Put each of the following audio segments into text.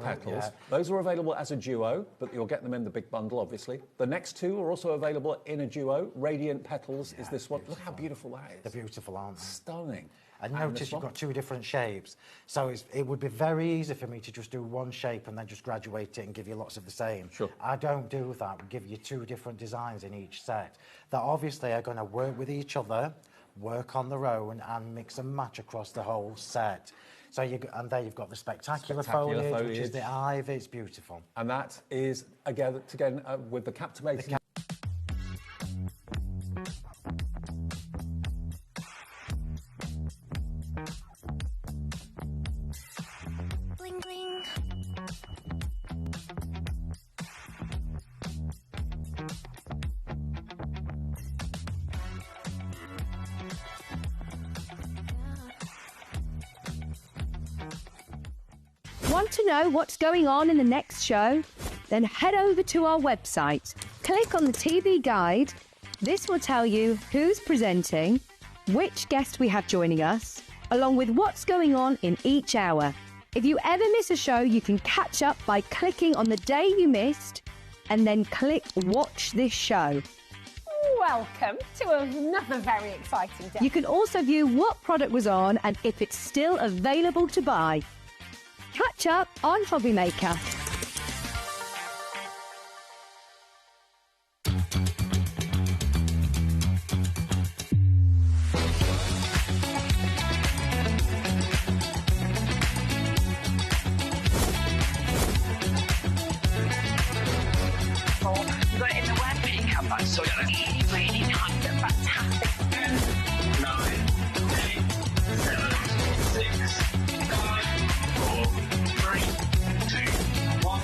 petals. Yeah. Those are available as a duo, but you'll get them in the big bundle, obviously. The next two are also available in a duo. Radiant Petals is this one. Beautiful. Look how beautiful that is. They're beautiful, aren't they? Stunning. And notice you've got two different shapes. So it would be very easy for me to just do one shape and then just graduate it and give you lots of the same. Sure. I don't do that. We give you two different designs in each set that obviously are going to work with each other, work on their own, and mix and match across the whole set. So and there you've got the spectacular foliage, which is the ivy. It's beautiful. And that is, again with the captivating... Bling, bling. Want to know what's going on in the next show? Then head over to our website, click on the TV guide. This will tell you who's presenting, which guest we have joining us, along with what's going on in each hour. If you ever miss a show, you can catch up by clicking on the day you missed and then click Watch This Show. Welcome to another very exciting day. You can also view what product was on and if it's still available to buy. Catch up on HobbyMaker. You got it in the web pickup, that's so really nice and fantastic. 9, 8, 7, 6, 5, 4, 3, 2, 1.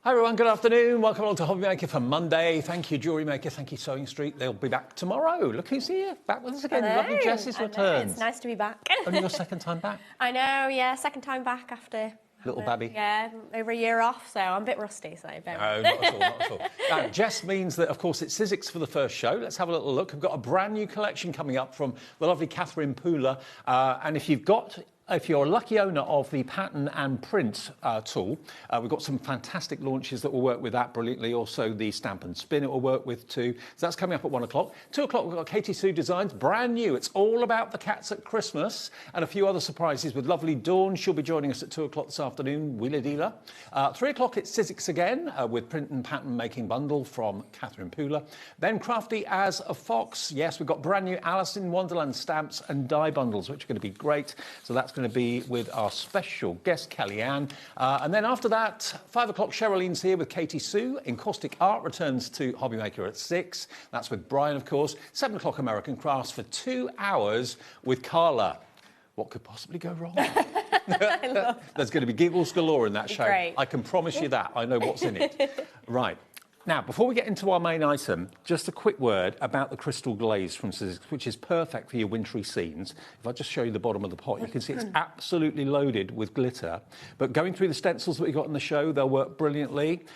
Hi everyone, good afternoon. Welcome along to HobbyMaker for Monday. Thank you, Jewellery Maker. Thank you, Sewing Street. They'll be back tomorrow. Look who's here, back with us again. Hello. Lovely Jess's returns. It's nice to be back. Only your second time back. I know, yeah, second time back after... Little babby. Yeah, over a year off, so I'm a bit rusty, so... No, not at all, not at all. Now, Jess means that, of course, it's Sizzix for the first show. Let's have a little look. We've got a brand new collection coming up from the lovely Catherine Pooler. And if you're a lucky owner of the pattern and print tool, we've got some fantastic launches that will work with that brilliantly. Also, the stamp and spin it will work with too. So that's coming up at 1 o'clock. 2 o'clock, we've got Katie Sue Designs, brand new. It's all about the cats at Christmas and a few other surprises with lovely Dawn. She'll be joining us at 2 o'clock this afternoon, Wheeler Dealer. 3 o'clock, it's Sizzix again with print and pattern making bundle from Catherine Pooler. Then Crafty as a Fox. Yes, we've got brand new Alice in Wonderland stamps and die bundles, which are going to be great. So that's going to be with our special guest, Kellyanne. And then after that, 5 o'clock, Cheryllene's here with Katie Sue. Encaustic Art returns to HobbyMaker at 6. That's with Brian, of course. 7 o'clock, American Crafts for 2 hours with Carla. What could possibly go wrong? There's going to be giggles galore in that show. Great. I can promise you that. I know what's in it. Right. Now, before we get into our main item, just a quick word about the crystal glaze from Sizzix, which is perfect for your wintry scenes. If I just show you the bottom of the pot, you can see it's absolutely loaded with glitter. But going through the stencils that we got in the show, they'll work brilliantly.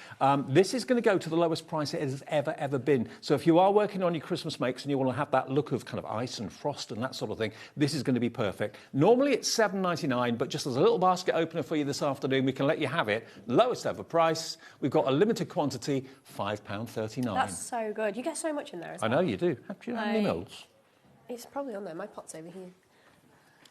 This is going to go to the lowest price it has ever been. So if you are working on your Christmas makes and you want to have that look of kind of ice and frost and that sort of thing, this is going to be perfect. Normally it's $7.99, but just as a little basket opener for you this afternoon, we can let you have it. Lowest ever price. We've got a limited quantity, £5.39. That's so good. You get so much in there as well. I know you do. Do you know how many mils? It's probably on there. My pot's over here.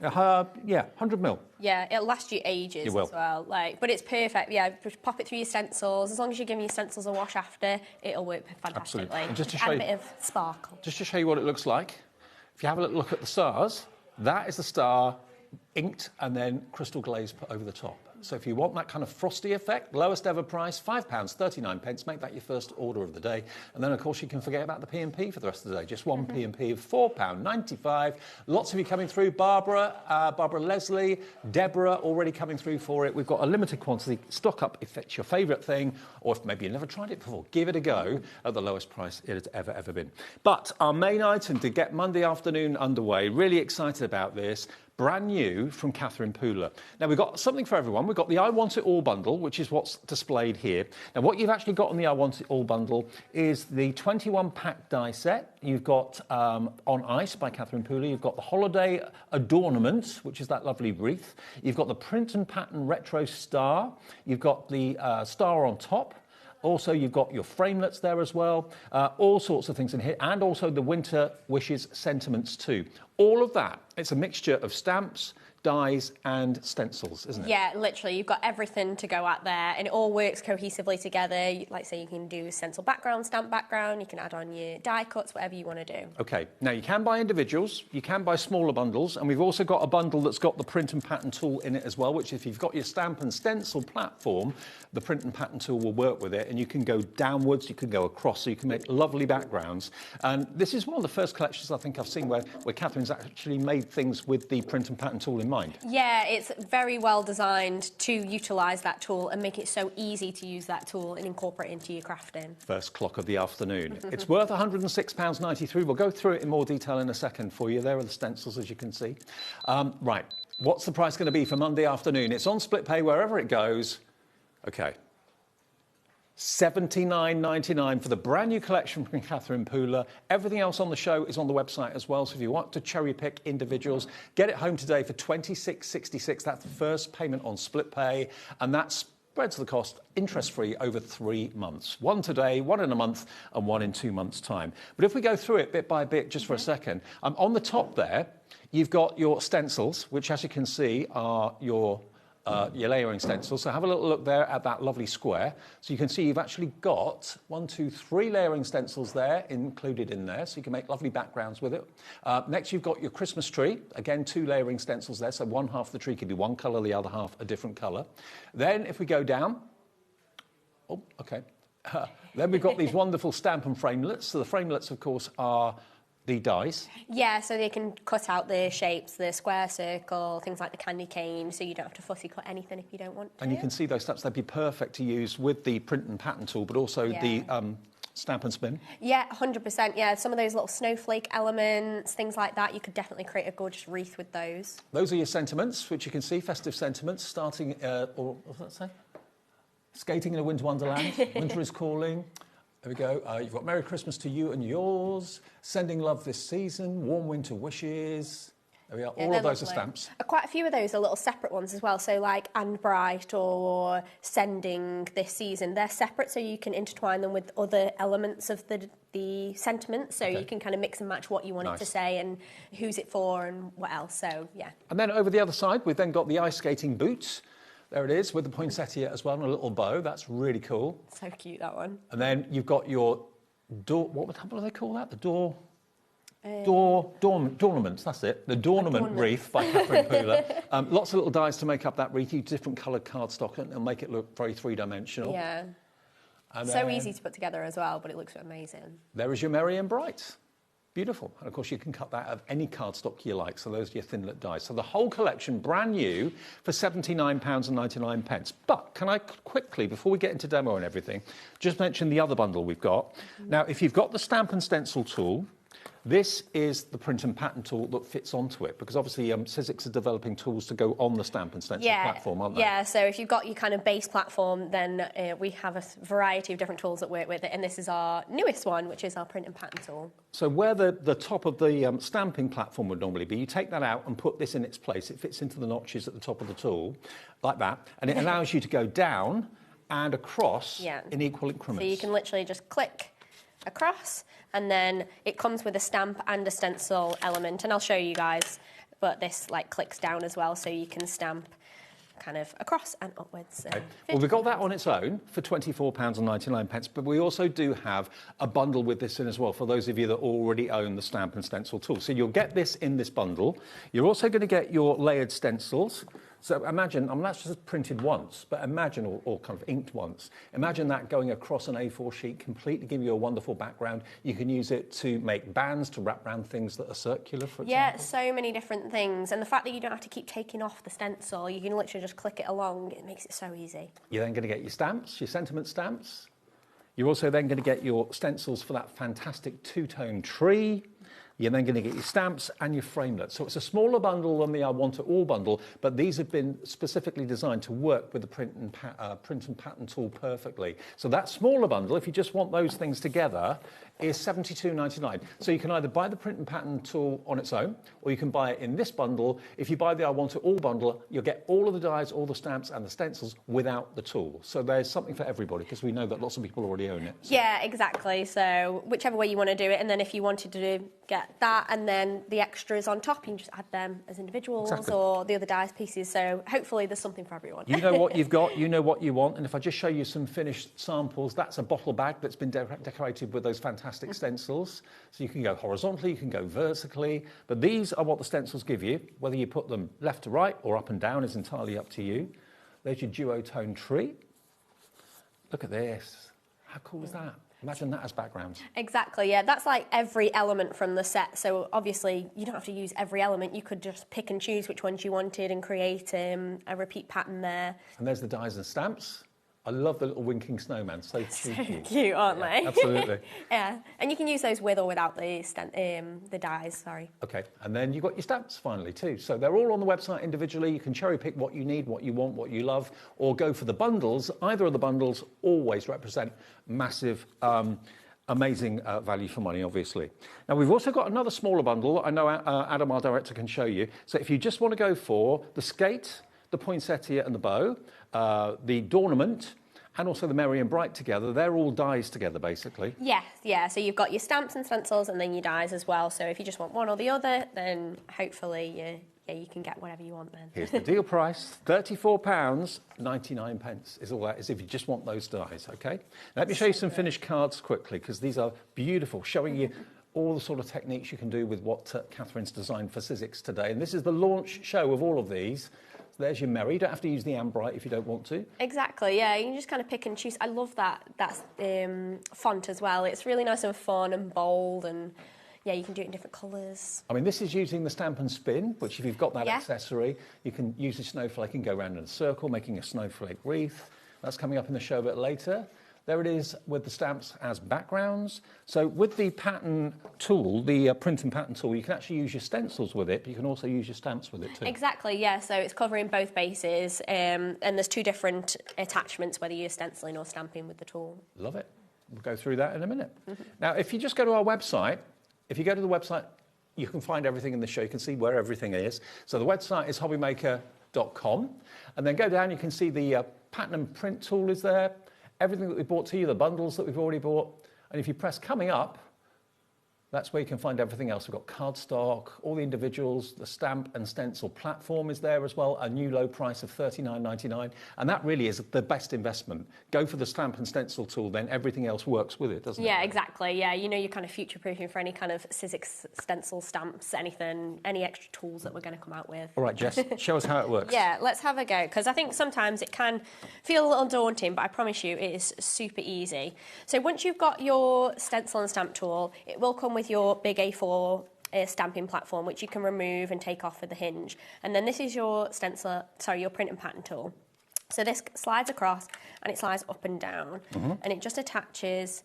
Yeah, 100 mil. Yeah, it'll last you ages It will. as well. But it's perfect. Yeah, just pop it through your stencils. As long as you're giving your stencils a wash after, it'll work fantastically. Absolutely. And just to Add show a you- bit of sparkle. Just to show you what it looks like, if you have a little look at the stars, that is the star inked and then crystal glaze put over the top. So if you want that kind of frosty effect, lowest ever price, £5.39. Make that your first order of the day. And then, of course, you can forget about the P&P for the rest of the day. Just one P&P of £4.95. Lots of you coming through. Barbara Leslie, Deborah already coming through for it. We've got a limited quantity. Stock up if it's your favourite thing, or if maybe you've never tried it before. Give it a go at the lowest price it has ever been. But our main item to get Monday afternoon underway, really excited about this, brand new from Catherine Pooler. Now, we've got something for everyone. We've got the I Want It All bundle, which is what's displayed here. Now, what you've actually got on the I Want It All bundle is the 21-pack die set. You've got On Ice by Catherine Pooler. You've got the Holiday Adornment, which is that lovely wreath. You've got the Print and Pattern Retro Star. You've got the star on top. Also, you've got your framelets there as well, all sorts of things in here, and also the Winter Wishes sentiments too. All of that, it's a mixture of stamps, dies and stencils, isn't it? Yeah, literally, you've got everything to go at there, and it all works cohesively together. Like, say, you can do stencil background, stamp background, you can add on your die cuts, whatever you want to do. Okay, now you can buy individuals, you can buy smaller bundles, and we've also got a bundle that's got the print and pattern tool in it as well, which if you've got your stamp and stencil platform, the print and pattern tool will work with it, and you can go downwards, you can go across, so you can make lovely backgrounds. And this is one of the first collections I think I've seen where Catherine's actually made things with the print and pattern tool in mind. Yeah, it's very well designed to utilise that tool and make it so easy to use that tool and incorporate into your crafting. First clock of the afternoon. It's worth £106.93. We'll go through it in more detail in a second for you. There are the stencils, as you can see. Right, what's the price going to be for Monday afternoon? It's on split pay wherever it goes. Okay. $79.99 for the brand new collection from Catherine Pooler. Everything else on the show is on the website as well. So if you want to cherry pick individuals, get it home today for $26.66. That's the first payment on split pay, and that spreads the cost interest-free over 3 months. One today, one in a month, and one in 2 months' time. But if we go through it bit by bit, just for a second, on the top there, you've got your stencils, which, as you can see, are your layering stencil. So have a little look there at that lovely square. So you can see you've actually got 1, 2, 3 layering stencils there included in there. So you can make lovely backgrounds with it. Next, you've got your Christmas tree. Again, 2 layering stencils there. So one half of the tree could be one colour, the other half a different colour. Then if we go down, oh, okay. Then we've got these wonderful stamp and framelets. So the framelets, of course, are the dies. Yeah, so they can cut out the shapes, the square, circle, things like the candy cane, so you don't have to fussy cut anything if you don't want to. And you can see those stamps, they'd be perfect to use with the print and pattern tool, but also the stamp and spin. Yeah, 100%. Yeah, some of those little snowflake elements, things like that, you could definitely create a gorgeous wreath with those. Those are your sentiments, which you can see, festive sentiments, starting, or what does that say? Skating in a winter wonderland, winter is calling. There we go. You've got Merry Christmas to you and yours, sending love this season, warm winter wishes. There we are. All of those are stamps. Quite a few of those are little separate ones as well. So like And Bright or Sending this season, they're separate, so you can intertwine them with other elements of the sentiment. So you can kind of mix and match what you want it to say and who's it for and what else. So yeah. And then over the other side, we've then got the ice skating boots. There it is, with the poinsettia as well, and a little bow. That's really cool. So cute, that one. And then you've got your door... What do they call that? The Dornaments, that's it. The Dornament wreath by Catherine Pooler. Lots of little dies to make up that wreath. Use different coloured cardstock and make it look very three-dimensional. Yeah. And so easy to put together as well, but it looks amazing. There is your Merry and Bright. Beautiful. And of course, you can cut that out of any cardstock you like. So those are your thinlit dies. So the whole collection, brand new, for £79.99. But can I quickly, before we get into demo and everything, just mention the other bundle we've got. Now, if you've got the stamp and stencil tool, this is the print and pattern tool that fits onto it, because obviously Sizzix are developing tools to go on the stamp and stencil platform, aren't they? Yeah, so if you've got your kind of base platform, then we have a variety of different tools that work with it, and this is our newest one, which is our print and pattern tool. So where the top of the stamping platform would normally be, you take that out and put this in its place. It fits into the notches at the top of the tool, like that, and it allows you to go down and across in equal increments. So you can literally just click across, and then it comes with a stamp and a stencil element, and I'll show you guys, but this like clicks down as well, so you can stamp kind of across and upwards. Okay. Well, we've got that on its own for £24.99, but we also do have a bundle with this in as well for those of you that already own the stamp and stencil tool. So you'll get this in this bundle. You're also going to get your layered stencils. So imagine, I mean, that's just printed once, but imagine, or kind of inked once. Imagine that going across an A4 sheet, completely give you a wonderful background. You can use it to make bands, to wrap around things that are circular, for example. Yeah, so many different things. And the fact that you don't have to keep taking off the stencil, you can literally just click it along. It makes it so easy. You're then going to get your stamps, your sentiment stamps. You're also then going to get your stencils for that fantastic two-tone tree. You're then going to get your stamps and your framelit. So it's a smaller bundle than the I Want It All bundle, but these have been specifically designed to work with the print and pattern tool perfectly. So that smaller bundle, if you just want those things together, is $72.99. So you can either buy the print and pattern tool on its own, or you can buy it in this bundle. If you buy the I Want It All bundle, you'll get all of the dies, all the stamps and the stencils without the tool. So there's something for everybody, because we know that lots of people already own it. So. Yeah, exactly. So whichever way you want to do it, and then if you wanted to get that and then the extras on top, you can just add them as individuals or the other dies pieces. So hopefully there's something for everyone. You know what you've got, you know what you want, and if I just show you some finished samples, that's a bottle bag that's been decorated with those fantastic stencils. So you can go horizontally, you can go vertically, but these are what the stencils give you. Whether you put them left to right or up and down is entirely up to you. There's your duotone tree. Look at this. How cool is that? Imagine that as backgrounds. Exactly, yeah. That's like every element from the set. So obviously you don't have to use every element. You could just pick and choose which ones you wanted and create a repeat pattern there. And there's the dies and stamps. I love the little winking snowman, so cheeky. So cute, aren't they? Absolutely. Yeah, and you can use those with or without the dies, sorry. Okay, and then you've got your stamps finally too. So they're all on the website individually. You can cherry pick what you need, what you want, what you love, or go for the bundles. Either of the bundles always represent massive, amazing value for money, obviously. Now, we've also got another smaller bundle. I know Adam, our director, can show you. So if you just want to go for the skate, the poinsettia and the bow, the ornament, and also the merry and bright together, they're all dies together, basically. Yes, yeah, so you've got your stamps and stencils and then your dies as well. So if you just want one or the other, then hopefully you can get whatever you want then. Here's the deal price, £34.99 is all that is if you just want those dies, okay? Now, let me show you some finished cards quickly, because these are beautiful, showing you all the sort of techniques you can do with what Catherine's designed for Sizzix today. And this is the launch show of all of these. There's your merry. You don't have to use the Ambrite if you don't want to. Exactly, yeah. You can just kind of pick and choose. I love that font as well. It's really nice and fun and bold, and yeah, you can do it in different colours. I mean, this is using the stamp and spin, which if you've got that accessory, you can use a snowflake and go around in a circle, making a snowflake wreath. That's coming up in the show a bit later. There it is with the stamps as backgrounds. So with the pattern tool, the print and pattern tool, you can actually use your stencils with it, but you can also use your stamps with it too. Exactly, yeah. So it's covering both bases, and there's two different attachments, whether you're stenciling or stamping with the tool. Love it. We'll go through that in a minute. Now, if you just go to our website, if you go to the website, you can find everything in the show. You can see where everything is. So the website is hobbymaker.com, and then go down, you can see the pattern and print tool is there. Everything that we brought to you, the bundles that we've already bought. And if you press coming up, that's where you can find everything else. We've got cardstock, all the individuals, the stamp and stencil platform is there as well, a new low price of $39.99. And that really is the best investment. Go for the stamp and stencil tool, then everything else works with it, doesn't it? Yeah, exactly. Yeah, you know, you're kind of future-proofing for any kind of Sizzix stencil stamps, anything, any extra tools that we're going to come out with. All right, Jess, show us how it works. Yeah, let's have a go, because I think sometimes it can feel a little daunting, but I promise you it is super easy. So once you've got your stencil and stamp tool, it will come with your big A4 stamping platform, which you can remove and take off with the hinge. And then this is your your print and pattern tool. So this slides across and it slides up and down, and it just attaches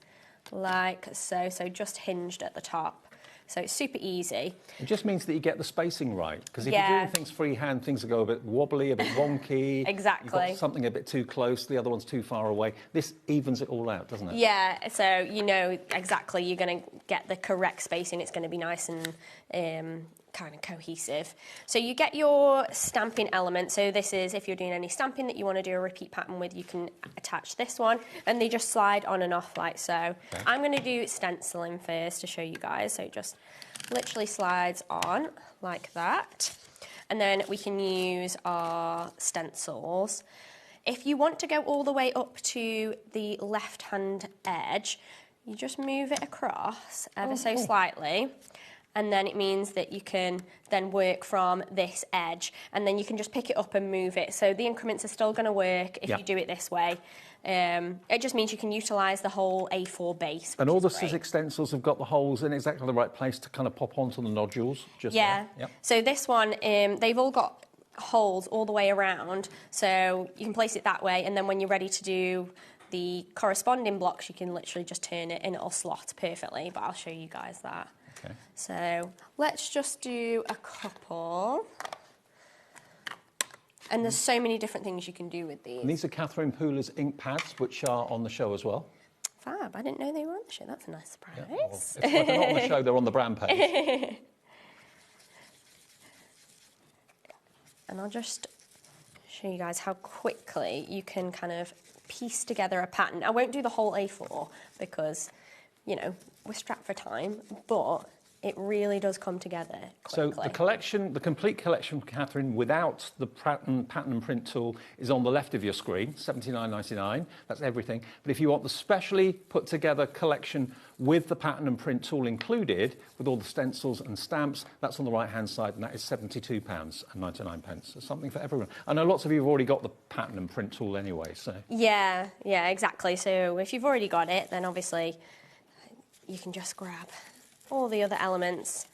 like so, so just hinged at the top. So it's super easy. It just means that you get the spacing right, because if you're doing things freehand, things will go a bit wobbly, a bit wonky. Exactly. You've got something a bit too close, the other one's too far away. This evens it all out, doesn't it? Yeah, so you know exactly you're going to get the correct spacing. It's going to be nice and kind of cohesive. So you get your stamping element. So this is, if you're doing any stamping that you want to do a repeat pattern with, you can attach this one, and they just slide on and off like so. Okay. I'm going to do stenciling first to show you guys. So it just literally slides on like that. And then we can use our stencils. If you want to go all the way up to the left-hand edge, you just move it across ever so slightly. And then it means that you can then work from this edge, and then you can just pick it up and move it. So the increments are still going to work if you do it this way. It just means you can utilise the whole A4 base. And all the Sizzix stencils have got the holes in exactly the right place to kind of pop onto the nodules. Just there. Yep. So this one, they've all got holes all the way around, so you can place it that way, and then when you're ready to do the corresponding blocks, you can literally just turn it and it'll slot perfectly, but I'll show you guys that. Okay. So let's just do a couple. And there's so many different things you can do with these. And these are Catherine Pooler's ink pads, which are on the show as well. Fab, I didn't know they were on the show. That's a nice surprise. Yeah, well, if they're not on the show, they're on the brand page. And I'll just show you guys how quickly you can kind of piece together a pattern. I won't do the whole A4 because, you know, we're strapped for time, but it really does come together quickly. So the collection, the complete collection from Catherine without the pattern and print tool is on the left of your screen, $79.99. That's everything. But if you want the specially put together collection with the pattern and print tool included, with all the stencils and stamps, that's on the right-hand side, and that is £72.99. So something for everyone. I know lots of you have already got the pattern and print tool anyway, so... Yeah, exactly. So if you've already got it, then obviously you can just grab all the other elements.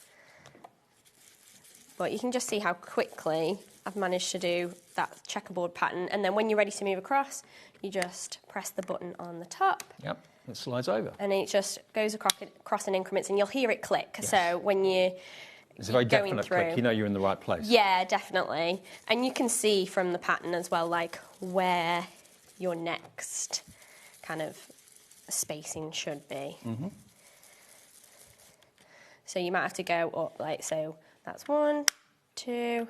But you can just see how quickly I've managed to do that checkerboard pattern. And then when you're ready to move across, you just press the button on the top. Yep, it slides over. And it just goes across in increments, and you'll hear it click. Yes. So when you're It's a very going definite through, click. You know you're in the right place. Yeah, definitely. And you can see from the pattern as well, like, where your next kind of spacing should be. Mm-hmm. So you might have to go up, like, so that's 1, 2,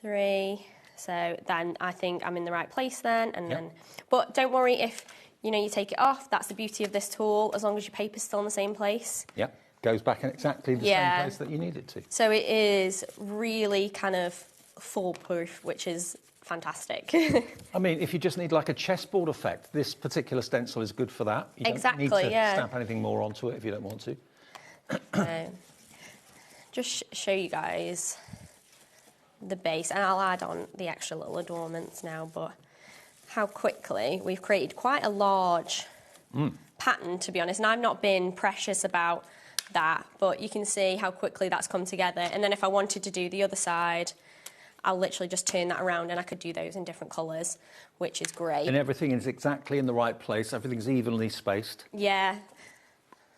3. So then I think I'm in the right place then. And then, but don't worry if, you know, you take it off. That's the beauty of this tool, as long as your paper's still in the same place. Yep, goes back in exactly the same place that you need it to. So it is really kind of foolproof, which is fantastic. I mean, if you just need like a chessboard effect, this particular stencil is good for that. You Exactly, don't need to yeah. stamp anything more onto it if you don't want to. Just show you guys the base, and I'll add on the extra little adornments now, but how quickly we've created quite a large pattern, to be honest, and I've not been precious about that, but you can see how quickly that's come together. And then if I wanted to do the other side, I'll literally just turn that around and I could do those in different colours, which is great. And everything is exactly in the right place, everything's evenly spaced. Yeah.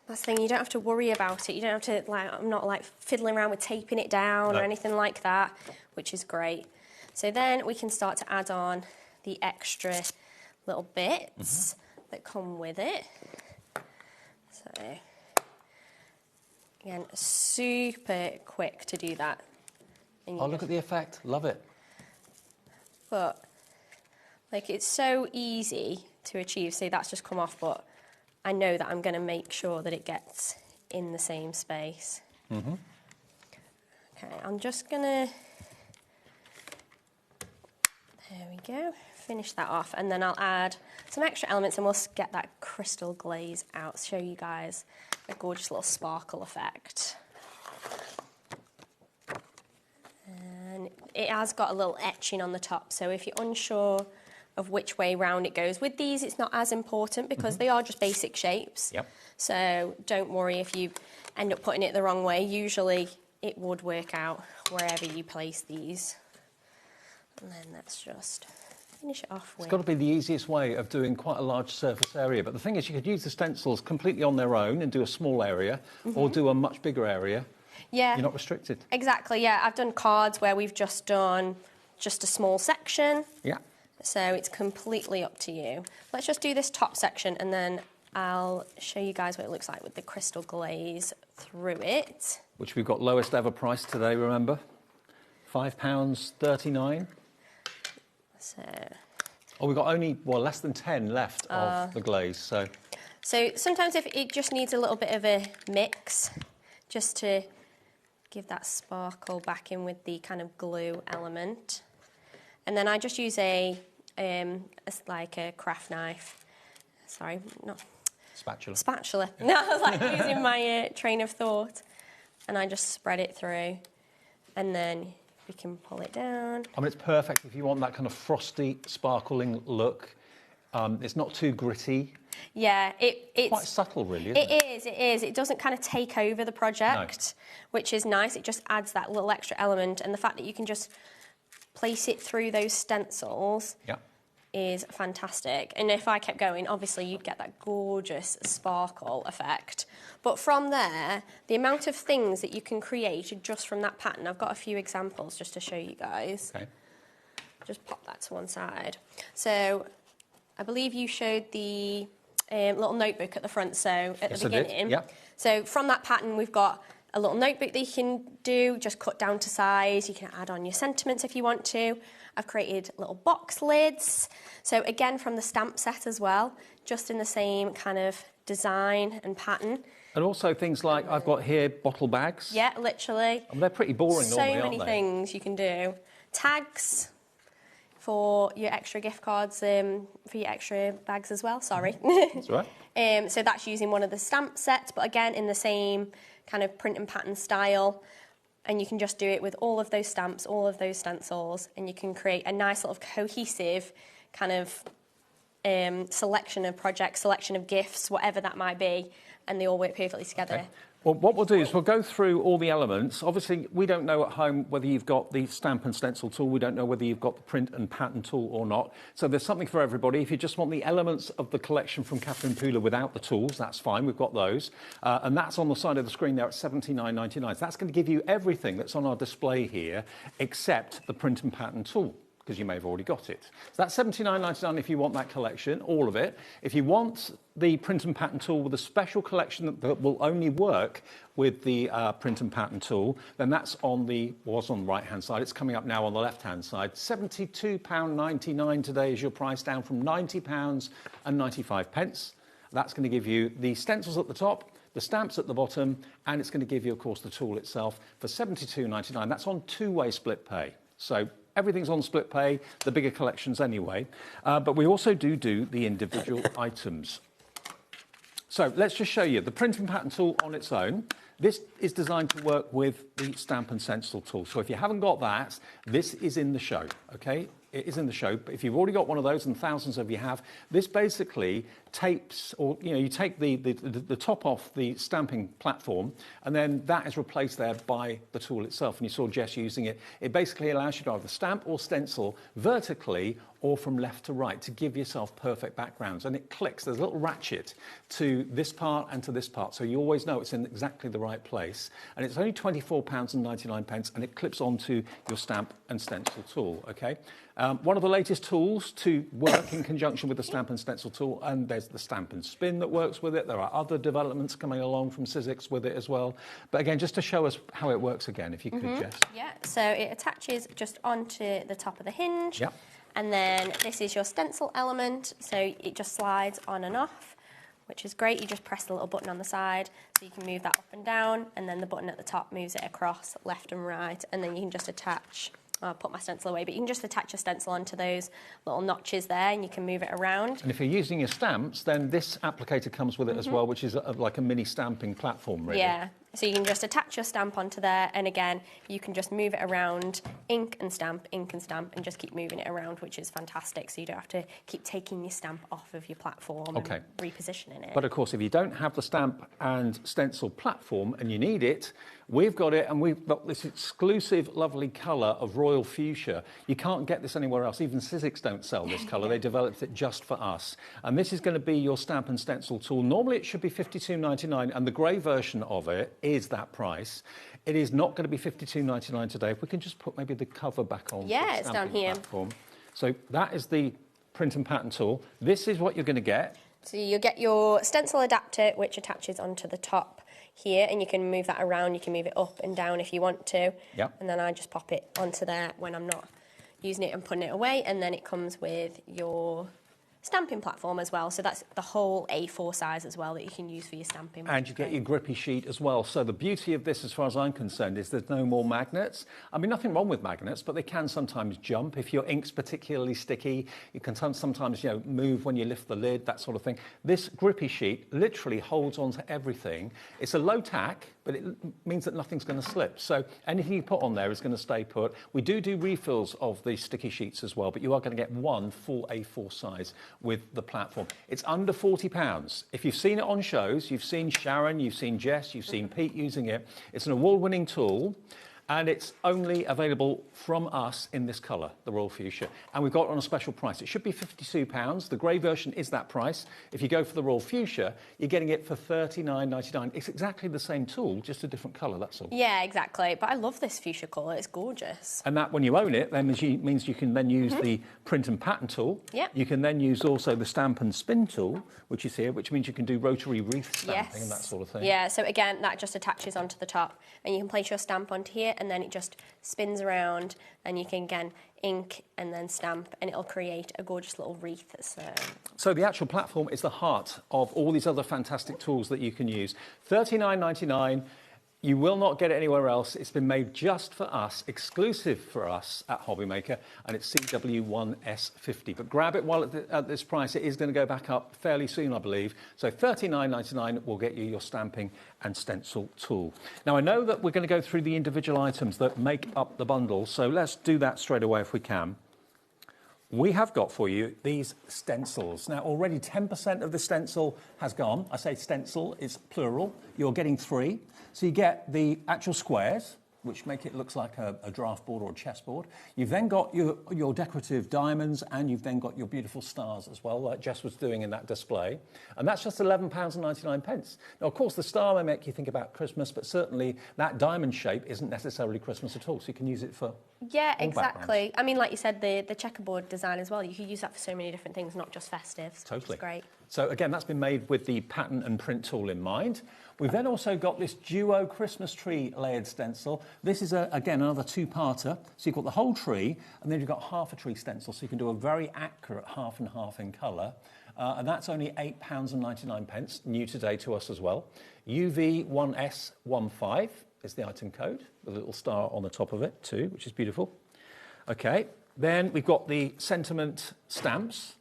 That's the thing, you don't have to worry about it. You don't have to, like, I'm not like fiddling around with taping it down or anything like that, which is great. So then we can start to add on the extra little bits that come with it. So, again, super quick to do that. And you Oh, look at the effect, love it. But, like, it's so easy to achieve. See, that's just come off, but I know that I'm going to make sure that it gets in the same space. Okay, I'm just going to, there we go, finish that off, and then I'll add some extra elements and we'll get that crystal glaze out, show you guys a gorgeous little sparkle effect. And it has got a little etching on the top, so if you're unsure of which way round it goes. With these, it's not as important because they are just basic shapes. Yep. So don't worry if you end up putting it the wrong way. Usually it would work out wherever you place these. And then let's just finish it off with... It's got to be the easiest way of doing quite a large surface area. But the thing is, you could use the stencils completely on their own and do a small area or do a much bigger area. Yeah. You're not restricted. Exactly, yeah. I've done cards where we've just done just a small section. Yeah. So it's completely up to you. Let's just do this top section and then I'll show you guys what it looks like with the crystal glaze through it. Which we've got lowest ever price today, remember? £5.39. So... Oh, we've got only, well, less than 10 left of the glaze, so... So sometimes if it just needs a little bit of a mix, just to give that sparkle back in with the kind of glue element. And then I just use like a craft knife. Sorry, not... Spatula. Spatula. No, I was like using my train of thought. And I just spread it through. And then we can pull it down. I mean, it's perfect if you want that kind of frosty, sparkling look. It's not too gritty. Yeah, it's... Quite subtle, really, isn't it? It is. It doesn't kind of take over the project, which is nice. It just adds that little extra element. And the fact that you can just place it through those stencils. Yeah. is fantastic. And if I kept going, obviously you'd get that gorgeous sparkle effect. But from there, the amount of things that you can create just from that pattern, I've got a few examples just to show you guys. Okay. Just pop that to one side. So I believe you showed the little notebook at the front, so at Yes, the I did. beginning. Yeah. So from that pattern, we've got a little notebook that you can do, just cut down to size. You can add on your sentiments if you want to. I've created little box lids. So again, from the stamp set as well, just in the same kind of design and pattern. And also things like I've got here bottle bags. Yeah, literally. And they're pretty boring normally, So aren't many they? things you can do. Tags for your extra gift cards, for your extra bags as well, sorry. That's all right. So that's using one of the stamp sets, but again, in the same kind of print and pattern style. And you can just do it with all of those stamps, all of those stencils, and you can create a nice sort of cohesive kind of selection of projects, selection of gifts, whatever that might be, and they all work perfectly together. Okay. Well, what we'll do is we'll go through all the elements. Obviously, we don't know at home whether you've got the stamp and stencil tool. We don't know whether you've got the print and pattern tool or not. So there's something for everybody. If you just want the elements of the collection from Catherine Pooler without the tools, that's fine. We've got those. And that's on the side of the screen there at $79.99. So that's going to give you everything that's on our display here except the print and pattern tool, because you may have already got it. So that's $79.99 if you want that collection, all of it. If you want the print and pattern tool with a special collection that will only work with the print and pattern tool, then that's on the right-hand side. It's coming up now on the left-hand side. £72.99 today is your price, down from £90.95. That's going to give you the stencils at the top, the stamps at the bottom, and it's going to give you, of course, the tool itself for £72.99. That's on two-way split pay. So everything's on split pay, the bigger collections anyway. But we also do the individual items. So let's just show you the print and pattern tool on its own. This is designed to work with the stamp and stencil tool. So if you haven't got that, this is in the show, okay? It is in the show, but if you've already got one of those, and thousands of you have, this basically tapes, or you take the top off the stamping platform, and then that is replaced there by the tool itself. And you saw Jess using it. It basically allows you to either stamp or stencil vertically or from left to right to give yourself perfect backgrounds. And it clicks. There's a little ratchet to this part and to this part, so you always know it's in exactly the right place. And it's only £24.99, and it clips onto your stamp and stencil tool, okay? One of the latest tools to work in conjunction with the stamp and stencil tool, and there's the stamp and spin that works with it. There are other developments coming along from Sizzix with it as well. But again, just to show us how it works again, if you could, Jess. Yeah, so it attaches just onto the top of the hinge. Yep. And then this is your stencil element, so it just slides on and off, which is great. You just press the little button on the side, so you can move that up and down, and then the button at the top moves it across left and right, and then you can just attach, I'll put my stencil away, but you can just attach a stencil onto those little notches there, and you can move it around. And if you're using your stamps, then this applicator comes with it as well, which is like a mini stamping platform, really. Yeah, so you can just attach your stamp onto there, and again, you can just move it around, ink and stamp, and just keep moving it around, which is fantastic, so you don't have to keep taking your stamp off of your platform and repositioning it. But of course, if you don't have the stamp and stencil platform and you need it, we've got it, and we've got this exclusive, lovely colour of Royal Fuchsia. You can't get this anywhere else. Even Sizzix don't sell this colour. They developed it just for us. And this is going to be your stamp and stencil tool. Normally, it should be $52.99, and the grey version of it is that price. It is not going to be $52.99 today. If we can just put maybe the cover back on. Yeah, it's down here. Platform. So that is the print and pattern tool. This is what you're going to get. So you'll get your stencil adapter, which attaches onto the top here, and you can move that around. You can move it up and down if you want to. Yep. And then I just pop it onto there when I'm not using it and putting it away. And then it comes with your stamping platform as well. So that's the whole A4 size as well that you can use for your stamping. And you get your grippy sheet as well. So the beauty of this, as far as I'm concerned, is there's no more magnets. I mean, nothing wrong with magnets, but they can sometimes jump. If your ink's particularly sticky, it can sometimes, move when you lift the lid, that sort of thing. This grippy sheet literally holds on to everything. It's a low tack, but it means that nothing's going to slip. So anything you put on there is going to stay put. We do refills of the sticky sheets as well, but you are going to get one full A4 size with the platform. It's under £40. If you've seen it on shows, you've seen Sharon, you've seen Jess, you've seen Pete using it. It's an award-winning tool. And it's only available from us in this colour, the Royal Fuchsia. And we've got it on a special price. It should be £52. The grey version is that price. If you go for the Royal Fuchsia, you're getting it for $39.99. It's exactly the same tool, just a different colour, that's all. Yeah, exactly. But I love this fuchsia colour. It's gorgeous. And that, when you own it, then means you can then use the print and pattern tool. Yep. You can then use also the stamp and spin tool, which is here, which means you can do rotary wreath stamping Yes. and that sort of thing. Yeah, so again, that just attaches onto the top, and you can place your stamp onto here, and then it just spins around, and you can, again, ink and then stamp, and it'll create a gorgeous little wreath. So the actual platform is the heart of all these other fantastic tools that you can use. $39.99. You will not get it anywhere else. It's been made just for us, exclusive for us at HobbyMaker, and it's CW1S50. But grab it while at this price. It is going to go back up fairly soon, I believe. So $39.99 will get you your stamping and stencil tool. Now, I know that we're going to go through the individual items that make up the bundle, so let's do that straight away if we can. We have got for you these stencils. Now, already 10% of the stencil has gone. I say stencil, it's plural. You're getting 3. So you get the actual squares, which make it look like a draft board or a chessboard. You've then got your decorative diamonds, and you've then got your beautiful stars as well, like Jess was doing in that display. And that's just £11.99. Now, of course, the star may make you think about Christmas, but certainly that diamond shape isn't necessarily Christmas at all, so you can use it for Yeah, all exactly. backgrounds. I mean, like you said, the checkerboard design as well, you could use that for so many different things, not just festive. Totally. It's great. So again, that's been made with the pattern and print tool in mind. We've then also got this duo Christmas tree layered stencil. This is, again, another two-parter. So you've got the whole tree, and then you've got half a tree stencil, so you can do a very accurate half and half in colour. And that's only £8.99, new today to us as well. UV1S15 is the item code, with a little star on the top of it too, which is beautiful. Okay, then we've got the sentiment stamps.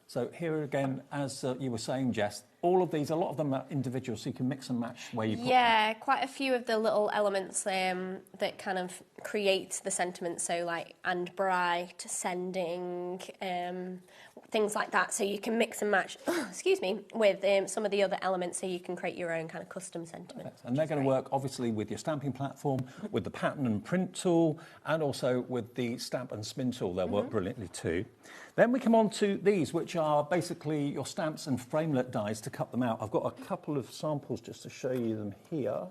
So here again, as you were saying, Jess, all of these, a lot of them are individual, so you can mix and match where you put them. Yeah, quite a few of the little elements that kind of create the sentiment, so like and bright, sending, things like that. So you can mix and match, excuse me, with some of the other elements, so you can create your own kind of custom sentiment. And they're going to work, obviously, with your stamping platform, with the pattern and print tool, and also with the stamp and spin tool. They'll work brilliantly too. Then we come on to these, which are basically your stamps and framelit dies to cut them out. I've got a couple of samples just to show you them here.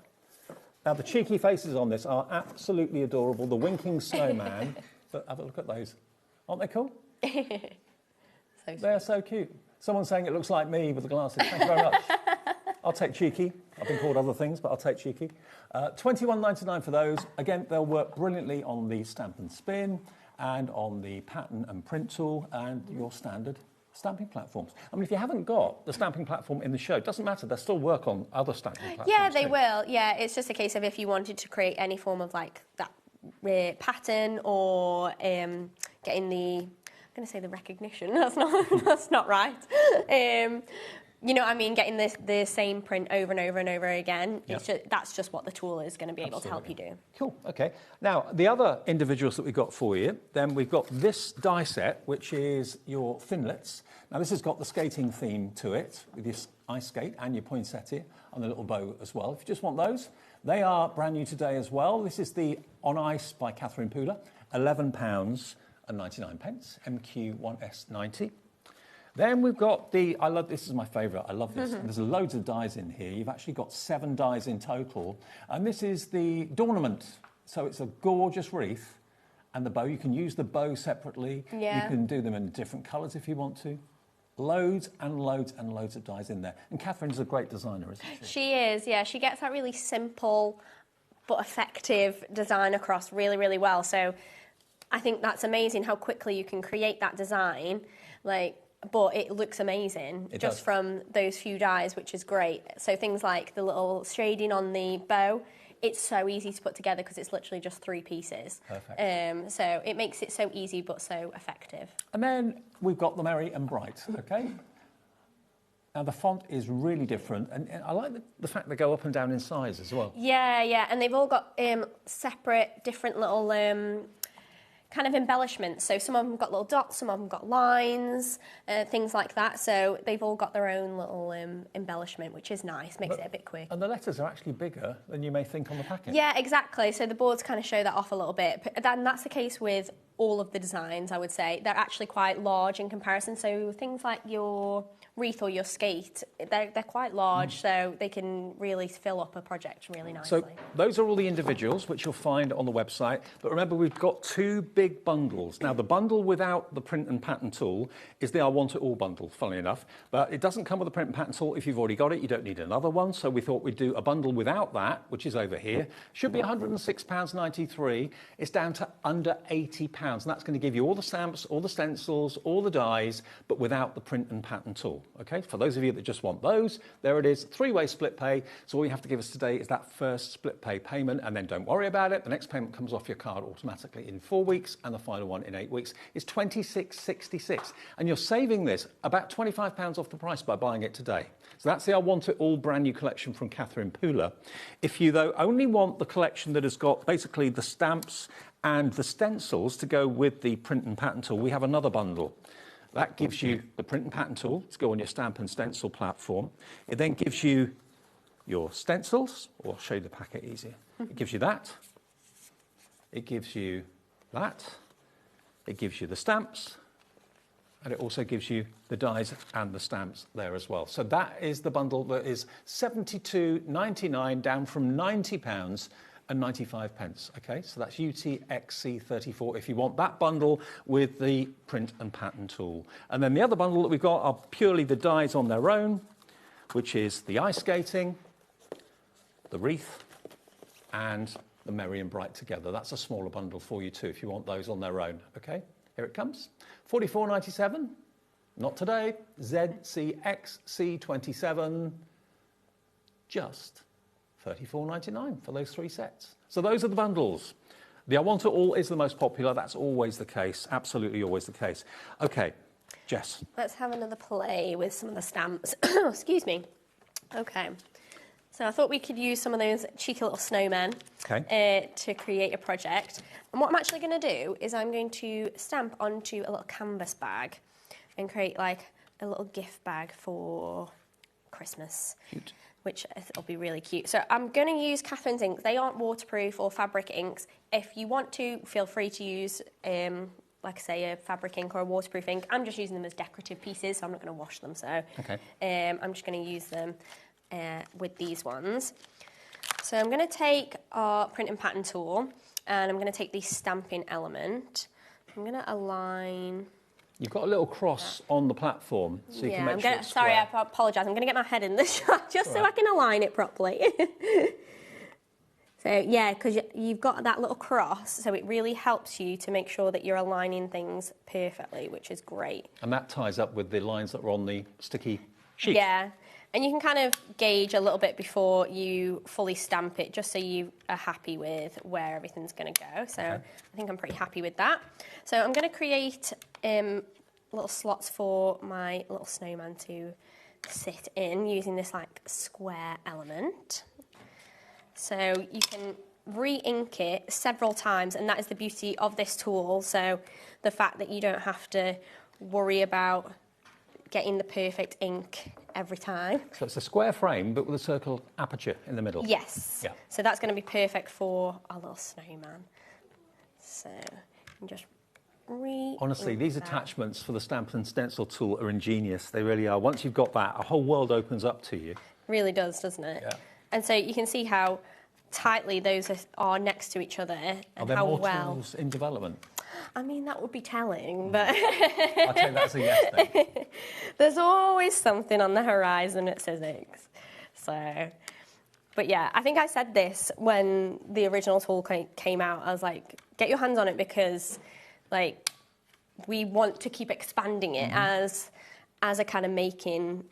Now, the cheeky faces on this are absolutely adorable. The winking snowman. But have a look at those. Aren't they cool? They're so cute. Someone's saying it looks like me with the glasses. Thank you very much. I'll take cheeky. I've been called other things, but I'll take cheeky. $21.99 for those. Again, they'll work brilliantly on the stamp and spin, and on the pattern and print tool, and your standard stamping platforms. I mean, if you haven't got the stamping platform in the show, it doesn't matter. They'll still work on other stamping platforms. Yeah, they too. will. Yeah, it's just a case of if you wanted to create any form of like that pattern, or getting the, I'm going to say the recognition. That's not right. You know what I mean? Getting the same print over and over and over again. Yeah. That's just what the tool is going to be able to help you do. Cool, okay. Now, the other individuals that we've got for you, then we've got this die set, which is your finlets. Now, this has got the skating theme to it, with your ice skate and your poinsettia, and the little bow as well. If you just want those, they are brand new today as well. This is the On Ice by Catherine Pooler, £11.99, MQ1S90. Then we've got this is my favourite, I love this. There's loads of dies in here. You've actually got 7 dies in total. And this is the Dornament. So it's a gorgeous wreath. And the bow, you can use the bow separately. Yeah. You can do them in different colours if you want to. Loads and loads and loads of dies in there. And Catherine's a great designer, isn't she? She is, yeah. She gets that really simple but effective design across really, really well. So I think that's amazing how quickly you can create that design. But it looks amazing just from those few dies, which is great. So things like the little shading on the bow, it's so easy to put together because it's literally just 3 pieces. Perfect. So it makes it so easy but so effective. And then we've got the Merry and Bright, okay? Now, the font is really different, and I like the fact they go up and down in size as well. Yeah, and they've all got separate, different little kind of embellishments. So some of them got little dots, some of them got lines, things like that. So they've all got their own little embellishment, which is nice, makes it a bit quick. And the letters are actually bigger than you may think on the packet. Yeah, exactly. So the boards kind of show that off a little bit. But then that's the case with all of the designs, I would say. They're actually quite large in comparison. So things like your wreath or your skate, they're quite large, so they can really fill up a project really nicely. So those are all the individuals, which you'll find on the website. But remember, we've got 2 big bundles. Now, the bundle without the print and pattern tool is the I Want It All bundle, funnily enough. But it doesn't come with a print and pattern tool. If you've already got it, you don't need another one. So we thought we'd do a bundle without that, which is over here. Should be £106.93. It's down to under £80. And that's going to give you all the stamps, all the stencils, all the dies, but without the print and pattern tool. Okay, for those of you that just want those, there it is, 3-way split pay. So all you have to give us today is that first split pay payment, and then don't worry about it. The next payment comes off your card automatically in 4 weeks, and the final one in 8 weeks is £26.66. And you're saving this about £25 off the price by buying it today. So that's the I Want It All brand new collection from Catherine Pooler. If you, though, only want the collection that has got basically the stamps and the stencils to go with the print and pattern tool, we have another bundle. That gives you the print and pattern tool to go on your stamp and stencil platform. It then gives you your stencils, or I'll show you the packet easier. It gives you that. It gives you that. It gives you the stamps. And it also gives you the dies and the stamps there as well. So that is the bundle that is £72.99 down from £90 and 95 pence. Okay, so that's UTXC34 if you want that bundle with the print and pattern tool. And then the other bundle that we've got are purely the dies on their own, which is the ice skating, the wreath, and the Merry and Bright Together. That's a smaller bundle for you too if you want those on their own. Okay, here it comes. £44.97. Not today. ZCXC27. Just £34.99 for those 3 sets. So those are the bundles. The I Want It All is the most popular. That's always the case. Absolutely always the case. Okay, Jess. Let's have another play with some of the stamps. Excuse me. Okay. So I thought we could use some of those cheeky little snowmen to create a project. And what I'm actually going to do is I'm going to stamp onto a little canvas bag and create like a little gift bag for Christmas. Cute. Which will be really cute. So I'm going to use Catherine's inks. They aren't waterproof or fabric inks. If you want to, feel free to use, like I say, a fabric ink or a waterproof ink. I'm just using them as decorative pieces, so I'm not going to wash them. So I'm just going to use them with these ones. So I'm going to take our print and pattern tool, and I'm going to take the stamping element. I'm going to align... You've got a little cross on the platform, so you can make sure it's square. Sorry, I apologise. I'm going to get my head in the shot just so I can align it properly. So, yeah, because you've got that little cross, so it really helps you to make sure that you're aligning things perfectly, which is great. And that ties up with the lines that are on the sticky sheet. Yeah, and you can kind of gauge a little bit before you fully stamp it, just so you are happy with where everything's going to go. So I think I'm pretty happy with that. So I'm going to create little slots for my little snowman to sit in using this like square element. So you can re-ink it several times, and that is the beauty of this tool. So the fact that you don't have to worry about getting the perfect ink every time. So it's a square frame, but with a circle aperture in the middle. Yes. Yeah. So that's going to be perfect for our little snowman. So you can just honestly, these attachments for the stamp and stencil tool are ingenious. They really are. Once you've got that, a whole world opens up to you. Really does, doesn't it? Yeah. And so you can see how tightly those are next to each other, and are there how more well tools in development? I mean, that would be telling, but I'll take that as a yes then. There's always something on the horizon at Sizzix. So, but yeah, I think I said this when the original tool came out. I was like, get your hands on it, because like we want to keep expanding it as a kind of making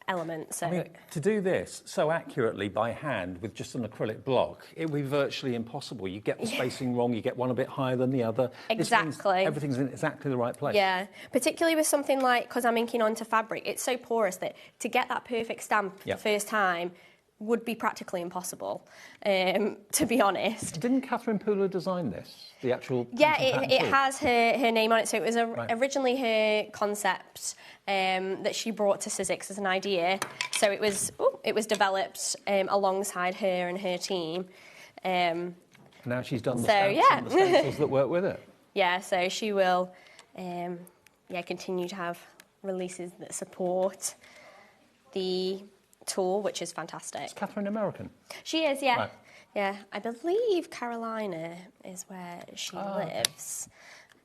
element. So I mean, to do this so accurately by hand with just an acrylic block, it would be virtually impossible. You get the spacing wrong, you get one a bit higher than the other. Exactly. Everything's in exactly the right place. Yeah, particularly with something like, because I'm inking onto fabric, it's so porous that to get that perfect stamp the first time, would be practically impossible, to be honest. Didn't Catherine Pooler design this? The actual Yeah, patent it tool? has her name on it. So it was Right. originally her concept that she brought to Sizzix as an idea. So it was developed alongside her and her team. Now she's done the So, stamps yeah. and the stencils that work with it. Yeah, so she will continue to have releases that support the tool, which is fantastic. Is Catherine American? She is, yeah. Right. Yeah, I believe Carolina is where she lives.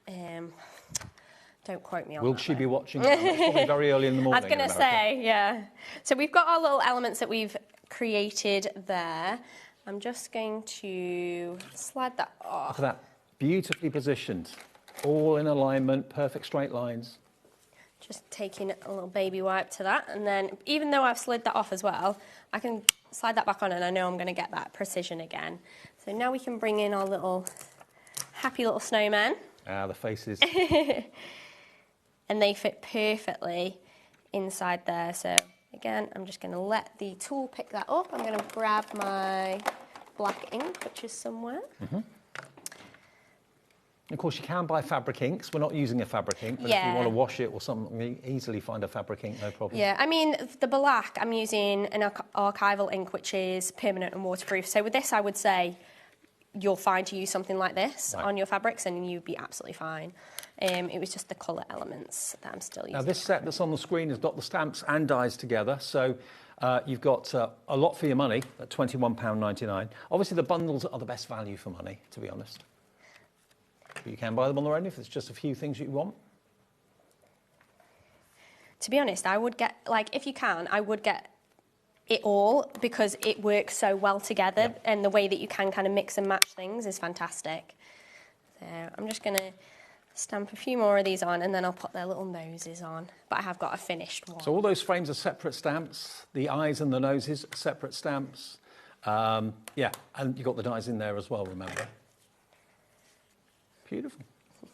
Don't quote me on Will that. she though. be watching? It's probably very early in the I morning. was going in to America. say, yeah. So we've got our little elements that we've created there. I'm just going to slide that off. Look at that. Beautifully positioned. All in alignment, perfect straight lines. Just taking a little baby wipe to that, and then even though I've slid that off as well, I can slide that back on and I know I'm going to get that precision again. So now we can bring in our little happy little snowmen. Ah, the faces. And they fit perfectly inside there. So again, I'm just going to let the tool pick that up. I'm going to grab my black ink, which is somewhere. Of course, you can buy fabric inks. We're not using a fabric ink, but if Yeah. you want to wash it or something, you easily find a fabric ink, no problem. Yeah, I mean, the black, I'm using an archival ink, which is permanent and waterproof. So with this, I would say you're fine to use something like this Right. on your fabrics and you'd be absolutely fine. It was just the colour elements that I'm still using. Now, this set that's on the screen has got the stamps and dies together, so you've got a lot for your money at £21.99. Obviously, the bundles are the best value for money, to be honest. But you can buy them on their own if it's just a few things you want. To be honest, I would get, like, if you can, I would get it all because it works so well together and the way that you can kind of mix and match things is fantastic. So I'm just going to stamp a few more of these on and then I'll put their little noses on. But I have got a finished one. So all those frames are separate stamps. The eyes and the noses are separate stamps. Yeah, and you've got the dies in there as well, remember. Beautiful.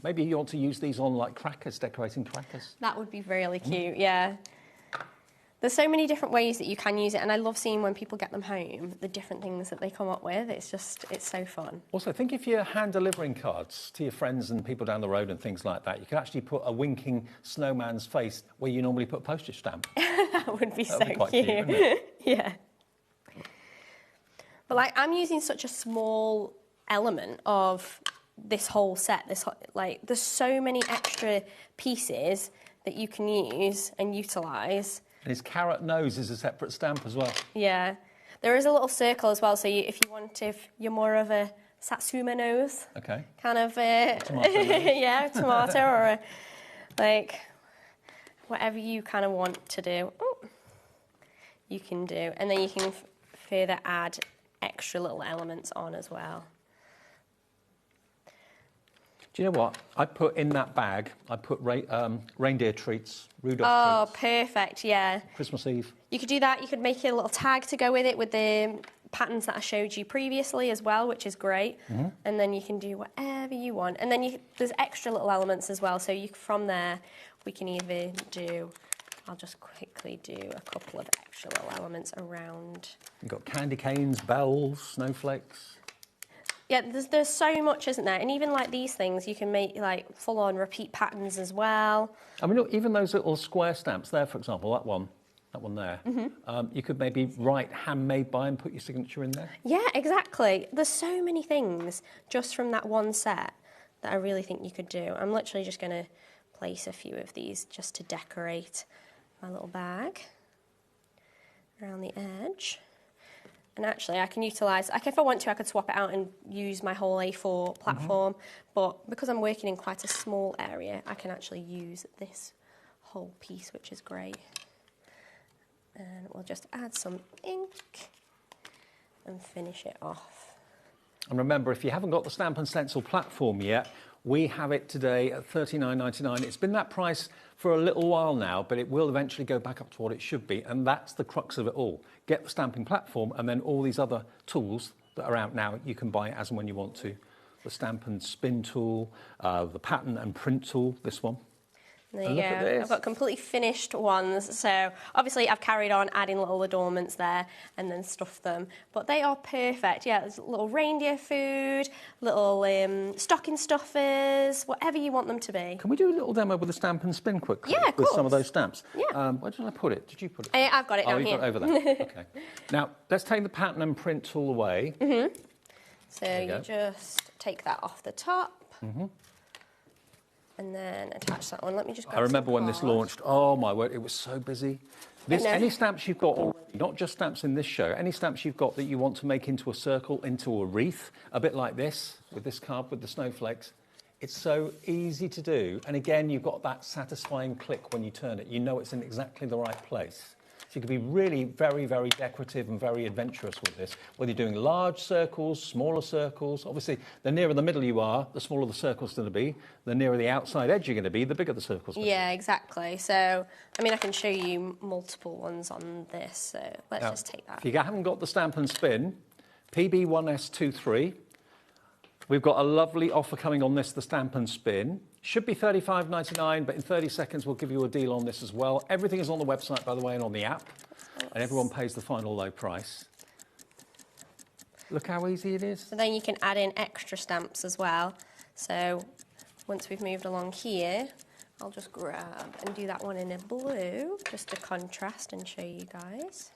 Maybe you want to use these on like crackers, decorating crackers. That would be really cute, yeah. There's so many different ways that you can use it, and I love seeing when people get them home, the different things that they come up with. It's so fun. Also, think if you're hand delivering cards to your friends and people down the road and things like that, you can actually put a winking snowman's face where you normally put a postage stamp. That would be so That'd be quite cute. cute, wouldn't it? Yeah. But like, I'm using such a small element of this whole set. There's so many extra pieces that you can use and utilise. And his carrot nose is a separate stamp as well. Yeah. There is a little circle as well, so if you're more of a Satsuma nose, Okay. kind of Tomato nose. yeah, tomato or like whatever you kind of want to do, you can do. And then you can further add extra little elements on as well. Do you know what? I put in that bag, I put reindeer treats, Rudolph treats, Perfect, yeah. Christmas Eve. You could do that. You could make a little tag to go with it with the patterns that I showed you previously as well, which is great. And then you can do whatever you want. And then there's extra little elements as well. So from there, we can either do, I'll just quickly do a couple of extra little elements around. You've got candy canes, bells, snowflakes. Yeah, there's so much, isn't there? And even like these things, you can make like full-on repeat patterns as well. I mean, look, even those little square stamps there, for example, that one there, you could maybe write handmade by and put your signature in there. Yeah, exactly. There's so many things just from that one set that I really think you could do. I'm literally just going to place a few of these just to decorate my little bag around the edge. And actually, I can utilise, like if I want to, I could swap it out and use my whole A4 platform. But because I'm working in quite a small area, I can actually use this whole piece, which is great. And we'll just add some ink and finish it off. And remember, if you haven't got the Stamp and Stencil platform yet, we have it today at $39.99. It's been that price for a little while now, but it will eventually go back up to what it should be, and that's the crux of it all. Get the stamping platform, and then all these other tools that are out now, you can buy as and when you want to. The stamp and spin tool, the pattern and print tool, this one. There you And go. look at this. I've got completely finished ones. So obviously I've carried on adding little adornments there and then stuffed them. But they are perfect. Yeah, there's little reindeer food, little stocking stuffers, whatever you want them to be. Can we do a little demo with the stamp and spin quickly? Yeah, of With some of course. those stamps? Yeah. Where did I put it? Did you put it? I've got it down you've here. got it over there. Okay. Now, let's take the pattern and print tool away. So you you go. just take that off the top. And then attach that one. Let me just grab I remember some when this card. launched, oh my word, it was so busy. This, know. any stamps you've got already, not just stamps in this show, any stamps you've got that you want to make into a circle, into a wreath, a bit like this, with this card, with the snowflakes, it's so easy to do. And again, you've got that satisfying click when you turn it. You know it's in exactly the right place. So you can be really very, very decorative and very adventurous with this, whether you're doing large circles, smaller circles. Obviously, the nearer the middle you are, the smaller the circle's going to be. The nearer the outside edge you're going to be, the bigger the circle's going to be. Yeah, exactly. So, I mean, I can show you multiple ones on this. So let's Now, just take that. If you haven't got the stamp and spin, PB1S23, we've got a lovely offer coming on this, the stamp and spin. Should be $35.99, but in 30 seconds we'll give you a deal on this as well. Everything is on the website, by the way, and on the app, and everyone pays the final low price. Look how easy it is. So then you can add in extra stamps as well. So once we've moved along here, I'll just grab and do that one in a blue, just to contrast and show you guys.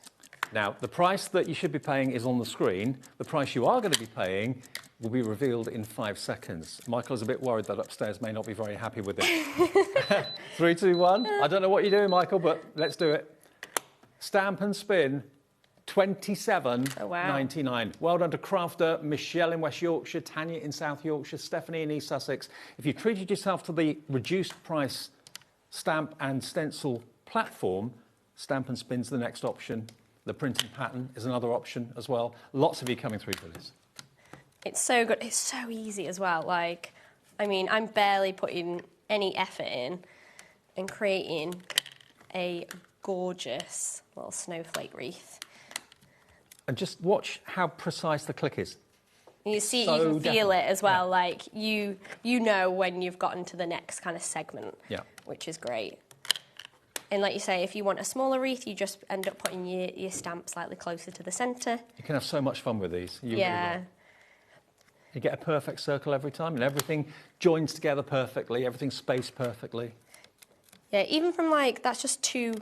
Now, the price that you should be paying is on the screen. The price you are going to be paying will be revealed in 5 seconds. Michael is a bit worried that upstairs may not be very happy with it. 3, 2, 1. I don't know what you're doing, Michael, but let's do it. Stamp and spin, $27.99. Well done to Crafter, Michelle in West Yorkshire, Tanya in South Yorkshire, Stephanie in East Sussex. If you treated yourself to the reduced price stamp and stencil platform, stamp and spin's the next option. The print and pattern is another option as well. Lots of you coming through for this. It's so good. It's so easy as well. Like, I mean, I'm barely putting any effort in and creating a gorgeous little snowflake wreath. And just watch how precise the click is. You see, So you can feel definite. it as well. Like, you know when you've gotten to the next kind of segment, Yeah. which is great. And like you say, if you want a smaller wreath, you just end up putting your stamp slightly closer to the centre. You can have so much fun with these. You really Yeah. will. You get a perfect circle every time, and everything joins together perfectly, everything's spaced perfectly. Yeah, even from like, that's just two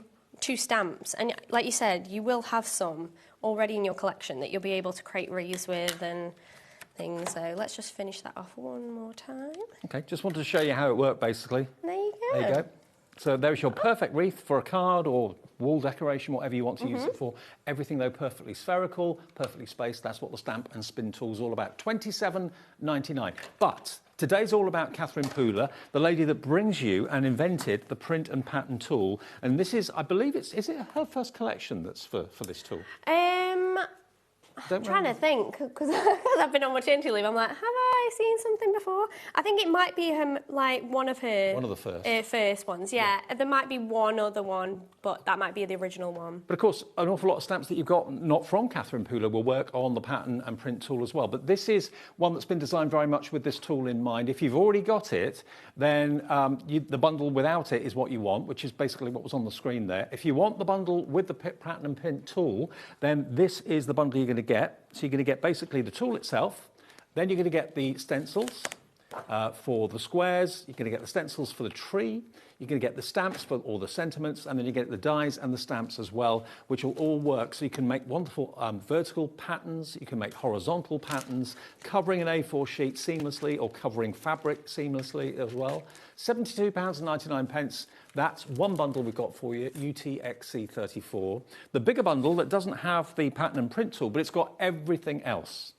stamps. And like you said, you will have some already in your collection that you'll be able to create wreaths with and things. So let's just finish that off one more time. Okay, just wanted to show you how it worked, basically. There you go. There you go. So there's your perfect wreath for a card or wall decoration, whatever you want to use it for. Everything, though, perfectly spherical, perfectly spaced. That's what the stamp and spin tool is all about. $27.99. But today's all about Catherine Pooler, the lady that brings you and invented the print and pattern tool. And this is, I believe, is it her first collection that's for this tool? I'm trying to think, because I've been on maternity leave. I'm like, have I seen something before? I think it might be one of the first. First ones, yeah. There might be one other one, but that might be the original one. But of course, an awful lot of stamps that you've got not from Catherine Pooler will work on the pattern and print tool as well. But this is one that's been designed very much with this tool in mind. If you've already got it, then the bundle without it is what you want, which is basically what was on the screen there. If you want the bundle with the pattern and print tool, then this is the bundle you're going to get. So you're going to get basically the tool itself, then you're going to get the stencils for the squares, you're going to get the stencils for the tree, you're going to get the stamps for all the sentiments, and then you get the dies and the stamps as well, which will all work. So you can make wonderful vertical patterns, you can make horizontal patterns, covering an A4 sheet seamlessly or covering fabric seamlessly as well. £72.99. That's one bundle we've got for you, UTXC34. The bigger bundle that doesn't have the pattern and print tool, but it's got everything else.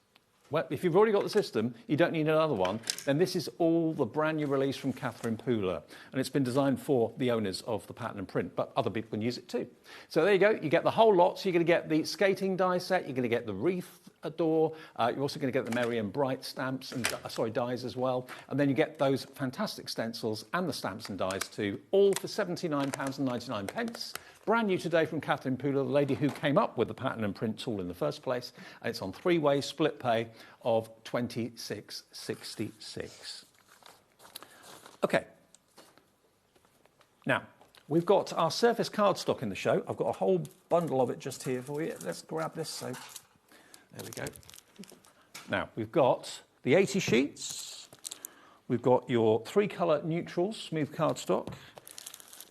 Well, if you've already got the system, you don't need another one, then this is all the brand new release from Catherine Pooler. And it's been designed for the owners of the pattern and print, but other people can use it too. So there you go, you get the whole lot. So you're going to get the skating die set, you're going to get the wreath door, you're also going to get the Merry and Bright stamps and, dies as well. And then you get those fantastic stencils and the stamps and dies too, all for £79.99. Brand new today from Catherine Pooler, the lady who came up with the pattern and print tool in the first place. And it's on 3-way split pay of $26.66. Okay. Now, we've got our surface cardstock in the show. I've got a whole bundle of it just here for you. Let's grab this. So, there we go. Now, we've got the 80 sheets. We've got your 3-colour neutrals, smooth cardstock.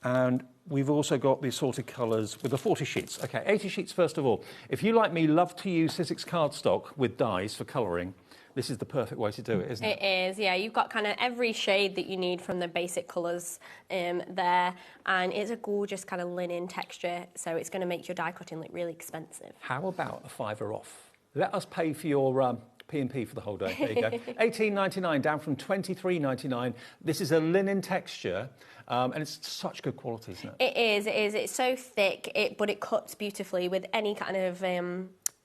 And we've also got the assorted colours with the 40 sheets. Okay, 80 sheets first of all. If you, like me, love to use Sizzix cardstock with dies for colouring, this is the perfect way to do it, isn't it? It is, yeah. You've got kind of every shade that you need from the basic colours there, and it's a gorgeous kind of linen texture, so it's going to make your die cutting look really expensive. How about a £5 off? Let us pay for your P&P for the whole day. There you go. $18.99 down from $23.99. This is a linen texture, and it's such good quality, isn't it? It is. It's so thick, but it cuts beautifully with any kind of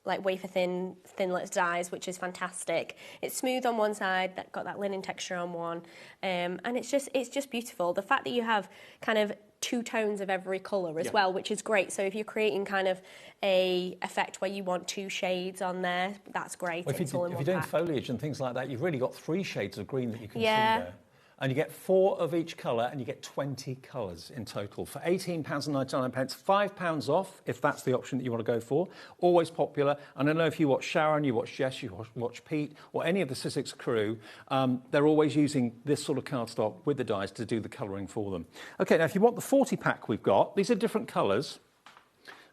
like wafer thin thinless dies, which is fantastic. It's smooth on one side, got that linen texture on one, and it's just beautiful. The fact that you have kind of 2 tones of every colour as well, which is great. So if you're creating kind of a effect where you want 2 shades on there, that's great. Well, if you're doing foliage and things like that, you've really got 3 shades of green that you can see there. And you get 4 of each colour, and you get 20 colours in total for £18.99, £5 off, if that's the option that you want to go for. Always popular. And I know if you watch Sharon, you watch Jess, you watch Pete, or any of the Sizzix crew, they're always using this sort of cardstock with the dies to do the colouring for them. OK, now if you want the 40-pack we've got, these are different colours.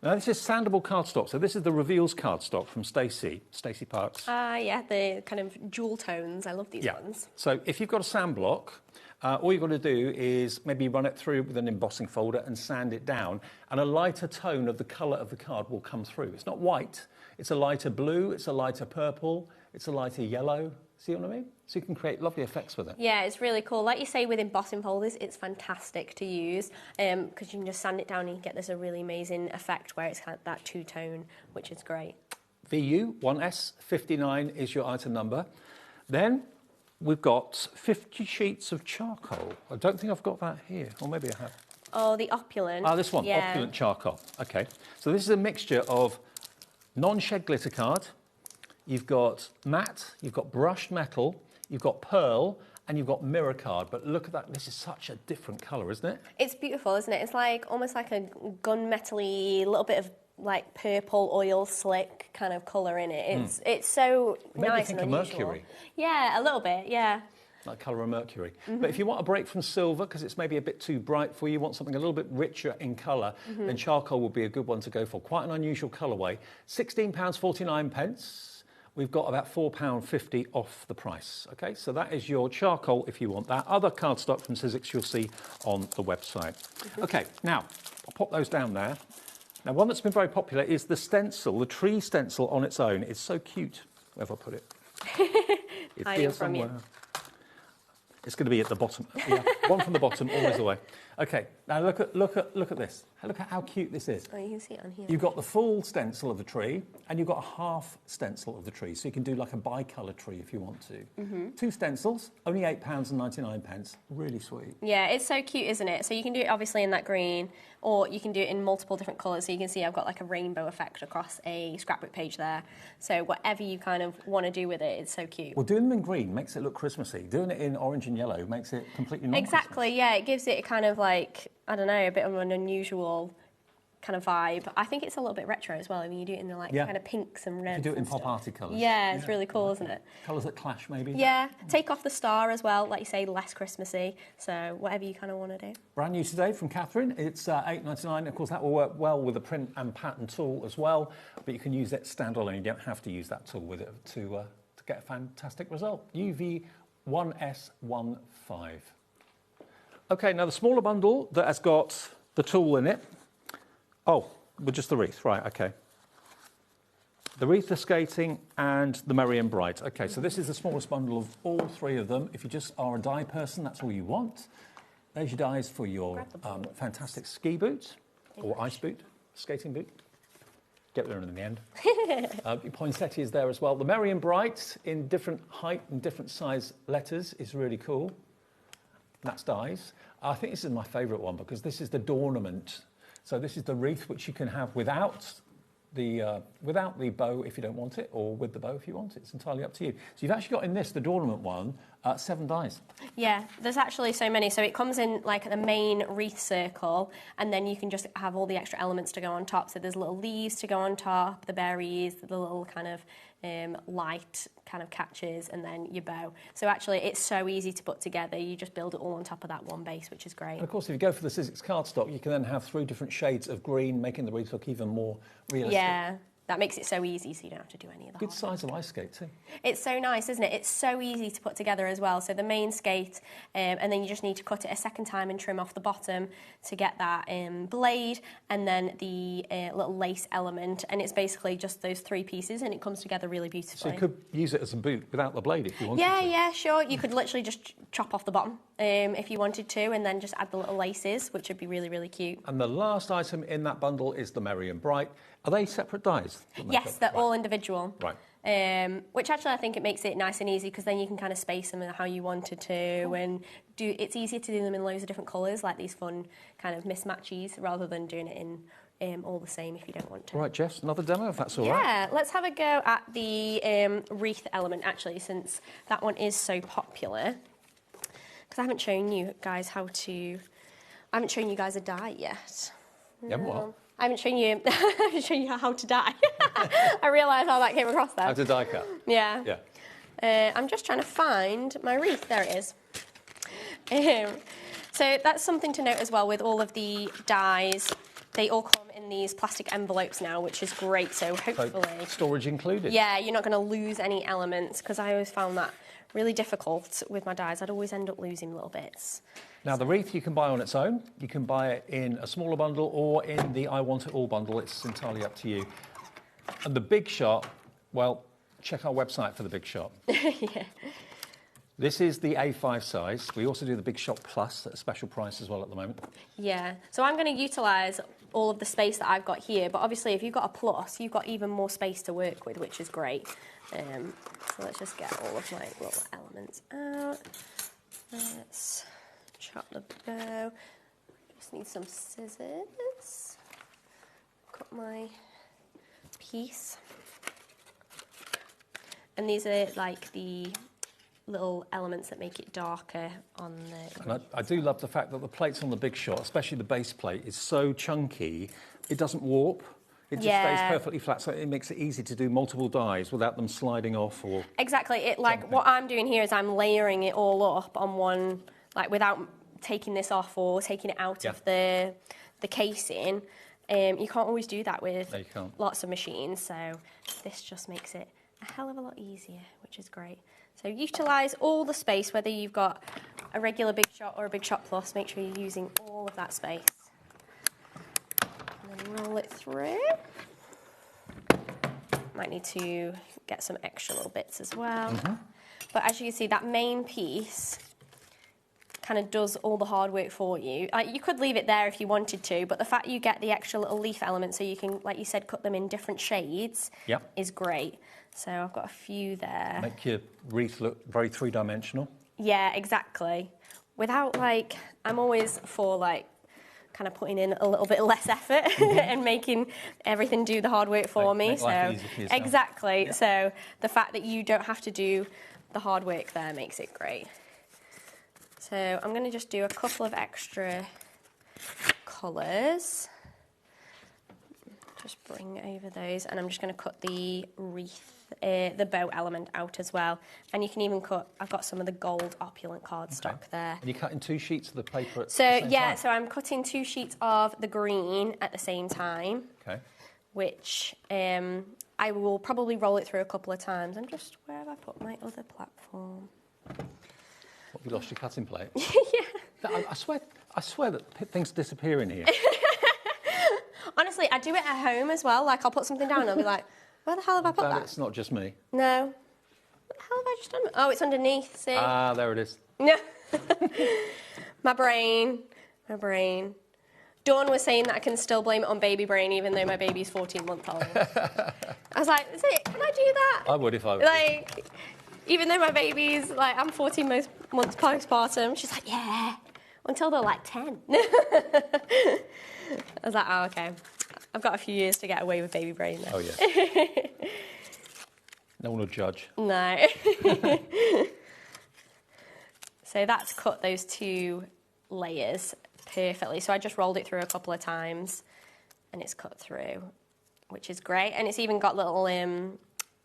Now, this is sandable cardstock, so this is the Reveals cardstock from Stacey Parks. Yeah, the kind of jewel tones. I love these ones. So if you've got a sand block, all you've got to do is maybe run it through with an embossing folder and sand it down, and a lighter tone of the colour of the card will come through. It's not white, it's a lighter blue, it's a lighter purple, it's a lighter yellow. See what I mean? So you can create lovely effects with it. Yeah, it's really cool. Like you say, with embossing folders, it's fantastic to use because you can just sand it down and you get this a really amazing effect where it's kind of that 2-tone, which is great. VU 1S59 is your item number. Then we've got 50 sheets of charcoal. I don't think I've got that here, or maybe I have. Oh, the opulent. Ah, this one, opulent charcoal. Okay, so this is a mixture of non-shed glitter card. You've got matte, you've got brushed metal, you've got pearl, and you've got mirror card. But look at that, this is such a different colour, isn't it? It's beautiful, isn't it? It's like almost like a gunmetal-y, little bit of like purple oil slick kind of colour in it. It's so nice and unusual. Think of Mercury. Yeah, a little bit, yeah. Like colour of Mercury. But if you want a break from silver, because it's maybe a bit too bright for you, want something a little bit richer in colour, then charcoal would be a good one to go for. Quite an unusual colourway. £16.49. We've got about £4.50 off the price. OK, so that is your charcoal if you want that. Other cardstock from Sizzix you'll see on the website. OK, now, I'll pop those down there. Now, one that's been very popular is the stencil, the tree stencil on its own. It's so cute. Where have I put it? It's here somewhere. It's going to be at the bottom. Yeah, one from the bottom, always away. OK, now look at this. Look at how cute this is. Oh, you can see it on here. You've got the full stencil of the tree, and you've got a half stencil of the tree, so you can do like a bi-colour tree if you want to. 2 stencils, only £8.99. Really sweet. Yeah, it's so cute, isn't it? So you can do it obviously in that green, or you can do it in multiple different colours. So you can see I've got like a rainbow effect across a scrapbook page there. So whatever you kind of want to do with it, it's so cute. Well, doing them in green makes it look Christmassy. Doing it in orange and yellow makes it completely non-Christmas. Exactly, yeah. It gives it a kind of like, I don't know, a bit of an unusual kind of vibe. I think it's a little bit retro as well. I mean, you do it in the like kind of pinks and reds. You do it in pop-arty colours. Yeah, it's really cool, isn't it? Colours that clash, maybe. Yeah, take off the star as well, like you say, less Christmassy. So whatever you kind of want to do. Brand new today from Catherine. It's £8.99. Of course, that will work well with the print and pattern tool as well. But you can use it standalone. You don't have to use that tool with it to get a fantastic result. UV1S15. OK, now the smaller bundle that has got the tool in it. Oh, with just the wreath, right, OK. The wreath, the skating, and the Merry and Bright. OK, so this is the smallest bundle of all 3 of them. If you just are a die person, that's all you want. There's your dies for your fantastic ski boot, or ice boot, skating boot. Get there in the end. Your poinsettia is there as well. The Merry and Bright in different height and different size letters is really cool. That's dies. I think this is my favourite one because this is the ornament. So this is the wreath which you can have without the bow if you don't want it, or with the bow if you want it. It's entirely up to you. So you've actually got in this the ornament one, 7 dies. Yeah, there's actually so many. So it comes in like the main wreath circle, and then you can just have all the extra elements to go on top. So there's little leaves to go on top, the berries, the little kind of light kind of catches, and then your bow. So actually, it's so easy to put together. You just build it all on top of that one base, which is great. And of course, if you go for the Sizzix cardstock, you can then have 3 different shades of green, making the wreath look even more realistic. Yeah. That makes it so easy, so you don't have to do any of that. Good size of ice skate too. It's so nice, isn't it? It's so easy to put together as well. So the main skate, and then you just need to cut it a second time and trim off the bottom to get that blade, and then the little lace element. And it's basically just those 3 pieces, and it comes together really beautifully. So you could use it as a boot without the blade if you wanted to. Yeah, sure. You could literally just chop off the bottom if you wanted to, and then just add the little laces, which would be really, really cute. And the last item in that bundle is the Merry and Bright. Are they separate dies? Yes, they're all individual. Right. Which actually I think it makes it nice and easy, because then you can kind of space them how you wanted to, and it's easier to do them in loads of different colours, like these fun kind of mismatches, rather than doing it in all the same if you don't want to. Right, Jess, another demo if that's all right. Yeah, let's have a go at the wreath element actually, since that one is so popular. Because I haven't shown you guys I haven't shown you guys a die yet. Yeah, what? I haven't shown you how to die. I realised how that came across there. How to die cut? Yeah. Yeah. I'm just trying to find my wreath. There it is. So that's something to note as well with all of the dies. They all come in these plastic envelopes now, which is great. So hopefully... So storage included? Yeah, you're not going to lose any elements, because I always found that really difficult with my dies. I'd always end up losing little bits. Now, the wreath you can buy on its own. You can buy it in a smaller bundle or in the I Want It All bundle. It's entirely up to you. And the big shot, well, check our website for the big shot. Yeah. This is the A5 size. We also do the Big Shot Plus at a special price as well at the moment. Yeah. So I'm going to utilise all of the space that I've got here, but obviously if you've got a Plus, you've got even more space to work with, which is great. So let's just get all of my little elements out. Let's chop the bow. Just need some scissors. Cut my piece. And these are like the little elements that make it darker on the... And I do love the fact that the plates on the Big Shot, especially the base plate, is so chunky, it doesn't warp. It just stays perfectly flat, so it makes it easy to do multiple dies without them sliding off or... Exactly. What I'm doing here is I'm layering it all up on one, like without taking this off or taking it out of the casing. You can't always do that with lots of machines, so this just makes it a hell of a lot easier, which is great. So utilise all the space, whether you've got a regular Big Shot or a Big Shot Plus, make sure you're using all of that space. And then roll it through. Might need to get some extra little bits as well. Mm-hmm. But as you can see, that main piece kind of does all the hard work for you. You could leave it there if you wanted to, but the fact you get the extra little leaf element so you can, like you said, cut them in different shades is great. So I've got a few there. Make your wreath look very three-dimensional. Yeah, exactly. Without, like, I'm always for, like, kind of putting in a little bit less effort and making everything do the hard work for me. Make life easy for yourself. Exactly. Yeah. So the fact that you don't have to do the hard work there makes it great. So I'm going to just do a couple of extra colours. Just bring over those, and I'm just going to cut the wreath, the bow element out as well. And you can even cut, I've got some of the gold opulent cardstock there. And you're cutting 2 sheets of the paper at the same time? Yeah, so I'm cutting 2 sheets of the green at the same time. Okay. Which I will probably roll it through a couple of times. And just, where have I put my other platform? What, you lost your cutting plate? Yeah. I swear that things disappear in here. Honestly, I do it at home as well. Like, I'll put something down and I'll be like, where the hell have I put that? It's not just me. No. What the hell have I just done? Oh, it's underneath, see? Ah, there it is. No. My brain. Dawn was saying that I can still blame it on baby brain even though my baby's 14 months old. I was like, can I do that? I would if I was. Like, even though my baby's, like, I'm 14 months postpartum, she's like, yeah, until they're like 10. I was like, oh, okay. I've got a few years to get away with baby brain then. Oh, yeah. No one will judge. No. So that's cut those 2 layers perfectly. So I just rolled it through a couple of times and it's cut through, which is great. And it's even got little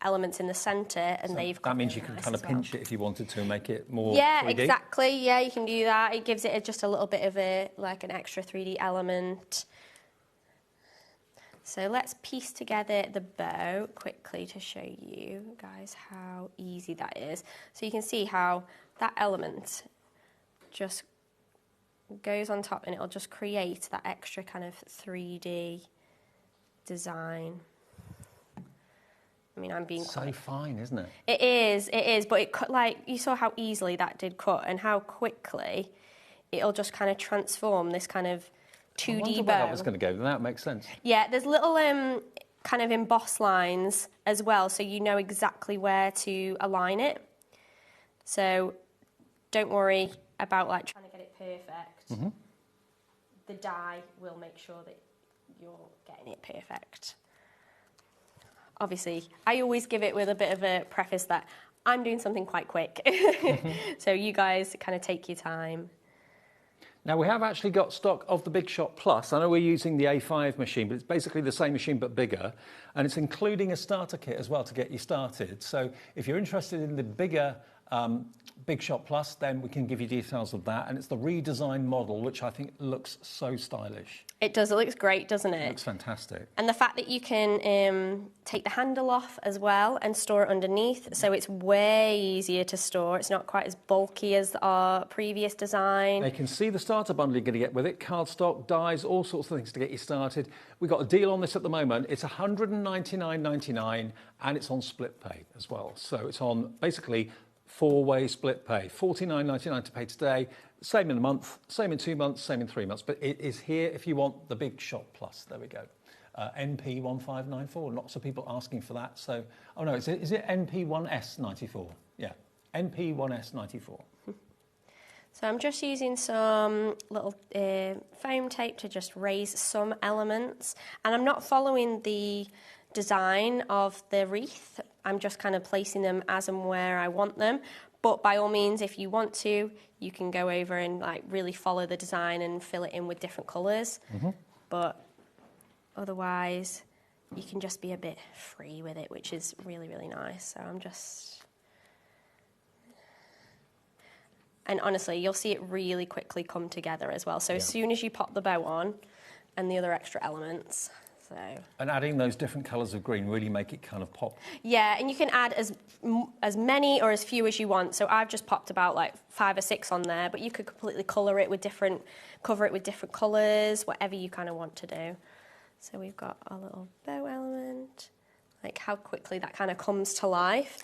elements in the centre, and they've got That means really you can nice kind of as well. pinch it if you wanted to make it more Yeah, 3D. exactly. Yeah, you can do that. It gives it just a little bit of an extra 3D element. So let's piece together the bow quickly to show you guys how easy that is. So you can see how that element just goes on top and it'll just create that extra kind of 3D design. I mean, I'm being So fine, isn't it? It is, but it cut, like, you saw how easily that did cut and how quickly it'll just kind of transform this kind of 2D I wonder bow. where that was going to go. That makes sense. Yeah, there's little kind of emboss lines as well, so you know exactly where to align it. So don't worry about like trying to get it perfect. Mm-hmm. The die will make sure that you're getting it perfect. Obviously, I always give it with a bit of a preface that I'm doing something quite quick. So you guys kind of take your time. Now, we have actually got stock of the Big Shot Plus. I know we're using the A5 machine, but it's basically the same machine but bigger. And it's including a starter kit as well to get you started. So if you're interested in the bigger Big Shot Plus, then we can give you details of that. And it's the redesigned model, which I think looks so stylish. It does. It looks great, doesn't it? It looks fantastic. And the fact that you can take the handle off as well and store it underneath, so it's way easier to store. It's not quite as bulky as our previous design. They can see the starter bundle you're going to get with it, cardstock, dies, all sorts of things to get you started. We've got a deal on this at the moment. It's $199.99 and it's on split pay as well. So it's on basically 4-way split pay, $49.99 to pay today, same in a month, same in 2 months, same in 3 months. But it is here if you want the Big Shot Plus. There we go. NP1594. Lots of people asking for that. So, oh no, is it NP1S94? Yeah, NP1S94. So I'm just using some little foam tape to just raise some elements. And I'm not following the design of the wreath. I'm just kind of placing them as and where I want them. But by all means, if you want to, you can go over and like really follow the design and fill it in with different colours. Mm-hmm. But otherwise, you can just be a bit free with it, which is really, really nice. So I'm just... And honestly, you'll see it really quickly come together as well. So as soon as you pop the bow on and the other extra elements... So. And adding those different colours of green really make it kind of pop. Yeah, and you can add as many or as few as you want. So I've just popped about like 5 or 6 on there, but you could completely cover it with different colours, whatever you kind of want to do. So we've got our little bow element, like how quickly that kind of comes to life.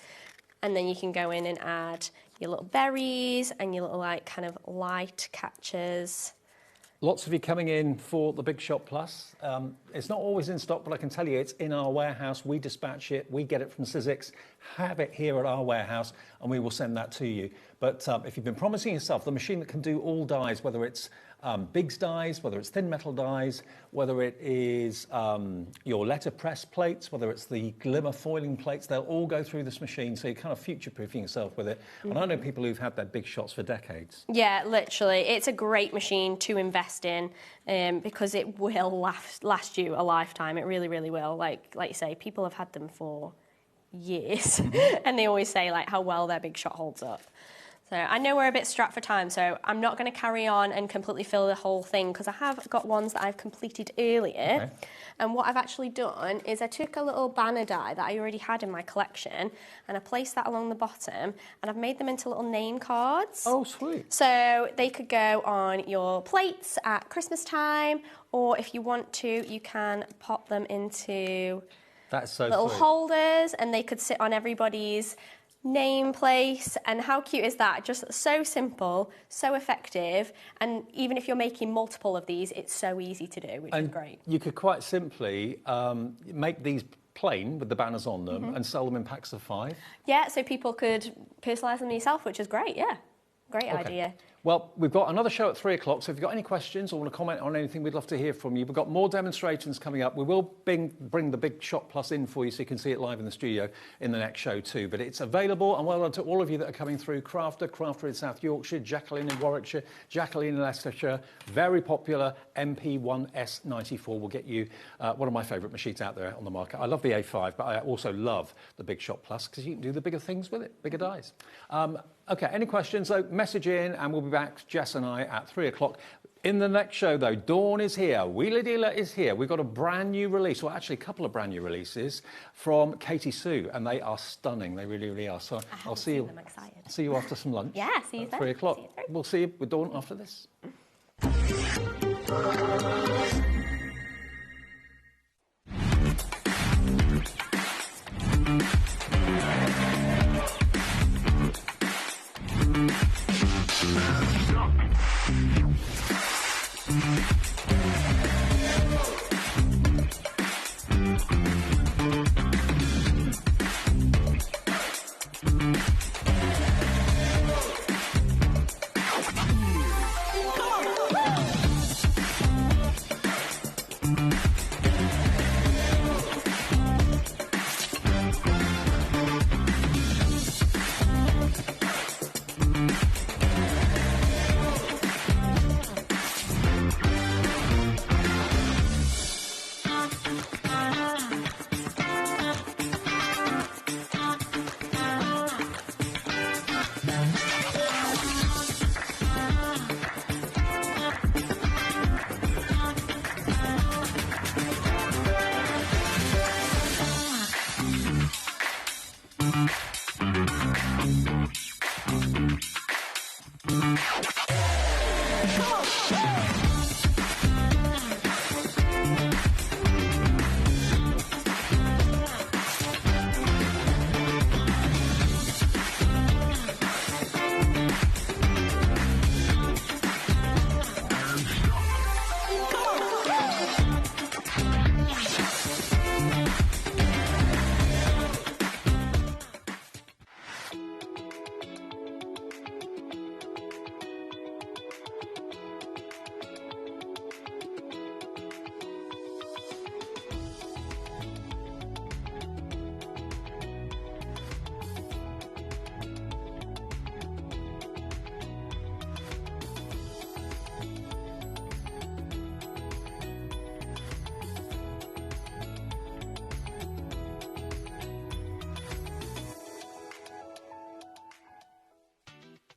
And then you can go in and add your little berries and your little like kind of light catchers. Lots of you coming in for the Big Shot Plus. It's not always in stock, but I can tell you it's in our warehouse. We dispatch it. We get it from Sizzix, have it here at our warehouse, and we will send that to you. But if you've been promising yourself the machine that can do all dies, whether it's Biggs dies, whether it's thin metal dies, whether it is your letterpress plates, whether it's the glimmer foiling plates, they'll all go through this machine, so you're kind of future-proofing yourself with it. Mm-hmm. And I know people who've had their Big Shots for decades. Yeah, literally. It's a great machine to invest in because it will last you a lifetime. It really, really will. Like you say, people have had them for years, and they always say like how well their Big Shot holds up. So I know we're a bit strapped for time, so I'm not going to carry on and completely fill the whole thing because I have got ones that I've completed earlier. Okay. And what I've actually done is I took a little banner die that I already had in my collection and I placed that along the bottom and I've made them into little name cards. Oh, sweet. So they could go on your plates at Christmas time, or if you want to, you can pop them into little holders and they could sit on everybody's name, place, and how cute is that? Just so simple, so effective, and even if you're making multiple of these, it's so easy to do, which is great. You could quite simply make these plain with the banners on them and sell them in packs of 5. Yeah, so people could personalise them yourself, which is great, yeah. Great idea. Well, we've got another show at 3 o'clock, so if you've got any questions or want to comment on anything, we'd love to hear from you. We've got more demonstrations coming up. We will bring the Big Shot Plus in for you so you can see it live in the studio in the next show too. But it's available, and well done to all of you that are coming through. Crafter in South Yorkshire, Jacqueline in Warwickshire, Jacqueline in Leicestershire, very popular MP1S94 will get you one of my favourite machines out there on the market. I love the A5, but I also love the Big Shot Plus because you can do the bigger things with it, bigger dies. Okay, any questions, though, message in, and we'll be back, Jess and I, at 3 o'clock. In the next show, though, Dawn is here, Wheeler Dealer is here. We've got a brand new release, well, actually a couple of brand new releases from Katie Sue, and they are stunning. They really, really are. So I'll see you. I'm excited. See you after some lunch. Yeah, see you at then. 3 o'clock. See you through. We'll see you with Dawn after this.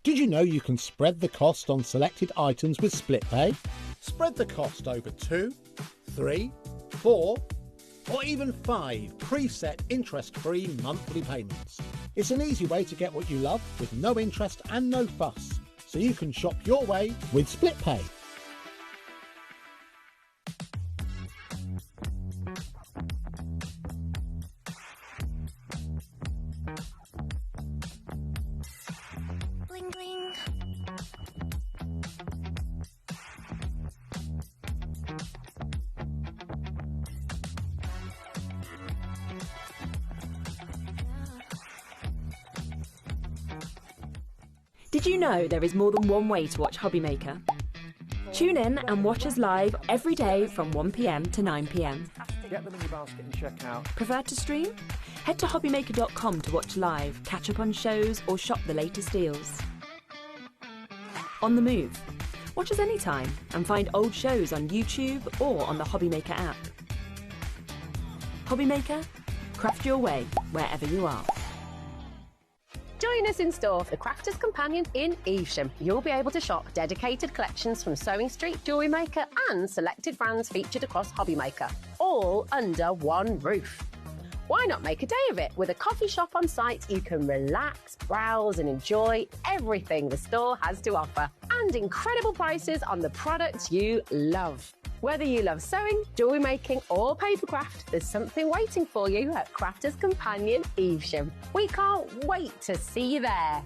Did you know you can spread the cost on selected items with split pay? Spread the cost over 2, 3, 4, or even 5 preset interest-free monthly payments. It's an easy way to get what you love with no interest and no fuss, so you can shop your way with split pay. Bling bling. Did you know there is more than one way to watch HobbyMaker? Tune in and watch us live every day from 1 p.m. to 9 p.m. Get them in your basket and check out. Prefer to stream? Head to hobbymaker.com to watch live, catch up on shows, or shop the latest deals. On the move. Watch us anytime and find old shows on YouTube or on the HobbyMaker app. HobbyMaker, craft your way wherever you are. Join us in store for the Crafter's Companion in Evesham. You'll be able to shop dedicated collections from Sewing Street, Jewellery Maker and selected brands featured across HobbyMaker, all under one roof. Why not make a day of it? With a coffee shop on site, you can relax, browse and enjoy everything the store has to offer and incredible prices on the products you love. Whether you love sewing, jewellery making or papercraft, there's something waiting for you at Crafter's Companion Evesham. We can't wait to see you there.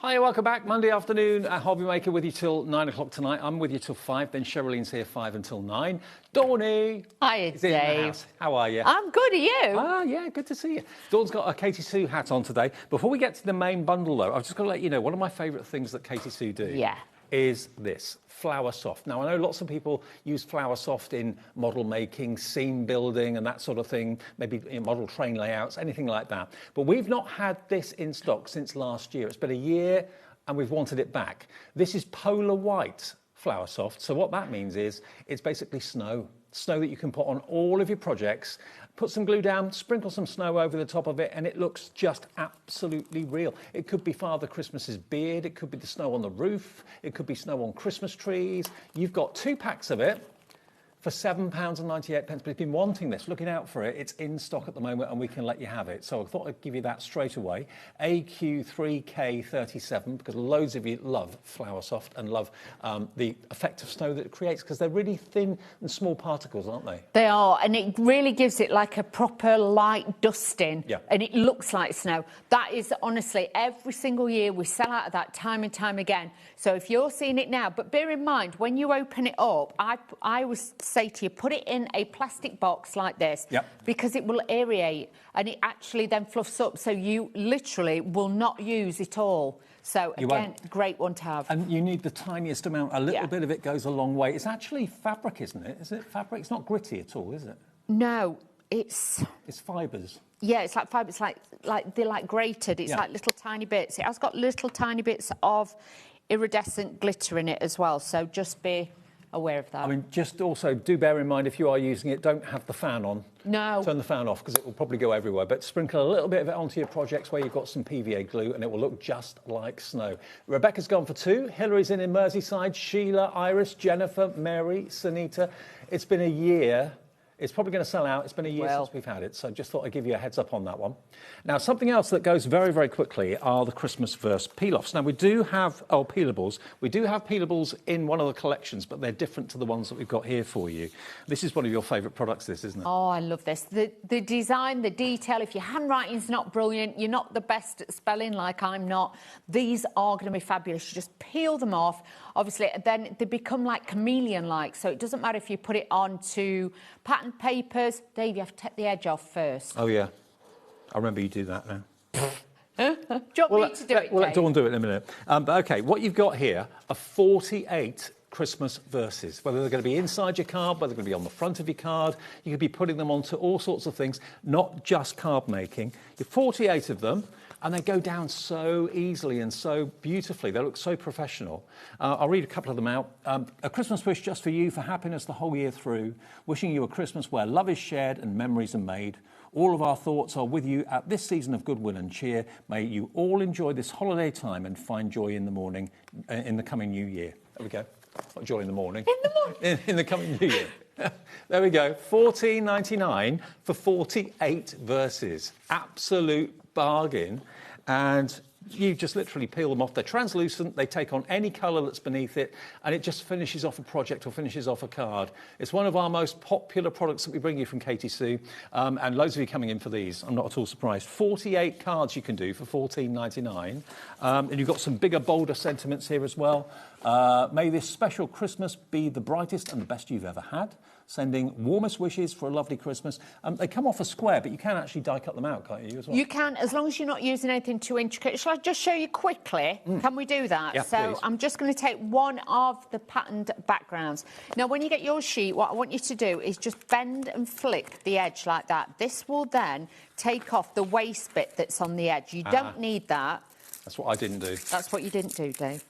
Hi, welcome back. Monday afternoon at HobbyMaker with you till 9 o'clock tonight. I'm with you till 5, then Sherilyn's here 5 until 9. Dawny! Hiya, is in the Dave. house. How are you? I'm good, are you? Ah, yeah, good to see you. Dawn's got a Katie Sue hat on today. Before we get to the main bundle, though, I've just got to let you know, one of my favourite things that Katie Sue do is this, Flower Soft. Now, I know lots of people use Flower Soft in model making, scene building and that sort of thing, maybe in model train layouts, anything like that. But we've not had this in stock since last year. It's been a year and we've wanted it back. This is Polar White Flower Soft. So what that means is it's basically snow that you can put on all of your projects. Put some glue down, sprinkle some snow over the top of it, and it looks just absolutely real. It could be Father Christmas's beard, it could be the snow on the roof, it could be snow on Christmas trees. You've got 2 packs of it for £7.98. But if you've been wanting this, looking out for it, it's in stock at the moment and we can let you have it. So I thought I'd give you that straight away. AQ3K37, because loads of you love Flower Soft and love the effect of snow that it creates, because they're really thin and small particles, aren't they? They are, and it really gives it like a proper light dusting, and it looks like snow. That is, honestly, every single year we sell out of that time and time again. So if you're seeing it now, but bear in mind, when you open it up, I always say to you, put it in a plastic box like this, because it will aerate and it actually then fluffs up, so you literally will not use it all. So again, great one to have. And you need the tiniest amount. A little bit of it goes a long way. It's actually fabric, isn't it? Is it fabric? It's not gritty at all, is it? No, it's fibres. Yeah, it's like fibre. It's like they're like grated. It's like little tiny bits. It has got little tiny bits of iridescent glitter in it as well. So just be aware of that. I mean, just also do bear in mind, if you are using it, don't have the fan on. No. Turn the fan off, because it will probably go everywhere. But sprinkle a little bit of it onto your projects where you've got some PVA glue and it will look just like snow. Rebecca's gone for 2. Hillary's in Merseyside. Sheila, Iris, Jennifer, Mary, Sunita. It's been a year. It's probably going to sell out. It's been a year since we've had it, so just thought I'd give you a heads up on that one. Now, something else that goes very, very quickly are the Christmas verse peel-offs. Now, we do have peelables. We do have peelables in one of the collections, but they're different to the ones that we've got here for you. This is one of your favourite products, this, isn't it? Oh, I love this. The design, the detail. If your handwriting's not brilliant, you're not the best at spelling like I'm not, these are going to be fabulous. You just peel them off. Obviously, then they become like chameleon-like, so it doesn't matter if you put it onto pattern papers. Dave, you have to take the edge off first. Oh, yeah. I remember you do that now. Do you want me to do it, We'll let Dave? Dawn do it in a minute. But OK, what you've got here are 48 Christmas verses, whether they're going to be inside your card, whether they're going to be on the front of your card. You could be putting them onto all sorts of things, not just card making. You've 48 of them. And they go down so easily and so beautifully. They look so professional. I'll read a couple of them out. A Christmas wish just for you, for happiness the whole year through. Wishing you a Christmas where love is shared and memories are made. All of our thoughts are with you at this season of goodwill and cheer. May you all enjoy this holiday time and find joy in the morning, in the coming new year. There we go. Not joy in the morning. In the morning. in the coming new year. There we go. $14.99 for 48 verses. Absolute bargain. And you just literally peel them off. They're translucent. They take on any colour that's beneath it, and it just finishes off a project or finishes off a card. It's one of our most popular products that we bring you from Katie Sue, and loads of you coming in for these. I'm not at all surprised. 48 cards you can do for $14.99. And you've got some bigger, bolder sentiments here as well. May this special Christmas be the brightest and the best you've ever had. Sending warmest wishes for a lovely Christmas. They come off a square, but you can actually die cut them out, can't you, as well? You can, as long as you're not using anything too intricate. Shall I just show you quickly? Can we do that? Yeah, so please. I'm just going to take one of the patterned backgrounds. Now, when you get your sheet, what I want you to do is just bend and flick the edge like that. This will then take off the waste bit that's on the edge. You don't need that. That's what I didn't do. That's what you didn't do, Dave.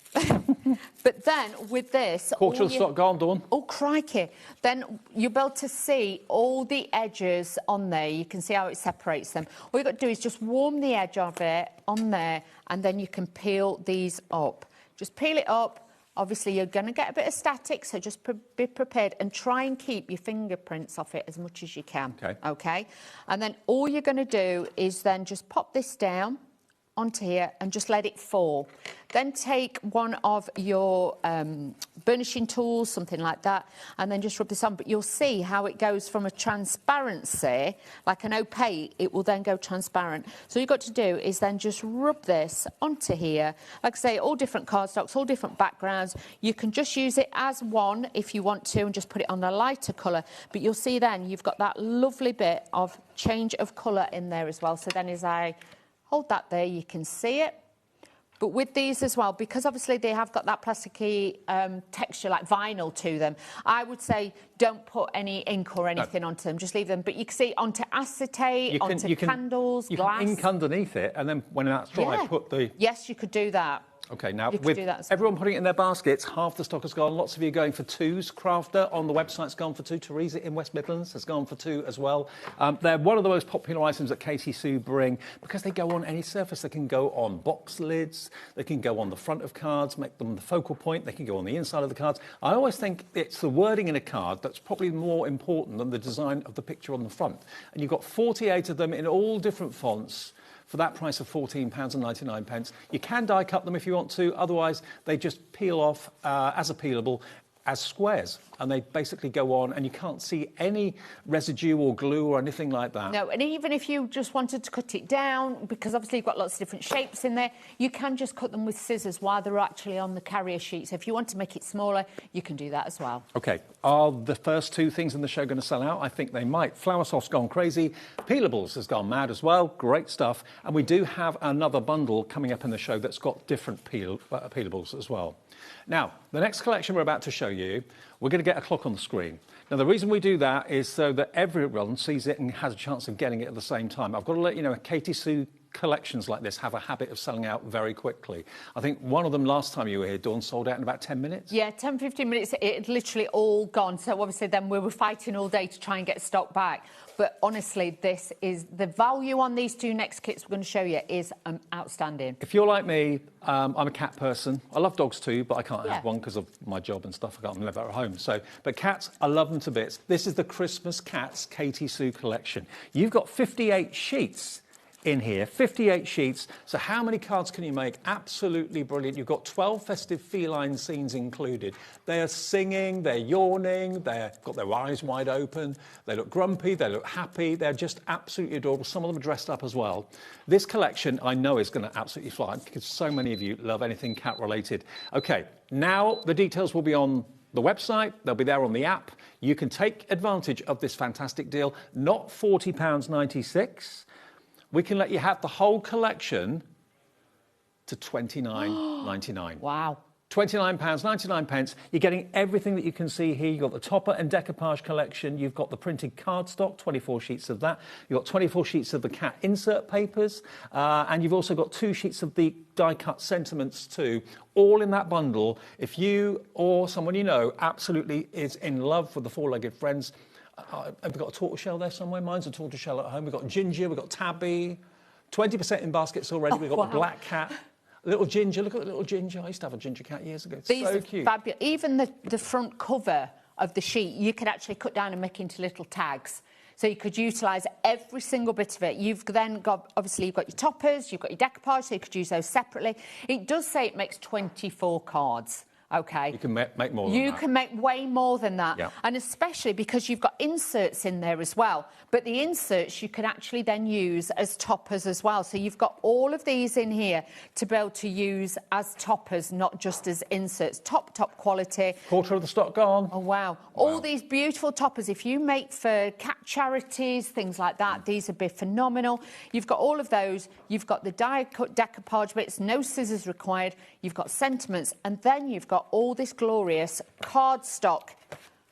But then with this... Quarter of the stock gone, Dawn. Oh, crikey. Then you'll be able to see all the edges on there. You can see how it separates them. All you've got to do is just warm the edge of it on there, and then you can peel these up. Just peel it up. Obviously, you're going to get a bit of static, so just be prepared and try and keep your fingerprints off it as much as you can. OK? And then all you're going to do is then just pop this down onto here and just let it fall. Then take one of your burnishing tools, something like that, and then just rub this on. But you'll see how it goes from a transparency, like an opaque, it will then go transparent. So all you've got to do is then just rub this onto here. Like I say, all different cardstocks, all different backgrounds. You can just use it as one if you want to and just put it on a lighter colour. But you'll see then you've got that lovely bit of change of colour in there as well. So then as I hold that there, you can see it. But with these as well, because obviously they have got that plasticky texture like vinyl to them, I would say don't put any ink or anything onto them, just leave them. But you can see onto acetate, onto candles, glass. You can ink underneath it, and then when that's dry, put the... Yes, you could do that. OK, now, with everyone putting it in their baskets, half the stock has gone. Lots of you are going for twos. Crafter on the website's gone for two. Teresa in West Midlands has gone for two as well. They're one of the most popular items that Katie Sue bring because they go on any surface. They can go on box lids. They can go on the front of cards, make them the focal point. They can go on the inside of the cards. I always think it's the wording in a card that's probably more important than the design of the picture on the front. And you've got 48 of them in all different fonts, for that price of £14.99. You can die cut them if you want to, otherwise they just peel off as a peelable as squares, and they basically go on and you can't see any residue or glue or anything like that. No, and even if you just wanted to cut it down, because obviously you've got lots of different shapes in there, you can just cut them with scissors while they're actually on the carrier sheet. So if you want to make it smaller, you can do that as well. OK, are the first two things in the show going to sell out? I think they might. Flour Soft's gone crazy. Peelables has gone mad as well. Great stuff. And we do have another bundle coming up in the show that's got different peelables as well. Now, the next collection we're about to show you, we're going to get a clock on the screen. Now, the reason we do that is so that everyone sees it and has a chance of getting it at the same time. I've got to let you know, Katie Sue collections like this have a habit of selling out very quickly. I think one of them last time you were here, Dawn, sold out in about 10 minutes. Yeah, 10, 15 minutes, it had literally all gone. So obviously then we were fighting all day to try and get stock back. But honestly, this is the value on these two next kits we're going to show you is outstanding. If you're like me, I'm a cat person. I love dogs too, but I can't have one because of my job and stuff. I can't live at home. But cats, I love them to bits. This is the Christmas Cats Katie Sue collection. You've got 58 sheets in here, 58 sheets. So how many cards can you make? Absolutely brilliant. You've got 12 festive feline scenes included. They are singing, they're yawning, they've got their eyes wide open, they look grumpy, they look happy, they're just absolutely adorable. Some of them are dressed up as well. This collection, I know, is going to absolutely fly because so many of you love anything cat related. OK, now the details will be on the website, they'll be there on the app. You can take advantage of this fantastic deal, not £40.96. We can let you have the whole collection to £29.99. Wow. £29.99. You're getting everything that you can see here. You've got the topper and decoupage collection. You've got the printed cardstock, 24 sheets of that. You've got 24 sheets of the cat insert papers. And you've also got 2 sheets of the die-cut sentiments too, all in that bundle. If you or someone you know absolutely is in love with the four-legged friends, have we got a tortoiseshell there somewhere? Mine's a tortoiseshell at home. We've got Ginger, we've got Tabby. 20% in baskets already. We've got the black cat. Little Ginger, look at the little Ginger. I used to have a Ginger cat years ago. It's so cute. Fabulous. Even the front cover of the sheet, you could actually cut down and make into little tags. So you could utilise every single bit of it. You've then got, obviously, you've got your toppers, you've got your decoupage, so you could use those separately. It does say it makes 24 cards. OK. You can make more than that. You can make way more than that. Yeah. And especially because you've got inserts in there as well. But the inserts you can actually then use as toppers as well. So you've got all of these in here to be able to use as toppers, not just as inserts. Top quality. Quarter of the stock gone. Oh, wow. All these beautiful toppers. If you make for cat charities, things like that, these would be phenomenal. You've got all of those. You've got the die-cut decoupage bits, no scissors required. You've got sentiments. And then you've got all this glorious cardstock.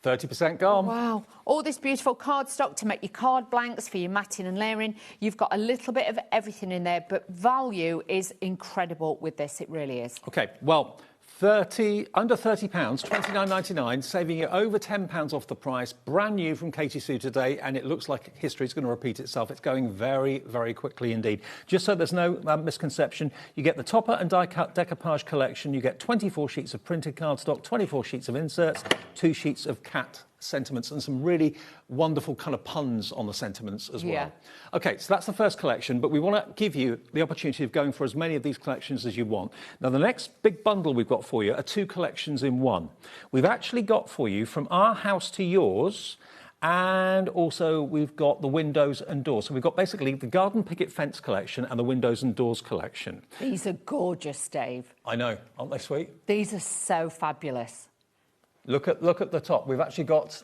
30% gone. Wow. All this beautiful cardstock to make your card blanks for your matting and layering. You've got a little bit of everything in there, but value is incredible with this. It really is. OK, well, under £30, £29.99, saving you over £10 off the price. Brand new from Katie Sue today, and it looks like history is going to repeat itself. It's going very, very quickly indeed. Just so there's no misconception, you get the topper and die-cut decoupage collection. You get 24 sheets of printed cardstock, 24 sheets of inserts, 2 sheets of cat sentiments and some really wonderful kind of puns on the sentiments as well. Yeah. Okay, so that's the first collection, but we want to give you the opportunity of going for as many of these collections as you want. Now, the next big bundle we've got for you are 2 collections in one. We've actually got for you From Our House to Yours, and also we've got the windows and doors. So we've got basically the garden picket fence collection and the windows and doors collection. These are gorgeous, Dave. I know, aren't they sweet? These are so fabulous. Look at the top. We've actually got,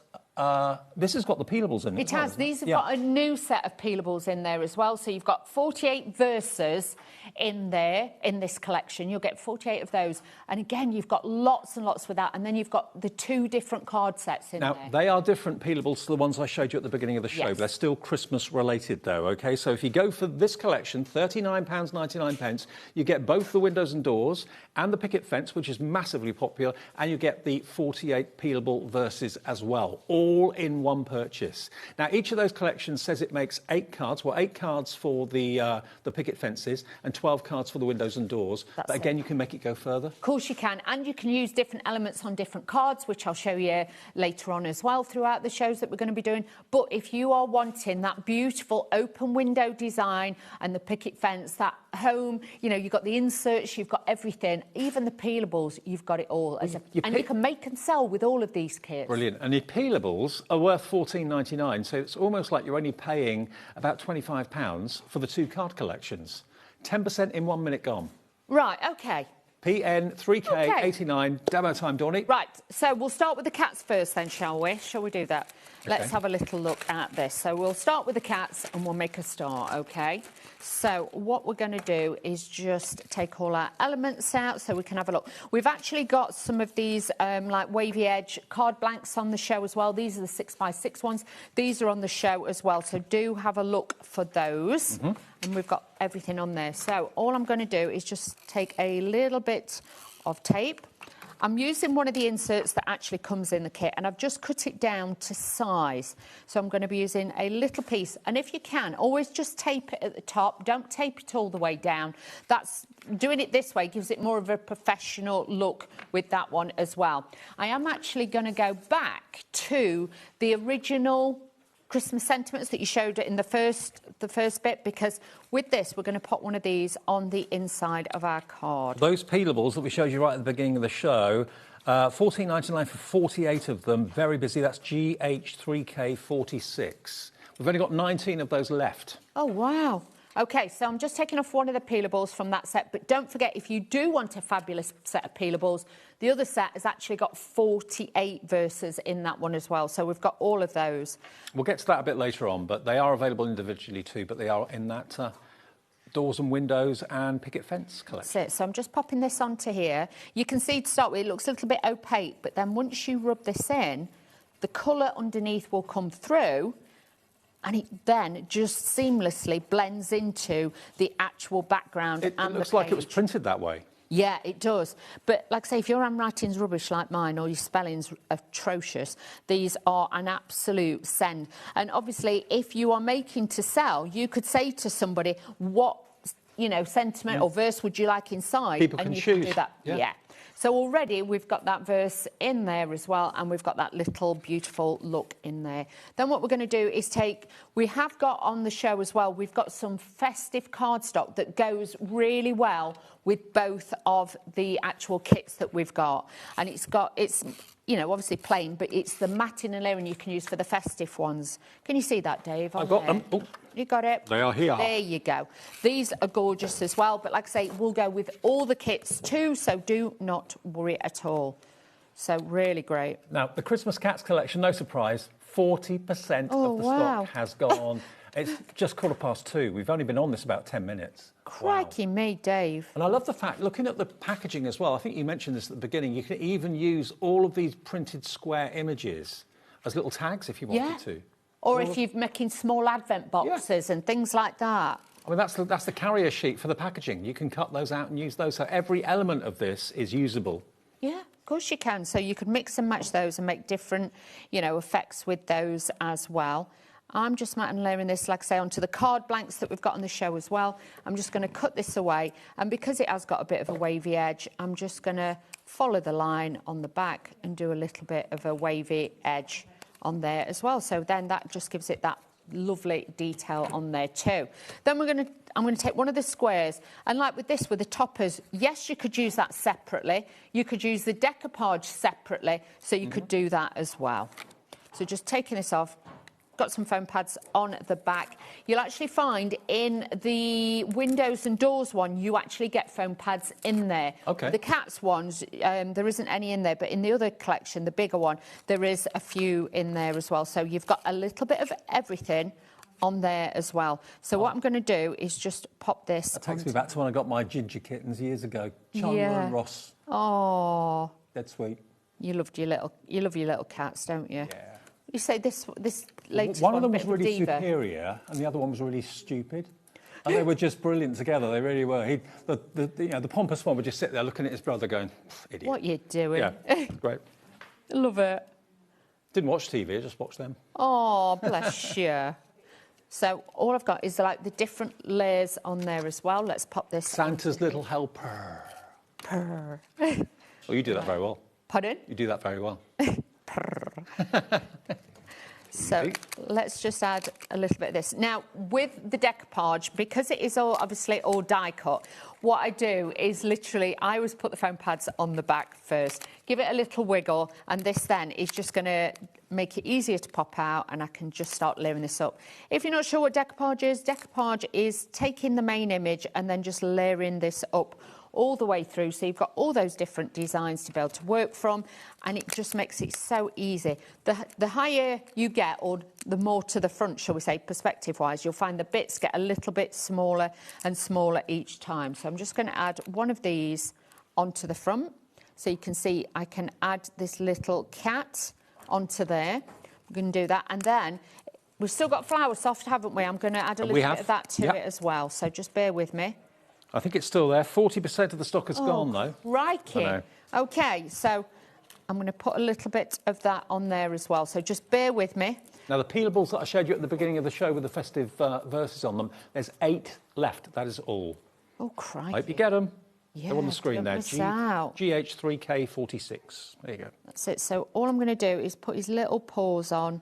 this has got the peelables in it. It has. These have got a new set of peelables in there as well. So you've got 48 verses in there, in this collection. You'll get 48 of those. And again, you've got lots and lots with that. And then you've got the 2 different card sets in there. Now, they are different peelables to the ones I showed you at the beginning of the show, but they're still Christmas related though, OK? So if you go for this collection, £39.99, you get both the windows and doors and the picket fence, which is massively popular, and you get the 48 peelable verses as well, all in one purchase. Now, each of those collections says it makes 8 cards, well, 8 cards for the picket fences and 12 cards for the windows and doors. But again, you can make it go further. Of course you can, and you can use different elements on different cards, which I'll show you later on as well throughout the shows that we're going to be doing. But if you are wanting that beautiful open window design and the picket fence, that home, you know, you've got the inserts, you've got everything, even the peelables, you've got it all. And you can make and sell with all of these kits. Brilliant. And your peelables are worth £14.99, so it's almost like you're only paying about £25 for the 2 card collections. 10% in 1 minute gone. Right, OK. PN 3K89, demo time, Dawny. Right, so we'll start with the cats first then, shall we? Shall we do that? Let's have a little look at this. So we'll start with the cats and we'll make a start, OK? So what we're going to do is just take all our elements out so we can have a look. We've actually got some of these like wavy edge card blanks on the show as well. These are the 6x6 ones. These are on the show as well, so do have a look for those. And we've got everything on there. So all I'm going to do is just take a little bit of tape. I'm using one of the inserts that actually comes in the kit, and I've just cut it down to size. So I'm going to be using a little piece. And if you can, always just tape it at the top. Don't tape it all the way down. Doing it this way gives it more of a professional look with that one as well. I am actually going to go back to the original Christmas sentiments that you showed in the first bit, because with this we're going to put one of these on the inside of our card. Those peelables that we showed you right at the beginning of the show, £14.99 for 48 of them, very busy. That's GH3K46. We've only got 19 of those left. Oh wow. OK, so I'm just taking off one of the peelables from that set, but don't forget, if you do want a fabulous set of peelables, the other set has actually got 48 verses in that one as well, so we've got all of those. We'll get to that a bit later on, but they are available individually too, but they are in that doors and windows and picket fence collection. That's it, so I'm just popping this onto here. You can see to start with, it looks a little bit opaque, but then once you rub this in, the colour underneath will come through, and it then just seamlessly blends into the actual background and the page. It looks like it was printed that way. Yeah, it does. But like I say, if your handwriting's rubbish like mine or your spelling's atrocious, these are an absolute send. And obviously, if you are making to sell, you could say to somebody, what, you know, sentiment or verse would you like inside? People can choose. Can do that. Yeah. So already we've got that verse in there as well, and we've got that little beautiful look in there. Then what we're going to do is we have got on the show as well, we've got some festive cardstock that goes really well with both of the actual kits that we've got. And it's, you know, obviously plain, but it's the matting and layering you can use for the festive ones. Can you see that, Dave? I've got them. Oh. You got it? They are here. There you go. These are gorgeous as well, but like I say, we'll go with all the kits too, so do not worry at all. So really great. Now, the Christmas Cats collection, no surprise, 40% of the stock has gone. It's just 2:15. We've only been on this about 10 minutes. Crikey me, Dave. And I love the fact, looking at the packaging as well, I think you mentioned this at the beginning, you can even use all of these printed square images as little tags if you wanted to. Or if you're making small advent boxes and things like that. I mean, that's the carrier sheet for the packaging. You can cut those out and use those. So every element of this is usable. Yeah, of course you can. So you could mix and match those and make different, you know, effects with those as well. I'm just mat and layering this, like I say, onto the card blanks that we've got on the show as well. I'm just going to cut this away. And because it has got a bit of a wavy edge, I'm just going to follow the line on the back and do a little bit of a wavy edge on there as well. So then that just gives it that lovely detail on there too. Then I'm going to take one of the squares, and like with this, with the toppers, yes, you could use that separately. You could use the decoupage separately, so you could do that as well. So just taking this off, got some foam pads on the back. You'll actually find in the windows and doors one, you actually get foam pads in there. Okay. The cats ones, there isn't any in there, but in the other collection, the bigger one, there is a few in there as well. So you've got a little bit of everything on there as well. So what I'm going to do is just pop this. That takes me back to when I got my ginger kittens years ago. Chandler and Ross. Oh. Dead sweet. You love your little cats, don't you? Yeah. You say this latest one of them was bit of a really diva. superior, and the other one was really stupid. And they were just brilliant together. They really were. The pompous one would just sit there looking at his brother, going, "Idiot." What you doing? Yeah, great. Love it. Didn't watch TV, just watched them. Oh, bless you. So all I've got is like the different layers on there as well. Let's pop this. Santa's little helper. Purr. Oh, you do that very well. Pardon? You do that very well. So let's just add a little bit of this. Now, with the decoupage, because it is all obviously all die cut, what I do is literally, I always put the foam pads on the back first, give it a little wiggle, and this then is just going to make it easier to pop out, and I can just start layering this up. If you're not sure what decoupage is taking the main image and then just layering this up all the way through, so you've got all those different designs to be able to work from, and it just makes it so easy. The higher you get, or the more to the front, shall we say, perspective-wise, you'll find the bits get a little bit smaller and smaller each time. So I'm just going to add one of these onto the front, so you can see I can add this little cat onto there. I'm going to do that, and then we've still got Flower Soft, haven't we? I'm going to add a little bit of that to it as well, so just bear with me. I think it's still there. 40% of the stock has gone, though. Crikey. OK, so I'm going to put a little bit of that on there as well. So just bear with me. Now, the peelables that I showed you at the beginning of the show with the festive verses on them, there's 8 left. That is all. Oh, crikey. Hope you get them. Yeah, they're on the screen there. GH3K46. There you go. That's it. So all I'm going to do is put his little paws on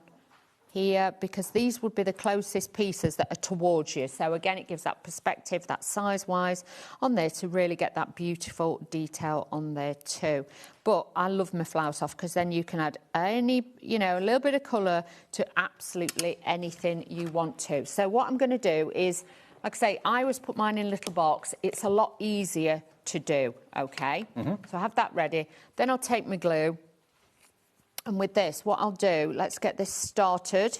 here, because these would be the closest pieces that are towards you. So again, it gives that perspective, that size-wise on there, to really get that beautiful detail on there too. But I love my Flower Soft, because then you can add any, you know, a little bit of colour to absolutely anything you want to. So what I'm going to do is, like I say, I always put mine in a little box. It's a lot easier to do, OK? So I have that ready. Then I'll take my glue. And with this, what I'll do, let's get this started.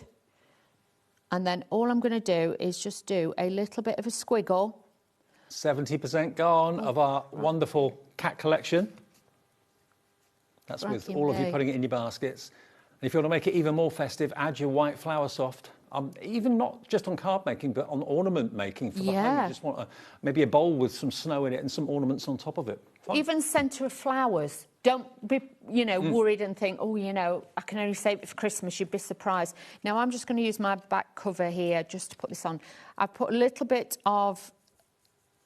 And then all I'm going to do is just do a little bit of a squiggle. 70% gone of our wonderful cat collection. That's with all of you putting it in your baskets. And if you want to make it even more festive, add your white Flower Soft. Even not just on card making, but on ornament making for the home. You just want maybe a bowl with some snow in it and some ornaments on top of it. Fun. Even centre of flowers. Don't be, you know, worried and think, oh, you know, I can only save it for Christmas. You'd be surprised. Now, I'm just going to use my back cover here just to put this on. I've put a little bit of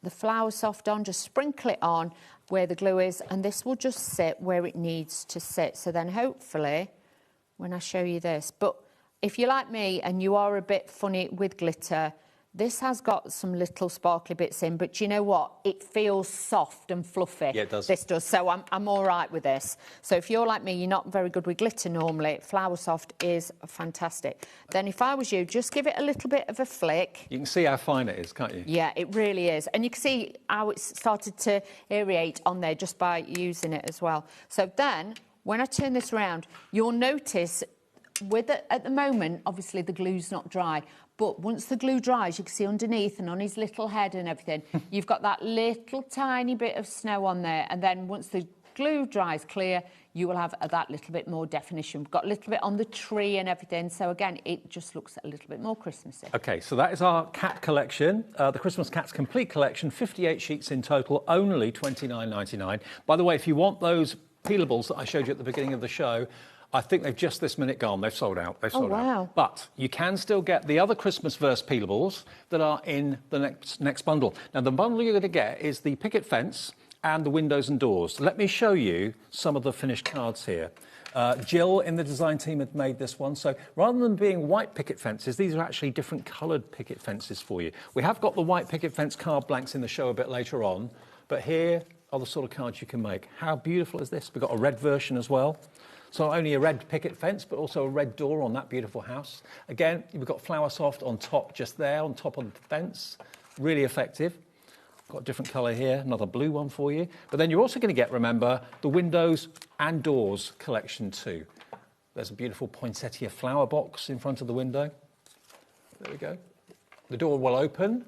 the Flower Soft on, just sprinkle it on where the glue is, and this will just sit where it needs to sit. So then hopefully, when I show you this, but if you're like me and you are a bit funny with glitter, this has got some little sparkly bits in, but you know what? It feels soft and fluffy. Yeah, it does. This does, so I'm all right with this. So if you're like me, you're not very good with glitter normally, Flower Soft is fantastic. Then if I was you, just give it a little bit of a flick. You can see how fine it is, can't you? Yeah, it really is. And you can see how it's started to aerate on there just by using it as well. So then, when I turn this around, you'll notice at the moment, obviously the glue's not dry, but once the glue dries, you can see underneath and on his little head and everything, you've got that little tiny bit of snow on there. And then once the glue dries clear, you will have that little bit more definition. We've got a little bit on the tree and everything. So again, it just looks a little bit more Christmassy. OK, so that is our cat collection, the Christmas Cats Complete Collection, 58 sheets in total, only $29.99. By the way, if you want those peelables that I showed you at the beginning of the show, I think they've just this minute gone. They've sold out. They've sold out. But you can still get the other Christmas verse peelables that are in the next bundle. Now, the bundle you're going to get is the picket fence and the windows and doors. Let me show you some of the finished cards here. Jill in the design team had made this one. So rather than being white picket fences, these are actually different coloured picket fences for you. We have got the white picket fence card blanks in the show a bit later on, but here are the sort of cards you can make. How beautiful is this? We've got a red version as well. So not only a red picket fence, but also a red door on that beautiful house. Again, we've got Flower Soft on top, just there, on top of the fence. Really effective. Got a different colour here, another blue one for you. But then you're also going to get, remember, the windows and doors collection too. There's a beautiful poinsettia flower box in front of the window. There we go. The door will open,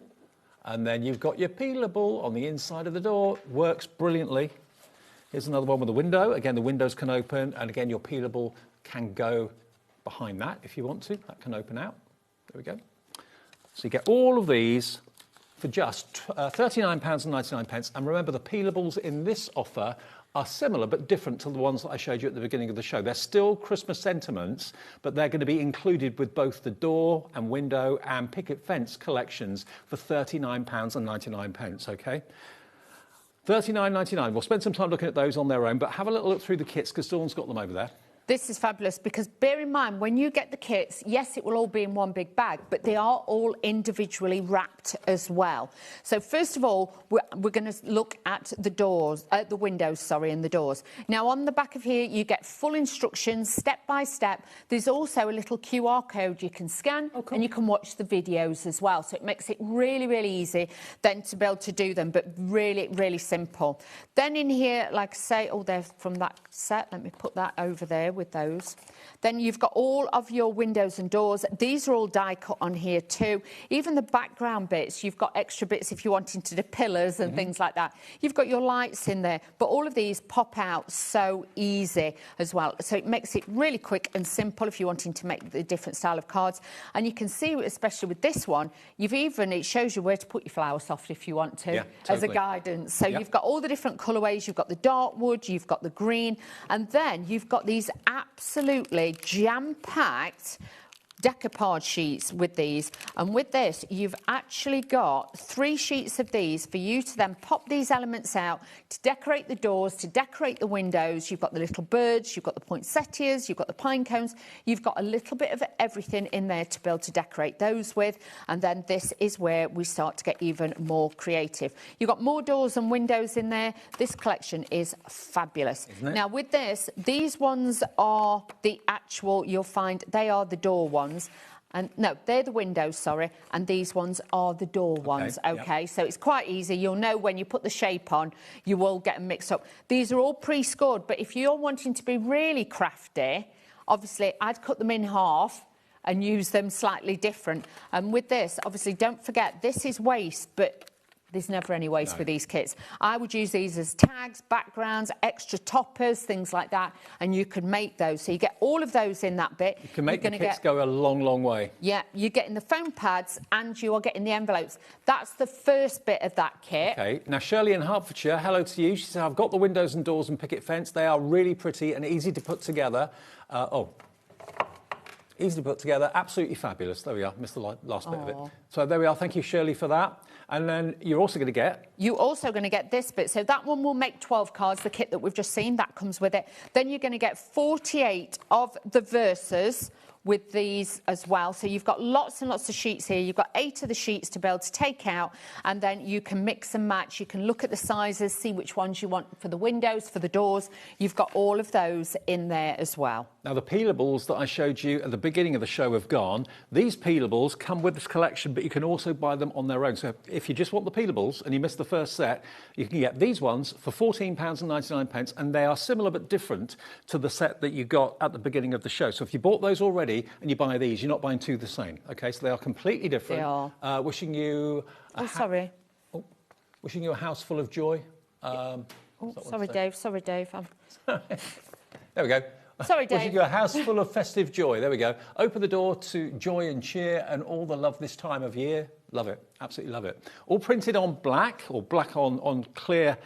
and then you've got your peelable on the inside of the door. Works brilliantly. Here's another one with a window. Again, the windows can open, and again, your peelable can go behind that if you want to. That can open out. There we go. So you get all of these for just £39.99. And remember, the peelables in this offer are similar but different to the ones that I showed you at the beginning of the show. They're still Christmas sentiments, but they're going to be included with both the door and window and picket fence collections for £39.99, okay? £39.99. We'll spend some time looking at those on their own, but have a little look through the kits because Dawn's got them over there. This is fabulous because bear in mind, when you get the kits, yes, it will all be in one big bag, but they are all individually wrapped as well. So first of all, we're going to look at the doors, the windows, sorry, and the doors. Now, on the back of here, you get full instructions, step by step. There's also a little QR code you can scan, and you can watch the videos as well. So it makes it really, really easy then to be able to do them, but really, really simple. Then in here, like I say, oh, they're from that set. Let me put that over there with those. Then you've got all of your windows and doors. These are all die cut on here too. Even the background bits, you've got extra bits if you're wanting to do pillars and things like that. You've got your lights in there, but all of these pop out so easy as well. So it makes it really quick and simple if you're wanting to make the different style of cards. And you can see, especially with this one, it shows you where to put your Flower Soft if you want to, as a guidance. So you've got all the different colourways. You've got the dark wood, you've got the green, and then you've got these absolutely jam-packed decoupage sheets with these, and with this you've actually got 3 sheets of these for you to then pop these elements out to decorate the doors, to decorate the windows. You've got the little birds, you've got the poinsettias, you've got the pine cones, you've got a little bit of everything in there to be able to decorate those with. And then this is where we start to get even more creative. You've got more doors and windows in there. This collection is fabulous. Now with this, these ones are the actual, you'll find they are the door ones. And no, they're the windows, sorry, and these ones are the door ones, okay? So it's quite easy. You'll know when you put the shape on, you will get them mixed up. These are all pre-scored, but if you're wanting to be really crafty, obviously I'd cut them in half and use them slightly different. And with this, obviously, don't forget, this is waste, but there's never any waste with these kits. I would use these as tags, backgrounds, extra toppers, things like that, and you could make those. So you get all of those in that bit. You can make the kits go a long, long way. Yeah, you're getting the foam pads and you are getting the envelopes. That's the first bit of that kit. OK. Now, Shirley in Hertfordshire, hello to you. She said, I've got the windows and doors and picket fence. They are really pretty and easy to put together. Easy to put together, absolutely fabulous. There we are, missed the last bit of it. So there we are, thank you, Shirley, for that. And then you're also going to get... You're also going to get this bit. So that one will make 12 cards, the kit that we've just seen, that comes with it. Then you're going to get 48 of the verses with these as well. So you've got lots and lots of sheets here. You've got 8 of the sheets to be able to take out, and then you can mix and match. You can look at the sizes, see which ones you want for the windows, for the doors. You've got all of those in there as well. Now, the peelables that I showed you at the beginning of the show have gone. These peelables come with this collection, but you can also buy them on their own. So if you just want the peelables and you missed the first set, you can get these ones for £14.99, and they are similar but different to the set that you got at the beginning of the show. So if you bought those already and you buy these, you're not buying 2 the same. OK, so they are completely different. They are. Wishing you... wishing you a house full of joy. Sorry, Dave. There we go. Sorry, Dave. Wishing you a house full of festive joy. There we go. Open the door to joy and cheer and all the love this time of year. Love it. Absolutely love it. All printed on black, or black on clear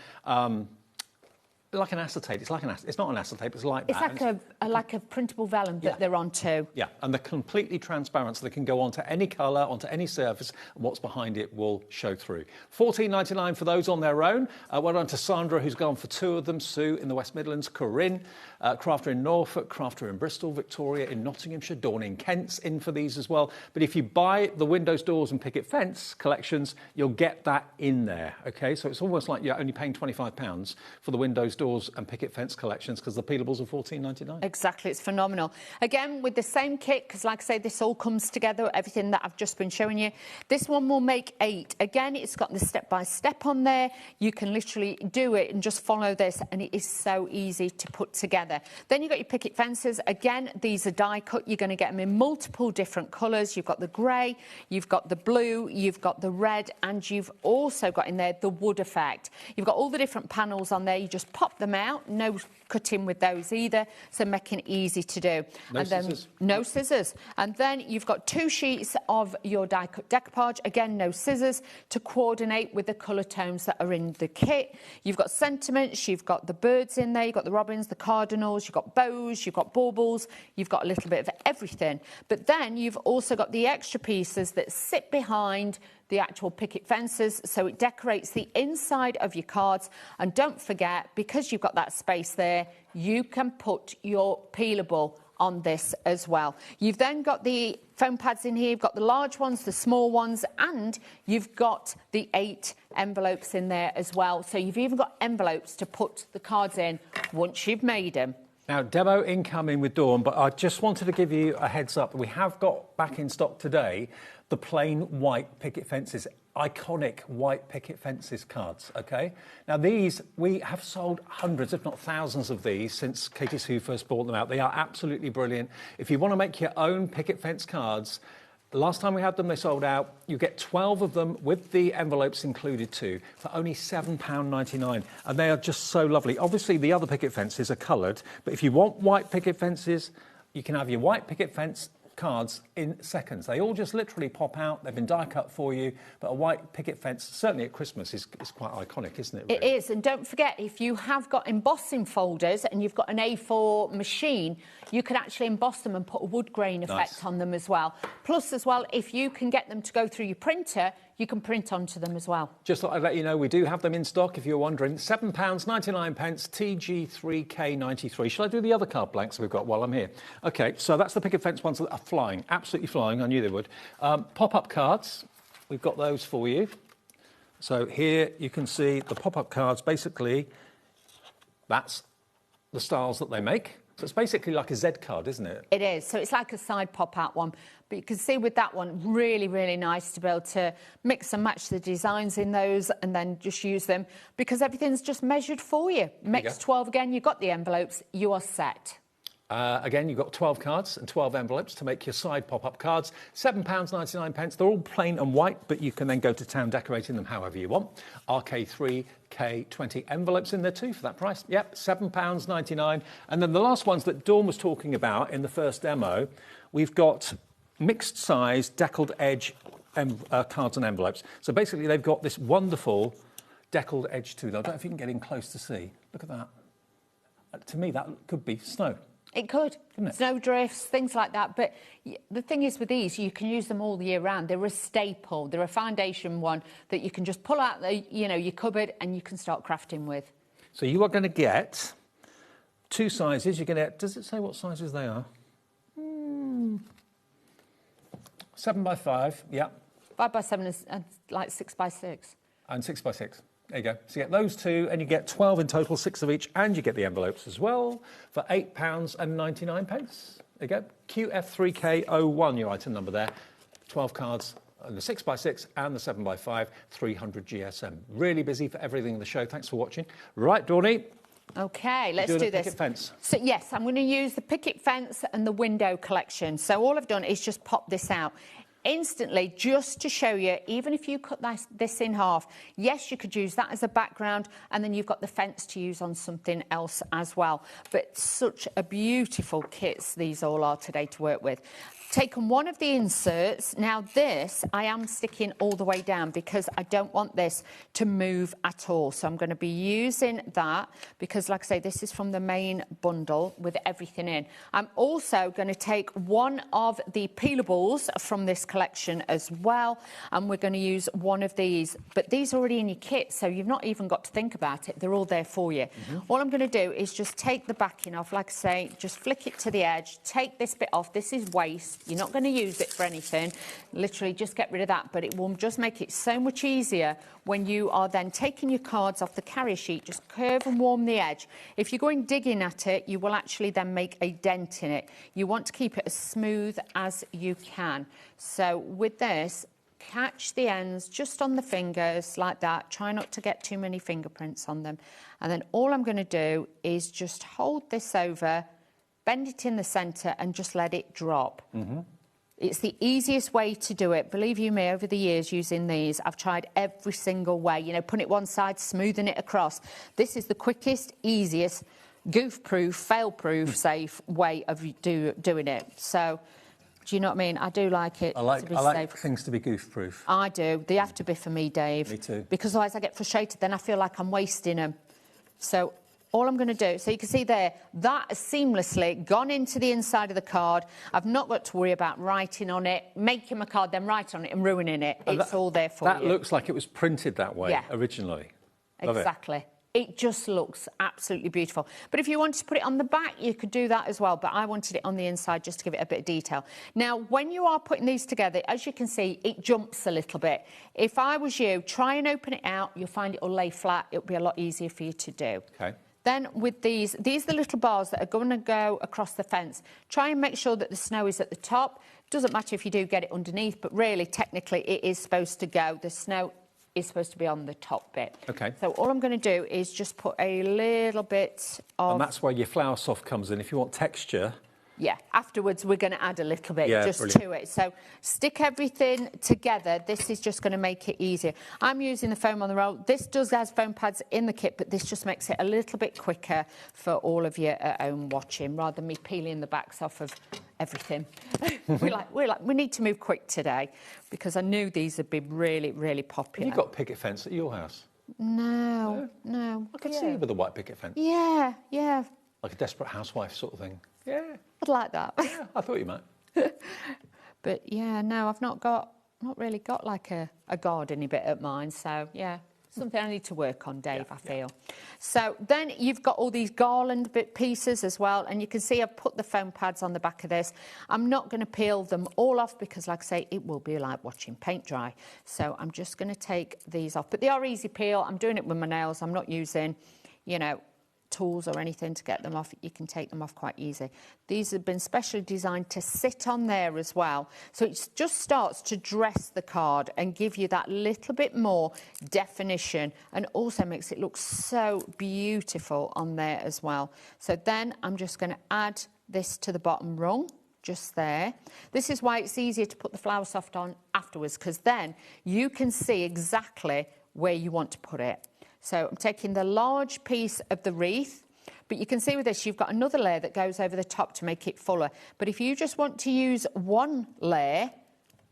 like an acetate. It's not an acetate, but it's like It's that. like a printable vellum that they're on too. Yeah, and they're completely transparent, so they can go onto any colour, onto any surface, and what's behind it will show through. $14.99 for those on their own. Well done to Sandra, who's gone for 2 of them. Sue in the West Midlands, Corinne, Crafter in Norfolk, Crafter in Bristol, Victoria in Nottinghamshire, Dawn in Kent's in for these as well. But if you buy the windows, doors and picket fence collections, you'll get that in there, OK? So it's almost like you're only paying £25 for the windows, doors and picket fence collections because the peelables are $14.99. Exactly, it's phenomenal. Again, with the same kit, because like I say, this all comes together, everything that I've just been showing you. This one will make 8. Again, it's got the step-by-step on there. You can literally do it and just follow this, and it is so easy to put together. Then you've got your picket fences. Again, these are die cut. You're going to get them in multiple different colours. You've got the grey, you've got the blue, you've got the red, and you've also got in there the wood effect. You've got all the different panels on there. You just pop them out. No cutting with those either, so making it easy to do. No and then scissors. no scissors. And then you've got 2 sheets of your die cut decoupage. Again, no scissors, to coordinate with the colour tones that are in the kit. You've got sentiments, you've got the birds in there, you've got the robins, the cardinals, you've got bows, you've got baubles, you've got a little bit of everything. But then you've also got the extra pieces that sit behind the actual picket fences, so it decorates the inside of your cards. And don't forget, because you've got that space there, you can put your peelable on this as well. You've then got the foam pads in here, you've got the large ones, the small ones, and you've got the 8 envelopes in there as well. So you've even got envelopes to put the cards in once you've made them. Now, demo incoming with Dawn, but I just wanted to give you a heads up. We have got back in stock today the plain white picket fences, iconic white picket fences cards, OK? Now, these, we have sold hundreds, if not thousands of these since Katie Sue first brought them out. They are absolutely brilliant. If you want to make your own picket fence cards, the last time we had them, they sold out. You get 12 of them with the envelopes included too for only £7.99. And they are just so lovely. Obviously, the other picket fences are coloured, but if you want white picket fences, you can have your white picket fence cards in seconds. They all just literally pop out. They've been die cut for you, but a white picket fence, certainly at Christmas, is quite iconic, isn't it? Really? It is, and don't forget, if you have got embossing folders and you've got an A4 machine, you can actually emboss them and put a wood grain effect on them as well. Plus, as well, if you can get them to go through your printer, you can print onto them as well. Just thought I'd let you know, we do have them in stock, if you're wondering. £7.99, TG3K93. Shall I do the other card blanks we've got while I'm here? OK, so that's the picket fence ones that are flying, absolutely flying. I knew they would. Pop-up cards, we've got those for you. So here you can see the pop-up cards. Basically, that's the styles that they make. So it's basically like a Z card, isn't it? It is. So it's like a side pop-out one. But you can see with that one, really, really nice to be able to mix and match the designs in those and then just use them because everything's just measured for you. Mix 12 again, you've got the envelopes, you are set. Again, you've got 12 cards and 12 envelopes to make your side pop-up cards. £7.99. They're all plain and white, but you can then go to town decorating them however you want. RK3K20 envelopes in there too for that price. Yep, £7.99. And then the last ones that Dawn was talking about in the first demo, we've got mixed size deckled edge cards and envelopes. So basically they've got this wonderful deckled edge to them. I don't know if you can get in close to see. Look at that. To me, that could be snow. It could. Snow drifts, things like that. But the thing is with these, you can use them all year round. They're a staple. They're a foundation one that you can just pull out your cupboard and you can start crafting with. So you are going to get 2 sizes. You're going to get, does it say what sizes they are? 7x5, yeah. 5x7 is like 6x6. And 6x6. There you go. So you get those 2, and you get 12 in total, 6 of each, and you get the envelopes as well for £8.99. There you go. QF3K01, your item number there. 12 cards, and the 6x6 and the 7x5, 300 GSM. Really busy for everything in the show. Thanks for watching. Right, Dawny. OK, let's do this. Picket fence. So, yes, I'm going to use the picket fence and the window collection. So all I've done is just pop this out. Instantly, just to show you, even if you cut this in half, yes, you could use that as a background, and then you've got the fence to use on something else as well. But such a beautiful kits these all are today to work with. taken one of the inserts. Now this, I am sticking all the way down because I don't want this to move at all. So I'm going to be using that because, like I say, this is from the main bundle with everything in. I'm also going to take one of the peelables from this collection as well, and we're going to use one of these. But these are already in your kit, so you've not even got to think about it. They're all there for you. All I'm going to do is just take the backing off, like I say, just flick it to the edge, take this bit off. This is waste. You're not going to use it for anything. Literally just get rid of that, but it will just make it so much easier when you are then taking your cards off the carrier sheet. Just curve and warm the edge. If you're going digging at it, you will actually then make a dent in it. You want to keep it as smooth as you can. So with this, catch the ends just on the fingers like that. Try not to get too many fingerprints on them. And then all I'm going to do is just hold this over, bend it in the centre and just let it drop. It's the easiest way to do it. Believe you me, over the years using these, I've tried every single way. You know, putting it one side, smoothing it across. This is the quickest, easiest, goof-proof, fail-proof, safe way of doing it. So, do you know what I mean? I do like it I like safe. things to be goof-proof. I do. They have to be for me, Dave. Me too. Because otherwise I get frustrated, then I feel like I'm wasting them. So all I'm going to do, so you can see there, that has seamlessly gone into the inside of the card. I've not got to worry about writing on it, making my card, then write on it and ruining it. It's all there for you. That looks like it was printed that way originally. Love exactly. It just looks absolutely beautiful. But if you wanted to put it on the back, you could do that as well. But I wanted it on the inside just to give it a bit of detail. Now, when you are putting these together, as you can see, it jumps a little bit. If I was you, try and open it out. You'll find it will lay flat. It'll be a lot easier for you to do. Okay. Then with these are the little bars that are going to go across the fence. Try and make sure that the snow is at the top. Doesn't matter if you do get it underneath, but really, technically, it is supposed to go. The snow is supposed to be on the top bit. Okay. So all I'm going to do is just put a little bit of... And that's where your flour soft comes in. If you want texture... Yeah, afterwards we're going to add a little bit just brilliant. to it. So stick everything together. This is just going to make it easier. I'm using the foam on the roll. This does have foam pads in the kit, but this just makes it a little bit quicker for all of you at home watching, rather than me peeling the backs off of everything. we need to move quick today because I knew these would be really, really popular. Have you got picket fence at your house? No. I could see you with a white picket fence. Yeah. Like a Desperate Housewife sort of thing. Yeah. I'd like that. Yeah, I thought you might. But yeah, no, I've not really got like a gardeny bit at mine. So yeah, something I need to work on, Dave, I feel. So then you've got all these garland bit pieces as well. And you can see I've put the foam pads on the back of this. I'm not going to peel them all off because, like I say, it will be like watching paint dry. So I'm just going to take these off. But they are easy peel. I'm doing it with my nails. I'm not using, tools or anything to get them off. You can take them off quite easy. These have been specially designed to sit on there as well. So it just starts to dress the card and give you that little bit more definition, and also makes it look so beautiful on there as well. So then I'm just going to add this to the bottom rung, just there. This is why it's easier to put the flour soft on afterwards, because then you can see exactly where you want to put it. So I'm taking the large piece of the wreath, but you can see with this, you've got another layer that goes over the top to make it fuller. But if you just want to use one layer,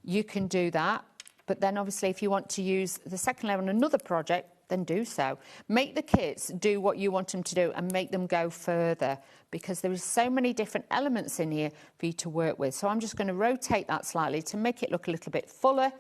you can do that. But then obviously if you want to use the second layer on another project, then do so. Make the kits do what you want them to do and make them go further, because there is so many different elements in here for you to work with. So I'm just going to rotate that slightly to make it look a little bit fuller.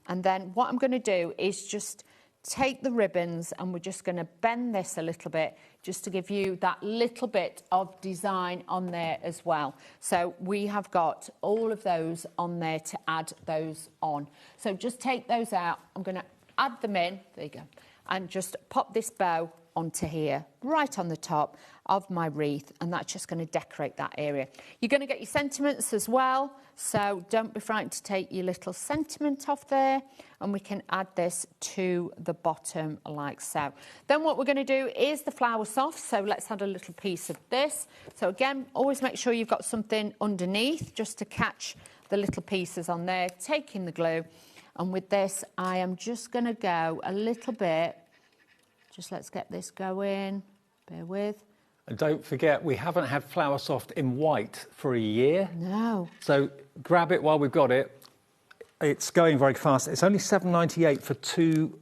And then what I'm going to do is just take the ribbons and we're just going to bend this a little bit just to give you that little bit of design on there as well. So we have got all of those on there to add those on. So just take those out. I'm going to add them in. There you go. And just pop this bow onto here, right on the top of my wreath, and that's just going to decorate that area. You're going to get your sentiments as well, so don't be frightened to take your little sentiment off there, and we can add this to the bottom like so. Then what we're going to do is the flour soft, so let's add a little piece of this. So again, always make sure you've got something underneath just to catch the little pieces on there, taking the glue, and with this I am just going to go a little bit. Just let's get this going, bear with. And don't forget, we haven't had Flower Soft in white for a year. No. So grab it while we've got it. It's going very fast. It's only $7.98 for 2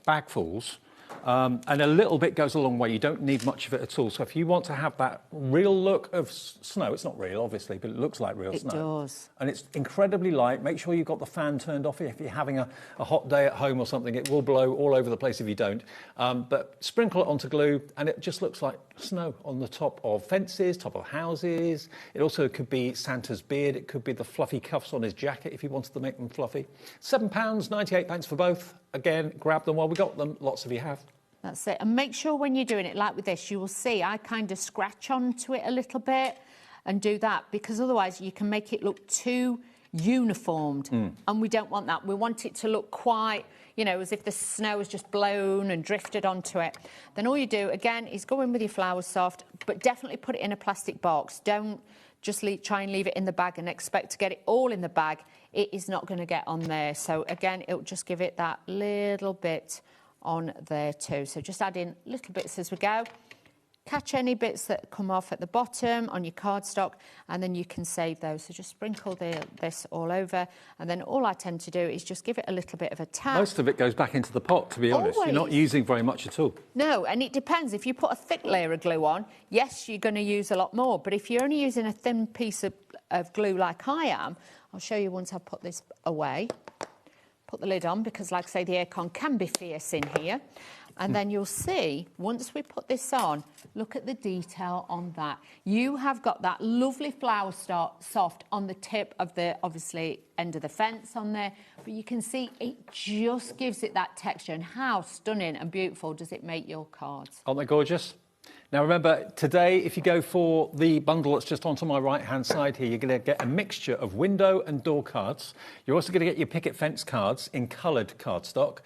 bagfuls. And a little bit goes a long way. You don't need much of it at all. So if you want to have that real look of snow, it's not real, obviously, but it looks like real snow. It does. And it's incredibly light. Make sure you've got the fan turned off. If you're having a hot day at home or something, it will blow all over the place if you don't. But sprinkle it onto glue, and it just looks like snow on the top of fences, top of houses. It also could be Santa's beard. It could be the fluffy cuffs on his jacket if you wanted to make them fluffy. £7.98 for both. Again, grab them while we got them. Lots of you have. That's it. And make sure when you're doing it, like with this, you will see I kind of scratch onto it a little bit and do that, because otherwise you can make it look too uniformed. And we don't want that. We want it to look quite, you know, as if the snow has just blown and drifted onto it. Then all you do, again, is go in with your Flower Soft, but definitely put it in a plastic box. Don't just try and leave it in the bag and expect to get it all in the bag. It is not going to get on there. So again, it'll just give it that little bit on there too. So just add in little bits as we go. Catch any bits that come off at the bottom on your cardstock, and then you can save those. So just sprinkle this all over, and then all I tend to do is just give it a little bit of a tap. Most of it goes back into the pot, to be honest. Always. You're not using very much at all. No, and it depends. If you put a thick layer of glue on, yes, you're going to use a lot more. But if you're only using a thin piece of glue like I am, I'll show you once I put this away. Put the lid on, because like I say, the aircon can be fierce in here. And then you'll see, once we put this on, look at the detail on that. You have got that lovely Flower Soft on the tip of the, obviously, end of the fence on there. But you can see it just gives it that texture. And how stunning and beautiful does it make your cards? Aren't they gorgeous? Now remember, today, if you go for the bundle that's just onto my right-hand side here, you're going to get a mixture of window and door cards. You're also going to get your picket fence cards in coloured cardstock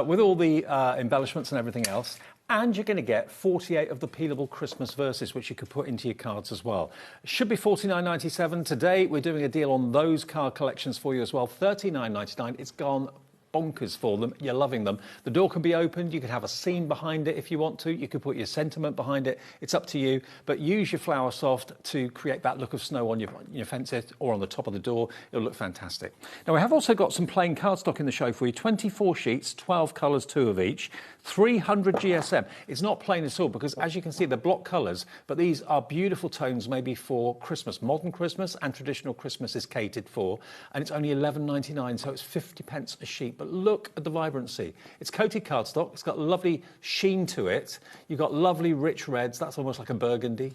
with all the embellishments and everything else. And you're going to get 48 of the peelable Christmas verses, which you could put into your cards as well. It should be $49.97. Today, we're doing a deal on those card collections for you as well, $39.99. It's gone bonkers for them. You're loving them. The door can be opened. You could have a scene behind it if you want to. You could put your sentiment behind it. It's up to you. But use your Flower Soft to create that look of snow on your fences or on the top of the door. It'll look fantastic. Now, we have also got some plain cardstock in the show for you. 24 sheets, 12 colours, 2 of each. 300 GSM. It's not plain at all, because as you can see, they're block colours, but these are beautiful tones maybe for Christmas. Modern Christmas and traditional Christmas is catered for, and it's only £11.99, so it's 50p a sheet. But look at the vibrancy. It's coated cardstock. It's got lovely sheen to it. You've got lovely rich reds. That's almost like a burgundy.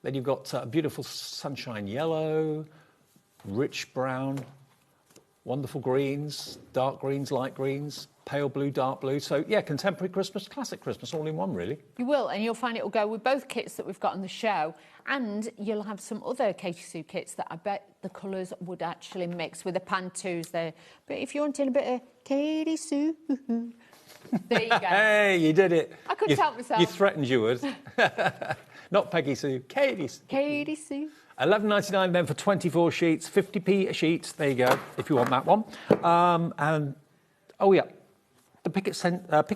Then you've got beautiful sunshine yellow, rich brown, wonderful greens, dark greens, light greens, pale blue, dark blue. So, yeah, contemporary Christmas, classic Christmas, all in one, really. You will, and you'll find it will go with both kits that we've got on the show, and you'll have some other Katie Sue kits that I bet the colours would actually mix with the Pantoos there. But if you're wanting a bit of Katie Sue, there you go. Hey, you did it. I couldn't help myself. You threatened you would. Not Peggy Sue, Katie Sue. Katie Sue. $11.99 then for 24 sheets, 50p a sheet. There you go, if you want that one. And, oh, yeah. The picket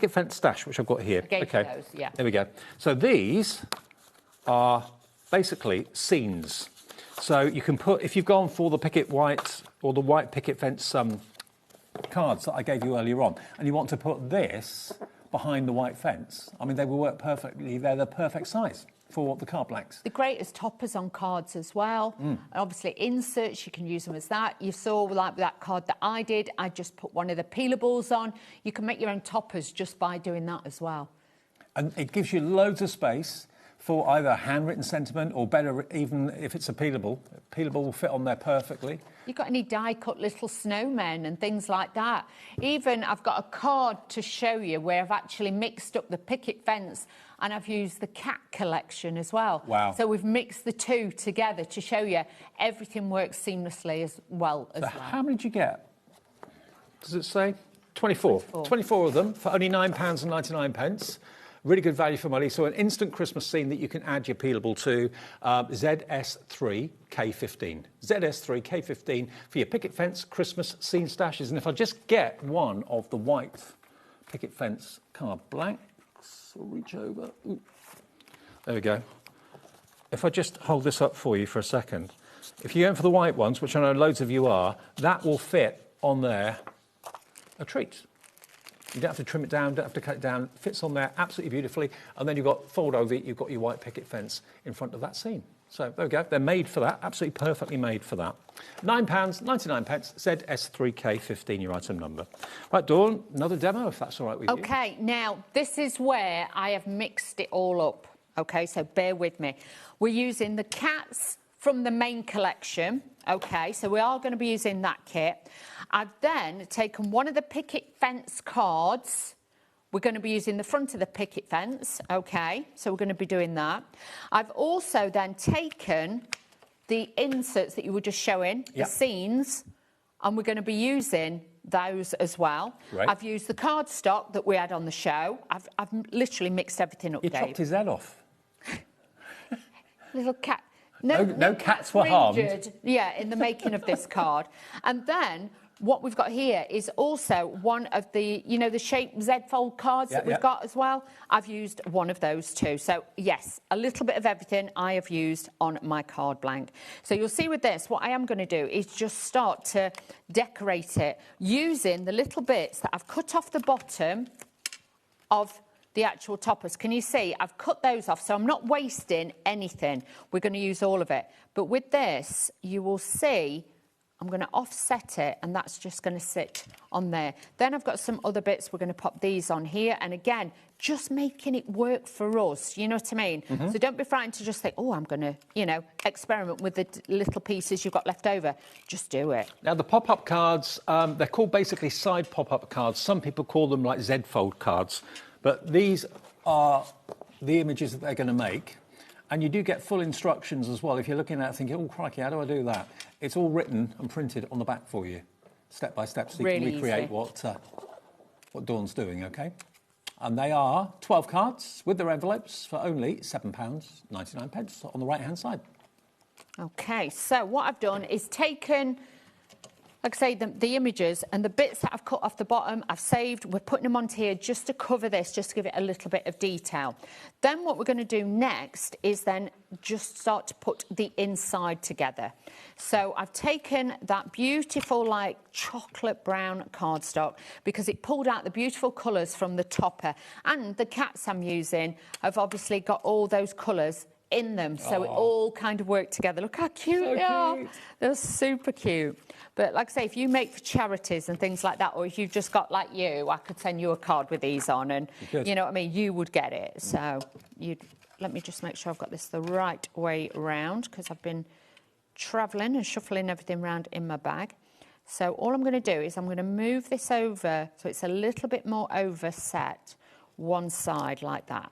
fence stash, which I've got here. Okay. Those, yeah. There we go. So these are basically scenes. So you can put, if you've gone for the picket white or the white picket fence cards that I gave you earlier on, and you want to put this behind the white fence, I mean, they will work perfectly. They're the perfect size for the card blanks. The great as toppers on cards as well. And obviously inserts, you can use them as that. You saw like that card that I did, I just put one of the peelables on. You can make your own toppers just by doing that as well. And it gives you loads of space for either a handwritten sentiment or better, even if it's a peelable. A peelable will fit on there perfectly. You've got any die-cut little snowmen and things like that. Even I've got a card to show you where I've actually mixed up the picket fence and I've used the cat collection as well. Wow. So we've mixed the two together to show you everything works seamlessly as well. How many did you get? Does it say? 24. 24 of them for only £9.99. Really good value for money. So an instant Christmas scene that you can add your peelable to, ZS3 K15. ZS3 K15 for your picket fence Christmas scene stashes. And if I just get one of the white picket fence card blanks, I'll reach over. Ooh. There we go. If I just hold this up for you for a second, if you're going for the white ones, which I know loads of you are, that will fit on there a treat. You don't have to trim it down, don't have to cut it down. Fits on there absolutely beautifully. And then you've got, fold over it, you've got your white picket fence in front of that scene. So there we go. They're made for that, absolutely perfectly made for that. £9.99, ZS3K, 15, your item number. Right, Dawn, another demo, if that's all right with you. OK, now, this is where I have mixed it all up. OK, so bear with me. We're using the cats from the main collection. OK, so we are going to be using that kit. I've then taken one of the picket fence cards. We're going to be using the front of the picket fence. OK, so we're going to be doing that. I've also then taken the inserts that you were just showing, the scenes, and we're going to be using those as well. Right. I've used the cardstock that we had on the show. I've literally mixed everything up, You Dave. chopped his head off. Little cat. No cats were harmed. Yeah, in the making of this card. And then what we've got here is also one of the, you know, the shape Z-fold cards that we've got as well. I've used one of those too. So, yes, a little bit of everything I have used on my card blank. So you'll see with this, what I am going to do is just start to decorate it using the little bits that I've cut off the bottom of the actual toppers. Can you see? I've cut those off, so I'm not wasting anything. We're going to use all of it. But with this, you will see I'm going to offset it, and that's just going to sit on there. Then I've got some other bits. We're going to pop these on here. And again, just making it work for us. You know what I mean? Mm-hmm. So don't be frightened to just think, oh, I'm going to, you know, experiment with the little pieces you've got left over. Just do it. Now, the pop-up cards, they're called basically side pop-up cards. Some people call them like Z-fold cards. But these are the images that they're going to make. And you do get full instructions as well. If you're looking at it thinking, oh, crikey, how do I do that? It's all written and printed on the back for you, step by step, so you can recreate what Dawn's doing, OK? And they are 12 cards with their envelopes for only £7.99 on the right-hand side. OK, so what I've done is taken, like I say, the images and the bits that I've cut off the bottom, I've saved. We're putting them onto here just to cover this, just to give it a little bit of detail. Then what we're going to do next is then just start to put the inside together. So I've taken that beautiful, like, chocolate brown cardstock because it pulled out the beautiful colours from the topper. And the cats I'm using have obviously got all those colours in them, so it all kind of worked together. Look how cute they are. They're super cute. But like I say, if you make for charities and things like that, or if you've just got, like you, I could send you a card with these on, and you know what I mean, you would get it. So let me just make sure I've got this the right way round, because I've been travelling and shuffling everything around in my bag. So all I'm going to do is I'm going to move this over so it's a little bit more overset one side like that.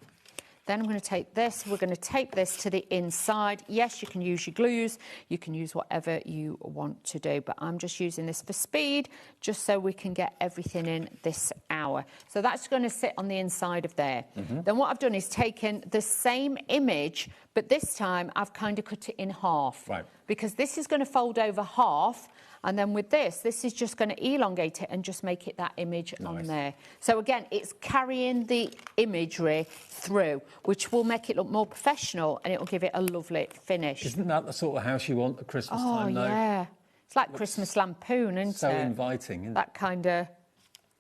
Then I'm going to take this, we're going to tape this to the inside. Yes, you can use your glues, you can use whatever you want to do, but I'm just using this for speed, just so we can get everything in this hour. So that's going to sit on the inside of there. Mm-hmm. Then what I've done is taken the same image, but this time I've kind of cut it in half. Right. Because this is going to fold over half, and then with this is just going to elongate it and just make it that image on there. So again, it's carrying the imagery through, which will make it look more professional, and it will give it a lovely finish. Isn't that the sort of house you want at Christmas time, though? Oh, yeah. It's like Christmas Lampoon, isn't it? So inviting, isn't it? That kind of...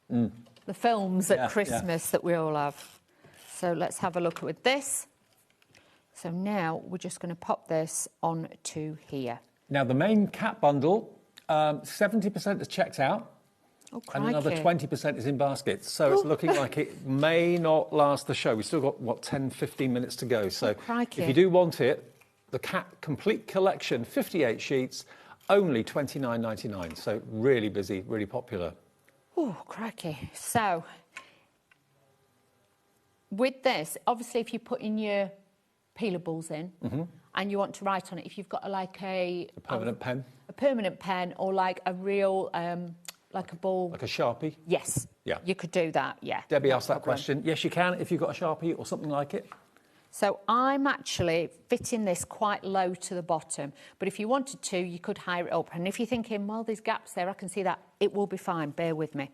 The films at Christmas that we all have. So let's have a look with this. So now we're just going to pop this onto here. Now, the main cat bundle... 70% is checked out, and another 20% is in baskets. So it's looking like it may not last the show. We've still got, what, 10, 15 minutes to go. So if you do want it, the cat complete collection, 58 sheets, only $29.99. So really busy, really popular. Oh, crikey. So with this, obviously, if you put in your peelables in, and you want to write on it, if you've got a permanent pen. A permanent pen, or like a real, like a ball. Like a Sharpie? Yes. Yeah. You could do that, yeah. Debbie asked that question. Yes, you can if you've got a Sharpie or something like it. So I'm actually fitting this quite low to the bottom. But if you wanted to, you could higher it up. And if you're thinking, well, there's gaps there, I can see that, it will be fine. Bear with me.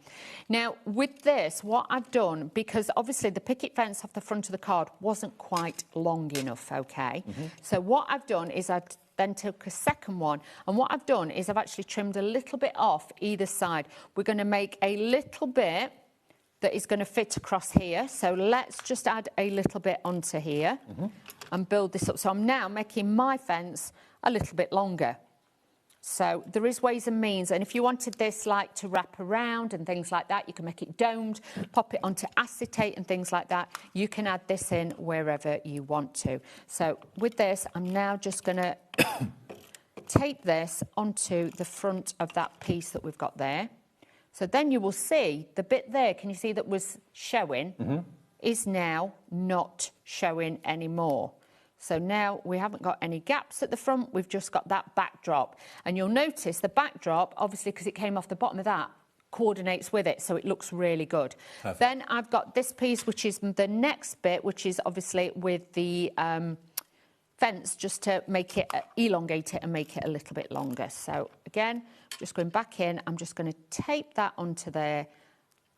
Now, with this, what I've done, because obviously the picket fence off the front of the card wasn't quite long enough, okay? So what I've done is I've then took a second one. And what I've done is I've actually trimmed a little bit off either side. We're going to make a little bit that is going to fit across here. So let's just add a little bit onto here and build this up. So I'm now making my fence a little bit longer. So there is ways and means. And if you wanted this like to wrap around and things like that, you can make it domed, pop it onto acetate and things like that. You can add this in wherever you want to. So with this, I'm now just going to tape this onto the front of that piece that we've got there. So then you will see the bit there, can you see that was showing, is now not showing anymore. So now we haven't got any gaps at the front, we've just got that backdrop. And you'll notice the backdrop, obviously because it came off the bottom of that, coordinates with it, so it looks really good. Perfect. Then I've got this piece, which is the next bit, which is obviously with the fence, just to make it, elongate it and make it a little bit longer. So again, just going back in, I'm just going to tape that onto there,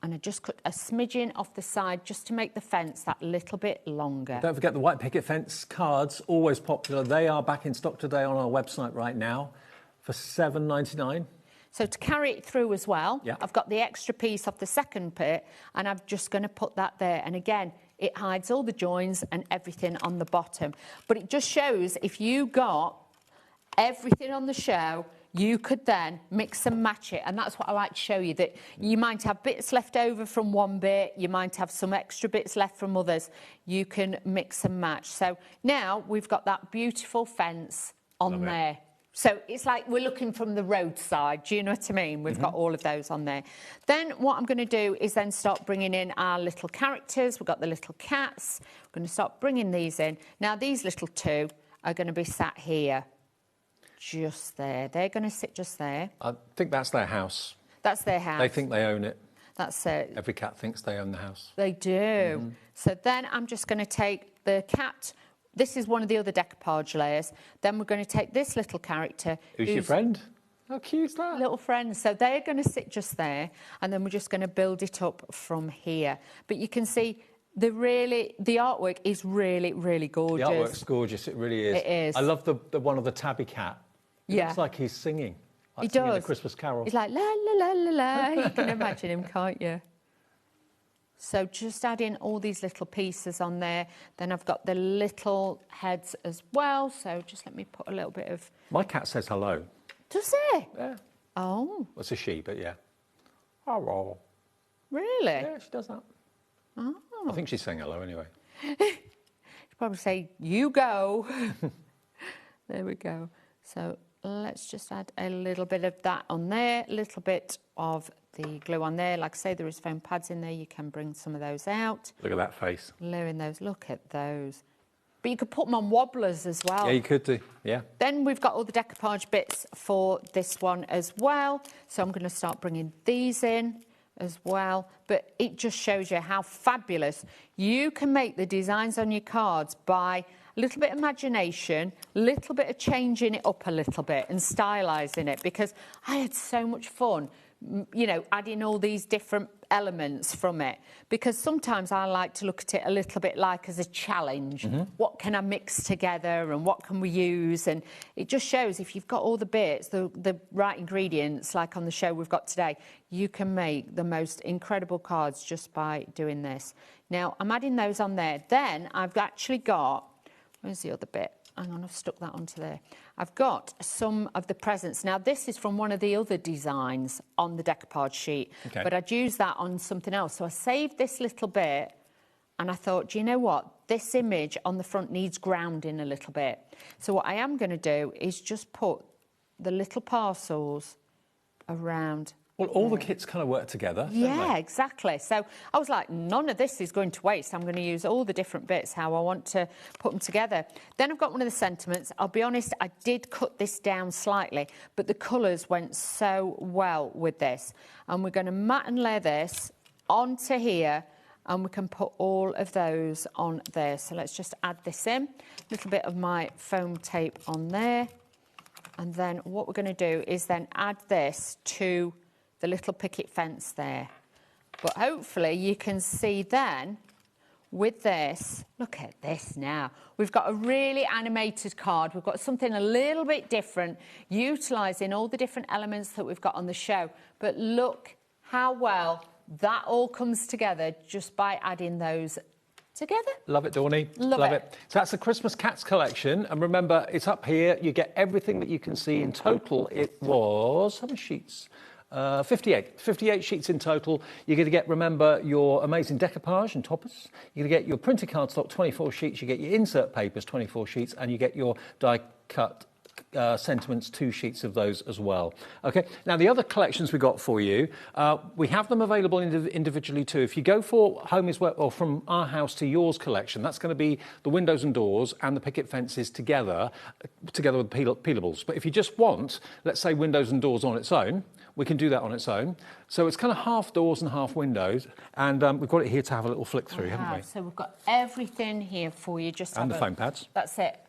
and I just cut a smidgen off the side just to make the fence that little bit longer. Don't forget the white picket fence cards, always popular. They are back in stock today on our website right now for $7.99. So to carry it through as well, I've got the extra piece off the second bit, and I'm just going to put that there. And again, it hides all the joins and everything on the bottom. But it just shows if you got everything on the show, you could then mix and match it. And that's what I like to show you, that you might have bits left over from one bit, you might have some extra bits left from others. You can mix and match. So now we've got that beautiful fence on there. So it's like we're looking from the roadside, do you know what I mean? We've got all of those on there. Then what I'm going to do is then start bringing in our little characters. We've got the little cats. We're going to start bringing these in. Now, these little two are going to be sat here, just there. They're going to sit just there. I think that's their house. That's their house. They think they own it. That's it. Every cat thinks they own the house. They do. So then I'm just going to take the cat. This is one of the other decoupage layers. Then we're going to take this little character. Who's your friend? How cute is that? Little friend. So they're going to sit just there, and then we're just going to build it up from here. But you can see the artwork is really, really gorgeous. The artwork's gorgeous. It really is. It is. I love the one of the tabby cat. It looks like he's singing. Like he singing does. The Christmas Carol. He's like, la, la, la, la, la. You can imagine him, can't you? So just add in all these little pieces on there. Then I've got the little heads as well. So just let me put a little bit of... My cat says hello. Does it? Yeah. Oh. Well, it's a she, but yeah. Hello. Really? Yeah, she does that. Oh. I think she's saying hello anyway. She'd probably say, you go. There we go. So let's just add a little bit of that on there, a little bit of the glue on there. Like I say, there is foam pads in there. You can bring some of those out. Look at that face. Layering those. Look at those. But you could put them on wobblers as well. Yeah, you could do. Yeah. Then we've got all the decoupage bits for this one as well. So I'm going to start bringing these in as well. But it just shows you how fabulous you can make the designs on your cards by a little bit of imagination, a little bit of changing it up a little bit and stylising it, because I had so much fun, you know, adding all these different elements from it, because sometimes I like to look at it a little bit like as a challenge. What can I mix together and what can we use? And it just shows if you've got all the bits, the right ingredients, like on the show we've got today, you can make the most incredible cards just by doing this. Now, I'm adding those on there. Then I've actually got... Where's the other bit? Hang on, I've stuck that onto there. I've got some of the presents. Now, this is from one of the other designs on the decoupage sheet, but I'd use that on something else. So I saved this little bit, and I thought, do you know what? This image on the front needs grounding a little bit. So what I am going to do is just put the little parcels around. Well, all the kits kind of work together. Yeah, exactly. So I was like, none of this is going to waste. I'm going to use all the different bits, how I want to put them together. Then I've got one of the sentiments. I'll be honest, I did cut this down slightly, but the colours went so well with this. And we're going to mat and layer this onto here. and we can put all of those on there. So let's just add this in. A little bit of my foam tape on there. And then what we're going to do is then add this to the little picket fence there. But hopefully you can see then with this, look at this now. We've got a really animated card. We've got something a little bit different, utilising all the different elements that we've got on the show. But look how well that all comes together just by adding those together. Love it, Dawny. Love it. So that's the Christmas Cats collection. And remember, it's up here. You get everything that you can see. In total, it was, how many sheets? 58 sheets in total. You're going to get, remember, your amazing decoupage and toppers. You're going to get your printed cardstock, 24 sheets. You get your insert papers, 24 sheets. And you get your die-cut sentiments, 2 sheets of those as well. Okay, now the other collections we got for you, we have them available individually too. If you go for Home is Where, or From Our House to Yours collection, that's going to be the windows and doors and the picket fences together with peelables. But if you just want, let's say, windows and doors on its own, we can do that on its own. So it's kind of half doors and half windows, and we've got it here to have a little flick through, haven't we? So we've got everything here for you. Just and the foam pads. That's it.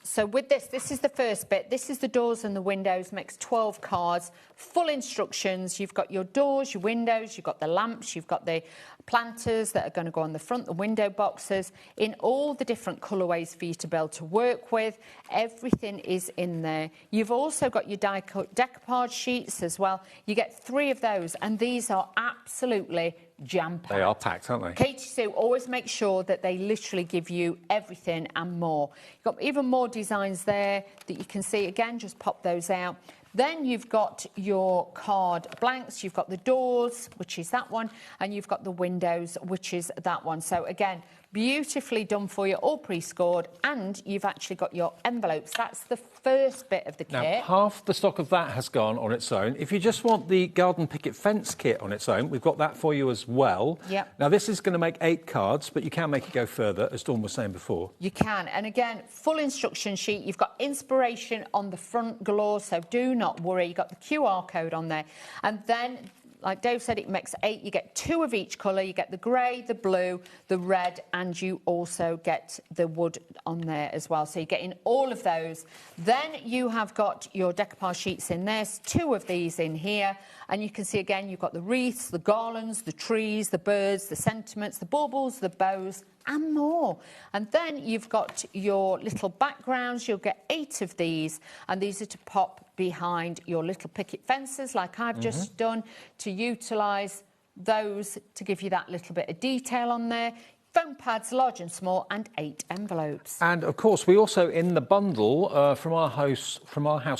So with this is the first bit. This is the doors and the windows. Makes 12 cards, full instructions. You've got your doors, your windows, you've got the lamps, you've got the planters that are going to go on the front, the window boxes, in all the different colourways for you to be able to work with. Everything is in there. You've also got your decoupage sheets as well. You get 3 of those, and these are absolutely jam-packed. They are packed, aren't they? Katie Sue always makes sure that they literally give you everything and more. You've got even more designs there that you can see. Again, just pop those out. Then you've got your card blanks. You've got the doors, which is that one, and you've got the windows, which is that one. So again, beautifully done for you, all pre-scored, and you've actually got your envelopes. That's the first bit of the kit. Now, half the stock of that has gone on its own. If you just want the garden picket fence kit on its own, we've got that for you as well. Yep. Now, this is going to make 8 cards, but you can make it go further, as Dawn was saying before. You can. And again, full instruction sheet. You've got inspiration on the front galore, so do not worry. You've got the QR code on there. And then, like Dave said, it makes 8. You get 2 of each colour. You get the grey, the blue, the red, and you also get the wood on there as well. So you're getting all of those. Then you have got your decoupage sheets in there. 2 of these in here. And you can see, again, you've got the wreaths, the garlands, the trees, the birds, the sentiments, the baubles, the bows, and more. And then you've got your little backgrounds. You'll get 8 of these, and these are to pop behind your little picket fences, like I've just done, to utilise those to give you that little bit of detail on there. Foam pads, large and small, and 8 envelopes. And of course, we also, in the bundle from our house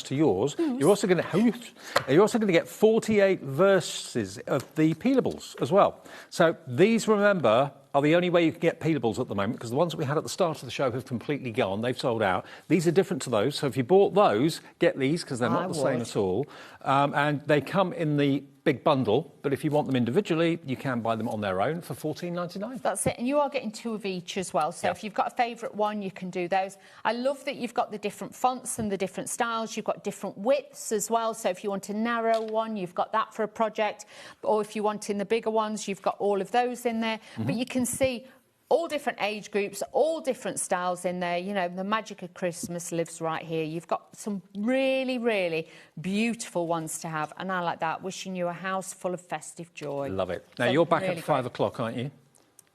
to yours, you're also going to get 48 verses of the peelables as well. So these, remember, are the only way you can get peelables at the moment, because the ones that we had at the start of the show have completely gone. They've sold out. These are different to those. So if you bought those, get these, because they're not the same at all. And they come in the big bundle, but if you want them individually, you can buy them on their own for $14.99. That's it, and you are getting 2 of each as well. So if you've got a favourite one, you can do those. I love that you've got the different fonts and the different styles. You've got different widths as well. So if you want a narrow one, you've got that for a project. Or if you want in the bigger ones, you've got all of those in there. But you can see all different age groups, all different styles in there. You know, the magic of Christmas lives right here. You've got some really, really beautiful ones to have. And I like that. Wishing you a house full of festive joy. Love it. Now, So you're back really at 5 o'clock, aren't you?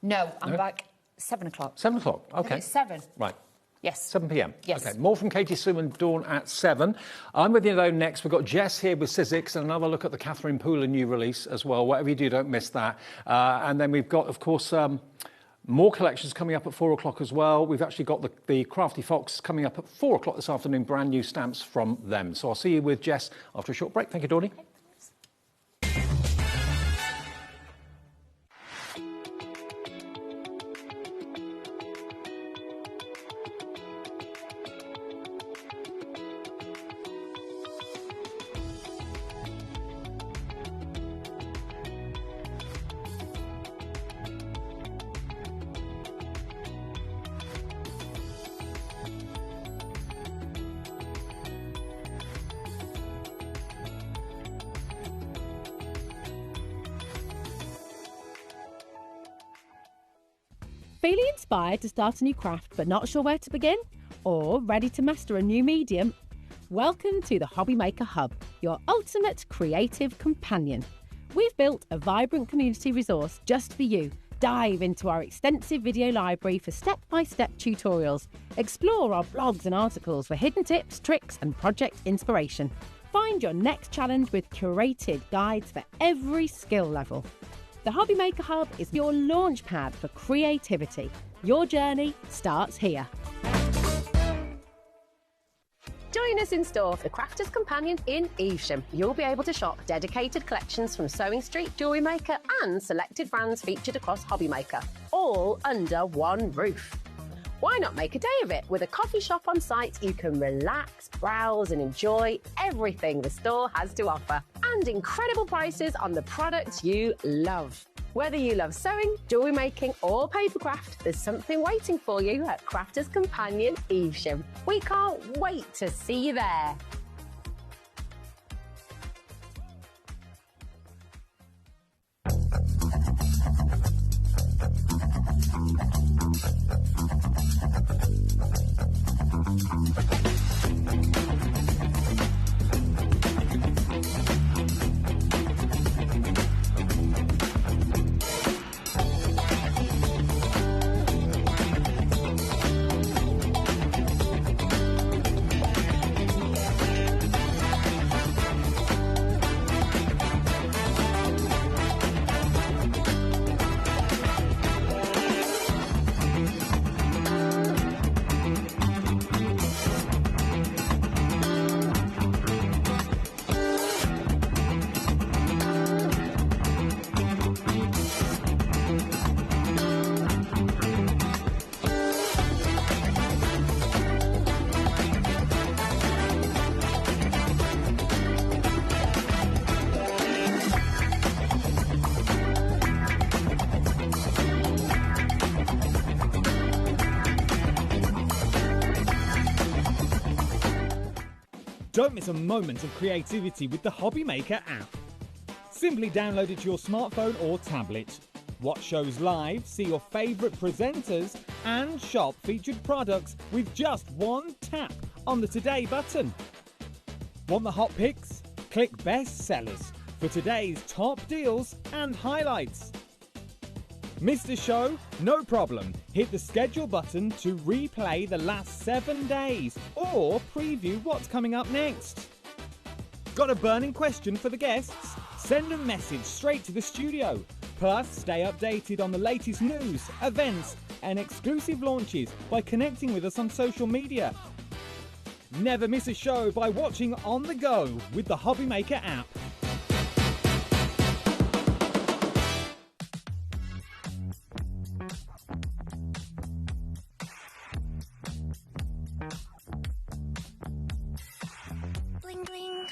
No, I'm back 7 o'clock. 7 o'clock, I think OK. it's 7. Right. Yes. 7 p.m. Yes. OK, more from Katie Sue and Dawn at 7. I'm with you though next. We've got Jess here with Sizzix and another look at the Catherine Pooler new release as well. Whatever you do, don't miss that. And then we've got, of course, more collections coming up at 4 o'clock as well. We've actually got the Crafty Fox coming up at 4 o'clock this afternoon, brand new stamps from them. So I'll see you with Jess after a short break. Thank you, Dawny. Feeling inspired to start a new craft but not sure where to begin? Or ready to master a new medium? Welcome to the HobbyMaker Hub, your ultimate creative companion. We've built a vibrant community resource just for you. Dive into our extensive video library for step-by-step tutorials. Explore our blogs and articles for hidden tips, tricks and project inspiration. Find your next challenge with curated guides for every skill level. The HobbyMaker Hub is your launch pad for creativity. Your journey starts here. Join us in store for the Crafter's Companion in Evesham. You'll be able to shop dedicated collections from Sewing Street, Jewellery Maker and selected brands featured across HobbyMaker, all under one roof. Why not make a day of it? With a coffee shop on site, you can relax, browse and enjoy everything the store has to offer. And incredible prices on the products you love. Whether you love sewing, jewellery making or papercraft, there's something waiting for you at Crafter's Companion Evesham. We can't wait to see you there. Don't miss a moment of creativity with the HobbyMaker app. Simply download it to your smartphone or tablet. Watch shows live, see your favourite presenters and shop featured products with just one tap on the Today button. Want the hot picks? Click Best Sellers for today's top deals and highlights. Missed a show? No problem. Hit the schedule button to replay the last 7 days or preview what's coming up next. Got a burning question for the guests? Send a message straight to the studio. Plus, stay updated on the latest news, events and exclusive launches by connecting with us on social media. Never miss a show by watching on the go with the HobbyMaker app. Bling bling.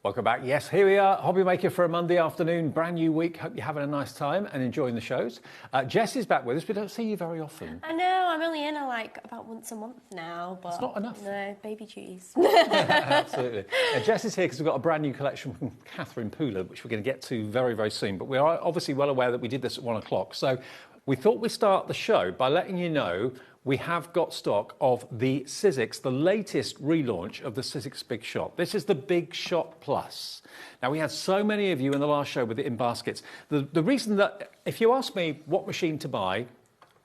Welcome back. Yes, here we are, HobbyMaker for a Monday afternoon, brand new week. Hope you're having a nice time and enjoying the shows. Jess is back with us. We don't see you very often. I know, I'm only in like about once a month now, but it's not enough. No, baby duties. Absolutely. Jess is here because we've got a brand new collection from Catherine Pooler, which we're going to get to very, very soon. But we are obviously well aware that we did this at 1 o'clock. So we thought we'd start the show by letting you know we have got stock of the Sizzix, the latest relaunch of the Sizzix Big Shot. This is the Big Shot Plus. Now, we had so many of you in the last show with it in baskets. The reason that, if you ask me what machine to buy,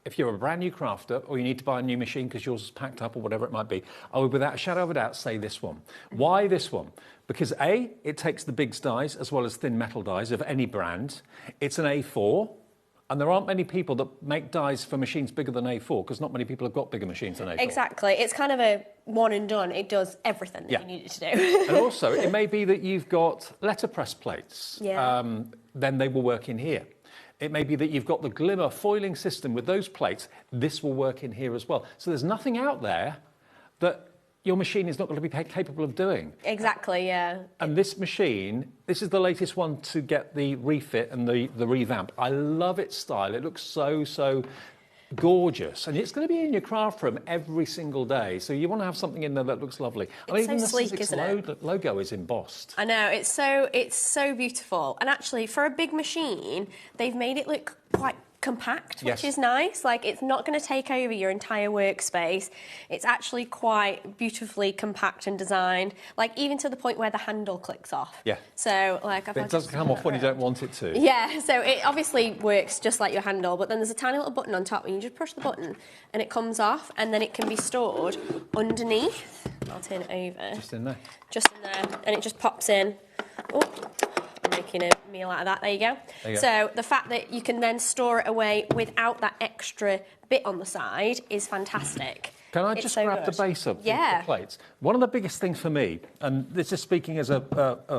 if you're a brand new crafter or you need to buy a new machine because yours is packed up or whatever it might be, I would without a shadow of a doubt say this one. Why this one? Because A, it takes the big dies as well as thin metal dies of any brand. It's an A4. And there aren't many people that make dies for machines bigger than A4 because not many people have got bigger machines than A4. Exactly. It's kind of a one and done. It does everything that you need it to do. And also, it may be that you've got letterpress plates. Yeah. Then they will work in here. It may be that you've got the glimmer foiling system with those plates. This will work in here as well. So there's nothing out there that your machine is not going to be capable of doing. Exactly, yeah. And this machine, this is the latest one to get the refit and the revamp. I love its style. It looks so gorgeous, and it's going to be in your craft room every single day, so you want to have something in there that looks lovely. It's so sleek, isn't it? The logo is embossed. I know, it's so beautiful. And actually, for a big machine, they've made it look quite compact, which is nice. Like, it's not going to take over your entire workspace. It's actually quite beautifully compact and designed, like even to the point where the handle clicks off. Yeah. So, like, it does come off when you don't want it to. Yeah, so it obviously works just like your handle, but then there's a tiny little button on top and you just push the button and it comes off, and then it can be stored underneath. I'll turn it over. Just in there. Just in there, and it just pops in. Oh, I'm making a meal out of that. There you go. So the fact that you can then store it away without that extra bit on the side is fantastic. Can I just grab the base of the plates? One of the biggest things for me, and this is speaking as a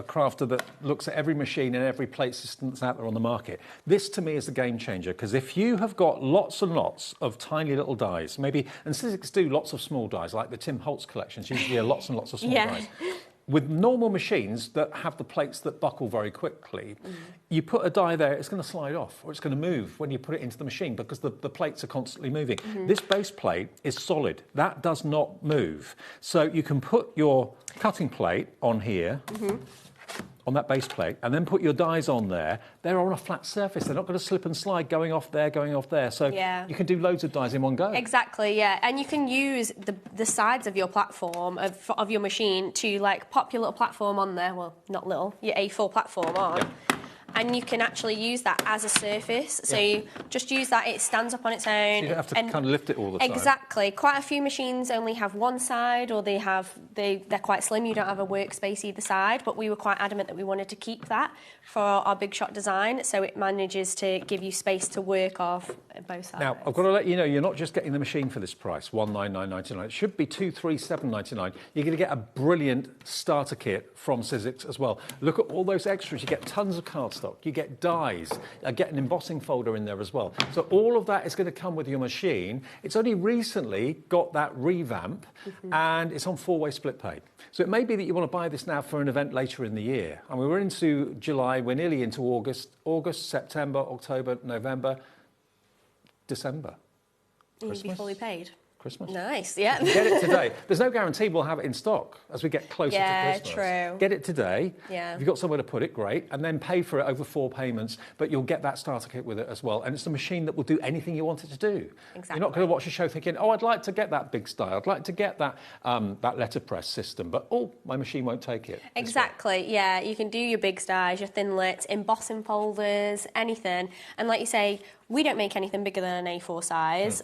crafter that looks at every machine and every plate system that's out there on the market, this to me is a game changer, because if you have got lots and lots of tiny little dies, maybe, and Sizzix do lots of small dies, like the Tim Holtz collections, usually are lots and lots of small dies. With normal machines that have the plates that buckle very quickly, you put a die there, it's going to slide off, or it's going to move when you put it into the machine, because the plates are constantly moving. This base plate is solid. That does not move. So you can put your cutting plate on here, on that base plate, and then put your dies on there. They're on a flat surface. They're not going to slip and slide going off there, going off there. So you can do loads of dies in one go. Exactly, yeah. And you can use the sides of your platform, of your machine, to like pop your little platform on there. Well, not little, your A4 platform on. And you can actually use that as a surface. So you just use that, it stands up on its own. So you don't have to kind of lift it all the time. Exactly. Quite a few machines only have one side, or they're quite slim. You don't have a workspace either side. But we were quite adamant that we wanted to keep that for our big shot design, so it manages to give you space to work off both sides. Now, I've got to let you know, you're not just getting the machine for this price, $199.99. It should be $237.99. You're going to get a brilliant starter kit from Sizzix as well. Look at all those extras. You get tons of cardstock. You get dies. You get an embossing folder in there as well. So all of that is going to come with your machine. It's only recently got that revamp, and it's on 4-way split pay. So it may be that you want to buy this now for an event later in the year. And we're into July, we're nearly into August, September, October, November, December. You'll be fully paid. Christmas. Nice, yeah. Get it today. There's no guarantee we'll have it in stock as we get closer to Christmas. Yeah, true. Get it today. Yeah. If you've got somewhere to put it, great. And then pay for it over 4 payments, but you'll get that starter kit with it as well. And it's a machine that will do anything you want it to do. Exactly. You're not going to watch a show thinking, oh, I'd like to get that big style. I'd like to get that that letterpress system, but oh, my machine won't take it. Exactly, yeah. You can do your big styles, your thin lits, embossing folders, anything. And like you say, we don't make anything bigger than an A4 size.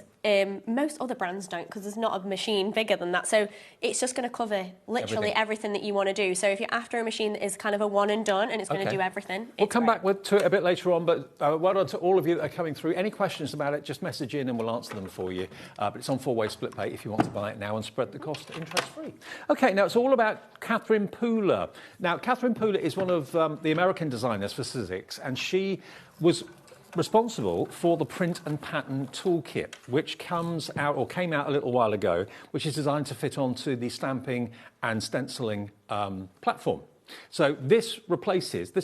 Most other brands don't, because there's not a machine bigger than that. So it's just going to cover literally everything that you want to do. So if you're after a machine that is kind of a one and done and it's going to do everything, we'll come back to it a bit later on, but well done to all of you that are coming through. Any questions about it, just message in and we'll answer them for you. But it's on 4-way split pay if you want to buy it now and spread the cost interest-free. OK, now it's all about Catherine Pooler. Now, Catherine Pooler is one of the American designers for Sizzix, and she was responsible for the print and pattern toolkit, which comes out or came out a little while ago, which is designed to fit onto the stamping and stenciling platform. So this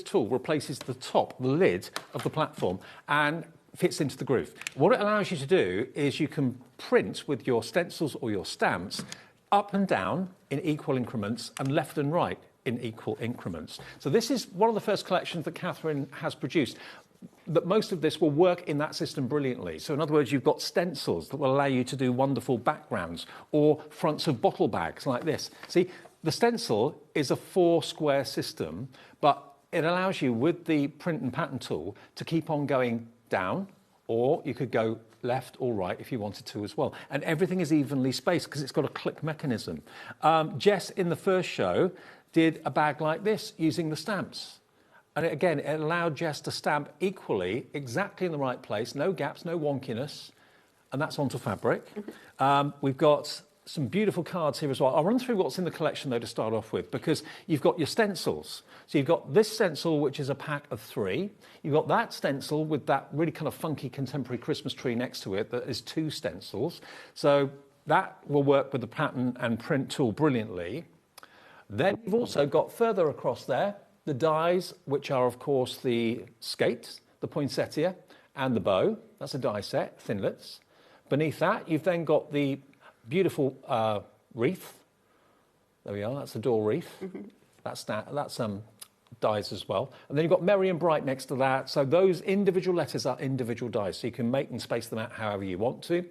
tool replaces the top, the lid of the platform, and fits into the groove. What it allows you to do is you can print with your stencils or your stamps up and down in equal increments and left and right in equal increments. So this is one of the first collections that Catherine has produced. That most of this will work in that system brilliantly. So in other words, you've got stencils that will allow you to do wonderful backgrounds or fronts of bottle bags like this. See, the stencil is a 4-square system, but it allows you with the print and pattern tool to keep on going down, or you could go left or right if you wanted to as well. And everything is evenly spaced because it's got a click mechanism. Jess, in the first show, did a bag like this using the stamps. And again, it allowed Jess to stamp equally, exactly in the right place, no gaps, no wonkiness, and that's onto fabric. We've got some beautiful cards here as well. I'll run through what's in the collection, though, to start off with, because you've got your stencils. So you've got this stencil, which is a pack of 3. You've got that stencil with that really kind of funky contemporary Christmas tree next to it that is 2 stencils. So that will work with the pattern and print tool brilliantly. Then you've also got further across there the dies, which are, of course, the skates, the poinsettia, and the bow. That's a die set, thinlits. Beneath that, you've then got the beautiful wreath. There we are, that's the door wreath. That's dies as well. And then you've got Merry and Bright next to that. So those individual letters are individual dies, so you can make and space them out however you want to.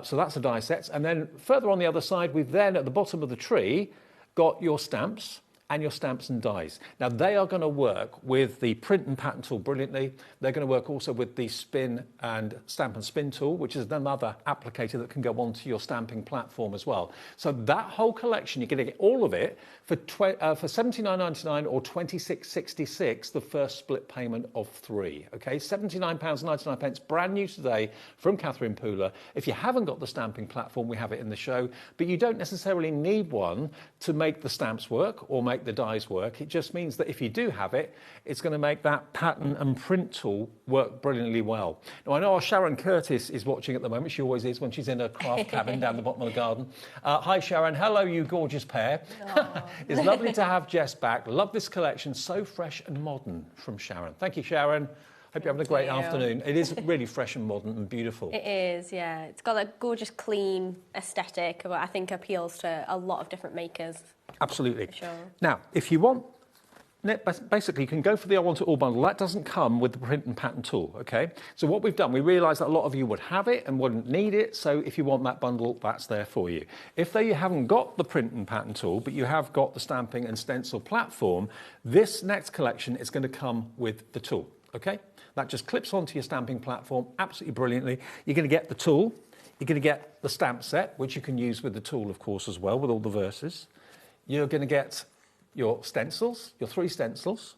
So that's the die sets. And then further on the other side, we've then, at the bottom of the tree, got your stamps and your stamps and dies. Now, they are going to work with the print and pattern tool brilliantly. They're going to work also with the spin and stamp and spin tool, which is another applicator that can go onto your stamping platform as well. So that whole collection, you're going to get all of it for $79.99 or $26.66, the first split payment of 3. Okay, £79.99, brand new today from Catherine Pooler. If you haven't got the stamping platform, we have it in the show, but you don't necessarily need one to make the stamps work or make the dies work. It just means that if you do have it, it's going to make that pattern and print tool work brilliantly well. Now, I know our Sharon Curtis is watching at the moment. She always is when she's in her craft cabin down the bottom of the garden. Hi, Sharon. Hello, you gorgeous pair. It's lovely to have Jess back. Love this collection. So fresh and modern from Sharon. Thank you, Sharon. Hope you're having a great afternoon. It is really fresh and modern and beautiful. It is, yeah. It's got a gorgeous, clean aesthetic that I think appeals to a lot of different makers. Absolutely. Sure. Now, if you want, basically, you can go for the I Want It All bundle. That doesn't come with the print and pattern tool, okay? So what we've done, we realised that a lot of you would have it and wouldn't need it, so if you want that bundle, that's there for you. If though you haven't got the print and pattern tool, but you have got the stamping and stencil platform, this next collection is going to come with the tool, okay? That just clips onto your stamping platform absolutely brilliantly. You're going to get the tool, you're going to get the stamp set, which you can use with the tool, of course, as well, with all the verses. You're going to get your stencils, your 3 stencils.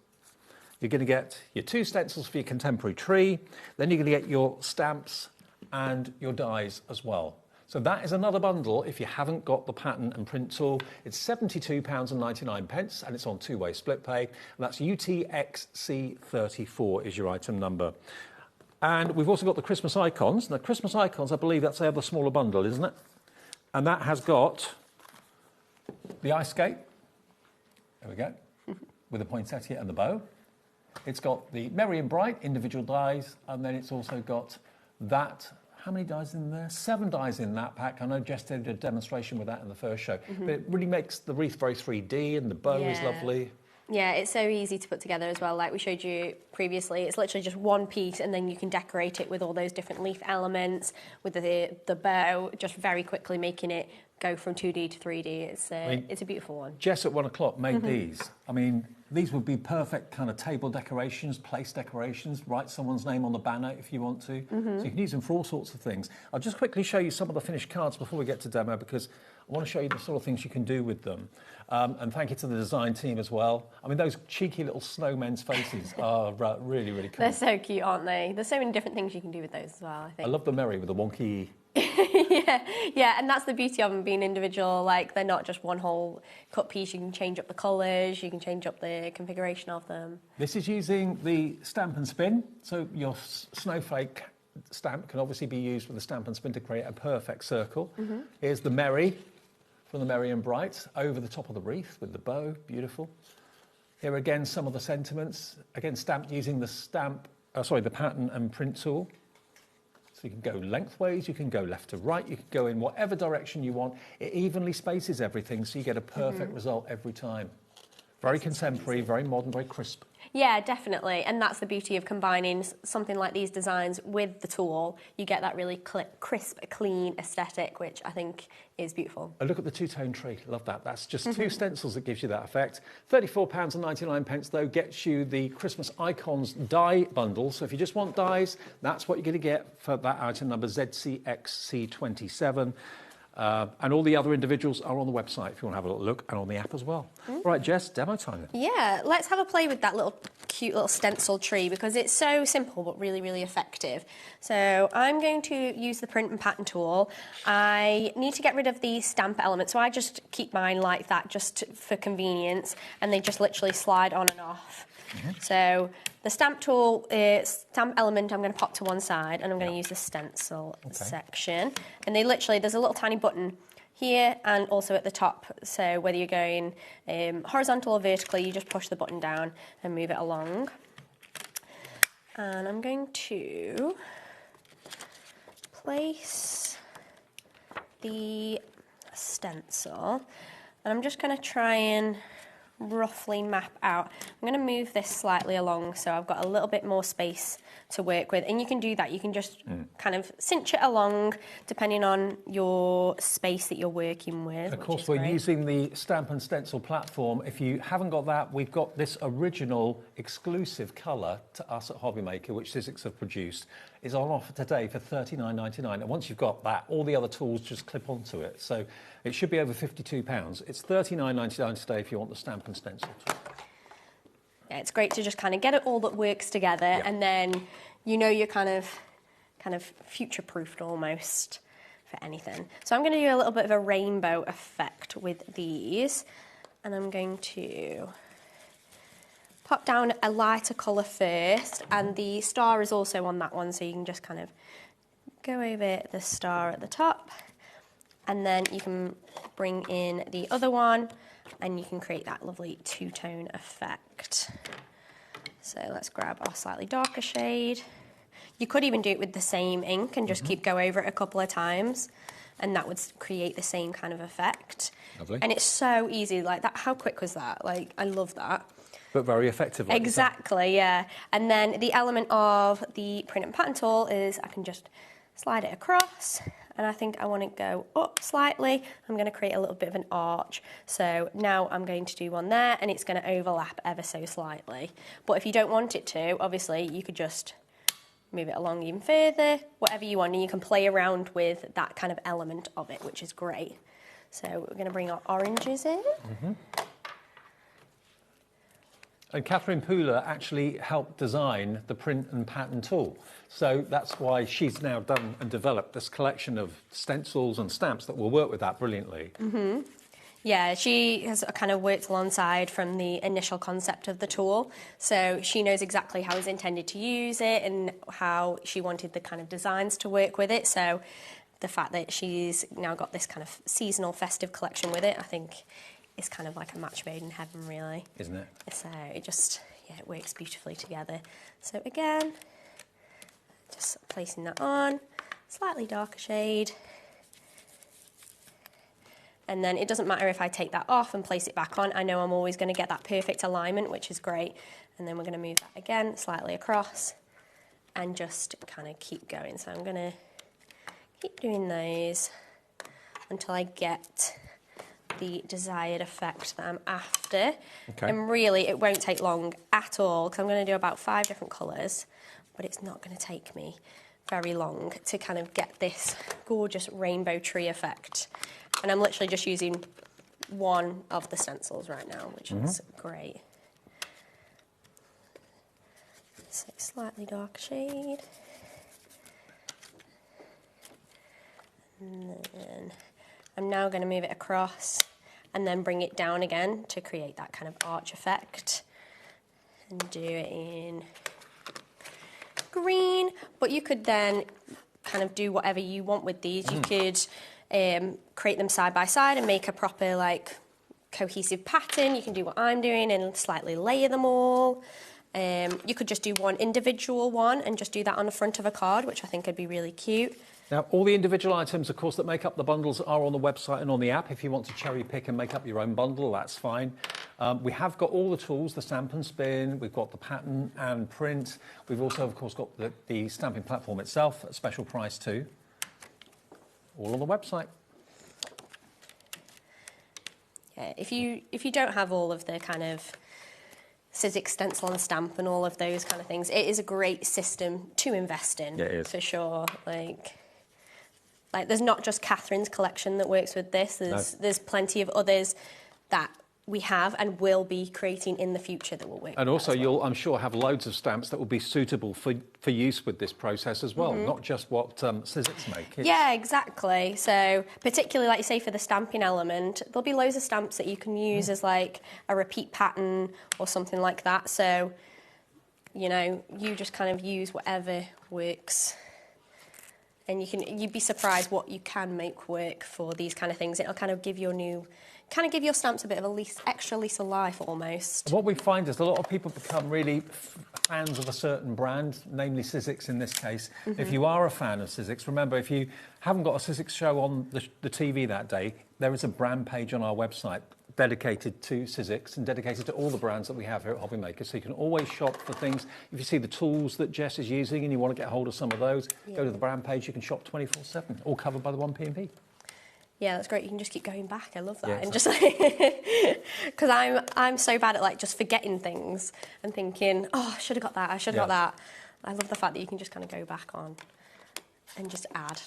You're going to get your 2 stencils for your contemporary tree. Then you're going to get your stamps and your dies as well. So that is another bundle if you haven't got the pattern and print tool. It's £72.99 and it's on 2-way split pay. And that's UTXC34 is your item number. And we've also got the Christmas icons. Now, Christmas icons, I believe that's the other smaller bundle, isn't it? And that has got the ice skate, there we go, with the poinsettia and the bow. It's got the Merry and Bright individual dies, and then it's also got that. How many dies in there? 7 dies in that pack. I know Jess did a demonstration with that in the first show. But it really makes the wreath very 3D, and the bow is lovely. Yeah, it's so easy to put together as well. Like we showed you previously, it's literally just one piece and then you can decorate it with all those different leaf elements, with the bow, just very quickly making it go from 2D to 3D. It's a beautiful one. Jess at 1 o'clock made these. I mean, these would be perfect kind of table decorations, place decorations, write someone's name on the banner if you want to. So you can use them for all sorts of things. I'll just quickly show you some of the finished cards before we get to demo, because I want to show you the sort of things you can do with them. And thank you to the design team as well. I mean, those cheeky little snowmen's faces are really, really cool. They're so cute, aren't they? There's so many different things you can do with those as well, I think. I love the Merry with the wonky... yeah, and that's the beauty of them being individual. Like, they're not just one whole cut piece. You can change up the colours, you can change up the configuration of them. This is using the stamp and spin. So your snowflake stamp can obviously be used with the stamp and spin to create a perfect circle. Here's the Merry from the Merry and Bright over the top of the wreath with the bow, beautiful. Here again, some of the sentiments, again stamped using the pattern and print tool. So you can go lengthways, you can go left to right, you can go in whatever direction you want. It evenly spaces everything, so you get a perfect result every time. Very contemporary, very modern, very crisp. Yeah, definitely. And that's the beauty of combining something like these designs with the tool. You get that really crisp, clean aesthetic, which I think is beautiful. Oh, look at the two-tone tree. Love that. That's just 2 stencils that gives you that effect. £34.99 though gets you the Christmas Icons die bundle. So if you just want dies, that's what you're going to get for that item number ZCXC27. And all the other individuals are on the website if you want to have a little look, and on the app as well. Right, Jess, demo time. Yeah, let's have a play with that cute little stencil tree because it's so simple but really, really effective. So I'm going to use the print and pattern tool. I need to get rid of the stamp element, so I just keep mine like that just for convenience, and they just literally slide on and off. So the stamp tool, stamp element, I'm going to pop to one side, and I'm going to use the stencil section. And they literally, there's a little tiny button here and also at the top. So whether you're going horizontal or vertically, you just push the button down and move it along. And I'm going to place the stencil, and I'm just going to try and roughly map out. I'm going to move this slightly along so I've got a little bit more space to work with, and you can do that. You can just kind of cinch it along depending on your space that you're working with. Of course, we're using the Stamp and Stencil platform. If you haven't got that, we've got this original exclusive colour to us at HobbyMaker, which Sizzix have produced. Is on offer today for $39.99, and once you've got that, all the other tools just clip onto it. So it should be over £52. It's $39.99 today if you want the Stamp and Stencil tool. Yeah, it's great to just kind of get it all that works together, and then you know you're kind of future-proofed almost for anything. So I'm going to do a little bit of a rainbow effect with these, and I'm going to pop down a lighter colour first, and the star is also on that one, so you can just kind of go over the star at the top, and then you can bring in the other one, and you can create that lovely two-tone effect. So let's grab our slightly darker shade. You could even do it with the same ink and just keep go over it a couple of times, and that would create the same kind of effect. Lovely. And it's so easy, like that. How quick was that? Like, I love that. But very effective. Like exactly, yeah. And then the element of the print and pattern tool is I can just slide it across, and I think I want to go up slightly. I'm going to create a little bit of an arch. So now I'm going to do one there, and it's going to overlap ever so slightly. But if you don't want it to, obviously, you could just move it along even further, whatever you want, and you can play around with that kind of element of it, which is great. So we're going to bring our oranges in. And Catherine Pooler actually helped design the print and pattern tool. So that's why she's now done and developed this collection of stencils and stamps that will work with that brilliantly. Yeah, she has kind of worked alongside from the initial concept of the tool. So she knows exactly how it's intended to use it and how she wanted the kind of designs to work with it. So the fact that she's now got this kind of seasonal festive collection with it, I think is kind of like a match made in heaven, really. Isn't it? So it just, yeah, it works beautifully together. So again, just placing that on, slightly darker shade. And then it doesn't matter if I take that off and place it back on. I know I'm always going to get that perfect alignment, which is great. And then we're going to move that again slightly across and just kind of keep going. So I'm going to keep doing those until I get the desired effect that I'm after. Okay. And really, it won't take long at all, because I'm going to do about 5 different colours, but it's not going to take me very long to kind of get this gorgeous rainbow tree effect. And I'm literally just using one of the stencils right now, which is great. So slightly dark shade. And then I'm now going to move it across and then bring it down again to create that kind of arch effect. And do it in green, but you could then kind of do whatever you want with these. You could create them side by side and make a proper like cohesive pattern. You can do what I'm doing and slightly layer them all. You could just do one individual one and just do that on the front of a card, which I think would be really cute. Now, all the individual items, of course, that make up the bundles are on the website and on the app. If you want to cherry pick and make up your own bundle, that's fine. We have got all the tools, the stamp and spin, we've got the pattern and print. We've also, of course, got the stamping platform itself at special price too. All on the website. Yeah, if you don't have all of the kind of Sizzix stencil and stamp and all of those kind of things, it is a great system to invest in. Yeah, it is. For sure. Like there's not just Catherine's collection that works with this. There's plenty of others that we have and will be creating in the future that will work. And also, you'll, I'm sure, have loads of stamps that will be suitable for use with this process as well, not just what Sizzix make. Yeah, exactly. So particularly, like you say, for the stamping element, there'll be loads of stamps that you can use as like a repeat pattern or something like that. So, you know, you just kind of use whatever works. And you'd be surprised what you can make work for these kind of things. It'll kind of give your give your stamps a bit of a extra lease of life almost. What we find is a lot of people become really fans of a certain brand, namely Sizzix in this case. If you are a fan of Sizzix, remember, if you haven't got a Sizzix show on the TV that day, there is a brand page on our website dedicated to Sizzix and dedicated to all the brands that we have here at HobbyMaker. So you can always shop for things. If you see the tools that Jess is using and you want to get hold of some of those, go to the brand page. You can shop 24/7, all covered by the 1P&P. Yeah, that's great. You can just keep going back. I love that. Yeah, and just like, because I'm so bad at like just forgetting things and thinking, oh, I should have got that. I should have got that. I love the fact that you can just kind of go back on and just add.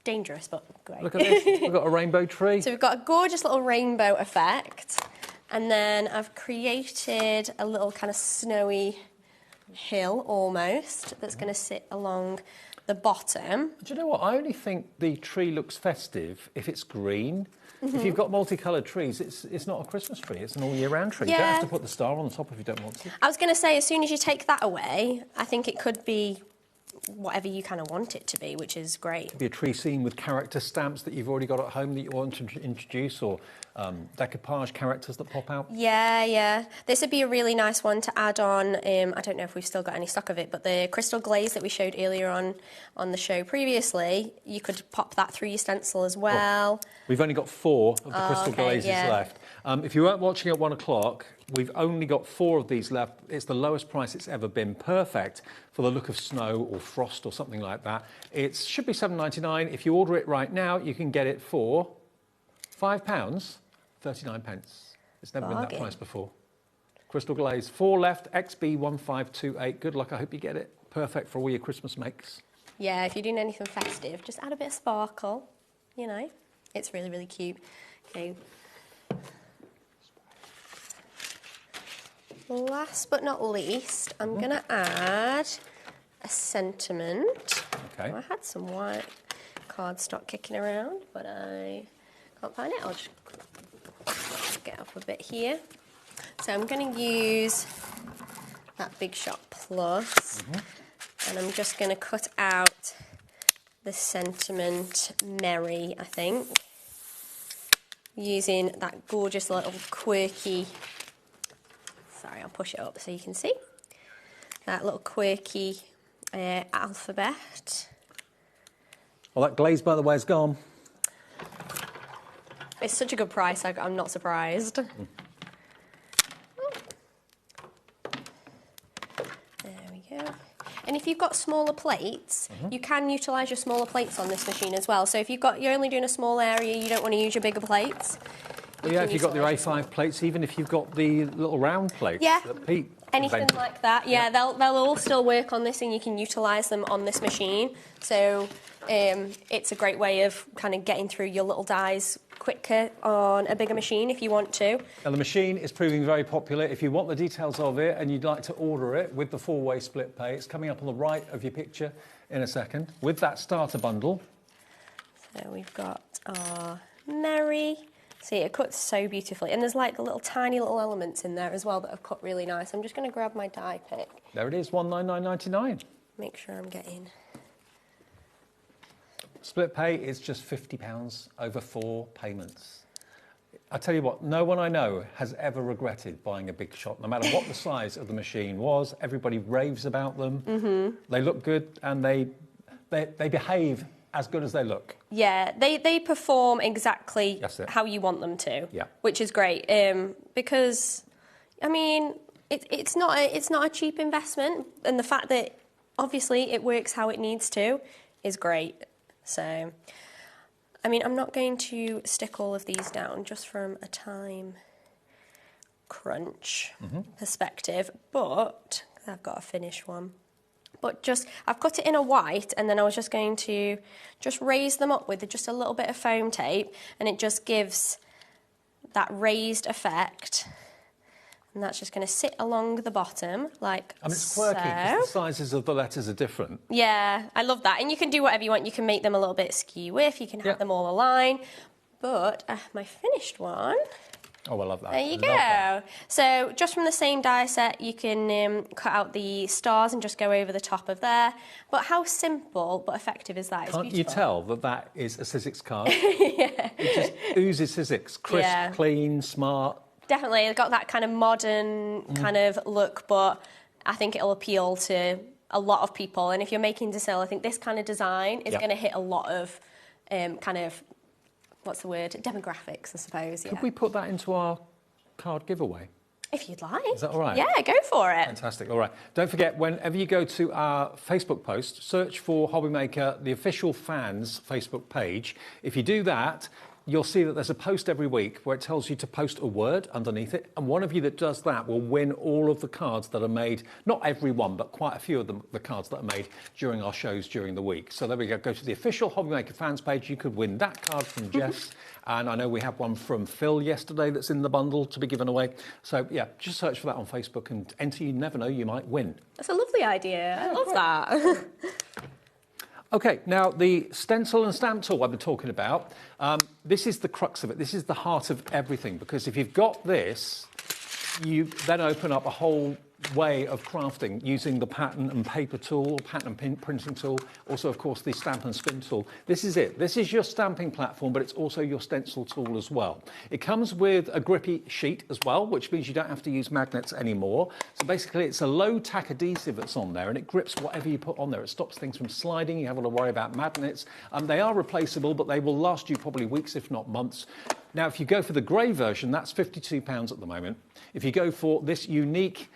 Dangerous, but great. Look at this. We've got a rainbow tree. So we've got a gorgeous little rainbow effect. And then I've created a little kind of snowy hill almost that's going to sit along the bottom. Do you know what? I only think the tree looks festive if it's green. If you've got multicoloured trees, it's not a Christmas tree, it's an all-year-round tree. You don't have to put the star on the top if you don't want to. I was going to say, as soon as you take that away, I think it could be whatever you kind of want it to be, which is great. It could be a tree scene with character stamps that you've already got at home that you want to introduce, or decoupage characters that pop out. Yeah. This would be a really nice one to add on. I don't know if we've still got any stock of it, but the crystal glaze that we showed earlier on the show previously, you could pop that through your stencil as well. We've only got 4 of the crystal glazes left. If you weren't watching at 1 o'clock, we've only got 4 of these left. It's the lowest price it's ever been. Perfect for the look of snow or frost or something like that. It should be $7.99. If you order it right now, you can get it for £5, 39 pence. It's never been that price before. Crystal glaze, 4 left, XB1528. Good luck, I hope you get it. Perfect for all your Christmas makes. Yeah, if you're doing anything festive, just add a bit of sparkle, you know. It's really, really cute. Okay. Last but not least, I'm going to add a sentiment. Okay. I had some white cardstock kicking around, but I can't find it. I'll just get up a bit here. So I'm going to use that Big Shot Plus, and I'm just going to cut out the sentiment Merry, I think, using that gorgeous little quirky. Sorry, I'll push it up so you can see. That little quirky alphabet. Well, that glaze, by the way, is gone. It's such a good price, I'm not surprised. There we go. And if you've got smaller plates, you can utilise your smaller plates on this machine as well. So if you're only doing a small area, you don't want to use your bigger plates. Well, yeah, if you've got the A5 plates, even if you've got the little round plates that Pete anything invented. like that, they'll all still work on this, and you can utilise them on this machine. So it's a great way of kind of getting through your little dies quicker on a bigger machine if you want to. Now, the machine is proving very popular. If you want the details of it and you'd like to order it with the 4-way split pay, it's coming up on the right of your picture in a second with that starter bundle. So we've got our Merry. See, it cuts so beautifully. And there's like tiny little elements in there as well that have cut really nice. I'm just going to grab my die pick. There it is, $199.99. Make sure I'm getting... Split pay is just £50 over 4 payments. I tell you what, no one I know has ever regretted buying a Big Shot, no matter what the size of the machine was. Everybody raves about them. They look good and they behave as good as they look. Yeah, they perform exactly how you want them to, which is great. Because, I mean, it's not a cheap investment, and the fact that obviously it works how it needs to is great. So, I mean, I'm not going to stick all of these down just from a time crunch perspective, but I've got a finished one. But I've cut it in a white, and then I was just going to raise them up with just a little bit of foam tape, and it just gives that raised effect. And that's just going to sit along the bottom, like so. It's quirky because the sizes of the letters are different. Yeah, I love that. And you can do whatever you want. You can make them a little bit skew-width. You can have them all align. But my finished one... Oh, I love that. There you go. So just from the same die set, you can cut out the stars and just go over the top of there. But how simple but effective is that? Can't you tell that that is a Sizzix card? Yeah. It just oozes Sizzix. Crisp, clean, smart. Definitely. It's got that kind of modern kind of look, but I think it'll appeal to a lot of people. And if you're making to sell, I think this kind of design is going to hit a lot of kind of... What's the word? Demographics, I suppose. Could we put that into our card giveaway? If you'd like. Is that all right? Yeah, go for it. Fantastic. All right. Don't forget, whenever you go to our Facebook post, search for HobbyMaker, the official fans Facebook page. If you do that, you'll see that there's a post every week where it tells you to post a word underneath it. And one of you that does that will win all of the cards that are made, not every one, but quite a few of them, the cards that are made during our shows during the week. So there we go. Go to the official HobbyMaker fans page. You could win that card from Jess. And I know we have one from Phil yesterday that's in the bundle to be given away. So, yeah, just search for that on Facebook and enter. You never know, you might win. That's a lovely idea. I love that. OK, now the stencil and stamp tool I've been talking about, this is the crux of it. This is the heart of everything, because if you've got this, you then open up a whole way of crafting using the pattern and paper tool, pattern and printing tool, also, of course, the stamp and spin tool. This is it. This is your stamping platform, but it's also your stencil tool as well. It comes with a grippy sheet as well, which means you don't have to use magnets anymore. So basically, it's a low-tack adhesive that's on there, and it grips whatever you put on there. It stops things from sliding. You haven't got to worry about magnets. They are replaceable, but they will last you probably weeks, if not months. Now, if you go for the grey version, that's £52 at the moment. If you go for this unique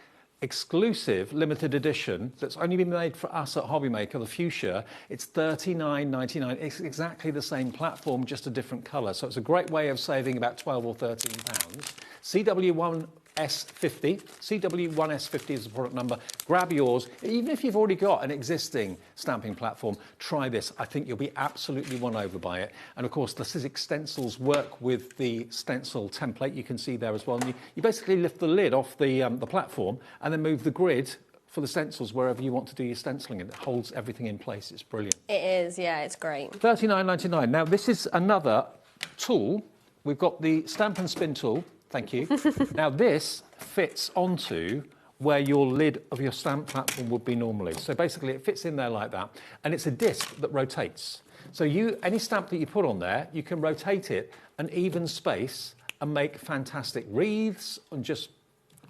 exclusive limited edition that's only been made for us at HobbyMaker, the fuchsia, it's $39.99. It's exactly the same platform, just a different colour. So it's a great way of saving about £12 or £13. CW1S50. CW1S50 is the product number. Grab yours. Even if you've already got an existing stamping platform, try this. I think you'll be absolutely won over by it. And of course, the Sizzix stencils work with the stencil template. You can see there as well. And you basically lift the lid off the platform and then move the grid for the stencils wherever you want to do your stenciling, and it holds everything in place. It's brilliant. It is, yeah, it's great. $39.99. Now, this is another tool. We've got the stamp and spin tool. Thank you. Now, this fits onto where your lid of your stamp platform would be normally. So basically, it fits in there like that. And it's a disc that rotates. So any stamp that you put on there, you can rotate it an even space and make fantastic wreaths and just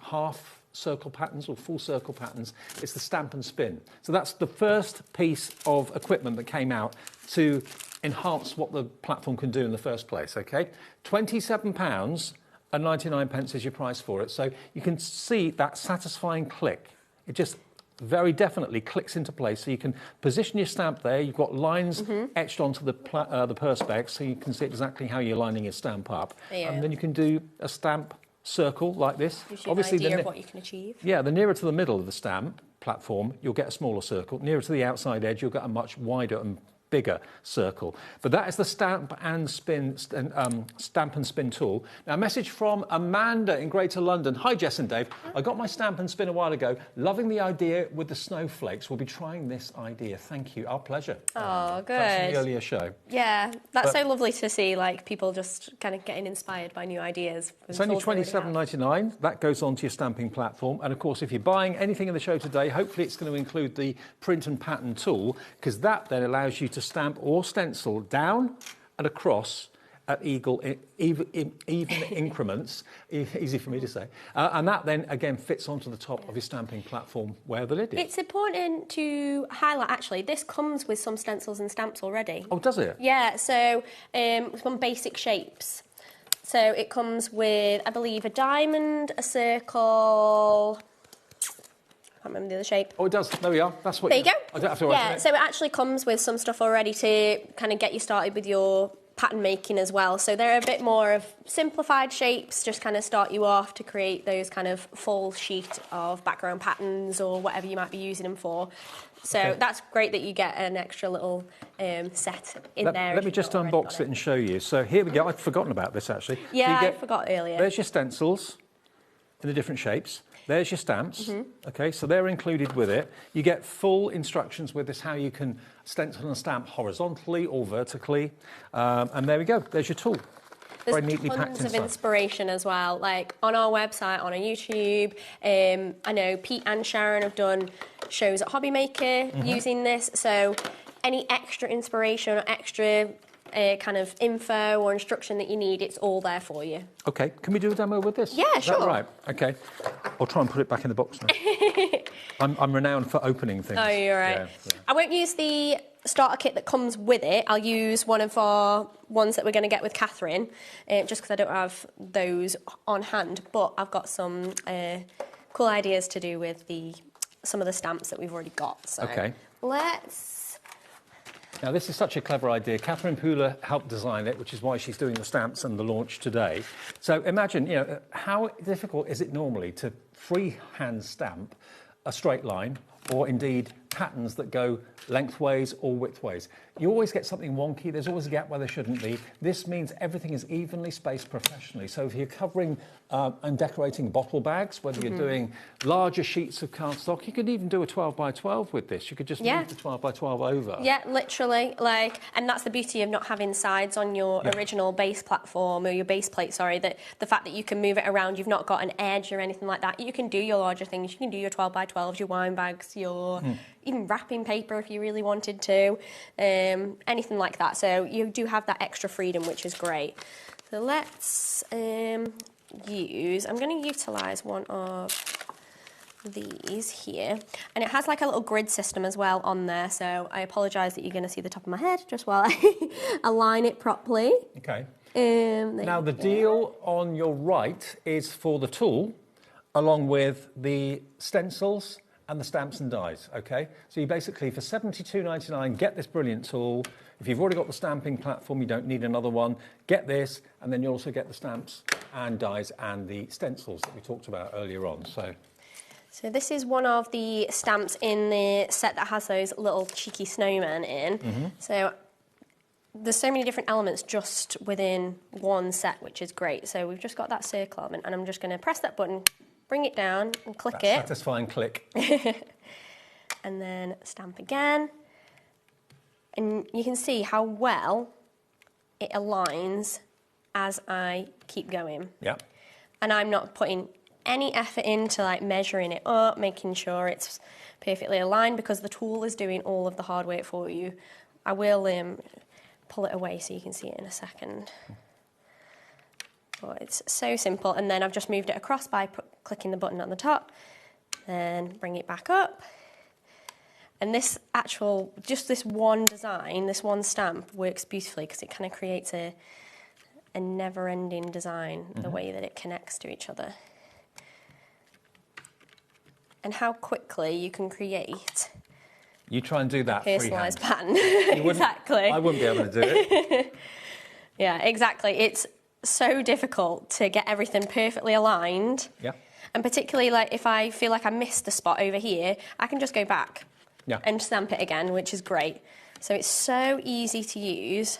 half circle patterns or full circle patterns. It's the stamp and spin. So that's the first piece of equipment that came out to enhance what the platform can do in the first place, OK? £27 and 99 pence is your price for it. So you can see that satisfying click. It just very definitely clicks into place. So you can position your stamp there. You've got lines etched onto the perspex, so you can see exactly how you're lining your stamp up. Yeah. And then you can do a stamp circle like this. Gives you obviously an idea of what you can achieve. Yeah, the nearer to the middle of the stamp platform, you'll get a smaller circle. Nearer to the outside edge, you'll get a much wider and bigger circle. But that is the stamp and spin tool. Now, a message from Amanda in Greater London. Hi, Jess and Dave. I got my stamp and spin a while ago. Loving the idea with the snowflakes. We'll be trying this idea. Thank you. Our pleasure. Oh, good. That's from the earlier show. Yeah, that's so lovely to see, like, people just kind of getting inspired by new ideas. It's only $27.99. That goes onto your stamping platform. And, of course, if you're buying anything in the show today, hopefully it's going to include the print and pattern tool, because that then allows you to stamp or stencil down and across at even increments, easy for me to say. And that then, again, fits onto the top of your stamping platform where the lid is. It's important to highlight, actually, this comes with some stencils and stamps already. Oh, does it? Yeah, so some basic shapes. So it comes with, I believe, a diamond, a circle... I can't remember the other shape. Oh, it does. There we are. That's what. There you go. I don't have to write it. So it actually comes with some stuff already to kind of get you started with your pattern making as well. So they're a bit more of simplified shapes, just kind of start you off to create those kind of full sheet of background patterns or whatever you might be using them for. So that's great that you get an extra little set in there. Let me just unbox it and show you. So here we go. I'd forgotten about this actually. Yeah, So I forgot earlier. There's your stencils in the different shapes. There's your stamps. Okay, so they're included with it. You get full instructions with this, how you can stencil and stamp horizontally or vertically. And there we go. There's your tool. There's Very neatly packed tons of inside. inspiration as well, like on our website, on our YouTube. I know Pete and Sharon have done shows at HobbyMaker using this, so any extra inspiration or extra kind of info or instruction that you need, it's all there for you. Okay, can we do a demo with this? Yeah, Is that sure. right, okay. I'll try and put it back in the box now. I'm renowned for opening things. Oh, you're right. Yeah. I won't use the starter kit that comes with it. I'll use one of our ones that we're going to get with Catherine, just because I don't have those on hand. But I've got some cool ideas to do with some of the stamps that we've already got. So Okay. let's... Now, this is such a clever idea. Catherine Pooler helped design it, which is why she's doing the stamps and the launch today. So imagine, how difficult is it normally to freehand stamp a straight line or indeed patterns that go lengthways or widthways? You always get something wonky. There's always a gap where there shouldn't be. This means everything is evenly spaced professionally. So if you're covering and decorating bottle bags, whether you're doing larger sheets of cardstock, you could even do a 12 by 12 with this. You could just move the 12 by 12 over. Yeah, literally. And that's the beauty of not having sides on your original base platform or your base plate, that the fact that you can move it around, you've not got an edge or anything like that. You can do your larger things. You can do your 12 by 12s, your wine bags, your even wrapping paper if you really wanted to, anything like that. So you do have that extra freedom, which is great. So let's I'm going to utilise one of these here, and it has like a little grid system as well on there, so I apologise that you're going to see the top of my head just while I align it properly. Okay. Now the deal on your right is for the tool along with the stencils and the stamps and dies, okay? So you basically, for $72.99, get this brilliant tool. If you've already got the stamping platform, you don't need another one. Get this, and then you also get the stamps and dies and the stencils that we talked about earlier on. So this is one of the stamps in the set that has those little cheeky snowmen in. So there's so many different elements just within one set, which is great. So we've just got that circle element, and I'm just going to press that button, bring it down and click it. Satisfying click. And then stamp again. And you can see how well it aligns as I keep going. Yeah. And I'm not putting any effort into measuring it up, making sure it's perfectly aligned, because the tool is doing all of the hard work for you. I will pull it away so you can see it in a second. But it's so simple, and then I've just moved it across by clicking the button on the top, then bring it back up. And this just this one design, this one stamp works beautifully because it kind of creates a never-ending design, the way that it connects to each other. And how quickly you can create You try and do that personalised freehand. pattern. Exactly. I wouldn't be able to do it. Yeah, exactly. It's so difficult to get everything perfectly aligned. Yeah. And particularly if I feel like I missed a spot over here, I can just go back and stamp it again, which is great. So it's so easy to use.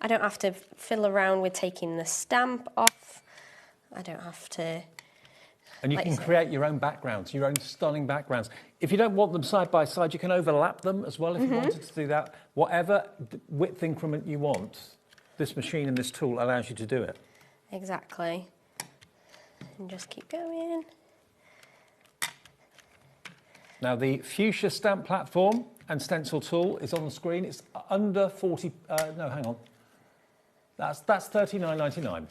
I don't have to fiddle around with taking the stamp off. I don't have to... And you can create your own backgrounds, your own stunning backgrounds. If you don't want them side by side, you can overlap them as well if you wanted to do that. Whatever width increment you want, this machine and this tool allows you to do it. Exactly. And just keep going. Now, the Fuchsia stamp platform and stencil tool is on the screen. It's under 40... no, hang on. That's $39.99.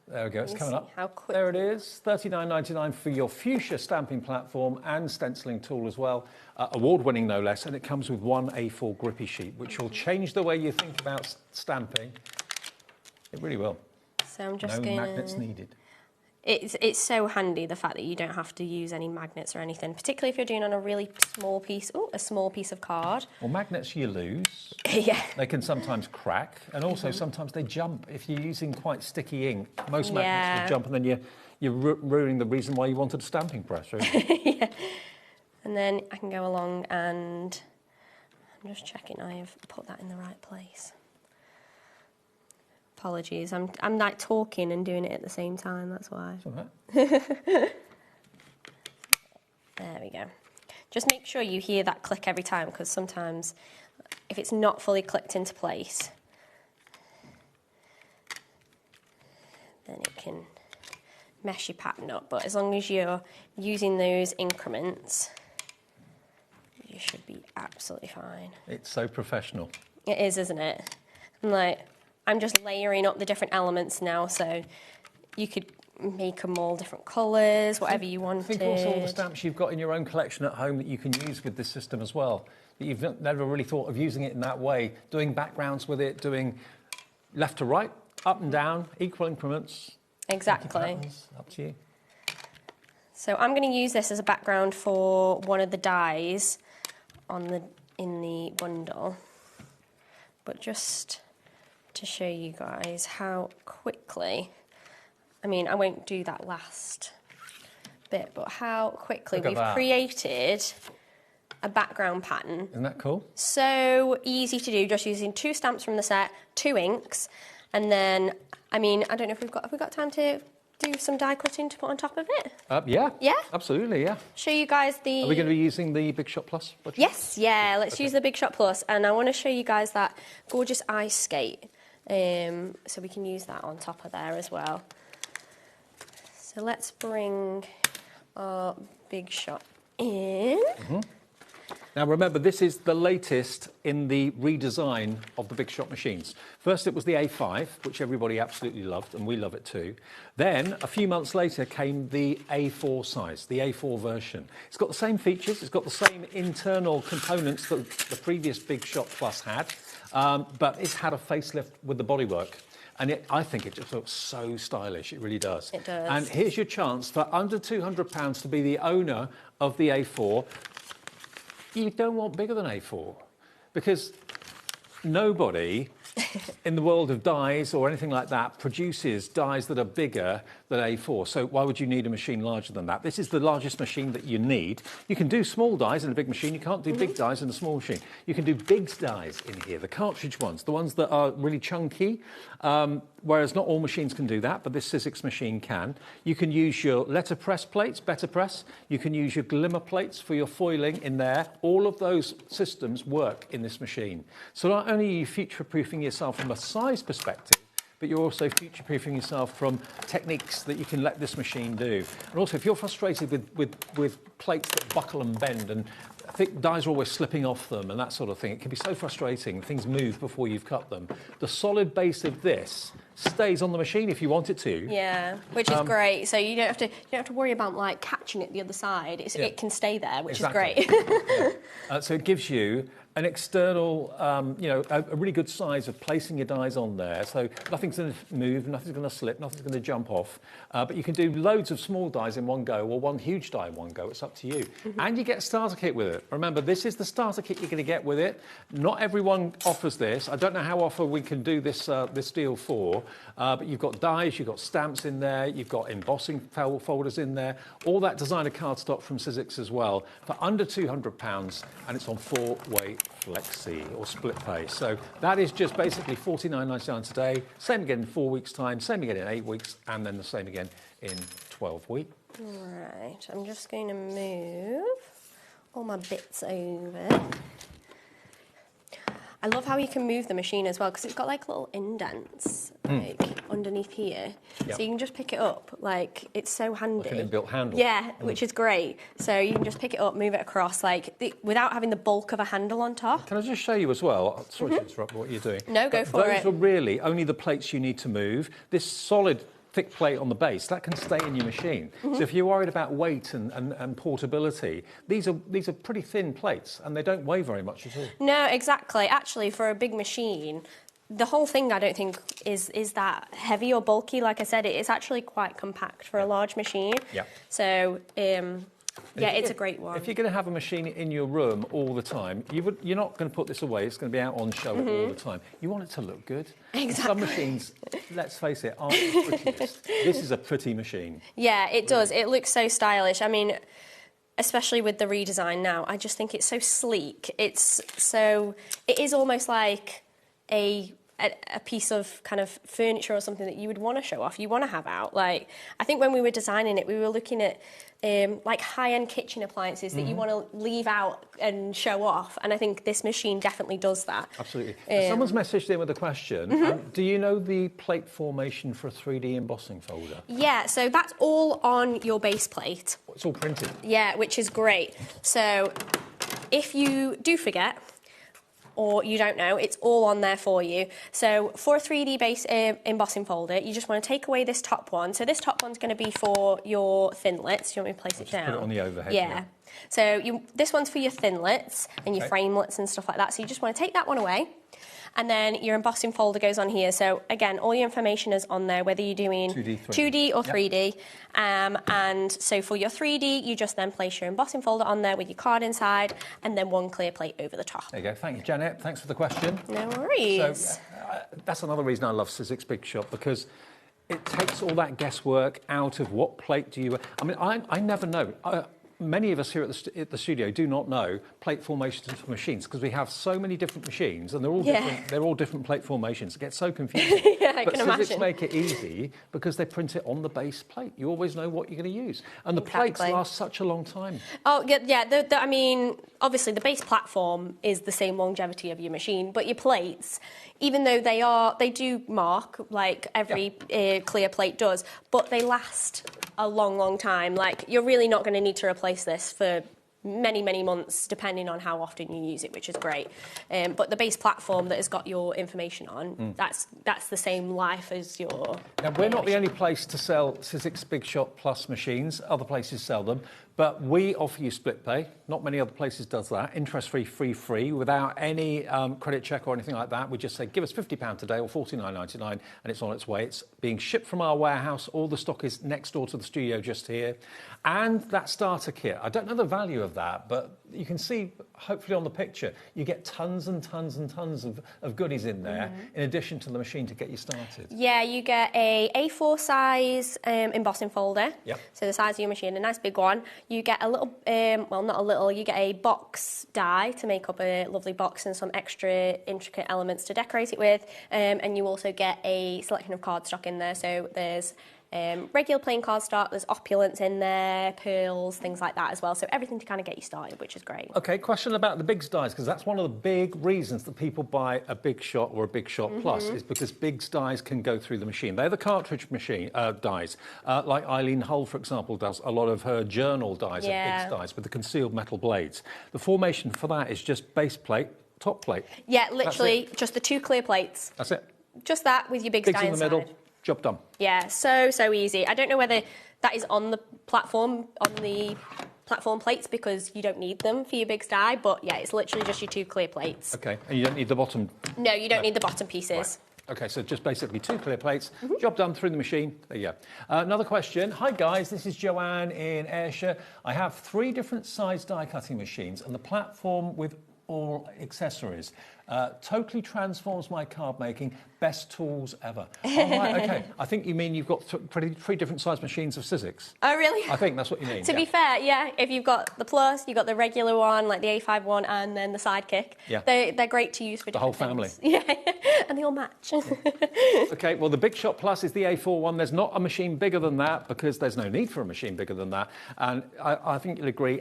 There we go, it's coming up. How quick. There it is, $39.99 for your Fuchsia stamping platform and stenciling tool as well. Award-winning, no less, and it comes with one A4 grippy sheet, which will change the way you think about stamping. It really will. So I'm just no going magnets needed. It's so handy, the fact that you don't have to use any magnets or anything, particularly if you're doing on a really small piece, a small piece of card. Well, magnets you lose. Yeah. They can sometimes crack, and also sometimes they jump. If you're using quite sticky ink, most magnets will jump, and then you're ruining the reason why you wanted a stamping press, really. Yeah. And then I can go along and I'm just checking I've put that in the right place. Apologies, I'm like talking and doing it at the same time, that's why. It's all right. There we go. Just make sure you hear that click every time, because sometimes if it's not fully clicked into place, then it can mess your pattern up. But as long as you're using those increments, you should be absolutely fine. It's so professional. It is, isn't it? I'm just layering up the different elements now, so you could make them all different colours, whatever you wanted. Think also all the stamps you've got in your own collection at home that you can use with this system as well. That you've never really thought of using it in that way, doing backgrounds with it, doing left to right, up and down, equal increments. Exactly. Up to you. So I'm going to use this as a background for one of the dies in the bundle, but just to show you guys how quickly, I mean, I won't do that last bit, but how quickly we've created a background pattern. Isn't that cool? So easy to do, just using 2 stamps from the set, 2 inks, and then, I mean, I don't know if have we got time to do some die cutting to put on top of it? Yeah. Yeah? Absolutely, yeah. Show you guys the... Are we going to be using the Big Shot Plus? Yes, yeah, let's use the Big Shot Plus, and I want to show you guys that gorgeous ice skate, so we can use that on top of there as well. So let's bring our Big Shot in. Now remember, this is the latest in the redesign of the Big Shot machines. First it was the A5, which everybody absolutely loved, and we love it too. Then, a few months later, came the A4 size, the A4 version. It's got the same features, it's got the same internal components that the previous Big Shot Plus had, but it's had a facelift with the bodywork. And I think it just looks so stylish, it really does. It does. And here's your chance for under £200 to be the owner of the A4. You don't want bigger than A4, because nobody in the world of dies or anything like that produces dies that are bigger than A4. So why would you need a machine larger than that? This is the largest machine that you need. You can do small dies in a big machine. You can't do big dies in a small machine. You can do big dies in here, the cartridge ones, the ones that are really chunky, whereas not all machines can do that, but this Sizzix machine can. You can use your letterpress plates, Better Press. You can use your glimmer plates for your foiling in there. All of those systems work in this machine. So not only are you future-proofing yourself from a size perspective, but you're also future-proofing yourself from techniques that you can let this machine do. And also, if you're frustrated with plates that buckle and bend, and I think dies are always slipping off them and that sort of thing, it can be so frustrating. Things move before you've cut them. The solid base of this stays on the machine if you want it to. Yeah, which is great. So you don't have to worry about like catching it the other side. It can stay there, which is great. So it gives you an external, a really good size of placing your dies on there. So nothing's going to move, nothing's going to slip, nothing's going to jump off. But you can do loads of small dies in one go, or one huge die in one go. It's up to you. And you get a starter kit with it. Remember, this is the starter kit you're going to get with it. Not everyone offers this. I don't know how often we can do this this deal for. But you've got dies, you've got stamps in there, you've got embossing folders in there, all that designer cardstock from Sizzix as well, for under £200, and it's on 4-way flexi or split pay. So that is just basically $49.99 today, same again in 4 weeks' time, same again in 8 weeks, and then the same again in 12 weeks. Right, I'm just going to move all my bits over. I love how you can move the machine as well, because it's got like little indents like underneath here. Yep. So you can just pick it up, like it's so handy. Like an inbuilt handle. Yeah, which is great. So you can just pick it up, move it across, without having the bulk of a handle on top. Can I just show you as well? Sorry to interrupt what you're doing. No, go for it. Those are really only the plates you need to move. This solid thick plate on the base, that can stay in your machine. So if you're worried about weight and portability, these are pretty thin plates, and they don't weigh very much at all. No, exactly. Actually, for a big machine, the whole thing, I don't think, is that heavy or bulky. Like I said, it's actually quite compact for a large machine. Yeah. So, it's a great one. If you're going to have a machine in your room all the time, you're not going to put this away. It's going to be out on show all the time. You want it to look good. Exactly. And some machines, let's face it, aren't the prettiest. This is a pretty machine. Yeah, it does. It looks so stylish. I mean, especially with the redesign now, I just think it's so sleek. It is almost like a piece of kind of furniture or something that you would want to show off, you want to have out. Like, I think when we were designing it, we were looking at like high-end kitchen appliances that you want to leave out and show off, and I think this machine definitely does that. Absolutely. Someone's messaged in with a question. Do you know the plate formation for a 3D embossing folder? Yeah, so that's all on your base plate. It's all printed. Yeah, which is great. So if you do forget, or you don't know, it's all on there for you. So for a 3D base embossing folder, you just want to take away this top one. So this top one's going to be for your thinlits. Do you want me to place it down? Put it on the overhead. Yeah. So this one's for your thinlits and your framelits and stuff like that. So you just want to take that one away. And then your embossing folder goes on here. So again, all your information is on there, whether you're doing 2D or 3D. And so for your 3D, you just then place your embossing folder on there with your card inside, and then one clear plate over the top. There you go. Thank you, Janet. Thanks for the question. No worries. So that's another reason I love Sizzix Big Shot, because it takes all that guesswork out of what plate do you... I mean, I never know. Many of us here at the studio do not know plate formations for machines, because we have so many different machines and they're all different. They're all different plate formations. It gets so confusing. I but can Sizzix imagine. make it easy because they print it on the base plate. You always know what you're going to use, and the plates last such a long time. Oh yeah. I mean, obviously the base platform is the same longevity of your machine, but your plates, even though they do mark like every clear plate does, but they last a long time. Like, you're really not going to need to replace this for many months, depending on how often you use it, which is great. But the base platform that has got your information on, that's the same life as your... Now, we're not the only place to sell Sizzix Big Shot Plus machines. Other places sell them. But we offer you split pay. Not many other places does that. Interest-free, free, without any credit check or anything like that. We just say, give us £50 today or $49.99, and it's on its way. It's being shipped from our warehouse. All the stock is next door to the studio just here. And that starter kit, I don't know the value of that, but you can see, hopefully on the picture, you get tons and tons and tons of goodies in there, in addition to the machine to get you started. Yeah, you get a A4 size embossing folder. Yep. So the size of your machine, a nice big one. You get a little, well, not a little, you get a box die to make up a lovely box and some extra intricate elements to decorate it with. And you also get a selection of cardstock in there. So there's regular plain cardstock, there's opulence in there, pearls, things like that as well. So everything to kind of get you started, which is great. OK, question about the Biggs dies, because that's one of the big reasons that people buy a Big Shot or a Big Shot Plus, is because Biggs dies can go through the machine. They're the cartridge machine dies. Like Eileen Hull, for example, does a lot of her journal dies of Biggs dies with the concealed metal blades. The formation for that is just base plate, top plate. Yeah, literally just the two clear plates. That's it. Just that with your Biggs die in the inside. middle, job done. Yeah, so easy. I don't know whether that is on the platform plates, because you don't need them for your Biggs die, but yeah, it's literally just your two clear plates. OK, and you don't need the bottom? No, you don't need the bottom pieces. Right. OK, so just basically two clear plates, job done through the machine. There you go. Another question. Hi, guys. This is Joanne in Ayrshire. I have 3 different size die cutting machines and the platform with all accessories. Totally transforms my card making. Best tools ever. Oh, right, OK. I think you mean you've got 3 different size machines of Sizzix. Oh, really? I think that's what you mean. To be fair, yeah, if you've got the Plus, you've got the regular one, like the A5 one, and then the Sidekick. Yeah. They're great to use for different whole family. things. Yeah, and they all match. OK, well, the Big Shot Plus is the A4 one. There's not a machine bigger than that, because there's no need for a machine bigger than that. And I think you'll agree,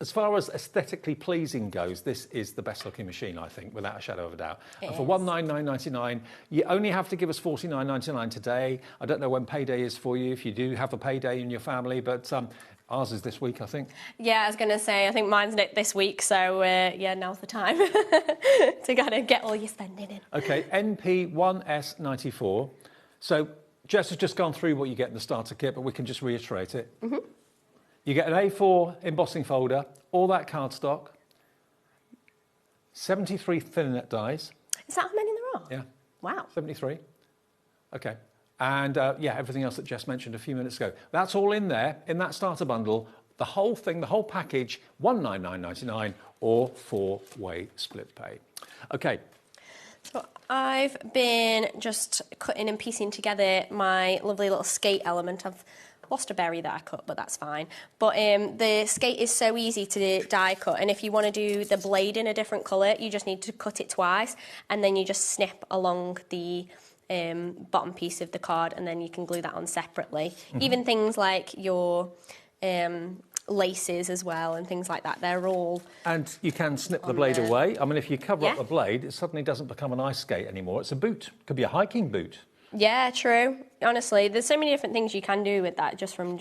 as far as aesthetically pleasing goes, this is the best looking machine, I think, without a shadow of a doubt. And for $199.99, you only have to give us $49.99 today. I don't know when payday is for you, if you do have a payday in your family, but ours is this week, I think. Yeah, I was going to say, I think mine's this week, so yeah, now's the time to kind of get all your spending in. OK, NP1S94. So Jess has just gone through what you get in the starter kit, but we can just reiterate it. You get an A4 embossing folder, all that cardstock, 73 thinnet dies. Is that how many there are? Yeah. Wow. 73. Okay. And yeah, everything else that Jess mentioned a few minutes ago. That's all in there, in that starter bundle. The whole thing, the whole package, $199.99 or 4-way split pay. Okay. So I've been just cutting and piecing together my lovely little skate element. I've lost a berry that I cut, but that's fine. But the skate is so easy to die cut, and if you want to do the blade in a different colour, you just need to cut it twice, and then you just snip along the bottom piece of the card, and then you can glue that on separately. Even things like your laces as well and things like that, they're all... And you can snip the blade away. I mean, if you cover up the blade, it suddenly doesn't become an ice skate anymore. It's a boot. It could be a hiking boot. Yeah, true. Honestly, there's so many different things you can do with that, just from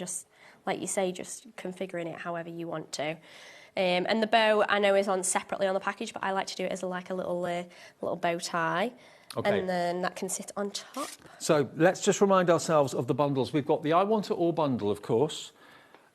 like you say, just configuring it however you want to. And the bow, I know, is on separately on the package, but I like to do it as like a little bow tie. Okay. And then that can sit on top. So let's just remind ourselves of the bundles. We've got the I Want It All bundle, of course.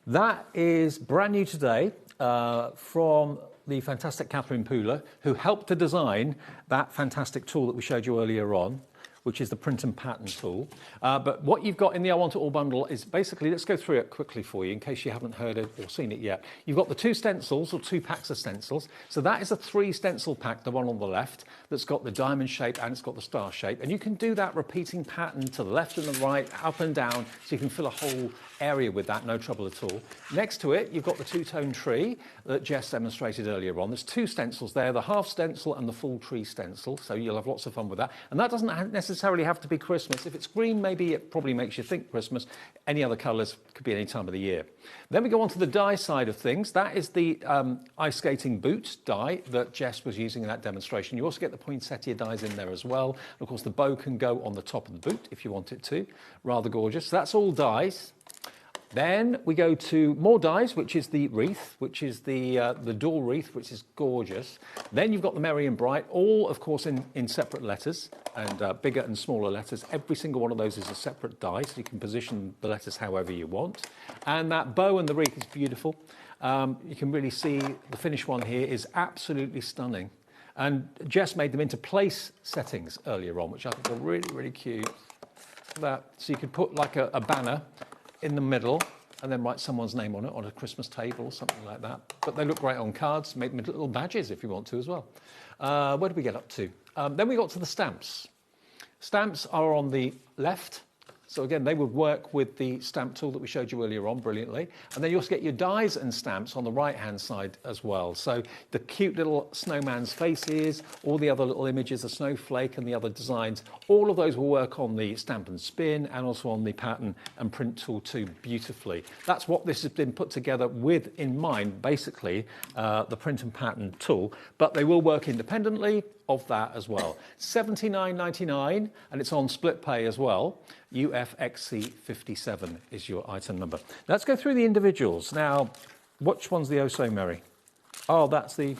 That is brand new today from the fantastic Catherine Pooler, who helped to design that fantastic tool that we showed you earlier on, which is the print and pattern tool. But what you've got in the I Want It All bundle is basically, let's go through it quickly for you in case you haven't heard it or seen it yet. You've got the 2 stencils or 2 packs of stencils. So that is a 3 stencil pack, the one on the left, that's got the diamond shape and it's got the star shape. And you can do that repeating pattern to the left and the right, up and down, so you can fill a whole area with that, no trouble at all. Next to it, you've got the 2-tone tree that Jess demonstrated earlier on. There's 2 stencils there, the half stencil and the full tree stencil, so you'll have lots of fun with that. And that doesn't necessarily have to be Christmas. If it's green, maybe it probably makes you think Christmas. Any other colours could be any time of the year. Then we go on to the die side of things. That is the ice skating boot die that Jess was using in that demonstration. You also get the poinsettia dies in there as well. And of course, the bow can go on the top of the boot if you want it to. Rather gorgeous. So that's all dies. Then we go to more dies, which is the wreath, which is the door wreath, which is gorgeous. Then you've got the Merry and Bright, all, of course, in separate letters and bigger and smaller letters. Every single one of those is a separate die, so you can position the letters however you want. And that bow and the wreath is beautiful. You can really see the finished one here is absolutely stunning. And Jess made them into place settings earlier on, which I think are really, really cute. So you could put like a banner in the middle and then write someone's name on it on a Christmas table or something like that. But they look great on cards. Make them into little badges if you want to as well. Where did we get up to? Then we got to the stamps. Stamps are on the left. So again, they would work with the stamp tool that we showed you earlier on brilliantly. And then you also get your dies and stamps on the right-hand side as well. So the cute little snowman's faces, all the other little images, the snowflake and the other designs, all of those will work on the stamp and spin and also on the pattern and print tool too beautifully. That's what this has been put together with in mind, basically, the print and pattern tool. But they will work independently of that as well. $79.99, and it's on split pay as well. UFXC57 is your item number. Let's go through the individuals. Now, which one's the Oh So Merry? Oh, that's the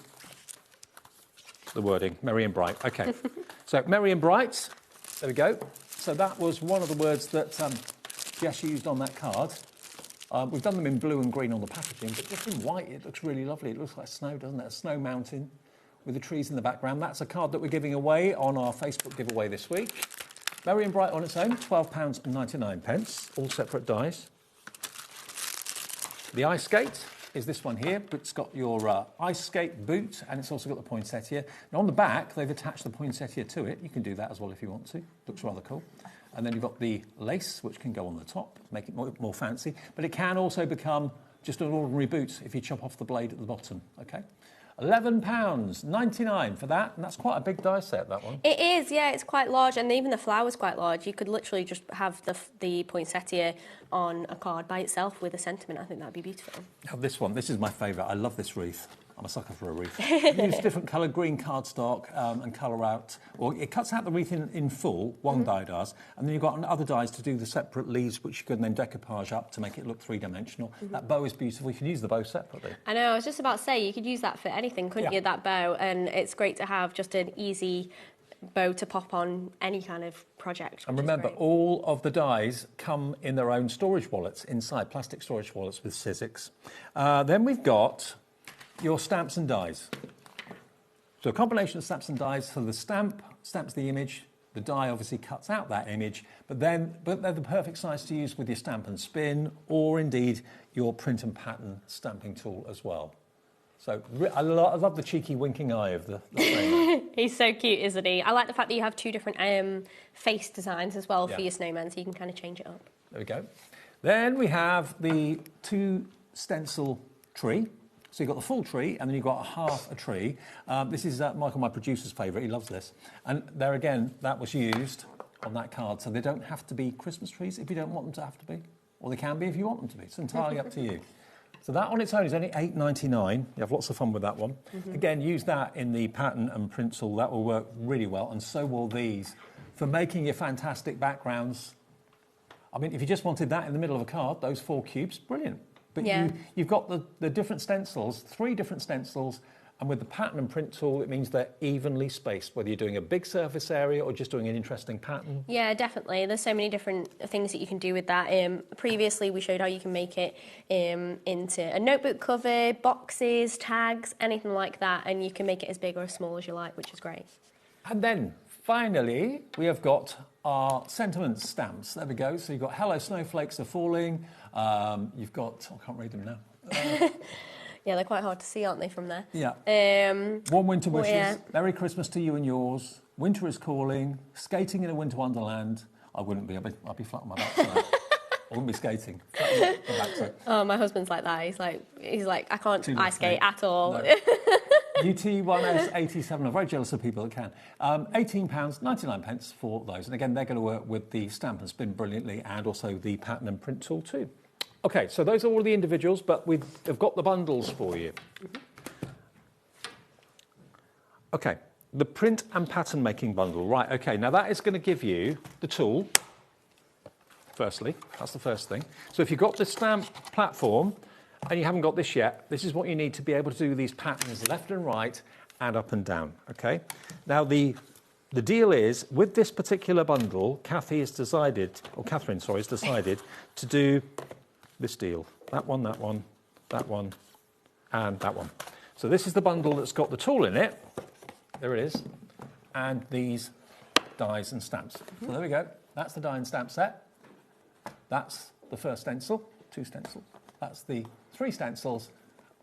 wording, Merry and Bright. Okay. So, Merry and Bright, there we go. So that was one of the words that Jess used on that card. We've done them in blue and green on the packaging, but just in white, it looks really lovely. It looks like snow, doesn't it? A snow mountain with the trees in the background. That's a card that we're giving away on our Facebook giveaway this week. Merry and Bright on its own, £12.99, all separate dies. The ice skate is this one here, but it's got your ice skate boot, and it's also got the poinsettia. And on the back, they've attached the poinsettia to it. You can do that as well if you want to. Looks rather cool. And then you've got the lace, which can go on the top, make it more fancy. But it can also become just an ordinary boot if you chop off the blade at the bottom, okay? £11.99 for that, and that's quite a big die set, that one. It is, yeah, it's quite large, and even the flower's quite large. You could literally just have the poinsettia on a card by itself with a sentiment. I think that'd be beautiful. Now this one, this is my favourite. I love this wreath. I'm a sucker for a wreath. Use different colour, green cardstock, and colour out. Or it cuts out the wreath in full, one die does, and then you've got other dies to do the separate leaves, which you can then decoupage up to make it look three-dimensional. That bow is beautiful. You can use the bow separately. I know, I was just about to say, you could use that for anything, couldn't you, that bow? And it's great to have just an easy bow to pop on any kind of project. And remember, all of the dies come in their own storage wallets inside, plastic storage wallets with Sizzix. Then we've got your stamps and dies. So a combination of stamps and dies. So the stamp stamps the image, The die obviously cuts out that image, but they're the perfect size to use with your stamp and spin, or indeed your print and pattern stamping tool as well. So I love the cheeky winking eye of the framer. He's so cute, isn't he? I like the fact that you have 2 different face designs as well for Yeah. your snowman, so you can kind of change it up. There we go. Then we have the 2 stencil tree. So you've got the full tree, and then you've got half a tree. This is Michael, my producer's favourite. He loves this. And there again, that was used on that card. So they don't have to be Christmas trees if you don't want them to have to be. Or they can be if you want them to be. It's entirely up to you. So that on its own is only $8.99. You have lots of fun with that one. Again, use that in the pattern and print tool. That will work really well. And so will these for making your fantastic backgrounds. I mean, if you just wanted that in the middle of a card, those 4 cubes, brilliant. But you've got the different stencils, 3 different stencils, and with the pattern and print tool, it means they're evenly spaced, whether you're doing a big surface area or just doing an interesting pattern. Yeah, definitely. There's so many different things that you can do with that. Previously, we showed how you can make it into a notebook cover, boxes, tags, anything like that, and you can make it as big or as small as you like, which is great. And then, finally, we have got our sentiment stamps. There we go. So you've got Hello, Snowflakes Are Falling. You've got, I can't read them now. Yeah, they're quite hard to see, aren't they, from there? Yeah. Warm Winter Wishes. Yeah. Merry Christmas to you and yours. Winter is Calling. Skating in a Winter Wonderland. I wouldn't be. I'd be flat on my back tonight. I wouldn't be skating. Flat on my back, so. Oh, my husband's like that. He's like, I can't Too ice skate at all. No. UT1087, I'm very jealous of people that can. £18.99 for those. And again, they're going to work with the stamp and spin brilliantly, and also the pattern and print tool too. OK, so those are all the individuals, but we've got the bundles for you. OK, the print and pattern making bundle. Right, OK, now that is going to give you the tool, firstly. That's the first thing. So if you've got the stamp platform, and you haven't got this yet, this is what you need to be able to do these patterns left and right and up and down, OK? Now, the deal is, with this particular bundle, Catherine has decided to do this deal. That one, that one, that one, and that one. So this is the bundle that's got the tool in it. There it is. And these dies and stamps. So there we go. That's the die and stamp set. That's the first stencil, 2 stencils. That's the 3 stencils,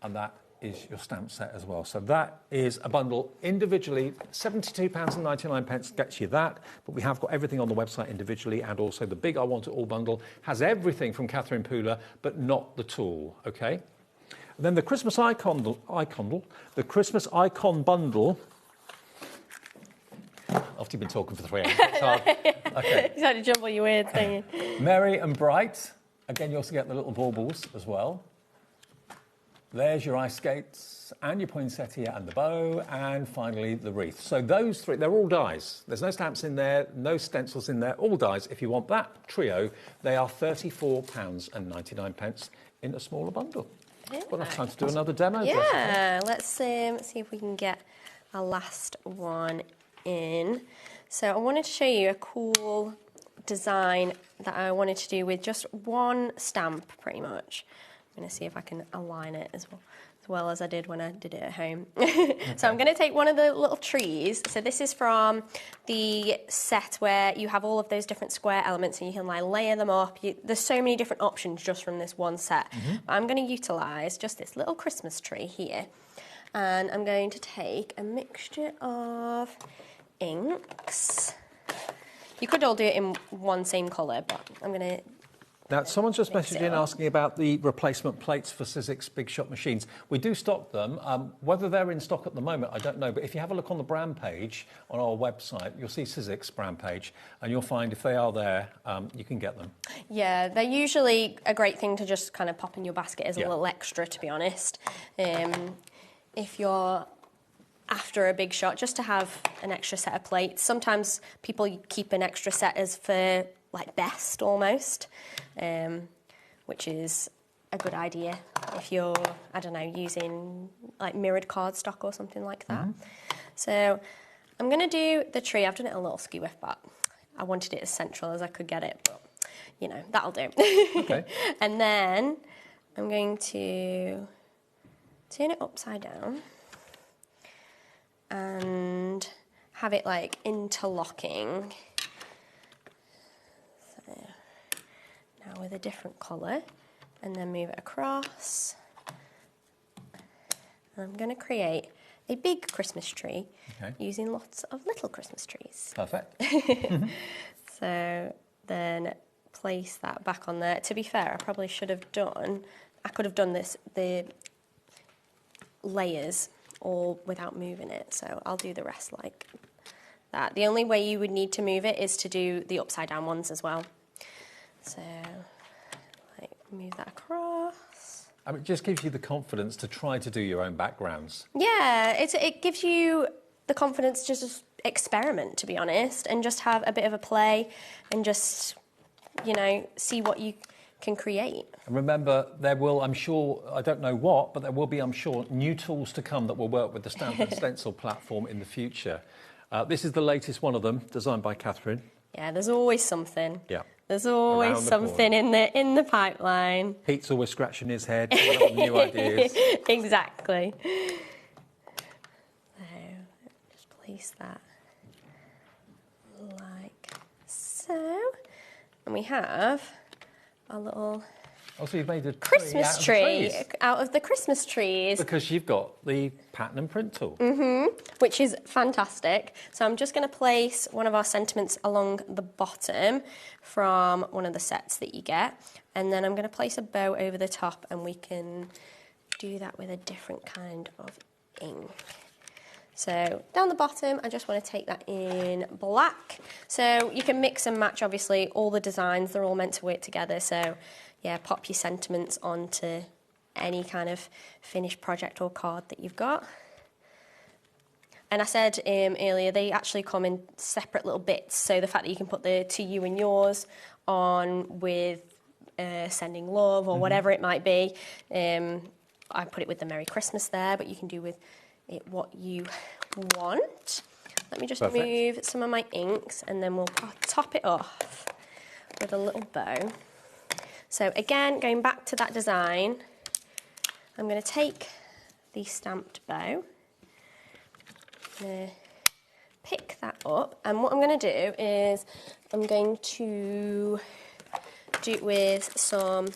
and that is your stamp set as well. So that is a bundle individually. £72.99 gets you that, but we have got everything on the website individually, and also the big I Want It All bundle has everything from Catherine Pooler, but not the tool, OK? And then the Christmas the Christmas icon bundle. After you've been talking for 3 hours, it's hard. Okay. He's had to jumble your words, don't you? Merry and Bright. Again, you also get the little baubles as well. There's your ice skates and your poinsettia and the bow, and finally the wreath. So those 3, they're all dies. There's no stamps in there, no stencils in there, all dies. If you want that trio, they are £34.99 in a smaller bundle. Got enough time to do another demo. Yeah, let's see if we can get our last one in. So I wanted to show you a cool design that I wanted to do with just one stamp, pretty much. I'm going to see if I can align it as well as I did when I did it at home. So I'm going to take one of the little trees. So this is from the set where you have all of those different square elements and you can like layer them up. There's so many different options just from this one set. I'm going to utilise just this little Christmas tree here. And I'm going to take a mixture of inks. You could all do it in one same colour, but I'm going to... Now, someone's just messaged in asking about the replacement plates for Sizzix Big Shot machines. We do stock them. Whether they're in stock at the moment, I don't know. But if you have a look on the brand page on our website, you'll see Sizzix brand page, and you'll find if they are there, you can get them. Yeah, they're usually a great thing to just kind of pop in your basket as a little extra, to be honest. If you're after a big shot, just to have an extra set of plates. Sometimes people keep an extra set as for like best almost, which is a good idea if you're, I don't know, using like mirrored cardstock or something like that. So I'm going to do the tree. I've done it a little skew-whiff, but I wanted it as central as I could get it, but you know, that'll do. Okay. And then I'm going to turn it upside down and have it like interlocking. So now with a different colour, and then move it across. I'm going to create a big Christmas tree using lots of little Christmas trees. Perfect. So then place that back on there. To be fair, I probably should have done, I could have done the layers all without moving it. So I'll do the rest like that. The only way you would need to move it is to do the upside down ones as well. So like move that across. I mean, it just gives you the confidence to try to do your own backgrounds. Yeah, it gives you the confidence to just experiment, to be honest, and just have a bit of a play and just, you know, see what you can create. And remember, there will, I'm sure, I don't know what, but there will be, I'm sure, new tools to come that will work with the Stamp and Stencil platform in the future. This is the latest one of them, designed by Catherine. Yeah, there's always something. Yeah. There's always something in the pipeline. Pete's always scratching his head, coming up with new ideas. Exactly. So, just place that like so. And we have our little Also, you've made a Christmas tree out of the Christmas trees. Because you've got the pattern and print tool. Which is fantastic. So I'm just going to place one of our sentiments along the bottom from one of the sets that you get. And then I'm going to place a bow over the top, and we can do that with a different kind of ink. So down the bottom, I just want to take that in black. So you can mix and match, obviously, all the designs. They're all meant to work together. So yeah, pop your sentiments onto any kind of finished project or card that you've got. And I said earlier, they actually come in separate little bits. So the fact that you can put the to you and yours on with sending love or whatever it might be. I put it with the Merry Christmas there, but you can do with it what you want. Let me just move some of my inks, and then we'll top it off with a little bow. So again, going back to that design, I'm going to take the stamped bow, pick that up, and what I'm going to do is I'm going to do it with some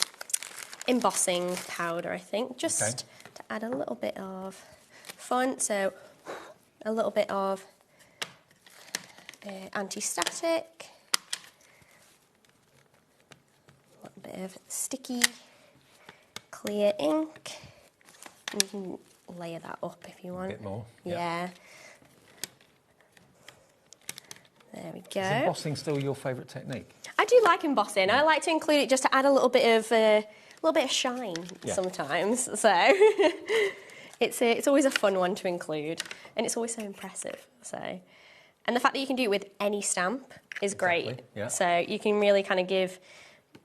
embossing powder, I think, just to add a little bit of fun. So a little bit of anti-static, bit of sticky clear ink. You can layer that up if you want. A bit more. Yeah. There we go. Is embossing still your favourite technique? I do like embossing. I like to include it just to add a little bit of shine sometimes. So it's always a fun one to include, and it's always so impressive. So, and the fact that you can do it with any stamp is great. Yeah. So you can really kind of give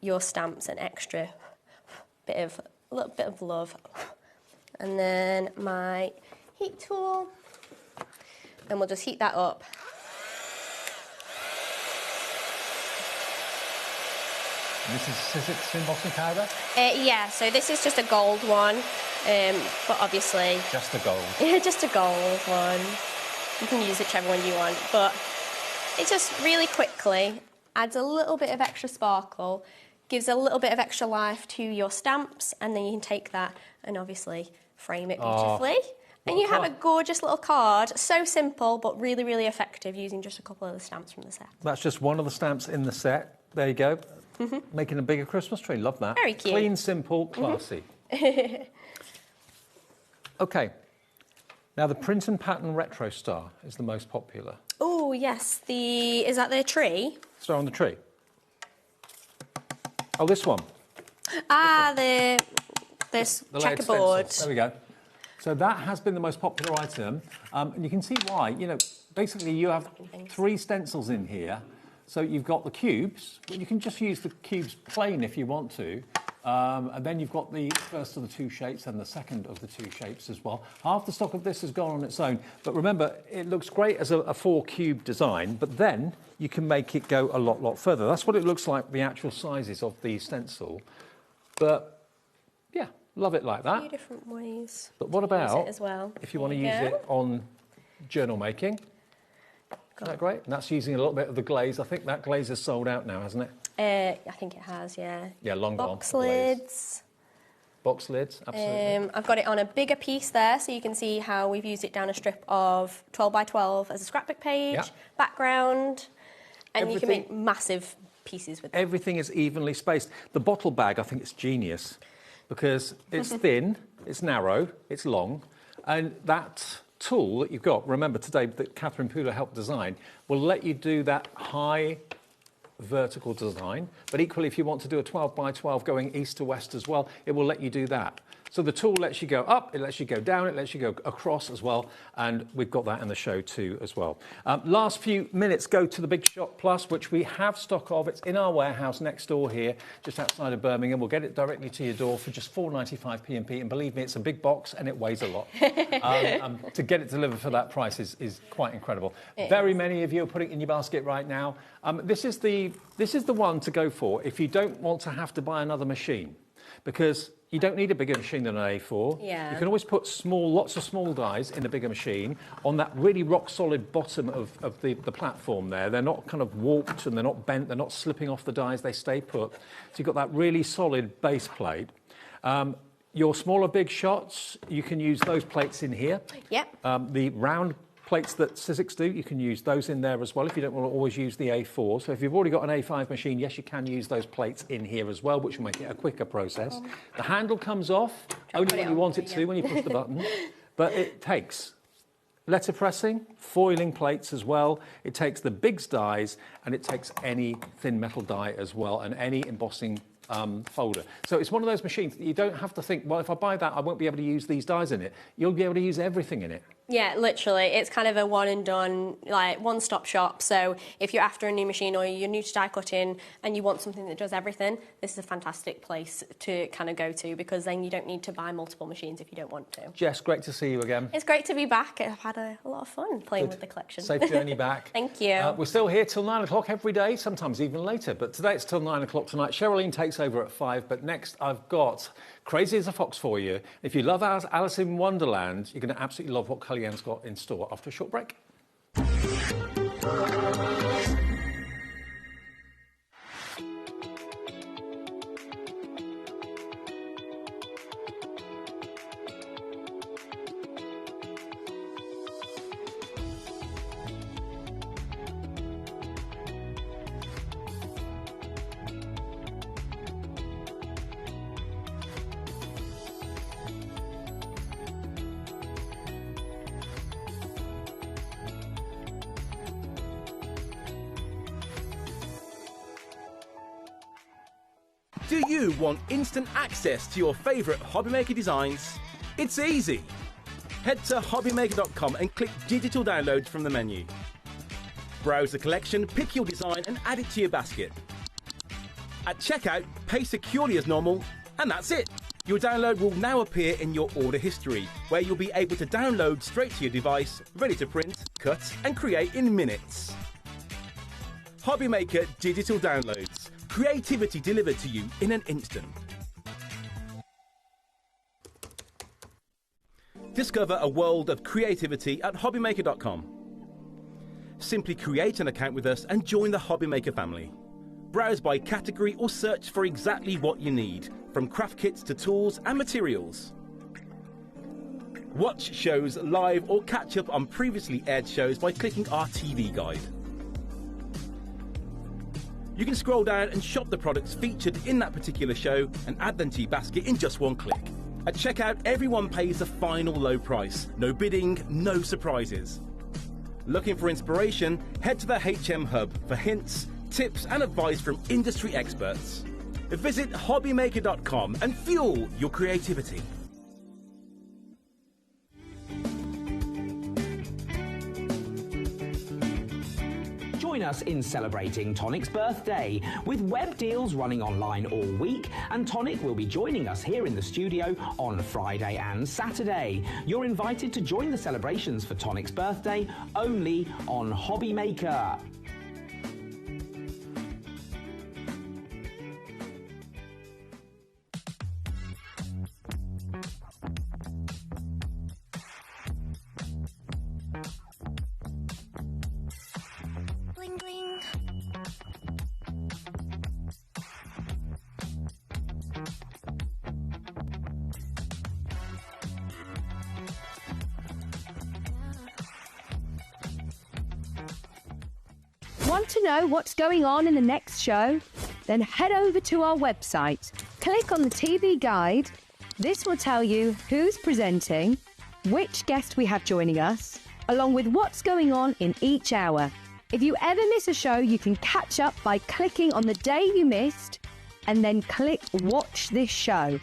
your stamps an extra little bit of love. And then my heat tool, and we'll just heat that up. And this is Sizzix embossing powder? Yeah, so this is just a gold one, but obviously... Just a gold. Yeah, just a gold one. You can use whichever one you want, but it just really quickly adds a little bit of extra sparkle, gives a little bit of extra life to your stamps, and then you can take that and obviously frame it beautifully. And you have a gorgeous little card, so simple, but really, really effective, using just a couple of the stamps from the set. That's just one of the stamps in the set. There you go. Making a bigger Christmas tree. Love that. Very cute. Clean, simple, classy. OK. Now, the print and pattern retro star is the most popular. Oh, yes. Is that the tree? Star on the tree. Oh, this one. Ah, the checkerboard. There we go. So that has been the most popular item. And you can see why. You know, basically you have 3 stencils in here. So you've got the cubes, but you can just use the cubes plain if you want to. And then you've got the first of the 2 shapes and the second of the 2 shapes as well. Half the stock of this has gone on its own. But remember, it looks great as a 4-cube design, but then you can make it go a lot further. That's what it looks like, the actual sizes of the stencil. But, yeah, love it like that. A few different ways. But what about as well. if you want to use it on journal making? Isn't that great? And that's using a little bit of the glaze. I think that glaze is sold out now, hasn't it? I think it has, yeah. Yeah, long gone. Box lids. Box lids, absolutely. I've got it on a bigger piece there, so you can see how we've used it down a strip of 12 by 12 as a scrapbook page, background, and you can make massive pieces with it. Everything is evenly spaced. The bottle bag, I think it's genius because it's thin, it's narrow, it's long, and that tool that you've got, remember today that Catherine Pooler helped design, will let you do that high vertical design, but equally if you want to do a 12 by 12 going east to west as well, it will let you do that. So the tool lets you go up, it lets you go down, it lets you go across as well, and we've got that in the show too as well. Last few minutes go to the Big Shot Plus, which we have stock of. It's in our warehouse next door here, just outside of Birmingham. We'll get it directly to your door for just £4.95 P&P, and believe me, it's a big box and it weighs a lot. To get it delivered for that price is quite incredible. Very many of you are putting it in your basket right now. This is the one to go for if you don't want to have to buy another machine, because you don't need a bigger machine than an A4. Yeah. You can always put lots of small dies in a bigger machine on that really rock-solid bottom of the platform there. They're not kind of warped and they're not bent, they're not slipping off the dies, they stay put. So you've got that really solid base plate. Your smaller Big Shots, you can use those plates in here. Yep. The round plates that Sizzix do, you can use those in there as well if you don't want to always use the A4. So if you've already got an A5 machine, yes, you can use those plates in here as well, which will make it a quicker process. The handle comes off only when you want it to, when you push the button, but it takes letterpressing, foiling plates as well. It takes the big dies and it takes any thin metal die as well and any embossing folder. So it's one of those machines that you don't have to think, well, if I buy that, I won't be able to use these dies in it. You'll be able to use everything in it. Yeah, literally. It's kind of a one and done, like one-stop shop. So if you're after a new machine or you're new to die cutting and you want something that does everything, this is a fantastic place to kind of go to, because then you don't need to buy multiple machines if you don't want to. Jess, great to see you again. It's great to be back. I've had a lot of fun playing with the collection. Safe journey back. Thank you. We're still here till 9 o'clock every day, sometimes even later, but today it's till 9 o'clock tonight. Sherilyn takes over at 5, but next I've got Crazy as a Fox for you. If you love Alice in Wonderland, you're going to absolutely love what Kellyanne's got in store after a short break. Do you want instant access to your favourite HobbyMaker designs? It's easy. Head to HobbyMaker.com and click Digital Downloads from the menu. Browse the collection, pick your design and add it to your basket. At checkout, pay securely as normal, and that's it. Your download will now appear in your order history, where you'll be able to download straight to your device, ready to print, cut and create in minutes. HobbyMaker Digital Downloads. Creativity delivered to you in an instant. Discover a world of creativity at HobbyMaker.com. Simply create an account with us and join the HobbyMaker family. Browse by category or search for exactly what you need, from craft kits to tools and materials. Watch shows live or catch up on previously aired shows by clicking our TV guide. You can scroll down and shop the products featured in that particular show and add them to your basket in just one click. At checkout, everyone pays the final low price. No bidding, no surprises. Looking for inspiration? Head to the HM Hub for hints, tips and advice from industry experts. Visit HobbyMaker.com and fuel your creativity. Join us in celebrating Tonic's birthday with web deals running online all week, and Tonic will be joining us here in the studio on Friday and Saturday. You're invited to join the celebrations for Tonic's birthday only on HobbyMaker. Want to know what's going on in the next show? Then head over to our website. Click on the TV guide. This will tell you who's presenting, which guest we have joining us, along with what's going on in each hour. If you ever miss a show, you can catch up by clicking on the day you missed and then click Watch This Show.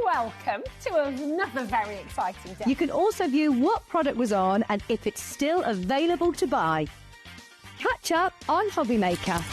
Welcome to another very exciting day. You can also view what product was on and if it's still available to buy. Catch up on HobbyMaker.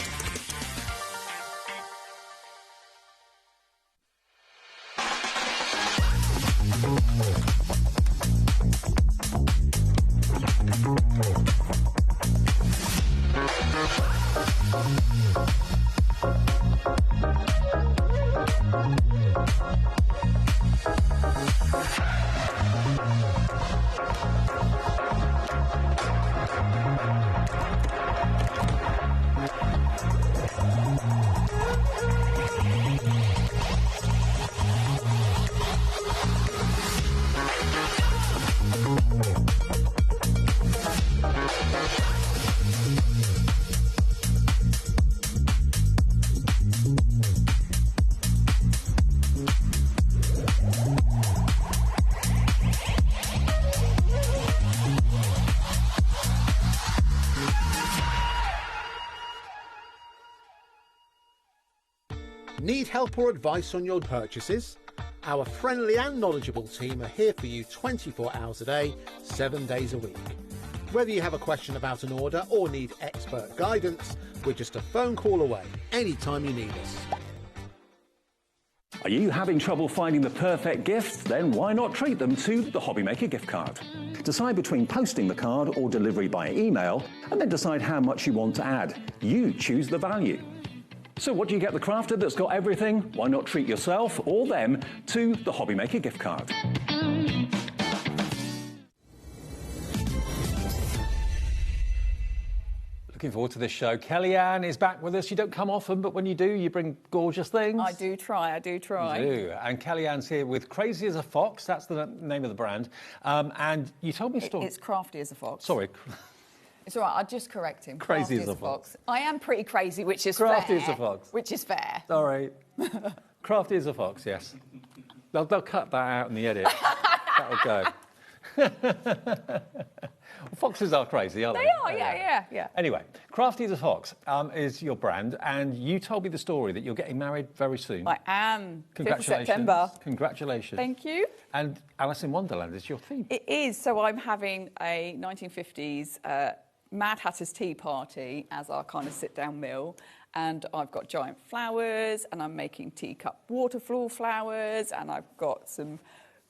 Need help or advice on your purchases? Our friendly and knowledgeable team are here for you 24 hours a day, 7 days a week. Whether you have a question about an order or need expert guidance, we're just a phone call away anytime you need us. Are you having trouble finding the perfect gift? Then why not treat them to the HobbyMaker gift card? Decide between posting the card or delivery by email, and then decide how much you want to add. You choose the value. So what do you get the crafter that's got everything? Why not treat yourself or them to the HobbyMaker gift card? Looking forward to this show. Kellyanne is back with us. You don't come often, but when you do, you bring gorgeous things. I do try. You do. And Kellyanne's here with Crazy as a Fox. That's the name of the brand. And you told me a story. It's Crafty as a Fox. Sorry. It's all right, I'll just correct him. Crazy as a fox. I am pretty crazy, which is Crafty fair. as a fox. Which is fair. Sorry. Crafty as a fox, yes. They'll cut that out in the edit. That'll go. Foxes are crazy, aren't they? They are, yeah. Anyway, Crafty as a Fox is your brand, and you told me the story that you're getting married very soon. I am. Congratulations. 5th of September. Congratulations. Thank you. And Alice in Wonderland is your theme. It is. So I'm having a 1950s Mad Hatter's Tea Party as our kind of sit-down meal. And I've got giant flowers, and I'm making teacup waterfall flowers, and I've got some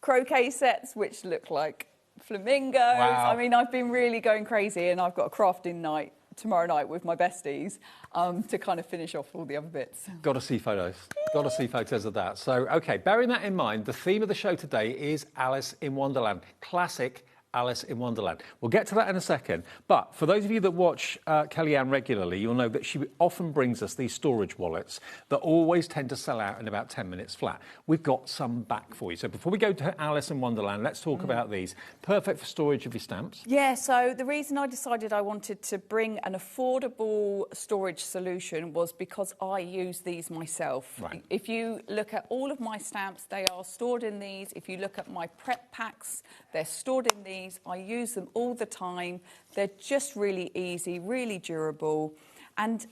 croquet sets which look like flamingos. Wow. I mean, I've been really going crazy, and I've got a crafting night tomorrow night with my besties to kind of finish off all the other bits. Got to see photos. Got to see photos of that. So, OK, bearing that in mind, the theme of the show today is Alice in Wonderland. Classic Alice in Wonderland. We'll get to that in a second. But for those of you that watch Kellyanne regularly, you'll know that she often brings us these storage wallets that always tend to sell out in about 10 minutes flat. We've got some back for you. So before we go to Alice in Wonderland, let's talk about these. Perfect for storage of your stamps. Yeah, so the reason I decided I wanted to bring an affordable storage solution was because I use these myself. Right. If you look at all of my stamps, they are stored in these. If you look at my prep packs, they're stored in these. I use them all the time. They're just really easy, really durable. And,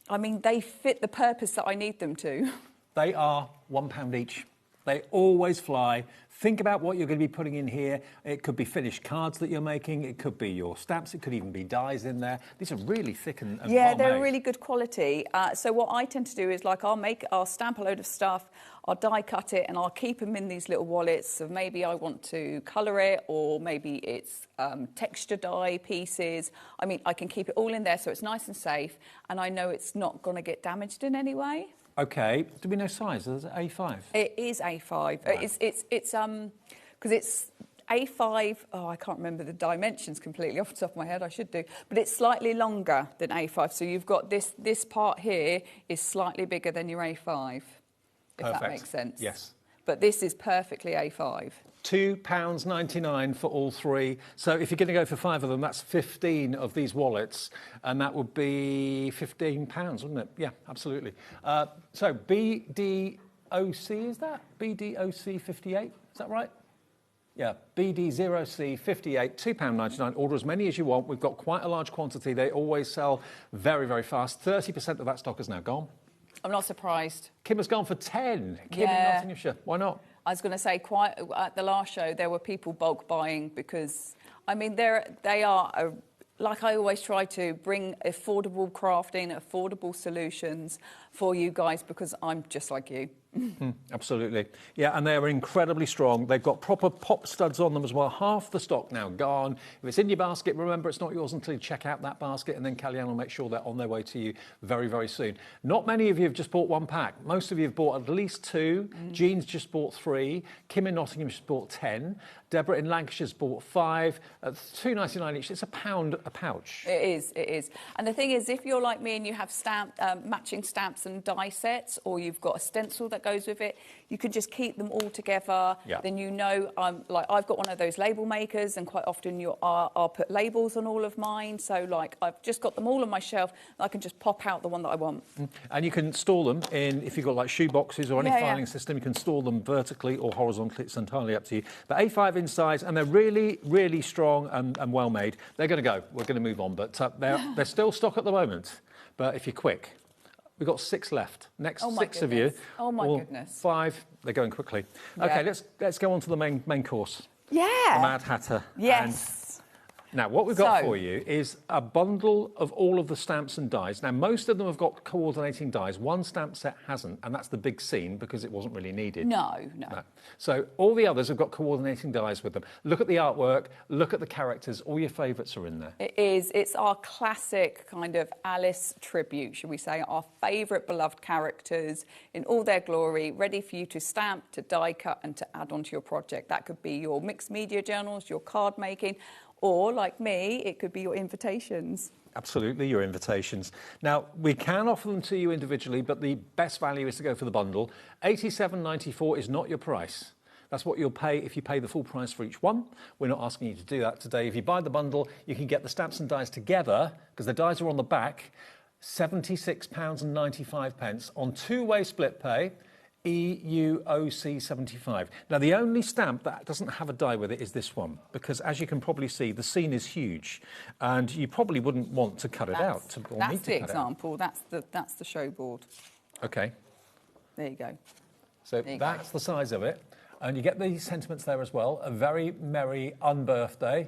I mean, they fit the purpose that I need them to. They are £1 each. They always fly. Think about what you're going to be putting in here. It could be finished cards that you're making. It could be your stamps. It could even be dies in there. These are really thick and yeah, well they're made. really good quality. So what I tend to do is, like, I'll stamp a load of stuff, I'll die cut it, and I'll keep them in these little wallets. So maybe I want to colour it, or maybe it's texture die pieces. I mean, I can keep it all in there so it's nice and safe, and I know it's not going to get damaged in any way. OK. Do we know size? Is it A5? It is A5. Right. It's because it's A5. Oh, I can't remember the dimensions completely off the top of my head. I should do, but it's slightly longer than A5. So you've got this part here is slightly bigger than your A5. If Perfect. that makes sense. Yes. But this is perfectly A5. £2.99 for all three. So if you're going to go for 5 of them, that's 15 of these wallets, and that would be £15, wouldn't it? Yeah, absolutely. So BDOC, is that? BDOC 58, is that right? Yeah, BD0C 58, £2.99. Order as many as you want. We've got quite a large quantity. They always sell very, very fast. 30% of that stock is now gone. I'm not surprised. Kim has gone for 10. Kim in Nottinghamshire. Why not? I was going to say, quite at the last show, there were people bulk buying because, I mean, they are, like I always try to bring affordable crafting, affordable solutions for you guys because I'm just like you. Absolutely. Yeah, and they're incredibly strong. They've got proper pop studs on them as well. Half the stock now gone. If it's in your basket, remember it's not yours until you check out that basket, and then Kellyanne will make sure they're on their way to you very, very soon. Not many of you have just bought one pack. Most of you have bought at least 2. Jean's just bought 3. Kim in Nottingham just bought 10. Deborah in Lancashire's bought 5. At £2.99 each. It's £1 a pouch. It is, it is. And the thing is, if you're like me and you have matching stamps and die sets, or you've got a stencil that goes with it, you can just keep them all together. Yeah. Then you know, like I've got one of those label makers, and quite often I'll put labels on all of mine. So like I've just got them all on my shelf, and I can just pop out the one that I want. And you can store them in, if you've got like shoe boxes or any filing system, you can store them vertically or horizontally. It's entirely up to you. But A5 in size, and they're really, really strong and well made. They're going to go. We're going to move on, but they're still stock at the moment. But if you're quick, we've got 6 left. Next 6 of you. Oh my goodness. 5. They're going quickly. Yeah. Okay, let's go on to the main course. Yeah. The Mad Hatter. Yes. Now, what we've got for you is a bundle of all of the stamps and dies. Now, most of them have got coordinating dies. One stamp set hasn't, and that's the big scene because it wasn't really needed. No. So all the others have got coordinating dies with them. Look at the artwork, look at the characters. All your favourites are in there. It is. It's our classic kind of Alice tribute, should we say, our favourite beloved characters in all their glory, ready for you to stamp, to die cut and to add onto your project. That could be your mixed media journals, your card making, or, like me, it could be your invitations. Absolutely, your invitations. Now, we can offer them to you individually, but the best value is to go for the bundle. £87.94 is not your price. That's what you'll pay if you pay the full price for each one. We're not asking you to do that today. If you buy the bundle, you can get the stamps and dies together, because the dies are on the back, £76.95 on 2-way split pay. EUOC 75. Now, the only stamp that doesn't have a die with it is this one, because as you can probably see, the scene is huge, and you probably wouldn't want to cut it out. That's the example. That's the show board. Okay. There you go. So that's the size of it, and you get the sentiments there as well. A very merry unbirthday.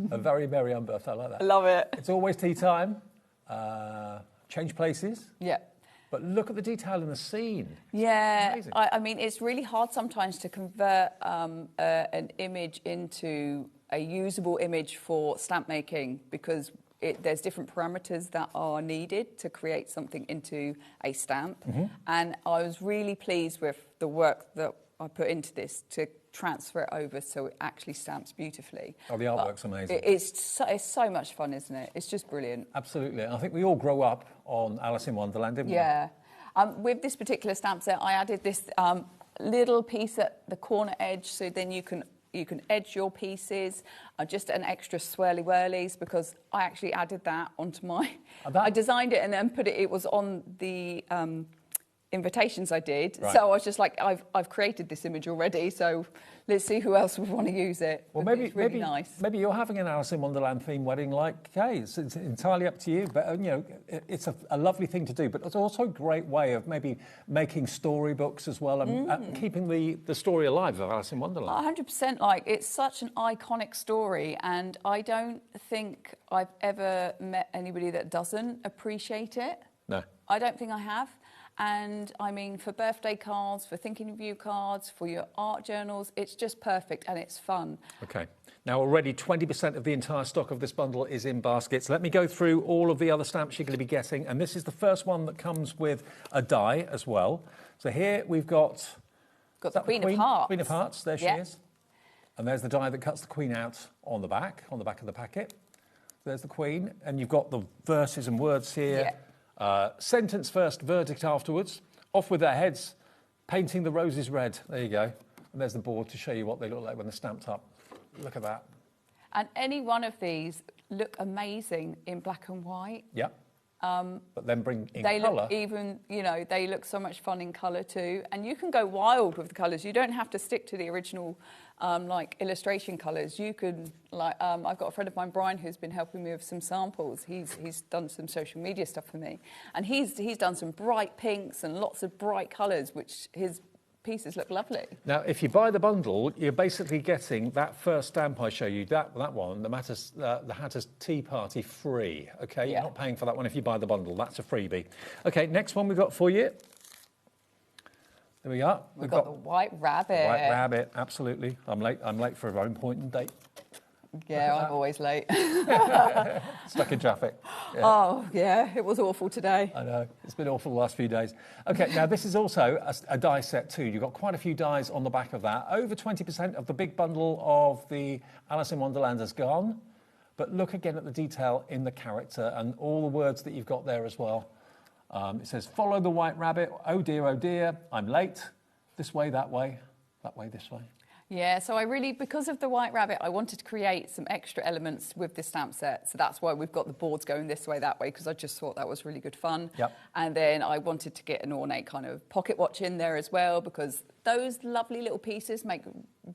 A very merry unbirthday. I like that. I love it. It's always tea time. Change places. Yeah. But look at the detail in the scene. Yeah, I mean, it's really hard sometimes to convert an image into a usable image for stamp making, because there's different parameters that are needed to create something into a stamp. And I was really pleased with the work that I put into this to transfer it over so it actually stamps beautifully. Oh, the artwork's amazing. It's so much fun, isn't it? It's just brilliant. Absolutely. I think we all grow up on Alice in Wonderland, didn't we? Yeah. With this particular stamp set, I added this little piece at the corner edge, so then you can edge your pieces, just an extra swirly whirlies, because I actually added that onto my... I designed it and then put it... It was on the... invitations I did. Right. So I was just like, I've created this image already, so let's see who else would want to use it. Well, it's really nice. Maybe you're having an Alice in Wonderland theme wedding like Kay. It's entirely up to you, but you know, it's a lovely thing to do, but it's also a great way of maybe making storybooks as well, and keeping the story alive of Alice in Wonderland. 100%. Like, it's such an iconic story, and I don't think I've ever met anybody that doesn't appreciate it. No. I don't think I have. And, I mean, for birthday cards, for thinking of you cards, for your art journals, it's just perfect and it's fun. OK. Now, already 20% of the entire stock of this bundle is in baskets. Let me go through all of the other stamps you're going to be getting. And this is the first one that comes with a die as well. So here we've got... the Queen of Hearts. Queen of Hearts, there she is. And there's the die that cuts the Queen out on the back of the packet. There's the Queen. And you've got the verses and words here. Yeah. Sentence first, verdict afterwards. Off with their heads. Painting the roses red. There you go. And there's the board to show you what they look like when they're stamped up. Look at that. And any one of these look amazing in black and white. Yeah. But then bring in they colour. look even, they look so much fun in colour too. And you can go wild with the colours. You don't have to stick to the original, illustration colours. You can, I've got a friend of mine, Brian, who's been helping me with some samples. He's done some social media stuff for me. And he's done some bright pinks and lots of bright colours, which his pieces look lovely. Now, if you buy the bundle, you're basically getting that first stamp I show you, that one, the Hatter's Tea Party free, okay? Yeah. You're not paying for that one if you buy the bundle. That's a freebie. Okay, next one we've got for you. There we are. We've got the White Rabbit. White Rabbit, absolutely. I'm late for a very important date. Yeah, I'm always late. Stuck in traffic. Yeah. Oh, yeah, it was awful today. I know, it's been awful the last few days. Okay, now this is also a die set too. You've got quite a few dies on the back of that. Over 20% of the big bundle of the Alice in Wonderland has gone. But look again at the detail in the character and all the words that you've got there as well. It says, follow the White Rabbit. Oh dear, I'm late. This way, that way, this way. Yeah, so because of the White Rabbit, I wanted to create some extra elements with this stamp set. So that's why we've got the boards going this way, that way, because I just thought that was really good fun. Yep. And then I wanted to get an ornate kind of pocket watch in there as well, because those lovely little pieces make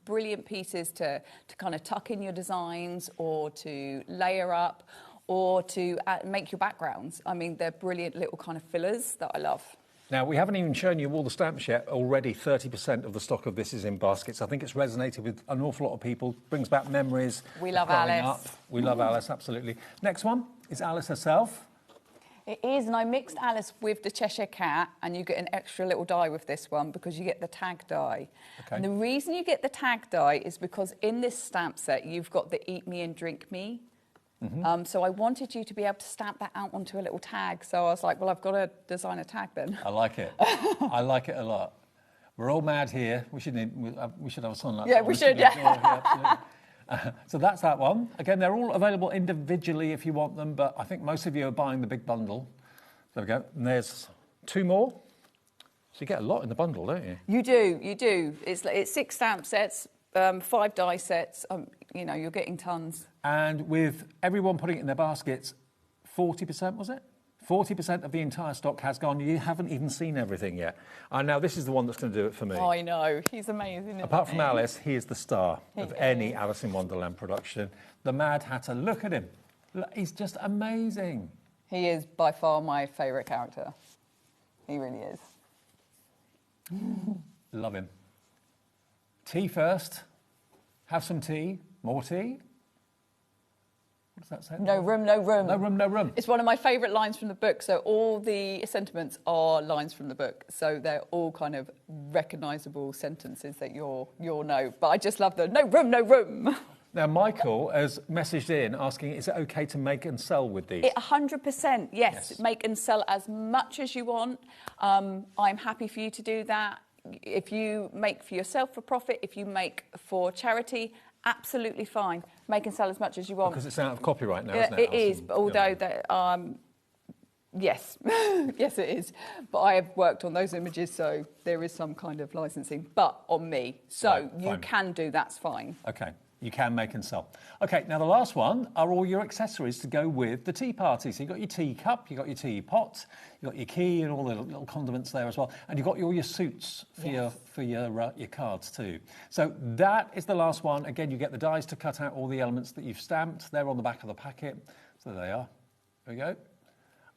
brilliant pieces to kind of tuck in your designs or to layer up or to make your backgrounds. I mean, they're brilliant little kind of fillers that I love. Now, we haven't even shown you all the stamps yet. Already 30% of the stock of this is in baskets. I think it's resonated with an awful lot of people. Brings back memories. We love growing Alice. Up. We love Alice, absolutely. Next one is Alice herself. It is, and I mixed Alice with the Cheshire Cat, and you get an extra little die with this one because you get the tag die. Okay. And the reason you get the tag die is because in this stamp set, you've got the Eat Me and Drink Me. Mm-hmm. So I wanted you to be able to stamp that out onto a little tag. So I was like, well, I've got to design a tag then. I like it. I like it a lot. We're all mad here. We should have a song like that. Yeah, we should, yeah. Absolutely. So that's that one. Again, they're all available individually if you want them, but I think most of you are buying the big bundle. There we go. And there's two more. So you get a lot in the bundle, don't you? You do. It's 6 stamp sets, 5 die sets. You're getting tons. And with everyone putting it in their baskets, 40%, was it? 40% of the entire stock has gone. You haven't even seen everything yet. And now this is the one that's going to do it for me. Oh, I know. He's amazing. Apart from Alice, he is the star of any Alice in Wonderland production. The Mad Hatter, look at him. He's just amazing. He is by far my favourite character. He really is. Love him. Tea first. Have some tea. More tea. What does that say? No room, no room. No room, no room. It's one of my favourite lines from the book. So all the sentiments are lines from the book. So they're all kind of recognisable sentences that you'll know. But I just love the no room, no room. Now, Michael has messaged in asking, is it OK to make and sell with these? 100%, yes. Make and sell as much as you want. I'm happy for you to do that. If you make for yourself for profit, if you make for charity, absolutely fine. Make and sell as much as you want. Because it's out of copyright now, isn't it? It is, although yes. Yes, it is. But I have worked on those images, so there is some kind of licensing, but on me. So Right, you fine. can do, that's fine. OK, you can make and sell. OK, now the last one are all your accessories to go with the tea party. So you've got your teacup, you've got your teapot, you've got your key and all the little condiments there as well. And you've got all your suits for your cards too. So that is the last one. Again, you get the dies to cut out all the elements that you've stamped. They're on the back of the packet. So there they are. There we go.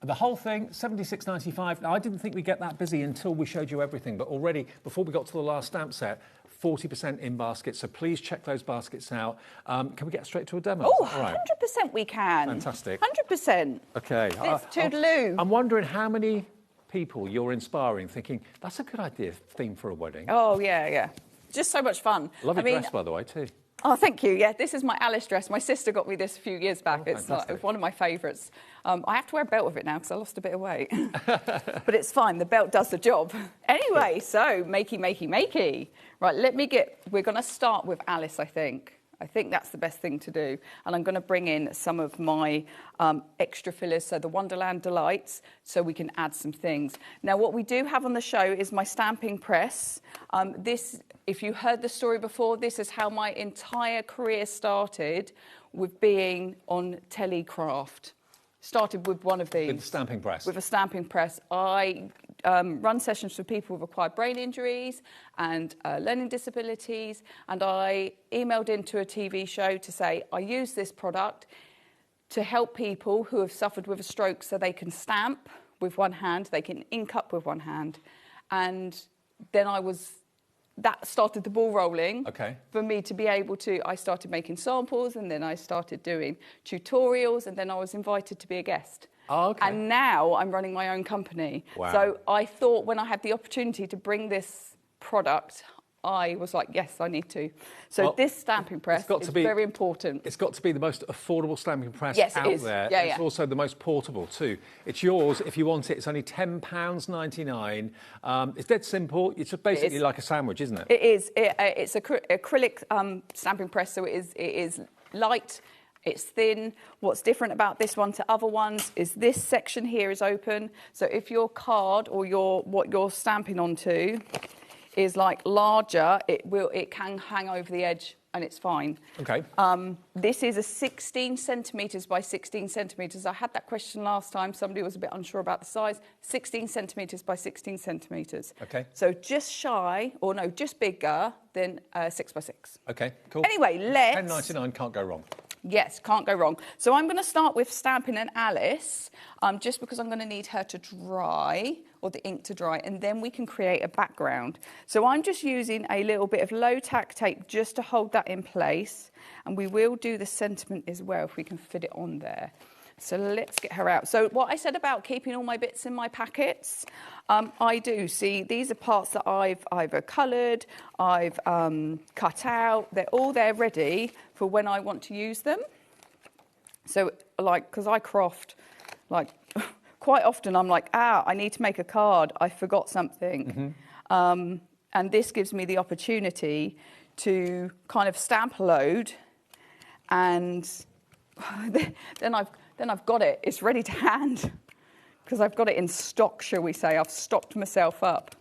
The whole thing, $76.95. Now, I didn't think we'd get that busy until we showed you everything, but already, before we got to the last stamp set, 40% in baskets, so please check those baskets out. Can we get straight to a demo? Oh, All right. 100% we can. Fantastic. 100%. OK. It's toodaloo. I'm wondering how many people you're inspiring, thinking, that's a good idea, theme for a wedding. Oh, yeah. Just so much fun. Lovely dress, by the way, too. Oh, thank you. Yeah, this is my Alice dress. My sister got me this a few years back. It's one of my favourites. I have to wear a belt with it now because I lost a bit of weight. But it's fine. The belt does the job. Anyway, so makey. Right, we're going to start with Alice, I think. I think that's the best thing to do. And I'm going to bring in some of my extra fillers, so the Wonderland Delights, so we can add some things. Now, what we do have on the show is my stamping press. This, if you heard the story before, this is how my entire career started, with being on Telecraft. Started with one of these. With the stamping press? With a stamping press. I run sessions for people with acquired brain injuries and learning disabilities, and I emailed into a TV show to say, I use this product to help people who have suffered with a stroke so they can stamp with one hand, they can ink up with one hand. And then that started the ball rolling for me to be able to, I started making samples, and then I started doing tutorials, and then I was invited to be a guest. Oh, okay. And now I'm running my own company. Wow. So I thought when I had the opportunity to bring this product, I was like, yes, I need to. So well, this stamping press is very important. It's got to be the most affordable stamping press Yes, out it is. there. Yeah, it's also the most portable too. It's yours if you want it. It's only £10.99. It's dead simple. It's basically like a sandwich, isn't it? It is. It's acrylic stamping press, so it is light. It's thin. What's different about this one to other ones is this section here is open. So if your card or what you're stamping onto is like larger, it can hang over the edge and it's fine. Okay. This is a 16 centimetres by 16 centimetres. I had that question last time. Somebody was a bit unsure about the size. 16 centimetres by 16 centimetres. Okay. So just shy, or no, just bigger than 6 by 6. Okay, cool. Anyway, let's... £10.99, can't go wrong. Yes, can't go wrong. So I'm going to start with stamping an Alice, just because I'm going to need her to dry, or the ink to dry, and then we can create a background. So I'm just using a little bit of low-tack tape just to hold that in place, and we will do the sentiment as well if we can fit it on there. So let's get her out. So what I said about keeping all my bits in my packets, I do. See, these are parts that I've either coloured, I've cut out. They're all there ready for when I want to use them. So, like, because I craft, like, quite often I'm like, I need to make a card. I forgot something. Mm-hmm. And this gives me the opportunity to kind of stamp a load, and then I've got it. It's ready to hand because I've got it in stock, shall we say. I've stocked myself up.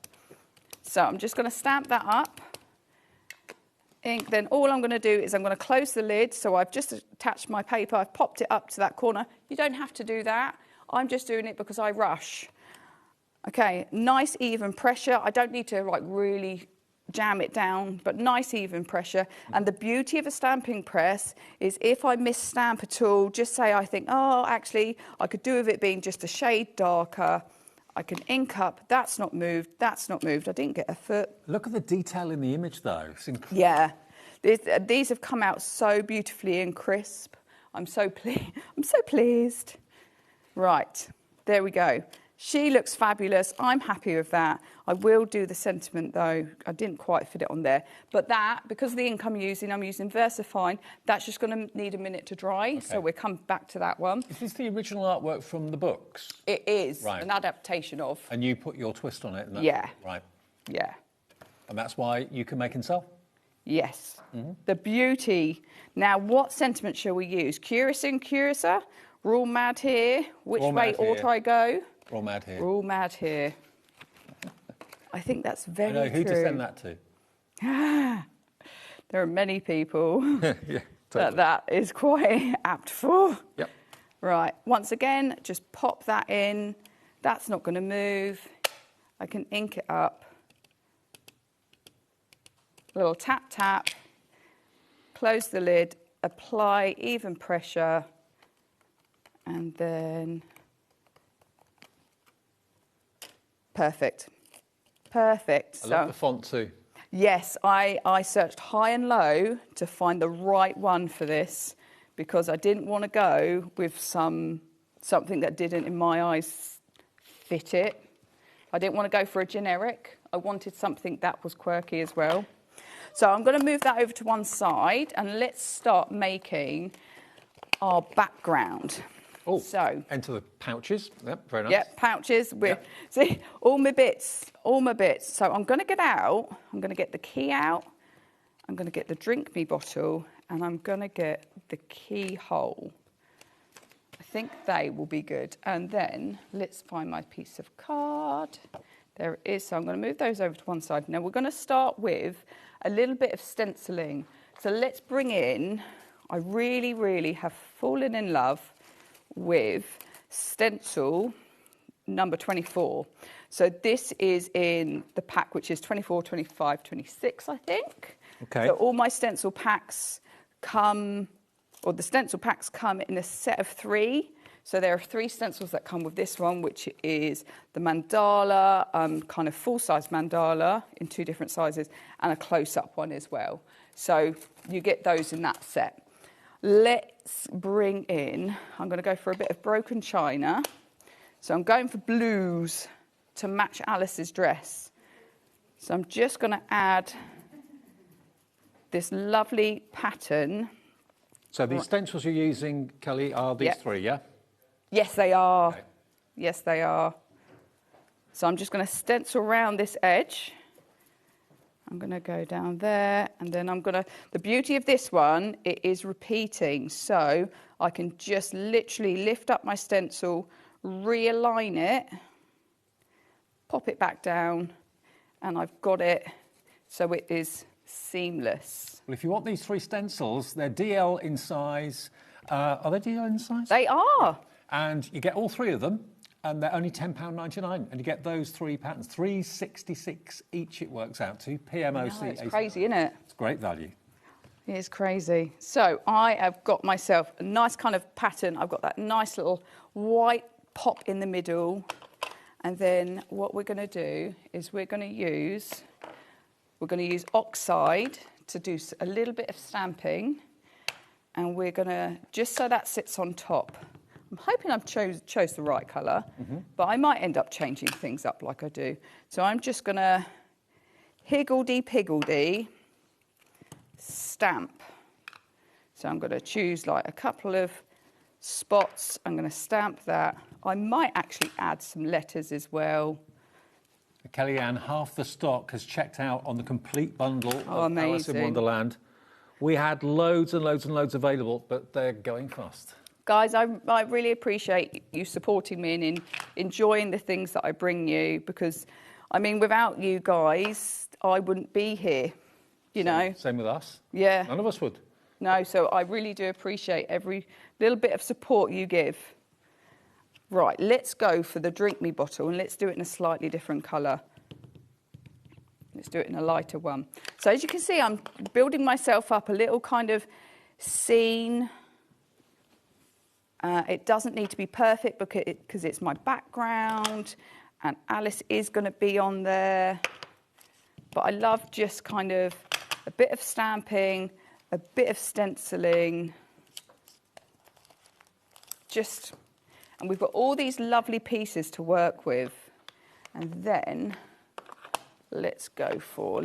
So I'm just going to stamp that up. Ink. Then all I'm going to do is I'm going to close the lid. So I've just attached my paper. I've popped it up to that corner. You don't have to do that. I'm just doing it because I rush. Okay, nice even pressure. I don't need to like really jam it down, but nice even pressure. And the beauty of a stamping press is if I miss stamp at all, just say I think, oh, actually, I could do with it being just a shade darker. I can ink up. That's not moved. That's not moved. I didn't get a foot. Look at the detail in the image, though. It's incredible. Yeah. These have come out so beautifully and crisp. I'm so pleased. Right. There we go. She looks fabulous. I'm happy with that. I will do the sentiment, though. I didn't quite fit it on there. But that, because of the ink I'm using VersaFine, that's just going to need a minute to dry. Okay. So we'll come back to that one. Is this the original artwork from the books? It is. Right. An adaptation of. And you put your twist on it? Yeah. Right. Yeah. And that's why you can make and sell? Yes. Mm-hmm. The beauty. Now, what sentiment shall we use? Curious and Curiouser? Rule mad here? Which way ought I go? All mad here. We're all mad here. I think that's very true. I know who to send that to. There are many people yeah, totally. that is quite apt for. Yep. Right. Once again, just pop that in. That's not going to move. I can ink it up. A little tap, tap. Close the lid. Apply even pressure. And then... Perfect. Perfect. I love the font too. Yes, I searched high and low to find the right one for this because I didn't want to go with something that didn't, in my eyes, fit it. I didn't want to go for a generic. I wanted something that was quirky as well. So I'm going to move that over to one side and let's start making our background. Oh, so enter the pouches. Yep, very nice. Yep, pouches. See, all my bits. So I'm going to get the key out. I'm going to get the drink me bottle, and I'm going to get the keyhole. I think they will be good. And then let's find my piece of card. There it is. So I'm going to move those over to one side. Now we're going to start with a little bit of stenciling. So let's bring in, I really, really have fallen in love with stencil number 24. So this is in the pack, which is 24, 25, 26, I think. Okay. So all my stencil packs come, or the stencil packs come in a set of 3. So there are 3 stencils that come with this one, which is the mandala, kind of full-size mandala in 2 different sizes, and a close-up one as well. So you get those in that set. Let's bring in, I'm going to go for a bit of broken china. So I'm going for blues to match Alice's dress. So I'm just going to add this lovely pattern. So the stencils you're using, Kelly, are these 3, yeah? Yes, they are. Okay. Yes, they are. So I'm just going to stencil around this edge. I'm going to go down there, and then I'm going to... The beauty of this one, it is repeating, so I can just literally lift up my stencil, realign it, pop it back down, and I've got it so it is seamless. Well, if you want these 3 stencils, they're DL in size. Are they DL in size? They are. And you get all 3 of them, and they're only £10.99. And you get those 3 patterns, £3.66 each it works out to, PMOC. No, it's crazy, isn't it? It's great value. It is crazy. So I have got myself a nice kind of pattern. I've got that nice little white pop in the middle. And then what we're going to do is we're going to use oxide to do a little bit of stamping. And we're going to, just so that sits on top. I'm hoping I've chose the right colour, but I might end up changing things up like I do. So I'm just going to higgledy-piggledy stamp. So I'm going to choose like a couple of spots. I'm going to stamp that. I might actually add some letters as well. Kellyanne, half the stock has checked out on the complete bundle of Alice in amazing. Wonderland. We had loads and loads and loads available, but they're going fast. Guys, I really appreciate you supporting me and enjoying the things that I bring you, because, I mean, without you guys, I wouldn't be here, you know. Same with us. Yeah. None of us would. No, so I really do appreciate every little bit of support you give. Right, let's go for the Drink Me bottle, and let's do it in a slightly different colour. Let's do it in a lighter one. So as you can see, I'm building myself up a little kind of scene. It doesn't need to be perfect because it's my background, and Alice is going to be on there. But I love just kind of a bit of stamping, a bit of stenciling. And we've got all these lovely pieces to work with. And then let's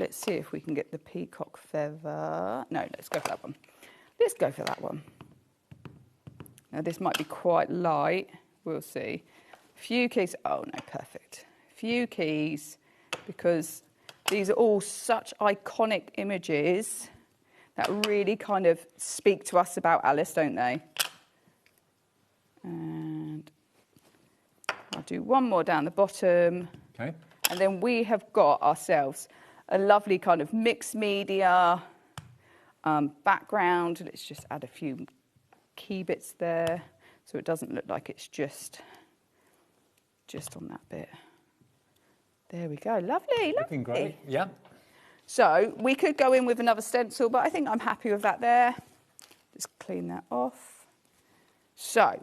see if we can get the peacock feather. No, let's go for that one. Let's go for that one. Now, this might be quite light. We'll see. Few keys. Oh, no, perfect. Few keys, because these are all such iconic images that really kind of speak to us about Alice, don't they? And I'll do one more down the bottom. Okay. And then we have got ourselves a lovely kind of mixed media background. Let's just add a few key bits there so it doesn't look like it's just on that bit. There we go. Lovely, Looking great. Yeah. So we could go in with another stencil, but I think I'm happy with that there. Just clean that off. So,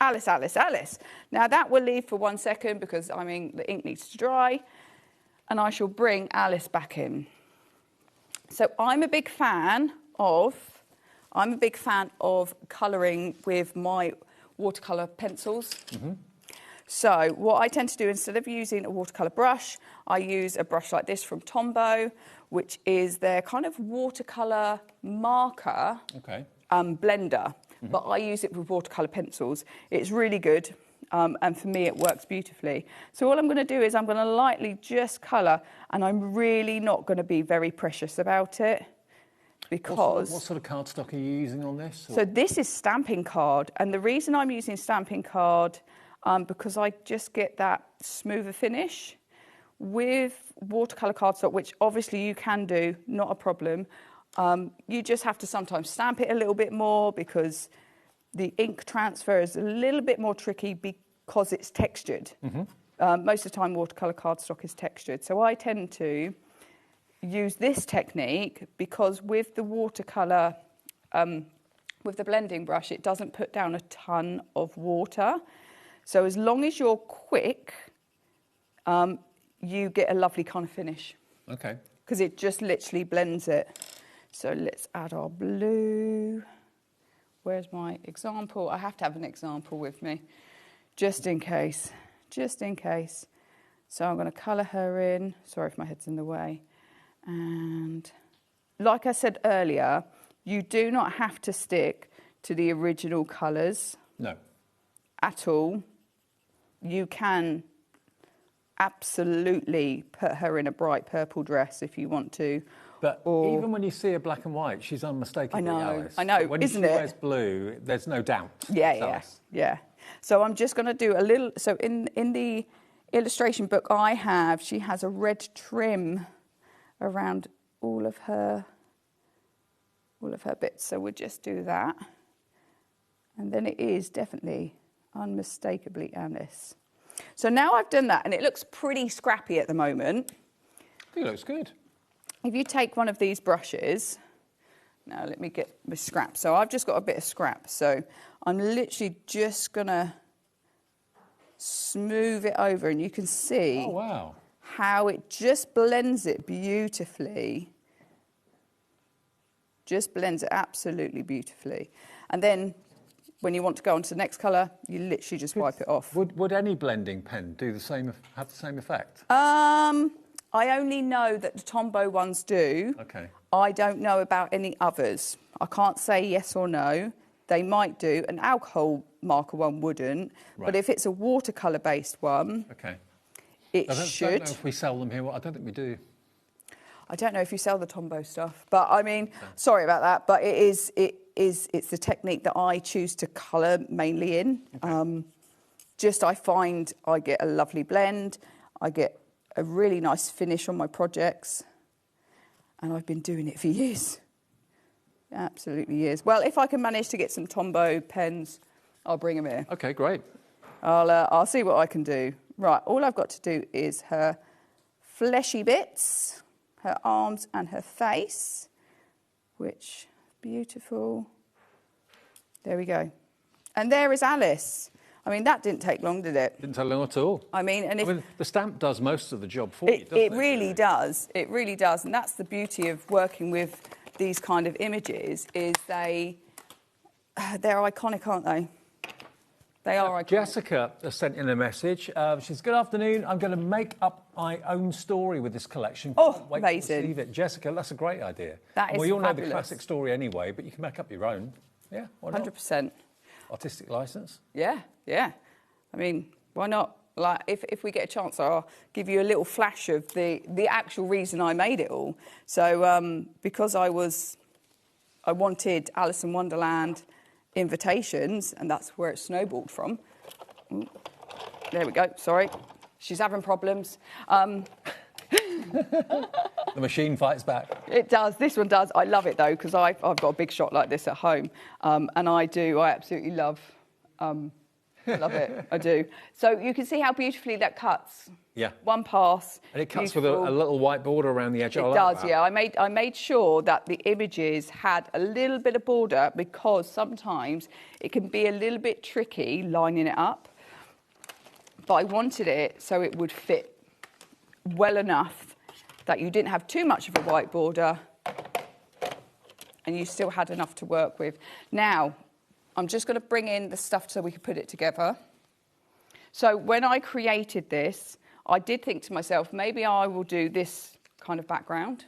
Alice, Alice, Alice. Now that will leave for 1 second because, I mean, the ink needs to dry. And I shall bring Alice back in. So I'm a big fan of colouring with my watercolour pencils. So what I tend to do, instead of using a watercolour brush, I use a brush like this from Tombow, which is their kind of watercolour marker blender. But I use it with watercolour pencils. It's really good, and for me it works beautifully. So all I'm going to do is I'm going to lightly just colour, and I'm really not going to be very precious about it. because... What sort of cardstock are you using on this? So this is stamping card, and the reason I'm using stamping card because I just get that smoother finish. With watercolour cardstock, which obviously you can do, not a problem, you just have to sometimes stamp it a little bit more because the ink transfer is a little bit more tricky because it's textured. Most of the time watercolour cardstock is textured. So I tend to use this technique because with the watercolour, with the blending brush, it doesn't put down a ton of water. So as long as you're quick, you get a lovely kind of finish. Okay. Because it just literally blends it. So let's add our blue. Where's my example? I have to have an example with me, just in case. Just in case. So I'm going to colour her in. Sorry if my head's in the way. And like I said earlier, you do not have to stick to the original colours. No. At all. You can absolutely put her in a bright purple dress if you want to. But even when you see her black and white, she's unmistakably Alice. I know, but when isn't she it? wears blue, there's no doubt. Yeah. So I'm just going to do a little... So in the illustration book I have, she has a red trim around all of her bits. So we'll just do that. And then it is definitely unmistakably Alice. So now I've done that, and it looks pretty scrappy at the moment. I think it looks good. If you take one of these brushes, now let me get the scrap. So I've just got a bit of scrap. So I'm literally just going to smooth it over, and you can see how it just blends it beautifully. Just blends it absolutely beautifully. And then when you want to go on to the next colour, you literally just wipe it off. Would any blending pen do the same, have the same effect? I only know that the Tombow ones do. Okay. I don't know about any others. I can't say yes or no. They might do. An alcohol marker one wouldn't. Right. But if it's a watercolour-based one, it should. I don't know if we sell them here. Well, I don't think we do. I don't know if you sell the Tombow stuff. But, I mean, sorry about that. But it's the technique that I choose to colour mainly in. Okay. I find I get a lovely blend. I get a really nice finish on my projects. And I've been doing it for years. Absolutely years. Well, if I can manage to get some Tombow pens, I'll bring them here. Okay, great. I'll see what I can do. Right, all I've got to do is her fleshy bits, her arms and her face, which, beautiful. There we go. And there is Alice. I mean, that didn't take long, did it? Didn't take long at all. I mean, the stamp does most of the job for you, doesn't it? It really does. It really does. And that's the beauty of working with these kind of images, is they're iconic, aren't they? They are iconic. Jessica has sent in a message. She says, good afternoon. I'm going to make up my own story with this collection. Can't wait amazing. to receive it. Jessica, that's a great idea. That is we all fabulous. know the classic story anyway, but you can make up your own. Yeah, why not? 100%. Artistic licence? Yeah. I mean, why not? Like, if we get a chance, I'll give you a little flash of the actual reason I made it all. So, because I wanted Alice in Wonderland invitations, and that's where it snowballed from. Ooh, there we go, sorry. She's having problems. The machine fights back. It does, this one does. I love it though, because I've got a big shot like this at home. And I absolutely love it, I do. So you can see how beautifully that cuts. Yeah. One pass. And it cuts with a little white border around the edge. It does, yeah. I made sure that the images had a little bit of border, because sometimes it can be a little bit tricky lining it up. But I wanted it so it would fit well enough that you didn't have too much of a white border and you still had enough to work with. Now, I'm just going to bring in the stuff so we can put it together. So when I created this, I did think to myself, maybe I will do this kind of background,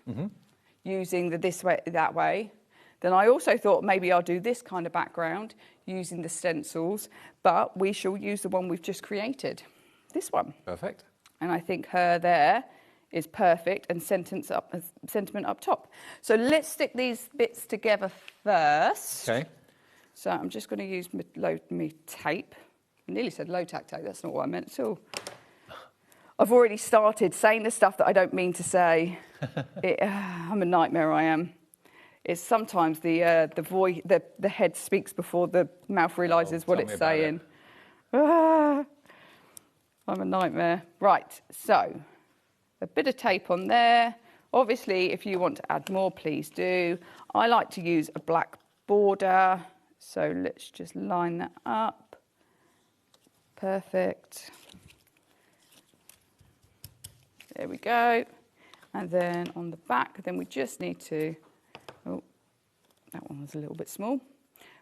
using the this way, that way. Then I also thought maybe I'll do this kind of background using the stencils, but we shall use the one we've just created, this one. Perfect. And I think her there is perfect, and sentiment up top. So let's stick these bits together first. Okay. So I'm just going to use me tape. I nearly said low-tack tape. That's not what I meant at all. I've already started saying the stuff that I don't mean to say. I'm a nightmare, I am. It's sometimes the head speaks before the mouth realises what it's saying. I'm a nightmare. Right, so a bit of tape on there. Obviously, if you want to add more, please do. I like to use a black border, so let's just line that up. Perfect. There we go. And then on the back, then we just need to, oh, that one was a little bit small.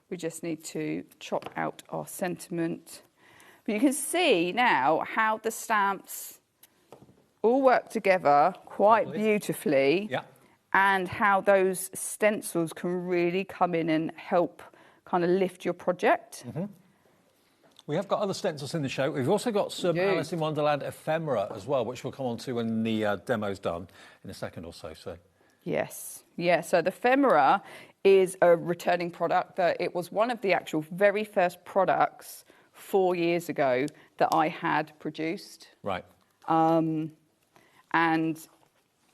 We just need to chop out our sentiment. But you can see now how the stamps all work together quite beautifully, and how those stencils can really come in and help kind of lift your project. We have got other stencils in the show. We've also got some Alice in Wonderland ephemera as well, which we'll come on to when the demo's done in a second or so. Yes, yeah, so the ephemera is a returning product. That it was one of the actual very first products 4 years ago that I had produced. Right. And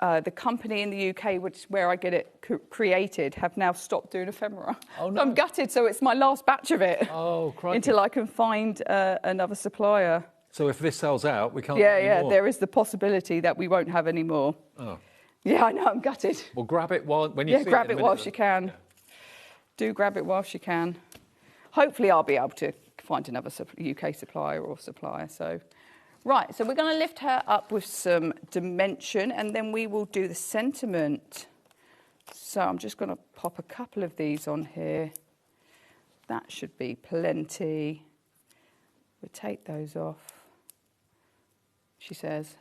the company in the UK, where I get it created, have now stopped doing ephemera. Oh, no. So I'm gutted, so it's my last batch of it. Oh, crikey. Until I can find another supplier. So if this sells out, we can't get any more. There is the possibility that we won't have any more. Oh. Yeah, I know, I'm gutted. Well, grab it when you see it. Yeah, grab it whilst you can. Do grab it whilst you can. Hopefully I'll be able to find another UK supplier or supplier, so... Right, so we're going to lift her up with some dimension, and then we will do the sentiment. So I'm just going to pop a couple of these on here. That should be plenty. We'll take those off, she says.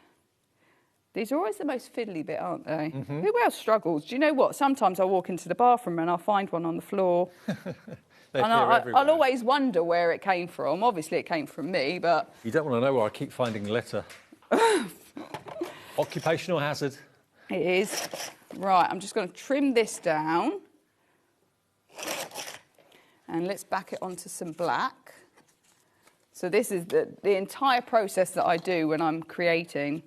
These are always the most fiddly bit, aren't they? Who else struggles? Do you know what? Sometimes I walk into the bathroom and I'll find one on the floor. And I'll always wonder where it came from. Obviously, it came from me, but... You don't want to know where I keep finding litter. Occupational hazard. It is. Right, I'm just going to trim this down. And let's back it onto some black. So this is the entire process that I do when I'm creating.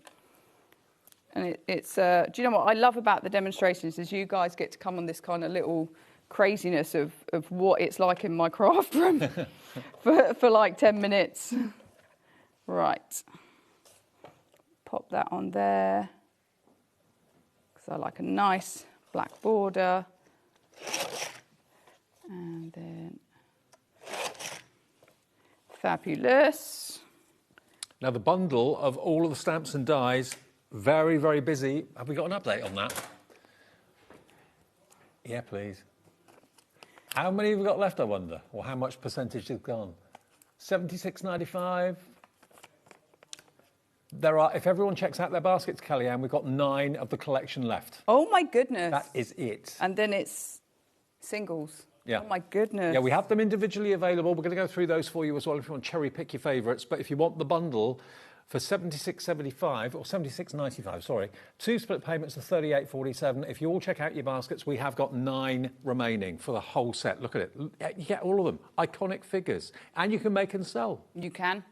And it's... do you know what I love about the demonstrations is you guys get to come on this kind of little... craziness of what it's like in my craft room for like 10 minutes. Right. Pop that on there. Because I like a nice black border. And then fabulous. Now the bundle of all of the stamps and dies, very, very busy. Have we got an update on that? Yeah, please. How many have we got left, I wonder? Or how much percentage has gone? 76.95. There are, if everyone checks out their baskets, Kellyanne, we've got 9 of the collection left. Oh my goodness. That is it. And then it's singles. Yeah. Oh my goodness. Yeah, we have them individually available. We're going to go through those for you as well if you want to cherry pick your favourites. But if you want the bundle for $76.75 or $76.95, sorry, 2 split payments of $38.47. If you all check out your baskets, we have got 9 remaining for the whole set. Look at it. You get all of them. Iconic figures. And you can make and sell. You can.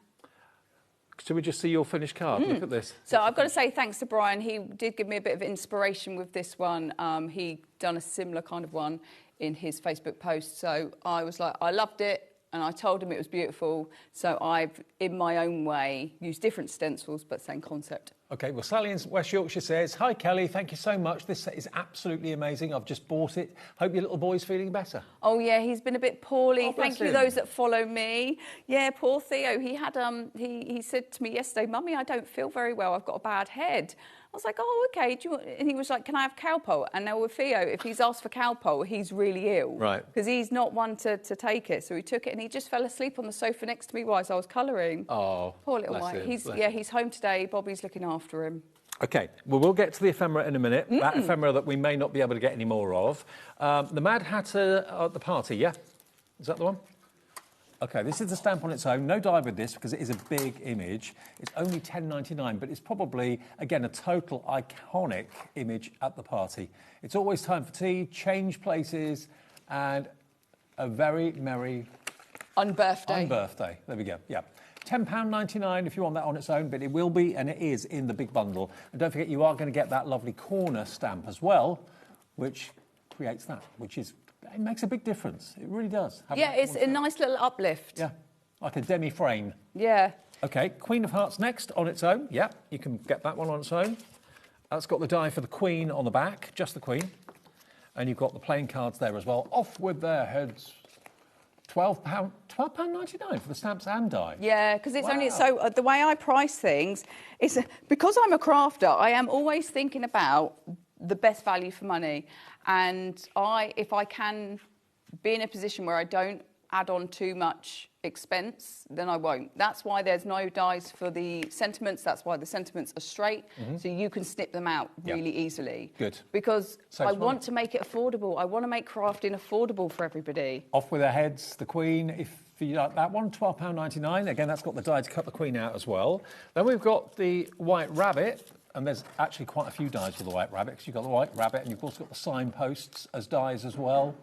Should we just see your finished card? Look at this. So I've got to say thanks to Brian. He did give me a bit of inspiration with this one. He done a similar kind of one in his Facebook post. So I was like, I loved it. And I told him it was beautiful. So I've, in my own way, used different stencils, but same concept. OK, well, Sally in West Yorkshire says, hi, Kelly, thank you so much. This set is absolutely amazing. I've just bought it. Hope your little boy's feeling better. Oh, yeah, he's been a bit poorly. Oh, thank you, those that follow me. Yeah, poor Theo. He had, he said to me yesterday, Mummy, I don't feel very well. I've got a bad head. I was like, oh, OK. And he was like, can I have Calpol? And now with Theo, if he's asked for Calpol, he's really ill. Right. Because he's not one to take it. So he took it and he just fell asleep on the sofa next to me whilst I was colouring. Oh, poor little Mike. He's home today. Bobby's looking after him. OK, well, we'll get to the ephemera in a minute. That ephemera that we may not be able to get any more of. The Mad Hatter at the party, yeah? Is that the one? Okay, this is the stamp on its own. No die with this because it is a big image. It's only £10.99, but it's probably, again, a total iconic image at the party. It's always time for tea, change places, and a very merry... Unbirthday. Unbirthday. There we go, yeah. £10.99 if you want that on its own, but it will be, and it is, in the big bundle. And don't forget, you are going to get that lovely corner stamp as well, which creates that, which is... It makes a big difference. It really does. Yeah, it's a nice little uplift. Yeah, like a demi-frame. Yeah. OK, Queen of Hearts next on its own. Yeah, you can get that one on its own. That's got the die for the Queen on the back, just the Queen. And you've got the playing cards there as well. Off with their heads. £12.99 for the stamps and die. Yeah, because it's only so the way I price things is because I'm a crafter. I am always thinking about the best value for money, and if I can be in a position where I don't add on too much expense, then I won't. That's why there's no dies for the sentiments. That's why the sentiments are straight, so you can snip them out really easily. Good. Because I want to make it affordable. I want to make crafting affordable for everybody. Off with their heads, the Queen, if you like that one, £12.99. Again, that's got the die to cut the Queen out as well. Then we've got the White Rabbit, and there's actually quite a few dies for the White Rabbit, because you've got the White Rabbit, and you've also got the signposts as dies as well.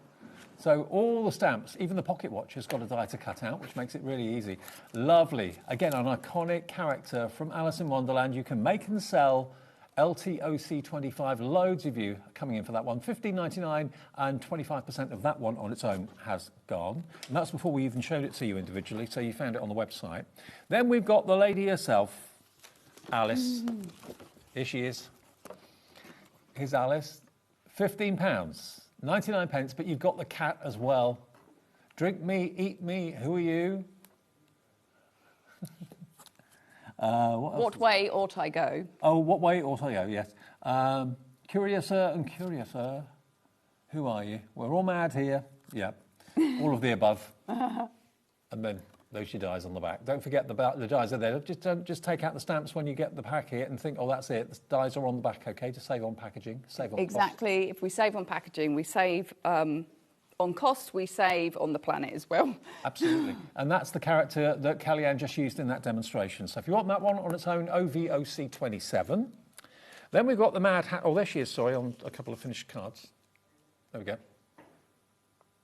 So all the stamps, even the pocket watch has got a die to cut out, which makes it really easy. Lovely. Again, an iconic character from Alice in Wonderland. You can make and sell LTOC25. Loads of you coming in for that one. $15.99, and 25% of that one on its own has gone. And that's before we even showed it to you individually, so you found it on the website. Then we've got the lady herself, Alice. Here she is. Here's Alice. £15. 99 pence, but you've got the cat as well. Drink me, eat me, who are you? What way ought I go? Oh, what way ought I go, yes. Curiouser and curiouser, who are you? We're all mad here. Yeah, all of the above. And then those your dies on the back. Don't forget the dies are there. Just take out the stamps when you get the packet and think, oh, that's it. The dies are on the back, OK, to save on packaging, save on Exactly. cost. If we save on packaging, we save on cost, we save on the planet as well. Absolutely. And that's the character that Kellyanne just used in that demonstration. So if you want that one on its own, OVOC27. Then we've got the Mad Hat. Oh, there she is, sorry, on a couple of finished cards. There we go.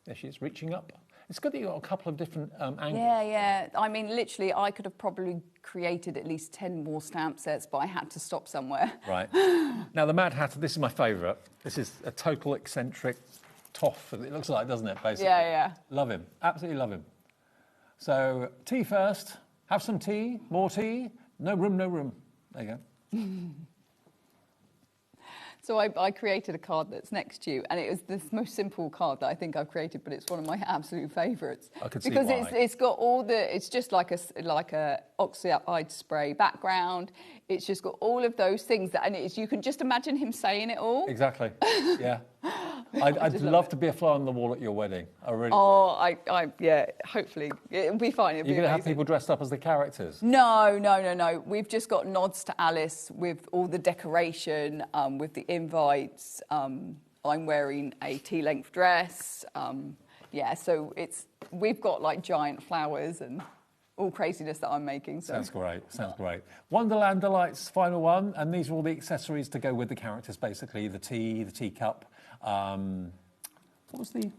There she is, reaching up. It's good that you've got a couple of different angles. Yeah. I mean, literally, I could have probably created at least 10 more stamp sets, but I had to stop somewhere. Right. Now, the Mad Hatter, this is my favourite. This is a total eccentric toff, it looks like, doesn't it, basically? Yeah. Love him. Absolutely love him. So, tea first. Have some tea. More tea. No room, no room. There you go. So I created a card that's next to you, and it was the most simple card that I think I've created, but it's one of my absolute favourites. I can see because why. it's got all the. It's just like a oxide spray background. It's just got all of those things that, and you can just imagine him saying it all. Exactly. Yeah. I'd love to be a fly on the wall at your wedding. I really. Oh, yeah. Hopefully, it'll be fine. You're going to have people dressed up as the characters? No. We've just got nods to Alice with all the decoration, with the invites. I'm wearing a tea-length dress. So we've got like giant flowers and all craziness that I'm making. So. Sounds great. Wonderland Delights, final one, and these are all the accessories to go with the characters, basically. The tea, the teacup. What was the...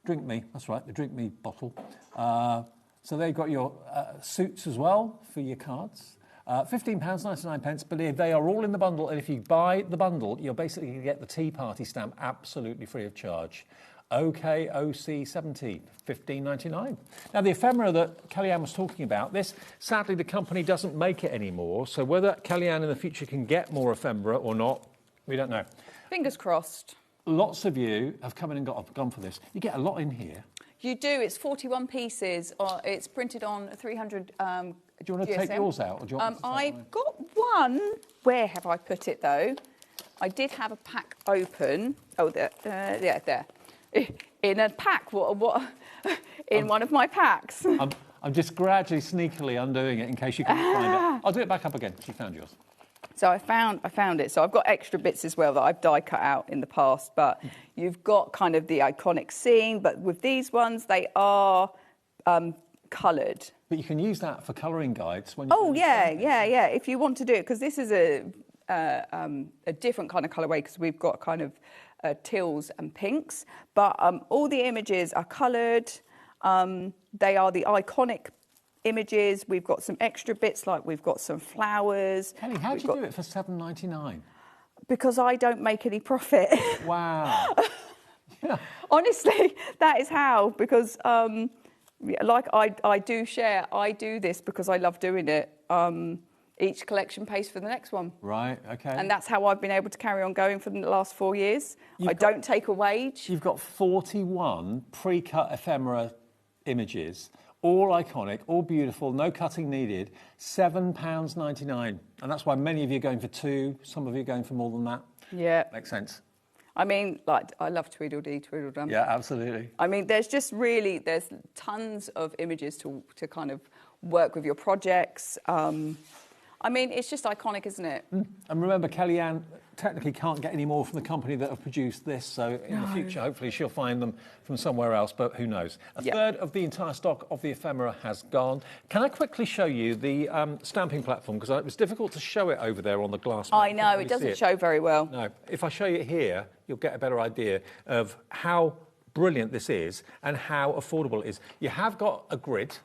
Drink Me, that's right, the Drink Me bottle. So they've got your suits as well for your cards. £15.99, but they are all in the bundle, and if you buy the bundle, you're basically going to get the Tea Party stamp absolutely free of charge. OKOC70, $15.99. Now, the ephemera that Kellyanne was talking about, sadly, the company doesn't make it anymore, so whether Kellyanne in the future can get more ephemera or not, we don't know. Fingers crossed. Lots of you have come in and gone for this. You get a lot in here. You do. It's 41 pieces. It's printed on 300 Do you want to take yours out? Or do you want I've got one. Where have I put it, though? I did have a pack open. Oh, there. There. In a pack. What? In one of my packs. I'm just gradually, sneakily undoing it in case you can't find it. I'll do it back up again. She found yours. So I found it. So I've got extra bits as well that I've die cut out in the past. But you've got kind of the iconic scene. But with these ones, they are coloured. But you can use that for colouring guides when you. Oh yeah. If you want to do it, because this is a different kind of colourway, because we've got kind of teals and pinks. But all the images are coloured. They are the iconic images. We've got some extra bits, like we've got some flowers. Kelly, how do you do it for $7.99? Because I don't make any profit. Wow. Yeah. Honestly, that is how. Because like I do share, I do this because I love doing it. Each collection pays for the next one. Right, okay. And that's how I've been able to carry on going for the last 4 years. I don't take a wage. You've got 41 pre-cut ephemera images, all iconic, all beautiful, no cutting needed, £7.99. And that's why many of you are going for 2, some of you are going for more than that. Yeah. Makes sense. I mean, like, I love Tweedledee, Tweedledum. Yeah, absolutely. I mean, there's tons of images to kind of work with your projects. I mean, it's just iconic, isn't it? And remember, Kellyanne technically can't get any more from the company that have produced this, so in the future, hopefully, she'll find them from somewhere else, but who knows? A third of the entire stock of the ephemera has gone. Can I quickly show you the stamping platform? Because it was difficult to show it over there on the glass. I know, it doesn't show very well. No. If I show you here, you'll get a better idea of how brilliant this is and how affordable it is. You have got a grid,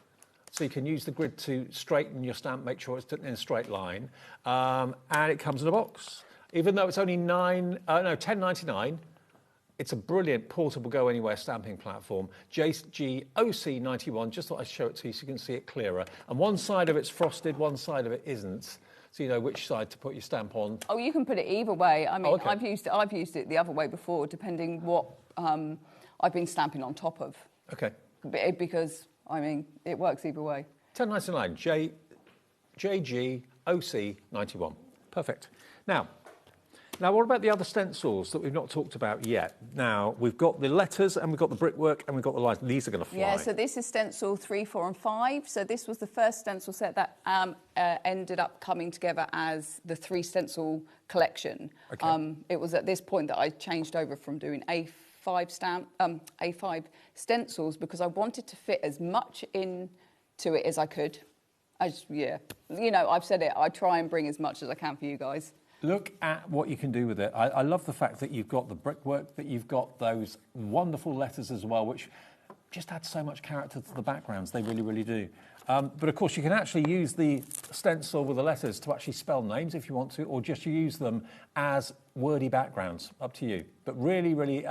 so you can use the grid to straighten your stamp, make sure it's in a straight line. And it comes in a box. Even though it's only $10.99, it's a brilliant portable go-anywhere stamping platform. JGOC91, just thought I'd show it to you so you can see it clearer. And one side of it's frosted, one side of it isn't. So you know which side to put your stamp on. Oh, you can put it either way. I mean, I've used it the other way before, depending what I've been stamping on top of. Okay. Because, I mean, it works either way. $10.99, JGOC91. Perfect. Now, what about the other stencils that we've not talked about yet? Now, we've got the letters and we've got the brickwork and we've got the lines. These are going to fly. Yeah, so this is stencil 3, 4 and 5. So this was the first stencil set that ended up coming together as the 3 stencil collection. Okay. It was at this point that I changed over from doing A5 stencils because I wanted to fit as much into it as I could. You know, I've said it, I try and bring as much as I can for you guys. Look at what you can do with it. I love the fact that you've got the brickwork, that you've got those wonderful letters as well, which just add so much character to the backgrounds. They really, really do. But of course, you can actually use the stencil with the letters to actually spell names if you want to, or just use them as wordy backgrounds. Up to you. But really, really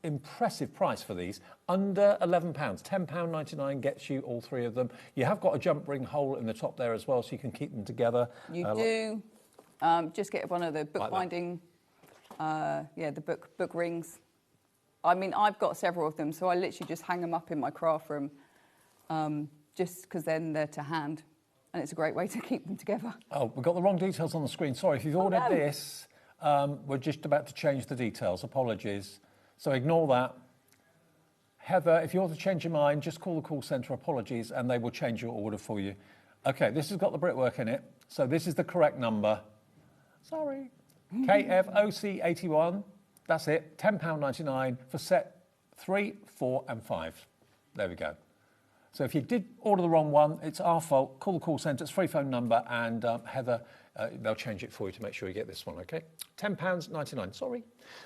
impressive price for these. Under £11. £10.99 gets you all 3 of them. You have got a jump ring hole in the top there as well, so you can keep them together. You do. Just get one of the bookbinding, the book rings. I mean, I've got several of them, so I literally just hang them up in my craft room, just because then they're to hand, and it's a great way to keep them together. Oh, we've got the wrong details on the screen. Sorry, if you've ordered this, we're just about to change the details. Apologies. So ignore that. Heather, if you want to change your mind, just call the call centre. Apologies, and they will change your order for you. Okay, this has got the brickwork in it, so this is the correct number. Sorry. KFOC81. That's it. £10.99 for set 3, 4 and 5. There we go. So if you did order the wrong one, it's our fault. Call the call centre. It's free phone number. And Heather, they'll change it for you to make sure you get this one, OK? £10.99. Sorry.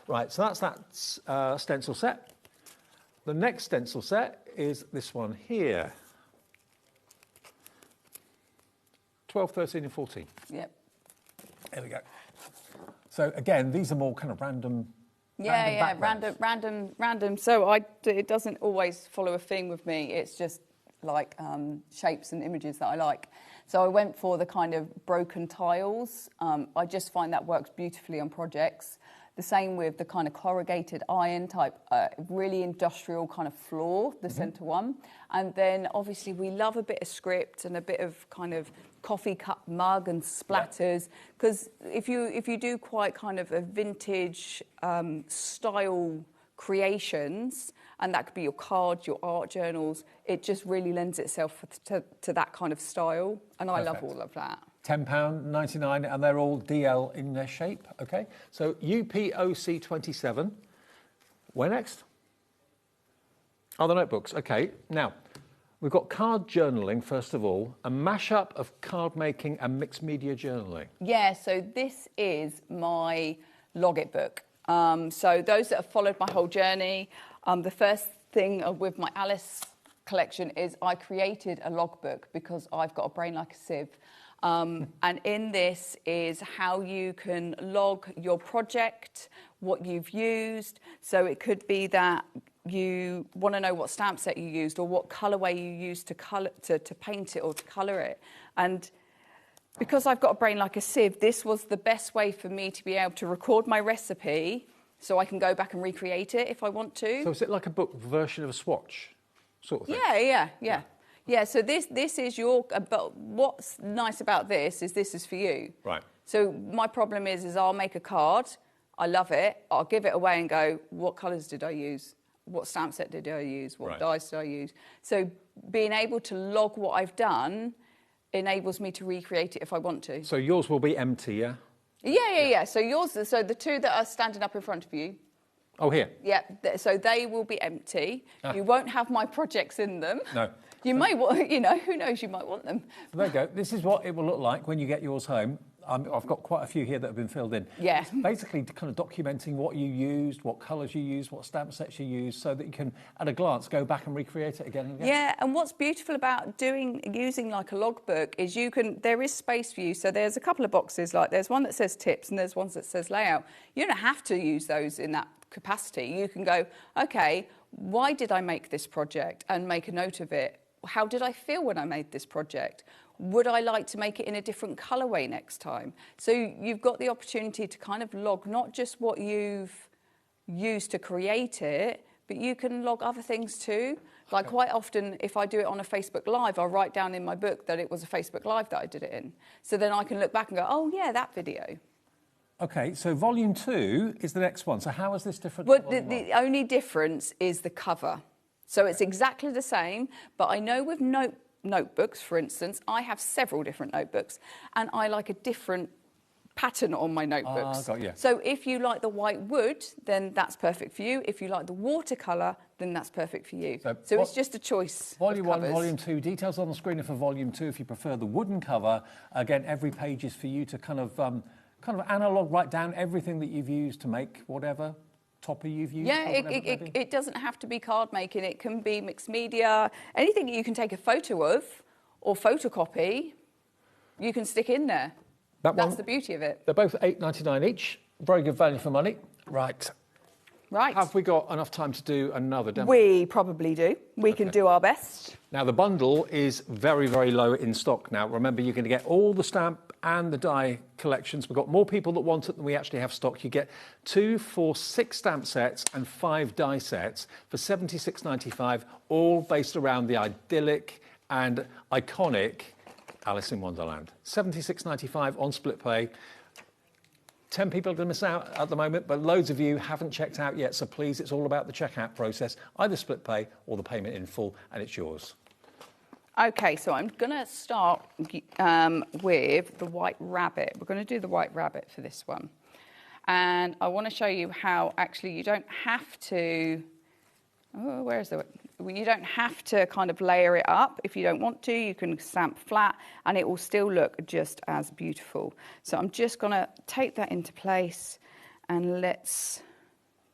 Right, so that's that stencil set. The next stencil set is this one here. 12, 13 and 14. Yep. There we go. So again, these are more kind of random. Random. So it doesn't always follow a theme with me. It's just like shapes and images that I like. So I went for the kind of broken tiles. I just find that works beautifully on projects. The same with the kind of corrugated iron type, really industrial kind of floor, the centre one. And then obviously we love a bit of script and a bit of kind of coffee cup mug and splatters. Because if you do quite kind of a vintage style creations, and that could be your cards, your art journals, it just really lends itself to that kind of style. And I love all of that. £10.99, and they're all DL in their shape, OK? So UPOC27. Where next? Oh, the notebooks, OK. Now, We've got card journaling, first of all, a mashup of card making and mixed media journaling. Yeah, so this is my logit book. So those that have followed my whole journey, the first thing with my Alice collection is I created a logbook because I've got a brain like a sieve. And in this is how you can log your project, what you've used. So it could be that you want to know what stamp set you used or what colourway you used to paint it or to colour it. And because I've got a brain like a sieve, this was the best way for me to be able to record my recipe so I can go back and recreate it if I want to. So is it like a book version of a swatch sort of thing? Yeah. Yeah, so this is your... But what's nice about this is for you. Right. So my problem is I'll make a card, I love it, I'll give it away and go, what colours did I use? What stamp set did I use? What dies did I use? So being able to log what I've done enables me to recreate it if I want to. So yours will be empty, yeah? Yeah. So the two that are standing up in front of you. Oh, here? Yeah, so they will be empty. You won't have my projects in them. No. You may want, who knows, you might want them. There you go. This is what it will look like when you get yours home. I've got quite a few here that have been filled in. Yeah. It's basically kind of documenting what you used, what colours you used, what stamp sets you used, so that you can, at a glance, go back and recreate it again and again. Yeah, and what's beautiful about using like a logbook is there is space for you. So there's a couple of boxes, like there's one that says tips and there's one that says layout. You don't have to use those in that capacity. You can go, okay, why did I make this project, and make a note of it? How did I feel when I made this project? Would I like to make it in a different colourway next time? So you've got the opportunity to kind of log not just what you've used to create it, but you can log other things too. Like quite often, if I do it on a Facebook Live, I'll write down in my book that it was a Facebook Live that I did it in. So then I can look back and go, oh yeah, that video. OK, so Volume 2 is the next one. So how is this different? Well, the only difference is the cover. So it's exactly the same, but I know with notebooks, for instance, I have several different notebooks, and I like a different pattern on my notebooks. Got you. So if you like the white wood, then that's perfect for you. If you like the watercolour, then that's perfect for you. So it's just a choice. Volume 1, Volume 2, details on the screen are for Volume 2 if you prefer the wooden cover. Again, every page is for you to kind of analogue, write down everything that you've used to make whatever topper you've used. Yeah, it doesn't have to be card making. It can be mixed media. Anything you can take a photo of or photocopy, you can stick in there. That's the beauty of it. They're both $8.99 each. Very good value for money. Right. Have we got enough time to do another demo? We probably do. We can do our best. Now, the bundle is very, very low in stock now. Remember, you're going to get all the stamp and the die collections. We've got more people that want it than we actually have stock. You get 2, 4, 6 stamp sets and 5 die sets for $76.95, all based around the idyllic and iconic Alice in Wonderland. $76.95 on split pay. 10 people are going to miss out at the moment, but loads of you haven't checked out yet, so please, it's all about the checkout process, either split pay or the payment in full, and it's yours. OK, so I'm going to start with the White Rabbit. We're going to do the White Rabbit for this one. And I want to show you how actually you don't have to... Oh, where is the... You don't have to kind of layer it up. If you don't want to, you can stamp flat and it will still look just as beautiful. So I'm just going to take that into place and let's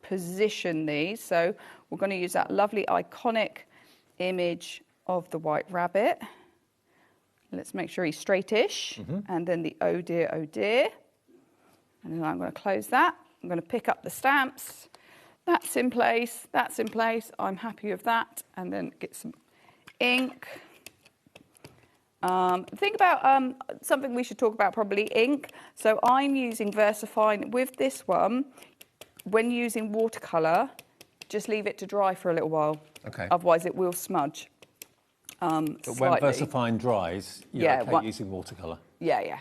position these. So we're going to use that lovely iconic image of the White Rabbit. Let's make sure he's straightish. And then the oh dear, oh dear. And then I'm going to close that. I'm going to pick up the stamps. That's in place, that's in place. I'm happy with that. And then get some ink. Think about something we should talk about, probably ink. So I'm using VersaFine with this one. When using watercolour, just leave it to dry for a little while. Okay. Otherwise it will smudge. But when VersaFine dries, you're okay using watercolour? Yeah.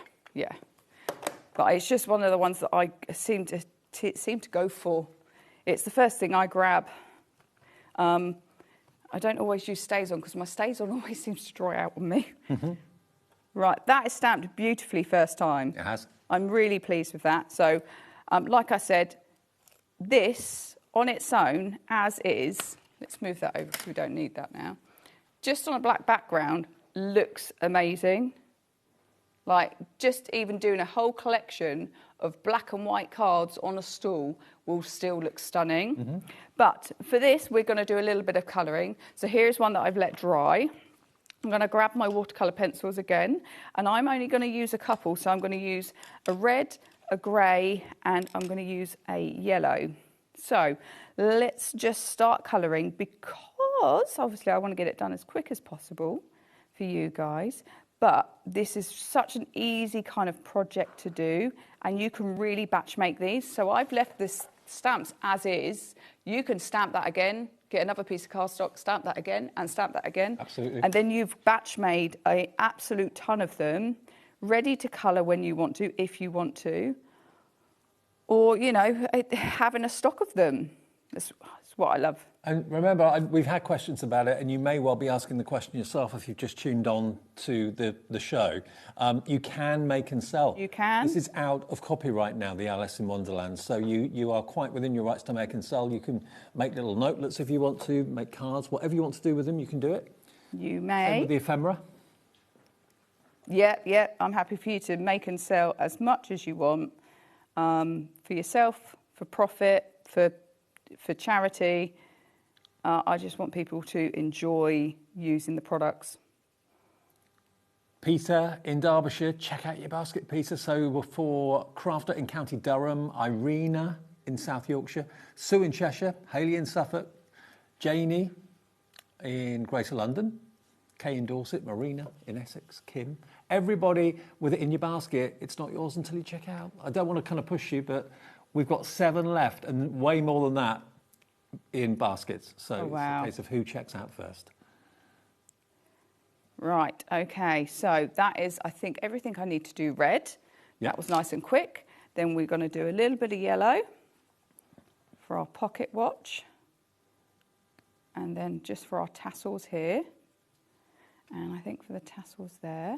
But it's just one of the ones that I seem to go for. It's the first thing I grab. I don't always use stays on because my stays on always seems to dry out on me. Right, that is stamped beautifully first time. It has. I'm really pleased with that. So, like I said, this on its own, as is, let's move that over because we don't need that now. just on a black background, looks amazing. Like, just even doing a whole collection of black and white cards on a stool will still look stunning. But for this, we're going to do a little bit of colouring. So here's one that I've let dry. I'm going to grab my watercolour pencils again, and I'm only going to use a couple. So I'm going to use a red, a grey, and I'm going to use a yellow. So let's just start colouring, because obviously I want to get it done as quick as possible for you guys. But this is such an easy kind of project to do, and you can really batch make these. So I've left this stamps as is. You can stamp that again, get another piece of cardstock, stamp that again, and stamp that again. Absolutely. And then you've batch made an absolute ton of them, ready to colour when you want to, if you want to, or, you know, having a stock of them. That's what I love. And remember, we've had questions about it, and you may well be asking the question yourself if you've just tuned on to the show. You can make and sell. You can. This is out of copyright now, the Alice in Wonderland, so you are quite within your rights to make and sell. You can make little notelets if you want to, make cards, whatever you want to do with them, you can do it. You may. Same with the ephemera. Yeah, I'm happy for you to make and sell as much as you want, for yourself, for profit, for charity. I just want people to enjoy using the products. Peter in Derbyshire, check out your basket, Peter. So for Crafter in County Durham, Irina in South Yorkshire, Sue in Cheshire, Hayley in Suffolk, Janie in Greater London, Kay in Dorset, Marina in Essex, Kim. Everybody with it in your basket, it's not yours until you check out. I don't want to kind of push you, but we've got 7 left and way more than that in baskets. So It's a case of who checks out first. Right, okay, so that is, I think, everything I need to do red. That was nice and quick. Then we're going to do a little bit of yellow for our pocket watch. And then just for our tassels here. And I think for the tassels there.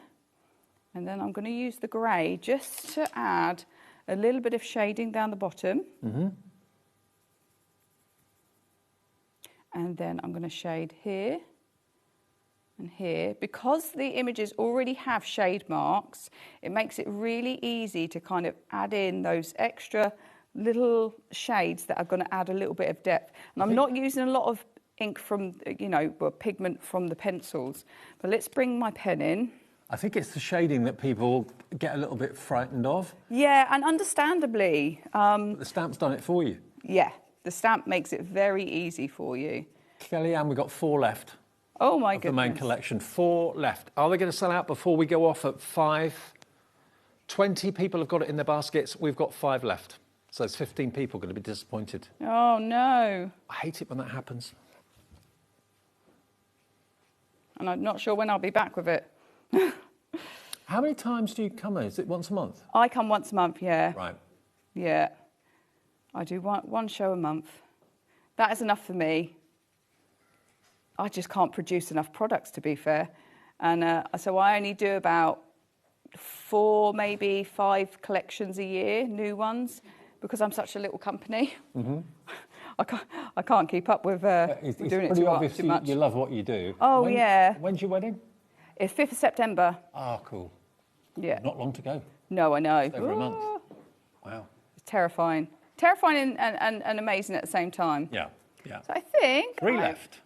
And then I'm going to use the grey just to add a little bit of shading down the bottom. And then I'm going to shade here and here. Because the images already have shade marks, it makes it really easy to kind of add in those extra little shades that are going to add a little bit of depth. And I'm not using a lot of ink from, you know, pigment from the pencils. But let's bring my pen in. I think it's the shading that people get a little bit frightened of. Yeah, and understandably. But the stamp's done it for you. Yeah, the stamp makes it very easy for you. Kellyanne, we've got 4 left. Oh, my goodness. The main collection, 4 left. Are they going to sell out before we go off at 5? 20 people have got it in their baskets. We've got 5 left. So there's 15 people going to be disappointed. Oh, no. I hate it when that happens. And I'm not sure when I'll be back with it. How many times do you come in? Is it once a month? I come once a month, yeah. Right. Yeah. I do one show a month. That is enough for me. I just can't produce enough products, to be fair. And so I only do about 4, maybe 5 collections a year, new ones, because I'm such a little company. I can't keep up with it's doing it pretty too obvious much. You love what you do. Oh, yeah. When's your wedding? It's 5th of September. Ah, cool. Yeah. Not long to go. No, I know. It's over a month. Wow. It's terrifying. Terrifying and amazing at the same time. Yeah. So I think... 3 left.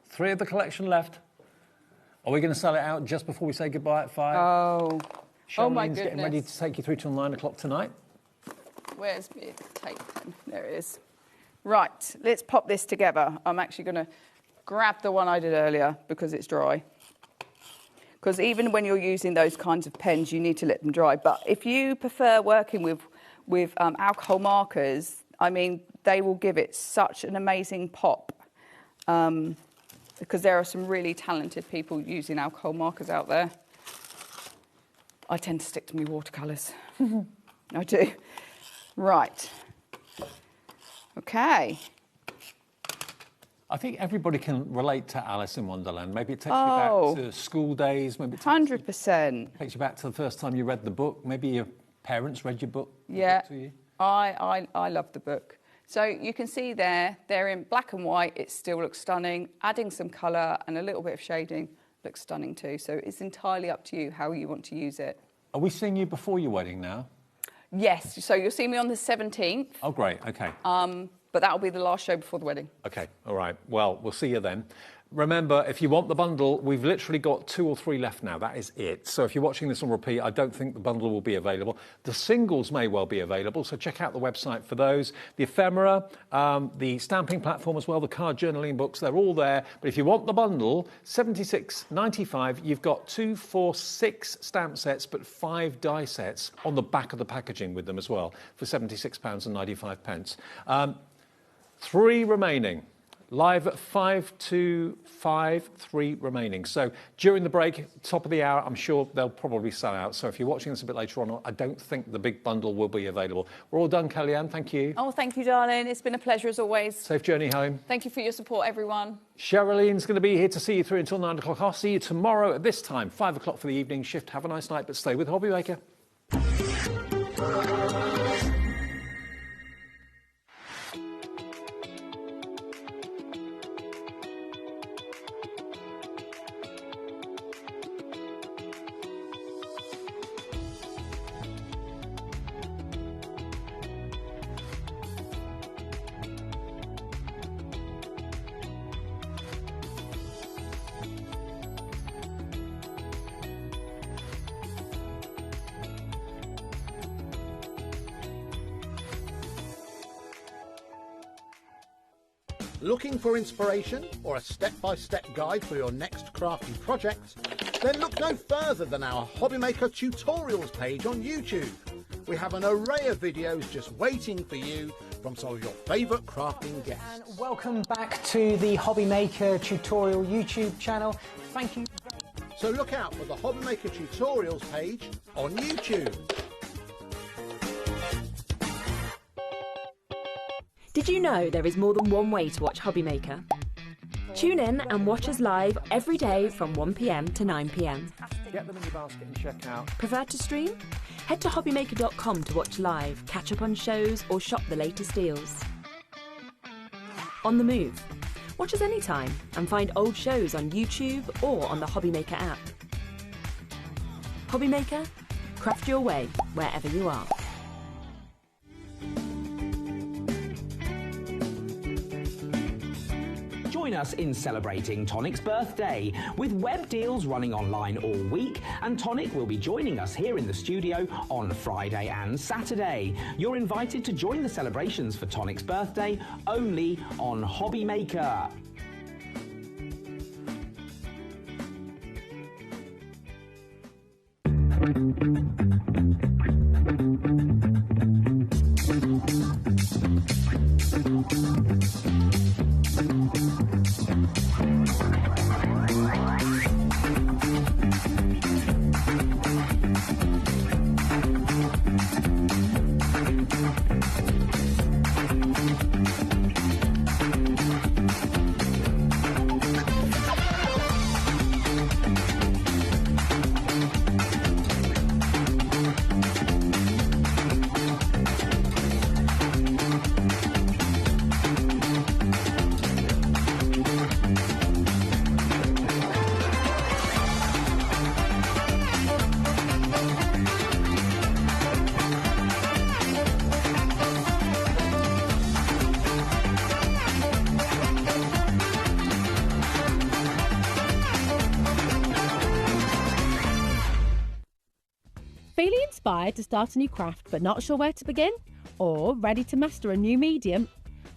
3 of the collection left. Are we going to sell it out just before we say goodbye at 5? Oh. Oh, my Charlene's getting ready to take you through till 9 o'clock tonight. Where's my tape pen? There it is. Right, let's pop this together. I'm actually going to grab the one I did earlier because it's dry. Because even when you're using those kinds of pens, you need to let them dry. But if you prefer working with alcohol markers, I mean, they will give it such an amazing pop. Because there are some really talented people using alcohol markers out there. I tend to stick to my watercolours. I do. Right. Okay. I think everybody can relate to Alice in Wonderland. Maybe it takes you back to school days. Maybe it 100%. Takes you back to the first time you read the book. Maybe your parents read your book. Yeah. To you. I love the book. So you can see there, they're in black and white. It still looks stunning. Adding some colour and a little bit of shading looks stunning too. So it's entirely up to you how you want to use it. Are we seeing you before your wedding now? Yes, so you'll see me on the 17th. Oh, great, okay. But that'll be the last show before the wedding. Okay, all right. Well, we'll see you then. Remember, if you want the bundle, we've literally got 2 or 3 left now. That is it. So if you're watching this on repeat, I don't think the bundle will be available. The singles may well be available, so check out the website for those. The ephemera, the stamping platform as well, the card journaling books, they're all there. But if you want the bundle, $76.95, you've got 2, 4, 6 stamp sets, but 5 die sets on the back of the packaging with them as well for £76.95. 3 remaining. Live at 5 to 5, 3 remaining. So during the break, top of the hour, I'm sure they'll probably sell out. So if you're watching this a bit later on, I don't think the big bundle will be available. We're all done, Kellyanne. Thank you. Oh, thank you, darling. It's been a pleasure as always. Safe journey home. Thank you for your support, everyone. Sherilyn's going to be here to see you through until 9 o'clock. I'll see you tomorrow at this time, 5 o'clock for the evening shift. Have a nice night, but stay with HobbyMaker. Looking for inspiration or a step-by-step guide for your next crafty project? Then look no further than our HobbyMaker tutorials page on YouTube. We have an array of videos just waiting for you from some of your favourite crafting guests. And welcome back to the HobbyMaker tutorial YouTube channel. Thank you. So look out for the HobbyMaker tutorials page on YouTube. Did you know there is more than one way to watch HobbyMaker? Tune in and watch us live every day from 1 p.m. to 9 p.m. Get them in your basket and check out. Prefer to stream? Head to HobbyMaker.com to watch live, catch up on shows or shop the latest deals. On the move? Watch us anytime and find old shows on YouTube or on the HobbyMaker app. HobbyMaker? Craft your way wherever you are. Join us in celebrating Tonic's birthday with web deals running online all week, and Tonic will be joining us here in the studio on Friday and Saturday. You're invited to join the celebrations for Tonic's birthday only on HobbyMaker. Feeling inspired to start a new craft but not sure where to begin? Or ready to master a new medium?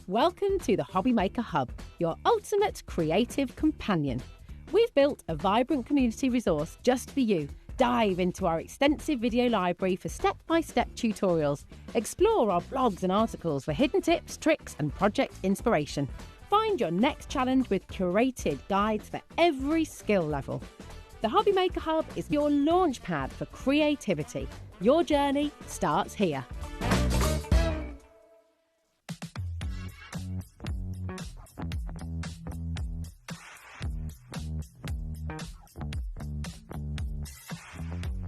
Welcome to the HobbyMaker Hub, your ultimate creative companion. We've built a vibrant community resource just for you. Dive into our extensive video library for step-by-step tutorials. Explore our blogs and articles for hidden tips, tricks and project inspiration. Find your next challenge with curated guides for every skill level. The HobbyMaker Hub is your launch pad for creativity. Your journey starts here.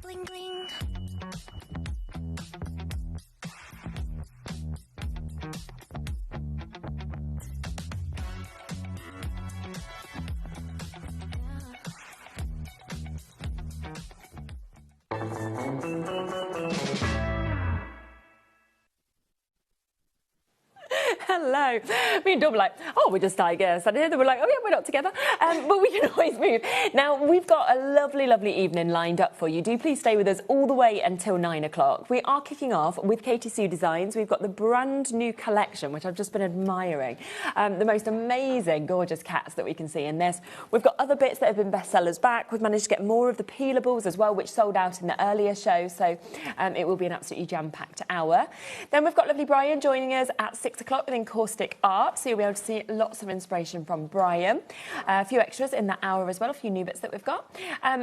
Bling bling. below. Me and Dawn were like, oh, we're just starting here. They were like, oh, yeah, we're not together. But we can always move. Now, we've got a lovely, lovely evening lined up for you. Do please stay with us all the way until 9 o'clock. We are kicking off with Katie Sue Designs. We've got the brand new collection, which I've just been admiring. The most amazing, gorgeous cats that we can see in this. We've got other bits that have been bestsellers back. We've managed to get more of the peelables as well, which sold out in the earlier show. So it will be an absolutely jam-packed hour. Then we've got lovely Brian joining us at 6 o'clock with Encaustic Art. So you'll be able to see lots of inspiration from Brian. A few extras in that hour as well, a few new bits that we've got.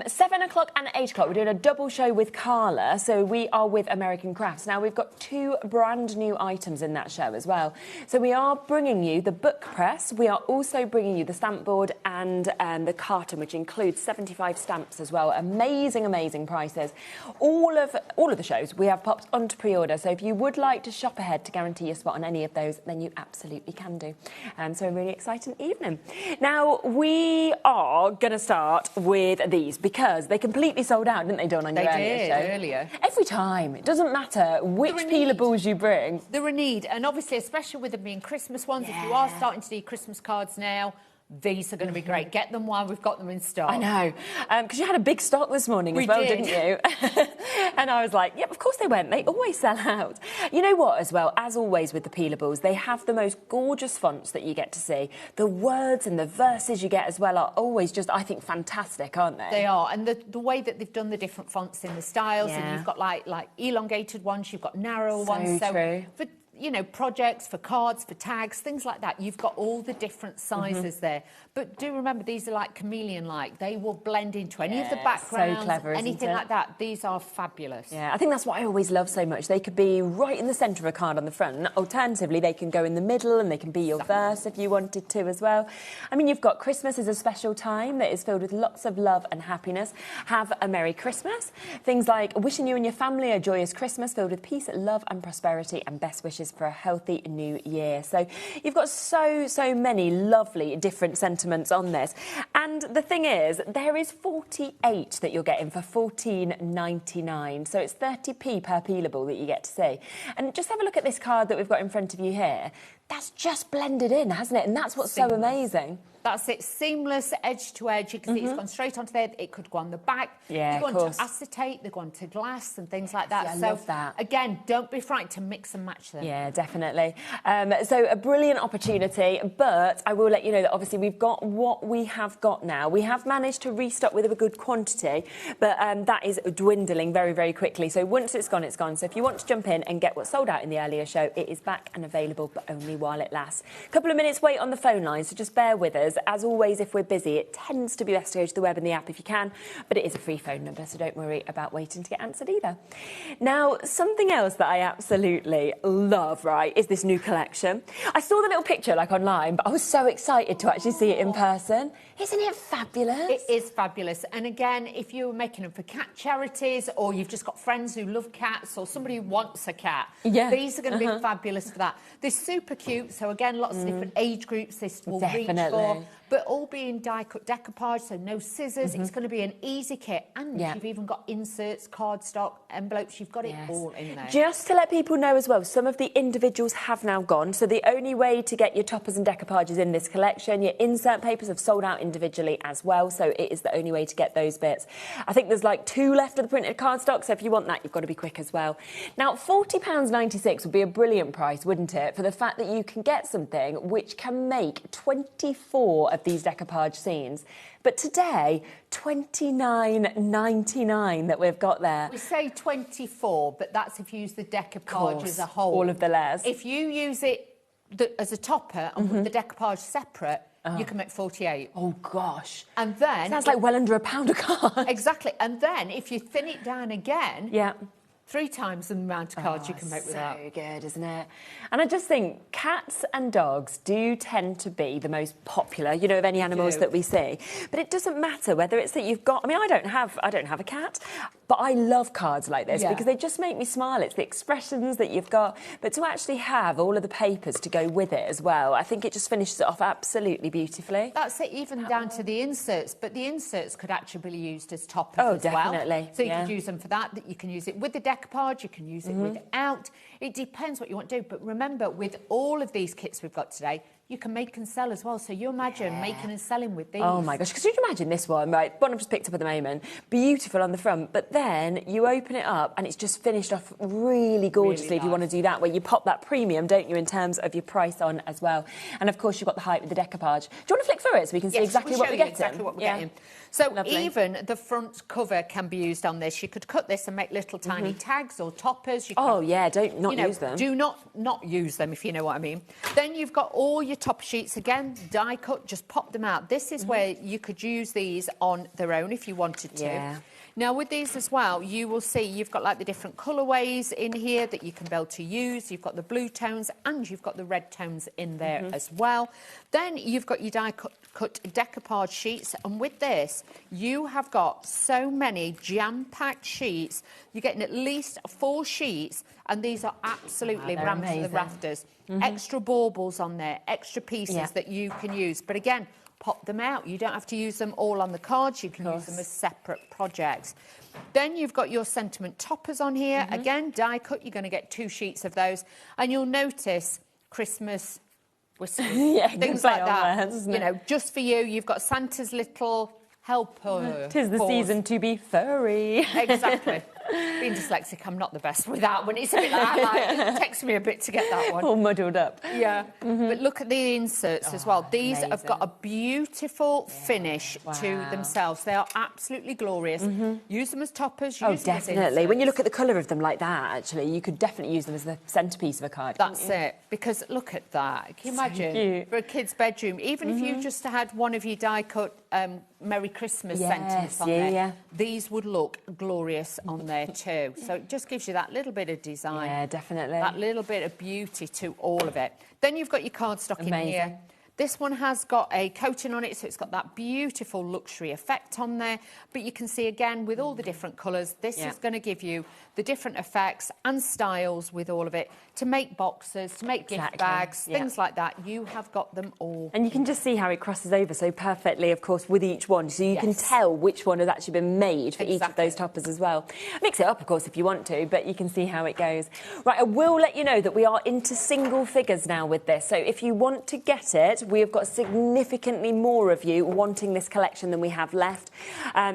7 o'clock and 8 o'clock, we're doing a double show with Carla. So we are with American Crafts. Now, we've got 2 brand new items in that show as well. So we are bringing you the book press. We are also bringing you the stamp board and the carton, which includes 75 stamps as well. Amazing, amazing prices. All of the shows we have popped onto pre-order. So if you would like to shop ahead to guarantee your spot on any of those, then you absolutely can do. So a really exciting evening. Now, we are going to start with these because they completely sold out, didn't they, Dawn, on your earlier show? Earlier. Every time. It doesn't matter which peelables you bring. They're a need, and obviously, especially with them being Christmas ones, if you are starting to do Christmas cards now, these are going to be great. Get them while we've got them in stock. I know, because you had a big stock this morning as well, didn't you? And I was like, yep, of course they went. They always sell out. You know what, as well, as always with the peelables, they have the most gorgeous fonts that you get to see. The words and the verses you get as well are always just, I think, fantastic, aren't they? They are, and the way that they've done the different fonts in the styles, and you've got like elongated ones, you've got narrow ones. So true. For, you know, projects, for cards, for tags, things like that. You've got all the different sizes there. But do remember, these are like chameleon-like. They will blend into any of the backgrounds, so clever, isn't anything it? like that. These are fabulous. Yeah, I think that's what I always love so much. They could be right in the centre of a card on the front. And alternatively, they can go in the middle and they can be your verse if you wanted to as well. I mean, you've got Christmas is a special time that is filled with lots of love and happiness. Have a Merry Christmas. Things like wishing you and your family a joyous Christmas filled with peace, love and prosperity and best wishes for a healthy new year. So you've got so many lovely different sentiments on this. And the thing is, there is 48 that you're getting for $14.99. So it's 30p per peelable that you get to see. And just have a look at this card that we've got in front of you here. That's just blended in, hasn't it? And that's what's so amazing. That's it, seamless, edge to edge. You can see it's gone straight onto there. It could go on the back. Yeah, they go onto acetate, they go onto glass and things like that. I love that. Again, don't be frightened to mix and match them. Yeah, definitely. So a brilliant opportunity, but I will let you know that obviously we've got what we have got now. We have managed to restock with a good quantity, but that is dwindling very, very quickly. So once it's gone, it's gone. So if you want to jump in and get what sold out in the earlier show, it is back and available, but only while it lasts. A couple of minutes wait on the phone line, so just bear with us. As always, if we're busy, it tends to be best to go to the web and the app if you can, but it is a free phone number, so don't worry about waiting to get answered either. Now, something else that I absolutely love, right, is this new collection. I saw the little picture, like, online, but I was so excited to actually see it in person. Isn't it fabulous? It is fabulous. And again, if you're making them for cat charities or you've just got friends who love cats or somebody who wants a cat, these are going to be fabulous for that. They're super cute. So again, lots of different age groups this will reach for. But all being die-cut decoupage, so no scissors. It's going to be an easy kit. And you've even got inserts, cardstock, envelopes. You've got it all in there. Just to let people know as well, some of the individuals have now gone. So the only way to get your toppers and decoupages in this collection, your insert papers have sold out individually as well. So it is the only way to get those bits. I think there's like 2 left of the printed cardstock. So if you want that, you've got to be quick as well. Now, £40.96 would be a brilliant price, wouldn't it? For the fact that you can get something which can make 24 of these decoupage scenes. But today, $29.99 that we've got there. We say 24, but that's if you use the decoupage as a whole. All of the layers. If you use it as a topper and put the decoupage separate, you can make 48. Oh, gosh. And then... Sounds like well under £1 a card. Exactly. And then if you thin it down again... Yeah. 3 times the amount of cards you can make with that. So good, isn't it? And I just think cats and dogs do tend to be the most popular, you know, of any animals that we see. But it doesn't matter whether it's that you've got... I mean, I don't have a cat, but I love cards like this because they just make me smile. It's the expressions that you've got. But to actually have all of the papers to go with it as well, I think it just finishes it off absolutely beautifully. That's it, even down to the inserts. But the inserts could actually be used as toppers as well. Definitely. So you could use them for that. You can use it with the decoupage decoupage, you can use it without. It depends what you want to do. But remember, with all of these kits we've got today, you can make and sell as well. So you imagine making and selling with these. Oh my gosh, because you can imagine this one, right? One I've just picked up at the moment, beautiful on the front, but then you open it up and it's just finished off really gorgeously if you want to do that, where you pop that premium, don't you, in terms of your price on as well. And of course, you've got the height with the decoupage. Do you want to flick through it so we can see exactly what we're getting? Exactly what we're getting. So Lovely. even the front cover can be used on this. You could cut this and make little tiny tags or toppers. You Oh can, yeah, don't not use them. Do not use them, if you know what I mean. Then you've got all your top sheets again, die cut. Just pop them out. This is where you could use these on their own if you wanted to. Yeah. Now, with these as well, you will see you've got like the different colourways in here that you can be able to use. You've got the blue tones and you've got the red tones in there as well. Then you've got your die-cut decoupage sheets. And with this, you have got so many jam-packed sheets. You're getting at least 4 sheets, and these are absolutely rammed to the rafters. Extra baubles on there, extra pieces that you can use. But again, pop them out. You don't have to use them all on the cards. You can use them as separate projects. Then you've got your sentiment toppers on here. Again, die cut. You're going to get 2 sheets of those. And you'll notice Christmas whistles, things like that. There, you know, just for you. You've got Santa's little helper. 'Tis the season to be furry. Exactly. Being dyslexic, I'm not the best with that. When it's a bit like that, it takes me a bit to get that one. All muddled up. Yeah. But look at the inserts as well. These have got a beautiful finish to themselves. They are absolutely glorious. Use them as toppers. Use them as Definitely. When you inserts. look at the colour of them like that, actually, you could definitely use them as the centrepiece of a card. That's it. Because look at that. Can you imagine? Cute. For a kid's bedroom, even if you just had one of your die-cut Merry Christmas sentiments on there, these would look glorious on there too. So it just gives you that little bit of design. Yeah, definitely. That little bit of beauty to all of it. Then you've got your cardstock in here. This one has got a coating on it, so it's got that beautiful luxury effect on there. But you can see, again, with all the different colours, this is going to give you the different effects and styles with all of it to make boxes, to make gift bags, things like that. You have got them all. And you can just see how it crosses over so perfectly, of course, with each one. So you can tell which one has actually been made for each of those toppers as well. Mix it up, of course, if you want to, but you can see how it goes. Right, I will let you know that we are into single figures now with this. So if you want to get it, we have got significantly more of you wanting this collection than we have left.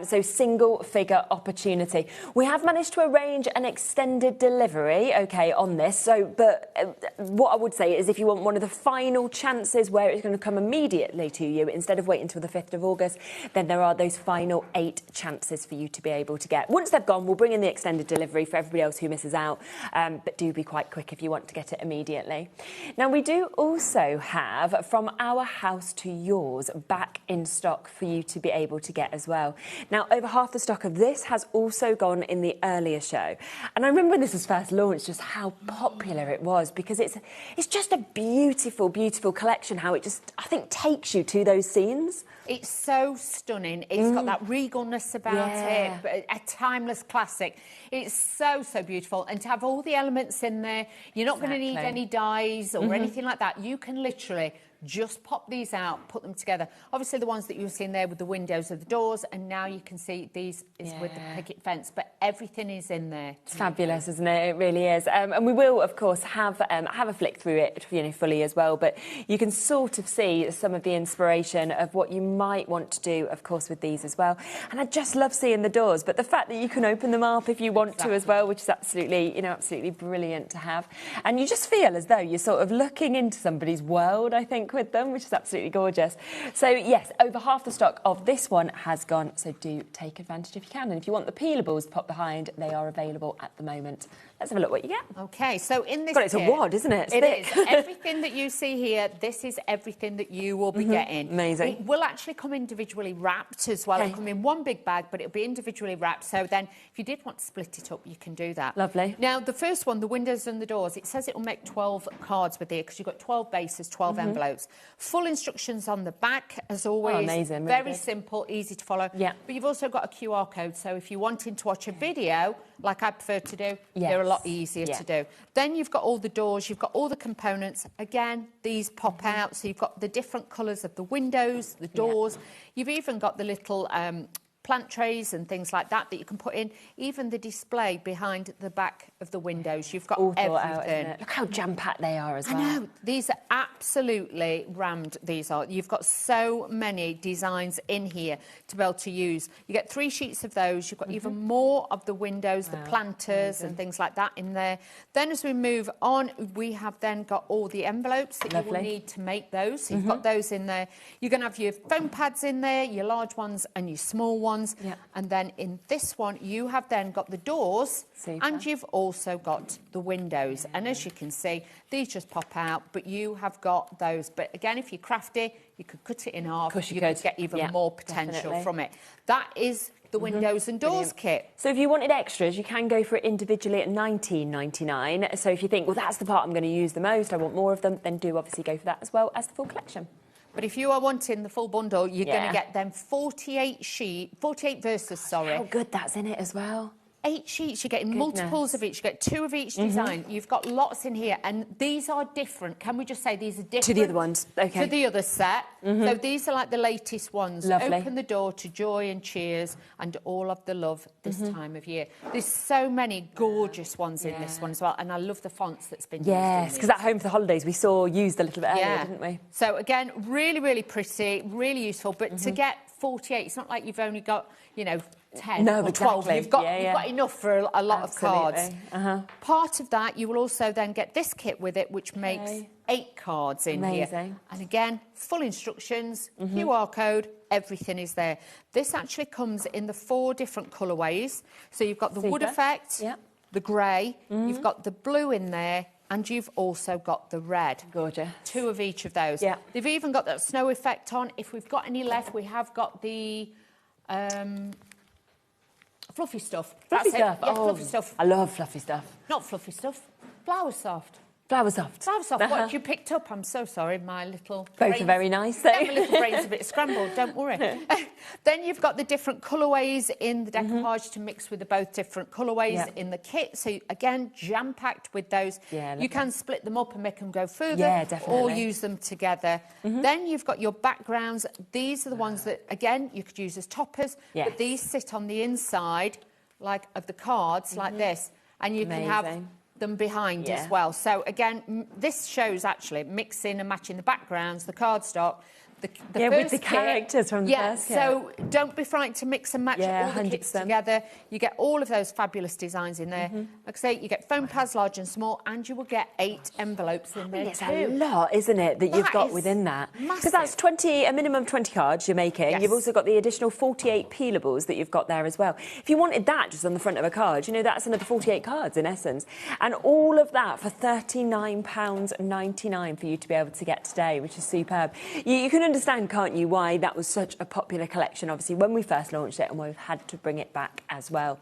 So single figure opportunity. We have managed to arrange an extended delivery, okay, on this. So, but what I would say is if you want one of the final chances where it's going to come immediately to you instead of waiting until the 5th of August, then there are those final 8 chances for you to be able to get. Once they've gone, we'll bring in the extended delivery for everybody else who misses out. But do be quite quick if you want to get it immediately. Now, we do also have from our house to yours back in stock for you to be able to get as well. Now, over half the stock of this has also gone in the earlier show. And I remember when this was first launched, just how popular it was, because it's just a beautiful, beautiful collection, how it just, I think, takes you to those scenes. It's so stunning. It's got that regalness about it, but a timeless classic. It's so, so beautiful. And to have all the elements in there, you're not going to need any dyes or anything like that. You can literally just pop these out, put them together. Obviously, the ones that you were seeing there with the windows of the doors, and now you can see these is with the picket fence, but everything is in there. It's fabulous, isn't it? It really is. And we will, of course, have a flick through it, fully as well. But you can sort of see some of the inspiration of what you might want to do, of course, with these as well. And I just love seeing the doors, but the fact that you can open them up if you want to as well, which is absolutely, absolutely brilliant to have. And you just feel as though you're sort of looking into somebody's world, I think, with them, which is absolutely gorgeous. So yes, over half the stock of this one has gone, so do take advantage if you can. And if you want the peelables pop behind, they are available at the moment. Let's have a look what you get. Okay, so in this God, it's a wad, isn't it? It is. Everything that you see here, this is everything that you will be getting. Amazing. It will actually come individually wrapped as well. It'll come in one big bag, but it'll be individually wrapped. So then, if you did want to split it up, you can do that. Lovely. Now, the first one, the windows and the doors, it says it will make 12 cards with it because you've got 12 bases, 12 envelopes. Full instructions on the back, as always. Oh, amazing. Really Very good. simple, easy to follow. Yeah. But you've also got a QR code, so if you're wanting to watch a video, like I prefer to do, they're a lot easier to do. Then you've got all the doors, you've got all the components. Again, these pop out, so you've got the different colours of the windows, the doors. You've even got the little plant trays and things like that you can put in. Even the display behind the back of the windows. You've got all thought everything. out, isn't it? Look how jam-packed they are as well. I know. These are absolutely rammed, these are. You've got so many designs in here to be able to use. You get 3 sheets of those. You've got even more of the windows, the planters and things like that in there. Then as we move on, we have then got all the envelopes that you will need to make those. So you've got those in there. You're going to have your foam pads in there, your large ones and your small ones. And then in this one, you have then got the doors and you've also got the windows. And as you can see, these just pop out, but you have got those. But again, if you're crafty, you could cut it in half. You could get even more potential from it. That is the windows and doors kit. So if you wanted extras, you can go for it individually at $19.99. So if you think, well, that's the part I'm going to use the most, I want more of them, then do obviously go for that as well as the full collection. But if you are wanting the full bundle, you're going to get them 48 verses, sorry. How good that's in it as well. 8 sheets, you're getting multiples of each, you get 2 of each design. You've got lots in here, and these are different. Can we just say these are different? To the other ones, okay. To the other set. So these are like the latest ones. Lovely. Open the door to joy and cheers and all of the love this time of year. There's so many gorgeous ones in this one as well, and I love the fonts that's been used. Yes, because at Home for the Holidays we saw used a little bit earlier, didn't we? So again, really, really pretty, really useful, but to get 48, it's not like you've only got, you know, 10 or 12. You've got enough for a lot of cards. Part of that, you will also then get this kit with it, which makes 8 cards in here. And again, full instructions, QR code, everything is there. This actually comes in the 4 different colourways. So you've got the wood effect, the grey, you've got the blue in there, and you've also got the red. Gorgeous. 2 of each of those. They've even got that snow effect on. If we've got any left, we have got the fluffy stuff. Fluffy stuff? Yeah, fluffy stuff. I love fluffy stuff. Not fluffy stuff. Flower soft. Flower soft. Flower soft. What you picked up? I'm so sorry. My little Both are very nice, though. Yeah, my little brain's a bit scrambled. Don't worry. Then you've got the different colourways in the decoupage to mix with the both different colourways in the kit. So again, jam-packed with those. You can split them up and make them go further, or use them together. Then you've got your backgrounds. These are the ones that, again, you could use as toppers, but these sit on the inside, like of the cards, like this, and you can have them behind as well. So again, this shows actually mixing and matching the backgrounds, the cardstock, the first with the kit. characters from the first kit. So don't be frightened to mix and match all the kits together. You get all of those fabulous designs in there. Like I say, you get foam pads large and small, and you will get 8 envelopes in there It's too. a lot, isn't it, that you've got within that? Because that's a minimum 20 cards you're making. You've also got the additional 48 peelables that you've got there as well. If you wanted that just on the front of a card, you know, that's another 48 cards in essence. And all of that for £39.99 for you to be able to get today, which is superb. You can understand, can't you, why that was such a popular collection, obviously, when we first launched it, and we've had to bring it back as well.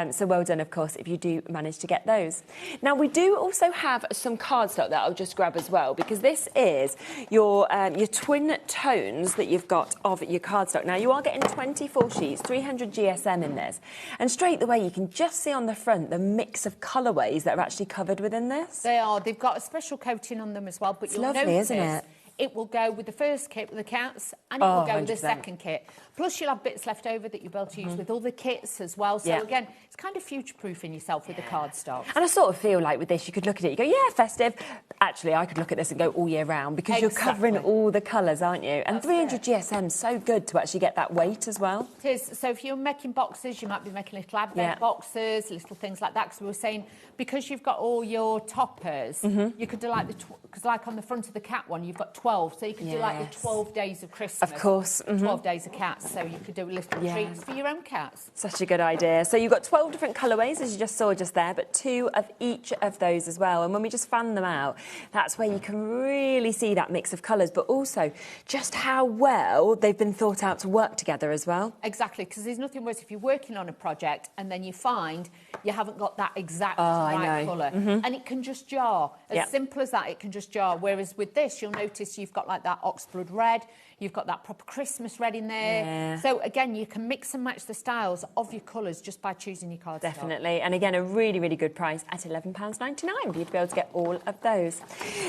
So well done, of course, if you do manage to get those. Now, we do also have some cardstock that I'll just grab as well, because this is your twin tones that you've got of your cardstock. Now, you are getting 24 sheets, 300 GSM in this, and straight away you can just see on the front the mix of colourways that are actually covered within this. They are. They've got a special coating on them as well, but It's you'll lovely, notice isn't it? it will go with the first kit with the cats, and it will go with the second kit. Plus, you'll have bits left over that you'll be able to use with all the kits as well. So again, it's kind of future-proofing yourself with the cardstock. And I sort of feel like with this, you could look at it, you go, yeah, festive. Actually, I could look at this and go all year round, because you're covering all the colours, aren't you? And 300 GSM is so good to actually get that weight as well. It is. So if you're making boxes, you might be making little advent boxes, little things like that. Because we were saying, because you've got all your toppers, you could do like because like on the front of the cat one, you've got 12. So you could do like the 12 days of Christmas. Of course. 12 days of cats. So you could do little treats for your own cats. Such a good idea. So you've got 12 different colourways, as you just saw just there, but 2 of each of those as well. And when we just fan them out, that's where you can really see that mix of colours, but also just how well they've been thought out to work together as well. Exactly, because there's nothing worse if you're working on a project and then you find you haven't got that exact right colour. And it can just jar. As simple as that, it can just jar. Whereas with this, you'll notice you've got like that oxblood red, You've got that proper Christmas red in there. Yeah. So again, you can mix and match the styles of your colours just by choosing your cardstock. Definitely. And again, a really, really good price at £11.99 for you to be able to get all of those.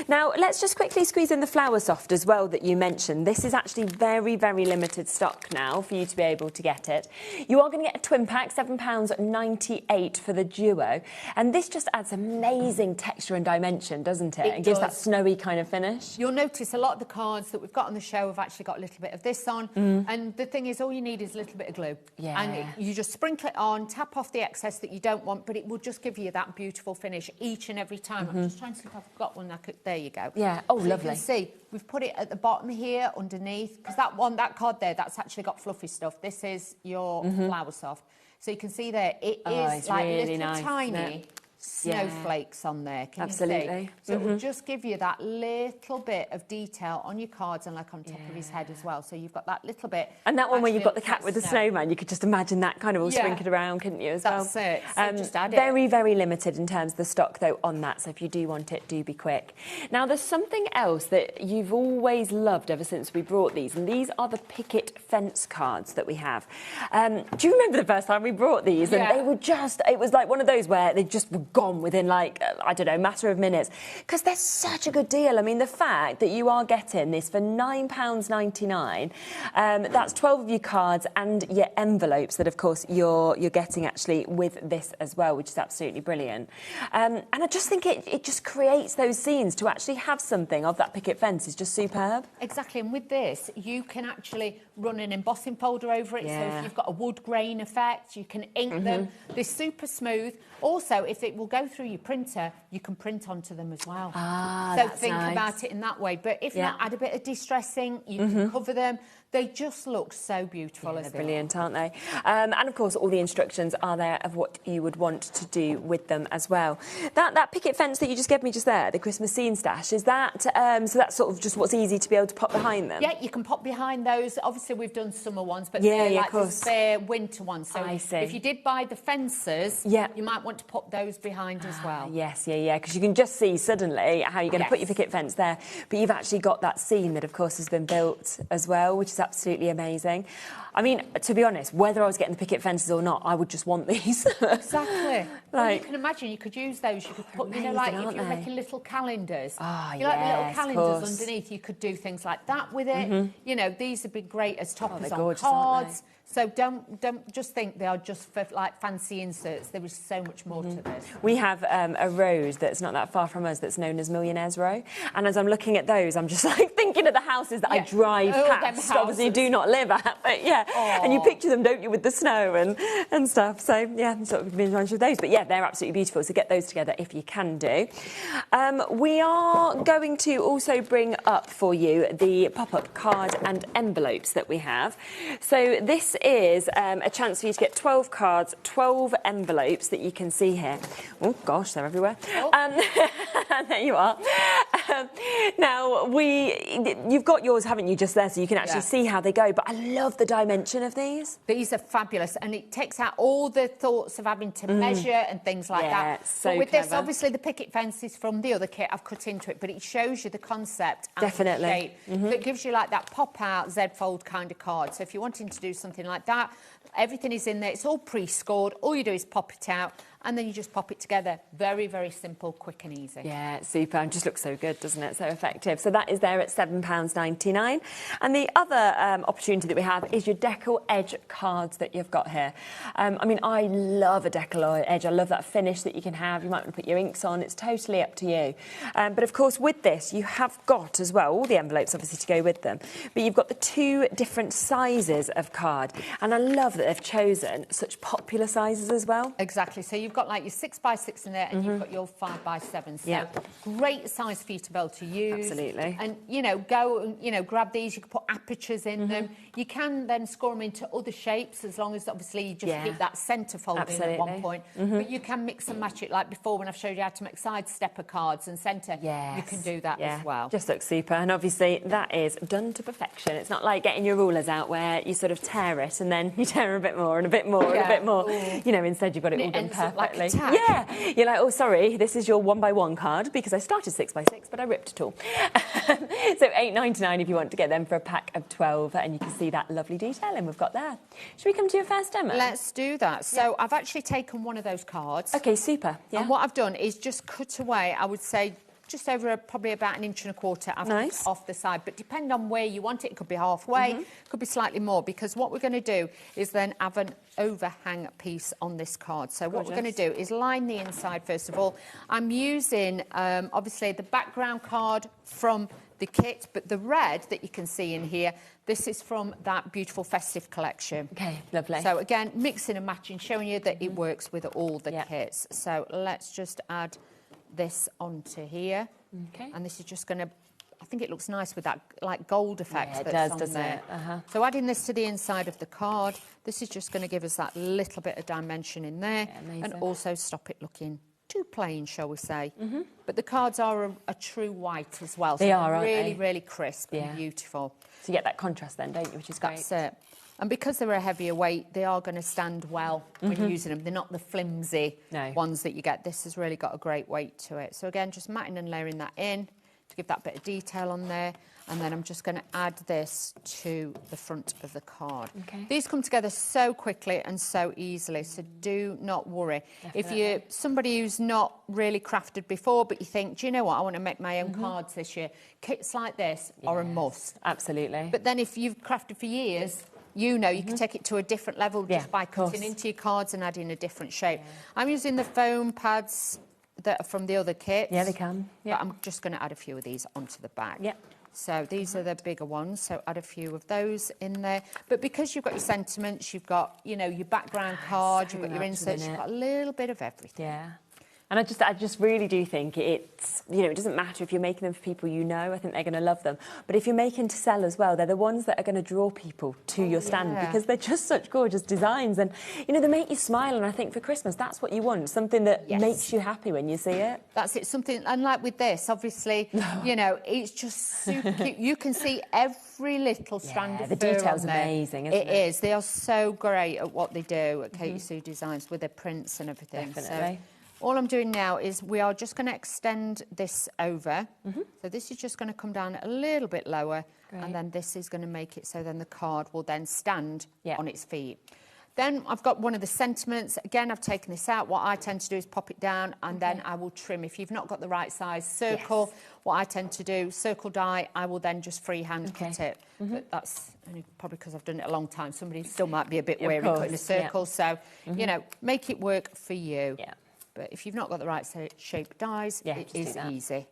Now, let's just quickly squeeze in the Flower Soft as well that you mentioned. This is actually very, very limited stock now for you to be able to get it. You are going to get a twin pack, £7.98 for the duo. And this just adds amazing texture and dimension, doesn't it? It gives that snowy kind of finish. You'll notice a lot of the cards that we've got on the show have actually got a little bit of this on. And the thing is, all you need is a little bit of glue. Yeah. And you just sprinkle it on, tap off the excess that you don't want, but it will just give you that beautiful finish each and every time. I'm just trying to see if I've got one. There you go. Yeah. Oh, so lovely. You can see we've put it at the bottom here underneath, because that card there, that's actually got fluffy stuff. This is your Flower Soft. So you can see there, it is like really little nice, tiny snowflakes on there. Can you see? So it will just give you that little bit of detail on your cards and like on top of his head as well. So you've got that little bit. And that one where you've got the cat with the snowman, you could just imagine that kind of all sprinkled around, couldn't you, as well? That's it. So just add very, very limited in terms of the stock, though, on that. So if you do want it, do be quick. Now, there's something else that you've always loved ever since we brought these, and these are the picket fence cards that we have. Do you remember the first time we brought these? And they were just, it was like one of those where they just were gone within, like, I don't know, a matter of minutes, because they're such a good deal. I mean, the fact that you are getting this for £9.99, that's 12 of your cards and your envelopes that, of course, you're getting actually with this as well, which is absolutely brilliant. And I just think it just creates those scenes. To actually have something of that picket fence is just superb. Exactly, and with this, you can actually run an embossing folder over it. So if you've got a wood grain effect, you can ink them. They're super smooth. Also, if it will go through your printer, you can print onto them as well. So think about it in that way. But if not, add a bit of distressing, you can cover them. They just look so beautiful. They're brilliant, aren't they? And of course, all the instructions are there of what you would want to do with them as well. That picket fence that you just gave me just there, the Christmas scene stash, is that so that's sort of just what's easy to be able to pop behind them? Yeah, you can pop behind those. Obviously, we've done summer ones, but they're like the spare winter ones. So if you did buy the fences, you might want to pop those behind as well. Yes, because you can just see suddenly how you're going to put your picket fence there, but you've actually got that scene that, of course, has been built as well, which is absolutely amazing. I mean, to be honest, whether I was getting the picket fences or not, I would just want these. Exactly. Well, you can imagine you could use those. You could put, you know, like if you're making little calendars, like the little calendars underneath, you could do things like that with it. You know, these would be great as toppers on cards. So don't just think they are just for like fancy inserts. There is so much more to this. We have a road that's not that far from us that's known as Millionaires Row, and as I'm looking at those, I'm just like thinking of the houses that I drive past. Obviously, do not live at, but and you picture them, don't you, with the snow and stuff. So I'm sort of being with those, but they're absolutely beautiful. So get those together if you can do. We are going to also bring up for you the pop-up card and envelopes that we have. So this is a chance for you to get 12 cards, 12 envelopes that you can see here. Oh gosh, they're everywhere. There you are. Now you've got yours, haven't you, just there, so you can actually see how they go. But I love the dimension of these. These are fabulous, and it takes out all the thoughts of having to measure and things like that. So but with clever. this, obviously, the picket fence is from the other kit I've cut into it, but it shows you the concept and the shape. So it gives you like that pop-out Z-fold kind of card. So if you're wanting to do something like that, everything is in there. It's all pre-scored. All you do is pop it out, and then you just pop it together. Very, very simple, quick and easy. Yeah, super. And just looks so good, doesn't it? So effective. So that is there at £7.99. And the other opportunity that we have is your decal edge cards that you've got here. I mean, I love a decal edge. I love that finish that you can have. You might want to put your inks on. It's totally up to you. But of course, with this, you have got as well all the envelopes, obviously, to go with them. But you've got the two different sizes of card. And I love that they've chosen such popular sizes as well. Exactly. So you've got like your 6x6 in there, and you've got your 5x7. So great size for you to be able to use. Absolutely. And go and grab these. You can put apertures in them. You can then score them into other shapes, as long as obviously you just keep that centre fold in at one point. But you can mix and match it, like before when I've showed you how to make side stepper cards and centre. You can do that as well. Just looks super, and obviously that is done to perfection. It's not like getting your rulers out where you sort of tear it and then you tear a bit more and a bit more and a bit more. You know, instead you've got it all done perfect. perfectly. Like a tag. Yeah. You're like, oh, sorry, this is your 1x1 card because I started 6x6, but I ripped it all. So £8.99 if you want to get them for a pack of 12, and you can see that lovely detailing we've got there. Should we come to your first demo? Let's do that. So I've actually taken one of those cards. Okay, super. Yeah. And what I've done is just cut away, I would say, just over probably about 1.25 inches. I've cut off the side, but depending on where you want it, it could be halfway, could be slightly more, because what we're going to do is then have an overhang piece on this card. So what we're going to do is line the inside first of all. I'm using, obviously, the background card from the kit, but the red that you can see in here, this is from that beautiful festive collection. Okay, lovely. So again, mixing and matching, showing you that it works with all the kits. So let's just add this onto here. Okay. And this is just going to, I think it looks nice with that like gold effect. Yeah, it that's does, on doesn't there. it? So adding this to the inside of the card, this is just going to give us that little bit of dimension in there, and also stop it looking too plain, shall we say. But the cards are a true white as well. So They are, aren't really, they? really crisp and beautiful. So you get that contrast then, don't you, which is great. That's it. And because they're a heavier weight, they are going to stand well when you're using them. They're not the flimsy ones that you get. This has really got a great weight to it. So again, just matting and layering that in to give that bit of detail on there. And then I'm just going to add this to the front of the card. Okay. These come together so quickly and so easily, so do not worry. If you're somebody who's not really crafted before, but you think, do you know what, I want to make my own cards this year, kits like this are a must. Absolutely. But then if you've crafted for years, you know, you can take it to a different level just by cutting into your cards and adding a different shape. I'm using the foam pads that are from the other kits. Yeah, they can. Yeah. But I'm just going to add a few of these onto the back. Yeah. So these are the bigger ones, so add a few of those in there. But because you've got your sentiments, you've got, you know, your background card, you've got your inserts, you've got a little bit of everything. Yeah. And I just really do think it's, you know, it doesn't matter if you're making them for people you know, I think they're going to love them. But if you're making to sell as well, they're the ones that are going to draw people to your stand because they're just such gorgeous designs. And, you know, they make you smile. And I think for Christmas, that's what you want, something that makes you happy when you see it. That's it, something, and like with this, obviously, you know, it's just super cute. You can see every little strand of the fur detail's on there. amazing, isn't it? It is. They are so great at what they do at Katie Sue Designs with their prints and everything. Definitely. So, all I'm doing now is we are just going to extend this over. So this is just going to come down a little bit lower. And then this is going to make it so then the card will then stand on its feet. Then I've got one of the sentiments. Again, I've taken this out. What I tend to do is pop it down and then I will trim. If you've not got the right size circle, what I tend to do, circle die, I will then just freehand cut it. But that's only probably because I've done it a long time. Somebody still might be a bit wary cutting a circle. So, you know, make it work for you. But if you've not got the right shape dies, it is easy.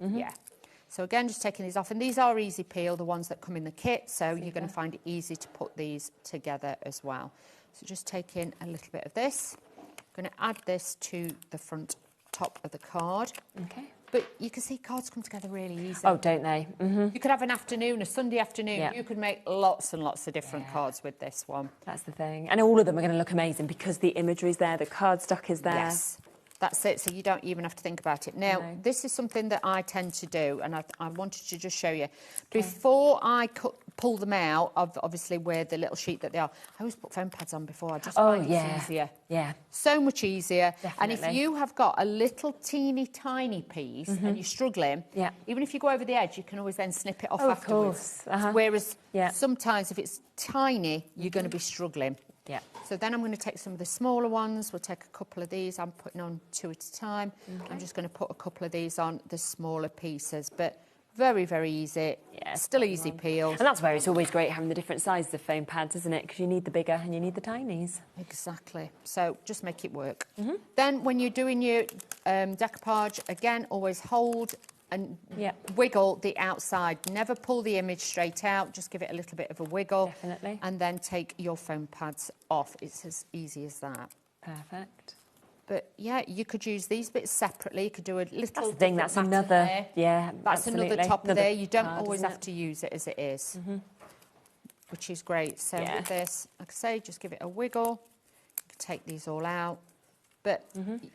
So again, just taking these off. And these are easy peel, the ones that come in the kit. So you're going to find it easy to put these together as well. So just taking a little bit of this. I'm going to add this to the front top of the card. Okay. But you can see cards come together really easy. Oh, don't they? You could have an afternoon, a Sunday afternoon. You could make lots and lots of different cards with this one. That's the thing. And all of them are going to look amazing because the imagery's there, the cardstock is there. Yes. That's it, so you don't even have to think about it. Now, this is something that I tend to do, and I wanted to just show you. Before I pull them out, of obviously where the little sheet that they are, I always put foam pads on before. I just find it's easier. Yeah. So much easier. Definitely. And if you have got a little teeny tiny piece and you're struggling, even if you go over the edge, you can always then snip it off afterwards. Of course. Whereas sometimes if it's tiny, you're going to be struggling. Yeah. So then I'm going to take some of the smaller ones. We'll take a couple of these. I'm putting on 2 at a time. I'm just going to put a couple of these on the smaller pieces. But very, very easy. Yeah, still easy peel. And that's where it's always great having the different sizes of foam pads, isn't it? Because you need the bigger and you need the tinies. Exactly. So just make it work. Then when you're doing your decoupage, again, always hold and wiggle the outside. Never pull the image straight out. Just give it a little bit of a wiggle. Definitely. And then take your foam pads off. It's as easy as that. Perfect. But yeah, you could use these bits separately. You could do a little. That's the thing. That's another. Yeah, that's absolutely. another top another there. You don't card, always have to use it as it is, which is great. So with this, like I say, just give it a wiggle. You can take these all out. But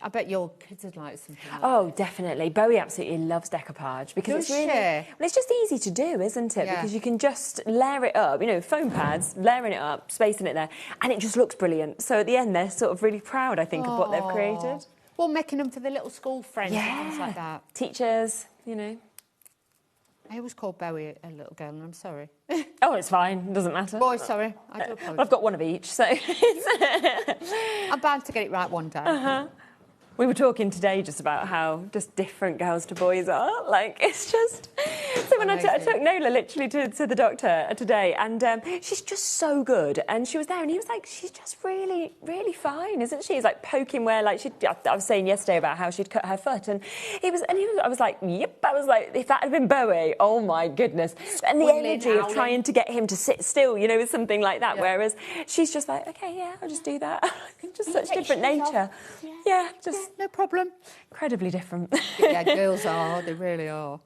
I bet your kids would like something like that. Definitely. Bowie absolutely loves decoupage because it's really, well, it's just easy to do, isn't it? Because you can just layer it up, you know, foam pads, layering it up, spacing it there, and it just looks brilliant. So at the end, they're sort of really proud, I think, of what they've created. Well, making them for the little school friends and things Yeah. like that. Teachers, you know. I always called Bowie a little girl, and I'm sorry. Oh, it's fine. It doesn't matter. Boy, sorry. I do apologise. Well, I've got one of each, so... I'm bound to get it right one day. We were talking today just about how just different girls to boys are. Like, it's just... So when I took Nola literally to the doctor today, and she's just so good. And she was there, and he was like, she's just really, really fine, isn't she? He's like poking where, like, I was saying yesterday about how she'd cut her foot, and I was like, yep. I was like, if that had been Bowie, oh my goodness. And the energy of trying to get him to sit still, you know, with something like that. Whereas she's just like, okay, yeah, I'll just do that. Just such different nature. Yeah, just no problem. Incredibly different. Yeah, girls are. They really are.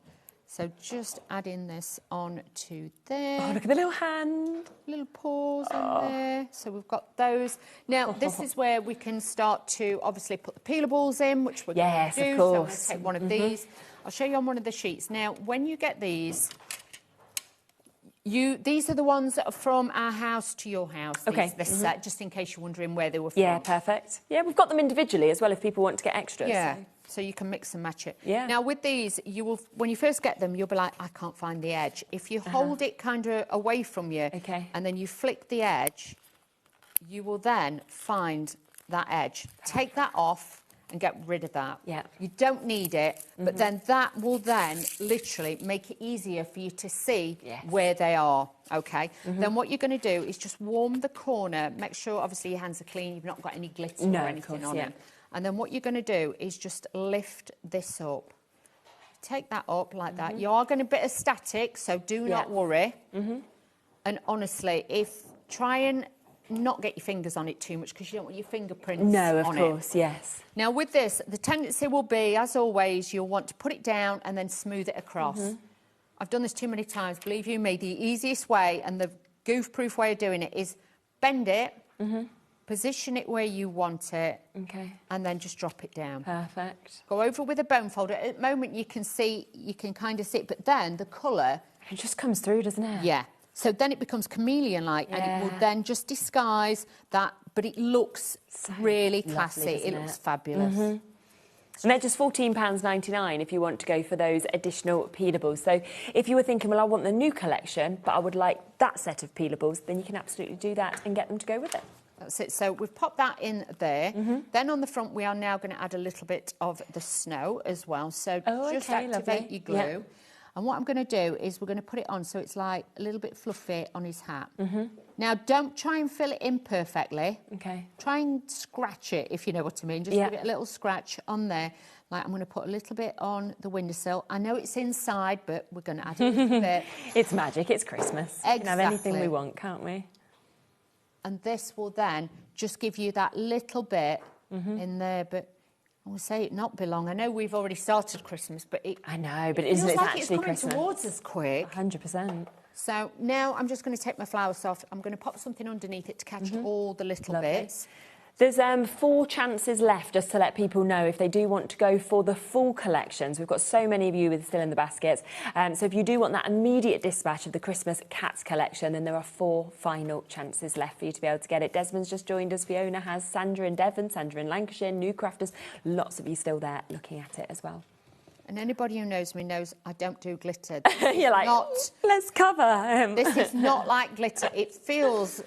So just adding this on to there. Oh, look at the little hand. Little paws in there. So we've got those. Now, this is where we can start to obviously put the peelables in, which we're going to do. Of course. So I'm going to take one of these. I'll show you on one of the sheets. Now, when you get these, these are the ones that are from our house to your house. Okay. This set, just in case you're wondering where they were from. Yeah, perfect. Yeah, we've got them individually as well if people want to get extras. Yeah. So you can mix and match it. Yeah. Now with these, you will, when you first get them, you'll be like, I can't find the edge. If you hold it kind of away from you, and then you flick the edge, you will then find that edge. Take that off and get rid of that. Yeah. You don't need it, but then that will then literally make it easier for you to see where they are. Okay. Then what you're going to do is just warm the corner. Make sure, obviously, your hands are clean. You've not got any glitter or anything on them. And then what you're going to do is just lift this up. Take that up like that. You are going to be a bit static, so do not worry. And honestly, try and not get your fingers on it too much because you don't want your fingerprints on it. No, of course, yes. Now with this, the tendency will be, as always, you'll want to put it down and then smooth it across. I've done this too many times. Believe you me, the easiest way and the goof-proof way of doing it is bend it, position it where you want it, and then just drop it down. Perfect. Go over with a bone folder. At the moment, you can kind of see it, but then the colour... It just comes through, doesn't it? Yeah. So then it becomes chameleon-like, and it will then just disguise that, but it looks really classy. It looks fabulous. And they're just £14.99 if you want to go for those additional peelables. So if you were thinking, well, I want the new collection, but I would like that set of peelables, then you can absolutely do that and get them to go with it. That's it. So we've popped that in there. Then on the front, we are now going to add a little bit of the snow as well. So just activate your glue. Yeah. And what I'm going to do is we're going to put it on so it's like a little bit fluffy on his hat. Now, don't try and fill it in perfectly. Try and scratch it, if you know what I mean. Just give it a little scratch on there. Like, I'm going to put a little bit on the windowsill. I know it's inside, but we're going to add a little bit. It's magic. It's Christmas. Exactly. We can have anything we want, can't we? And this will then just give you that little bit in there, but I will say it not be long. I know we've already started Christmas, but I know, but isn't it actually Christmas? It's coming towards us quick. 100%. So now I'm just going to take my flour soft. I'm going to pop something underneath it to catch all the little bits. There's 4 chances left, just to let people know if they do want to go for the full collections. We've got so many of you with still in the baskets. So if you do want that immediate dispatch of the Christmas Cats collection, then there are 4 final chances left for you to be able to get it. Desmond's just joined us. Fiona has. Sandra in Devon, Sandra in Lancashire, New Crafters. Lots of you still there looking at it as well. And anybody who knows me knows I don't do glitter. You're like, let's cover. This is not like glitter. It feels...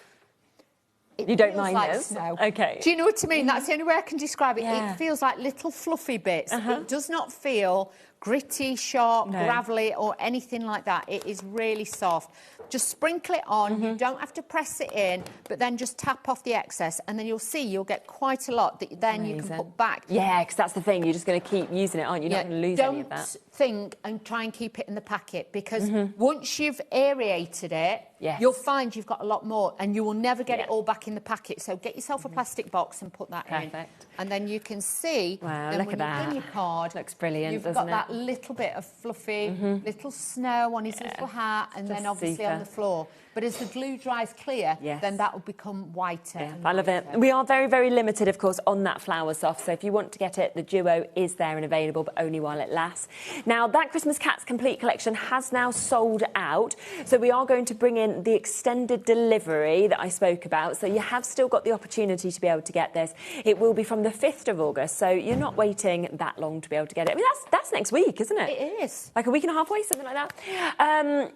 You don't mind like this? Snow. Okay. Do you know what I mean? That's the only way I can describe it. It feels like little fluffy bits. It does not feel gritty, sharp, gravelly or anything like that. It is really soft. Just sprinkle it on. You don't have to press it in, but then just tap off the excess, and then you'll see you'll get quite a lot that then you can put back. Yeah, because that's the thing. You're just going to keep using it, aren't you? You're not going to lose any of that. Don't think and try and keep it in the packet, because once you've aerated it, you'll find you've got a lot more, and you will never get it all back in the packet. So get yourself a plastic box and put that in. And then you can see, wow, then look when at you've that. done your card, Looks brilliant, you've doesn't got that little bit of fluffy, little snow on his little hat, and Just then obviously on the floor. But as the glue dries clear, then that will become whiter. Yeah, I love it. We are very, very limited, of course, on that Flower Soft. So if you want to get it, the Duo is there and available, but only while it lasts. Now, that Christmas Cats Complete Collection has now sold out. So we are going to bring in the extended delivery that I spoke about. So you have still got the opportunity to be able to get this. It will be from the 5th of August. So you're not waiting that long to be able to get it. I mean, that's next week, isn't it? It is. Like a week and a half away, something like that.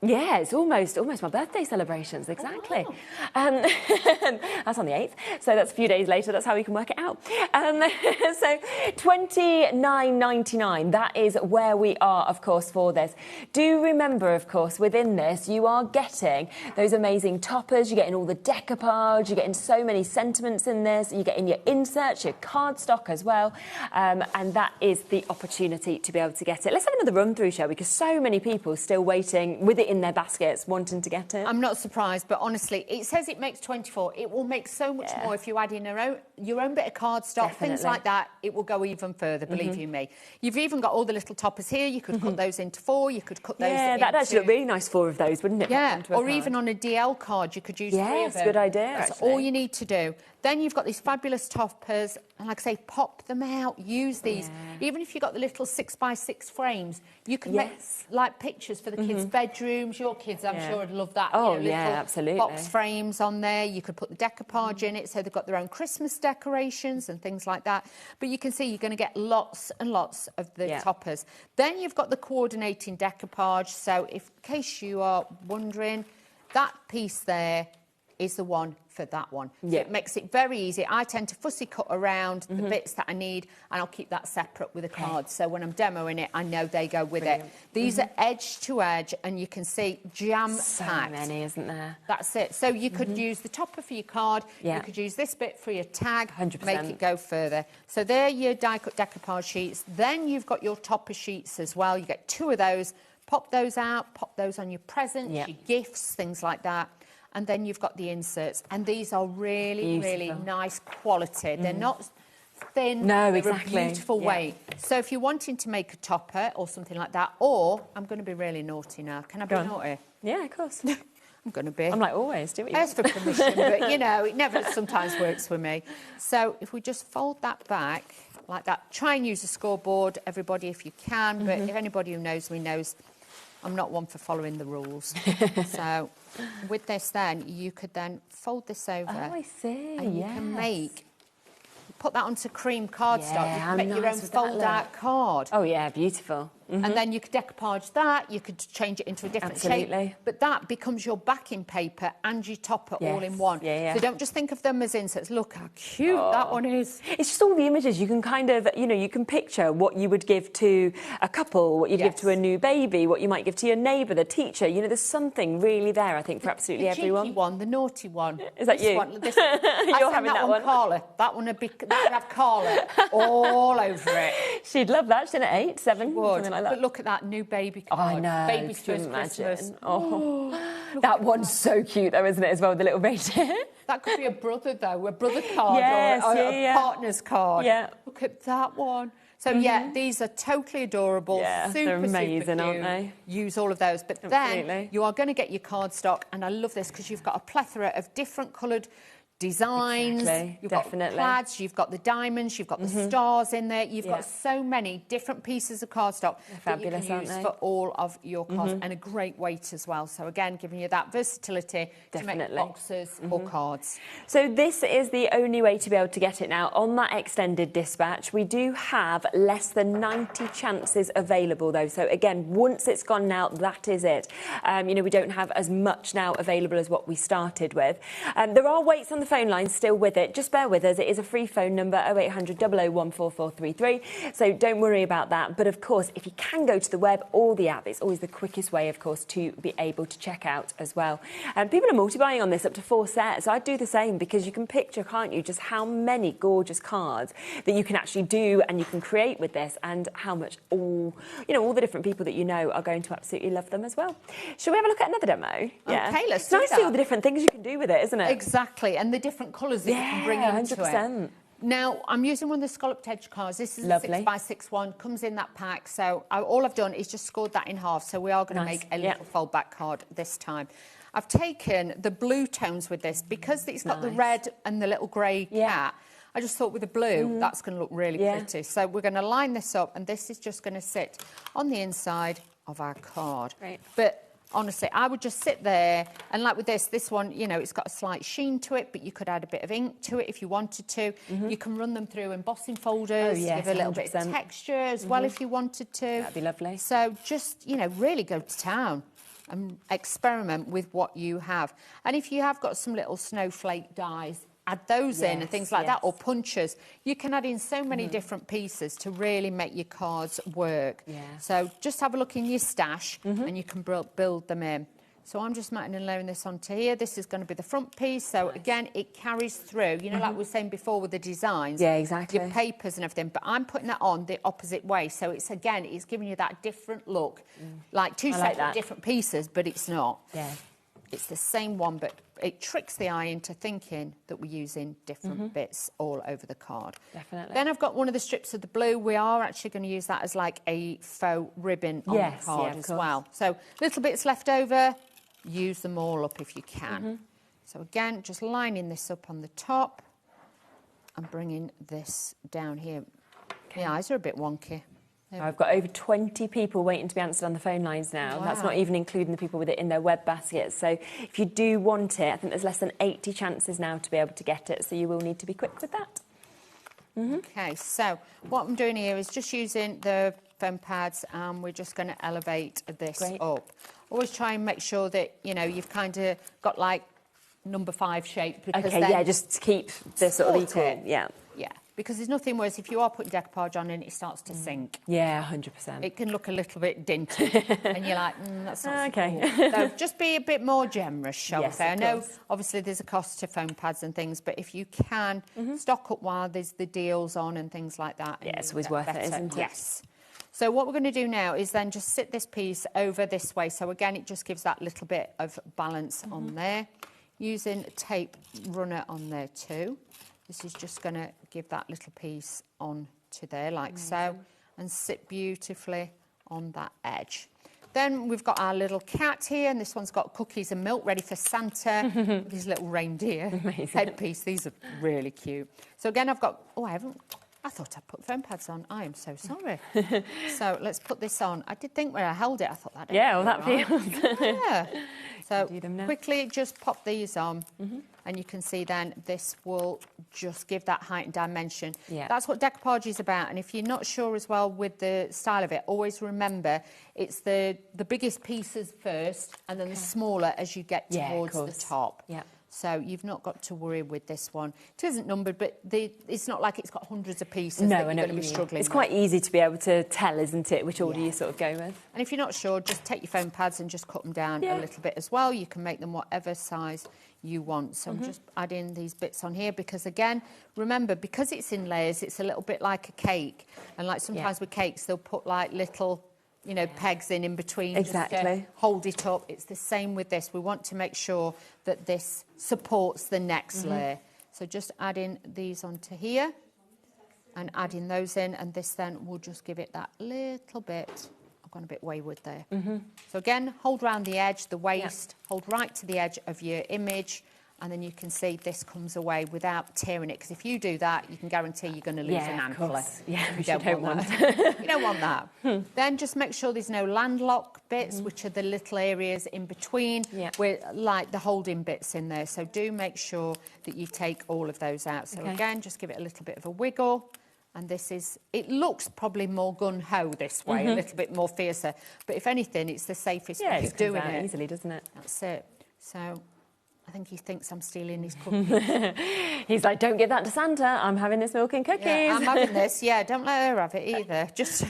Yeah, it's almost my birthday celebrations, exactly. Oh. That's on the 8th, so that's a few days later. That's how we can work it out. So $29.99, that is where we are, of course, for this. Do remember, of course, within this, you are getting those amazing toppers, you're getting all the decoupage, you're getting so many sentiments in this, you're getting your inserts, your cardstock as well, and that is the opportunity to be able to get it. Let's have another run through, shall we? Because so many people still waiting with it in their baskets, wanting to get it. I'm not surprised, but honestly, it says it makes 24. It will make so much more if you add in your own bit of cardstock, things like that. It will go even further, believe you me. You've even got all the little toppers here. You could cut those into 4. You could cut those into... that'd actually look really nice, 4 of those, wouldn't it? Yeah, or even on a DL card, you could use 3 of them. Yes, good idea, That's actually. all you need to do. Then you've got these fabulous toppers, and like I say, pop them out, use these. Even if you've got the little 6x6 frames, you can make like pictures for the kids' bedrooms. Your kids, I'm sure, would love that. Oh, little absolutely. box frames on there. You could put the decoupage in it, so they've got their own Christmas decorations and things like that. But you can see you're going to get lots and lots of the toppers. Then you've got the coordinating decoupage. So in case you are wondering, that piece there is the one for that one. So it makes it very easy. I tend to fussy cut around the bits that I need, and I'll keep that separate with a card. So when I'm demoing it, I know they go with it. These are edge to edge, and you can see jam-packed. So many, isn't there? That's it. So you could use the topper for your card. You could use this bit for your tag. 100%. Make it go further. So they're your die-cut decoupage sheets. Then you've got your topper sheets as well. You get 2 of those. Pop those out. Pop those on your presents, your gifts, things like that. And then you've got the inserts. And these are really, really nice quality. They're not thin. No, they're exactly. a beautiful weight. So if you're wanting to make a topper or something like that, or I'm going to be really naughty now. Can I be naughty? Yeah, of course. I'm going to be. I'm like, always, do you? As for permission, but, you know, it never sometimes works for me. So if we just fold that back like that, try and use a scoreboard, everybody, if you can. But if anybody who knows me knows I'm not one for following the rules. So with this then, you could then fold this over. Oh, I see, and you can put that onto cream cardstock. You can make your own would that fold-out card. Oh, yeah, beautiful. And then you could decoupage that, you could change it into a different shape. But that becomes your backing paper and your topper all in one. So don't just think of them as inserts. Look how cute that one is. It's just all the images. You can kind of, you know, you can picture what you would give to a couple, what you'd give to a new baby, what you might give to your neighbour, the teacher. You know, there's something really there, I think, for absolutely everyone. The cheeky one, the naughty one. Is that you? You're having that one, Carla. That one would have Carla all over it. She'd love that. She's in at 8, 7, something like that. But look at that new baby card. Oh, I know. Baby's first Christmas. Oh, that one's so cute, though, isn't it, as well, with the little reindeer? That could be a brother, though, a brother card or a partner's card. Yeah. Look at that one. So, these are totally adorable, they're amazing, super aren't they? Use all of those. But then you are going to get your cardstock, and I love this because you've got a plethora of different coloured designs. You've got plaids, you've got the diamonds, you've got the stars in there. You've got so many different pieces of cardstock that you can use for all of your cards, and a great weight as well. So again, giving you that versatility to make boxes or cards. So this is the only way to be able to get it now. On that extended dispatch, we do have less than 90 chances available, though. So again, once it's gone now, that is it. You know, we don't have as much now available as what we started with. There are weights on the phone line still with it. Just bear with us. It is a free phone number, 0800 001443. So don't worry about that. But of course, if you can go to the web or the app, it's always the quickest way, of course, to be able to check out as well. People are multi-buying on this up to 4 sets. I'd do the same because you can picture, can't you, just how many gorgeous cards that you can actually do and you can create with this, and how much all the different people that you know are going to absolutely love them as well. Shall we have a look at another demo? Okay, let's It's do nice to see all the different things you can do with it, isn't it? Exactly, and the different colours that you can bring into 100%. it. Now, I'm using one of the scalloped edge cards. This is Lovely. a 6x6 one, comes in that pack. So all I've done is just scored that in half. So we are going to make a little fold-back card this time. I've taken the blue tones with this because it's got the red and the little grey cat. I just thought with the blue, that's going to look really pretty. So we're going to line this up, and this is just going to sit on the inside of our card. Great. But honestly, I would just sit there, and like with this one, you know, it's got a slight sheen to it, but you could add a bit of ink to it if you wanted to. You can run them through embossing folders, give a little bit of texture as well if you wanted to. That'd be lovely. So just, you know, really go to town and experiment with what you have. And if you have got some little snowflake dies, add those in and things like that, or punches. You can add in so many different pieces to really make your cards work. So just have a look in your stash and you can build them in. So I'm just matting and layering this onto here. This is going to be the front piece. So again, it carries through. You know, like we were saying before with the designs. Yeah, exactly. Your papers and everything. But I'm putting that on the opposite way. So it's, again, it's giving you that different look. Like two separate different pieces, but it's not. Yeah. It's the same one, but it tricks the eye into thinking that we're using different bits all over the card. Definitely. Then I've got one of the strips of the blue. We are actually going to use that as like a faux ribbon on the card as well. So little bits left over, use them all up if you can. So again, just lining this up on the top and bringing this down here. The eyes are a bit wonky. I've got over 20 people waiting to be answered on the phone lines now. Wow. That's not even including the people with it in their web baskets. So if you do want it, I think there's less than 80 chances now to be able to get it. So you will need to be quick with that. Okay, so what I'm doing here is just using the foam pads, and we're just going to elevate this up. Always try and make sure that, you know, you've kind of got like number 5 shape. Because Okay, just to keep the sort of equal. Yeah. Because there's nothing worse if you are putting decoupage on and it starts to sink. Yeah, 100%. It can look a little bit dinty, and you're like, that's not okay. So, cool. So just be a bit more generous, shall we Yes, say? I of know, course. obviously, there's a cost to foam pads and things, but if you can stock up while there's the deals on and things like that. Yeah, it's always worth it, isn't it? Yes. So what we're going to do now is then just sit this piece over this way. So again, it just gives that little bit of balance on there. Using a tape runner on there too. This is just going to give that little piece on to there like so, and sit beautifully on that edge. Then we've got our little cat here, and this one's got cookies and milk ready for Santa. These little reindeer headpiece. These are really cute. So again, I've got, I thought I'd put foam pads on. I am so sorry. So let's put this on. I did think when I held it, I thought that. That feels. Yeah. So quickly just pop these on, and you can see then this will just give that height and dimension. Yeah. That's what decoupage is about. And if you're not sure as well with the style of it, always remember it's the biggest pieces first, and then the smaller as you get towards the top. Yeah. So you've not got to worry with this one. It isn't numbered, but it's not like it's got hundreds of pieces No, that I you're know going to be struggling It's with. quite easy to be able to tell, isn't it, which order you sort of go with. And if you're not sure, just take your foam pads and just cut them down a little bit as well. You can make them whatever size you want. So I'm just adding these bits on here because, again, remember, because it's in layers, it's a little bit like a cake. And like sometimes with cakes, they'll put like little, you know, pegs in between just to hold it up. It's the same with this. We want to make sure that this supports the next layer. So just adding these onto here and adding those in, and this then will just give it that little bit. I've gone a bit wayward there. So again, hold round the edge, the waist, hold right to the edge of your image, and then you can see this comes away without tearing it, because if you do that, you can guarantee you're going to lose an ankle. Yeah, you don't want that. You don't want that. Then just make sure there's no landlock bits, which are the little areas in between, with like the holding bits in there. So do make sure that you take all of those out. So again, just give it a little bit of a wiggle. And this is, it looks probably more gun-ho this way, a little bit more fiercer. But if anything, it's the safest way of doing it. Easily, doesn't it? That's it. So I think he thinks I'm stealing his cookies. He's like, don't give that to Santa. I'm having this milk and cookies. Yeah, I'm having this. Yeah, don't let her have it either. Just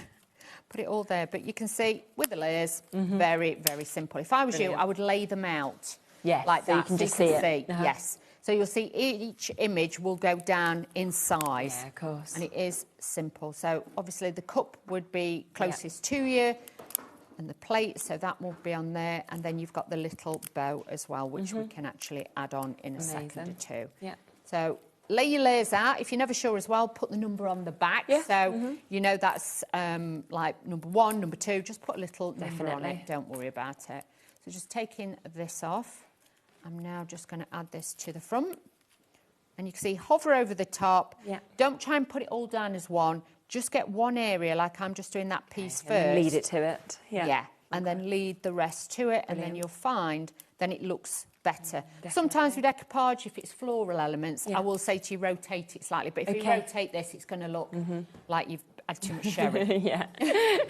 put it all there. But you can see with the layers, very, very simple. If I was you, I would lay them out like that. So you can just see it. Yes. So you'll see each image will go down in size. Yeah, of course. And it is simple. So obviously the cup would be closest to you, and the plate, so that will be on there. And then you've got the little bow as well, which we can actually add on in a second or two. Yeah. So lay your layers out. If you're never sure as well, put the number on the back. Yeah. So you know that's like number 1, number 2. Just put a little number on Definitely. it. Don't worry about it. So just taking this off. I'm now just going to add this to the front. And you can see, hover over the top. Yeah. Don't try and put it all down as one. Just get one area, like I'm just doing that piece first. And then lead it to it. Yeah. Yeah. And then lead the rest to it. And then you'll find then it looks better. Sometimes with decoupage, if it's floral elements, I will say to you, rotate it slightly. But if you rotate this, it's going to look like you've had too much sherry. Yeah.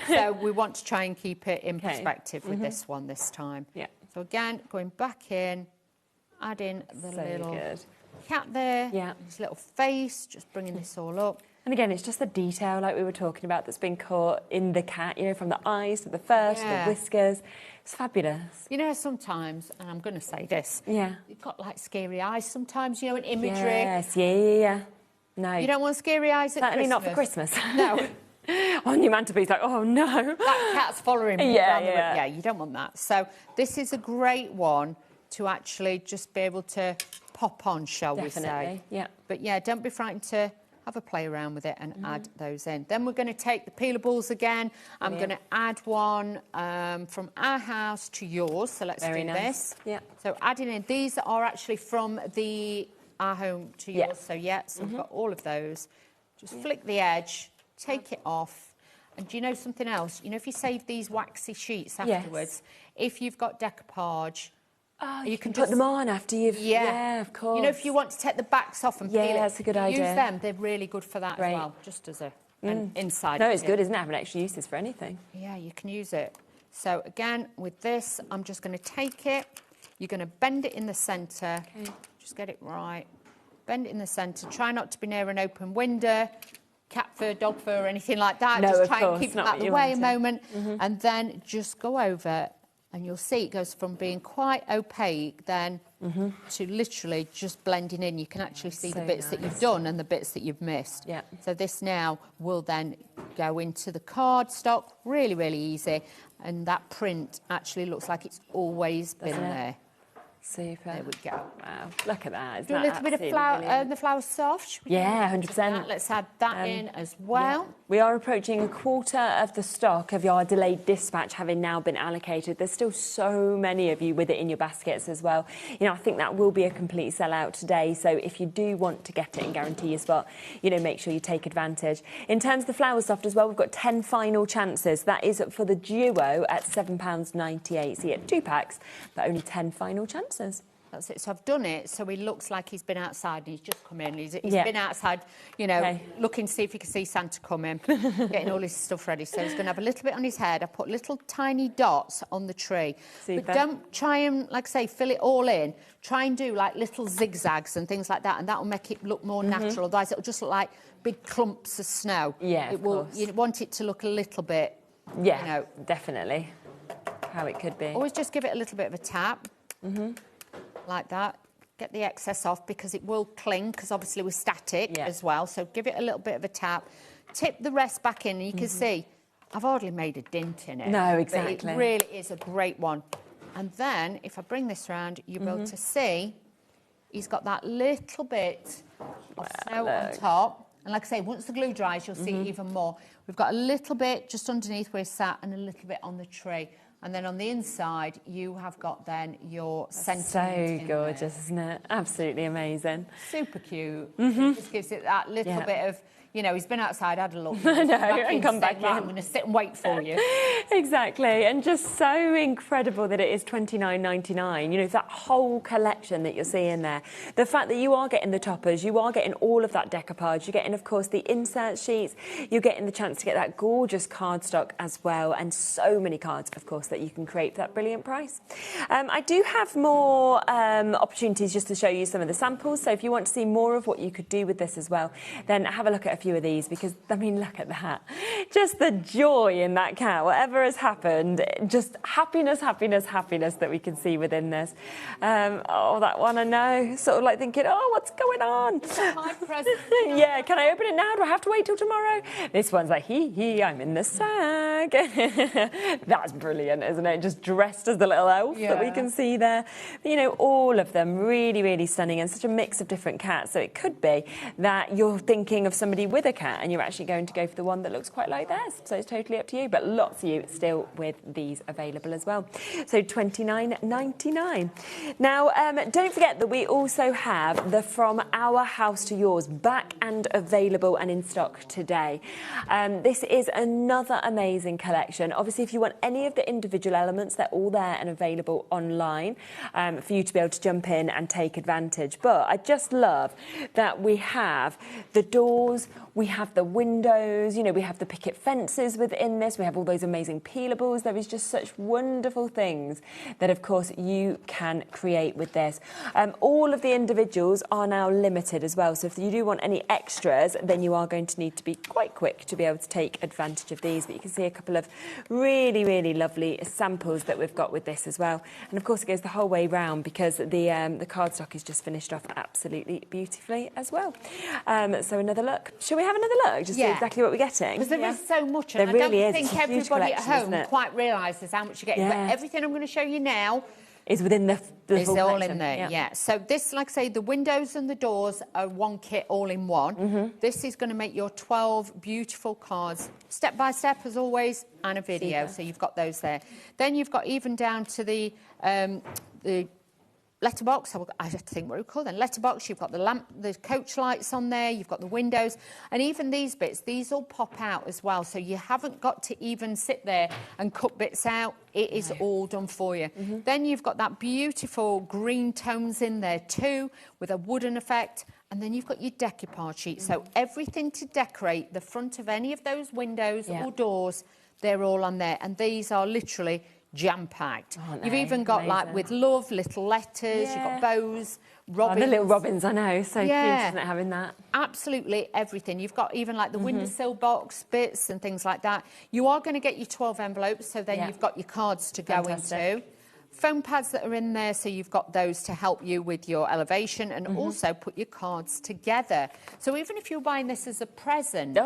So we want to try and keep it in perspective with this one this time. Yeah. So again, going back in, adding the So little good. cat there, Yeah. his little face, just bringing this all up. And again, it's just the detail, like we were talking about, that's been caught in the cat, you know, from the eyes to the fur to the whiskers. It's fabulous. You know, sometimes, and I'm going to say this, Yeah. you've got like scary eyes sometimes, you know, in imagery. Yes, yeah. No. You don't want scary eyes at Certainly Christmas. not for Christmas. No. On your mantelpiece, like, oh no. That cat's following me. Yeah, around the room. yeah. Yeah, you don't want that. So this is a great one to actually just be able to pop on, shall we say. Definitely, yeah. But yeah, don't be frightened to have a play around with it and add those in. Then we're going to take the peelables again. I'm going to add one from our house to yours. So let's Very do nice. this. Yeah. So adding in, these are actually from the our home to yours. Yeah. So yeah, so we've got all of those. Just flick the edge, take it off. And do you know something else? You know, if you save these waxy sheets afterwards, if you've got decoupage, you can put them on after you've... Yeah, of course. You know, if you want to take the backs off and peel it, that's a good idea. use them. They're really good for that Great. as well, just as an inside. No, it's good, isn't it? Having extra uses for anything. Yeah, you can use it. So again, with this, I'm just going to take it. You're going to bend it in the centre. Okay. Just get it right. Bend it in the centre. Try not to be near an open window, cat fur, dog fur, or anything like that. No, just of try course, and keep it not out what the you way a wanted. moment. And then just go over, and you'll see it goes from being quite opaque then to literally just blending in. You can actually see the So bits that you've nice. done and the bits that you've missed. Yeah. So this now will then go into the cardstock, really, really easy. And that print actually looks like it's always been Doesn't it? there. Super. There we go. Wow, look at that. Isn't Do a that little bit of absolutely flour, brilliant? the flour soft. Should we do Yeah, that? 100%. Let's add that in as well. We are approaching a quarter of the stock of your delayed dispatch having now been allocated. There's still so many of you with it in your baskets as well. You know, I think that will be a complete sellout today. So if you do want to get it and guarantee your spot, you know, make sure you take advantage. In terms of the flour soft as well, we've got 10 final chances. That is for the duo at £7.98. So you get 2 packs, but only 10 final chances. That's it. So I've done it. So he looks like he's been outside and he's just come in. He's Yeah. been outside, you know, Okay. looking to see if he can see Santa come in, getting all his stuff ready. So he's going to have a little bit on his head. I put little tiny dots on the tree. Super. But don't try and, like I say, fill it all in. Try and do like little zigzags and things like that, and that will make it look more natural. Otherwise, it'll just look like big clumps of snow. Yeah, it of will. course. You want it to look a little bit. Yeah, You know, definitely. How it could be. always just give it a little bit of a tap, like that. Get the excess off because it will cling, because obviously we're static as well. So give it a little bit of a tap. Tip the rest back in, and you can see I've hardly made a dint in it. No, but exactly. it really is a great one. And then if I bring this round, you'll be able to see he's got that little bit of snow on look. top. And like I say, once the glue dries, you'll see even more. We've got a little bit just underneath where he's sat and a little bit on the tree. And then on the inside, you have got then your sentiment. So in gorgeous, isn't it? Absolutely amazing. Super cute. It just gives it that little bit of, you know, he's been outside, had a look. I know, and come back in. I'm going to sit and wait for you. Exactly, and just so incredible that it is $29.99. You know, that whole collection that you're seeing there. The fact that you are getting the toppers, you are getting all of that decoupage, you're getting, of course, the insert sheets, you're getting the chance to get that gorgeous cardstock as well, and so many cards, of course, that you can create for that brilliant price. I do have more opportunities just to show you some of the samples, so if you want to see more of what you could do with this as well, then have a look at a few of these, because, I mean, look at that. Just the joy in that cat, whatever has happened, just happiness, happiness, happiness that we can see within this. Oh, that one, I know, sort of like thinking, oh, what's going on? My present. Yeah, can I open it now? Do I have to wait till tomorrow? This one's like, I'm in the sack. bag. That's brilliant, isn't it? Just dressed as the little elf that we can see there. But, you know, all of them really, really stunning, and such a mix of different cats. So it could be that you're thinking of somebody with a cat and you're actually going to go for the one that looks quite like theirs. So it's totally up to you, but lots of you still with these available as well. So $29.99. Now, don't forget that we also have the From Our House to Yours back and available and in stock today. This is another amazing collection. Obviously, if you want any of the individual elements, they're all there and available online for you to be able to jump in and take advantage. But I just love that we have the doors, we have the windows, you know, we have the picket fences within this, we have all those amazing peelables. There is just such wonderful things that, of course, you can create with this. All of the individuals are now limited as well, so if you do want any extras, then you are going to need to be quite quick to be able to take advantage of these. But you can see a couple of really, really lovely samples that we've got with this as well. And of course, it goes the whole way round because the cardstock is just finished off absolutely beautifully as well. So another look. Shall we have another look? Just see exactly what we're getting. Because there is so much, and I don't is. think everybody at home quite realises how much you're getting. But everything I'm going to show you now is within the is full all collection. in there, yeah. So this, like I say, the windows and the doors are one kit all in one. This is going to make your 12 beautiful cards, step by step as always, and a video. So you've got those there. Then you've got even down to the letterbox, I have to think what we call them. Letterbox, you've got the lamp, the coach lights on there, you've got the windows, and even these bits, these all pop out as well. So you haven't got to even sit there and cut bits out. It is all done for you. Then you've got that beautiful green tones in there too, with a wooden effect. And then you've got your decoupage sheet. So everything to decorate the front of any of those windows or doors, they're all on there. And these are literally jam-packed. You've even got, like, with love, little letters, you've got bows, robins. Oh, the little robins, I know. So cute, isn't it, having that? Absolutely everything. You've got even, like, the windowsill box bits and things like that. You are going to get your 12 envelopes, so then you've got your cards to go into. Foam pads that are in there, so you've got those to help you with your elevation and also put your cards together. So even if you're buying this as a present,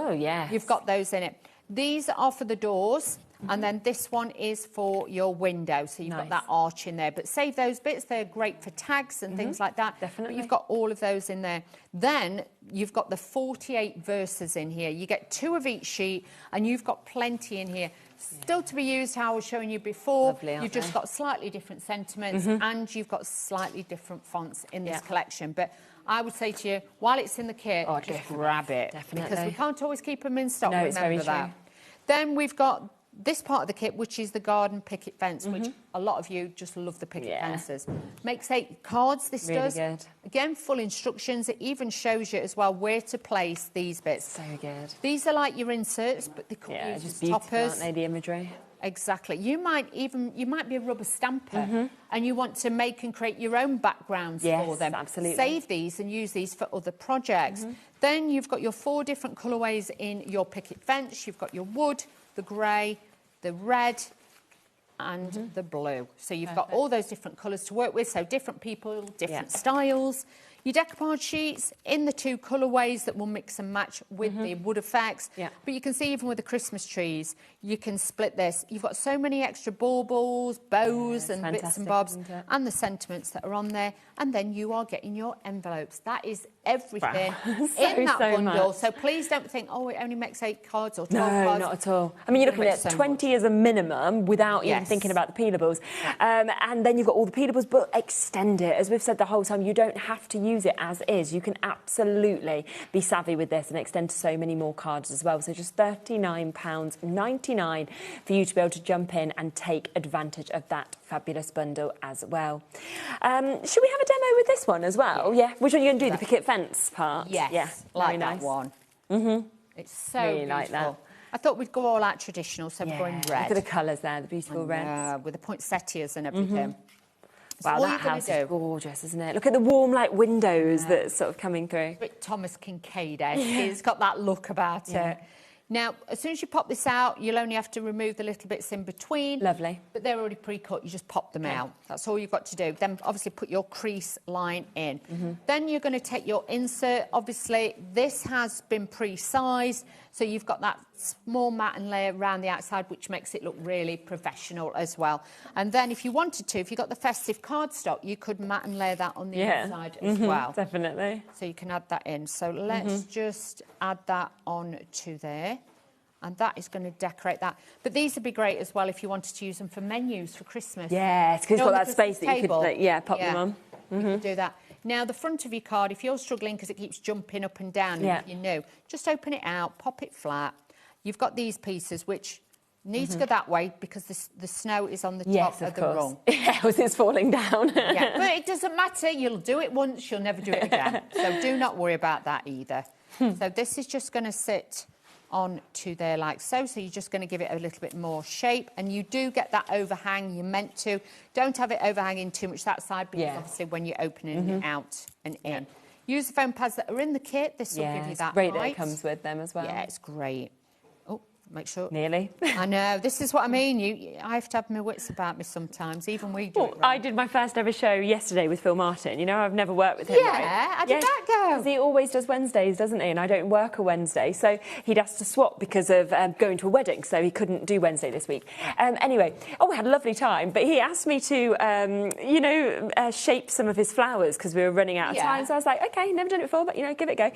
you've got those in it. These are for the doors. And then this one is for your window. So you've got that arch in there. But save those bits. They're great for tags and things like that. Definitely. But you've got all of those in there. Then you've got the 48 verses in here. You get 2 of each sheet, and you've got plenty in here. Still to be used, how I was showing you before. Lovely, you've just got slightly different sentiments, and you've got slightly different fonts in this collection. But I would say to you, while it's in the kit, just grab it. Definitely. Because we can't always keep them in stock, No, remember it's very that. true. Then we've got this part of the kit, which is the garden picket fence, which a lot of you just love the picket fences. Makes 8 cards, this Really does. good. Again, full instructions. It even shows you as well where to place these bits. So good. These are like your inserts, but they could be used just as beautiful, toppers. aren't they, the imagery? Exactly. You might be a rubber stamper and you want to make and create your own backgrounds for them. Absolutely. Save these and use these for other projects. Then you've got your 4 different colourways in your picket fence. You've got your wood, the grey, the red and the blue. So you've got all those different colours to work with. So different people, different styles. Your decoupage sheets in the 2 colourways that will mix and match with the wood effects. But you can see even with the Christmas trees, you can split this. You've got so many extra baubles, bows and bits and bobs and the sentiments that are on there. And then you are getting your envelopes. That is everything in that bundle. So please don't think, oh, it only makes 8 cards or 12 cards. No, not at all. I mean, you're looking at 20 as a minimum without even thinking about the peelables. And then you've got all the peelables, but extend it. As we've said the whole time, you don't have to use it as is. You can absolutely be savvy with this and extend to so many more cards as well. So just £39.99 for you to be able to jump in and take advantage of that fabulous bundle as well. Should we have a demo with this one as well? Yeah. Which one are you going to do? The picket fence part? Yes. Yeah. Like Very nice. that one. It's so really beautiful. like that. I thought we'd go all out traditional, so we're going red. Look at the colours there, the beautiful reds. With the poinsettias and everything. Wow, that house is gorgeous, isn't it? Look at the warm, like, windows that's sort of coming through. Bit Thomas Kincaid-esque. It's got that look about it. Now, as soon as you pop this out, you'll only have to remove the little bits in between. Lovely. But they're already pre-cut. You just pop them out. That's all you've got to do. Then, obviously, put your crease line in. Then you're going to take your insert. Obviously, this has been pre-sized, so you've got that small matting layer around the outside, which makes it look really professional as well. And then if you wanted to, if you got the festive cardstock, you could mat and layer that on the inside as well. Definitely. So you can add that in. So let's just add that on to there. And that is going to decorate that. But these would be great as well if you wanted to use them for menus for Christmas. Yes, because you've got that space that you could, pop them on. You could do that. Now, the front of your card, if you're struggling because it keeps jumping up and down, and if you're new, just open it out, pop it flat. You've got these pieces which need to go that way because the snow is on the top of the rung. Yeah, it's falling down. Yeah, but it doesn't matter. You'll do it once, you'll never do it again. So do not worry about that either. So this is just going to sit on to there like so. So you're just going to give it a little bit more shape, and you do get that overhang. You're meant to. Don't have it overhanging too much that side because obviously when you're opening it out and in. Use the foam pads that are in the kit. This will give you that. It's great that it comes with them as well. Yeah, it's great. Oh, make sure. Nearly. I know. This is what I mean. I have to have my wits about me sometimes. Even we do. I did my first ever show yesterday with Phil Martin. You know, I've never worked with him. Yeah, how did that go? Because he always does Wednesdays, doesn't he? And I don't work a Wednesday. So he'd asked to swap because of going to a wedding. So he couldn't do Wednesday this week. Anyway, we had a lovely time. But he asked me to, shape some of his flowers because we were running out of time. So I was like, OK, never done it before, but, give it a go.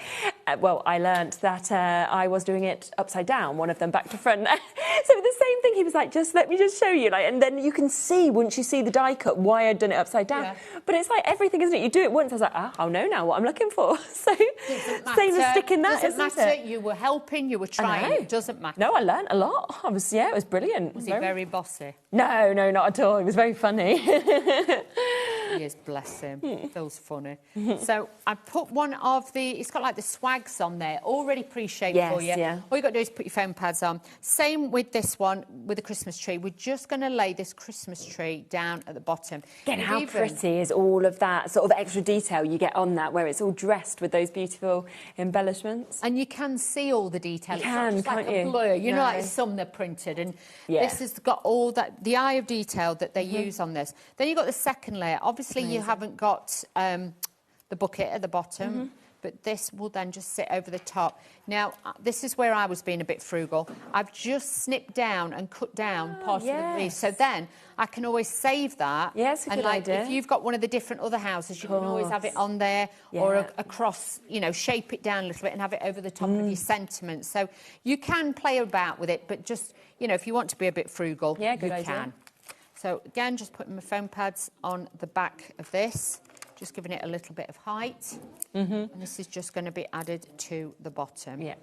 Well, I learnt that I was doing it upside down, one of them back to front. So the same thing, he was like, just let me just show you. And then you can see, once you see the die cut, why I'd done it upside down. Yeah. But it's like everything, isn't it? You do it once, I was like, I'll know now what I'm looking for. So same as sticking that, doesn't isn't matter. it? You were helping, you were trying. It doesn't matter. No, I learnt a lot. It was brilliant. Was he very bossy? No, not at all. It was very funny. He is, bless him. Feels funny. So I put one of it's got like the swags on there, already pre-shaped for you. Yeah. All you got to do is put your foam pads on. Same with this one, with the Christmas tree. We're just going to lay this Christmas tree down at the bottom. Again, how pretty is all of that sort of extra detail you get on that, where it's all dressed with those beautiful embellishments. And you can see all the detail. You can, it's not just can't like a you? blur. You know, No. like some they're printed. And this has got all that, the eye of detail that they use on this. Then you've got the second layer. Obviously, you haven't got the bucket at the bottom. But this will then just sit over the top. Now, this is where I was being a bit frugal. I've just snipped down and cut down part of the piece. So then I can always save that. Yes, and idea. If you've got one of the different other houses, you can always have it on there or across, shape it down a little bit and have it over the top of your sentiments. So you can play about with it, but just, if you want to be a bit frugal, you can. So again, just putting my foam pads on the back of this. Just giving it a little bit of height. And this is just going to be added to the bottom. Yeah.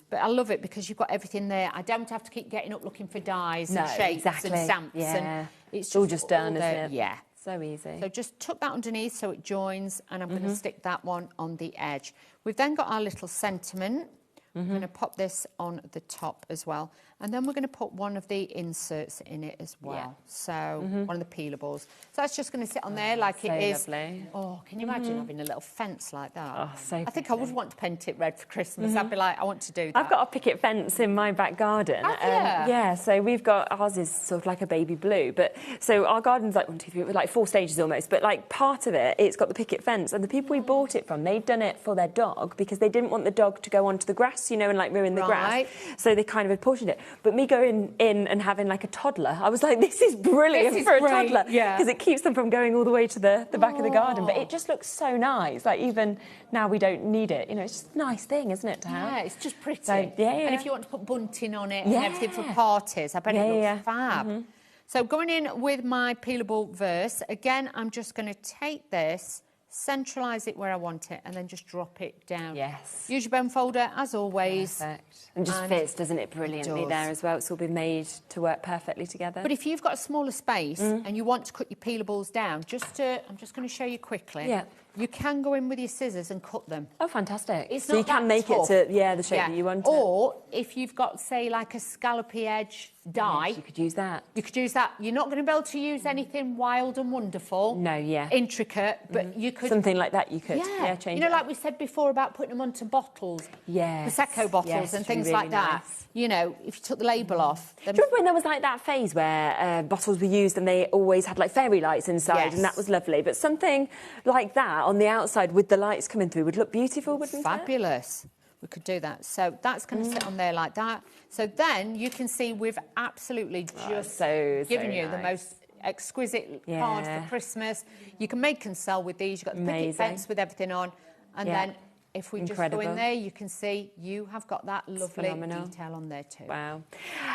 But I love it because you've got everything there. I don't have to keep getting up looking for dies and shapes and stamps. And it's all just done, isn't it? Yeah. So easy. So just tuck that underneath so it joins, and I'm going to stick that one on the edge. We've then got our little sentiment. I'm going to pop this on the top as well. And then we're going to put one of the inserts in it as well. So one of the peelables. So that's just going to sit on there like it is. Lovely. Oh, can you imagine having a little fence like that? Oh, so I think I would want to paint it red for Christmas. I'd be like, I want to do that. I've got a picket fence in my back garden. Have you? So we've got, ours is sort of like a baby blue. But so our garden's like 1, 2, 3, like 4 stages almost. But like part of it, it's got the picket fence. And the people we bought it from, they'd done it for their dog because they didn't want the dog to go onto the grass, and like ruin the grass. So they kind of had portioned it. But me going in and having like a toddler, I was like, this is brilliant for a toddler. Because it keeps them from going all the way to the back of the garden. But it just looks so nice. Like even now we don't need it. It's just a nice thing, isn't it, to have? Yeah, it's just pretty. So, And if you want to put bunting on it and everything for parties, I bet it looks fab. So going in with my peelable verse, again, I'm just going to take this, centralise it where I want it, and then just drop it down. Yes. Use your bone folder, as always. Perfect. And just fits, doesn't it, brilliantly there as well. It's all been made to work perfectly together. But if you've got a smaller space and you want to cut your peelables down, I'm just going to show you quickly. Yeah. You can go in with your scissors and cut them. Oh, fantastic. It's so not you can that make tough. it to, the shape that you want it. Or if you've got, say, like a scallopy edge die. Yes, you could use that. You could use that. You're not going to be able to use anything wild and wonderful. No, intricate, but you could... Something like that you could, change it. Like we said before about putting them onto bottles. Yes. Prosecco bottles and things like that. If you took the label off. Do you remember when there was like that phase where bottles were used and they always had like fairy lights inside and that was lovely, but something like that on the outside with the lights coming through would look beautiful, wouldn't it? Fabulous. we could do that. So that's going to sit on there like that. So then you can see we've absolutely just given you the most exquisite cards for Christmas. You can make and sell with these. You've got the picket fence with everything on. And then if we just go in there, you can see you have got that lovely detail on there too. Wow.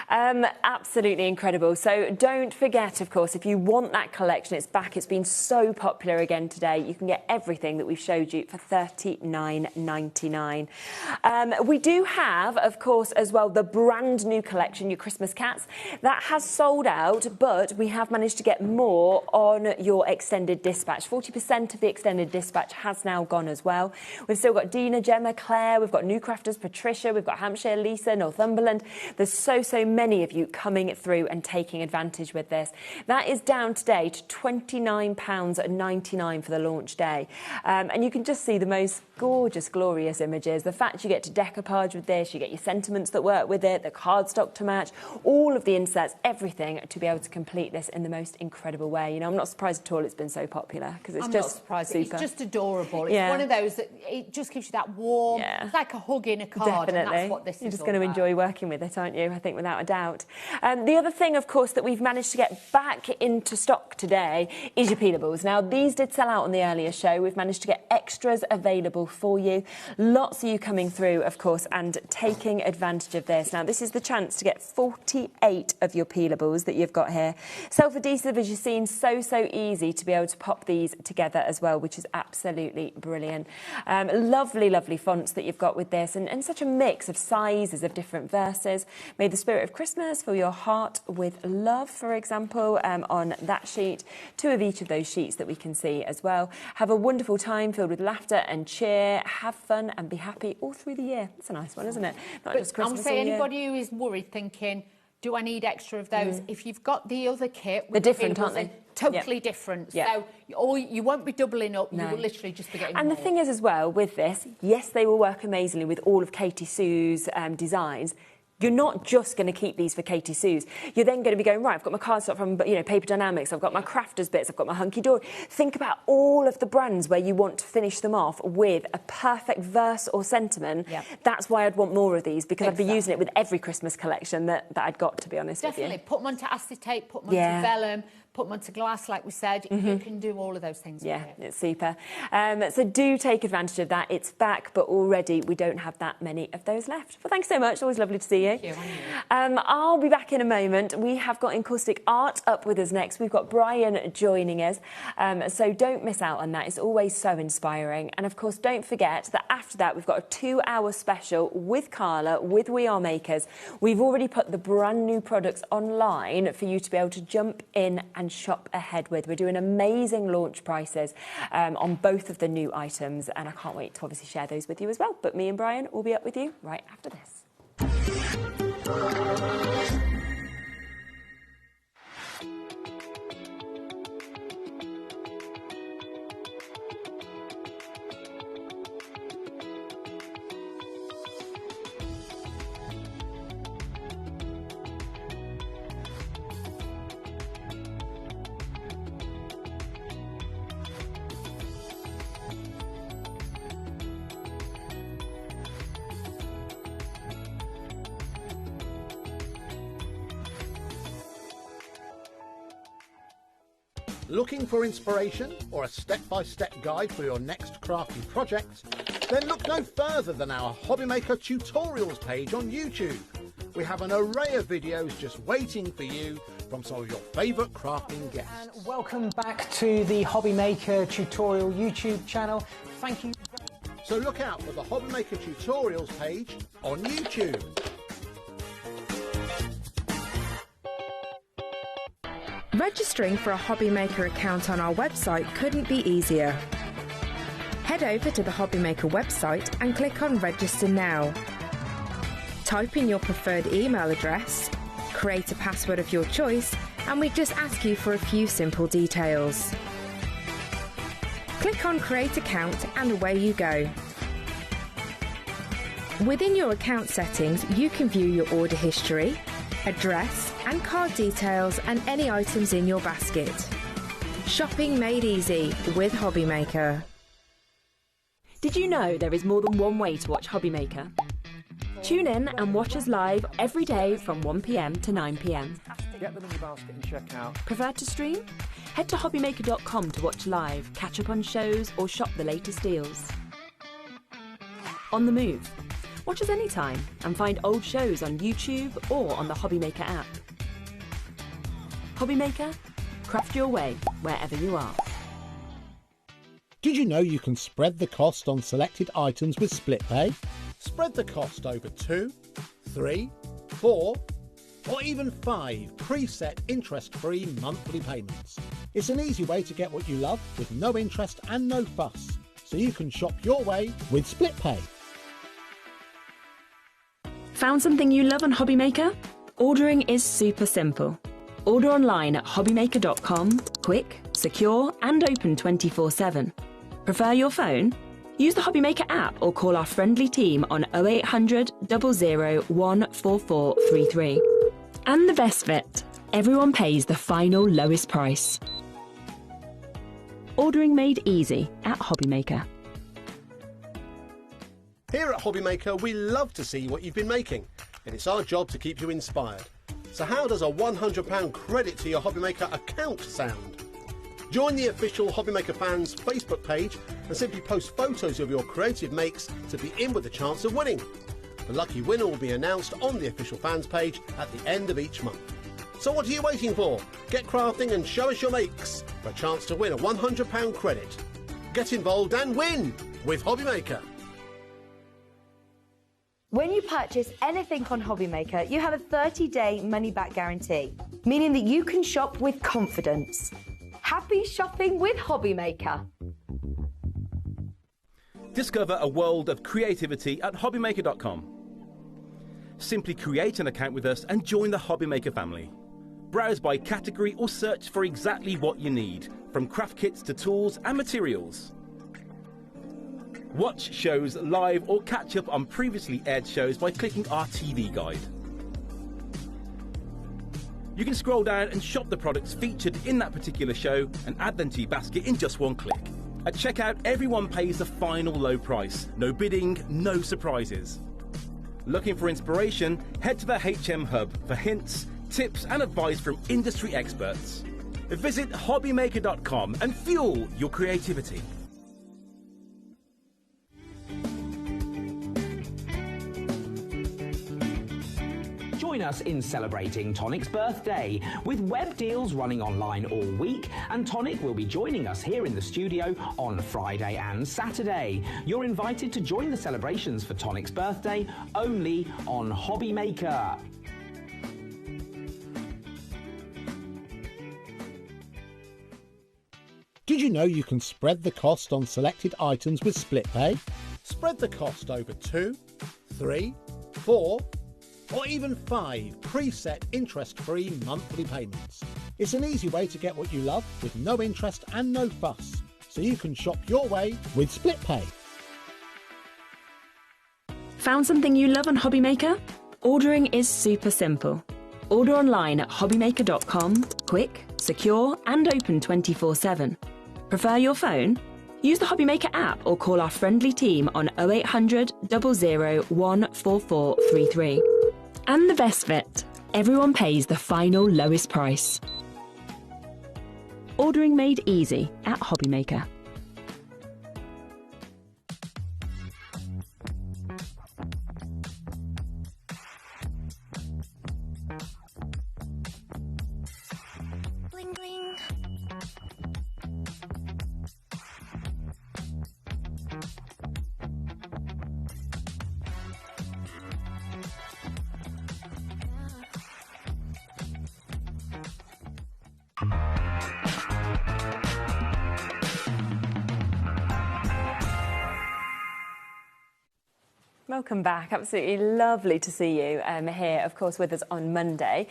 Absolutely incredible. So don't forget, of course, if you want that collection, it's back. It's been so popular again today. You can get everything that we've showed you for $39.99. We do have, of course, as well, the brand new collection, your Christmas cats. That has sold out, but we have managed to get more on your extended dispatch. 40% of the extended dispatch has now gone as well. We've still got Dina, Gemma, Claire, we've got New Crafters, Patricia, we've got Hampshire, Lisa, Northumberland. There's so many of you coming through and taking advantage with this. That is down today to £29.99 for the launch day. And you can just see the most gorgeous, glorious images. The fact you get to decoupage with this, you get your sentiments that work with it, the cardstock to match, all of the inserts, everything to be able to complete this in the most incredible way. You know, I'm not surprised at all it's been so popular because it's just not surprised. super. It's just adorable. It's one of those that it just gives you that warm, it's like a hug in a card. Definitely. And that's what this You're is just all going to about. enjoy working with it, aren't you? I think without a doubt. The other thing, of course, that we've managed to get back into stock today is your peelables. Now, these did sell out on the earlier show. We've managed to get extras available for you. Lots of you coming through, of course, and taking advantage of this. Now, this is the chance to get 48 of your peelables that you've got here. Self-adhesive, as you've seen, so easy to be able to pop these together as well, which is absolutely brilliant. Lovely, lovely fonts that you've got with this, and such a mix of sizes of different verses. May the spirit of Christmas fill your heart with love, for example, on that sheet. 2 of each of those sheets that we can see as well. Have a wonderful time filled with laughter and cheer. Have fun and be happy all through the year. It's a nice one, isn't it? Not just Christmas. I would say anybody who is worried thinking, do I need extra of those? If you've got the other kit... They're different, aren't they? Totally different. So or you won't be doubling up, you will literally just be getting And more. the thing is as well, with this, yes, they will work amazingly with all of Katie Sue's designs. You're not just going to keep these for Katie Sue's. You're then going to be going, right, I've got my cardstock from, Paper Dynamics, I've got my Crafters bits, I've got my Hunky Dory. Think about all of the brands where you want to finish them off with a perfect verse or sentiment. That's why I'd want more of these, because I'd be using it with every Christmas collection that I'd got, to be honest with you. Definitely. Put them onto acetate, put them onto vellum, put them onto glass, like we said. You can do all of those things. Yeah, it's super. So do take advantage of that. It's back, but already we don't have that many of those left. Well, thanks so much. Always lovely to see you. Thank you. I'll be back in a moment. We have got Encaustic Art up with us next. We've got Brian joining us. So don't miss out on that. It's always so inspiring. And of course, don't forget that after that, we've got a 2-hour special with Carla, with We Are Makers. We've already put the brand new products online for you to be able to jump in and shop ahead with. We're doing amazing launch prices on both of the new items. And I can't wait to obviously share those with you as well. But me and Brian will be up with you right after this. Looking for inspiration or a step-by-step guide for your next crafty project? Then look no further than our HobbyMaker tutorials page on YouTube. We have an array of videos just waiting for you from some of your favourite crafting guests. And welcome back to the HobbyMaker tutorial YouTube channel. Thank you. So look out for the HobbyMaker tutorials page on YouTube. Registering for a HobbyMaker account on our website couldn't be easier. Head over to the HobbyMaker website and click on Register Now. Type in your preferred email address, create a password of your choice, and we just ask you for a few simple details. Click on Create Account and away you go. Within your account settings, you can view your order history, address and card details and any items in your basket. Shopping made easy with HobbyMaker. Did you know there is more than one way to watch HobbyMaker? Tune in and watch us live every day from 1 p.m. to 9 p.m. Get them in your basket and check out. Prefer to stream? Head to HobbyMaker.com to watch live, catch up on shows, or shop the latest deals. On the move. Watch us anytime and find old shows on YouTube or on the HobbyMaker app. HobbyMaker, craft your way wherever you are. Did you know you can spread the cost on selected items with split pay? Spread the cost over 2, 3, 4, or even 5 preset interest-free monthly payments. It's an easy way to get what you love with no interest and no fuss, so you can shop your way with split pay. Found something you love on HobbyMaker? Ordering is super simple. Order online at hobbymaker.com, quick, secure and open 24/7. Prefer your phone? Use the HobbyMaker app or call our friendly team on 0800 00 14433. And the best bit, everyone pays the final lowest price. Ordering made easy at HobbyMaker. Here at HobbyMaker, we love to see what you've been making, and it's our job to keep you inspired. So how does a £100 credit to your HobbyMaker account sound? Join the official HobbyMaker fans Facebook page and simply post photos of your creative makes to be in with a chance of winning. The lucky winner will be announced on the official fans page at the end of each month. So what are you waiting for? Get crafting and show us your makes for a chance to win a £100 credit. Get involved and win with HobbyMaker. When you purchase anything on HobbyMaker, you have a 30-day money-back guarantee, meaning that you can shop with confidence. Happy shopping with HobbyMaker. Discover a world of creativity at hobbymaker.com. Simply create an account with us and join the HobbyMaker family. Browse by category or search for exactly what you need, from craft kits to tools and materials. Watch shows live or catch up on previously aired shows by clicking our TV guide. You can scroll down and shop the products featured in that particular show and add them to your basket in just one click. At checkout, everyone pays the final low price. No bidding, no surprises. Looking for inspiration? Head to the HM Hub for hints, tips and advice from industry experts. Visit hobbymaker.com and fuel your creativity. Join us in celebrating Tonic's birthday with web deals running online all week, and Tonic will be joining us here in the studio on Friday and Saturday. You're invited to join the celebrations for Tonic's birthday only on HobbyMaker. Did you know you can spread the cost on selected items with split pay? Spread the cost over 2, 3, 4, or even 5 preset interest-free monthly payments. It's an easy way to get what you love with no interest and no fuss, so you can shop your way with split pay. Found something you love on HobbyMaker? Ordering is super simple. Order online at hobbymaker.com, quick, secure and open 24/7. Prefer your phone? Use the HobbyMaker app or call our friendly team on 0800 00 14433. And the best bit, everyone pays the final lowest price. Ordering made easy at HobbyMaker. Bling bling. Welcome back. Absolutely lovely to see you here, of course, with us on Monday.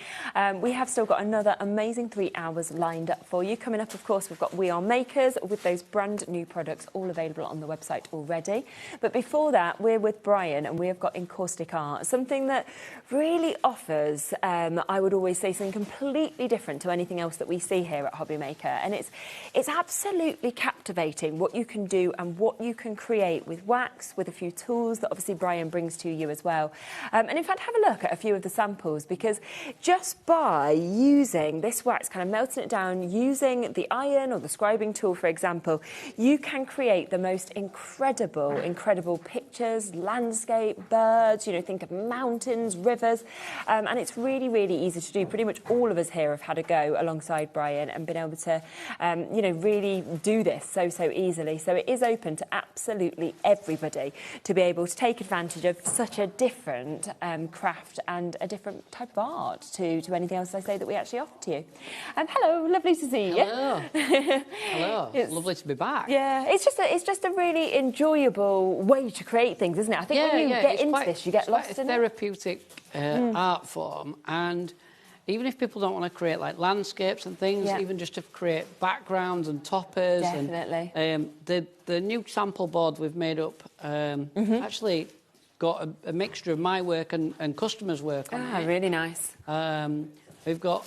We have still got another amazing 3 hours lined up for you. Coming up, of course, we've got We Are Makers with those brand new products all available on the website already. But before that, we're with Brian and we have got Encaustic Art, something that really offers, I would always say, something completely different to anything else that we see here at HobbyMaker. And it's absolutely captivating what you can do and what you can create with wax, with a few tools that obviously Brian brings to you as well. And in fact, have a look at a few of the samples, because just by using this wax, kind of melting it down, using the iron or the scribing tool, for example, you can create the most incredible pictures, landscape, birds, you know, think of mountains, rivers, and it's really, really easy to do. Pretty much all of us here have had a go alongside Brian and been able to, you know, really do this so easily. So it is open to absolutely everybody to be able to take advantage of such a different craft and a different type of art to anything else I say that we actually offer to you. Hello, lovely to see you. Hello. Hello. It's lovely to be back. Yeah, it's just a really enjoyable way to create things, isn't it? I think when you get into this, you get lost in it. It's a therapeutic art form, and even if people don't want to create like landscapes and things, even just to create backgrounds and toppers. Definitely. And the new sample board we've made up actually got a mixture of my work and customers' work on it. Really nice. We've got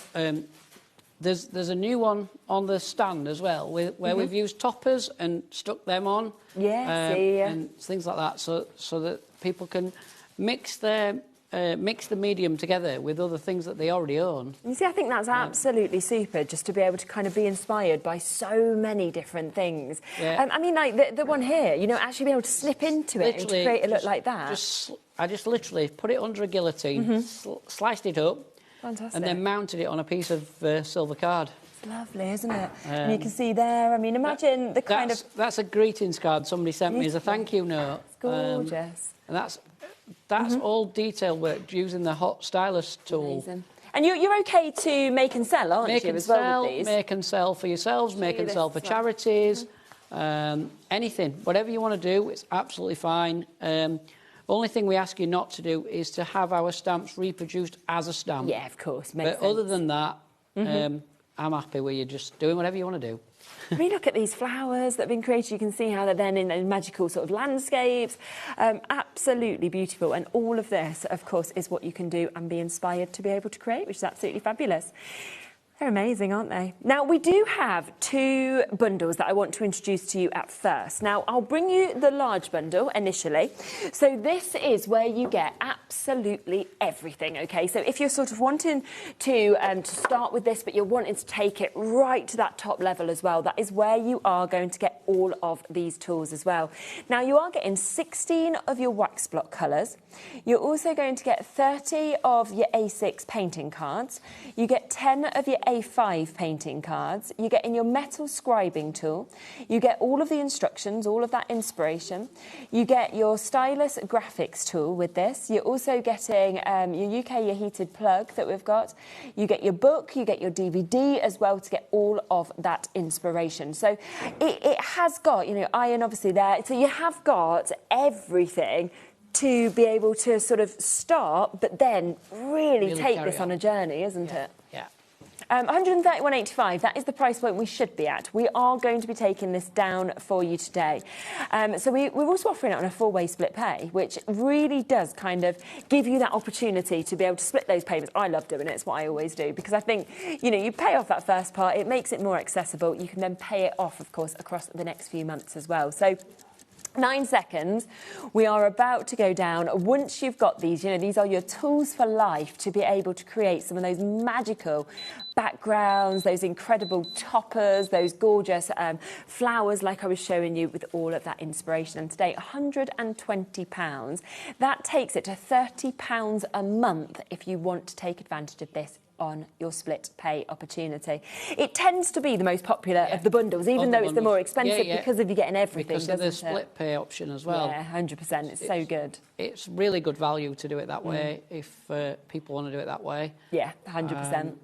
there's a new one on the stand as well where we've used toppers and stuck them on. And things like that, so that people can mix the medium together with other things that they already own. You see, I think that's absolutely super, just to be able to kind of be inspired by so many different things. I mean, like the one here, you know, actually be able to slip into it and to create a look like that. I just literally put it under a guillotine, sliced it up, fantastic, and then mounted it on a piece of silver card. It's lovely, isn't it? And you can see there, I mean, imagine the kind of... That's a greetings card somebody sent me as a thank you note. It's gorgeous. And that's all detail work using the hot stylus tool. Amazing. And you're okay to make and sell, aren't you, as well with these? Make and sell for yourselves, make and sell for charities, anything. Whatever you want to do, it's absolutely fine. Only thing we ask you not to do is to have our stamps reproduced as a stamp. Yeah, of course. But other than that, I'm happy with you just doing whatever you want to do. I mean, look at these flowers that have been created. You can see how they're then in magical sort of landscapes. Absolutely beautiful. And all of this, of course, is what you can do and be inspired to be able to create, which is absolutely fabulous. They're amazing, aren't they? Now, we do have 2 bundles that I want to introduce to you at first. Now, I'll bring you the large bundle initially. So this is where you get absolutely everything, OK? So if you're sort of wanting to start with this, but you're wanting to take it right to that top level as well, that is where you are going to get all of these tools as well. Now, you are getting 16 of your wax block colours. You're also going to get 30 of your A6 painting cards. You get 10 of your A5 painting cards. You get in your metal scribing tool. You get all of the instructions, all of that inspiration. You get your stylus graphics tool with this. You're also getting your UK, your heated plug that we've got. You get your book, you get your DVD as well to get all of that inspiration. So it has got, you know, iron obviously there. So you have got everything to be able to sort of start, but then really take this on a journey, isn't it? Yeah. 131.85, that is the price point we should be at. We are going to be taking this down for you today. So we're also offering it on a 4-way split pay, which really does kind of give you that opportunity to be able to split those payments. I love doing it, it's what I always do, because I think, you know, you pay off that first part, it makes it more accessible. You can then pay it off, of course, across the next few months as well. So 9 seconds, we are about to go down. Once you've got these, you know, these are your tools for life to be able to create some of those magical backgrounds, those incredible toppers, those gorgeous flowers like I was showing you with all of that inspiration. And today, £120. That takes it to £30 a month if you want to take advantage of this on your split pay opportunity. It tends to be the most popular of the bundles, even though it's the more expensive because of you getting everything, because of the split pay option as well. Yeah, 100%. It's so good. it's really good value to do it that way if people want to do it that way. Yeah, 100%.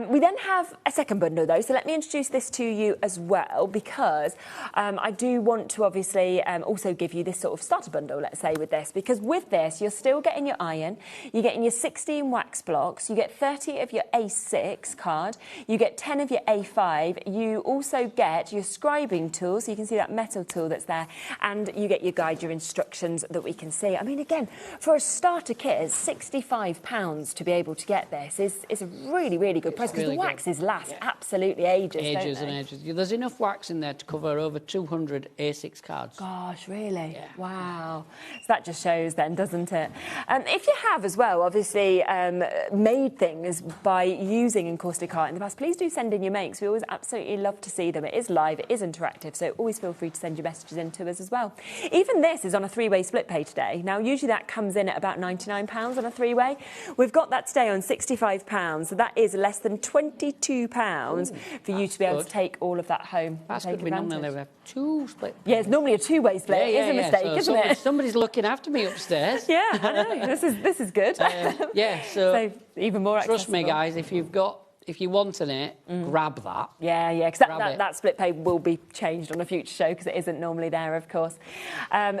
We then have a second bundle though, so let me introduce this to you as well, because I do want to obviously also give you this sort of starter bundle, let's say, with this, because with this you're still getting your iron, you're getting your 16 wax blocks, you get 30 of your A6 card, you get 10 of your A5, you also get your scribing tool, so you can see that metal tool that's there, and you get your guide, your instructions that we can see. I mean, again, for a starter kit, it's £65 to be able to get this is a really, really good price, because really the waxes last absolutely ages, Ages don't and they? ages. There's enough wax in there to cover over 200 A6 cards. Gosh, really? Yeah. Wow. So that just shows then, doesn't it? If you have as well, obviously, made things by using encaustic art in the past, please do send in your makes. We always absolutely love to see them. It is live, it is interactive, so always feel free to send your messages in to us as well. Even this is on a 3-way split pay today. Now, usually that comes in at about £99 on a 3-way. We've got that today on £65, so that is less than £22 for you to be able to take all of that home. That's good. We normally have 2 split. Yeah, it's normally a 2-way split. It is a mistake, so isn't it? Somebody's looking after me upstairs. Yeah, I know. This is good. Yeah, so even more trust me, accessible. guys, if you're wanting it, grab that. Yeah, because that split pay will be changed on a future show, because it isn't normally there, of course.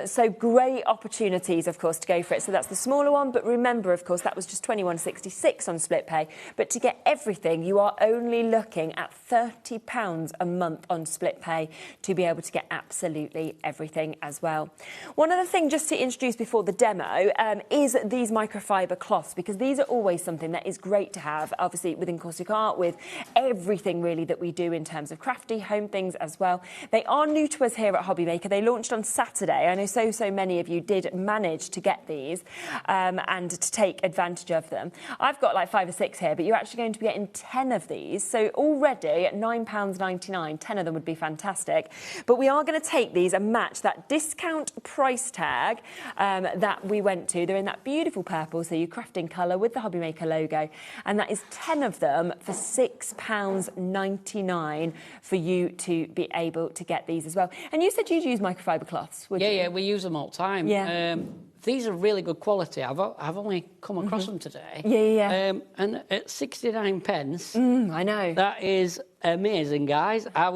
So great opportunities, of course, to go for it. So that's the smaller one, but remember, of course, that was just £21.66 on split pay. But to get everything, you are only looking at £30 a month on split pay to be able to get absolutely everything as well. One other thing just to introduce before the demo is these microfiber cloths, because these are always something that is great to have, obviously, with encaustic art, with everything really that we do in terms of crafty home things as well. They are new to us here at HobbyMaker. They launched on Saturday. I know so many of you did manage to get these and to take advantage of them. I've got like 5 or 6 here, but you're actually going to be getting 10 of these. So already at £9.99, 10 of them would be fantastic. But we are going to take these and match that discount price tag that we went to. They're in that beautiful purple, so your crafting colour with the HobbyMaker logo. And that is 10 of them for £6.99 for you to be able to get these as well. And you said you'd use microfiber cloths, would you? Yeah, we use them all the time. Yeah. These are really good quality. I've only come across them today. Yeah. And at 69 pence, I know. That is amazing, guys. I'm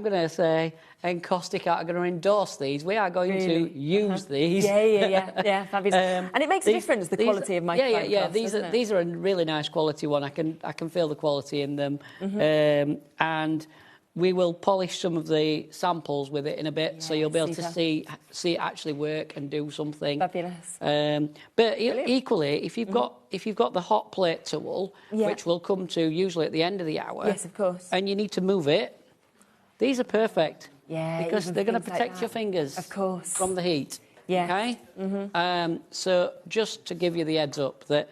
going to say encaustic art are going to endorse these. We are going to use these. Yeah, fabulous. And it makes a difference, the quality of microfiber cloths, These are a really nice quality one. I can feel the quality in them. And we will polish some of the samples with it in a bit, so you'll be able to see it actually work and do something. Fabulous. But equally, if you've got the hot plate tool, which we'll come to usually at the end of the hour, yes, of course, and you need to move it, these are perfect. Yeah, because they're going to protect your fingers, of course, from the heat. Yeah. Okay. So just to give you the heads up that.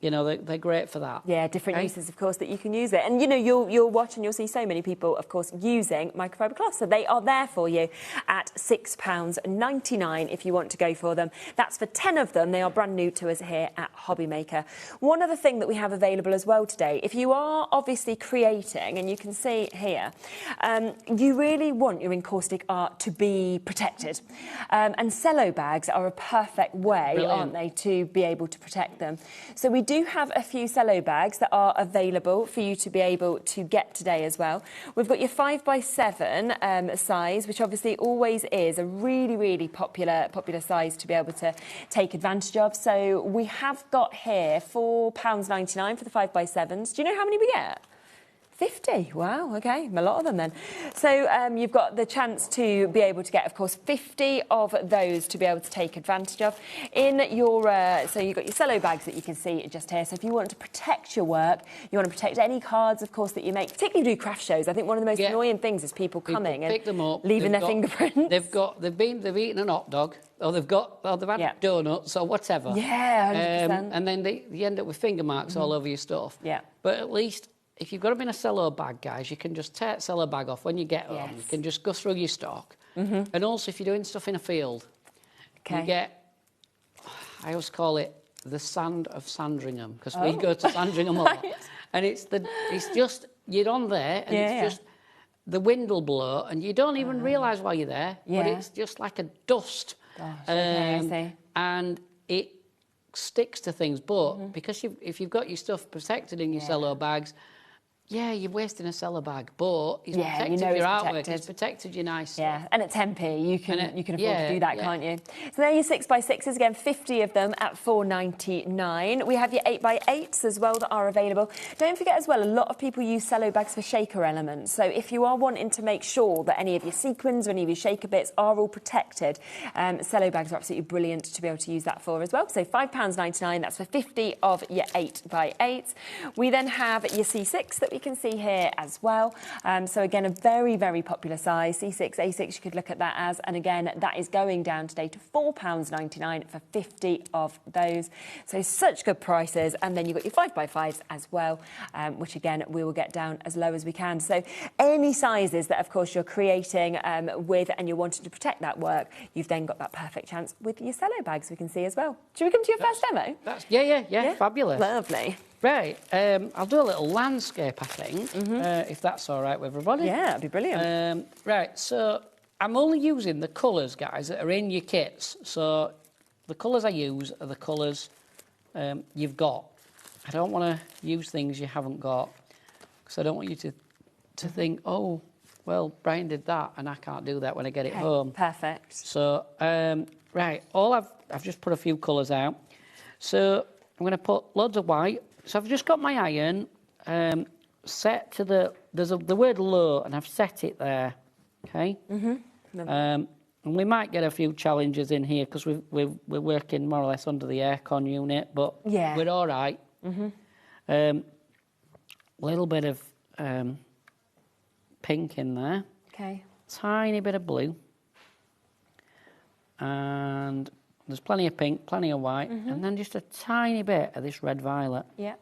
They're great for that. Yeah, different uses, of course, that you can use it. And, you'll watch and you'll see so many people, of course, using microfiber cloths. So they are there for you at £6.99 if you want to go for them. That's for 10 of them. They are brand new to us here at HobbyMaker. One other thing that we have available as well today, if you are obviously creating, and you can see here, you really want your encaustic art to be protected. And cello bags are a perfect way, aren't they, to be able to protect them. So we do have a few cello bags that are available for you to be able to get today as well. We've got your 5x7 size, which obviously always is a really, really popular size to be able to take advantage of. So we have got here £4.99 for the 5x7s. Do you know how many we get? 50. Wow, OK, a lot of them then. So you've got the chance to be able to get, of course, 50 of those to be able to take advantage of. In your, so you've got your cello bags that you can see just here. So if you want to protect your work, you want to protect any cards, of course, that you make, particularly if you do craft shows. I think one of the most annoying things is people coming and pick them up, leaving their fingerprints. They've eaten a hot dog, or they've had donuts or whatever. Yeah, 100%. And then you end up with finger marks all over your stuff. Yeah. But at least, if you've got them in a cello bag, guys, you can just tear the cello bag off when you get home. You can just go through your stock. And also, if you're doing stuff in a field, you get, I always call it the sand of Sandringham, because we go to Sandringham a lot. And it's just, you're on there, and it's just the wind will blow and you don't even realise while you're there, but it's just like a dust. Gosh, okay, I see. And it sticks to things, but because if you've got your stuff protected in your cello bags, you're wasting a cello bag, but it's protected your artwork, it's protected your nice stuff. Yeah, and at 10p, you can afford to do that, can't you? So there are your 6x6s, again, 50 of them at £4.99. We have your 8x8s as well that are available. Don't forget as well, a lot of people use cello bags for shaker elements. So if you are wanting to make sure that any of your sequins or any of your shaker bits are all protected, cello bags are absolutely brilliant to be able to use that for as well. So £5.99, that's for 50 of your 8x8s. We then have your C6 that we can see here as well. So again, a very, very popular size. C6, A6, you could look at that as. And again, that is going down today to £4.99 for 50 of those. So such good prices. And then you've got your 5x5s as well, which again, we will get down as low as we can. So any sizes that, of course, you're creating with and you're wanting to protect that work, you've then got that perfect chance with your cello bags we can see as well. Should we come to your first demo? Yeah, fabulous. Lovely. Right, I'll do a little landscape, I think, if that's all right with everybody. Yeah, that'd be brilliant. Right, so I'm only using the colours, guys, that are in your kits. So the colours I use are the colours you've got. I don't want to use things you haven't got, because I don't want you to think, oh, well, Brian did that, and I can't do that when I get it home. Perfect. So, right, I've just put a few colours out. So I'm going to put loads of white. So I've just got my iron set to the word low, and I've set it there, okay? And we might get a few challenges in here because we're working more or less under the aircon unit, but we're all right. A little bit of pink in there. Okay. Tiny bit of blue. And there's plenty of pink, plenty of white, and then just a tiny bit of this red violet. Yeah.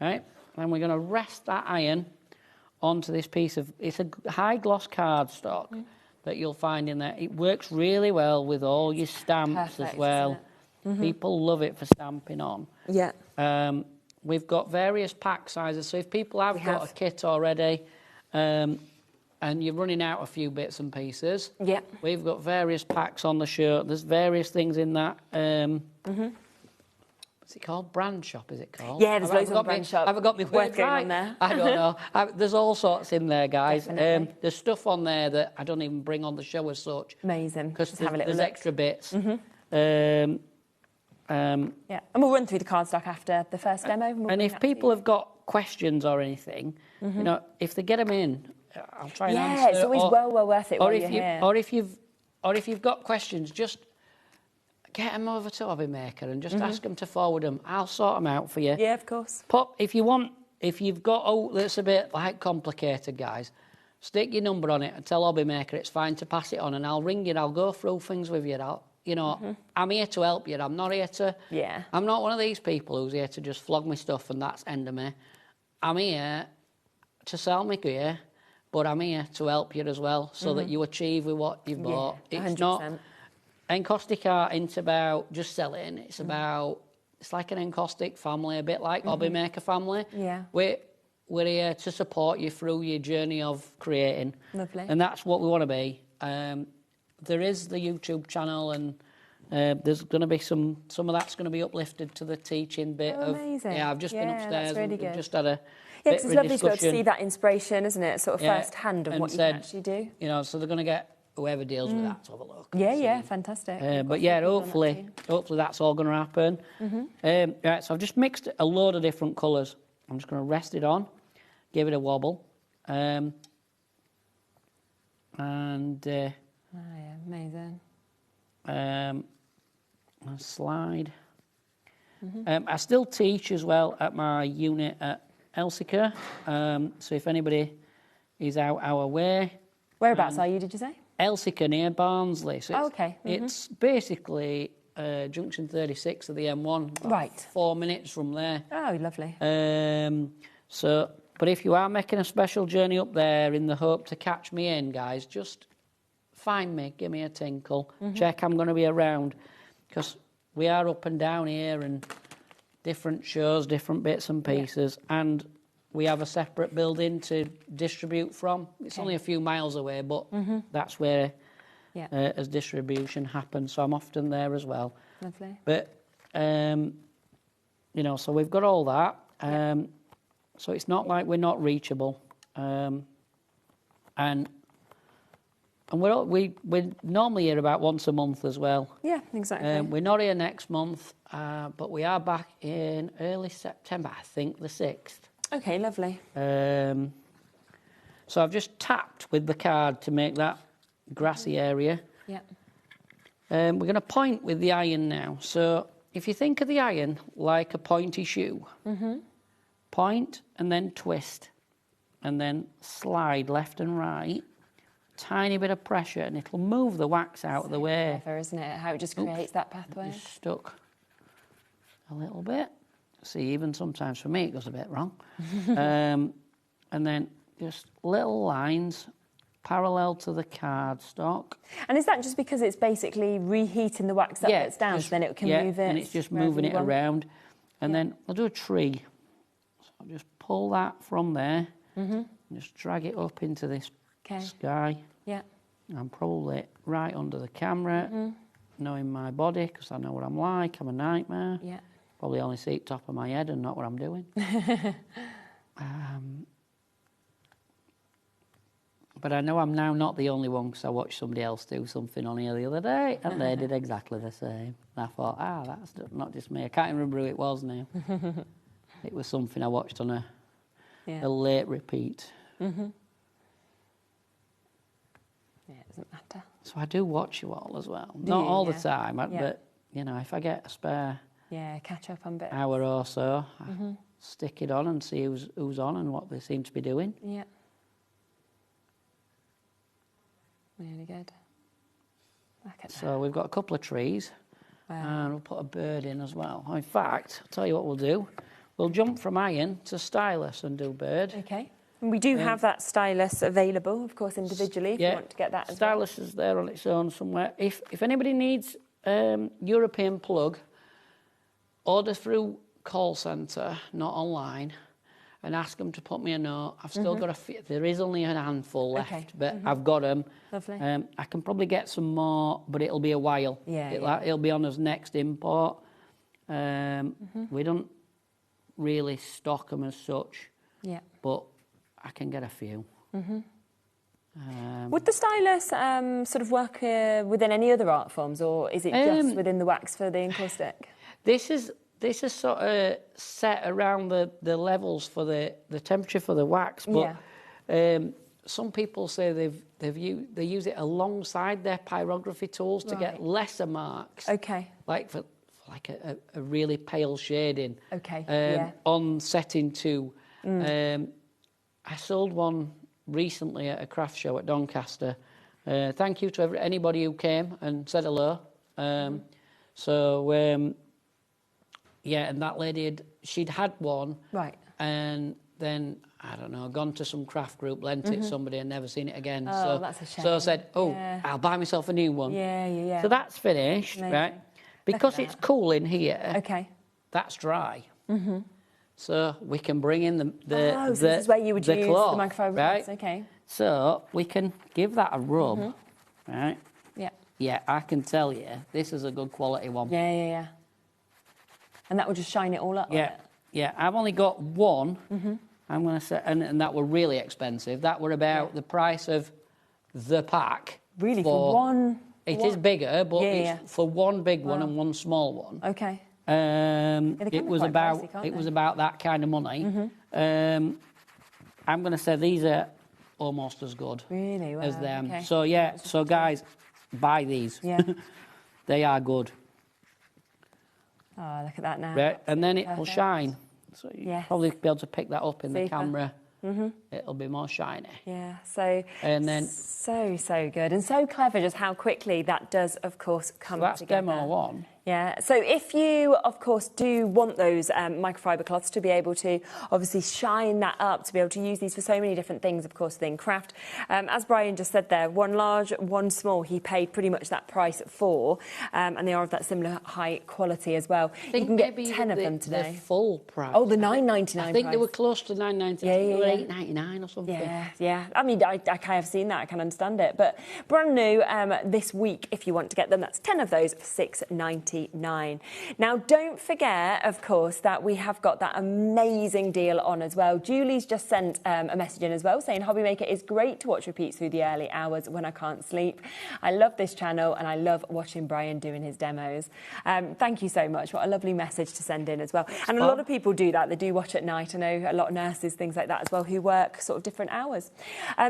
Right? And we're going to rest that iron onto this piece of... It's a high gloss cardstock that you'll find in there. It works really well with all your stamps as well. People love it for stamping on. Yeah. We've got various pack sizes, so if people have got a kit already... and you're running out a few bits and pieces. Yeah. We've got various packs on the shirt. There's various things in that. What's it called? Brand shop, is it called? Yeah, there's loads of brand shop. Have I got my word right? On there. I don't know. There's all sorts in there, guys. There's stuff on there that I don't even bring on the show as such. Amazing. Because there's extra bits. Yeah, and we'll run through the cardstock after the first demo. And if people have got questions or anything, you know, if they get them in, I'll try and answer. Yeah, it's always well worth it while you're here. Or if you've got questions, just get them over to HobbyMaker and just ask them to forward them. I'll sort them out for you. Yeah, of course. If you've got that's a bit like complicated, guys, stick your number on it and tell HobbyMaker it's fine to pass it on, and I'll ring you. I'll go through things with you. I'm here to help you. I'm not here to. Yeah. I'm not one of these people who's here to just flog my stuff and that's end of me. I'm here to sell my gear, but I'm here to help you as well, so that you achieve with what you've bought. It's 100%. not encaustic art ain't about just selling. It's about, it's like an encaustic family, a bit like HobbyMaker family. Yeah. We're here to support you through your journey of creating. Lovely. And that's what we want to be. There is the YouTube channel, and there's going to be some of that's going to be uplifted to the teaching bit of. Amazing. Yeah, I've just been upstairs. That's really and good. Just had a. Yeah, because it's lovely to be able to see that inspiration, isn't it? Sort of first hand of what you can actually do. You know, so they're going to get whoever deals with that to have a look. Yeah, fantastic. But yeah, hopefully that's all going to happen. Right, so I've just mixed a load of different colours. I'm just going to rest it on, give it a wobble, and. Amazing. A slide. I still teach as well at my unit at Elsica. So if anybody is out our way. Whereabouts are you, did you say? Elsica near Barnsley. So okay. It's basically junction 36 of the M1. Right. 4 minutes from there. Oh, lovely. But if you are making a special journey up there in the hope to catch me in, guys, just find me, give me a tinkle, check I'm going to be around, because we are up and down here and different shows, different bits and pieces, and we have a separate building to distribute from. It's only a few miles away, but that's where as distribution happens. So I'm often there as well. Lovely. But, you know, so we've got all that. So it's not like we're not reachable. And we're normally here about once a month as well. Yeah, exactly. We're not here next month, but we are back in early September, I think the 6th. Okay, lovely. So I've just tapped with the card to make that grassy area. Yeah. We're going to point with the iron now. So if you think of the iron like a pointy shoe, point and then twist and then slide left and right, tiny bit of pressure and it'll move the wax out of the way. Clever, isn't it? How it just creates that pathway. Just stuck a little bit. See, even sometimes for me it goes a bit wrong. And then just little lines parallel to the cardstock. And is that just because it's basically reheating the wax that gets down, so then it can move it? And it's just moving it around. And then I'll do a tree. So I'll just pull that from there and just drag it up into this sky. Yeah. I'm probably right under the camera, knowing my body, because I know what I'm like. I'm a nightmare. Yeah. Probably only see it top of my head and not what I'm doing. But I know I'm now not the only one, because I watched somebody else do something on here the other day, and they did exactly the same. And I thought, that's not just me. I can't remember who it was now. It was something I watched on a late repeat. Yeah, it doesn't matter. So I do watch you all as well. Not all the time, but, you know, if I get a spare catch up on bits. hour or so, I stick it on and see who's on and what they seem to be doing. Yeah. Really good. Look at So we've got a couple of trees, and we'll put a bird in as well. In fact, I'll tell you what we'll do. We'll jump from iron to stylus and do bird. Okay. And we do have that stylus available, of course, individually, if you want to get that as well. Stylus is there on its own somewhere. If anybody needs European plug, order through call centre, not online, and ask them to put me a note. I've still got a few. There is only a handful left, but I've got them. Lovely. I can probably get some more, but it'll be a while. It'll be on as next import. We don't really stock them as such. Yeah. But I can get a few. Would the stylus sort of work within any other art forms, or is it just within the wax for the encaustic? This is sort of set around the levels for the temperature for the wax, but some people say they use it alongside their pyrography tools to get lesser marks. Okay. Like for a really pale shading. Okay. On setting 2. I sold one recently at a craft show at Doncaster. Thank you to anybody who came and said hello. And that lady she'd had one, right? And then I don't know, gone to some craft group, lent it somebody, and never seen it again. Oh, that's a shame. So I said, I'll buy myself a new one. Yeah. So that's finished, right? Because it's cool in here. Okay. That's dry. So we can bring in the so this is where you would use cloth, the microfiber right? Okay. So we can give that a rub, right? Yeah. Yeah, I can tell you, this is a good quality one. Yeah. And that will just shine it all up. Yeah. I've only got one. I'm going to say, and that were really expensive. That were about the price of the pack. Really, for one? It is bigger, but it's for one big one and one small one. Okay. It was about that kind of money. I'm going to say these are almost as good as them. Okay. So so guys, buy these. Yeah. They are good. Oh, look at that now. Right, and then it will shine. So you'll probably be able to pick that up in the camera. It'll be more shiny. Yeah, so and then so good and so clever just how quickly that does, of course, come that's together. demo 1. Yeah, so if you, of course, do want those microfiber cloths to be able to obviously shine that up, to be able to use these for so many different things, of course, within craft. As Brian just said there, one large, one small, he paid pretty much that price for, and they are of that similar high quality as well. You can get 10 of them today. The full price. Oh, the $9.99 I think price. they were close to $9.99. Yeah, They were yeah. $8.99 or something. Yeah. I mean, I kind of seen that. I can understand it. But brand new this week, if you want to get them, that's 10 of those for $6.99. Now, don't forget, of course, that we have got that amazing deal on as well. Julie's just sent a message in as well saying HobbyMaker is great to watch repeats through the early hours when I can't sleep. I love this channel and I love watching Brian doing his demos. Thank you so much. What a lovely message to send in as well. And a lot of people do that. They do watch at night. I know a lot of nurses, things like that as well, who work sort of different hours.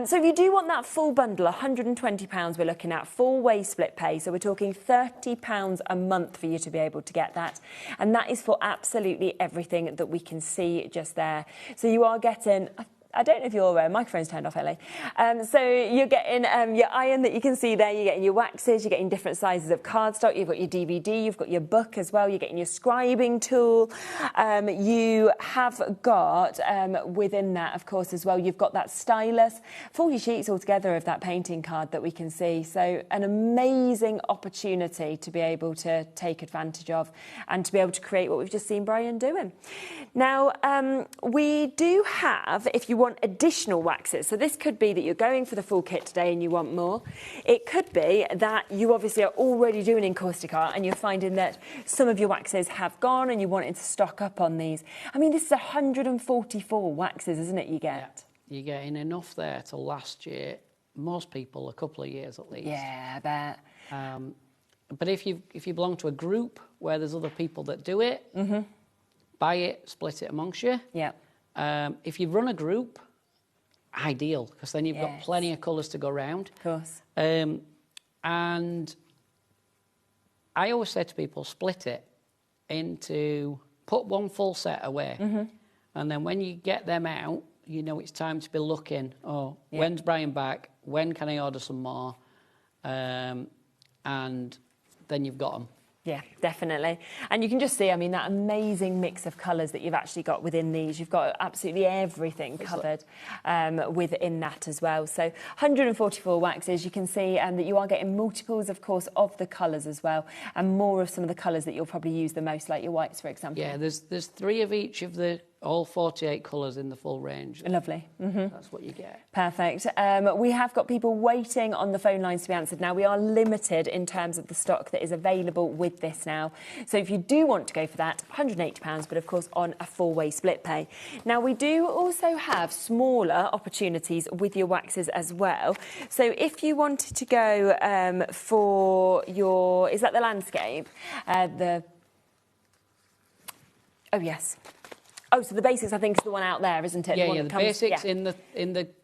So if you do want that full bundle, £120 we're looking at, full way split pay. So we're talking £30 a month for you to be able to get that. And that is for absolutely everything that we can see just there. So you are getting... I don't know if your microphone's turned off, Ellie. So you're getting your iron that you can see there, you're getting your waxes, you're getting different sizes of cardstock, you've got your DVD, you've got your book as well, you're getting your scribing tool. You have got, within that, of course, as well, you've got that stylus, 40 sheets altogether of that painting card that we can see. So an amazing opportunity to be able to take advantage of and to be able to create what we've just seen Brian doing. Now, we do have, if you want additional waxes, so this could be that you're going for the full kit today and you want more. It could be that you obviously are already doing encaustic art and you're finding that some of your waxes have gone and you wanted to stock up on these. I mean, this is 144 waxes, isn't it, you get? Yeah. You're getting enough there to last you, most people, a couple of years at least. Yeah, I bet. But if you belong to a group where there's other people that do it, buy it, split it amongst you. Yeah. If you run a group, ideal, because then you've got plenty of colours to go round. Of course. And I always say to people, split it into, put one full set away. And then when you get them out, you know it's time to be looking, when's Brian back? When can I order some more? And then you've got them. Yeah, definitely. And you can just see, I mean, that amazing mix of colours that you've actually got within these. You've got absolutely everything covered within that as well. So 144 waxes. You can see that you are getting multiples, of course, of the colours as well, and more of some of the colours that you'll probably use the most, like your whites, for example. Yeah, there's 3 of each of the all 48 colours in the full range. Lovely. That's what you get. Perfect. We have got people waiting on the phone lines to be answered now. We are limited in terms of the stock that is available with this now. So if you do want to go for that, £180, but of course on a 4-way split pay. Now we do also have smaller opportunities with your waxes as well. So if you wanted to go for your, is that the landscape? Oh yes. Oh, so the basics, I think, is the one out there, isn't it? Yeah, the basics in the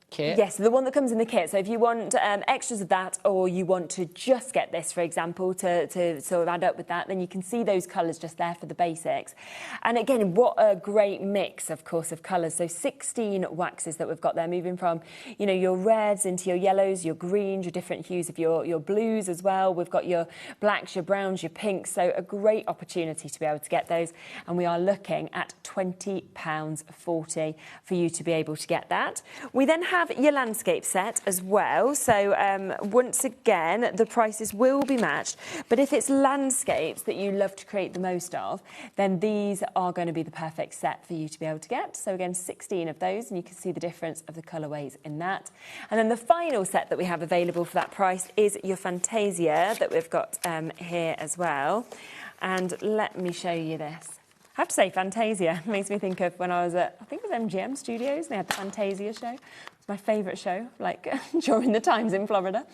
kit. Yes, the one that comes in the kit. So if you want extras of that, or you want to just get this, for example, to sort of add up with that, then you can see those colours just there for the basics. And again, what a great mix, of course, of colours. So 16 waxes that we've got there, moving from, you know, your reds into your yellows, your greens, your different hues of your blues as well. We've got your blacks, your browns, your pinks. So a great opportunity to be able to get those. And we are looking at £20.40 for you to be able to get that. We then have your landscape set as well. So once again, the prices will be matched. But if it's landscapes that you love to create the most of, then these are going to be the perfect set for you to be able to get. So again, 16 of those, and you can see the difference of the colourways in that. And then the final set that we have available for that price is your Fantasia that we've got here as well. And let me show you this. I have to say, Fantasia makes me think of when I was at, I think it was MGM Studios, and they had the Fantasia show. It's my favourite show, like during the times in Florida.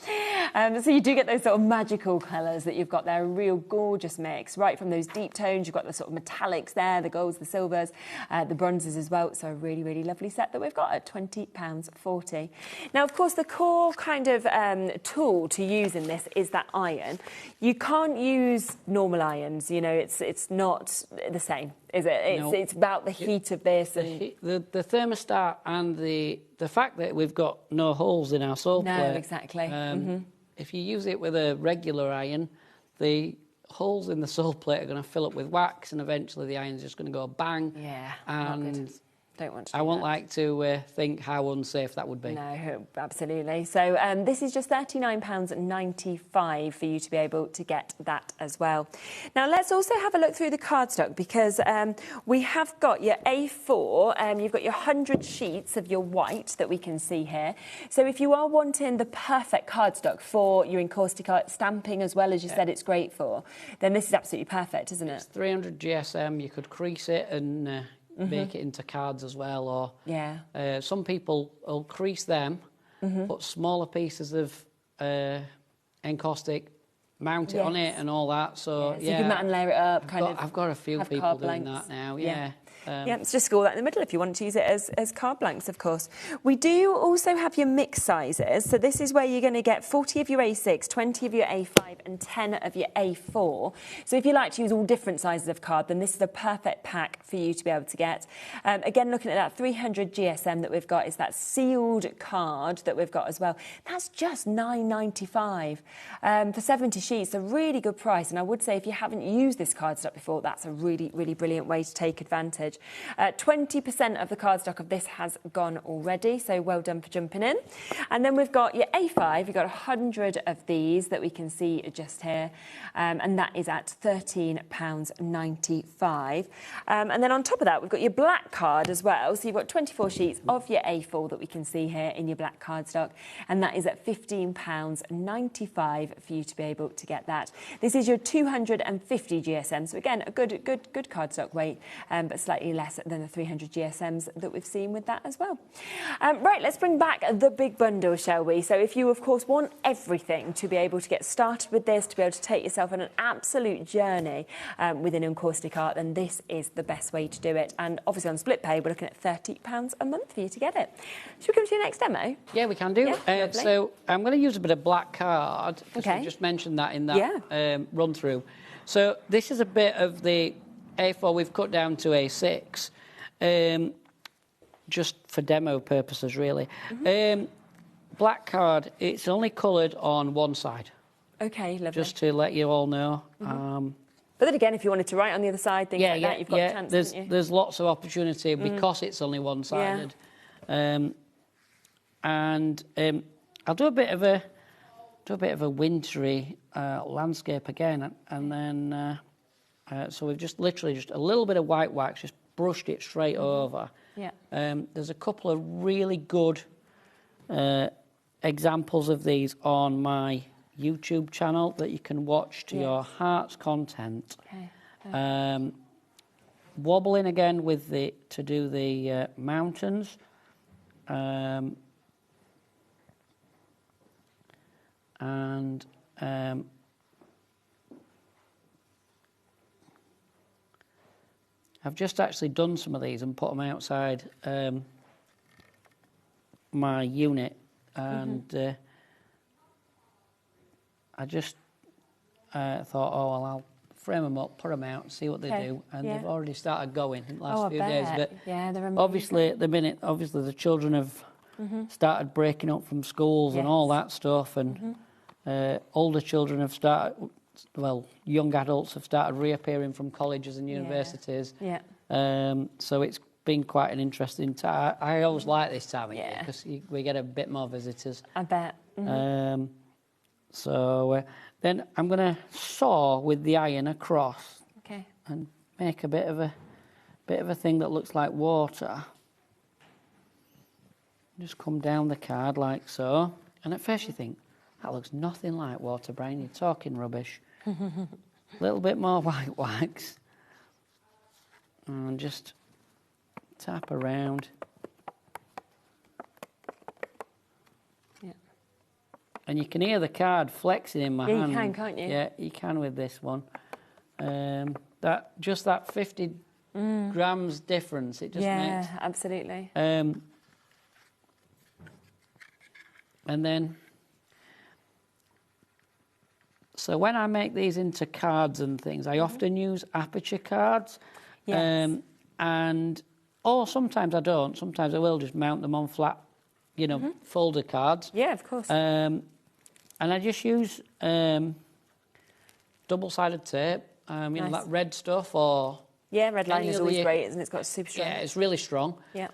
So you do get those sort of magical colours that you've got there, a real gorgeous mix, right from those deep tones. You've got the sort of metallics there, the golds, the silvers, the bronzes as well. So a really, really lovely set that we've got at £20.40. Now, of course, the core kind of tool to use in this is that iron. You can't use normal irons, you know, it's not the same, is it? It's about the heat of this. And the thermostat and the fact that we've got no holes in our sole plate. No, exactly. If you use it with a regular iron, the holes in the sole plate are going to fill up with wax, and eventually the iron's just going to go bang. Yeah, and don't want to do I won't that. like to think how unsafe that would be. No, absolutely. So this is just £39.95 for you to be able to get that as well. Now, let's also have a look through the cardstock, because we have got your A4, you've got your 100 sheets of your white that we can see here. So if you are wanting the perfect cardstock for your encaustic art stamping, as well as you said it's great for, then this is absolutely perfect, isn't it? It's 300 GSM. You could crease it and make it into cards as well, or some people will crease them, put smaller pieces of encaustic, mount it on it and all that. So you can mat and layer it up. I've got a few people doing that now. It's just score that in the middle if you want to use it as card blanks, of course. We do also have your mix sizes. So this is where you're going to get 40 of your A6, 20 of your A5 and 10 of your A4. So if you like to use all different sizes of card, then this is a perfect pack for you to be able to get. Again, looking at that 300 GSM that we've got, is that sealed card that we've got as well. That's just £9.95 for 70 sheets. A really good price. And I would say if you haven't used this cardstock before, that's a really, really brilliant way to take advantage. 20% of the cardstock of this has gone already, so well done for jumping in. And then we've got your A5, you've got 100 of these that we can see just here, and that is at £13.95. And then on top of that, we've got your black card as well, so you've got 24 sheets of your A4 that we can see here in your black cardstock, and that is at £15.95 for you to be able to get that. This is your 250 GSM, so again, a good cardstock weight, but slightly less than the 300 GSMs that we've seen with that as well. Right, let's bring back the big bundle, shall we? So if you, of course, want everything to be able to get started with this, to be able to take yourself on an absolute journey within encaustic art, then this is the best way to do it. And obviously on split pay, we're looking at £30 a month for you to get it. Should we come to your next demo? Yeah, we can do. So I'm going to use a bit of black card, because we just mentioned that in that run through. So this is a bit of the A4 we've cut down to A6, just for demo purposes, really. Black card, it's only coloured on one side. Okay, lovely. Just to let you all know. But then again, if you wanted to write on the other side, things like that, you've got a chance, haven't you? There's lots of opportunity because it's only one-sided. And I'll do a bit of a wintry landscape again, and then. So we've just literally just a little bit of white wax, just brushed it straight over. There's a couple of really good examples of these on my YouTube channel that you can watch to your heart's content. Wobbling again with to do the mountains. I've just actually done some of these and put them outside my unit, and I just thought, oh, well, I'll frame them up, put them out, see what they do, and they've already started going in the last few days. But they're obviously, at the minute, the children have started breaking up from schools and all that stuff, and older children have started. Well, young adults have started reappearing from colleges and universities. So it's been quite an interesting time. I always like this time of year because we get a bit more visitors. I bet. So then I'm going to saw with the iron across and make a bit of a thing that looks like water. Just come down the card like so. And at first you think, that looks nothing like water, Brian. You're talking rubbish. A little bit more white wax. And just tap around. And you can hear the card flexing in my hand. You can, can't you? Yeah, you can with this one. That 50 grams difference, it just makes. Yeah, absolutely. And then, so when I make these into cards and things, I often use aperture cards. Or sometimes I don't. Sometimes I will just mount them on flat, folder cards. Yeah, of course. And I just use double-sided tape. You know, Nice. that red stuff or... Yeah, red line any is other always you- great, isn't it? It's got super strong. Yeah, it's really strong. Yeah.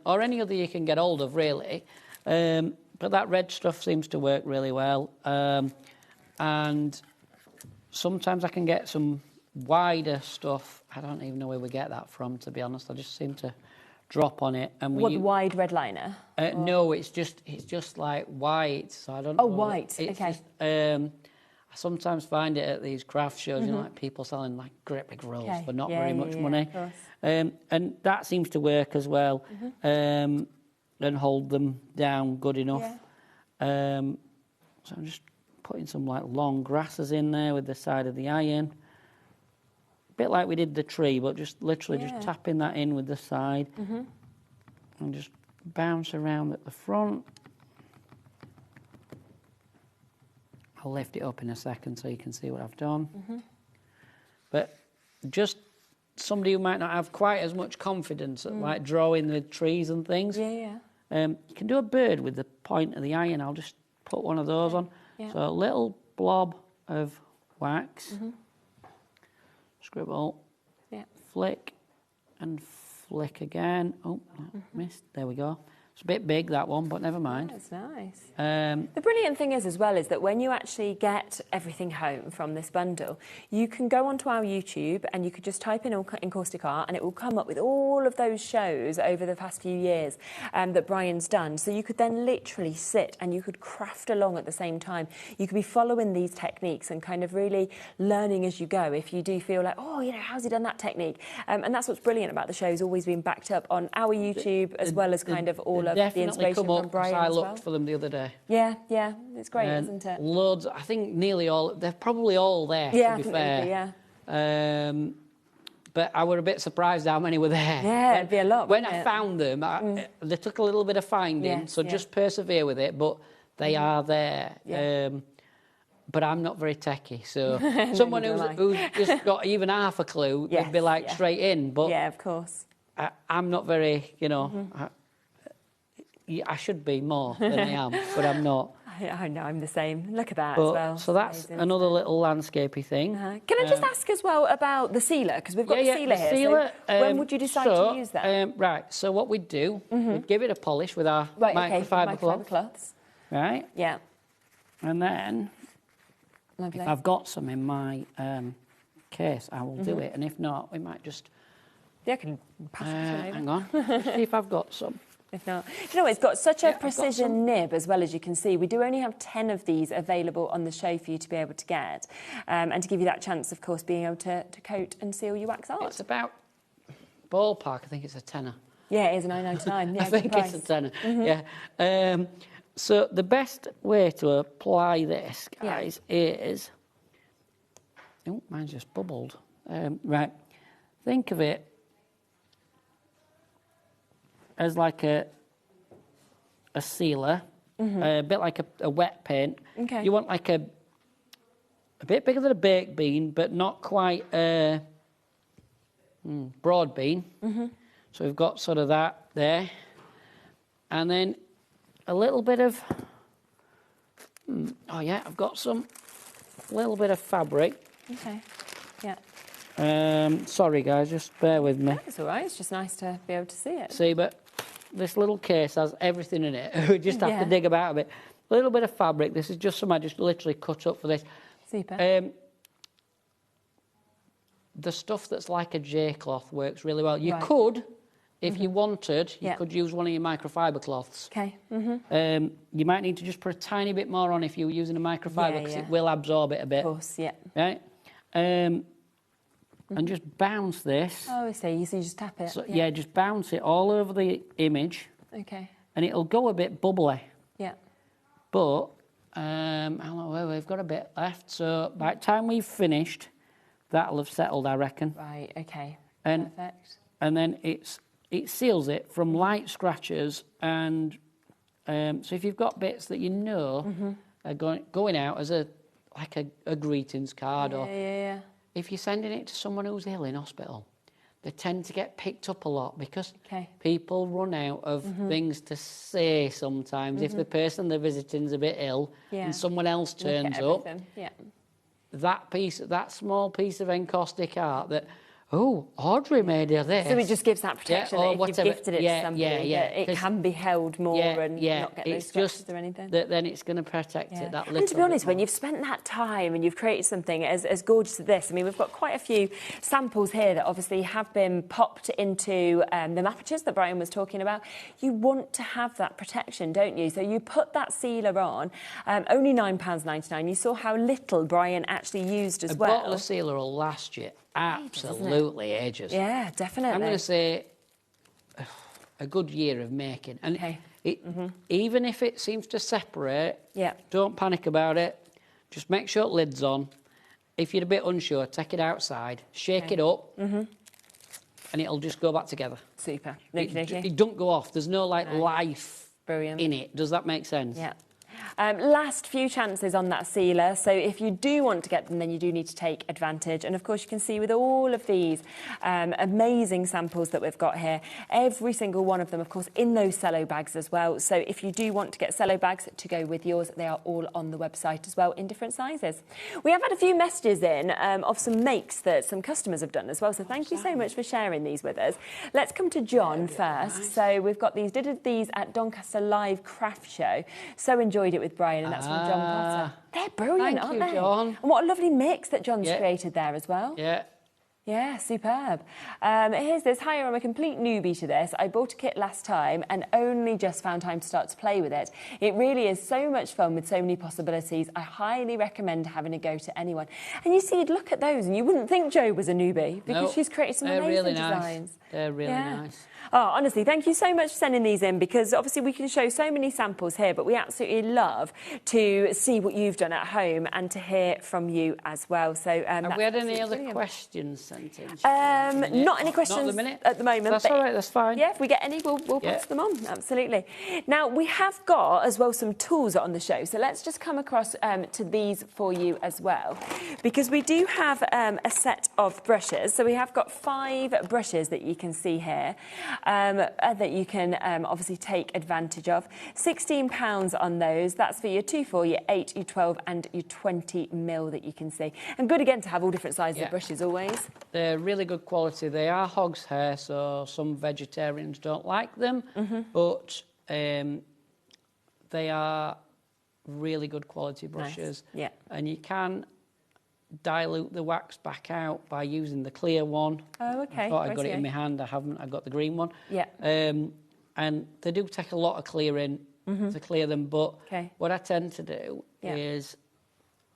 Or any other you can get hold of, really. But that red stuff seems to work really well. And sometimes I can get some wider stuff. I don't even know where we get that from, to be honest. I just seem to drop on it. And What, wide red liner? No, it's just like white. So I don't. Oh, know. white. It's Okay. just, I sometimes find it at these craft shows. You know, Mhm. like people selling like great big rolls Okay. for not Yeah, very yeah, much yeah, money. of course. And that seems to work as well. And hold them down good enough. So I'm just putting some like long grasses in there with the side of the iron. A bit like we did the tree, but just literally just tapping that in with the side. And just bounce around at the front. I'll lift it up in a second so you can see what I've done. But just somebody who might not have quite as much confidence at like drawing the trees and things. Yeah. You can do a bird with the point of the iron. I'll just put one of those on. Yeah. So a little blob of wax. Scribble. Yeah. Flick and flick again. Oh, missed. There we go. It's a bit big, that one, but never mind. That's nice. The brilliant thing is, as well, is that when you actually get everything home from this bundle, you can go onto our YouTube and you could just type in Encaustic Art and it will come up with all of those shows over the past few years that Brian's done. So you could then literally sit and you could craft along at the same time. You could be following these techniques and kind of really learning as you go if you do feel like, oh, you know, how's he done that technique? And that's what's brilliant about the show, is always being backed up on our YouTube as well as kind of all of the definitely inspiration come from up, Brian I as looked well. for them the other day. Yeah, it's great, And isn't it? Loads. I think nearly all. They're probably all there. Yeah, to be I think they would fair. be, yeah. But I were a bit surprised how many were there. Yeah, it'd be a lot. When wouldn't I it? found them, they took a little bit of finding, Yes, so yeah. just persevere with it. But they are there. Yeah. But I'm not very techie, so No, someone neither who's am I. just got even half a clue, they'd be like straight in. But yeah, of course. I'm not very, you know. I should be more than I am, but I'm not. I know, I'm the same. Look at that But, as well. so that's Amazing. another little landscapey thing. Can I just ask as well about the sealer? Because we've got the sealer the here. sealer, So when would you decide to use that? Right, so what we'd do, we'd give it a polish with our microfiber cloths. Right? Yeah. And then, Lovely. if I've got some in my case, I will do it. And if not, we might just... Yeah, I can pass it hang on. See if I've got some. If not, do you know, it's got such a I've got precision some. nib as well, as you can see. We do only have 10 of these available on the show for you to be able to get, and to give you that chance, of course, being able to coat and seal your wax art. It's about ballpark. I think it's a tenner. Yeah, it is $9.99. Yeah, I think good it's a price. tenner. Mhm. Yeah. So the best way to apply this, guys, is... Oh, mine's just bubbled. Right. Think of it as like a sealer, a bit like a wet paint. Okay. You want like a bit bigger than a baked bean, but not quite a broad bean. So we've got sort of that there. And then a little bit of... oh, yeah, I've got some little bit of fabric. Okay, yeah. Sorry, guys, just bear with me. It's all right. It's just nice to be able to see it. See, but this little case has everything in it. We just have Yeah. to dig about a bit. A little bit of fabric. This is just some I just literally cut up for this. Super. The stuff that's like a J-cloth works really well. You Right. could, if you wanted, you Yeah. could use one of your microfiber cloths. Okay. You might need to just put a tiny bit more on if you were using a microfiber, Yeah, because yeah. it will absorb it a bit. Of course, yeah. Right? And just bounce this. Oh, I see. So you just tap it. So, yeah, just bounce it all over the image, Okay. and it'll go a bit bubbly. Yeah. But we've got a bit left, so by the time we've finished, that'll have settled, I reckon. Right. Okay. And Perfect. and then it seals it from light scratches, and so if you've got bits that you know are going out as a greetings card, or Yeah. if you're sending it to someone who's ill in hospital, they tend to get picked up a lot because Okay. people run out of things to say sometimes. If the person they're visiting is a bit ill Yeah. and someone else Look at turns up, everything. Yeah. that small piece of encaustic art that, oh, Audrey made of this. So it just gives that protection that if you've gifted it to somebody, that it can be held more and not get those scratches or anything. Then it's going to protect it that little. And to be honest, when you've spent that time and you've created something as gorgeous as this, I mean, we've got quite a few samples here that obviously have been popped into the mappages that Brian was talking about. You want to have that protection, don't you? So you put that sealer on, only £9.99. You saw how little Brian actually used as well. A bottle of sealer will last you absolutely ages. Yeah, definitely. I'm going to say a good year of making. And even if it seems to separate, don't panic about it. Just make sure the lid's on. If you're a bit unsure, take it outside, shake it up, and it'll just go back together. Super. It don't go off. There's no life in it. Does that make sense? Yeah. Last few chances on that sealer, so if you do want to get them, then you do need to take advantage. And of course you can see with all of these amazing samples that we've got here, every single one of them of course in those cello bags as well. So if you do want to get cello bags to go with yours, they are all on the website as well in different sizes. We have had a few messages in of some makes that some customers have done as well, so thank you so much for sharing these with us. Let's come to John first. Nice. So we've got these, did these at Doncaster Live Craft Show, so enjoyed it with Brian, and that's from John Potter. They're brilliant, aren't they? John. And what a lovely mix that John's created there as well. Yeah. Yeah, superb. Here's this. Hi, I'm a complete newbie to this. I bought a kit last time and only just found time to start to play with it. It really is so much fun with so many possibilities. I highly recommend having a go to anyone. And you see, you'd look at those and you wouldn't think Jo was a newbie because she's created some amazing designs. They're really nice. Oh, honestly, thank you so much for sending these in, because obviously we can show so many samples here, but we absolutely love to see what you've done at home and to hear from you as well. So, have we had any other questions sent in? Not any questions at the moment. That's all right, that's fine. Yeah, if we get any, we'll pass them on, absolutely. Now, we have got as well some tools on the show, so let's just come across to these for you as well, because we do have a set of brushes. So we have got 5 brushes that you can see here. That you can obviously take advantage of. £16 on those. That's for your 2/4, your 8, your 12 and your 20mm that you can see. And good again to have all different sizes of brushes always. They're really good quality. They are hog's hair, so some vegetarians don't like them, but they are really good quality brushes. Nice. Yeah. And you can dilute the wax back out by using the clear one. Oh, okay. I thought I got it in my hand. I haven't. I got the green one. Yeah. And they do take a lot of clearing to clear them, but what I tend to do is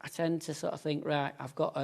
I tend to sort of think, right, I've got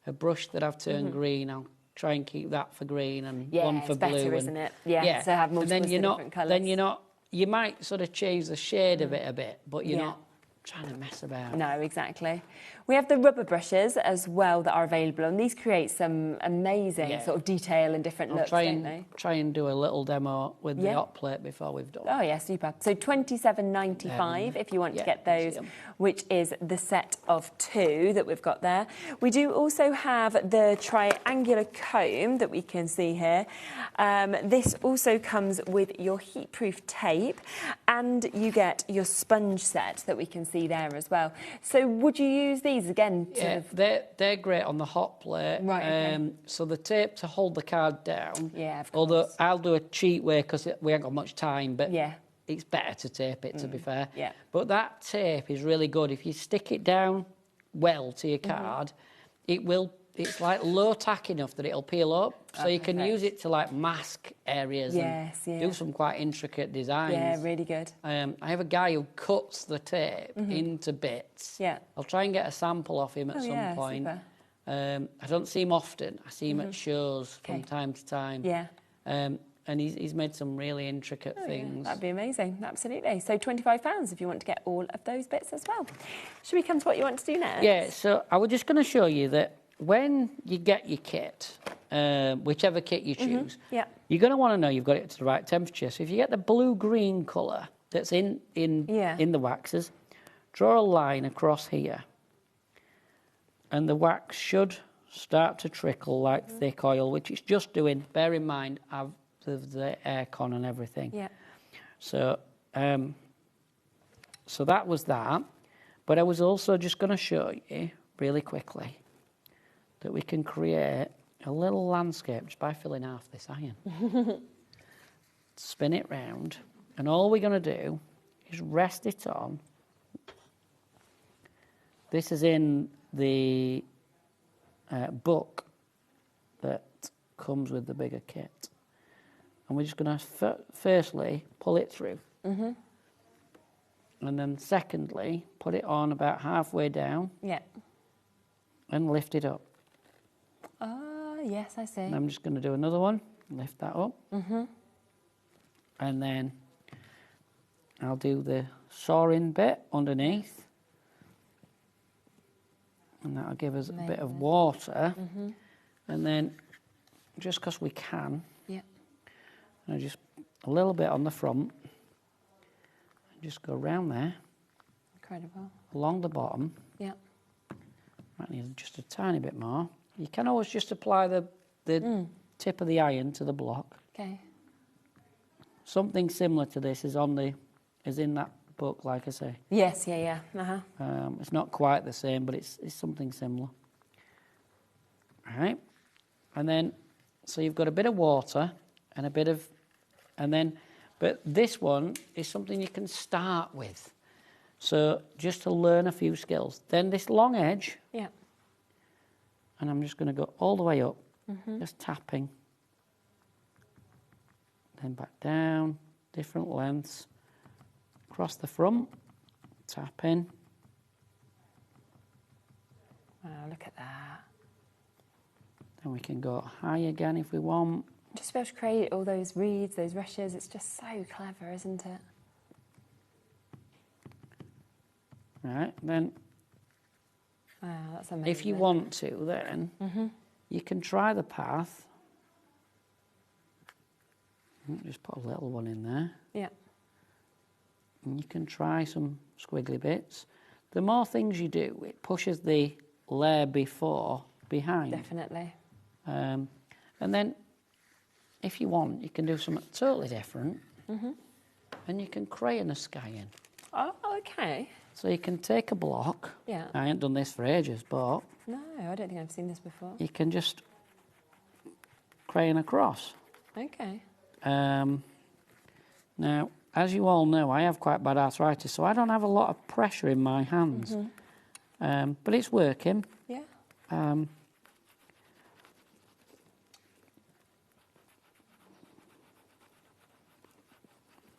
a brush that I've turned green. I'll try and keep that for green and one for blue. Yeah, it's better, isn't it? Yeah, so have multiple different colours. Then you're not. You might sort of change the shade of it a bit, but you're not trying to mess about. No, exactly. We have the rubber brushes as well that are available, and these create some amazing sort of detail and different looks, don't they? Try and do a little demo with the hot plate before we've done. Oh yeah, super. So £27.95 if you want to get those, which is the set of 2 that we've got there. We do also have the triangular comb that we can see here. This also comes with your heat-proof tape, and you get your sponge set that we can see there as well. So would you use these again? They're great on the hot plate. Right. So the tape to hold the card down. Yeah, of course. Although I'll do a cheat way because we haven't got much time, but it's better to tape it, to be fair. Yeah. But that tape is really good. If you stick it down well to your card, it's like low tack enough that it'll peel up, so you can use it to like mask areas and do some quite intricate designs. Yeah, really good. I have a guy who cuts the tape into bits. Yeah. I'll try and get a sample off him at some point. Super. I don't see him often. I see him at shows from time to time. Yeah. And he's made some really intricate things. Yeah, that'd be amazing, absolutely. So £25 if you want to get all of those bits as well. Should we come to what you want to do next? Yeah, so I was just going to show you that when you get your kit, whichever kit you choose, you're going to want to know you've got it to the right temperature. So if you get the blue-green colour that's in the waxes, draw a line across here, and the wax should start to trickle like thick oil, which it's just doing. Bear in mind, I've the aircon and everything. Yeah. So, so that was that. But I was also just going to show you really quickly that we can create a little landscape just by filling half this iron. Spin it round, and all we're going to do is rest it on. This is in the book that comes with the bigger kit. And we're just going to firstly pull it through. And then secondly, put it on about halfway down. Yeah. And lift it up. Oh, yes, I see. And I'm just going to do another one. Lift that up. And then I'll do the sawing bit underneath. And that'll give us a bit of water. And then, just because we can, and just a little bit on the front, and just go around there. Incredible. Along the bottom. Yeah. Might need just a tiny bit more. You can always just apply the tip of the iron to the block. Okay. Something similar to this is in that book, like I say. Yes, yeah. It's not quite the same, but it's something similar. All right. And then, so you've got a bit of water and a bit of, but this one is something you can start with. So just to learn a few skills. Then this long edge. Yeah. And I'm just going to go all the way up, just tapping. Then back down, different lengths. Across the front, tapping. Wow, look at that. Then we can go high again if we want. Just be able to create all those reeds, those rushes. It's just so clever, isn't it? Right, then. Wow, that's amazing. If you want to, then you can try the path. Just put a little one in there. Yeah. And you can try some squiggly bits. The more things you do, it pushes the layer behind. Definitely. And then, if you want, you can do something totally different. And you can crayon a sky in. Oh, okay. So you can take a block. Yeah. I ain't done this for ages, but... No, I don't think I've seen this before. You can just crayon across. Okay. Now, as you all know, I have quite bad arthritis, so I don't have a lot of pressure in my hands. But it's working. Yeah.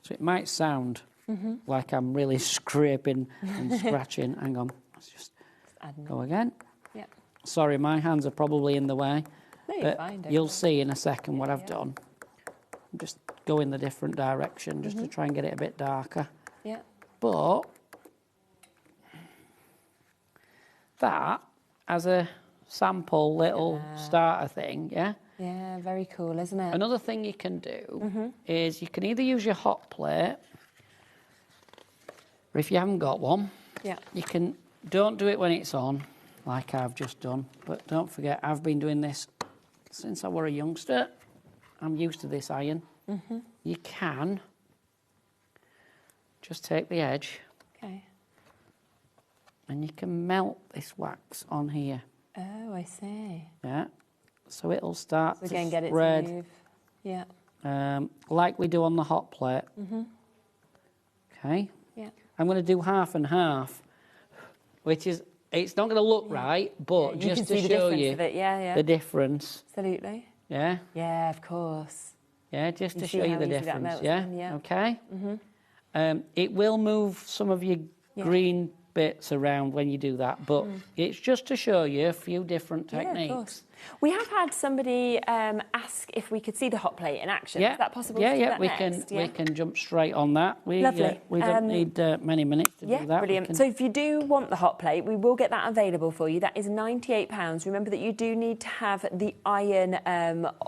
So it might sound like I'm really scraping and scratching. Hang on, let's just go again. Yeah. Sorry, my hands are probably in the way. No, you're but fine, don't you'll worry. see in a second what I've done. Just go in the different direction just to try and get it a bit darker. Yeah. But that as a sample little starter thing, yeah? Yeah, very cool, isn't it? Another thing you can do is you can either use your hot plate, or if you haven't got one, you can, don't do it when it's on, like I've just done, but don't forget, I've been doing this since I were a youngster. I'm used to this iron. You can just take the edge and you can melt this wax on here. Oh, I see. Yeah. So it'll start So to again, get it to spread, move. Yeah. like we do on the hot plate. Okay. Yeah. I'm going to do half and half, which is, it's not going to look right, but You just can to see the show difference you of it, the difference. Absolutely. Yeah. Yeah, of course. Yeah, just You to see show you how the easy that difference. melts Yeah. then, yeah. Okay. It will move some of your green bits around when you do that, but it's just to show you a few different techniques. Yeah, of course. We have had somebody ask if we could see the hot plate in action. Is that possible to do that we next? we can jump straight on that. Lovely. We don't need many minutes to do that. Brilliant. So if you do want the hot plate, we will get that available for you. That is £98. Remember that you do need to have the iron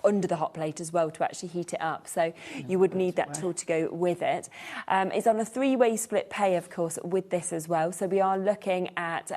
under the hot plate as well to actually heat it up. So you would need that tool to go with it. It's on a 3-way split pay, of course, with this as well. So we are looking at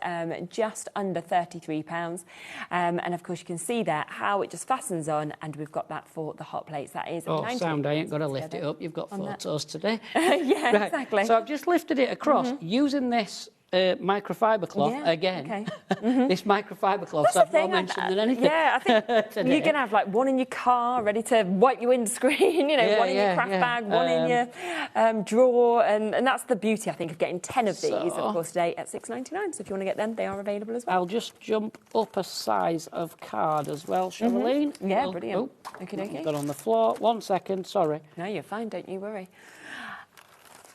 just under £33. And of course, you can see there how it just fastens on, and we've got that for the hot plates. That is sound, I ain't got to lift it up. You've got photos today. Yeah, right. exactly. So I've just lifted it across using this microfiber cloth again. Okay. This microfiber cloth, That's the I've more thing, mentioned than anything. Yeah, I think today. you're going to have like one in your car ready to wipe your windscreen, you know, one in your craft bag, one in your drawer. And that's the beauty, I think, of getting 10 of these, of course, today at $6.99. So if you want to get them, they are available as well. I'll just jump up a size of card as well, Cheryline. Yeah, brilliant. Okay. Got on the floor. 1 second, sorry. No, you're fine, don't you worry.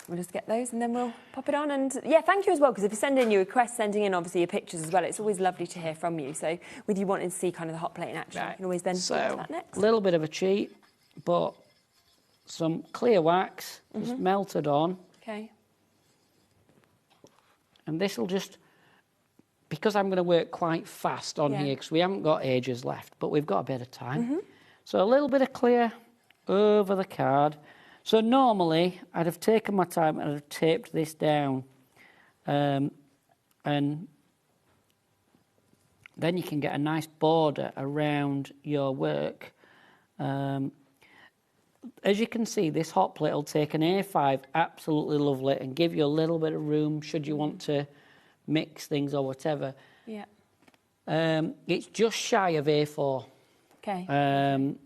We'll just get those and then we'll pop it on. And yeah, thank you as well, because if you send in your requests, sending in obviously your pictures as well, it's always lovely to hear from you. So with you wanting to see kind of the hot plate in action, you can always then do that next. A little bit of a cheat, but some clear wax just melted on. Okay. And this will just, because I'm going to work quite fast on here, because we haven't got ages left, but we've got a bit of time. So a little bit of clear over the card. So normally, I'd have taken my time and I'd have taped this down. And then you can get a nice border around your work. As you can see, this hot plate will take an A5, absolutely lovely, and give you a little bit of room should you want to mix things or whatever. Yeah. It's just shy of A4. Okay.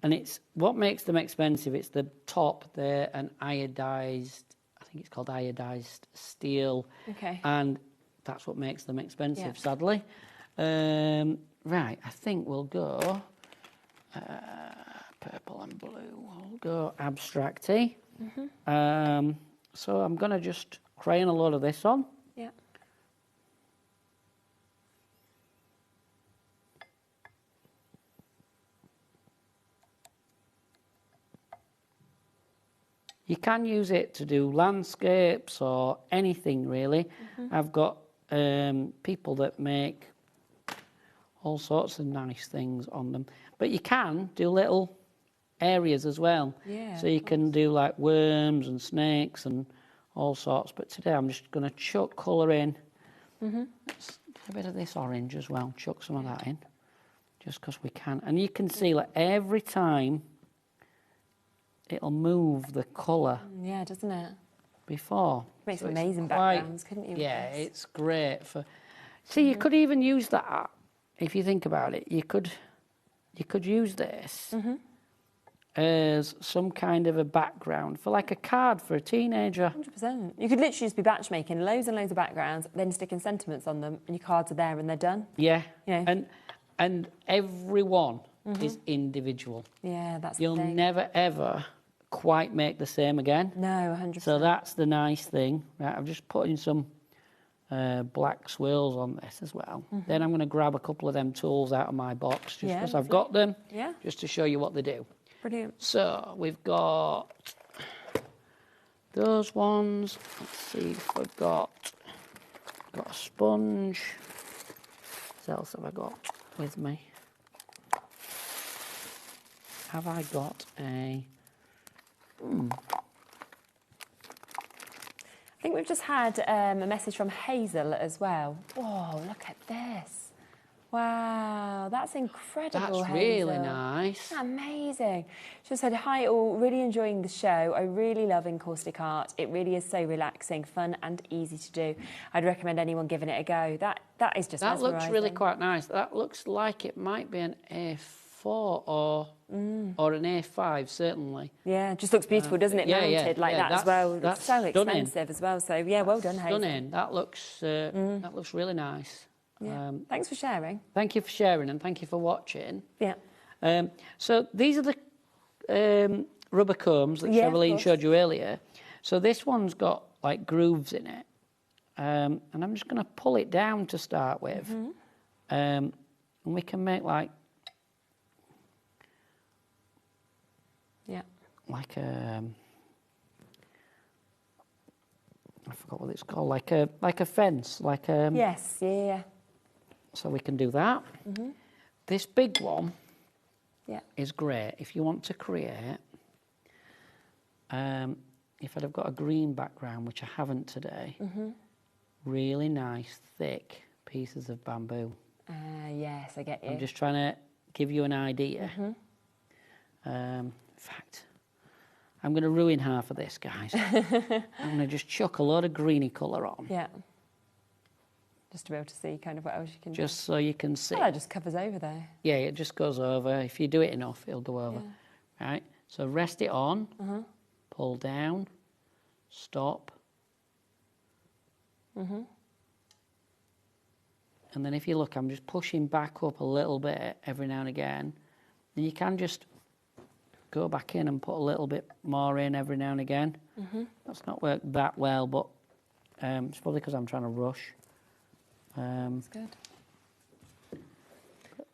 And it's what makes them expensive. It's the top there, and iodized, I think it's called iodized steel. Okay. And that's what makes them expensive, sadly. Right, I think we'll go purple and blue. We'll go abstracty. So I'm going to just crayon a lot of this on. Yeah. You can use it to do landscapes or anything, really. I've got people that make all sorts of nice things on them. But you can do little areas as well. Yeah, so you can do like worms and snakes and all sorts. But today I'm just going to chuck colour in. A bit of this orange as well. Chuck some of that in. Just because we can. And you can see like every time it'll move the colour. Yeah, doesn't it? Before. Makes amazing backgrounds, couldn't you? Yeah, it's great for. See, you could even use that if you think about it. You could use this as some kind of a background for like a card for a teenager. 100%. You could literally just be batch making loads and loads of backgrounds, then sticking sentiments on them, and your cards are there and they're done. Yeah. You know. And every one is individual. Yeah, that's You'll the thing. never ever quite make the same again. No, 100%. So that's the nice thing. Right, I'm just putting some black swirls on this as well. Then I'm going to grab a couple of them tools out of my box just because I've got them, just to show you what they do. Brilliant. So we've got those ones. Let's see if I've got a sponge. What else have I got with me? Have I got a... I think we've just had a message from Hazel as well. Whoa, look at this. Wow, that's incredible, That's Hazel. really nice. Amazing. She said, hi all, really enjoying the show. I really love encaustic art. It really is so relaxing, fun and easy to do. I'd recommend anyone giving it a go. That is just That looks mesmerising. really quite nice. That looks like it might be an A4 or an A5, certainly. Yeah, it just looks beautiful, doesn't it? Mounted like that as well. That's It's so stunning. expensive as well. So, yeah, well done, Hazel. Stunning. That looks really nice. Yeah. Thanks for sharing. Thank you for sharing and thank you for watching. Yeah. So these are the rubber combs that Cheryline showed you earlier. So this one's got like grooves in it. And I'm just going to pull it down to start with. And we can make like like a... I forgot what it's called. Like a fence. Like a... Yes, yeah. So we can do that. This big one is great if you want to create, if I'd have got a green background, which I haven't today, really nice, thick pieces of bamboo. Yes, I get you. I'm just trying to give you an idea. In fact, I'm going to ruin half of this, guys. I'm going to just chuck a load of greeny colour on. Yeah. Just to be able to see kind of what else you can do. Just so you can see. Oh, that just covers over there. Yeah, it just goes over. If you do it enough, it'll go over. Yeah. Right, so rest it on, pull down, stop. And then if you look, I'm just pushing back up a little bit every now and again. And you can just go back in and put a little bit more in every now and again. That's not worked that well, but it's probably because I'm trying to rush. That's good.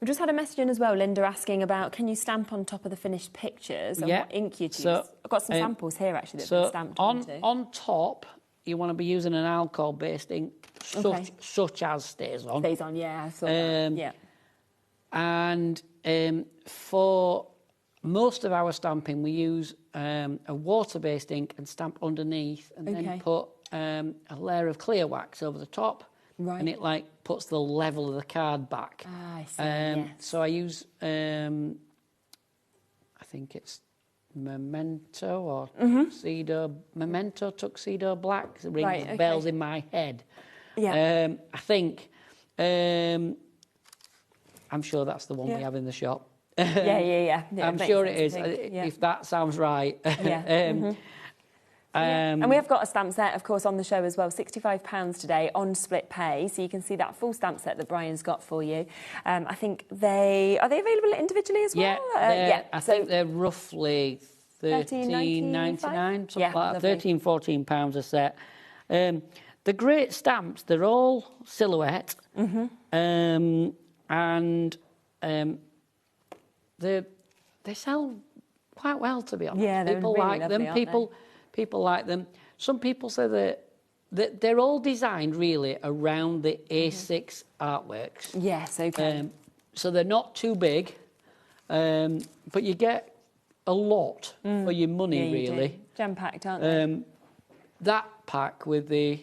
We just had a message in as well, Linda, asking about can you stamp on top of the finished pictures and what ink you use? So, I've got some samples here actually that have been stamped onto. On top, you want to be using an alcohol-based ink, such as Stays On. Stays On, yeah, I saw that. Yeah. And for most of our stamping, we use a water-based ink and stamp underneath, and then put a layer of clear wax over the top. Right. And it puts the level of the card back. Ah, I see. Yes. So I use, I think it's Memento or Tuxedo Black. It rings bells in my head. Yeah. I think, I'm sure that's the one we have in the shop. Yeah, I'm sure it is, if that sounds right. Yeah. And we have got a stamp set, of course, on the show as well, £65 today on split pay. So you can see that full stamp set that Brian's got for you. I think are they available individually as well? I think they're roughly $13.99, something like that, £13-14 a set. They're great stamps. They're all silhouette. And they sell quite well, to be honest. Yeah, they're people really like lovely, them. People like them. Some people say that they're all designed really around the A6 artworks. Yes, okay. So they're not too big, but you get a lot for your money, really. Jam-packed, aren't they? That pack with the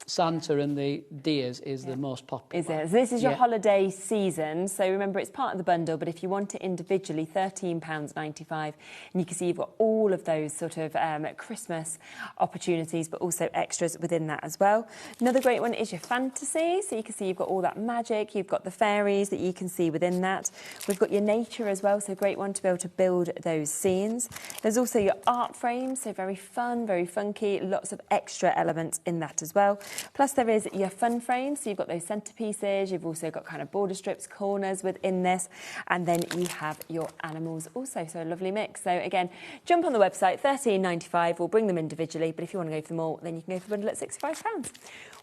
Santa and the deers is the most popular. Is it? So this is your holiday season. So remember, it's part of the bundle, but if you want it individually, £13.95. And you can see you've got all of those sort of Christmas opportunities, but also extras within that as well. Another great one is your fantasy. So you can see you've got all that magic. You've got the fairies that you can see within that. We've got your nature as well. So a great one to be able to build those scenes. There's also your art frames. So very fun, very funky. Lots of extra elements in that as well. Plus there is your fun frames, so you've got those centerpieces, you've also got kind of border strips, corners within this, and then you have your animals also, so a lovely mix. So again, jump on the website, $13.95, we'll bring them individually, but if you want to go for them all, then you can go for the bundle at £65.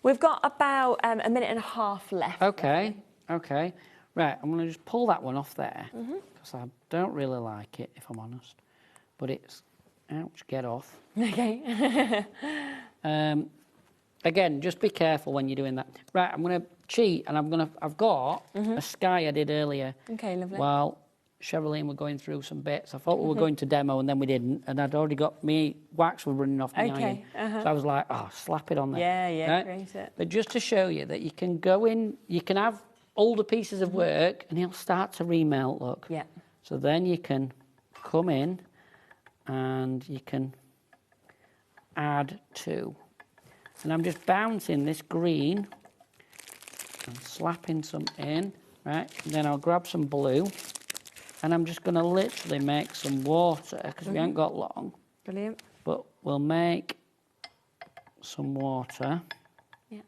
We've got about a minute and a half left. Okay. Right, I'm going to just pull that one off there, because I don't really like it, if I'm honest, but it's, ouch, get off. Okay. Again, just be careful when you're doing that. Right, I'm going to cheat, and I've got a sky I did earlier. Okay, lovely. While Cheryl and were going through some bits. I thought we were going to demo, and then we didn't, and I'd already got wax were running off my iron. So I was like, slap it on there. Yeah, right? Great it. But just to show you that you can go in, you can have older pieces of work, and it'll start to remelt, look. Yeah. So then you can come in, and you can add to. And I'm just bouncing this green and slapping some in, right? And then I'll grab some blue, and I'm just going to literally make some water, because we haven't got long. Brilliant. But we'll make some water. Yeah.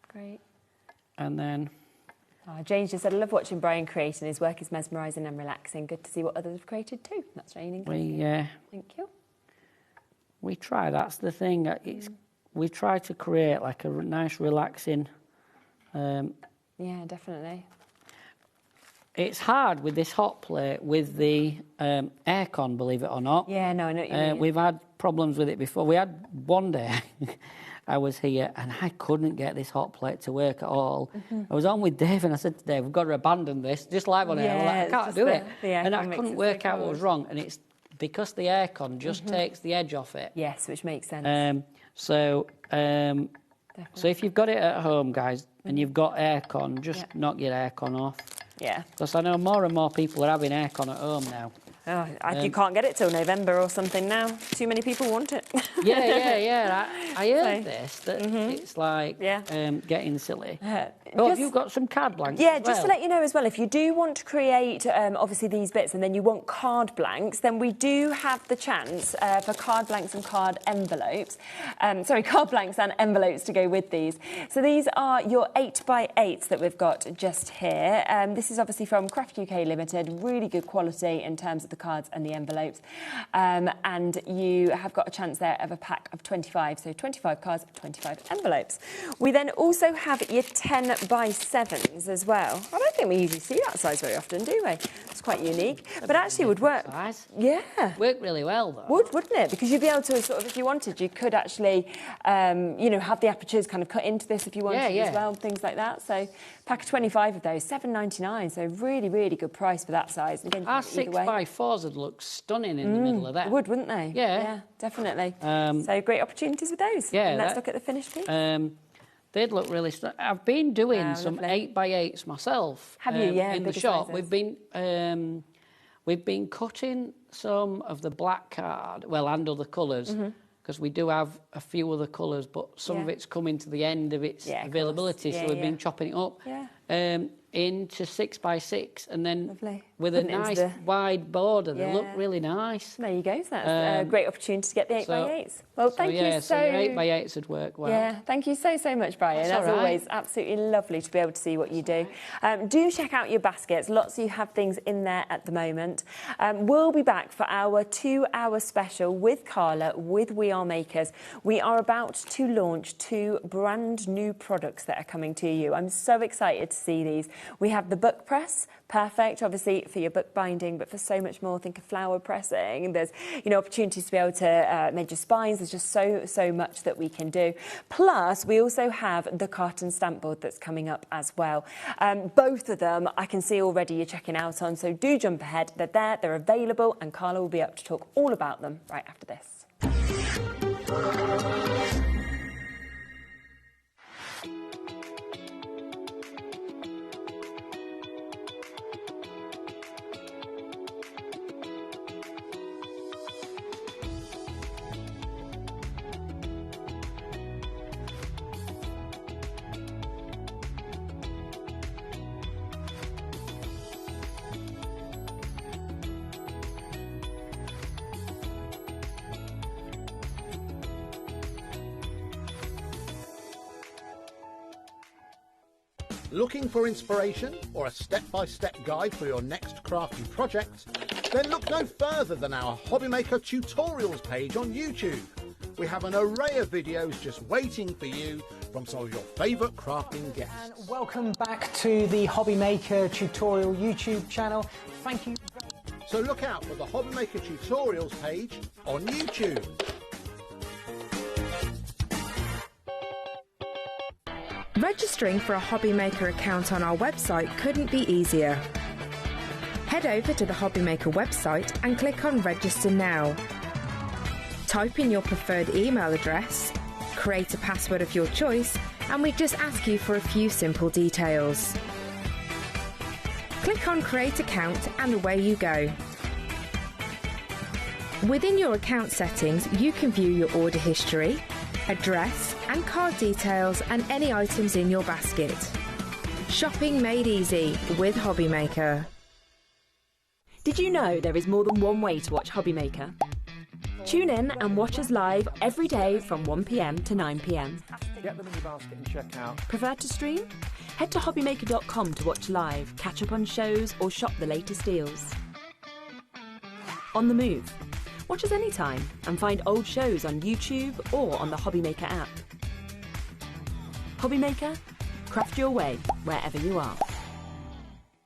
Great. And then... James just said, I love watching Brian create, and his work is mesmerising and relaxing. Good to see what others have created too. That's raining. Thank you. We try, that's the thing. We try to create like a nice, relaxing... yeah, definitely. It's hard with this hot plate with the aircon, believe it or not. Yeah, no, I know what you mean. We've had problems with it before. We had one day, I was here, and I couldn't get this hot plate to work at all. I was on with Dave, and I said to Dave, we've got to abandon this, just live on air. I can't do it. And I couldn't work out what was wrong, and it's because the aircon just takes the edge off it. Yes, which makes sense. So if you've got it at home, guys, and you've got aircon, just knock your aircon off. Yeah. Because I know more and more people are having aircon at home now. You can't get it till November or something now. Too many people want it. Yeah. I heard this, that it's like getting silly. Have you got some card blanks? Yeah, as just to well? let you know as well, if you do want to create, obviously, these bits and then you want card blanks, then we do have the chance for card blanks and card envelopes. Card blanks and envelopes to go with these. So these are your 8x8s that we've got just here. This is obviously from Craft UK Limited, really good quality in terms of the cards and the envelopes. And you have got a chance there of a pack of 25, so 25 cards, 25 envelopes. We then also have your 10x7s as well. I don't think we usually see that size very often, do we? It's quite unique, but actually would work. Size. Yeah. Work really well, though. Wouldn't it? Because you'd be able to, sort of, if you wanted, you could actually, have the apertures kind of cut into this if you wanted as well, things like that. So pack of 25 of those, $7.99, so really, really good price for that size. And again, our 6x4s would look stunning in the middle of that. They would, wouldn't they? Yeah, definitely. So great opportunities with those. Yeah. And let's look at the finished piece. They'd look really stunning. I've been doing some 8x8s myself. Have you? Yeah, in the shop. We've been cutting some of the black card, and other colours, because we do have a few other colours, but some of it's coming to the end of its availability, so we've been chopping it up into 6x6, and then with a nice wide border. They look really nice. There you go. So that's a great opportunity to get the 8x8s. Well, thank you so... your 8x8s would work well. Yeah, thank you so much, Brian. As always, absolutely lovely to be able to see what you do. Do check out your baskets. Lots of you have things in there at the moment. We'll be back for our 2-hour special with Carla, with We Are Makers. We are about to launch 2 brand new products that are coming to you. I'm so excited to see these. We have the book press, perfect, obviously, for your book binding, but for so much more. Think of flower pressing. There's, opportunities to be able to mend your spines. There's just so much that we can do. Plus, we also have the carton stamp board that's coming up as well. Both of them, I can see already you're checking out on, so do jump ahead. They're there, they're available, and Carla will be up to talk all about them right after this. Looking for inspiration or a step-by-step guide for your next crafty project? Then look no further than our HobbyMaker tutorials page on YouTube. We have an array of videos just waiting for you from some of your favourite crafting guests. And welcome back to the HobbyMaker tutorial YouTube channel. Thank you. So look out for the HobbyMaker tutorials page on YouTube. Registering for a HobbyMaker account on our website couldn't be easier. Head over to the HobbyMaker website and click on Register Now. Type in your preferred email address, create a password of your choice, and we just ask you for a few simple details. Click on Create Account and away you go. Within your account settings, you can view your order history, address and card details and any items in your basket. Shopping made easy with HobbyMaker. Did you know there is more than one way to watch HobbyMaker? Tune in and watch us live every day from 1 p.m. to 9 p.m. Get them in your basket and check out. Prefer to stream? Head to HobbyMaker.com to watch live, catch up on shows or shop the latest deals. On the move. Watch us anytime and find old shows on YouTube or on the HobbyMaker app. HobbyMaker, craft your way wherever you are.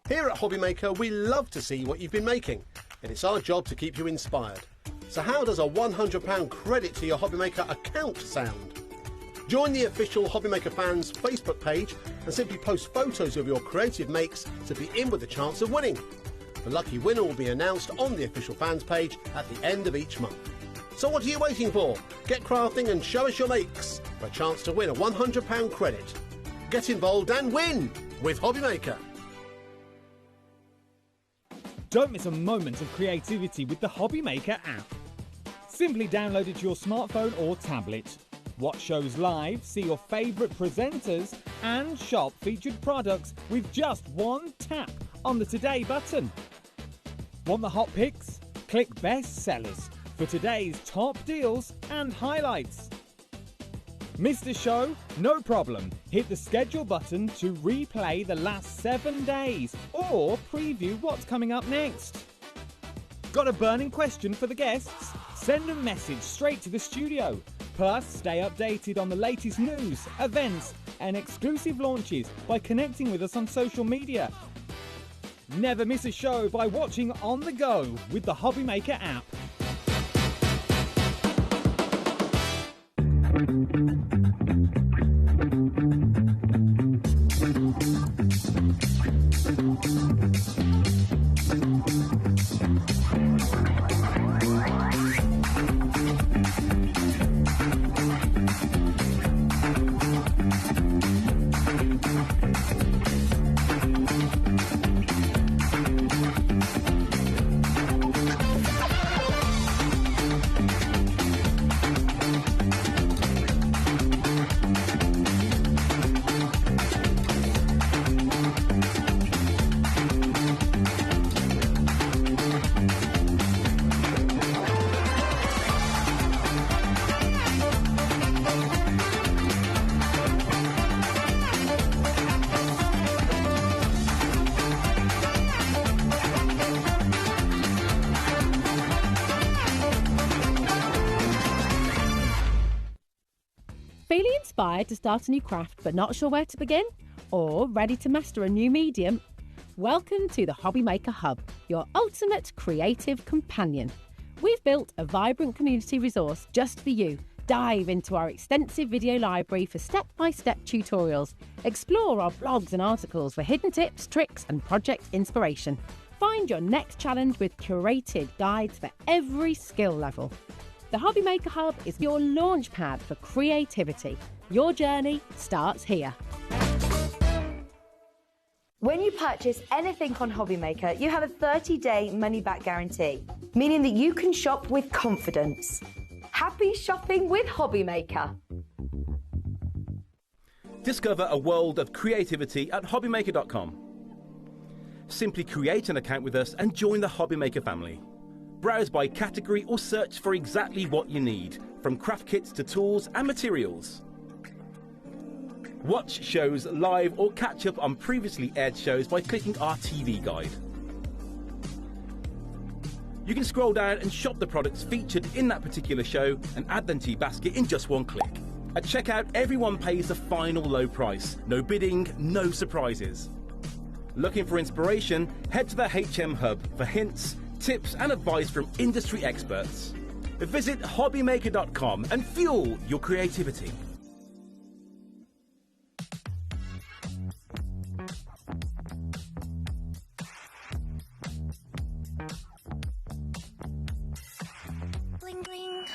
Here at HobbyMaker, we love to see what you've been making, and it's our job to keep you inspired. So how does a £100 credit to your HobbyMaker account sound? Join the official HobbyMaker fans Facebook page and simply post photos of your creative makes to be in with a chance of winning. The lucky winner will be announced on the official fans page at the end of each month. So what are you waiting for? Get crafting and show us your makes for a chance to win a £100 credit. Get involved and win with HobbyMaker. Don't miss a moment of creativity with the HobbyMaker app. Simply download it to your smartphone or tablet. Watch shows live, see your favourite presenters, and shop featured products with just one tap on the Today button. Want the hot picks? Click Best Sellers for today's top deals and highlights. Missed a show? No problem. Hit the schedule button to replay the last 7 days or preview what's coming up next. Got a burning question for the guests? Send a message straight to the studio. Plus, stay updated on the latest news, events, and exclusive launches by connecting with us on social media. Never miss a show by watching on the go with the HobbyMaker app. Feeling inspired to start a new craft but not sure where to begin? Or ready to master a new medium? Welcome to the HobbyMaker Hub, your ultimate creative companion. We've built a vibrant community resource just for you. Dive into our extensive video library for step-by-step tutorials. Explore our blogs and articles for hidden tips, tricks and project inspiration. Find your next challenge with curated guides for every skill level. The HobbyMaker Hub is your launch pad for creativity. Your journey starts here. When you purchase anything on HobbyMaker, you have a 30-day money-back guarantee, meaning that you can shop with confidence. Happy shopping with HobbyMaker. Discover a world of creativity at HobbyMaker.com. Simply create an account with us and join the HobbyMaker family. Browse by category or search for exactly what you need, from craft kits to tools and materials. Watch shows live or catch up on previously aired shows by clicking our TV guide. You can scroll down and shop the products featured in that particular show and add them to your basket in just one click. At checkout, everyone pays the final low price. No bidding, no surprises. Looking for inspiration? Head to the HM Hub for hints, tips and advice from industry experts. Visit HobbyMaker.com and fuel your creativity. Bling bling.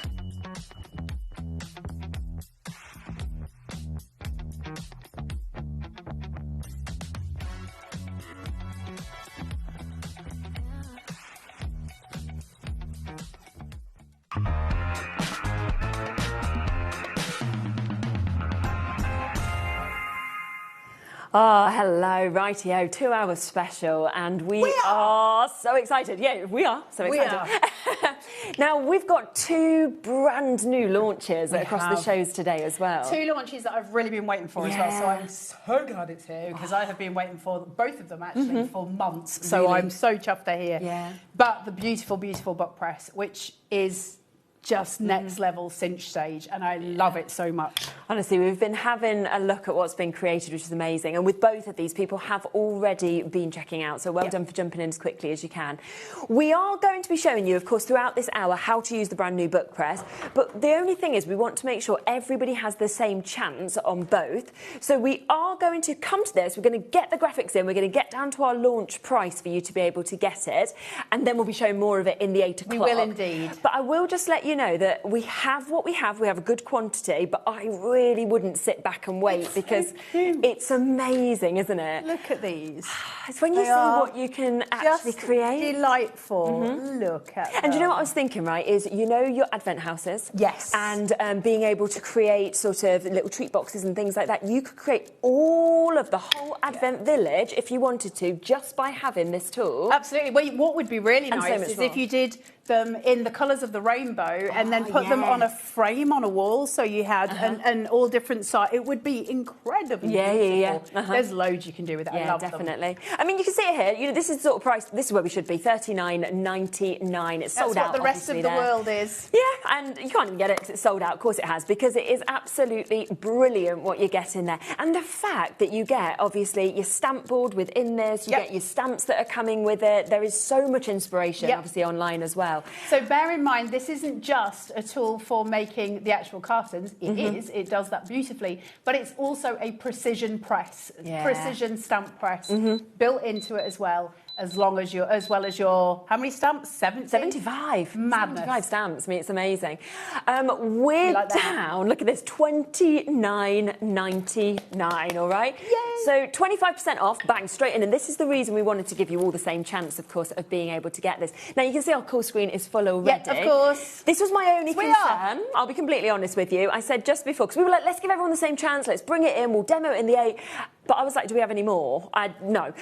Oh, hello, rightio, 2 hour special, and we are so excited. Yeah, we are so excited. Now, we've got 2 brand new launches across the shows today as well. 2 launches that I've really been waiting for as well, so I'm so glad it's here, because I have been waiting for both of them actually for months, so I'm so chuffed they're here. Yeah. But the beautiful, beautiful book press, which is just next level cinch stage, and I love it so much. Honestly, we've been having a look at what's been created, which is amazing, and with both of these, people have already been checking out, so well done for jumping in as quickly as you can. We are going to be showing you, of course, throughout this hour how to use the brand new book press, but the only thing is we want to make sure everybody has the same chance on both, so we are going to come to this, we're going to get the graphics in, we're going to get down to our launch price for you to be able to get it, and then we'll be showing more of it in the 8 o'clock. We will indeed. But I will just let you you know that we have what we have a good quantity, but I really wouldn't sit back and wait because it's amazing, isn't it? Look at these. It's when you see what you can actually create. Delightful. Look at And do you know what I was thinking, right, is you know your advent houses? Yes. And being able to create sort of little treat boxes and things like that. You could create all of the whole advent village if you wanted to, just by having this tool. Absolutely. Well, what would be really And so nice much is more. if you did them in the colours of the rainbow and then put them on a frame on a wall, so you had and all different sizes. It would be incredibly beautiful. There's loads you can do with it. I love definitely. I mean, you can see it here. You know, this is the sort of price. This is where we should be. $39.99. It's sold out. That's what the rest of the world is. Yeah, and you can't even get it because it's sold out. Of course it has, because it is absolutely brilliant what you get in there. And the fact that you get, obviously, your stamp board within this, you get your stamps that are coming with it. There is so much inspiration, obviously, online as well. So bear in mind, this isn't just a tool for making the actual cartons. It is. It does that beautifully. But it's also a precision press, precision stamp press built into it as well. As well as your, how many stamps? 75. Madness. 75 stamps. I mean, it's amazing. We're down, look at this, $29.99, all right? Yay! So 25% off, bang, straight in. And this is the reason we wanted to give you all the same chance, of course, of being able to get this. Now, you can see our call screen is full already. Yeah, of course. This was my only concern. I'll be completely honest with you. I said just before, because we were like, let's give everyone the same chance, let's bring it in, we'll demo it in the 8. But I was like, do we have any more? No.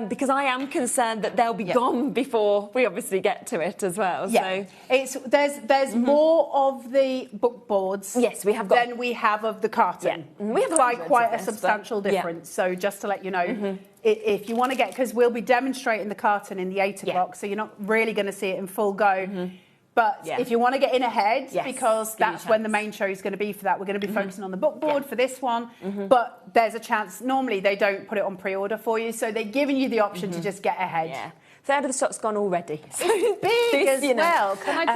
Because I am concerned that they'll be gone before we obviously get to it as well. Yeah. So there's more of the book boards. Yes, we have got. Than we have of the carton. Yeah. We have by quite a this, substantial difference. So just to let you know, if you want to get, because we'll be demonstrating the carton in the 8 o'clock, so you're not really going to see it in full go. But if you want to get in ahead, because that's when the main show is going to be for that, we're going to be focusing on the book board for this one. But there's a chance, normally they don't put it on pre-order for you, so they're giving you the option to just get ahead. Yeah. Third of the stock's gone already. So it's big as well. Can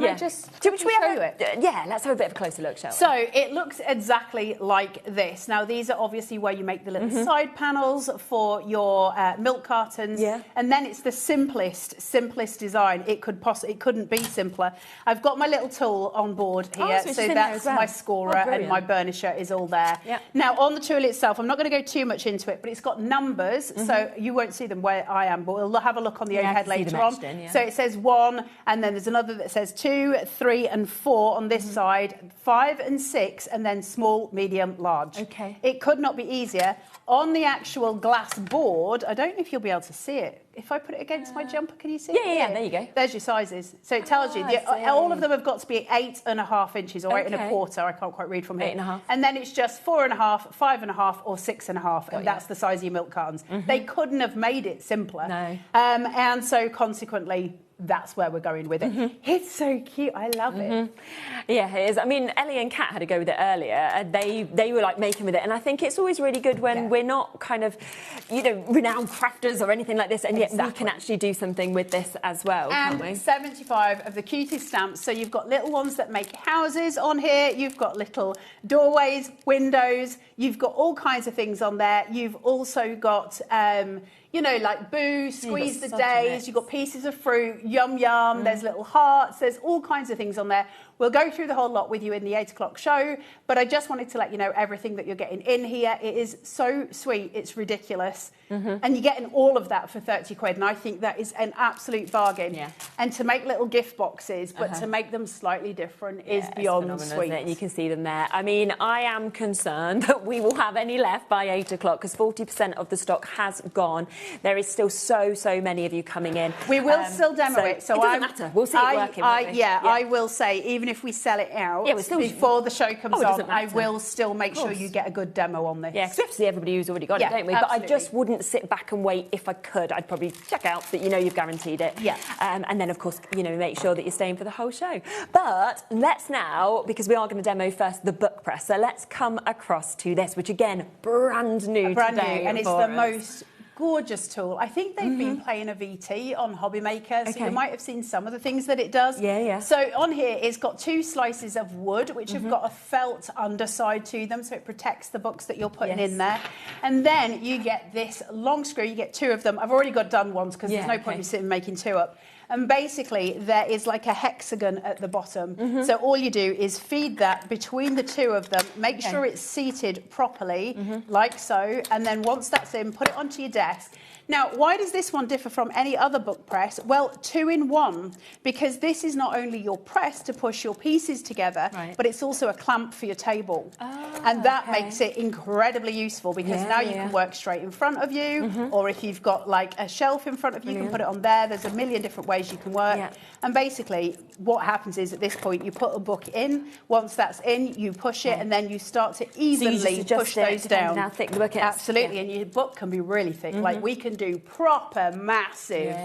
I just show you it? Yeah, let's have a bit of a closer look, shall we? So it looks exactly like this. Now, these are obviously where you make the little side panels for your milk cartons. Yeah. And then it's the simplest design. It couldn't be simpler. I've got my little tool on board here. So that's my scorer and my burnisher is all there. Yeah. Now, on the tool itself, I'm not going to go too much into it, but it's got numbers. So you won't see them where I am, but we'll have a look on the overhead later on. So it says 1, and then there's another that says 2, 3 and 4 on this side, 5 and 6, and then small, medium, large. Okay. It could not be easier. On the actual glass board, I don't know if you'll be able to see it. If I put it against my jumper, can you see it? Yeah, there you go. There's your sizes. So it tells you, all of them have got to be 8.5 inches or 8 1/4. I can't quite read from here. 8.5. And then it's just 4.5, 5.5 or 6.5. And that's the size of your milk cartons. They couldn't have made it simpler. No. And so consequently, that's where we're going with it. It's so cute. I love it. Yeah, it is. I mean, Ellie and Kat had a go with it earlier. They were like making with it. And I think it's always really good when we're not kind of, renowned crafters or anything like this. And yet we can actually do something with this as well, can't we? 75 of the cutest stamps. So you've got little ones that make houses on here. You've got little doorways, windows. You've got all kinds of things on there. You've also got... like boo, squeeze the days, you've got pieces of fruit, yum yum, there's little hearts, there's all kinds of things on there. We'll go through the whole lot with you in the 8 o'clock show, but I just wanted to let you know everything that you're getting in here. It is so sweet, it's ridiculous. And you're getting all of that for 30 quid, and I think that is an absolute bargain. Yeah. And to make little gift boxes, but to make them slightly different is beyond sweet. And you can see them there. I mean, I am concerned that we will have any left by 8 o'clock because 40% of the stock has gone. There is still so many of you coming in. We will still demo it. So it doesn't matter. We'll see it working. I will say, even if we sell it out before the show comes on, I will still make sure you get a good demo on this. Yeah, because we have to see everybody who's already got it, don't we? Absolutely. But I just wouldn't sit back and wait. If I could, I'd probably check out that you've guaranteed it. Yeah. And then, of course, make sure that you're staying for the whole show. But let's now, because we are going to demo first the book press, so let's come across to this, which again, brand new today. And it's the most gorgeous tool. I think they've been playing a VT on HobbyMaker, so you might have seen some of the things that it does. Yeah. So on here, it's got 2 slices of wood, which have got a felt underside to them, so it protects the books that you're putting in there. And then you get this long screw. You get 2 of them. I've already got done ones because there's no point in sitting making 2 up. And basically, there is like a hexagon at the bottom. So all you do is feed that between the two of them, make sure it's seated properly, like so, and then once that's in, put it onto your desk. Now, why does this one differ from any other book press? Well, 2-in-1, because this is not only your press to push your pieces together, but it's also a clamp for your table. And that makes it incredibly useful, because now you can work straight in front of you, or if you've got like a shelf in front of you, you can put it on there. There's a million different ways you can work. And basically, what happens is at this point, you put a book in. Once that's in, you push it, and then you start to evenly push those down. How thick the book is. Absolutely, and your book can be really thick. Like we can do proper, massive,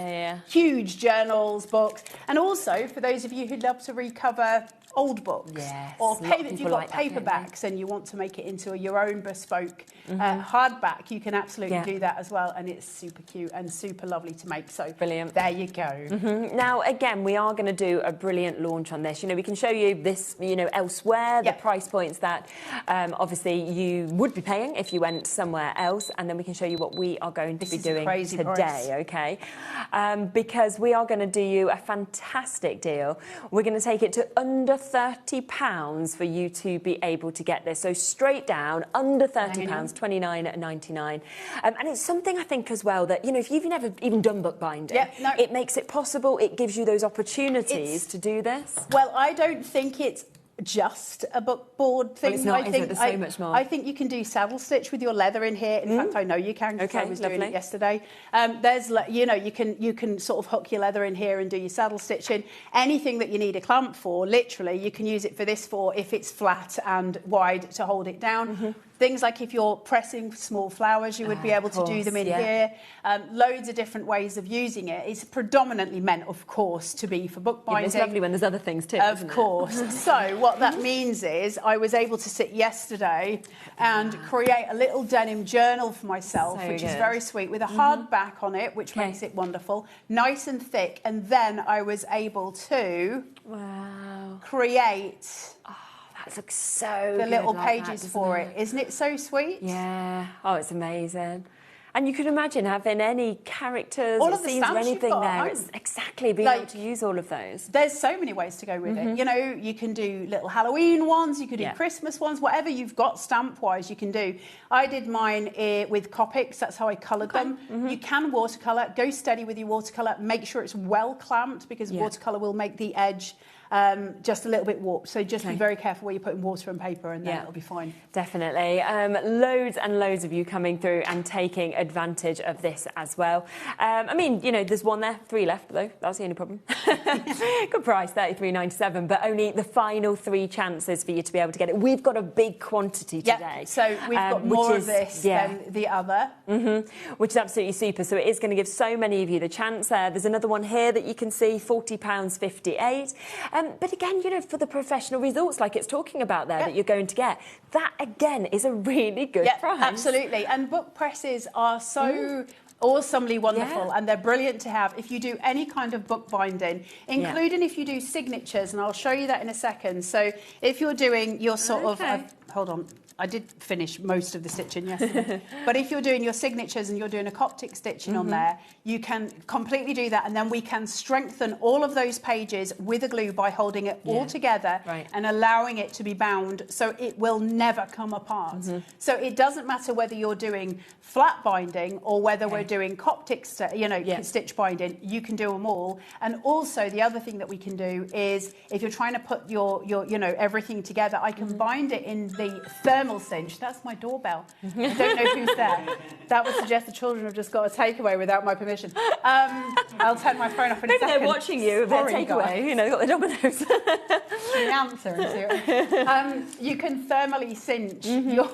huge journals, books. And also, for those of you who love to recover old books, or if you've got paperbacks and you want to make it into your own bespoke hardback, you can absolutely do that as well, and it's super cute and super lovely to make. So brilliant. There you go. Now, again, we are going to do a brilliant launch on this. You know, we can show you this, you know, elsewhere, the price points that obviously you would be paying if you went somewhere else, and then we can show you what we are going to be doing today, okay? Because we are going to do you a fantastic deal. We're going to take it to under £30 for you to be able to get this. So straight down, under £30, £29.99. And it's something I think as well that, you know, if you've never even done bookbinding, it makes it possible. It gives you those opportunities to do this. Well, I don't think it's just a bookboard thing. Well, it's not, I think there's so much more. I think you can do saddle stitch with your leather in here. In fact, I know you can, because I was doing it yesterday. There's, you know, you can sort of hook your leather in here and do your saddle stitching. Anything that you need a clamp for, literally, you can use it for this for if it's flat and wide to hold it down. Things like if you're pressing small flowers, you would be able to do them in here. Loads of different ways of using it. It's predominantly meant, of course, to be for bookbinding. It's lovely when there's other things too, of course. So what that means is I was able to sit yesterday and create a little denim journal for myself, which is very sweet, with a hard back on it, which makes it wonderful, nice and thick. And then I was able to create... That looks so the good little like pages that, for it. Isn't it so sweet? Yeah. Oh, it's amazing. And you could imagine having any characters all or of the scenes or stamps you've anything got there. at home. It's exactly being able to use all of those. There's so many ways to go with it. You know, you can do little Halloween ones, you could do Christmas ones, whatever you've got stamp-wise you can do. I did mine with Copics, that's how I coloured them. You can watercolour, go steady with your watercolour, make sure it's well clamped, because watercolour will make the edge just a little bit warped. So just be very careful where you're putting water and paper, and then it'll be fine. Definitely. Loads and loads of you coming through and taking advantage of this as well. I mean, you know, there's one there, 3 left though. That's the only problem. Good price, $33.97, but only the final 3 chances for you to be able to get it. We've got a big quantity today. So we've got more of this than the other. Which is absolutely super. So it is going to give so many of you the chance. There's another one here that you can see, £40.58. But again, you know, for the professional results like it's talking about there that you're going to get, that again is a really good price. Absolutely. And book presses are so awesomely wonderful, and they're brilliant to have if you do any kind of bookbinding, including if you do signatures, and I'll show you that in a second. So if you're doing your sort of... hold on. I did finish most of the stitching yesterday. But if you're doing your signatures and you're doing a Coptic stitching on there, you can completely do that, and then we can strengthen all of those pages with a glue by holding it all together and allowing it to be bound so it will never come apart. So it doesn't matter whether you're doing flat binding or whether we're doing Coptic stitch binding, you can do them all. And also the other thing that we can do is if you're trying to put your you know, everything together, I can bind it in the thermal cinch. That's my doorbell. I don't know who's there. That would suggest the children have just got a takeaway without my permission. I'll turn my phone off in a second. Maybe they're watching you with their takeaway. You know, they've got the Domino's. The answer is you can thermally cinch your...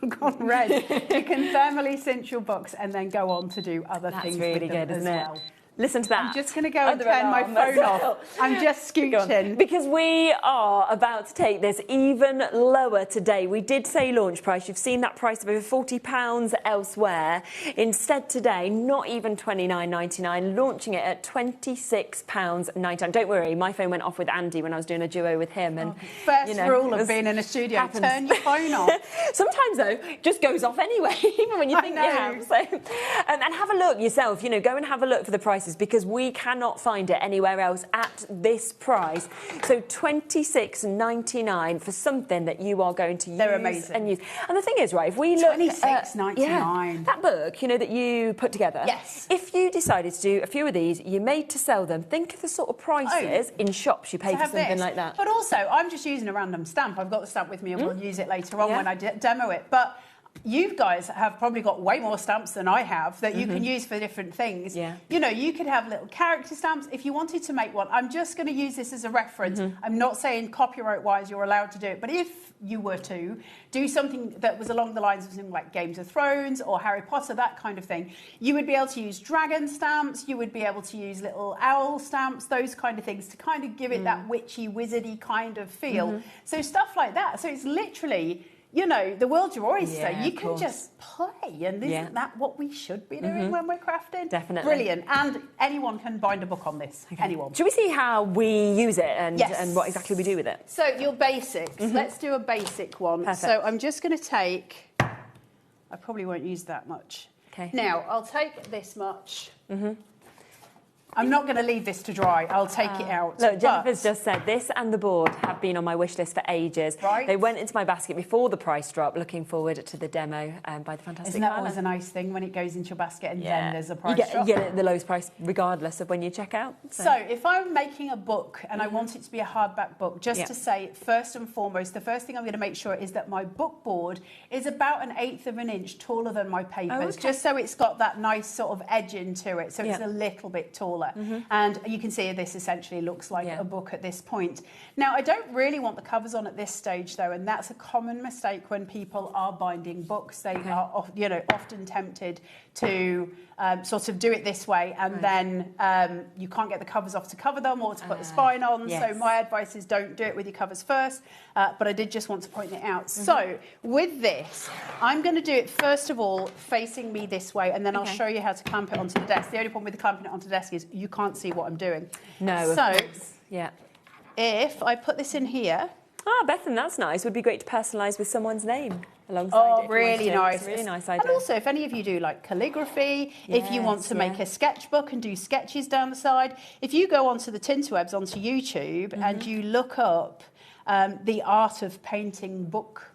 gone red. You can thermally cinch your books and then go on to do other things really with them good, as isn't it? well. Listen to that. I'm just going to go and turn my phone off. I'm just scooching. Because we are about to take this even lower today. We did say launch price. You've seen that price of over £40 elsewhere. Instead today, not even $29.99, launching it at £26.99. Don't worry, my phone went off with Andy when I was doing a duo with him. And First rule of being in a studio, turn your phone off. Sometimes, though, it just goes off anyway, even when you think you have. So, and have a look yourself. You know, go and have a look for the price prices because we cannot find it anywhere else at this price. So $26.99 for something that you are going to use and use. And the thing is, right, if we look $26.99. that book, you know, that you put together. Yes. If you decided to do a few of these, you're made to sell them. Think of the sort of prices in shops you pay for something like that. But also, I'm just using a random stamp. I've got the stamp with me and we'll use it later on when I demo it. But you guys have probably got way more stamps than I have that you can use for different things. Yeah. You know, you could have little character stamps if you wanted to make one. I'm just going to use this as a reference. I'm not saying copyright-wise you're allowed to do it, but if you were to do something that was along the lines of something like Games of Thrones or Harry Potter, that kind of thing, you would be able to use dragon stamps, you would be able to use little owl stamps, those kind of things to kind of give it that witchy, wizardy kind of feel. So stuff like that. So it's literally, you know, the world's your oyster. Yeah, you can just play, and isn't that what we should be doing when we're crafting? Definitely. Brilliant. And anyone can bind a book on this. Anyone. Should we see how we use it and what exactly we do with it? So your basics. Let's do a basic one. Perfect. So I'm just going to take, I probably won't use that much. Okay. Now, I'll take this much. I'm not going to leave this to dry. I'll take it out. Look, Jennifer's just said this and the board have been on my wish list for ages. Right. They went into my basket before the price drop, looking forward to the demo by the fantastic Isn't that Hannah. always a nice thing when it goes into your basket and then there's a price you drop? get it at the lowest price regardless of when you check out. So if I'm making a book and I want it to be a hardback book, just to say, first and foremost, the first thing I'm going to make sure is that my book board is about 1/8 of an inch taller than my papers, just so it's got that nice sort of edge into it, so it's a little bit taller. And you can see this essentially looks like a book at this point. Now, I don't really want the covers on at this stage, though, and that's a common mistake when people are binding books. They are, you know, often tempted to sort of do it this way, and then you can't get the covers off to cover them or to put the spine on. So my advice is don't do it with your covers first, but I did just want to point it out. So with this, I'm going to do it first of all facing me this way, and then I'll show you how to clamp it onto the desk. The only problem with clamping it onto the desk is you can't see what I'm doing. No. So yeah. If I put this in here. Ah, Bethan, that's nice. Would be great to personalise with someone's name alongside it. Really nice. It's a really nice idea. And also, if any of you do like calligraphy, if you want to make a sketchbook and do sketches down the side, if you go onto the Tinterwebs, onto YouTube, and you look up the art of painting books,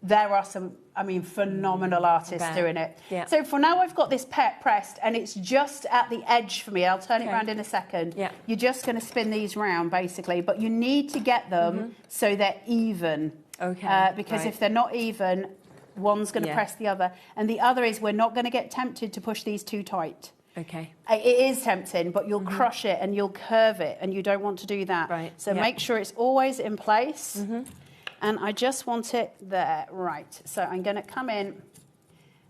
there are some, I mean, phenomenal artists doing it. Yeah. So for now, I've got this pressed, and it's just at the edge for me. I'll turn it around in a second. Yeah. You're just going to spin these round, basically, but you need to get them so they're even. Because if they're not even, one's going to press the other. And the other is we're not going to get tempted to push these too tight. Okay. It is tempting, but you'll crush it and you'll curve it, and you don't want to do that. Right. So make sure it's always in place. And I just want it there. Right. So I'm going to come in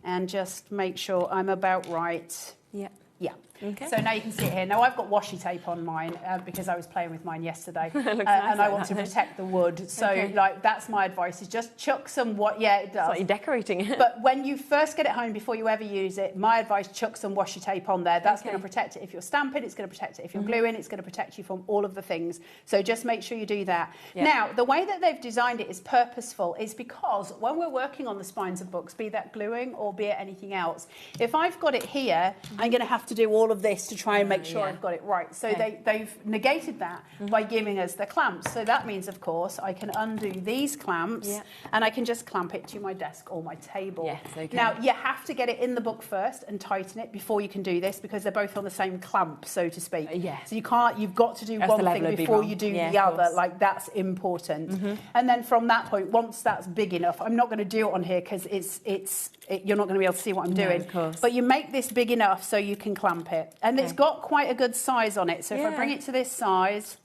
and just make sure I'm about right. Yeah. Yeah. Okay. So now you can see it here. Now I've got washi tape on mine because I was playing with mine yesterday, Looks nice and I like want that, to protect the wood. So like that's my advice: is just chuck some it does. It's like you're decorating it. But when you first get it home, before you ever use it, my advice: chuck some washi tape on there. That's going to protect it if you're stamping. It's going to protect it if you're gluing. It's going to protect you from all of the things. So just make sure you do that. Yeah. Now the way that they've designed it is purposeful. Is because when we're working on the spines of books, be that gluing or be it anything else, if I've got it here, I'm going to have to do all of this to try and make sure I've got it right. So they've negated that by giving us the clamps. So that means, of course, I can undo these clamps and I can just clamp it to my desk or my table. Yes, okay. Now, you have to get it in the book first and tighten it before you can do this because they're both on the same clamp, so to speak. So you can't, you've got to do one thing before you do the other. Like, that's important. And then from that point, once that's big enough, I'm not going to do it on here because you're not going to be able to see what I'm doing. Of course. But you make this big enough so you can clamp it. And it's got quite a good size on it. So if I bring it to this size...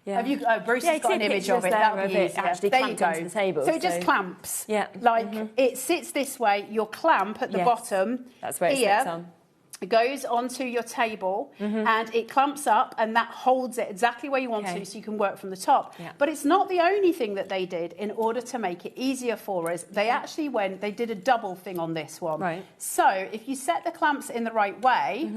Have you? Bruce has got an image of it. That would be easier. Actually there you clamped go. onto the table, so it just clamps. Yeah. Like it sits this way. Your clamp at the bottom. That's where it here, sits on. It goes onto your table and it clamps up and that holds it exactly where you want to so you can work from the top. But it's not the only thing that they did in order to make it easier for us. They actually they did a double thing on this one. Right. So if you set the clamps in the right way,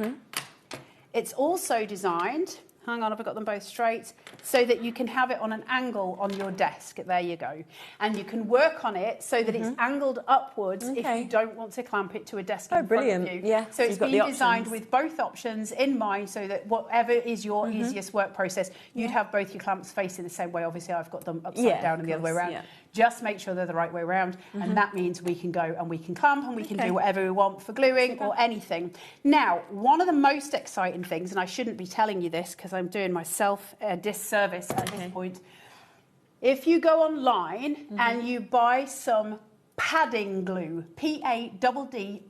it's also designed, Hang on, have I got them both straight? So that you can have it on an angle on your desk. There you go. And you can work on it so that it's angled upwards if you don't want to clamp it to a desk in front of you. Yeah. So it's been designed with both options in mind so that whatever is your easiest work process, you'd have both your clamps facing the same way. Obviously, I've got them upside down and the other way around. Yeah. Just make sure they're the right way around, and that means we can go and we can clamp and we can do whatever we want for gluing or anything. Now, one of the most exciting things, and I shouldn't be telling you this because I'm doing myself a disservice at this point, if you go online and you buy some padding glue, Padding,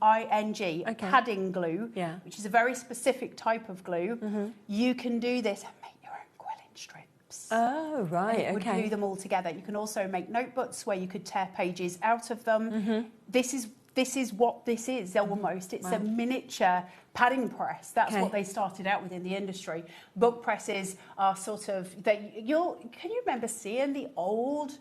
padding glue, which is a very specific type of glue, you can do this and make your own quilling strips. Oh, right, and it would glue them all together. You can also make notebooks where you could tear pages out of them. This is what this is almost. It's a miniature padding press. That's what they started out with in the industry. Book presses are sort of can you remember seeing the old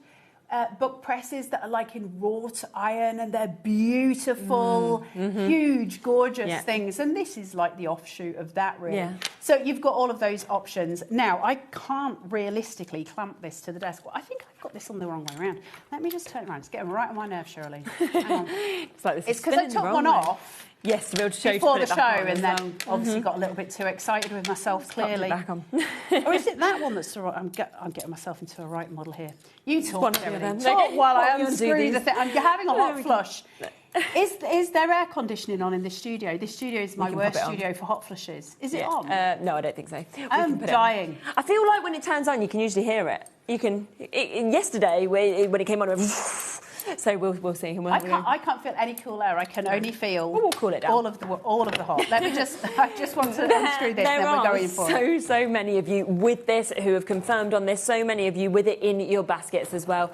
book presses that are like in wrought iron, and they're beautiful, huge, gorgeous things. And this is like the offshoot of that, really. Yeah. So you've got all of those options. Now, I can't realistically clamp this to the desk. Well, I think I've got this on the wrong way around. Let me just turn it around. It's getting right on my nerves, Shirley. Hang on. It's because I took one off. Yes, to be able to show before you the show, and then obviously got a little bit too excited with myself, clearly. Back on. Or is it that one that's the right? I'm getting myself into a right model here. You talk, One of them. talk while I What unscrew the thing. I'm having a hot we flush. Is there air conditioning on in this studio? This studio is my worst studio for hot flushes. Is it on? No, I don't think so. I'm dying. I feel like when it turns on, you can usually hear it. You can. Yesterday, when it came on, it went so we'll see. I can't feel any cool air. I can only feel we'll cool it down. all of the hot. Let me just. I just want to unscrew this. Then we're going for it. So many of you with this who have confirmed on this. So many of you with it in your baskets as well.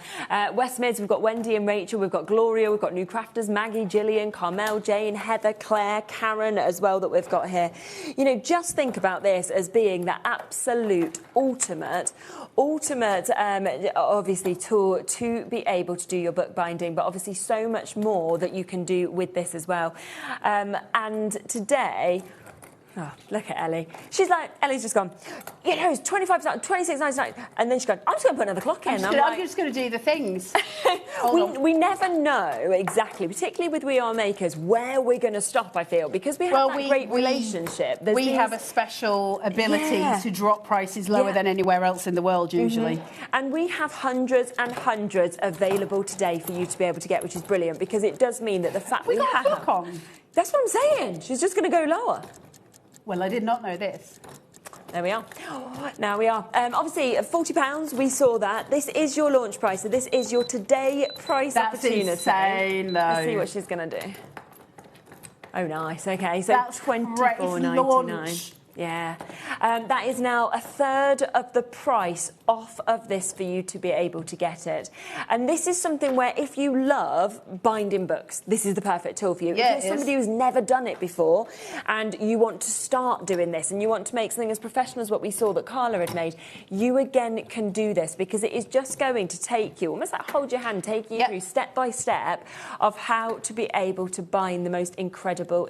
West Mids, we've got Wendy and Rachel. We've got Gloria. We've got new crafters: Maggie, Gillian, Carmel, Jane, Heather, Claire, Karen as well that we've got here. You know, just think about this as being the absolute ultimate, obviously tool to be able to do your bookbinding, but obviously so much more that you can do with this as well. And today, oh, look at Ellie. Ellie's just gone, you know, it's 25%, 26.99, and then she's gone, I'm just going to put another clock in. I'm just going to do the things. we never know exactly, particularly with We Are Makers, where we're going to stop, I feel, because we have that great relationship. We have a special ability to drop prices lower than anywhere else in the world, usually. And we have hundreds and hundreds available today for you to be able to get, which is brilliant, because it does mean that the fact we got have... a clock on. That's what I'm saying. She's just going to go lower. Well, I did not know this. There we are. Now we are. Obviously, £40, we saw that. This is your launch price, so this is your today price opportunity. That's insane, though. Let's see what she's going to do. Oh, nice. OK, so that's £24.99. Yeah. That is now a third of the price off of this for you to be able to get it. And this is something where if you love binding books, this is the perfect tool for you. Yeah, if you're somebody who's never done it before and you want to start doing this and you want to make something as professional as what we saw that Carla had made, you again can do this because it is just going to take you, almost like hold your hand, take you through step by step of how to be able to bind the most incredible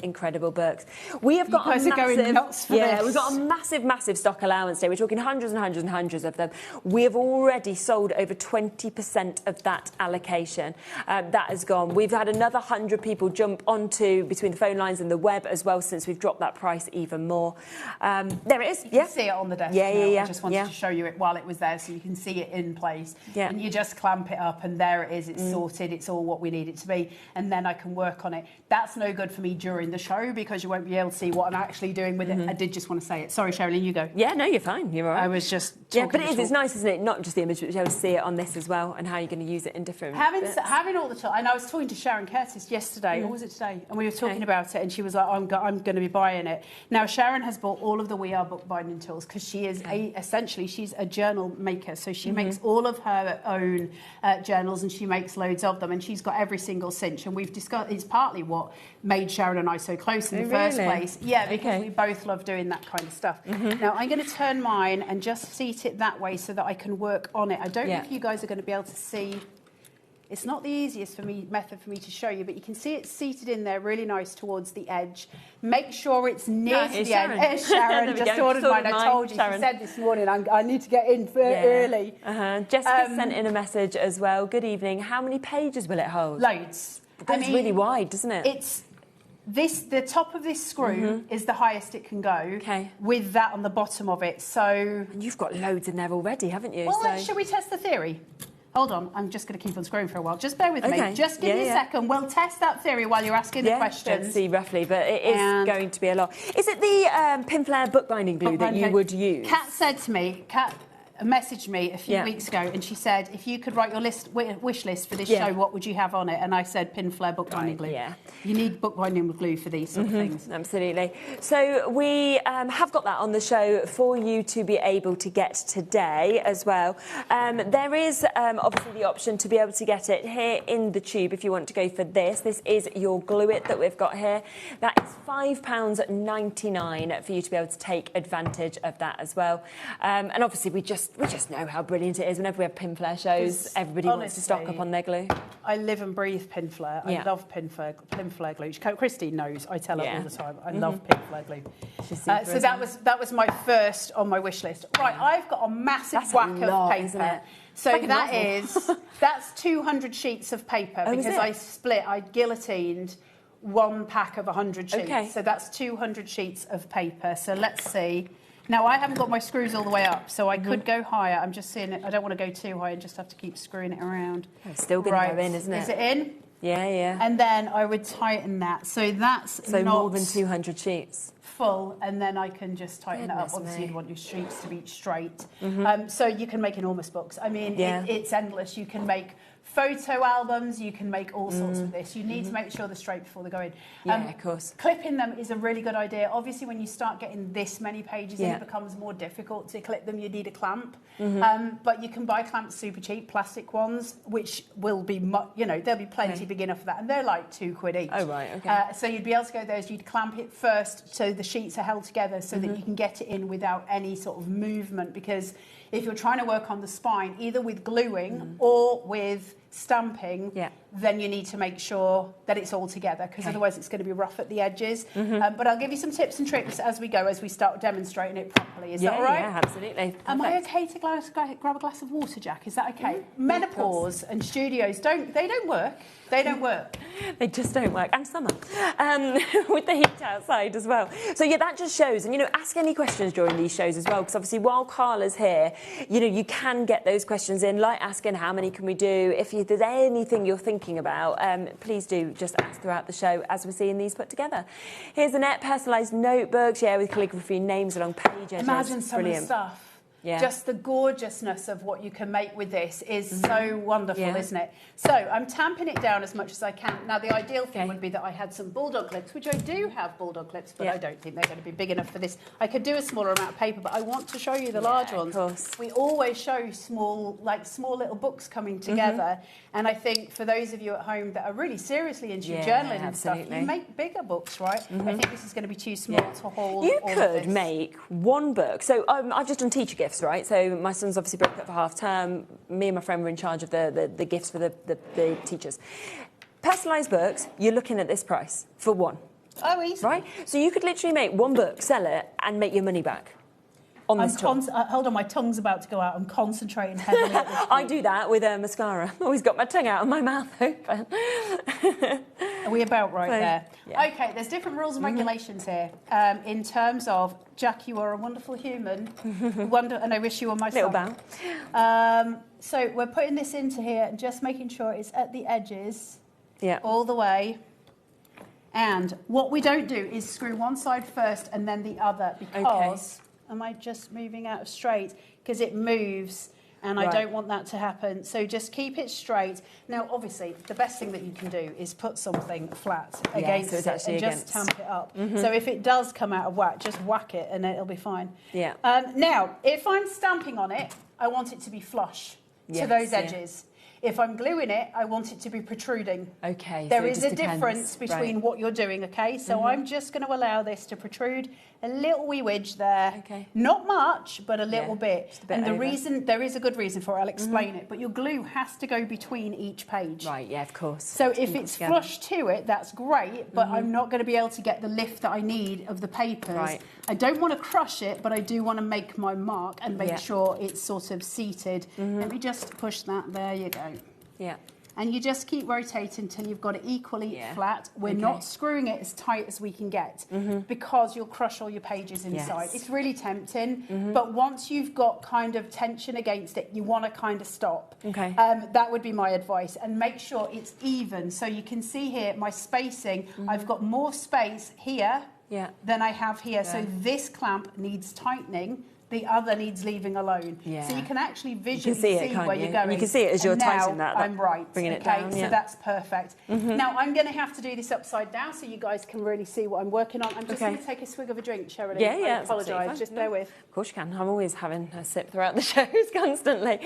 books. We have got you guys a massive... are going nuts for this. We've got a massive stock allowance today. We're talking hundreds and hundreds and hundreds of them. We have already sold over 20% of that allocation. That has gone. We've had another 100 people jump onto between the phone lines and the web as well since we've dropped that price even more. There it is. You can see it on the desk. Yeah. I just wanted to show you it while it was there so you can see it in place. Yeah. And you just clamp it up and there it is. It's sorted. It's all what we need it to be. And then I can work on it. That's no good for me during the show because you won't be able to see what I'm actually doing with it. I did just want to say it. Sorry, Sherilyn, you go. Yeah, no, you're fine. You're all right. I was just but it is. It's nice, isn't it? Not just the image, but you're able to see it on this as well and how you're going to use it in different bits. Having all the time. And I was talking to Sharon Curtis yesterday, or was it today? And we were talking about it and she was like, I'm going to be buying it. Now, Sharon has bought all of the We Are bookbinding tools because she is essentially, she's a journal maker. So she makes all of her own journals and she makes loads of them and she's got every single cinch. And we've discussed, it's partly what made Sharon and I so close in the first place. Yeah, because we both love doing that kind of stuff. Now, I'm going to turn mine and just seat it that way so that I can work on it. I don't know if you guys are going to be able to see It's not the easiest method for me to show you, but you can see it's seated in there really nice towards the edge. Make sure it's near to the end. There's Sharon, just ordered mine. I told you, Sharon. She said this morning, I need to get in early. Jessica sent in a message as well. Good evening. How many pages will it hold? Loads. It goes really wide, doesn't it? It's the top of this screw is the highest it can go. With that on the bottom of it. So and you've got loads in there already, haven't you? Well, should we test the theory? Hold on, I'm just going to keep on screwing for a while. Just bear with me. Just give me a second. We'll test that theory while you're asking the questions. Let's see roughly, but it is going to be a lot. Is it the Pinflair bookbinding glue that you would use? Kat said to me, Kat messaged me a few weeks ago, and she said, if you could write your wish list for this show, what would you have on it? And I said Pinflair bookbinding glue. You need bookbinding glue for these sort of things. Absolutely. So we have got that on the show for you to be able to get today as well. There is obviously the option to be able to get it here in the tube if you want to go for this. This is your glue it that we've got here. That is £5.99 for you to be able to take advantage of that as well. And obviously we just know how brilliant it is. Whenever we have Pinflair shows, everybody wants to stock up on their glue. I live and breathe Pinflair. I love Pinflair glue. Christine knows. I tell her all the time. I love Pinflair glue. So that was my first on my wish list. Right, I've got a massive whack of paper. Isn't it? So that's 200 sheets of paper because I guillotined one pack of 100 sheets. So that's 200 sheets of paper. So let's see. Now, I haven't got my screws all the way up, so I could go higher. I'm just seeing it. I don't want to go too high and just have to keep screwing it around. It's still going to go in, isn't it? Is it in? Yeah. And then I would tighten that. So that's not more than 200 sheets. Full, and then I can just tighten it up. Obviously, you'd want your sheets to be straight. So you can make enormous books. I mean, it's endless. You can make photo albums, you can make all sorts with this. You need to make sure they're straight before they go in. Of course. Clipping them is a really good idea. Obviously, when you start getting this many pages in, it becomes more difficult to clip them. You need a clamp. But you can buy clamps super cheap, plastic ones, which will be, there'll be plenty big enough for that. And they're like £2 each. Oh, right, okay. So you'd be able to go those. You'd clamp it first so the sheets are held together so that you can get it in without any sort of movement. Because if you're trying to work on the spine, either with gluing or with stamping, then you need to make sure that it's all together, because otherwise it's going to be rough at the edges. But I'll give you some tips and tricks as we go, as we start demonstrating it properly. Is that all right? Yeah, absolutely. Am I okay to grab a glass of water, Jack? Is that okay? Menopause and studios don't work. They don't work. They just don't work. And summer. With the heat outside as well. So, that just shows. And, ask any questions during these shows as well, because obviously while Carla's here, you can get those questions in, like asking how many can we do. If there's anything you're thinking about, please do just ask throughout the show as we're seeing these put together. Here's Annette, personalised notebooks, with calligraphy, names along pages. Imagine some of the stuff. Just the gorgeousness of what you can make with this is so wonderful, isn't it? So I'm tamping it down as much as I can. Now, the ideal thing would be that I had some bulldog clips, which I do have bulldog clips, but I don't think they're going to be big enough for this. I could do a smaller amount of paper, but I want to show you the large ones. Of course. We always show small little books coming together. And I think for those of you at home that are really seriously into your journaling and stuff, you make bigger books, right? I think this is going to be too small to hold. You could make one book. So I've just done teacher gifts, right? So my son's obviously broke up for half term. Me and my friend were in charge of the gifts for the teachers. Personalised books, you're looking at this price for one. Oh, easy. Right? So you could literally make one book, sell it, and make your money back. Hold on, my tongue's about to go out. I'm concentrating heavily at this point. I do that with mascara. Always got my tongue out and my mouth open. Are we about right there? Yeah. OK, there's different rules and regulations here. In terms of, Jack, you are a wonderful human. And I wish you were my son. Little bow. So we're putting this into here and just making sure it's at the edges all the way. And what we don't do is screw one side first and then the other, because... Am I just moving out of straight? Because it moves, and I don't want that to happen. So just keep it straight. Now, obviously, the best thing that you can do is put something flat against it and just tamp it up. So if it does come out of whack, just whack it, and it'll be fine. Now, if I'm stamping on it, I want it to be flush to those edges. If I'm gluing it, I want it to be protruding. Okay. There is a difference between what you're doing, okay? So I'm just going to allow this to protrude a little wee widge there. Okay. Not much, but a little bit. Just a bit and the over. reason, there is a good reason for it, I'll explain it, but your glue has to go between each page. Right, yeah, of course. So if it's flush to it, that's great, but I'm not going to be able to get the lift that I need of the papers. Right. I don't want to crush it, but I do want to make my mark and make sure it's sort of seated. Let me just push that. There you go. Yeah. And you just keep rotating until you've got it equally flat. We're not screwing it as tight as we can get because you'll crush all your pages inside. Yes. It's really tempting, but once you've got kind of tension against it, you want to kind of stop. Okay. That would be my advice. And make sure it's even. So you can see here my spacing. I've got more space here than I have here. So this clamp needs tightening. The other needs leaving alone. Yeah. So you can actually visually see it, where can't you? you're going. And you can see it as you're tightening now that. I'm right. Bringing it okay, down, so that's perfect. Now I'm going to have to do this upside down so you guys can really see what I'm working on. I'm just going to take a swig of a drink, Sheridan. Yeah, I apologise. Just bear with. Of course you can. I'm always having a sip throughout the shows constantly.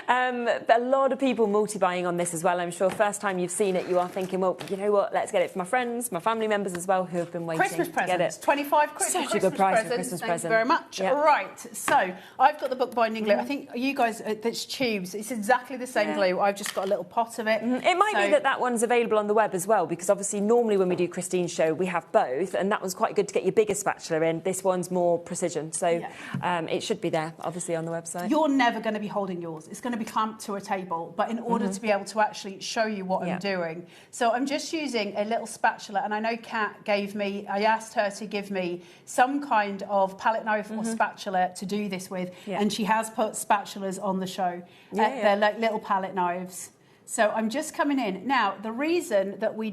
But a lot of people multi-buying on this as well. I'm sure first time you've seen it, you are thinking, well, you know what? Let's get it for my friends, my family members as well, who have been waiting Christmas to get it. 25 quid. Such a good price for a Christmas present. Thank you very much. Yeah. Right, so I've got the bookbinding glue. I think you guys, that's tubes. It's exactly the same glue. I've just got a little pot of it. It might be that one's available on the web as well, because obviously normally when we do Christine's show, we have both, and that was quite good to get your bigger spatula in. This one's more precision, so it should be there, obviously, on the website. You're never going to be holding yours. It's going to be clamped to a table, but in order to be able to actually show you what I'm doing. So I'm just using a little spatula, and I know Kat gave me, I asked her to give me some kind of palette knife or spatula to do this with, and she has put spatulas on the show. They're like little palette knives. So I'm just coming in. Now, the reason that we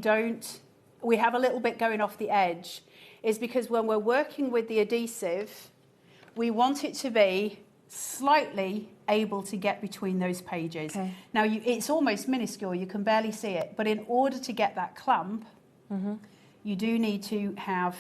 have a little bit going off the edge is because when we're working with the adhesive, we want it to be slightly able to get between those pages. Now, it's almost minuscule, you can barely see it, but in order to get that clamp, you do need to have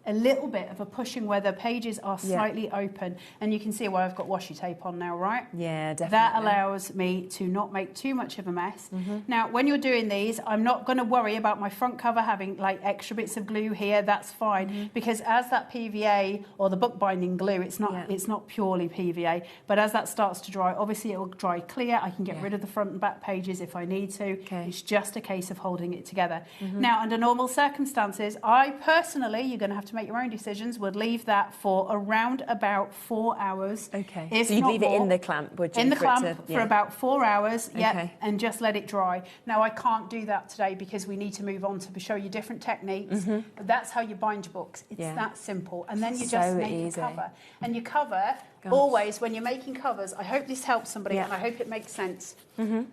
a little bit of a pushing where the pages are slightly open. And you can see why I've got washi tape on now, right? Yeah, definitely. That allows me to not make too much of a mess. Now, when you're doing these, I'm not going to worry about my front cover having like extra bits of glue here. That's fine, because as that PVA or the bookbinding glue, it's not purely PVA, but as that starts to dry, obviously it will dry clear. I can get rid of the front and back pages if I need to. It's just a case of holding it together. Now, under normal circumstances, I personally, you're going to have to make your own decisions, would leave that for around about 4 hours. So you'd leave it in the clamp, would you? In the clamp for about 4 hours, and just let it dry. Now, I can't do that today because we need to move on to show you different techniques. But that's how you bind your books. It's that simple. And then you just make a cover. And you cover, always, when you're making covers, I hope this helps somebody and I hope it makes sense.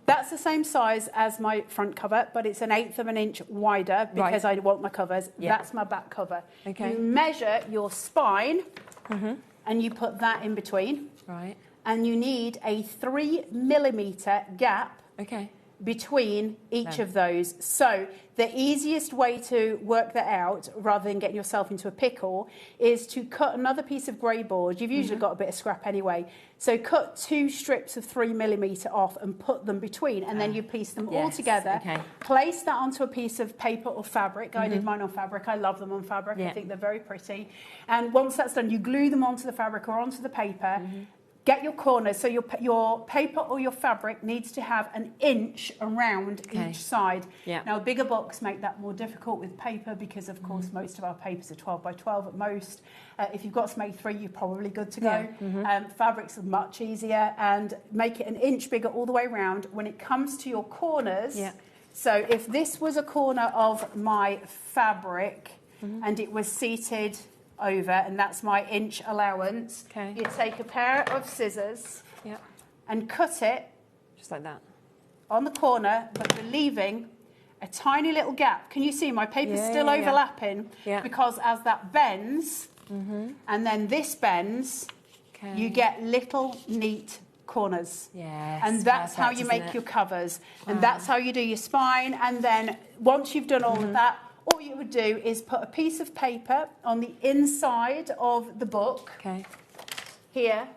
That's the same size as my front cover, but it's 1/8 of an inch wider because I want my covers. That's my back cover. You measure your spine and you put that in between. And you need a 3mm gap between each of those. So the easiest way to work that out, rather than getting yourself into a pickle, is to cut another piece of grey board. You've usually got a bit of scrap anyway. So cut 2 strips of 3mm off and put them between, and then you piece them all together. Place that onto a piece of paper or fabric. I did mine on fabric. I love them on fabric. I think they're very pretty. And once that's done, you glue them onto the fabric or onto the paper. Get your corners, so your paper or your fabric needs to have 1 inch around each side. Now, bigger books make that more difficult with paper because, of course, most of our papers are 12 by 12 at most. If you've got some A3, you're probably good to go. Fabrics are much easier, and make it 1 inch bigger all the way around. When it comes to your corners, so if this was a corner of my fabric and it was seated over, and that's my inch allowance. You take a pair of scissors and cut it just like that on the corner, but we're leaving a tiny little gap. Can you see my paper's still overlapping? Because as that bends and then this bends, you get little neat corners. And that's how you make your covers. And that's how you do your spine. And then once you've done all of that, all you would do is put a piece of paper on the inside of the book here,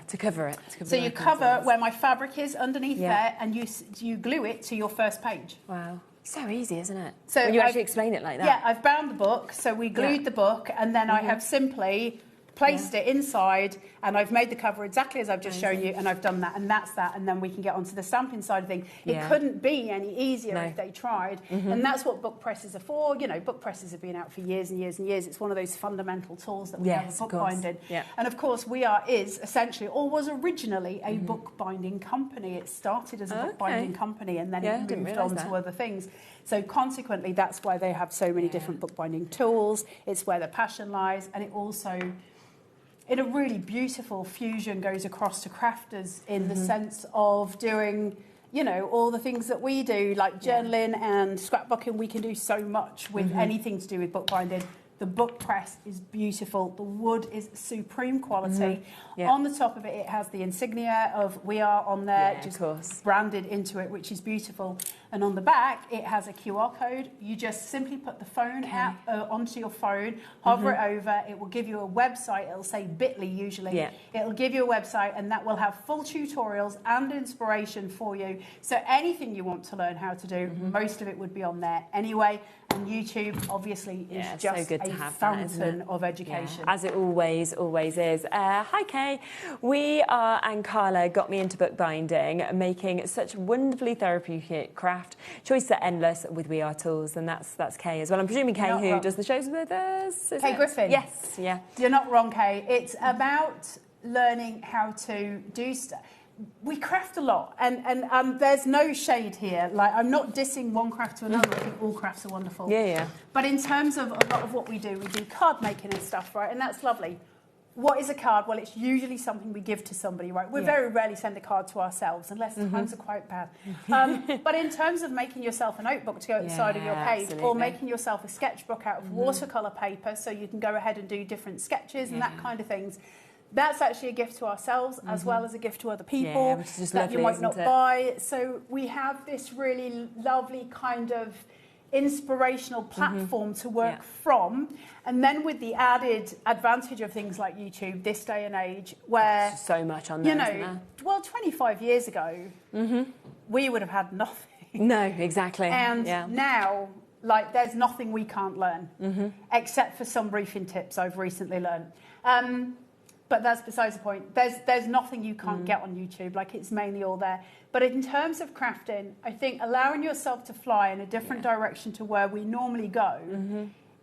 To cover it. So you cover where my fabric is underneath there, and you glue it to your first page. Wow. So easy, isn't it? So when you actually explain it like that. Yeah, I've bound the book, so we glued the book, and then I have simply placed it inside, and I've made the cover exactly as I've just shown you, and I've done that, and that's that, and then we can get onto the stamping side of things. It couldn't be any easier if they tried, and that's what book presses are for. You know, book presses have been out for years and years and years. It's one of those fundamental tools that we have with bookbinding. And of course, is essentially, or was originally, a bookbinding company. It started as a bookbinding company, and then it moved on to other things. So consequently, that's why they have so many different bookbinding tools. It's where the passion lies, and it also, in a really beautiful fusion, goes across to crafters in the sense of doing, you know, all the things that we do, like journaling and scrapbooking. We can do so much with anything to do with bookbinding. The book press is beautiful. The wood is supreme quality. On the top of it, it has the insignia of We Are on there, just branded into it, which is beautiful. And on the back, it has a QR code. You just simply put the phone app onto your phone, hover it over. It will give you a website. It'll say Bitly usually. It'll give you a website, and that will have full tutorials and inspiration for you. So anything you want to learn how to do, most of it would be on there anyway. And YouTube, obviously, is just a fountain of education. As it always is. Hi, Kay. We are, and Carla got me into bookbinding, making such wonderfully therapeutic craft. Choices are endless with We Are tools, and that's Kay as well. I'm presuming Kay, who does the shows with us. Kay Griffin. Yes, yeah. You're not wrong, Kay. It's about learning how to do stuff. We craft a lot, and there's no shade here. Like, I'm not dissing one craft to another. I think all crafts are wonderful. But in terms of a lot of what we do card making and stuff, right? And that's lovely. What is a card? Well, it's usually something we give to somebody, right? We very rarely send a card to ourselves, unless times are quite bad. But in terms of making yourself a notebook to go at the side of your page, or making yourself a sketchbook out of watercolour paper so you can go ahead and do different sketches and that kind of things, that's actually a gift to ourselves as well as a gift to other people that you might not buy. So we have this really lovely kind of inspirational platform to work from, and then with the added advantage of things like YouTube this day and age, where so much on there, you know, well, 25 years ago we would have had nothing. No, exactly. And now, like, there's nothing we can't learn except for some briefing tips I've recently learned. But that's besides the point. There's nothing you can't get on YouTube. Like, it's mainly all there. But in terms of crafting, I think allowing yourself to fly in a different direction to where we normally go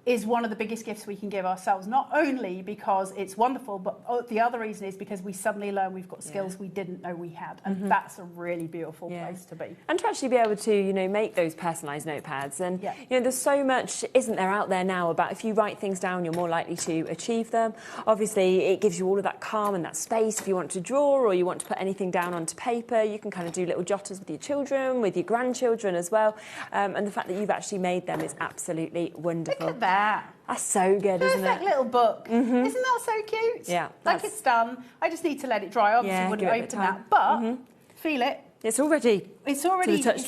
is one of the biggest gifts we can give ourselves. Not only because it's wonderful, but the other reason is because we suddenly learn we've got skills we didn't know we had. And that's a really beautiful place to be. And to actually be able to, you know, make those personalised notepads. And, you know, there's so much, isn't there, out there now about if you write things down, you're more likely to achieve them. Obviously, it gives you all of that calm and that space. If you want to draw or you want to put anything down onto paper, you can kind of do little jotters with your children, with your grandchildren as well. And the fact that you've actually made them is absolutely wonderful. Look at that. That's so good, isn't it? Perfect little book. Isn't that so cute? Yeah. Like, it's done. I just need to let it dry. Obviously, wouldn't open that. But feel it. It's already touch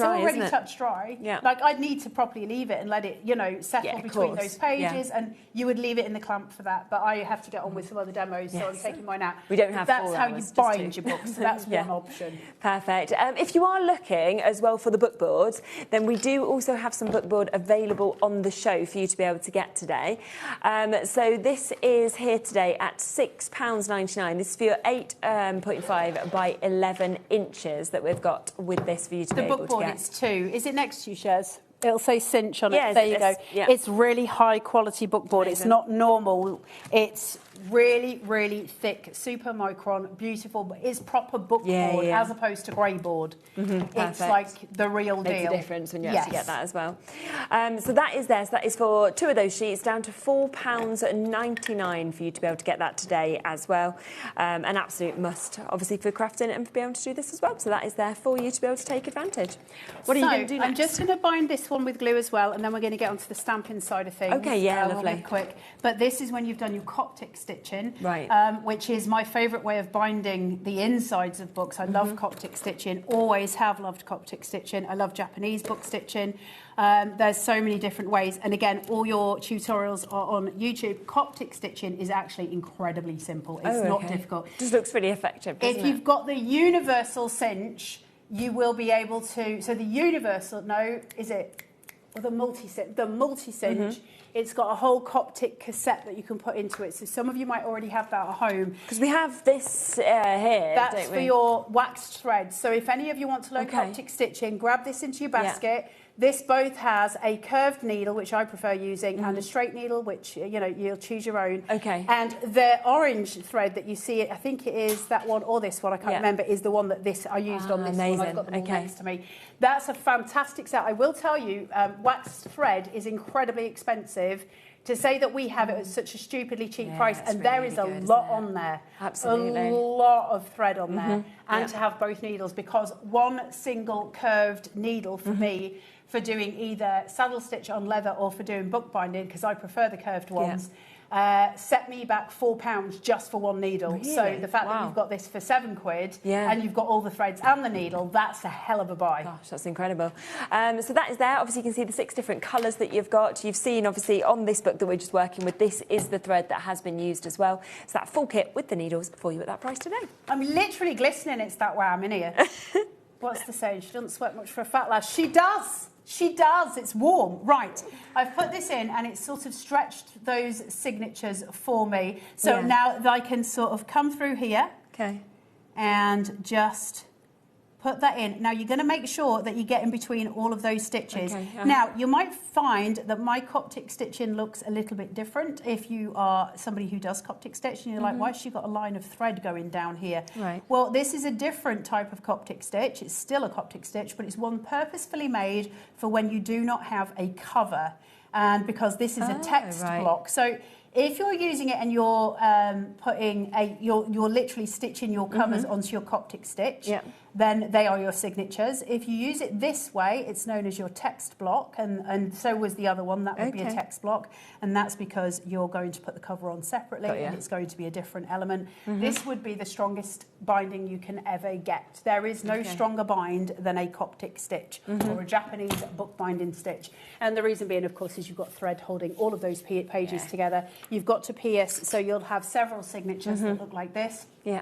dry. Yeah. Like, I'd need to properly leave it and let it, you know, settle between those pages, and you would leave it in the clamp for that. But I have to get on with some other demos, so I'm taking mine out. We don't have That's 4 how hours, you bind your books. So that's one option. Perfect. If you are looking as well for the book boards, then we do also have some book board available on the show for you to be able to get today. So this is here today at £6.99. This is for your 8.5 by 11 inches that we've got with this for you to be able to get. The book board, it's 2. Is it next to you, Shez? It'll say cinch on it. Yes, there you go. Yeah. It's really high quality book board. It's not normal. It's really, really thick, super micron, beautiful, but it's proper book board as opposed to grey board. It's like the real deal. Makes a difference when you actually get that as well. So that is there. So that is for 2 of those sheets, down to £4.99 for you to be able to get that today as well. An absolute must, obviously, for crafting and for being able to do this as well. So that is there for you to be able to take advantage. What are you going to do next? I'm just going to bind this this one with glue as well, and then we're going to get onto the stamping side of things. Okay, yeah, lovely. We'll be quick. But this is when you've done your Coptic stitching, right? Which is my favourite way of binding the insides of books. I love Coptic stitching. Always have loved Coptic stitching. I love Japanese book stitching. There's so many different ways, and again, all your tutorials are on YouTube. Coptic stitching is actually incredibly simple. It's not difficult. Just looks really effective, doesn't it? If you've got the universal cinch, you will be able to. So the universal, is it? Or the multi-cinch. The multi-cinch. It's got a whole Coptic cassette that you can put into it. So some of you might already have that at home. Because we have this here, That's for your waxed thread. So if any of you want to learn Coptic stitching, grab this into your basket. Yeah. This both has a curved needle, which I prefer using, and a straight needle, which, you'll choose your own. Okay. And the orange thread that you see, I think it is that one or this one, I can't remember, is the one that I used on this amazing. one. I've got them all next to me. That's a fantastic set. I will tell you, waxed thread is incredibly expensive. To say that we have it at such a stupidly cheap price, and there is a lot on there. Absolutely. A lot of thread on there. And to have both needles, because one single curved needle for me, for doing either saddle stitch on leather or for doing bookbinding, because I prefer the curved ones, set me back £4 just for one needle. Really? So the fact that you've got this for £7 and you've got all the threads and the needle, that's a hell of a buy. Gosh, that's incredible. So that is there. Obviously, you can see the 6 different colours that you've got. You've seen, obviously, on this book that we're just working with, this is the thread that has been used as well. So that full kit with the needles for you at that price today. I'm literally glistening. It's that way I'm in here. What's the saying? She doesn't sweat much for a fat lad. She does. She does. It's warm. Right. I've put this in and it's sort of stretched those signatures for me. So now I can sort of come through here. Okay. And just put that in. Now, you're going to make sure that you get in between all of those stitches. Okay. Now, you might find that my Coptic stitching looks a little bit different if you are somebody who does Coptic stitch and you're like, why has she got a line of thread going down here? Right. Well, this is a different type of Coptic stitch. It's still a Coptic stitch, but it's one purposefully made for when you do not have a cover. And because this is a text block. So if you're using it and you're you're literally stitching your covers onto your Coptic stitch, then they are your signatures. If you use it this way, it's known as your text block, and so was the other one. That would be a text block, and that's because you're going to put the cover on separately, and it's going to be a different element. This would be the strongest binding you can ever get. There is no stronger bind than a Coptic stitch or a Japanese bookbinding stitch. And the reason being, of course, is you've got thread holding all of those pages together. You've got to pierce, so you'll have several signatures that look like this. Yeah.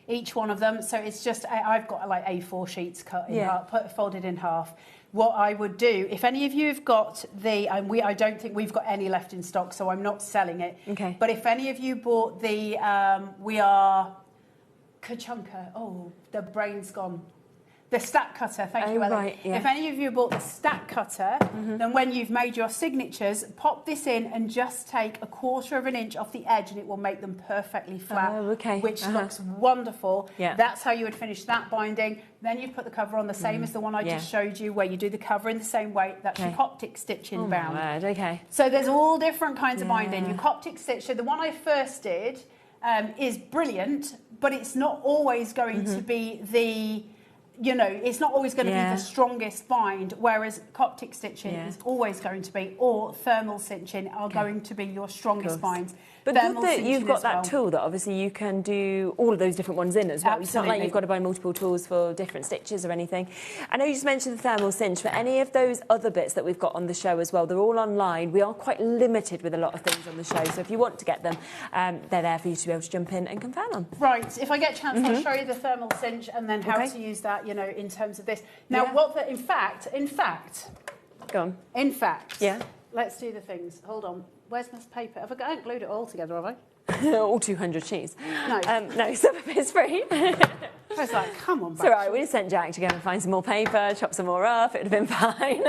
Each one of them. So it's just, I've got like A4 sheets cut in half, folded in half. What I would do, if any of you have got the, I don't think we've got any left in stock, so I'm not selling it. Okay. But if any of you bought the, we are Kachunka, the brain's gone. The stack cutter, thank you, Ellen. Right, yeah. If any of you bought the stack cutter, then when you've made your signatures, pop this in and just take 1/4 of an inch off the edge and it will make them perfectly flat, which looks wonderful. Yeah. That's how you would finish that binding. Then you've put the cover on the same as the one I just showed you, where you do the cover in the same way. That's your Coptic stitching bound. Word. Okay. So there's all different kinds of binding. Your Coptic stitch, so the one I first did is brilliant, but it's not always going to be the... it's not always going to be the strongest bind, whereas Coptic stitching is always going to be, or thermal cinching are going to be your strongest binds. But good that you've got that tool that obviously you can do all of those different ones in as well. Absolutely. It's not like you've got to buy multiple tools for different stitches or anything. I know you just mentioned the thermal cinch, but any of those other bits that we've got on the show as well, they're all online. We are quite limited with a lot of things on the show, so if you want to get them, they're there for you to be able to jump in and confirm them. Right, if I get a chance, I'll show you the thermal cinch and then how to use that, in terms of this. Now, in fact... Go on. In fact, let's do the things. Hold on. Where's my paper? I haven't glued it all together, have I? All 200 sheets. No. No, some of it's free. I was like, come on, it's all right. We just sent Jack to go and find some more paper, chop some more up. It would have been fine.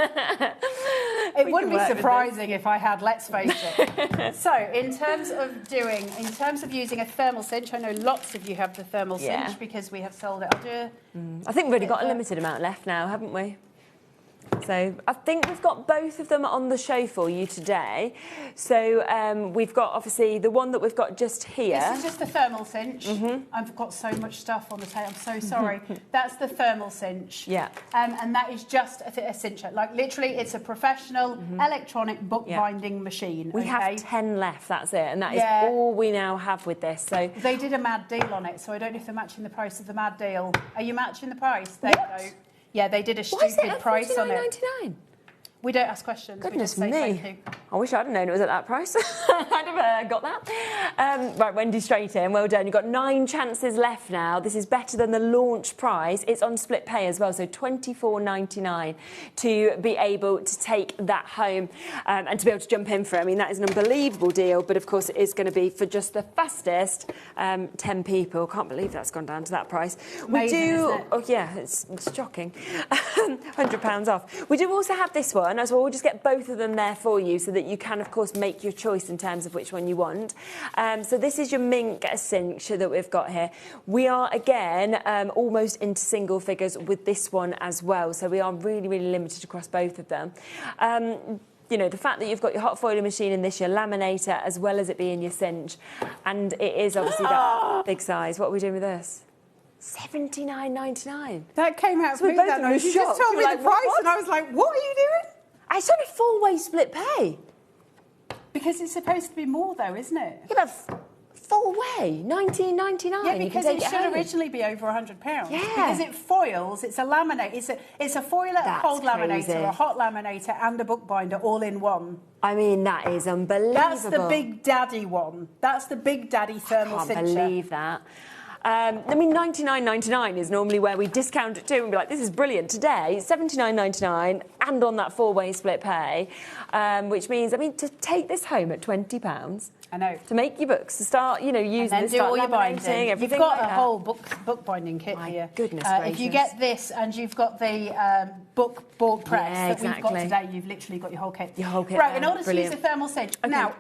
It wouldn't be surprising if I had, let's face it. So, in terms of using a thermal cinch, I know lots of you have the thermal cinch because we have sold it. I think we've only got a limited amount left now, haven't we? So I think we've got both of them on the show for you today. So we've got obviously the one that we've got just here. This is just the thermal cinch. I've got so much stuff on the table. I'm so sorry. That's the thermal cinch. Yeah. And that is just a cincher. Like literally, it's a professional electronic bookbinding machine. We have 10 left. That's it, and that is all we now have with this. So they did a mad deal on it. So I don't know if they're matching the price of the mad deal. Are you matching the price? There you go. Yeah, they did a stupid price on it. $49.99? We don't ask questions. Goodness we just say me. thank you. I wish I'd have known it was at that price. I'd have got that. Right, Wendy, straight in. Well done. You've got 9 chances left now. This is better than the launch price. It's on split pay as well, so $24.99 to be able to take that home and to be able to jump in for it. I mean, that is an unbelievable deal, but of course it is going to be for just the fastest 10 people. Can't believe that's gone down to that price. Amazing, isn't it? Oh, yeah, it's shocking. £100 off. We do also have this one as well. We'll just get both of them there for you so that you can, of course, make your choice in terms of which one you want. So this is your mink cinch that we've got here. We are, again, almost into single figures with this one as well. So we are really, really limited across both of them. You know, the fact that you've got your hot foiling machine in this, your laminator, as well as it being your cinch. And it is obviously that big size. What are we doing with this? $79.99. That came out So of me that night. You just told me the price and I was like, what are you doing? It's on a 4-way split pay. Because it's supposed to be more though, isn't it? Yeah, but 4-way, $19.99. Yeah, because it should originally be over £100. Yeah. Because it foils, it's a laminate, it's a foiler, a cold crazy. laminator, a hot laminator and a bookbinder all in one. I mean, that is unbelievable. That's the big daddy one. That's the big daddy thermal cincher. I can't believe that. I mean, $99.99 is normally where we discount it to and be like, this is brilliant. Today, $79.99 and on that 4-way split pay, which means, I mean, to take this home at £20... I know. To make your books, to start, you know, using and then this, do all your binding. everything You've got like a that. whole bookbinding kit here. Goodness If you get this and you've got the board press that we've got today, you've literally got your whole kit. Your whole kit. Right, in order Brilliant. to use the thermal cinch. Okay. Now,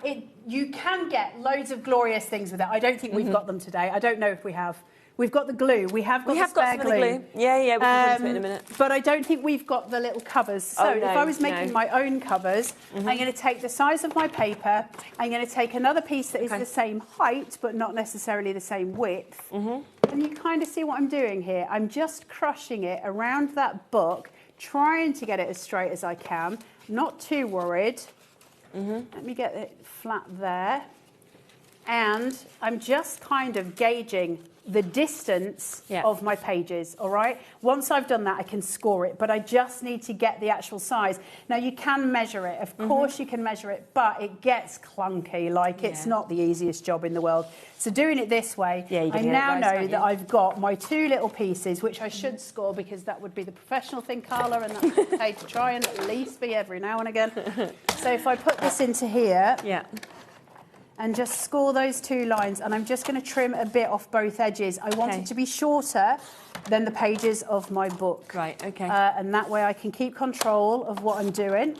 you can get loads of glorious things with it. I don't think we've got them today. I don't know if we have. We've got the glue. We have got the spare some of the glue. Yeah, we can do it in a minute. But I don't think we've got the little covers. So if I was making my own covers, I'm going to take the size of my paper. I'm going to take another piece that is the same height, but not necessarily the same width. And you kind of see what I'm doing here. I'm just crushing it around that book, trying to get it as straight as I can. Not too worried. Let me get it flat there. And I'm just kind of gauging the distance of my pages, all right? Once I've done that, I can score it, but I just need to get the actual size. Now, you can measure it. Of course you can measure it, but it gets clunky. Like, it's not the easiest job in the world. So doing it this way, I now know that I've got my 2 little pieces, which I should score because that would be the professional thing, Carla, and that's okay to try and at least be every now and again. So if I put this into here... and just score those 2 lines, and I'm just going to trim a bit off both edges. I want it to be shorter than the pages of my book. Right, okay. And that way I can keep control of what I'm doing.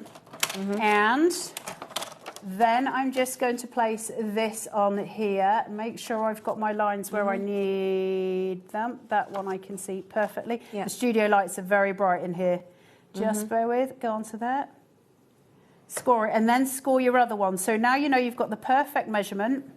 And then I'm just going to place this on here, make sure I've got my lines where I need them. That one I can see perfectly. The studio lights are very bright in here. Just bear with, go on to that. Score it, and then score your other one. So now you know you've got the perfect measurement.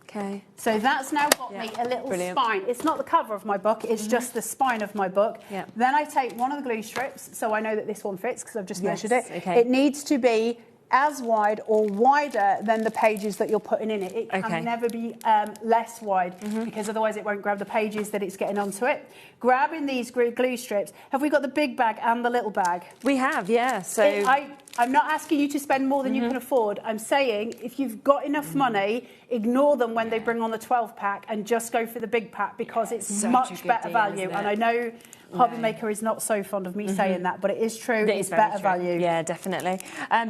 Okay. So that's now got me a little spine. It's not the cover of my book, it's just the spine of my book. Then I take one of the glue strips, so I know that this one fits because I've just measured it. It needs to be as wide or wider than the pages that you're putting in it. It can never be less wide because otherwise it won't grab the pages that it's getting onto it. Grabbing these glue strips, have we got the big bag and the little bag? We have, yeah. So I'm not asking you to spend more than you can afford. I'm saying if you've got enough money, ignore them when they bring on the 12-pack and just go for the big pack because it's much better value. And I know HobbyMaker is not so fond of me saying that, but it is true. It's better value. Yeah, definitely.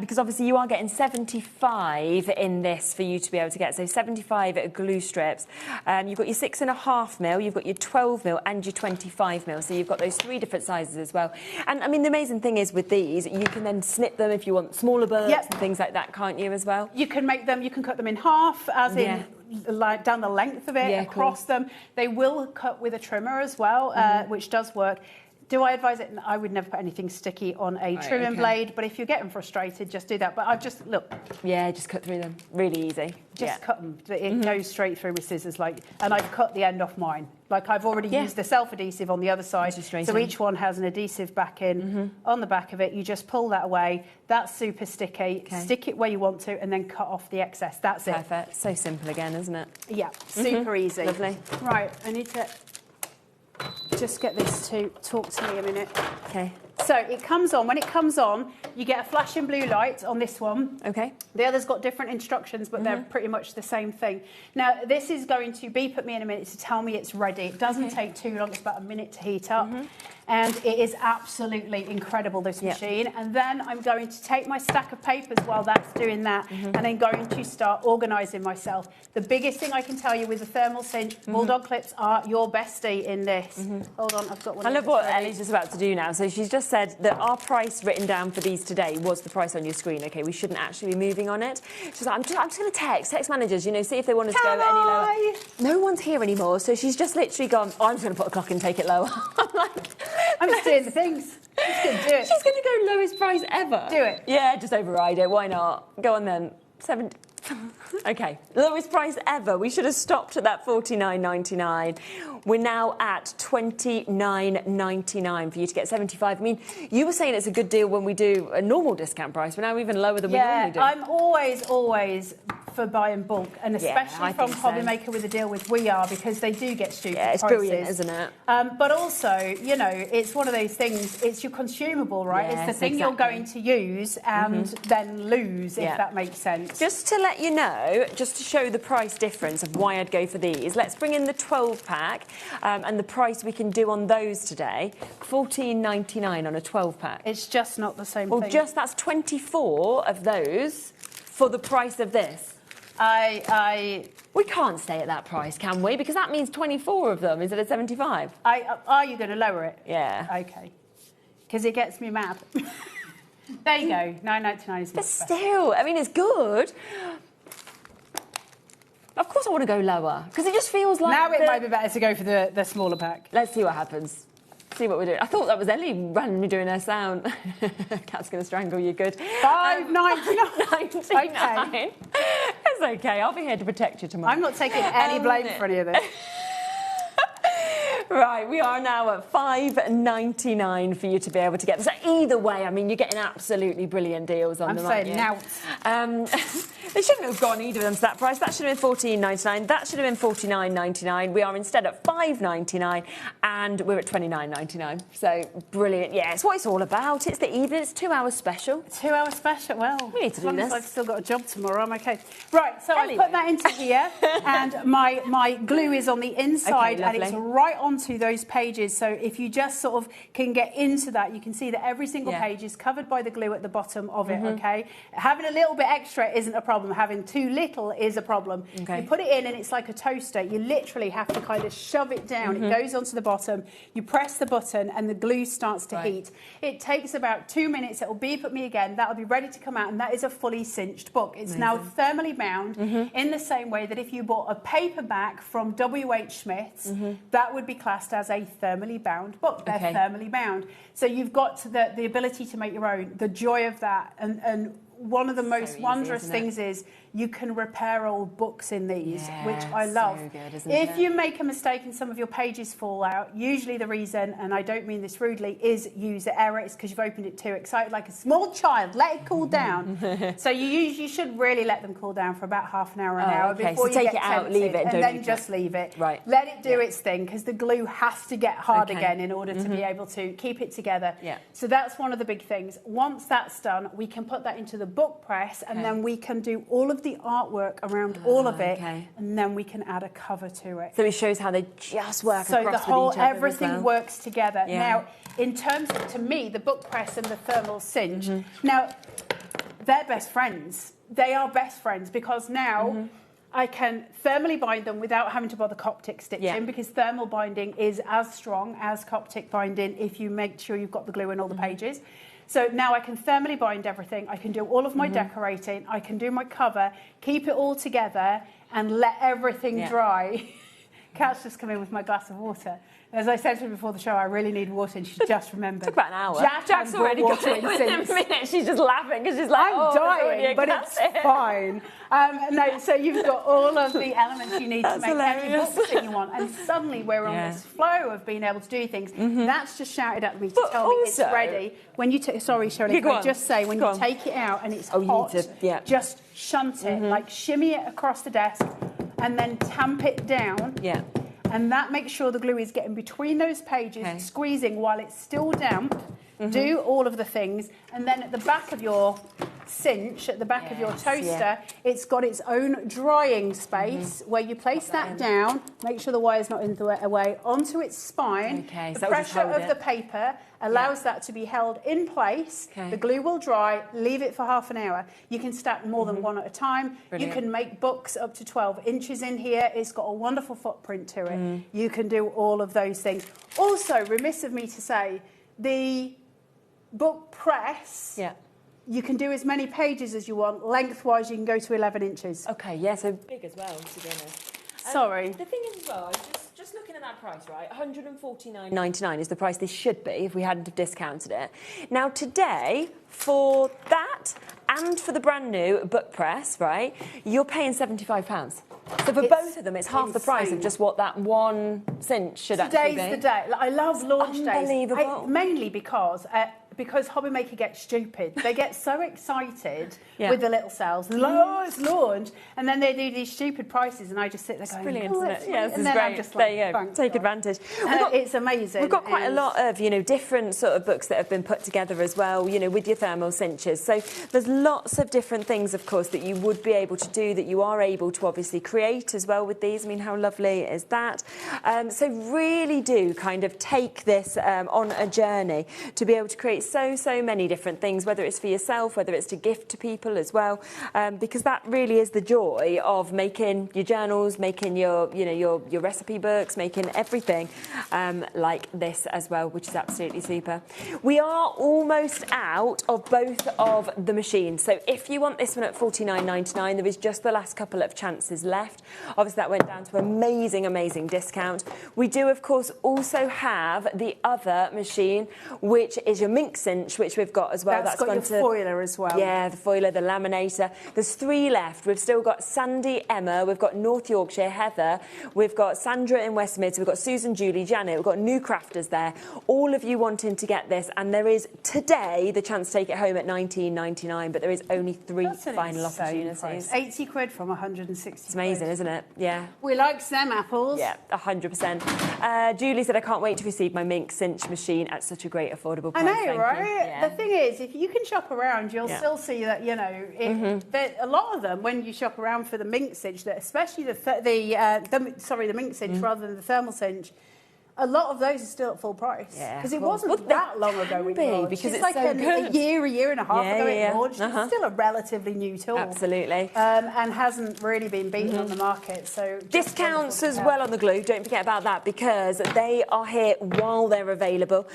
Because obviously you are getting 75 in this for you to be able to get. So 75 glue strips. You've got your 6.5mm, you've got your 12mm and your 25mm. So you've got those 3 different sizes as well. And I mean, the amazing thing is with these, you can then snip them if you want smaller books and things like that, can't you, as well? You can make them, you can cut them in half, as in like down the length of it, across them. They will cut with a trimmer as well, which does work. Do I advise it? I would never put anything sticky on a trimming blade, but if you're getting frustrated, just do that. But I've just, look. Yeah, just cut through them. Really easy. Just cut them. It goes straight through with scissors, and I've cut the end off mine. Like, I've already used the self-adhesive on the other side, so each one has an adhesive backing on the back of it. You just pull that away. That's super sticky. Stick it where you want to, and then cut off the excess. That's it. Perfect. So simple again, isn't it? Yeah, super easy. Lovely. Right, I need to just get this to talk to me a minute. Okay. So it comes on. When it comes on, you get a flashing blue light on this one. Okay. The other's got different instructions, but they're pretty much the same thing. Now, this is going to beep at me in a minute to tell me it's ready. It doesn't take too long. It's about a minute to heat up. And it is absolutely incredible, this machine. And then I'm going to take my stack of papers while that's doing that, and then going to start organising myself. The biggest thing I can tell you with the thermal cinch, Bulldog clips are your bestie in this. Hold on, I've got one. I love what Ellie's just about to do now. So she's just said that our price written down for these today was the price on your screen. Okay, we shouldn't actually be moving on it. She's like, I'm just going to text managers, you know, see if they want us to go any lower. No one's here anymore, so she's just literally gone, I'm just going to put a clock and take it lower. I'm just doing the things. Just going to do it. She's going to go lowest price ever. Do it. Yeah, just override it. Why not? Go on then. 70. Okay, lowest price ever. We should have stopped at that $49.99. We're now at $29.99 for you to get 75. I mean, you were saying it's a good deal when we do a normal discount price. We're now even lower than we normally do. I'm always for buying bulk, and especially from HobbyMaker with a deal with We Are, because they do get stupid prices. It's brilliant, isn't it? But also, you know, it's one of those things, it's your consumable, right? Yes, it's the thing you're going to use and then lose, if that makes sense. Just to let you know, just to show the price difference of why I'd go for these, let's bring in the 12-pack and the price we can do on those today. $14.99 on a 12-pack. It's just not the same thing. Well, that's 24 of those for the price of this. We can't stay at that price, can we? Because that means 24 of them instead of 75. Are you going to lower it? Yeah. Okay. Because it gets me mad. There you go. $9.99 is But still, I mean, it's good. Of course I want to go lower, because it just feels like... Now it might be better to go for the smaller pack. Let's see what happens. See what we're doing. I thought that was Ellie randomly doing her sound. Cat's going to strangle you, good. $5.99. Okay. It's okay. I'll be here to protect you tomorrow. I'm not taking any blame for any of this. Right, we are now at $5.99 for you to be able to get this. So either way, I mean, you're getting absolutely brilliant deals on them, aren't you? I'm saying now. They shouldn't have gone either of them to that price. That should have been $14.99. That should have been $49.99. We are instead at $5.99, and we're at $29.99. So brilliant. Yeah, it's what it's all about. It's the evening. It's 2 hours special. 2 hour special. Well, we need to as long do as this. I've still got a job tomorrow, I'm okay. Right, so I put that into here, and my glue is on the inside, and it's right onto those pages. So if you just sort of can get into that, you can see that every single page is covered by the glue at the bottom of it, okay? Having a little bit extra isn't a problem. Having too little is a problem. Okay. You put it in and it's like a toaster. You literally have to kind of shove it down. It goes onto the bottom. You press the button and the glue starts to heat. It takes about 2 minutes. It will beep at me again. That'll be ready to come out, and that is a fully cinched book. It's now thermally bound in the same way that if you bought a paperback from W.H. Smith's, that would be classed as a thermally bound book. They're thermally bound. So you've got the ability to make your own, the joy of that. And one of the most wondrous things is you can repair old books in these, which I love. So good, isn't if it? you make a mistake and some of your pages fall out, usually the reason, and I don't mean this rudely, is user error. It's because you've opened it too excited, like a small child. Let it cool down. So you should really let them cool down for about half an hour, before so you take get it out, tempted, leave it, and then just leave it. Right. Let it do its thing, because the glue has to get hard again in order to be able to keep it together. So that's one of the big things. Once that's done, we can put that into the book press, and then we can do all of the artwork around all of it, and then we can add a cover to it. So it shows how they just work so across the whole with each other everything as well. works together. Now, in terms of, to me, the book press and the thermal cinch, now they're best friends. They are best friends, because now I can thermally bind them without having to bother Coptic stitching, because thermal binding is as strong as Coptic binding if you make sure you've got the glue in all the pages. So now I can thermally bind everything. I can do all of my decorating. I can do my cover, keep it all together, and let everything dry. Kat's just come in with my glass of water. As I said to her before the show, I really need water, and she just remembered. Took about an hour. Jack's already got it in in a minute. She's just laughing because she's like, I'm dying, but it's fine. No, so you've got all of the elements you need to make any books that you want, and suddenly we're on this flow of being able to do things. That's just shouted at me to tell me it's ready. When you sorry, Shirley, can I just say when you take it out and it's hot, just shunt it, like shimmy it across the desk, and then tamp it down. Yeah. And that makes sure the glue is getting between those pages, squeezing while it's still damp. Do all of the things, and then at the back of your cinch, at the back of your toaster, it's got its own drying space where you place that down, make sure the wire's not in the way, onto its spine. The pressure of the paper allows that to be held in place. The glue will dry, leave it for half an hour. You can stack more than one at a time. You can make books up to 12 inches in here. It's got a wonderful footprint to it. You can do all of those things. Also, remiss of me to say, the book press, you can do as many pages as you want. Lengthwise, you can go to 11 inches. Okay, yeah, so big as well, to be honest. Sorry. The thing is as well, I was just looking at that price, right? $149.99 is the price this should be if we hadn't have discounted it. Now, today, for that and for the brand new book press, right, you're paying £75. So for both of them, it's half the price of just what that one cinch should actually be. Today's the day. Like, I love launch days. Unbelievable. Mainly because HobbyMaker gets stupid. They get so excited with the little sales. It's launch. And then they do these stupid prices, and I just sit there going, brilliant, isn't it? Yeah, this is then great. I'm just like, there you go. Take advantage. It's amazing. We've got quite a lot of, different sort of books that have been put together as well, with your thermal cinches. So there's lots of different things, of course, that you would be able to do, that you are able to obviously create as well with these. I mean, how lovely is that? So really do kind of take this on a journey to be able to create so many different things, whether it's for yourself, whether it's to gift to people as well, because that really is the joy of making your journals, making your recipe books, making everything like this as well, which is absolutely super. We are almost out of both of the machines, so if you want this one at $49.99, there is just the last couple of chances left. Obviously that went down to amazing discount. We do of course also have the other machine, which is your mink cinch, which we've got as well. That's got your foiler as well. Yeah, the foiler, the laminator. There's 3 left. We've still got Sandy, Emma, we've got North Yorkshire, Heather, we've got Sandra in West Mids, we've got Susan, Julie, Janet, we've got new crafters there. All of you wanting to get this, and there is today the chance to take it home at £19.99, but there is only 3 final opportunities. Price. 80 quid from 160. It's amazing, isn't it? Yeah. We like them apples. Yeah, 100%. Julie said, I can't wait to receive my mink cinch machine at such a great affordable price. I know, right? Yeah. The thing is, if you can shop around, you'll still see that, a lot of them, when you shop around for the mink cinch, especially the mink cinch rather than the thermal cinch, a lot of those are still at full price. Yeah, because it wasn't that long ago when it launched. Because it's like so a year and a half ago it launched. It's still a relatively new tool. Absolutely. And hasn't really been beaten on the market. So discounts as well on the glue, don't forget about that, because they are here while they're available.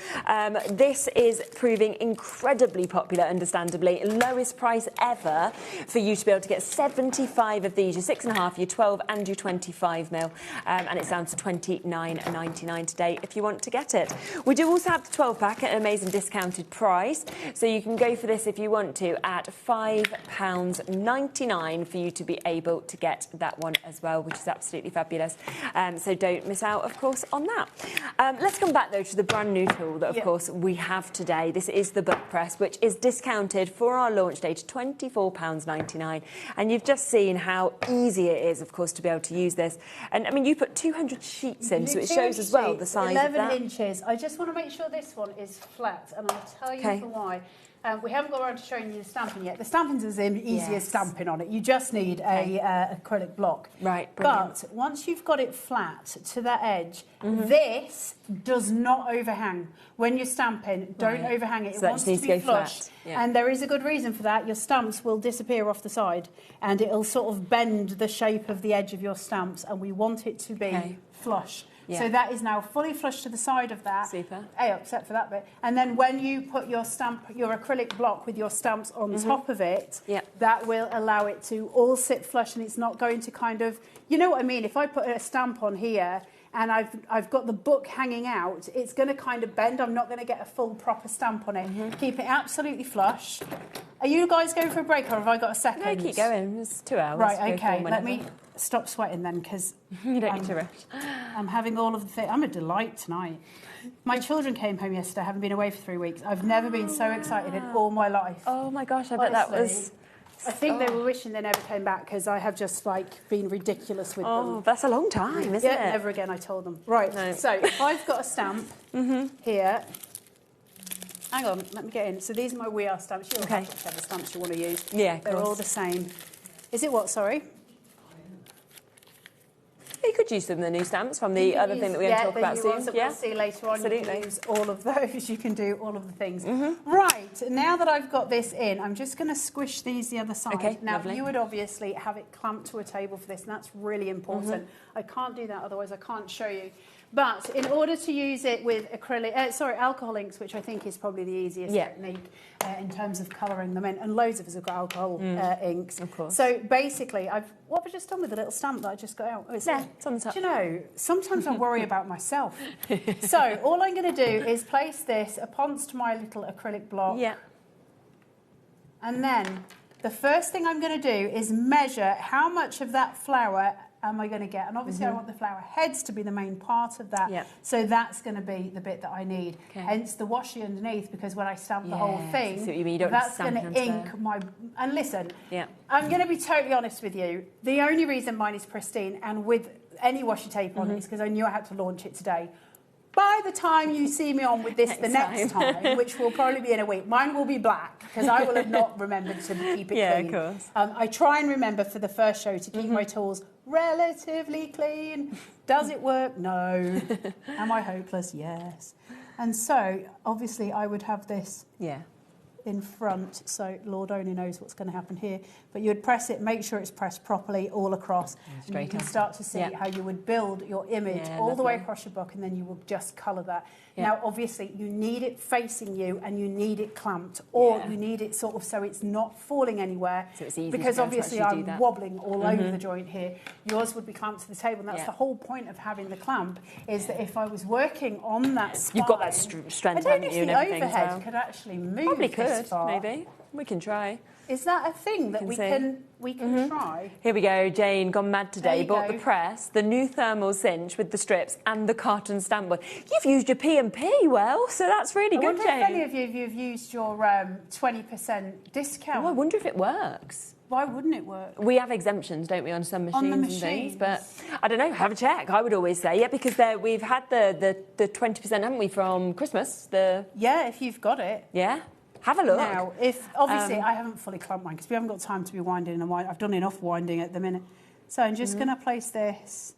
This is proving incredibly popular, understandably. Lowest price ever for you to be able to get 75 of these, your 6.5, your 12 and your 25mm. And it's down to $29.99 today if you want to get it. We do also have the 12-pack at an amazing discounted price, so you can go for this if you want to at £5.99 for you to be able to get that one as well, which is absolutely fabulous. So don't miss out, of course, on that. Let's come back though to the brand new tool that, of course, we have today. This is the book press, which is discounted for our launch day to £24.99, and you've just seen how easy it is, of course, to be able to use this. And I mean, you put 200 sheets in, so it shows as well the size 11 of that. inches. I just want to make sure this one is flat, and I'll tell you for why. We haven't got around to showing you the stamping yet. The stamping's as easy as stamping on it. You just need a acrylic block. Right, brilliant. But once you've got it flat to that edge, this does not overhang. When you're stamping, don't overhang it. It wants to be flush. And there is a good reason for that. Your stamps will disappear off the side, and it'll sort of bend the shape of the edge of your stamps, and we want it to be flush. Yeah. So that is now fully flush to the side of that. Super. Except for that bit. And then when you put your acrylic block with your stamps on top of it, that will allow it to all sit flush, and it's not going to kind of, you know what I mean? If I put a stamp on here and I've got the book hanging out, it's going to kind of bend. I'm not going to get a full proper stamp on it. Keep it absolutely flush. Are you guys going for a break, or have I got a second? No, keep going. It's 2 hours. Right, okay. Let me stop sweating then, because you don't need to rush. I'm having all of the things. I'm a delight tonight. My children came home yesterday, having been away for 3 weeks. I've never been so excited in all my life. Oh my gosh, I bet that was... I think they were wishing they never came back, because I have just been ridiculous with them. Oh, that's a long time, isn't it? Yeah, never again, I told them. Right, so if I've got a stamp here. Hang on, let me get in. So these are my We Are stamps. You'll have whichever stamps you want to use. Yeah, of They're all the same. Is it what, sorry? You could use some of the new stamps from the other thing that we're going to talk about soon. That we'll see later on. You can use all of those. You can do all of the things. Right, now that I've got this in, I'm just going to squish these the other side. Okay, now, lovely. you would obviously have it clamped to a table for this, and that's really important. I can't do that, otherwise I can't show you. But in order to use it with alcohol inks, which I think is probably the easiest technique in terms of colouring them in, and loads of us have got alcohol inks. Of course. So basically, what have I just done with the little stamp that I just got out? Oh, it's on the top. Do you know, sometimes I worry about myself. So all I'm going to do is place this upon my little acrylic block. Yeah. And then the first thing I'm going to do is measure how much of that flower am I going to get. And obviously I want the flower heads to be the main part of that. So that's going to be the bit that I need. Hence the washi underneath, because when I stamp the whole thing, that's going to ink my... And listen, I'm going to be totally honest with you. The only reason mine is pristine and with any washi tape on it is because I knew I had to launch it today. By the time you see me on with this next time, which will probably be in a week, mine will be black, because I will have not remembered to keep it clean. Yeah, of course. I try and remember for the first show to keep my tools relatively clean. Does it work? No. Am I hopeless? Yes. And so, obviously, I would have this in front, so Lord only knows what's going to happen here. But you would press it, make sure it's pressed properly all across, and you can start to see how you would build your image all the way across your book, and then you will just colour that. Now, obviously, you need it facing you, and you need it clamped, or you need it sort of so it's not falling anywhere. So it's easy because to obviously I'm wobbling all over the joint here. Yours would be clamped to the table, and that's the whole point of having the clamp, is that if I was working on that spine... You've got that strength, haven't you, and everything as well. I don't know if the overhead could actually move Probably this far. maybe. We can try. Is that a thing that we can try? Here we go. Jane, gone mad today. Bought go. the press, the new thermal cinch with the strips, and the carton stamp board. You've used your P&P well, so that's really good, Jane. I wonder if any of you have used your 20% discount. Oh, I wonder if it works. Why wouldn't it work? We have exemptions, don't we, on some machines, and things, but I don't know. Have a check. I would always say, because we've had the 20%, haven't we, from Christmas? Yeah, if you've got it. Yeah. Have a look. Now, obviously I haven't fully clamped mine because we haven't got time to be winding and winding. I've done enough winding at the minute. So I'm just going to place this.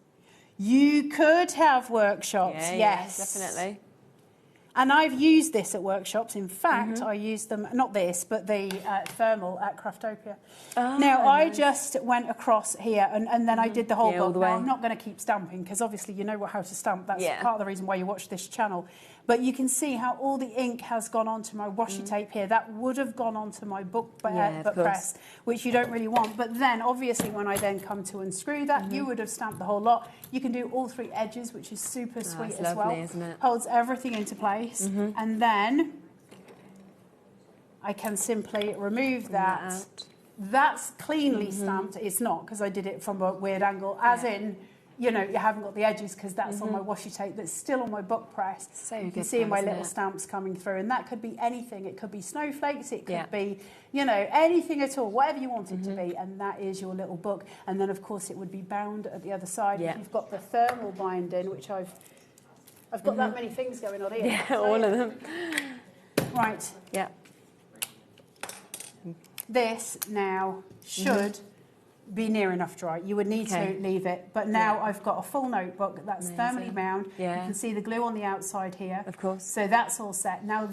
You could have workshops, yes. Definitely. And I've used this at workshops. In fact, I used them, not this, but the thermal at Craftopia. Now, I just went across here and then I did the whole book. Now, I'm not going to keep stamping because obviously you know how to stamp. That's part of the reason why you watch this channel. But you can see how all the ink has gone onto my washi tape here. That would have gone onto my book press, which you don't really want. But then, obviously, when I then come to unscrew that, you would have stamped the whole lot. You can do all 3 edges, which is super sweet as well. Isn't it? Holds everything into place. And then I can simply remove that. That's cleanly stamped. It's not, because I did it from a weird angle, as in... You know, you haven't got the edges because that's on my washi tape that's still on my book press. So you can see my little stamps coming through, and that could be anything. It could be snowflakes, it could be, you know, anything at all, whatever you want it to be, and that is your little book. And then, of course, it would be bound at the other side. If you've got the thermal binding, which I've got that many things going on here. Yeah, all of them. Right. Yeah. This now should be near enough dry. You would need to leave it. But now I've got a full notebook that's thermally bound. You can see the glue on the outside here. Of course. So that's all set. Now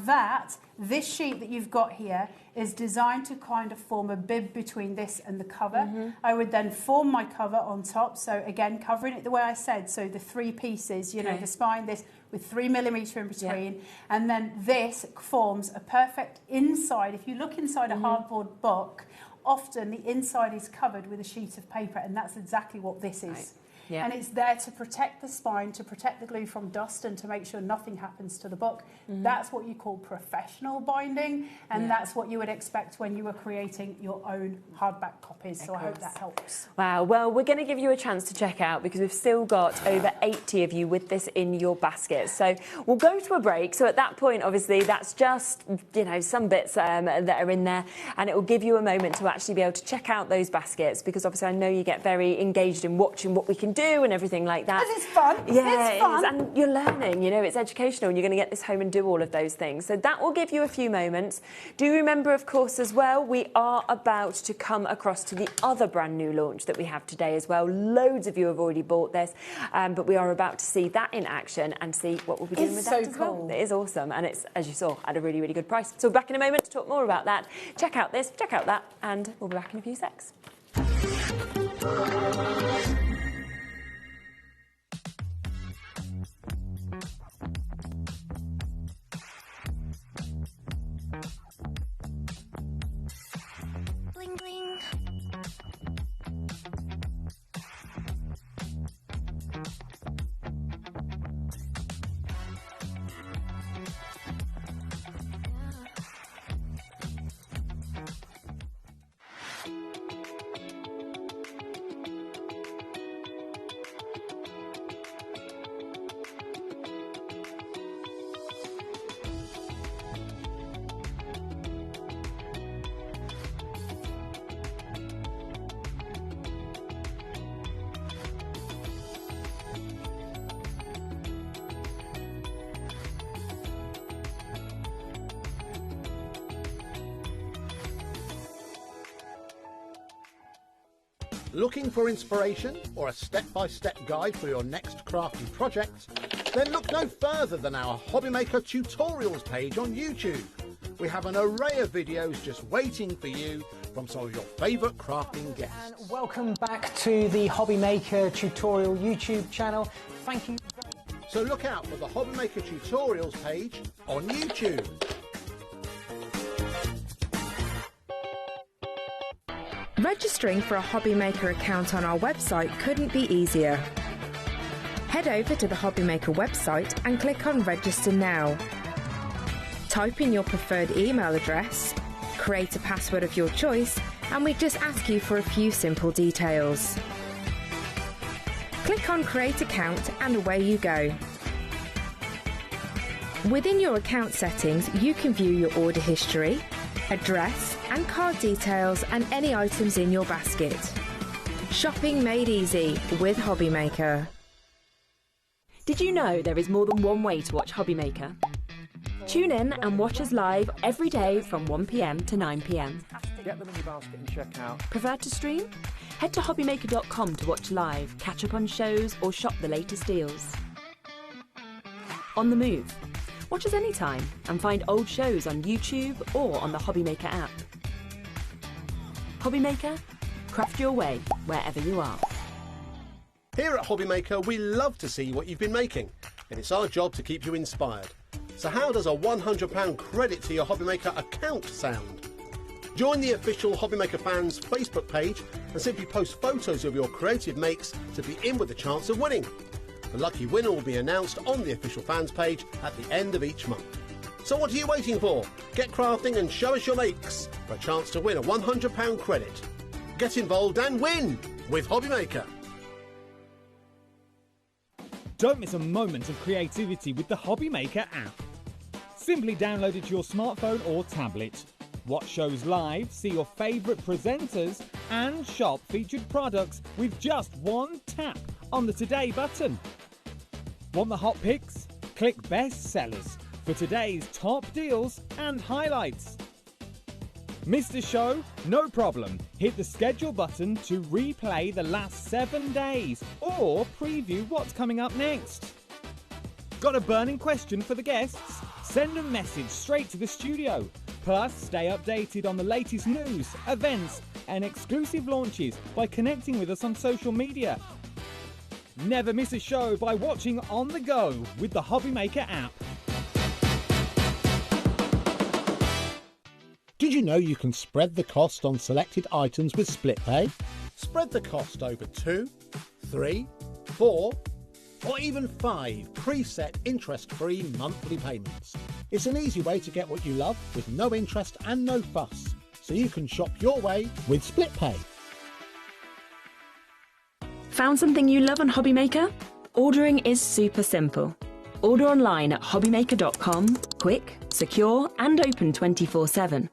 this sheet that you've got here is designed to kind of form a bib between this and the cover. I would then form my cover on top. So again, covering it the way I said. So the 3 pieces, you know, the spine, this with 3mm in between. And then this forms a perfect inside. If you look inside a hardboard book, often the inside is covered with a sheet of paper, and that's exactly what this is. Yeah. And it's there to protect the spine, to protect the glue from dust, and to make sure nothing happens to the book. That's what you call professional binding, and that's what you would expect when you were creating your own hardback copies. So I hope that helps. Wow, well, we're going to give you a chance to check out, because we've still got over 80 of you with this in your basket. So we'll go to a break. So at that point, obviously, that's just, you know, some bits that are in there, and it will give you a moment to actually be able to check out those baskets, because obviously I know you get very engaged in watching what we can do and everything like that. Because it's fun. Yeah, it's fun. And you're learning, you know, it's educational, and you're going to get this home and do all of those things. So that will give you a few moments. Do remember, of course, as well, we are about to come across to the other brand new launch that we have today as well. Loads of you have already bought this, but we are about to see that in action and see what we'll be doing with that as well. It is awesome, and it's, as you saw, at a really, really good price. So we're back in a moment to talk more about that. Check out this, check out that, and we'll be back in a few secs. Bling bling. Looking for inspiration or a step-by-step guide for your next crafting project? Then look no further than our HobbyMaker tutorials page on YouTube. We have an array of videos just waiting for you from some of your favourite crafting guests. And welcome back to the HobbyMaker tutorial YouTube channel. Thank you. So look out for the HobbyMaker tutorials page on YouTube. Registering for a HobbyMaker account on our website couldn't be easier. Head over to the HobbyMaker website and click on Register Now. Type in your preferred email address, create a password of your choice, and we just ask you for a few simple details. Click on Create Account and away you go. Within your account settings, you can view your order history, address and card details, and any items in your basket. Shopping made easy with HobbyMaker. Did you know there is more than one way to watch HobbyMaker? Tune in and watch us live every day from 1 p.m. to 9 p.m. Get them in your basket and check out. Prefer to stream? Head to HobbyMaker.com to watch live, catch up on shows, or shop the latest deals. On the move. Watch us anytime and find old shows on YouTube or on the HobbyMaker app. HobbyMaker, craft your way wherever you are. Here at HobbyMaker, we love to see what you've been making, and it's our job to keep you inspired. So how does a £100 credit to your HobbyMaker account sound? Join the official HobbyMaker fans Facebook page and simply post photos of your creative makes to be in with a chance of winning. The lucky winner will be announced on the official fans page at the end of each month. So what are you waiting for? Get crafting and show us your makes for a chance to win a £100 credit. Get involved and win with HobbyMaker. Don't miss a moment of creativity with the HobbyMaker app. Simply download it to your smartphone or tablet. Watch shows live, see your favourite presenters, and shop featured products with just one tap on the Today button. Want the hot picks? Click Best Sellers for today's top deals and highlights. Missed a show? No problem. Hit the schedule button to replay the last 7 days or preview what's coming up next. Got a burning question for the guests? Send a message straight to the studio. Plus, stay updated on the latest news, events and exclusive launches by connecting with us on social media. Never miss a show by watching on the go with the HobbyMaker app. Did you know you can spread the cost on selected items with split pay? Spread the cost over 2, 3, 4, or even 5 preset interest-free monthly payments. It's an easy way to get what you love with no interest and no fuss, so you can shop your way with split pay. Found something you love on HobbyMaker? Ordering is super simple. Order online at hobbymaker.com, quick, secure and open 24/7.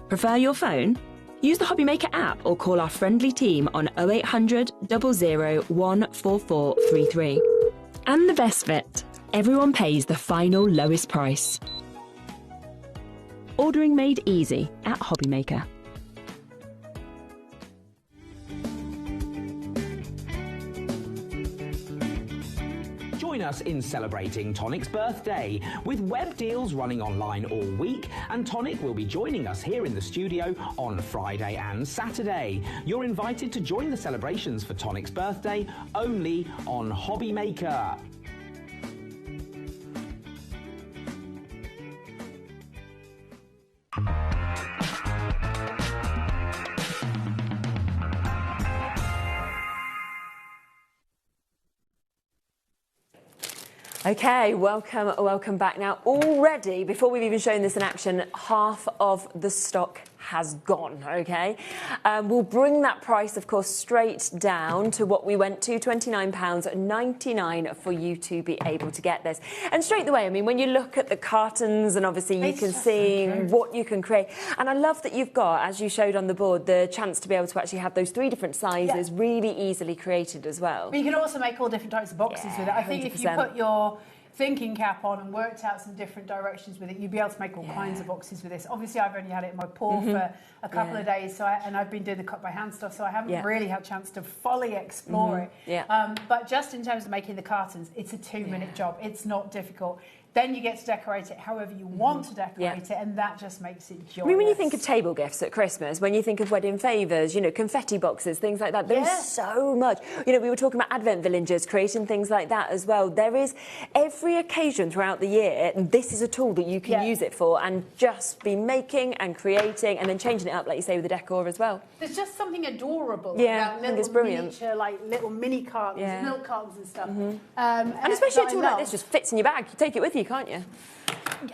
Prefer your phone? Use the HobbyMaker app or call our friendly team on 0800 00 14433. And the best bit, everyone pays the final lowest price. Ordering made easy at HobbyMaker. Join us in celebrating Tonic's birthday with web deals running online all week, and Tonic will be joining us here in the studio on Friday and Saturday. You're invited to join the celebrations for Tonic's birthday only on HobbyMaker. Okay, welcome back. Now, already, before we've even shown this in action, half of the stock has gone, okay? We'll bring that price, of course, straight down to what we went to, £29.99 for you to be able to get this. And straight away, I mean, when you look at the cartons and obviously you can see what you can create. And I love that you've got, as you showed on the board, the chance to be able to actually have those 3 different sizes really easily created as well. But you can also make all different types of boxes with it. I think 100%. If you put your thinking cap on and worked out some different directions with it, you'd be able to make all kinds of boxes with this. Obviously, I've only had it in my paw for a couple of days, and I've been doing the cut by hand stuff, so I haven't really had a chance to fully explore it. But just in terms of making the cartons, it's a 2-minute job. It's not difficult. Then you get to decorate it however you want to decorate it, and that just makes it joyous. I mean, when you think of table gifts at Christmas, when you think of wedding favours, you know, confetti boxes, things like that, there's so much. You know, we were talking about Advent villagers, creating things like that as well. There is every occasion throughout the year, this is a tool that you can use it for and just be making and creating and then changing it up, like you say, with the decor as well. There's just something adorable about little I think it's brilliant. miniature, like little mini cartons, milk cartons and stuff. And especially a tool like this just fits in your bag. You take it with you, can't you?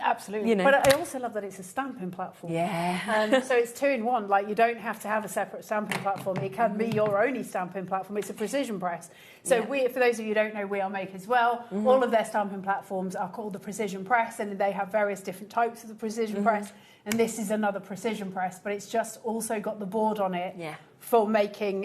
Absolutely. You know. But I also love that it's a stamping platform. So it's 2 in 1. Like, you don't have to have a separate stamping platform. It can be your only stamping platform. It's a precision press. So for those of you who don't know, we are Make as well. All of their stamping platforms are called the precision press, and they have various different types of the precision press. And this is another precision press, but it's just also got the board on it for making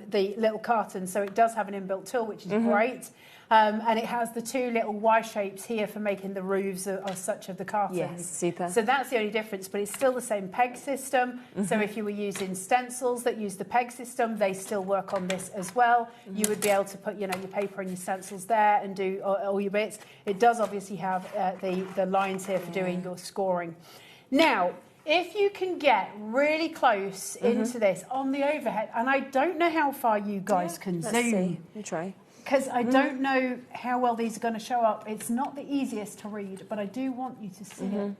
the little cartons. So it does have an inbuilt tool, which is great. And it has the 2 little Y shapes here for making the roofs of such of the cartons. Yes, super. So that's the only difference, but it's still the same peg system. So if you were using stencils that use the peg system, they still work on this as well. You would be able to put, you know, your paper and your stencils there and do all your bits. It does obviously have the lines here for doing your scoring. Now, if you can get really close into this on the overhead, and I don't know how far you guys can zoom. Let's see. We'll try. Because I don't know how well these are going to show up. It's not the easiest to read, but I do want you to see it.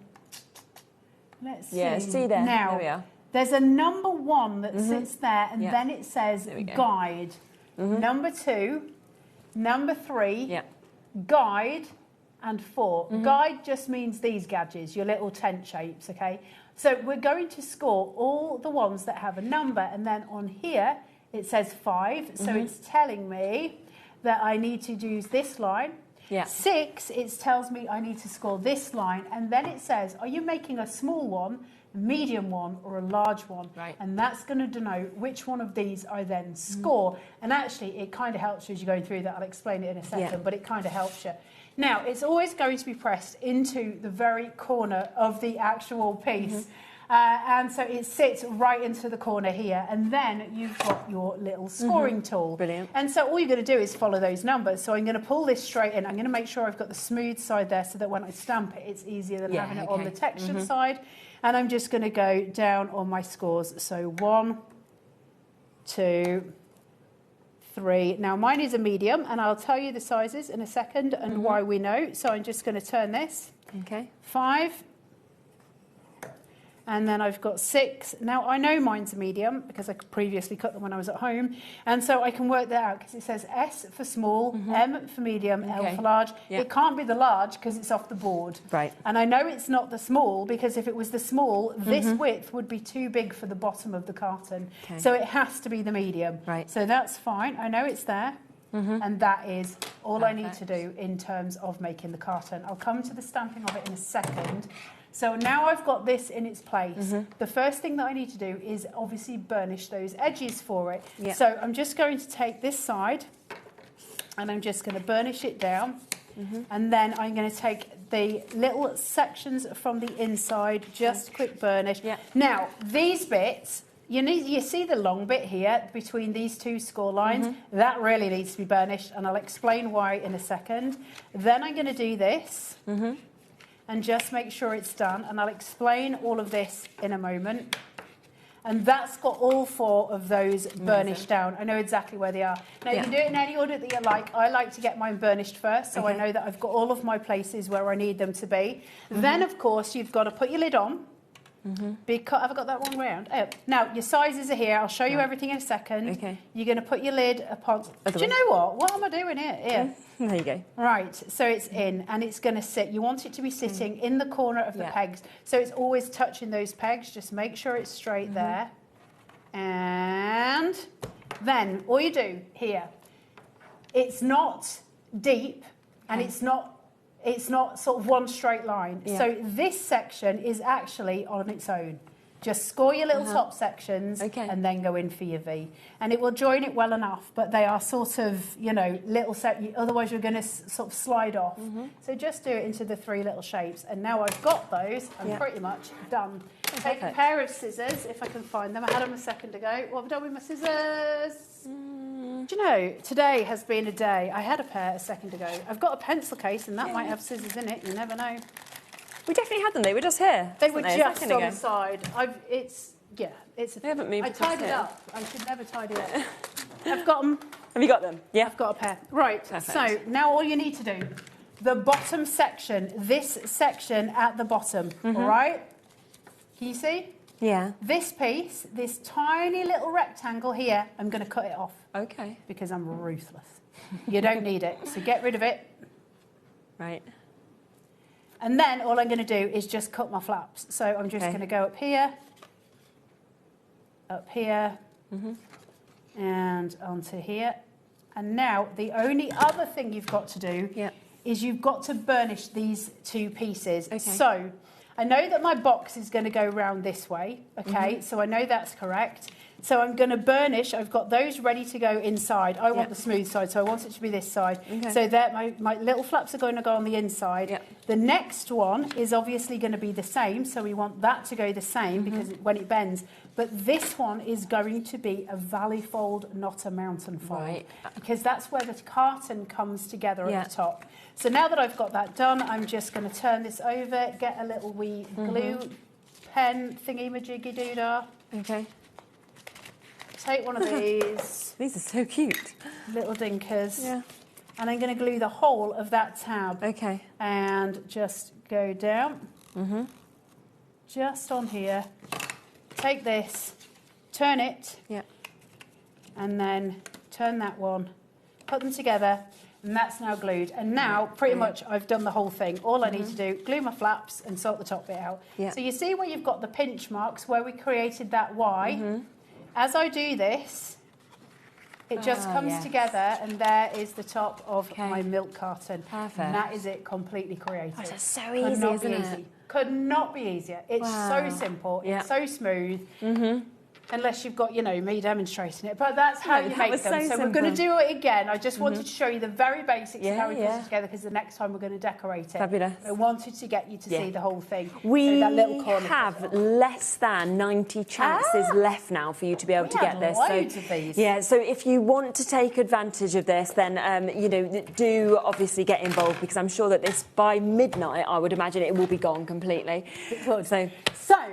Let's see. Yeah, see there. Now, there we are. There's a number 1 that sits there, and then it says guide. Number 2, number 3, guide, and 4. Guide just means these gadgets, your little tent shapes, okay? So we're going to score all the ones that have a number, and then on here it says 5. So it's telling me that I need to use this line. 6, it tells me I need to score this line. And then it says, are you making a small one, a medium one, or a large one? And that's going to denote which one of these I then score. And actually, it kind of helps you as you're going through that. I'll explain it in a second, but it kind of helps you. Now, it's always going to be pressed into the very corner of the actual piece. And so it sits right into the corner here. And then you've got your little scoring tool. Brilliant. And so all you're going to do is follow those numbers. So I'm going to pull this straight in. I'm going to make sure I've got the smooth side there so that when I stamp it, it's easier than having it on the textured side. And I'm just going to go down on my scores. So 1, 2, 3. Now mine is a medium, and I'll tell you the sizes in a second and why we know. So I'm just going to turn this. Okay. 5. And then I've got 6. Now, I know mine's a medium because I previously cut them when I was at home. And so I can work that out because it says S for small, M for medium, L for large. Yeah. It can't be the large because it's off the board. Right. And I know it's not the small because if it was the small, this width would be too big for the bottom of the carton. Okay. So it has to be the medium. Right. So that's fine. I know it's there. And that is all I need to do in terms of making the carton. I'll come to the stamping of it in a second. So now I've got this in its place. The first thing that I need to do is obviously burnish those edges for it. Yeah. So I'm just going to take this side and I'm just going to burnish it down. And then I'm going to take the little sections from the inside, just quick burnish. Yeah. Now, these bits, you see the long bit here between these two score lines? That really needs to be burnished, and I'll explain why in a second. Then I'm going to do this. And just make sure it's done. And I'll explain all of this in a moment. And that's got all 4 of those burnished down. I know exactly where they are. Now, you can do it in any order that you like. I like to get mine burnished first, so I know that I've got all of my places where I need them to be. Then, of course, you've got to put your lid on. Because have I got that one round? Oh. Now, your sizes are here. I'll show you everything in a second. Okay. You're going to put your lid upon... Do you know what? What am I doing here? Here. There you go. Right, so it's in and it's going to sit. You want it to be sitting in the corner of the pegs. So it's always touching those pegs. Just make sure it's straight there. And then all you do here, it's not deep and it's not sort of one straight line. Yeah. So this section is actually on its own. Just score your little top sections and then go in for your V. And it will join it well enough, but they are sort of, little otherwise you're going to sort of slide off. So just do it into the 3 little shapes. And now I've got those, I'm pretty much done. Take a pair of scissors, if I can find them. I had them a second ago. What have I done with my scissors? Do you know, today has been a day. I had a pair a second ago. I've got a pencil case and that might have scissors in it. You never know. We definitely had them. They were just here. They were just on the side. They haven't moved. I tied it up. I should never tidy it up. I've got them. Have you got them? Yeah. I've got a pair. Right. Perfect. So now all you need to do, the bottom section, this section at the bottom, all right? Can you see? Yeah. This piece, this tiny little rectangle here, I'm going to cut it off. Okay. Because I'm ruthless. You don't need it. So get rid of it. Right. And then all I'm going to do is just cut my flaps. So I'm just going to go up here, and onto here. And now the only other thing you've got to do is you've got to burnish these 2 pieces. Okay. So I know that my box is going to go round this way, okay? So I know that's correct. So I'm going to burnish. I've got those ready to go inside. I want the smooth side, so I want it to be this side. Okay. So that my little flaps are going to go on the inside. The next one is obviously going to be the same, so we want that to go the same because when it bends. But this one is going to be a valley fold, not a mountain fold, because that's where the carton comes together at the top. So now that I've got that done, I'm just going to turn this over, get a little wee glue pen thingy-majiggy-doodah. Okay. Take one of these. These are so cute. Little dinkers. Yeah. And I'm going to glue the whole of that tab. Okay. And just go down. Just on here. Take this, turn it. Yeah. And then turn that one. Put them together. And that's now glued. And now, pretty much, I've done the whole thing. All I need to do, glue my flaps and sort the top bit out. Yeah. So you see where you've got the pinch marks, where we created that Y? As I do this, it just comes together, and there is the top of my milk carton. Perfect. And that is it, completely created. Oh, that's so easy, isn't it? Could not be easier. It's so simple. It's so smooth. unless you've got, you know, me demonstrating it. But that's how you make them. So we're going to do it again. I just wanted to show you the very basics of how we put it together, because the next time we're going to decorate it. Fabulous. I wanted to get you to see the whole thing. We that little corner have less than 90 chances left now for you to be able to get this. Loads of these. Yeah, so if you want to take advantage of this, then, you know, do obviously get involved, because I'm sure that this, by midnight, I would imagine it will be gone completely. It would. So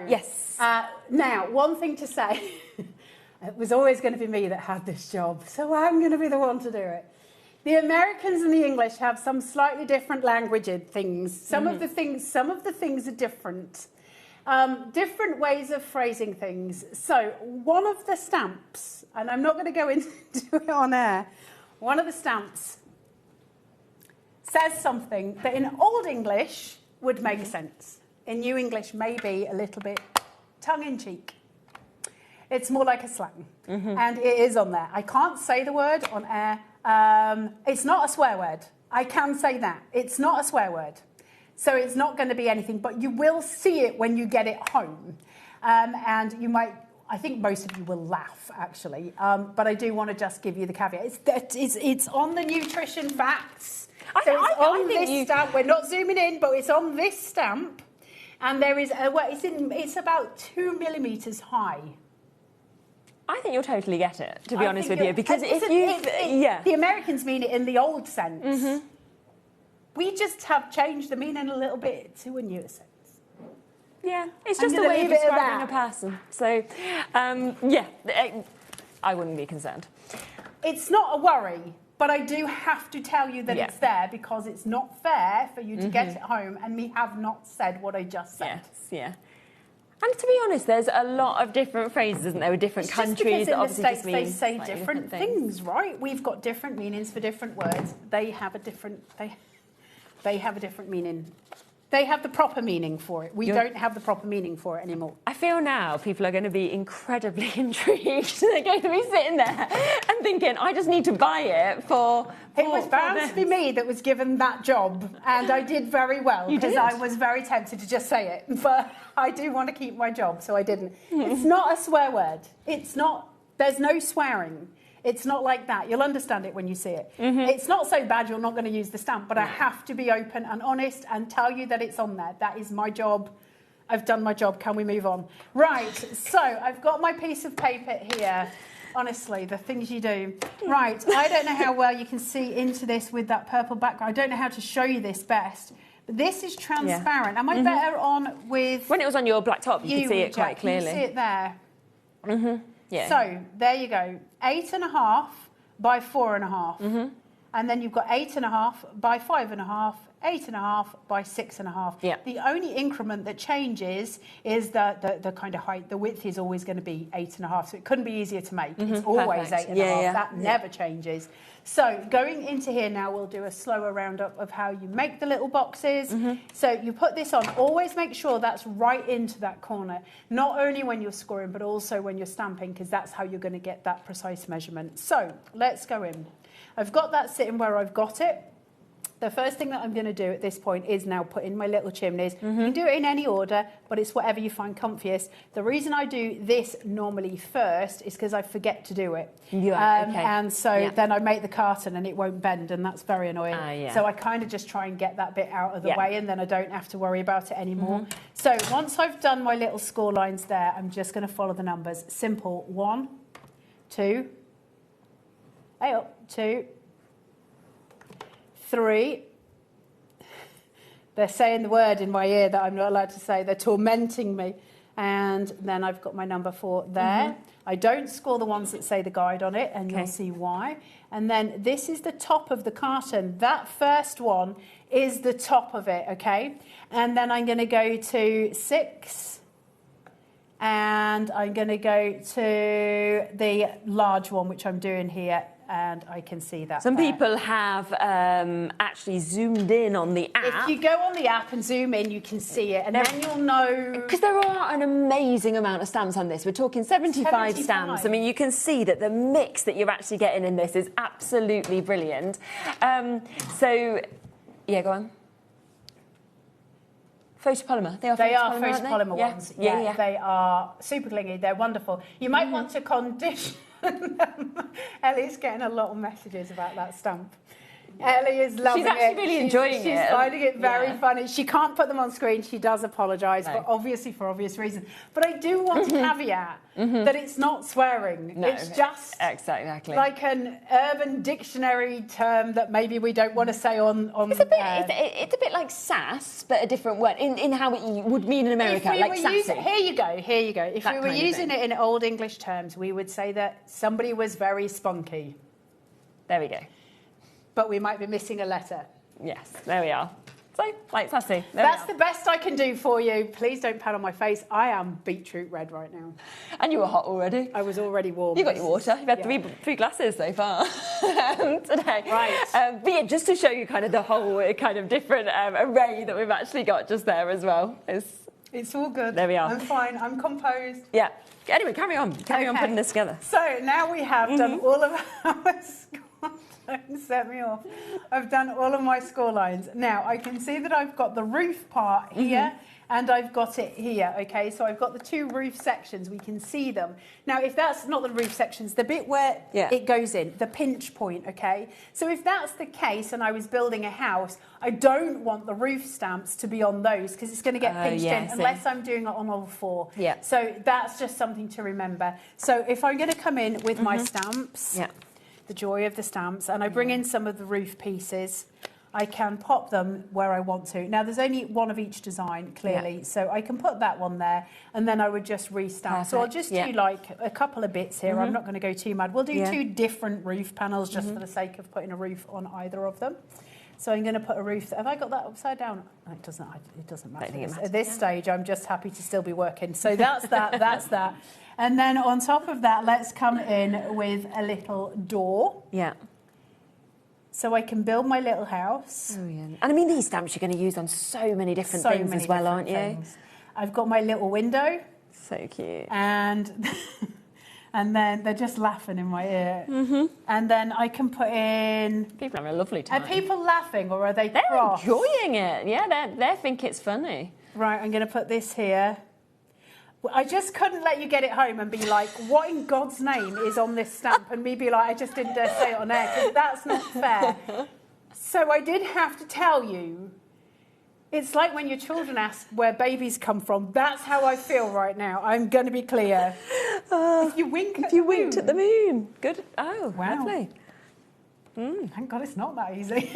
yes. Now, one thing to say, it was always going to be me that had this job, so I'm going to be the one to do it. The Americans and the English have some slightly different language things. Some of the things are different. Different ways of phrasing things. So one of the stamps, and I'm not going to go into it on air, one of the stamps says something that in Old English would make sense. In New English, maybe a little bit tongue-in-cheek. It's more like a slang, and it is on there. I can't say the word on air. It's not a swear word. I can say that. It's not a swear word. So it's not going to be anything, but you will see it when you get it home. And you might, I think most of you will laugh, actually. But I do want to just give you the caveat. It's on the nutrition facts. So it's on this stamp. We're not zooming in, but it's on this stamp. And there is, it's about 2 millimetres high. I think you'll totally get it, to be honest with you, because the Americans mean it in the old sense. We just have changed the meaning a little bit to a newer sense. Yeah, it's just a way of describing a person. So, yeah, I wouldn't be concerned. It's not a worry, but I do have to tell you that it's there, because it's not fair for you to get it home and me have not said what I just said. Yes, yeah. And to be honest, there's a lot of different phrases, isn't there, with different countries that obviously just mean they say different things, right? We've got different meanings for different words. They have a different they have a different meaning. They have the proper meaning for it. We don't have the proper meaning for it anymore. I feel now people are going to be incredibly intrigued. They're going to be sitting there and thinking, I just need to buy it for... It was bound to be me that was given that job, and I did very well, because I was very tempted to just say it. But I do want to keep my job, so I didn't. It's not a swear word. It's not... There's no swearing. It's not like that. You'll understand it when you see it. It's not so bad you're not going to use the stamp, but I have to be open and honest and tell you that it's on there. That is my job. I've done my job. Can we move on? Right, so I've got my piece of paper here. Honestly, the things you do. Right, I don't know how well you can see into this with that purple background. I don't know how to show you this best. But this is transparent. Am I better on with... When it was on your black top, you could see it quite clearly. You see it there. Yeah. So there you go, 8.5 by 4.5, and then you've got 8.5 by 5.5, 8.5 by 6.5. Yeah. The only increment that changes is the kind of height. The width is always going to be 8.5, so it couldn't be easier to make. It's always 8.5. That never changes. So going into here now, we'll do a slower roundup of how you make the little boxes. So you put this on. Always make sure that's right into that corner, not only when you're scoring, but also when you're stamping, because that's how you're going to get that precise measurement. So let's go in. I've got that sitting where I've got it. The first thing that I'm going to do at this point is now put in my little chimneys. You can do it in any order, but it's whatever you find comfiest. The reason I do this normally first is because I forget to do it. And so then I make the carton and it won't bend, and that's very annoying. So I kind of just try and get that bit out of the way, and then I don't have to worry about it anymore. So once I've done my little score lines there, I'm just going to follow the numbers. Simple. 1, 2, 2, 3. They're saying the word in my ear that I'm not allowed to say. They're tormenting me. And then I've got my number 4 there. I don't score the ones that say the guide on it, and you'll see why. And then this is the top of the carton. That first one is the top of it, okay? And then I'm going to go to 6. And I'm going to go to the large one, which I'm doing here. And I can see that. Some people have actually zoomed in on the app. If you go on the app and zoom in, you can see it, and then you'll know. Because there are an amazing amount of stamps on this. We're talking 75 stamps. I mean, you can see that the mix that you're actually getting in this is absolutely brilliant. So, yeah, go on. Photopolymer. They are photopolymer yeah. ones. Yeah. They are super clingy. They're wonderful. You might want to condition them. Ellie's getting a lot of messages about that stamp. Ellie is loving it. She's actually really enjoying it. She's finding it very funny. She can't put them on screen. She does apologise, but obviously for obvious reasons. But I do want to caveat that it's not swearing. No, it's just exactly like an urban dictionary term that maybe we don't want to say on it's a bit like sass, but a different word in how it would mean in America, like sassy. Here you go. If we were using it in Old English terms, we would say that somebody was very spunky. There we go. But we might be missing a letter. Yes, there we are. So, like sassy. That's the best I can do for you. Please don't pat on my face. I am beetroot red right now. And you were hot already. I was already warm. You got your water. You've had three glasses so far today. Right. But yeah, just to show you kind of the whole kind of different array that we've actually got just there as well. It's all good. There we are. I'm fine. I'm composed. Yeah. Anyway, carry on. Carry on putting this together. So now we have done all of our don't set me off. I've done all of my score lines. Now I can see that I've got the roof part here and I've got it here, okay? So I've got the two roof sections. We can see them. Now, if that's not the roof sections, the bit where it goes in, the pinch point, okay? So if that's the case and I was building a house, I don't want the roof stamps to be on those because it's going to get pinched in unless I'm doing it on all four. Yeah. So that's just something to remember. So if I'm going to come in with my stamps, the joy of the stamps, and I bring in some of the roof pieces, I can pop them where I want to. Now, there's only one of each design, clearly, so I can put that one there, and then I would just restamp. So I'll just do, like, a couple of bits here. I'm not going to go too mad. We'll do two different roof panels just for the sake of putting a roof on either of them. So I'm going to put a roof... Have I got that upside down? No, it doesn't matter. At this stage, I'm just happy to still be working. So that's that, that's that. And then on top of that, let's come in with a little door. Yeah. So I can build my little house. Oh, yeah. And I mean, these stamps you're going to use on so many different things as well, aren't you? I've got my little window. So cute. And then they're just laughing in my ear. And then I can put in... People having a lovely time. Are people laughing or are they cross? They're enjoying it. Yeah, they think it's funny. Right, I'm going to put this here. I just couldn't let you get it home and be like, what in God's name is on this stamp? And me be like, I just didn't dare say it on air, because that's not fair. So I did have to tell you, it's like when your children ask where babies come from. That's how I feel right now. I'm going to be clear. If you wink at the moon. Good. Oh, wow. Lovely. Thank God it's not that easy.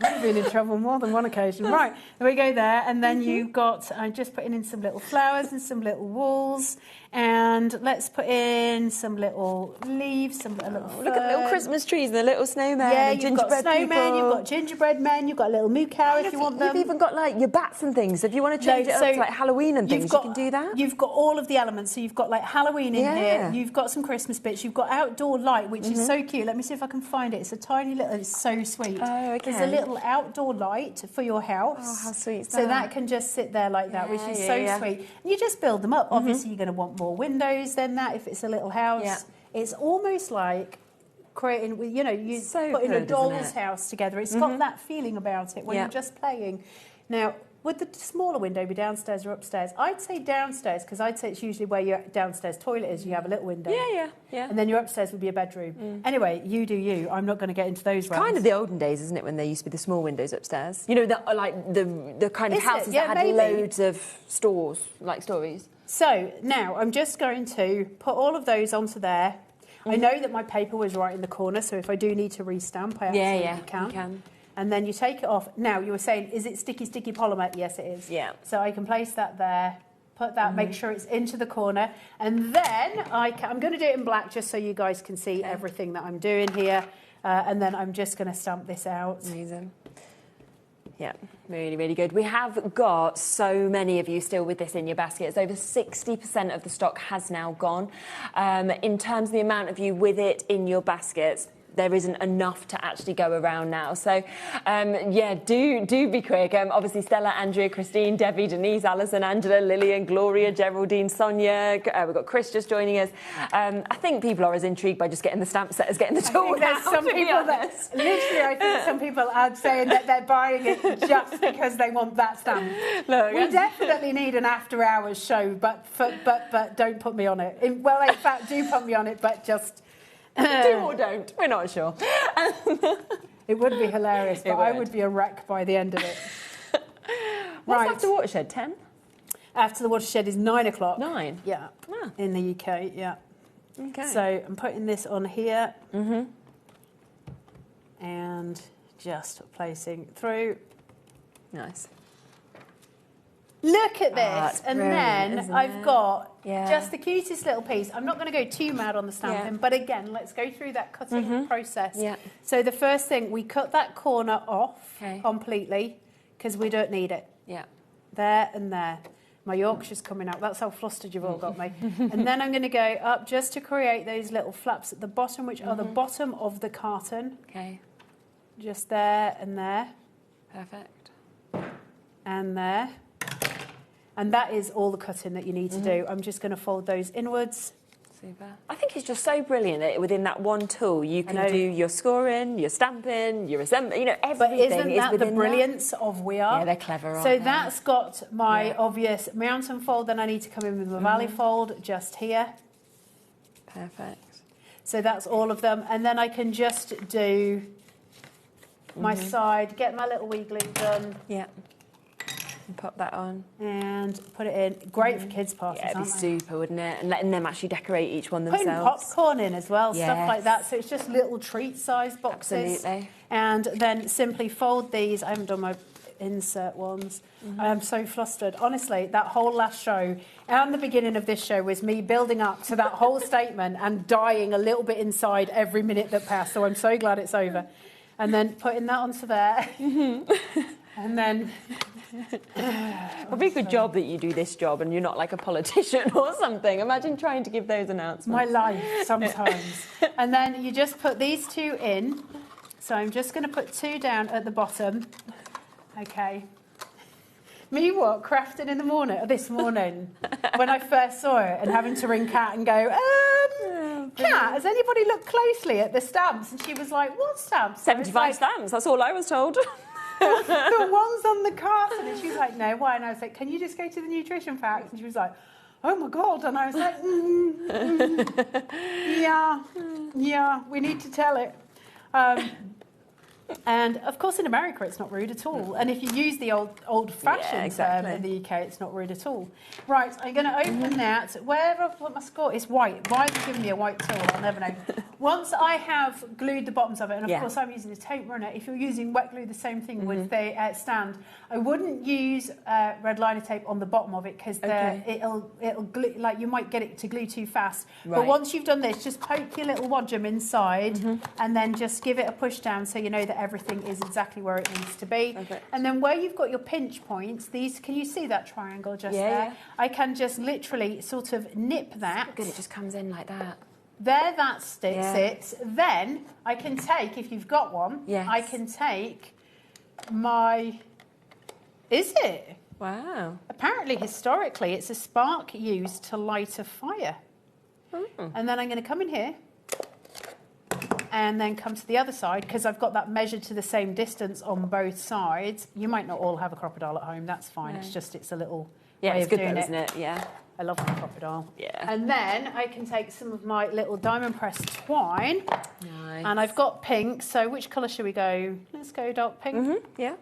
I've been in trouble more than one occasion. Right, there we go there. And then you've got, I'm just putting in some little flowers and some little walls. And let's put in some little leaves, some little fern. Look at the little Christmas trees and the little snowmen. Yeah, and you've got snowmen, you've got gingerbread men, you've got a little moo cow if you want them. You've even got like your bats and things. If you want to change it up to like Halloween and things, you can do that. You've got all of the elements. So you've got like Halloween in here. You've got some Christmas bits. You've got outdoor light, which is so cute. Let me see if I can find it. It's a tiny little, it's so sweet. Oh, okay. There's a little outdoor light for your house. Oh, how sweet is that? So that can just sit there like that, which is so sweet. And you just build them up. Obviously, you're going to want more windows than that if it's a little house. Yeah. It's almost like creating, you know, you So putting a good, doll's isn't it? house together. It's got that feeling about it when you're just playing. Now, would the smaller window be downstairs or upstairs? I'd say downstairs, because I'd say it's usually where your downstairs toilet is. You have a little window. Yeah. And then your upstairs would be a bedroom. Anyway, you do you. I'm not going to get into those realms. Kind of the olden days, isn't it, when there used to be the small windows upstairs? You know, the kind of Is it? houses Yeah, that had maybe. loads of stores, like stories. So now I'm just going to put all of those onto there. I know that my paper was right in the corner, so if I do need to restamp, I absolutely can. You can. And then you take it off. Now, you were saying, is it sticky polymer? Yes, it is. Yeah. So I can place that there, put that, make sure it's into the corner. And then I'm going to do it in black just so you guys can see everything that I'm doing here. And then I'm just going to stamp this out. Amazing. Yeah, really, really good. We have got so many of you still with this in your baskets. Over 60% of the stock has now gone. In terms of the amount of you with it in your baskets, there isn't enough to actually go around now. So, yeah, do be quick. Obviously, Stella, Andrea, Christine, Debbie, Denise, Alison, Angela, Lillian, Gloria, Geraldine, Sonia. We've got Chris just joining us. I think people are as intrigued by just getting the stamp set as getting the tool. There's some people that literally, I think some people are saying that they're buying it just because they want that stamp. Look, we definitely need an after-hours show, but don't put me on it. In fact, do put me on it, but just. Do or don't, we're not sure. It would be hilarious, but I would be a wreck by the end of it. What's after Watershed, 10? After the Watershed is 9 o'clock. 9? Yeah, in the UK, yeah. Okay. So I'm putting this on here. And just placing through. Nice. Look at this, and then I've got Yeah. just the cutest little piece. I'm not going to go too mad on the stamping, but again, let's go through that cutting process. Yeah. So the first thing, we cut that corner off completely because we don't need it. Yeah. There and there. My Yorkshire's coming out. That's how flustered you've all got me. And then I'm going to go up just to create those little flaps at the bottom, which are the bottom of the carton. Okay. Just there and there. Perfect. And there. And that is all the cutting that you need to do. I'm just going to fold those inwards. Super. I think it's just so brilliant that within that one tool you can do your scoring, your stamping, your assembly, you know, everything. But isn't is that the within brilliance of We Are? Yeah, they're clever, aren't So they? that's got my obvious mountain fold, then I need to come in with my valley fold just here. Perfect. So that's all of them. And then I can just do my side, get my little wee glue done. Yeah. And pop that on. And put it in. Great for kids' parties, Yeah, it'd be aren't they? super, wouldn't it? And letting them actually decorate each one Putting themselves. popcorn in as well, stuff Yes. like that. So it's just little treat-sized boxes. Absolutely. And then simply fold these. I haven't done my insert ones. I am so flustered. Honestly, that whole last show and the beginning of this show was me building up to that whole statement and dying a little bit inside every minute that passed. So I'm so glad it's over. And then putting that onto there. And then... Probably a good job that you do this job and you're not like a politician or something. Imagine trying to give those announcements. My life, sometimes. And then you just put these two in. So I'm just going to put two down at the bottom. Okay. Me what? Crafting in the morning, this morning, when I first saw it and having to ring Kat and go, Kat, has anybody looked closely at the stamps? And she was like, what stamps? 75 stamps, that's all I was told. The ones on the carton. And she was like, no, why? And I was like, can you just go to the nutrition facts? And she was like, oh my God. And I was like, yeah, we need to tell it. And of course, in America, it's not rude at all. And if you use the old-fashioned term in the UK, it's not rude at all. Right, I'm going to open that. Where have I put my score? It's white. Why have you given me a white tool? I'll never know. Once I have glued the bottoms of it, and of course I'm using a tape runner. If you're using wet glue, the same thing with the stand. I wouldn't use red liner tape on the bottom of it because it'll glue. Like you might get it to glue too fast. Right. But once you've done this, just poke your little wadgem inside, and then just give it a push down so you know that everything is exactly where it needs to be. And then where you've got your pinch points, these, can you see that triangle just there? Yeah. I can just literally sort of nip that. Good, it just comes in like that. There, that sits. Then I can take, if you've got one, Yes. I can take my... Is it? Wow. Apparently, historically, it's a spark used to light a fire. And then I'm going to come in here and then come to the other side because I've got that measured to the same distance on both sides. You might not all have a crocodile at home. That's fine. No. It's just, it's a little Yeah, way it's of good doing though, it. isn't it? Yeah. I love my crocodile. Yeah. And then I can take some of my little diamond pressed twine. Nice. And I've got pink. So which colour should we go? Let's go dark pink. Yeah.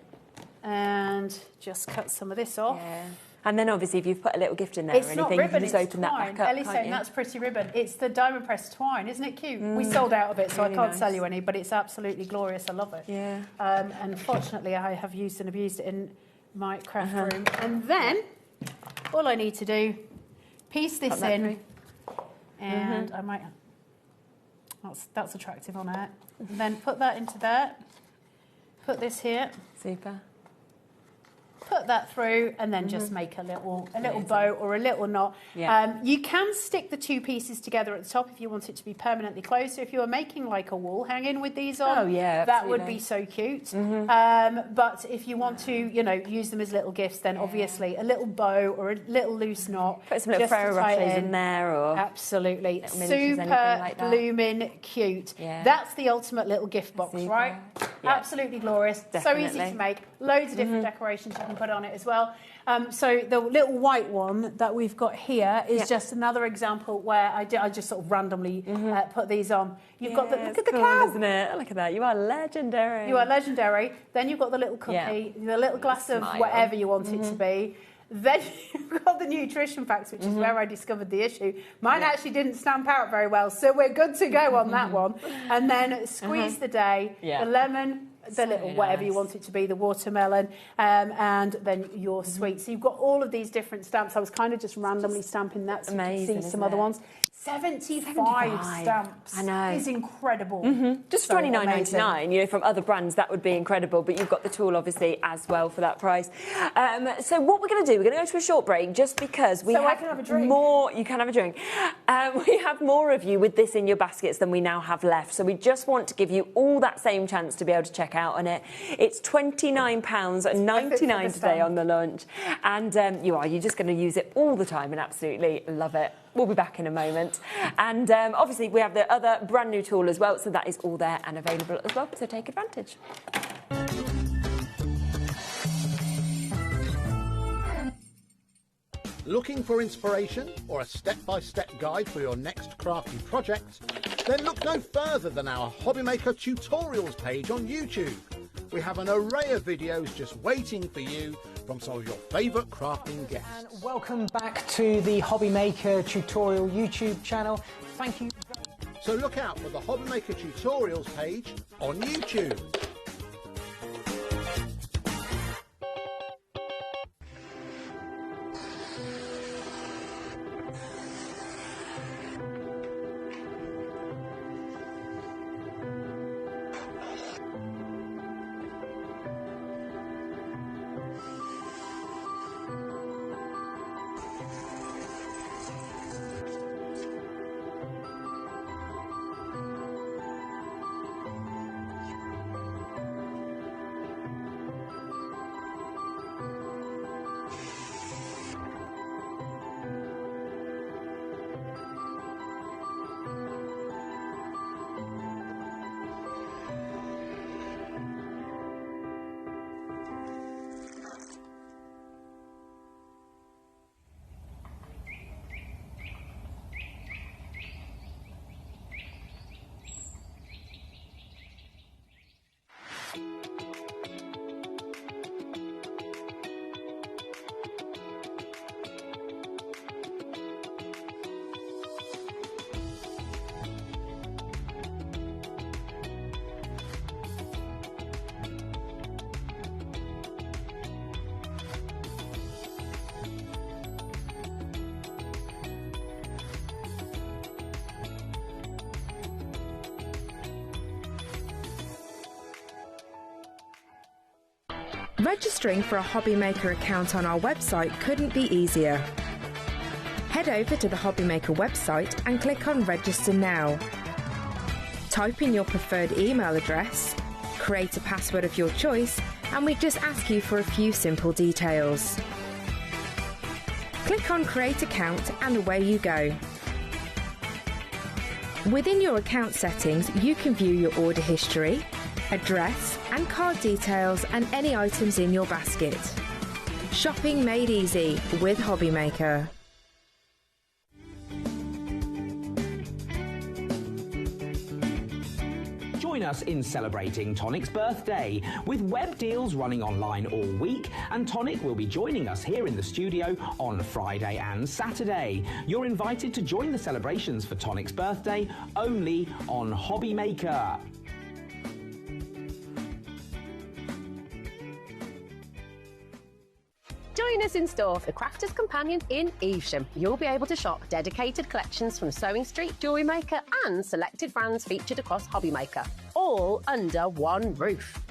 And just cut some of this off. Yeah. And then obviously if you've put a little gift in there It's or not anything, ribbon, you can just it's open twine. that back up, Ellie's can't saying you? that's pretty ribbon. It's the diamond pressed twine. Isn't it cute? We sold out of it, so Really I can't nice. sell you any, but it's absolutely glorious. I love it. Yeah. And fortunately, I have used and abused it in my craft room. And then all I need to do, piece this Pop that in, through. and I might... That's attractive on it. And then put that into there. Put this here. Super. put that through, and then just make a little bow or a little knot. Yeah. You can stick the two pieces together at the top if you want it to be permanently closed. So if you were making like a wall hanging with these on, that would be so cute. But if you want to, you know, use them as little gifts, then obviously a little bow or a little loose knot. Put some little Ferrero Rochers in there, or absolutely super blooming cute. Yeah. That's the ultimate little gift box, right? Yeah. Absolutely glorious. Definitely. So easy to make. Loads of different decorations you can put on it as well. So the little white one that we've got here is just another example where I just sort of randomly put these on. You've got look at the cow, isn't it? Look at that. You are legendary. You are legendary. Then you've got the little cookie, the little glass of whatever you want it to be. Then you've got the nutrition facts, which is where I discovered the issue. Mine actually didn't stamp out very well, so we're good to go on that one. And then squeeze the day, the lemon, the little whatever you want it to be, the watermelon, and then your sweet. So you've got all of these different stamps. I was kind of just randomly stamping that so you can see some other ones. 75 stamps. I know. Is incredible. Just so $29.99, you know, from other brands, that would be incredible, but you've got the tool, obviously, as well for that price. So what we're going to do, we're going to go to a short break, just because we I can have a drink. more... You can have a drink. We have more of you with this in your baskets than we now have left, so we just want to give you all that same chance to be able to check out on it. It's £29.99 today on the lunch, and you're just going to use it all the time and absolutely love it. We'll be back in a moment. And obviously we have the other brand new tool as well, so that is all there and available as well, so take advantage. Looking for inspiration or a step-by-step guide for your next crafty project? Then look no further than our HobbyMaker tutorials page on YouTube. We have an array of videos just waiting for you from some of your favourite crafting guests. And welcome back to the HobbyMaker tutorial YouTube channel. Thank you. So look out for the HobbyMaker tutorials page on YouTube. Registering for a HobbyMaker account on our website couldn't be easier. Head over to the HobbyMaker website and click on Register Now. Type in your preferred email address, create a password of your choice, and we just ask you for a few simple details. Click on Create Account and away you go. Within your account settings, you can view your order history, address and card details and any items in your basket. Shopping made easy with HobbyMaker. Join us in celebrating Tonic's birthday with web deals running online all week, and Tonic will be joining us here in the studio on Friday and Saturday. You're invited to join the celebrations for Tonic's birthday only on HobbyMaker. Join us in store for the Crafter's Companion in Evesham. You'll be able to shop dedicated collections from Sewing Street, Jewellery Maker and selected brands featured across HobbyMaker, all under one roof.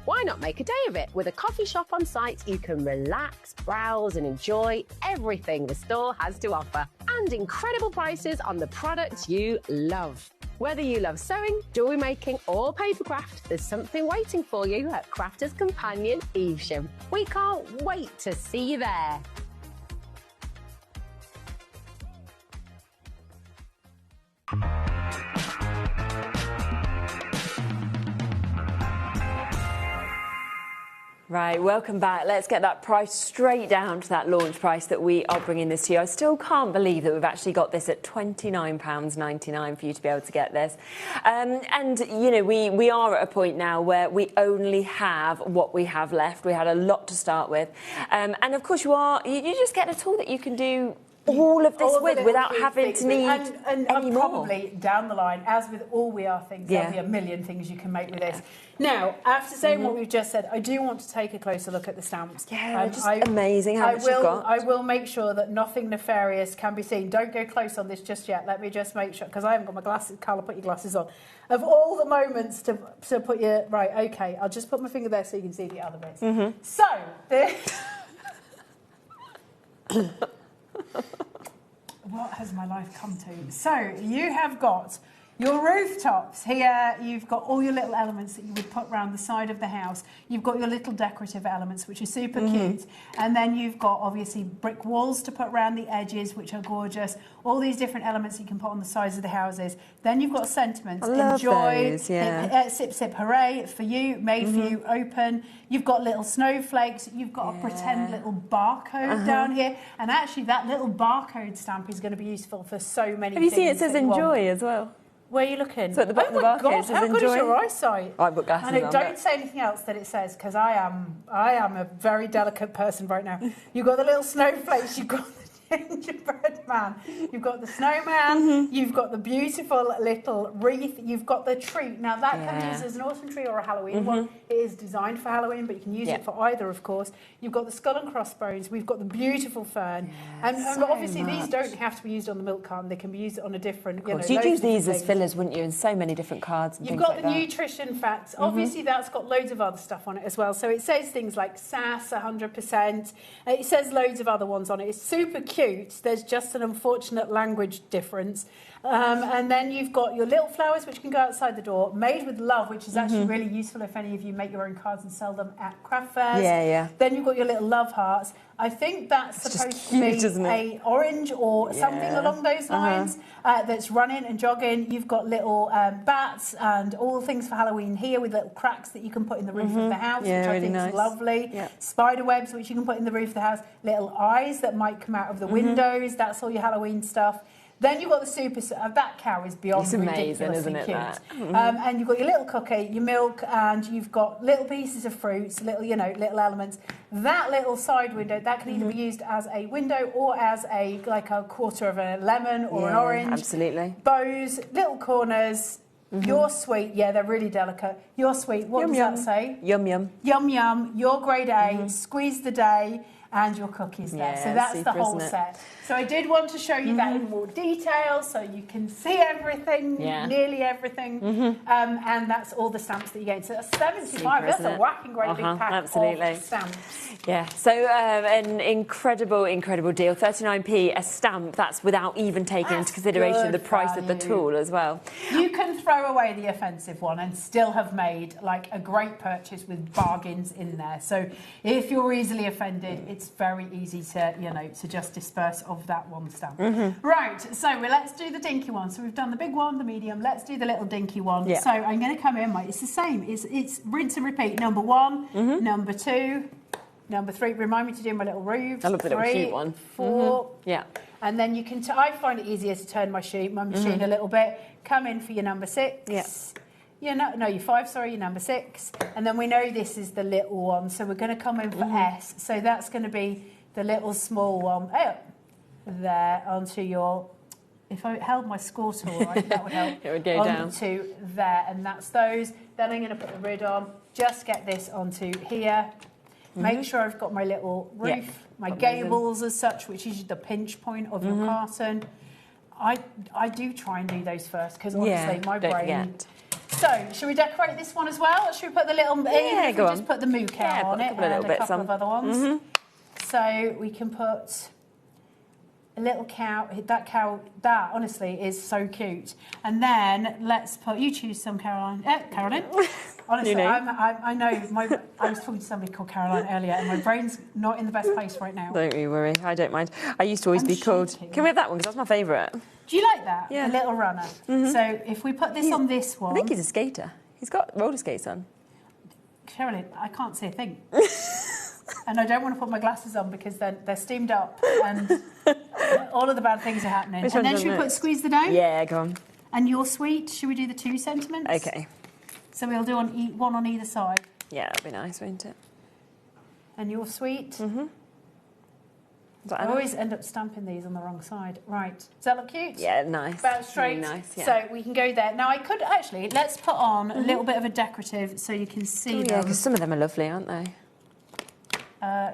Why not make a day of it? With a coffee shop on site, you can relax, browse and enjoy everything the store has to offer. And incredible prices on the products you love. Whether you love sewing, jewellery making or papercraft, there's something waiting for you at Crafter's Companion Evesham. We can't wait to see you there. Right, welcome back. Let's get that price straight down to that launch price that we are bringing this to you. I still can't believe that we've actually got this at £29.99 for you to be able to get this. And, you know, we are at a point now where we only have what we have left. We had a lot to start with. And, of course, you just get a tool that you can do all of this with without having to need and any more. Probably down the line, as with all We Are things, there'll be a million things you can make with this. Now, after saying what we've just said, I do want to take a closer look at the stamps. Yeah, they're just amazing how much you've got. I will make sure that nothing nefarious can be seen. Don't go close on this just yet. Let me just make sure, because I haven't got my glasses. Carla, put your glasses on. Of all the moments to put your... Right, OK, I'll just put my finger there so you can see the other bits. So, what has my life come to? So, you have got your rooftops here. You've got all your little elements that you would put around the side of the house. You've got your little decorative elements, which are super cute. And then you've got, obviously, brick walls to put around the edges, which are gorgeous. All these different elements you can put on the sides of the houses. Then you've got sentiments. I love Enjoy, those, yeah. Sip, sip, hooray, for you, made for you, open. You've got little snowflakes. You've got a pretend little barcode down here. And actually, that little barcode stamp is going to be useful for so many things. Have you seen it says enjoy as well? Where are you looking? So at the bottom of the barcode it says how good is enjoy. your eyesight? I've got glasses and on. Don't say anything else that it says, because I am a very delicate person right now. You've got the little snowflakes, you've got the gingerbread man, you've got the snowman, you've got the beautiful little wreath, you've got the tree. Now that can be used as an autumn tree or a Halloween one. It is designed for Halloween, but you can use it for either, of course. You've got the skull and crossbones, we've got the beautiful fern. And obviously these don't have to be used on the milk carton, they can be used on a different, you know, you'd use these as fillers, wouldn't you, in so many different cards and You've things got like the that. nutrition facts. Obviously, that's got loads of other stuff on it as well. So it says things like SAS 100%. It says loads of other ones on it. It's super cute. There's just an unfortunate language difference. And then you've got your little flowers, which can go outside the door, made with love, which is actually really useful if any of you make your own cards and sell them at craft fairs. Yeah. Then you've got your little love hearts. I think that's supposed to be a orange or something along those lines that's running and jogging. You've got little bats and all things for Halloween here with little cracks that you can put in the roof of the house, which I think is lovely. Spider webs, which you can put in the roof of the house. Little eyes that might come out of the windows. That's all your Halloween stuff. Then you've got the super... that cow is beyond ridiculously isn't it, cute. that? And you've got your little cookie, your milk, and you've got little pieces of fruits, little, you know, little elements. That little side window, that can either be used as a window or as a quarter of a lemon or an orange. Absolutely. Bows, little corners. You're sweet. Yeah, they're really delicate. You're sweet. What does that say? Yum, yum. Yum, yum. You're grade A. Squeeze the day. And your cookies there. So that's super, the whole set. So I did want to show you that in more detail so you can see everything, nearly everything. And that's all the stamps that you get. So that's 75. That's a whacking great big pack of stamps. Yeah, so an incredible deal. 39p a stamp, that's without even taking into consideration the price of the tool as well. You can throw away the offensive one and still have made like a great purchase with bargains in there. So if you're easily offended, it's very easy to, you know, to just disperse of that one stamp. Right, so let's do the dinky one. So we've done the big one, the medium, let's do the little dinky one. So I'm going to come in, it's the same, it's rinse and repeat. Number 1, number 2, number 3. Remind me to do my little roofs. I love the little cute one. 4. Yeah. And then you can, I find it easier to turn my machine a little bit. Come in for your number 6. Yeah. Your 5, sorry, your number 6. And then we know this is the little one, so we're going to come in for S. So that's going to be the little small one. There, onto your... If I held my score tool right, that would help. It would go down. Onto there, and that's those. Then I'm going to put the lid on. Just get this onto here. Make sure I've got my little roof, my gables as such, which is the pinch point of your carton. I do try and do those first, because honestly, my brain So, should we decorate this one as well, or should we put the little? Yeah, if go we on. just put the moo cow on it and a couple of other ones. So we can put a little cow. That honestly is so cute. And then let's put. You choose some, Caroline. Caroline. Honestly, I know. I was talking to somebody called Caroline earlier, and my brain's not in the best place right now. Don't you worry, I don't mind. I used to always be called. Can we have that one? Because that's my favourite. Do you like that? Yeah. The little runner. So if we put this on this one, I think he's a skater. He's got roller skates on. Caroline, I can't see a thing. And I don't want to put my glasses on because then they're steamed up and all of the bad things are happening. And then should we squeeze the dough? Yeah, go on. And your sweet, should we do the 2 sentiments? Okay. So we'll do one on either side. Yeah, that'd be nice, wouldn't it? And your sweet? I always end up stamping these on the wrong side. Right. Does that look cute? Yeah, nice. About straight. Really nice, yeah. So we can go there. Now I could actually, let's put on a little bit of a decorative so you can see them. Yeah, because some of them are lovely, aren't they?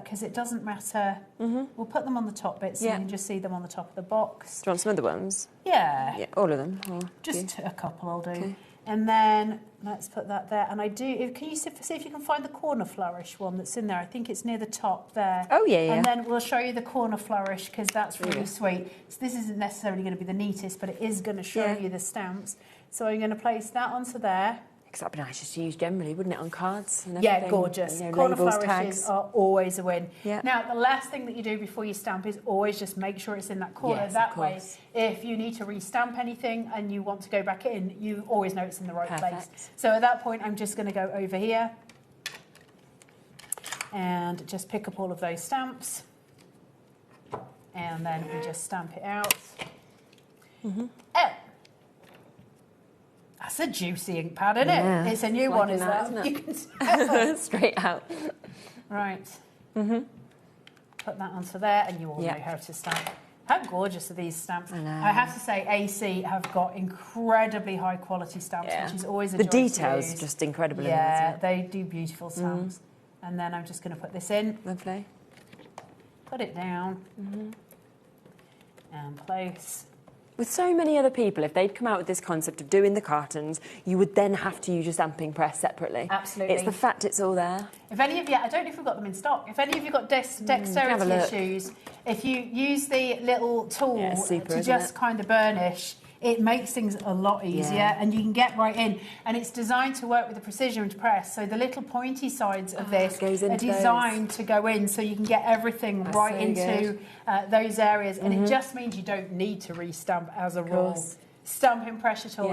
Because it doesn't matter. We'll put them on the top bits so you can just see them on the top of the box. Do you want some other ones? Yeah. Yeah, all of them? Or just a couple I'll do. Okay. And then let's put that there. And can you see if you can find the corner flourish one that's in there? I think it's near the top there. Oh, yeah, yeah. And then we'll show you the corner flourish because that's really sweet. So this isn't necessarily going to be the neatest, but it is going to show you the stamps. So I'm going to place that onto there. Because that'd be nice just to use generally, wouldn't it, on cards and Yeah, everything? gorgeous. You know, Corner labels, flourishes tags. are always a win. Yeah. Now, the last thing that you do before you stamp is always just make sure it's in that corner. Yes, that of way, course. if you need to restamp anything and you want to go back in, you always know it's in the right place. Perfect. So at that point, I'm just going to go over here and just pick up all of those stamps. And then we just stamp it out. Oh! That's a juicy ink pad, isn't it? Yeah. It's a new one, is that? Isn't it? You can tell. Straight out. Right. Put that onto there, and you all know how to stamp. How gorgeous are these stamps? I have to say, AC have got incredibly high quality stamps, which is always a joy The to details use. just incredible. Yeah, isn't it? they do beautiful stamps. And then I'm just going to put this in. Lovely. Put it down. And place. With so many other people, if they'd come out with this concept of doing the cartons, you would then have to use your stamping press separately. Absolutely. It's the fact it's all there. If any of you, I don't know if we've got them in stock, if any of you got dexterity issues, if you use the little tool to just kind of burnish, it makes things a lot easier and you can get right in. And it's designed to work with the precision press, so the little pointy sides of this are designed to go in so you can get everything right into those areas. And it just means you don't need to restamp as a rule. Stamping pressure tool,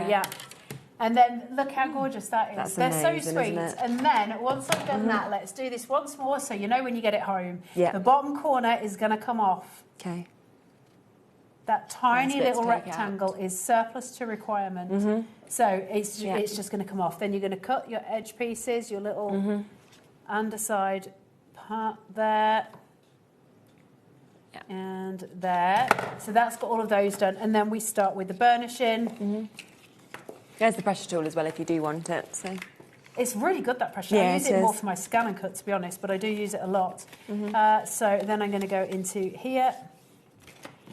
And then look how gorgeous that is. They're amazing, so sweet. isn't it? And then once I've done that, let's do this once more so you know when you get it home. Yeah. The bottom corner is going to come off. Okay. That tiny Nice bit to little take rectangle is surplus to requirement. So it's just going to come off. Then you're going to cut your edge pieces, your little underside part there. And there. So that's got all of those done. And then we start with the burnishing. There's the pressure tool as well if you do want it. So it's really good, that pressure. Yeah, I use it more for my scan and cut, to be honest, but I do use it a lot. So then I'm going to go into here.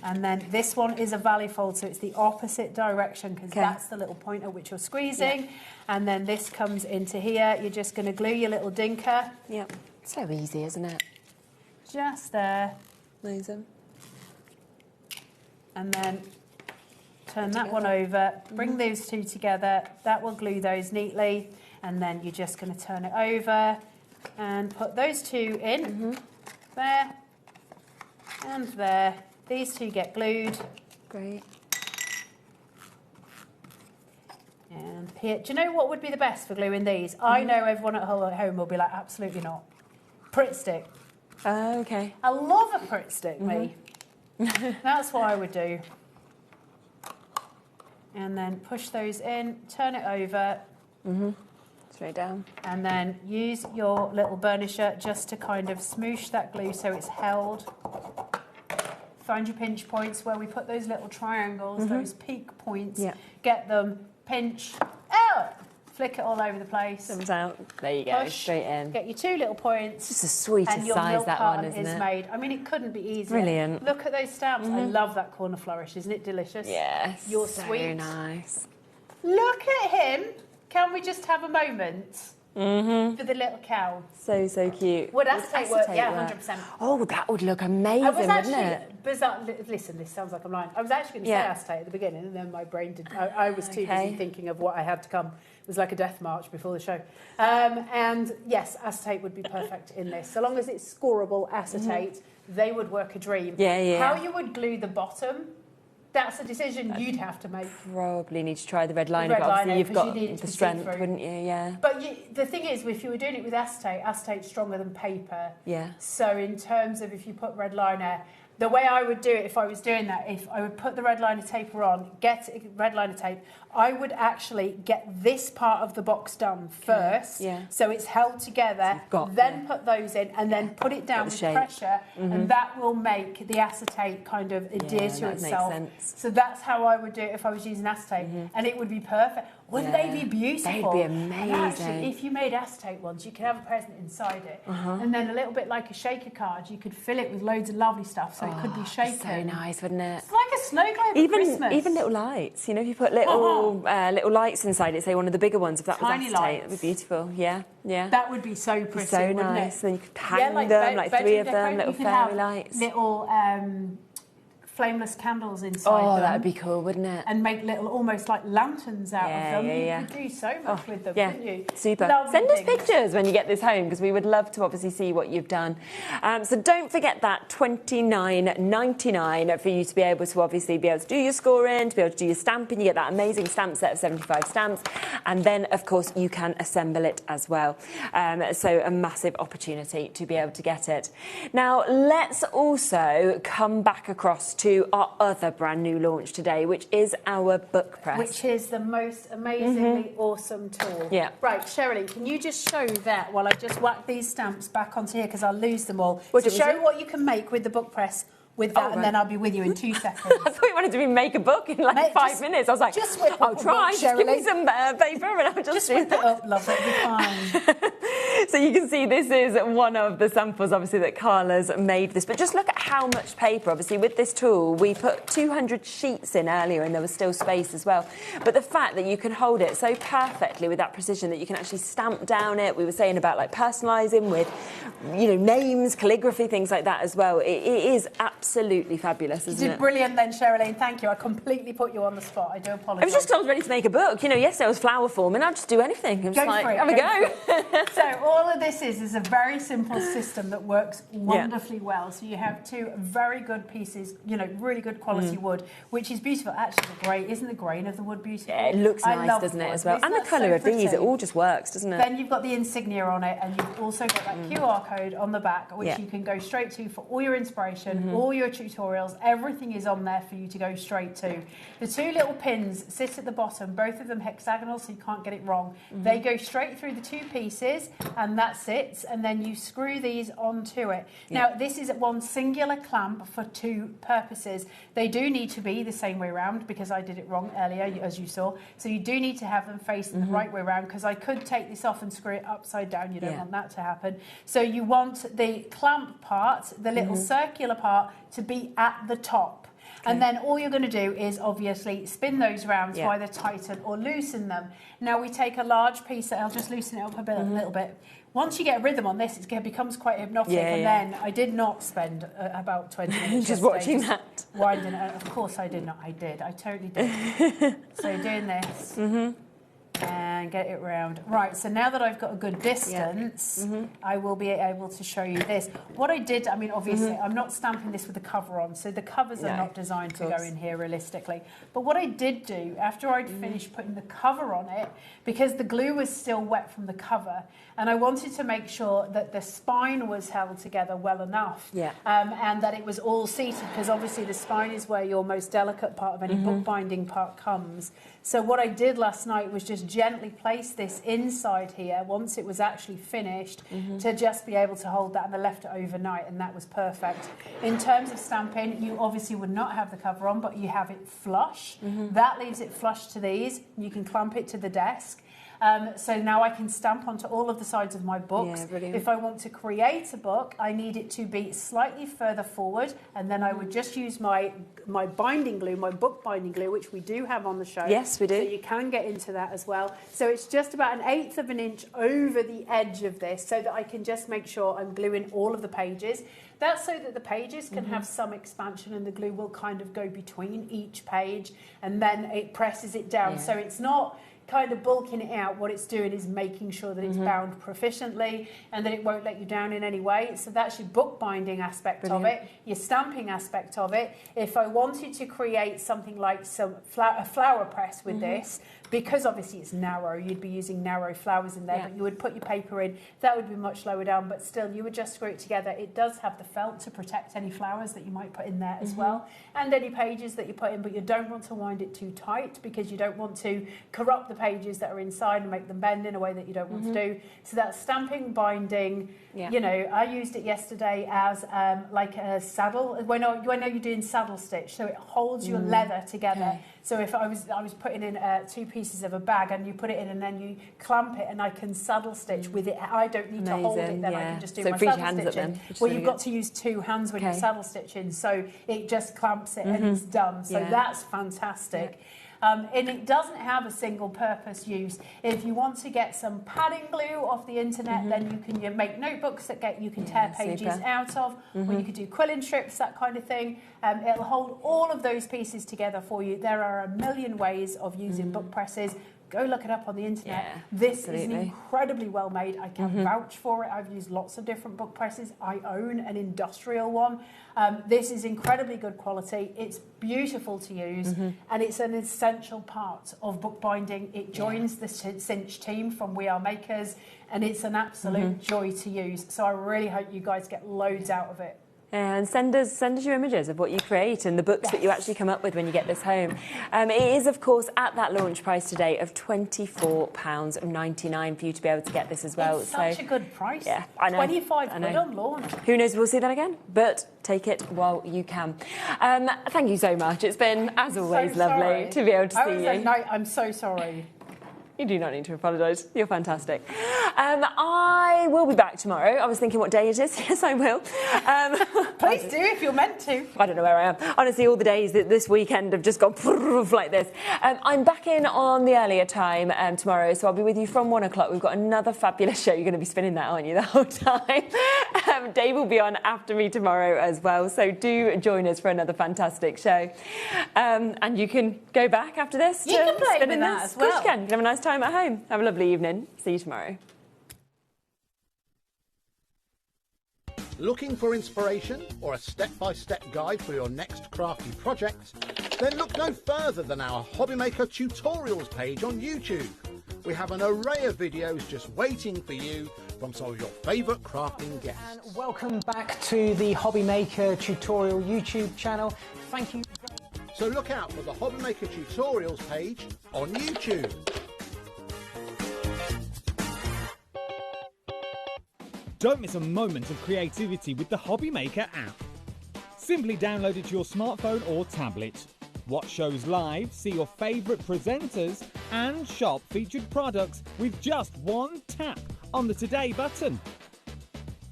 And then this one is a valley fold, so it's the opposite direction because that's the little point at which you're squeezing. And then this comes into here. You're just going to glue your little dinker. Yep. So easy, isn't it? Just there. Amazing. And then turn that one over. Bring those two together. That will glue those neatly. And then you're just going to turn it over and put those two in. There. And there. These two get glued. Great. And here, do you know what would be the best for gluing these? I know everyone at home will be like, absolutely not. Pritt stick. Oh, okay. I love a Pritt stick, me. That's what I would do. And then push those in, turn it over. Straight down. And then use your little burnisher just to kind of smoosh that glue so it's held. Find your pinch points where we put those little triangles, those peak points. Get them, pinch, flick it all over the place. Comes out. There you go, Push, straight in. Get your two little points. Just the sweetest and your size, milk that carton one, isn't is it? made. I mean, it couldn't be easier. Brilliant. Look at those stamps. I love that corner flourish. Isn't it delicious? Yes. You're so sweet. nice. Look at him Can we just have a moment for the little cow? So cute. Would acetate work? Yeah, 100%. Oh, that would look amazing, I was wouldn't actually it? bizarre. Listen, this sounds like I'm lying. I was actually going to say acetate at the beginning, and then my brain did. I was too busy thinking of what I had to come. It was like a death march before the show. And yes, acetate would be perfect in this. So long as it's scoreable acetate, they would work a dream. How you would glue the bottom, that's a decision you'd have to make. Probably need to try the red liner, but obviously you've got the strength, wouldn't you? Yeah. But the thing is, if you were doing it with acetate, acetate's stronger than paper. Yeah. So in terms of if you put red liner, the way I would do it if I was doing that, if I would put the red liner taper on, get red liner tape, I would actually get this part of the box done first, so it's held together, then put those in, and then put it down with pressure, and that will make the acetate kind of adhere to itself. So that's how I would do it if I was using acetate, and it would be perfect. Wouldn't they be beautiful? They'd be amazing. And actually, if you made acetate ones, you could have a present inside it, and then a little bit like a shaker card, you could fill it with loads of lovely stuff, so it could be shaken. So nice, wouldn't it? It's like a snow globe at Christmas. Even little lights, you know, if you put little lights inside it, say one of the bigger ones, if that Tiny was acetate, lights. that'd be beautiful. Yeah. That would be so pretty, so wouldn't nice. it? Then you could hang them, like 3 of them, little fairy lights. Little flameless candles inside them. Oh, that would be cool, wouldn't it? And make little, almost like lanterns out of them. You could do so much with them, couldn't you? Super. Lovely Send us things. pictures when you get this home, because we would love to obviously see what you've done. So don't forget that $29.99 for you to be able to obviously be able to do your scoring, to be able to do your stamping. You get that amazing stamp set of 75 stamps, and then of course you can assemble it as well. So a massive opportunity to be able to get it. Now let's also come back across to our other brand new launch today, which is our book press. Which is the most amazingly awesome tool. Yeah. Right, Sherilyn, can you just show that while I just whack these stamps back onto here, because I'll lose them all. What So did we show do? what you can make with the book press with that, and then I'll be with you in 2 seconds. I thought you wanted to make a book in like 5 minutes. I was like, just whip I'll up a try. book, Just give me Sherilyn. some paper and I'll just do whip that. it up, love, it'll be fine. So you can see this is one of the samples, obviously, that Carla's made this. But just look at how much paper. Obviously, with this tool, we put 200 sheets in earlier, and there was still space as well. But the fact that you can hold it so perfectly with that precision that you can actually stamp down it. We were saying about like personalising with, you know, names, calligraphy, things like that as well. It is absolutely fabulous, isn't You it? did brilliant then, Sherilyn. Thank you. I completely put you on the spot. I do apologise. It was just because I was ready to make a book. You know, yesterday I was flower forming. I'd just do anything. It was Go like, for it. have a go. So all of this is a very simple system that works wonderfully well. So you have 2 very good pieces, you know, really good quality wood, which is beautiful. Actually, isn't the grain of the wood beautiful? Yeah, it looks I nice, love doesn't it, wood. as well? Isn't And the that colour so of these, pretty? it all just works, doesn't it? Then you've got the insignia on it, and you've also got that QR code on the back, which you can go straight to for all your inspiration, all your tutorials. Everything is on there for you to go straight to. The 2 little pins sit at the bottom, both of them hexagonal, so you can't get it wrong. They go straight through the 2 pieces, and that's it. And then you screw these onto it. Now, this is one singular clamp for 2 purposes. They do need to be the same way around, because I did it wrong earlier, as you saw. So you do need to have them facing the right way around, because I could take this off and screw it upside down. You don't want that to happen. So you want the clamp part, the little circular part, to be at the top. And then all you're going to do is obviously spin those round to either tighten or loosen them. Now we take a large piece, I'll just loosen it up a little bit. Once you get a rhythm on this, it becomes quite hypnotic. And then I did not spend about 20 minutes just watching that. Winding it. Of course I did not. I did. I totally did. So doing this. And get it round. Right, so now that I've got a good distance, I will be able to show you this. What I did, I mean, obviously, I'm not stamping this with the cover on, so the covers are not designed to go in here realistically. But what I did do, after I'd finished putting the cover on it, because the glue was still wet from the cover, and I wanted to make sure that the spine was held together well enough, and that it was all seated, because obviously the spine is where your most delicate part of any bookbinding part comes. So what I did last night was just gently place this inside here once it was actually finished to just be able to hold that, and I left it overnight, and that was perfect. In terms of stamping, you obviously would not have the cover on, but you have it flush. That leaves it flush to these. You can clamp it to the desk. So now I can stamp onto all of the sides of my books. Yeah, brilliant. If I want to create a book, I need it to be slightly further forward, and then I would just use my binding glue, my book binding glue, which we do have on the show. Yes, we do. So you can get into that as well. So it's just about 1/8 of an inch over the edge of this, so that I can just make sure I'm gluing all of the pages. That's so that the pages can have some expansion, and the glue will kind of go between each page, and then it presses it down. Yeah. So it's not kind of bulking it out. What it's doing is making sure that it's bound proficiently and that it won't let you down in any way. So that's your bookbinding aspect of it, your stamping aspect of it. If I wanted to create something like a flower press with this, because obviously it's narrow, you'd be using narrow flowers in there, but you would put your paper in, that would be much lower down, but still you would just screw it together. It does have the felt to protect any flowers that you might put in there as well, and any pages that you put in, but you don't want to wind it too tight because you don't want to corrupt the pages that are inside and make them bend in a way that you don't want to do. So that's stamping, binding. You know, I used it yesterday as like a saddle. When you're doing saddle stitch, so it holds your leather together. So if I was putting in 2 pieces of a bag, and you put it in and then you clamp it, and I can saddle stitch with it. I don't need to hold it, then I can just do my saddle stitching. Well, you've got to use 2 hands when you're saddle stitching, so it just clamps it and it's done. So that's fantastic. And it doesn't have a single purpose use. If you want to get some padding glue off the internet, then you can make notebooks that you can tear pages out of, or you could do quilling strips, that kind of thing. It'll hold all of those pieces together for you. There are a million ways of using book presses. Go look it up on the internet. This is incredibly well made. I can vouch for it. I've used lots of different book presses. I own an industrial one. This is incredibly good quality. It's beautiful to use, and it's an essential part of bookbinding. It joins the Cinch team from We Are Makers, and it's an absolute joy to use. So I really hope you guys get loads out of it. And send us your images of what you create and the books that you actually come up with when you get this home. It is, of course, at that launch price today of £24.99 for you to be able to get this as well. It's such a good price. Yeah, I know. 25 quid on launch. Who knows if we'll see that again, but take it while you can. Thank you so much. It's been, as always, lovely to be able to see you. No, I'm so sorry. You do not need to apologise. You're fantastic. I will be back tomorrow. I was thinking what day it is. Yes, I will. Please do if you're meant to. I don't know where I am. Honestly, all the days this weekend have just gone like this. I'm back in on the earlier time tomorrow, so I'll be with you from 1 o'clock. We've got another fabulous show. You're going to be spinning that, aren't you, the whole time? Dave will be on after me tomorrow as well, so do join us for another fantastic show. And you can go back after this. You can play with that as well. Of course you can. You can have a nice time at home. Have a lovely evening. See you tomorrow. Looking for inspiration or a step-by-step guide for your next crafty project? Then look no further than our HobbyMaker tutorials page on YouTube. We have an array of videos just waiting for you from some of your favourite crafting guests. And welcome back to the HobbyMaker tutorial YouTube channel. Thank you. So look out for the HobbyMaker tutorials page on YouTube. Don't miss a moment of creativity with the HobbyMaker app. Simply download it to your smartphone or tablet. Watch shows live, see your favourite presenters, and shop featured products with just one tap on the Today button.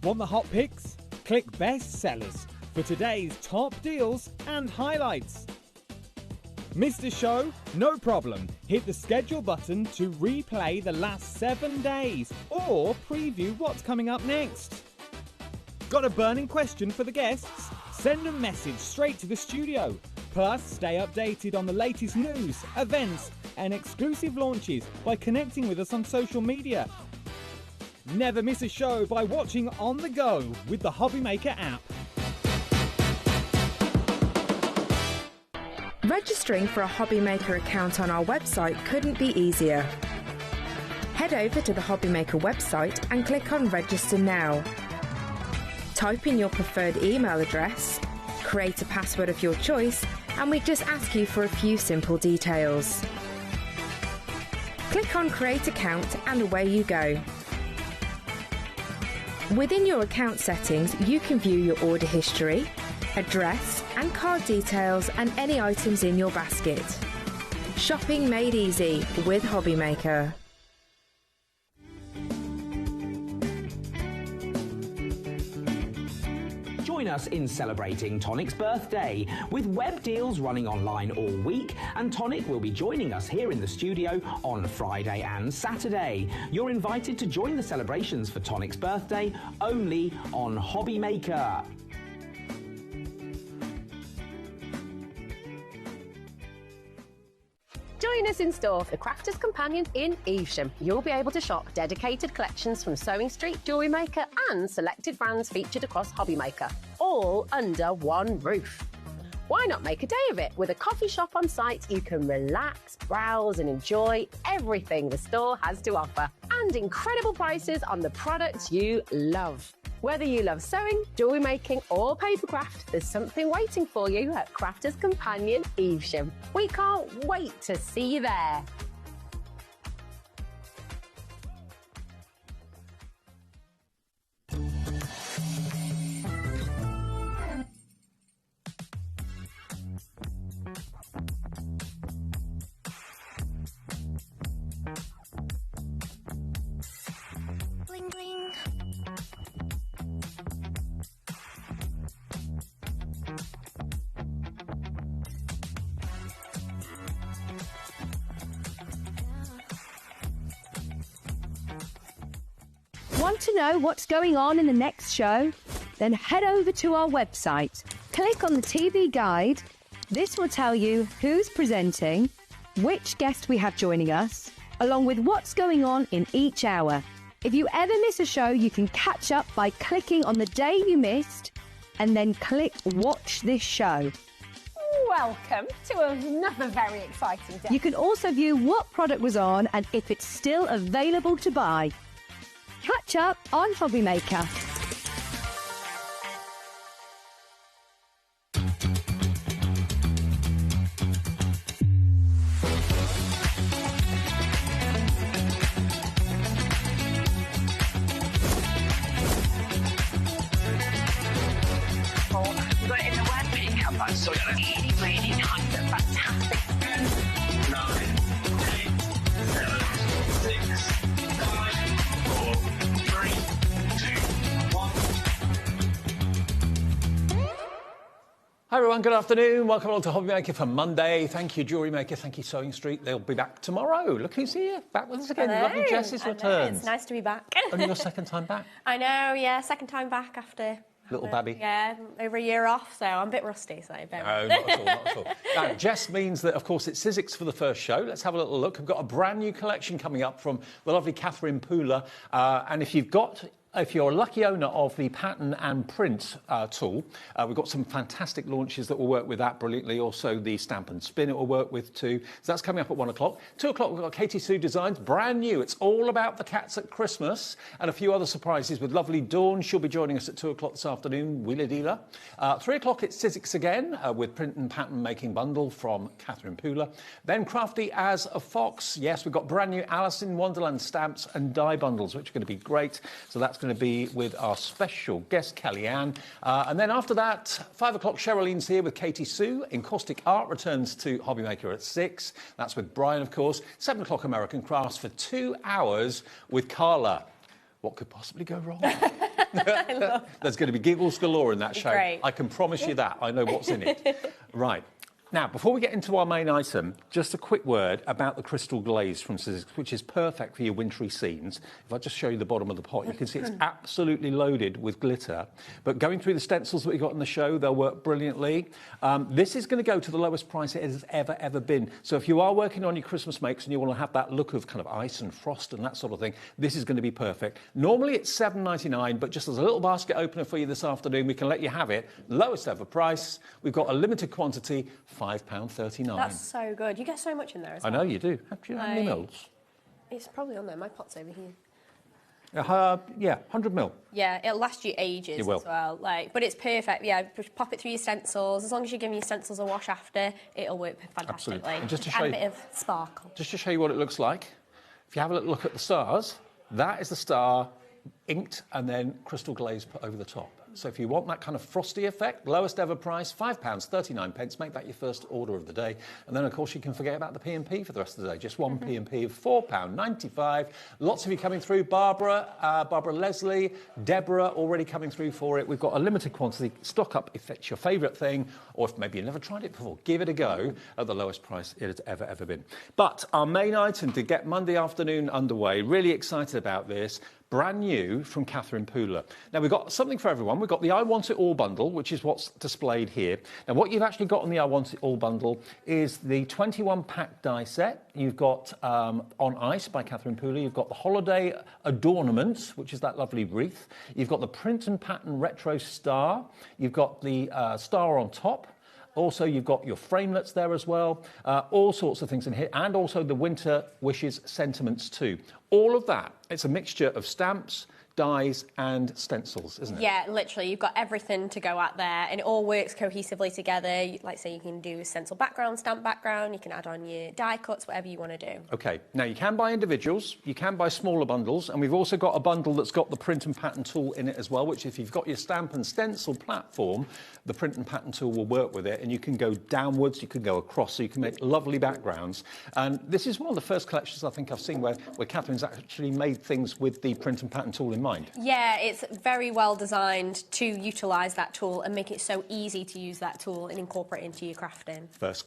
Want the hot picks? Click Best Sellers for today's top deals and highlights. Missed a show? No problem. Hit the schedule button to replay the last 7 days or preview what's coming up next. Got a burning question for the guests? Send a message straight to the studio. Plus, stay updated on the latest news, events and exclusive launches by connecting with us on social media. Never miss a show by watching on the go with the HobbyMaker app. Registering for a HobbyMaker account on our website couldn't be easier. Head over to the HobbyMaker website and click on Register Now. Type in your preferred email address, create a password of your choice, and we just ask you for a few simple details. Click on Create Account and away you go. Within your account settings, you can view your order history, address and card details and any items in your basket. Shopping made easy with HobbyMaker. Join us in celebrating Tonic's birthday with web deals running online all week, and Tonic will be joining us here in the studio on Friday and Saturday. You're invited to join the celebrations for Tonic's birthday only on HobbyMaker. Join us in store for the Crafter's Companion in Evesham. You'll be able to shop dedicated collections from Sewing Street, Jewellery Maker and selected brands featured across HobbyMaker, all under one roof. Why not make a day of it? With a coffee shop on site, you can relax, browse and enjoy everything the store has to offer, and incredible prices on the products you love. Whether you love sewing, jewellery making or papercraft, there's something waiting for you at Crafter's Companion Evesham. We can't wait to see you there. Bling bling. Want to know what's going on in the next show? Then head over to our website. Click on the TV guide. This will tell you who's presenting, which guest we have joining us, along with what's going on in each hour. If you ever miss a show, you can catch up by clicking on the day you missed and then click Watch This Show. Welcome to another very exciting day. You can also view what product was on and if it's still available to buy. Catch up on HobbyMaker. You got it in the word pickup. That's so really, really nice. Fantastic. 9, 8, 7, 6, 5, 4, 3, 2, 1. Hi everyone, good afternoon. Welcome along to HobbyMaker for Monday. Thank you, Jewellery Maker. Thank you, Sewing Street. They'll be back tomorrow. Look who's here. Back with us again. Hello. Lovely Jess's returns. It's nice to be back. Only your second time back. I know, yeah, second time back after... Little babby. Yeah, over a year off, so I'm a bit rusty, so... No, not at all, not at all. Now, Jess means that, of course, it's Sizzix for the first show. Let's have a little look. I've got a brand new collection coming up from the lovely Catherine Pooler. And if you're a lucky owner of the pattern and print tool, we've got some fantastic launches that will work with that brilliantly. Also, the stamp and spin it will work with too. So that's coming up at 1 o'clock. 2 o'clock, we've got Katie Sue Designs, brand new. It's all about the cats at Christmas and a few other surprises with lovely Dawn. She'll be joining us at 2 o'clock this afternoon, Wheeler Dealer. 3 o'clock, it's Sizzix again with print and pattern making bundle from Catherine Pooler. Then Crafty as a Fox. Yes, we've got brand new Alice in Wonderland stamps and die bundles, which are going to be great. So that's going to be with our special guest, Kellyanne. And then after that, 5 o'clock, Cheryllene's here with Katie Sue. Encaustic Art returns to HobbyMaker at 6. That's with Brian, of course. 7 o'clock, American Crafts for 2 hours with Carla. What could possibly go wrong? There's going to be giggles galore in that show. Great. I can promise you that. I know what's in it. Right. Now, before we get into our main item, just a quick word about the crystal glaze from Sizzix, which is perfect for your wintry scenes. If I just show you the bottom of the pot, you can see it's absolutely loaded with glitter. But going through the stencils that we got in the show, they'll work brilliantly. This is going to go to the lowest price it has ever been. So if you are working on your Christmas makes and you want to have that look of kind of ice and frost and that sort of thing, this is going to be perfect. Normally it's $7.99, but just as a little basket opener for you this afternoon, we can let you have it. Lowest ever price. We've got a limited quantity, £5.39. That's so good. You get so much in there as well. I know you do. Do you know how many mils? It's probably on there. My pot's over here. Yeah, 100 mil. Yeah, it'll last you ages It will. as well. But it's perfect. Yeah, just pop it through your stencils. As long as you're giving your stencils a wash after, it'll work fantastically. Absolutely. And just to Add show a you- bit of sparkle. Just to show you what it looks like, if you have a little look at the stars, that is the star inked and then crystal glaze put over the top. So if you want that kind of frosty effect, lowest ever price, £5.39. Make that your first order of the day. And then, of course, you can forget about the P&P for the rest of the day. Just one P&P of £4.95. Lots of you coming through. Barbara, Leslie, Deborah already coming through for it. We've got a limited quantity. Stock up if it's your favourite thing, or if maybe you've never tried it before. Give it a go at the lowest price it has ever been. But our main item to get Monday afternoon underway, really excited about this. Brand new from Catherine Pooler. Now, we've got something for everyone. We've got the I Want It All bundle, which is what's displayed here. Now, what you've actually got on the I Want It All bundle is the 21-pack die set. You've got On Ice by Catherine Pooler. You've got the Holiday Adornment, which is that lovely wreath. You've got the Print and Pattern Retro Star. You've got the star on top. Also, you've got your framelets there as well, all sorts of things in here, and also the Winter Wishes sentiments too. All of that, it's a mixture of stamps, dies and stencils, isn't it? Yeah, literally, you've got everything to go at there, and it all works cohesively together. Like, say, you can do stencil background, stamp background, you can add on your die cuts, whatever you want to do. OK, now you can buy individuals, you can buy smaller bundles, and we've also got a bundle that's got the print and pattern tool in it as well, which if you've got your stamp and stencil platform, the print and pattern tool will work with it, and you can go downwards, you can go across, so you can make lovely backgrounds. And this is one of the first collections I think I've seen where Catherine's actually made things with the print and pattern tool in mind. Yeah, it's very well designed to utilise that tool and make it so easy to use that tool and incorporate it into your crafting. First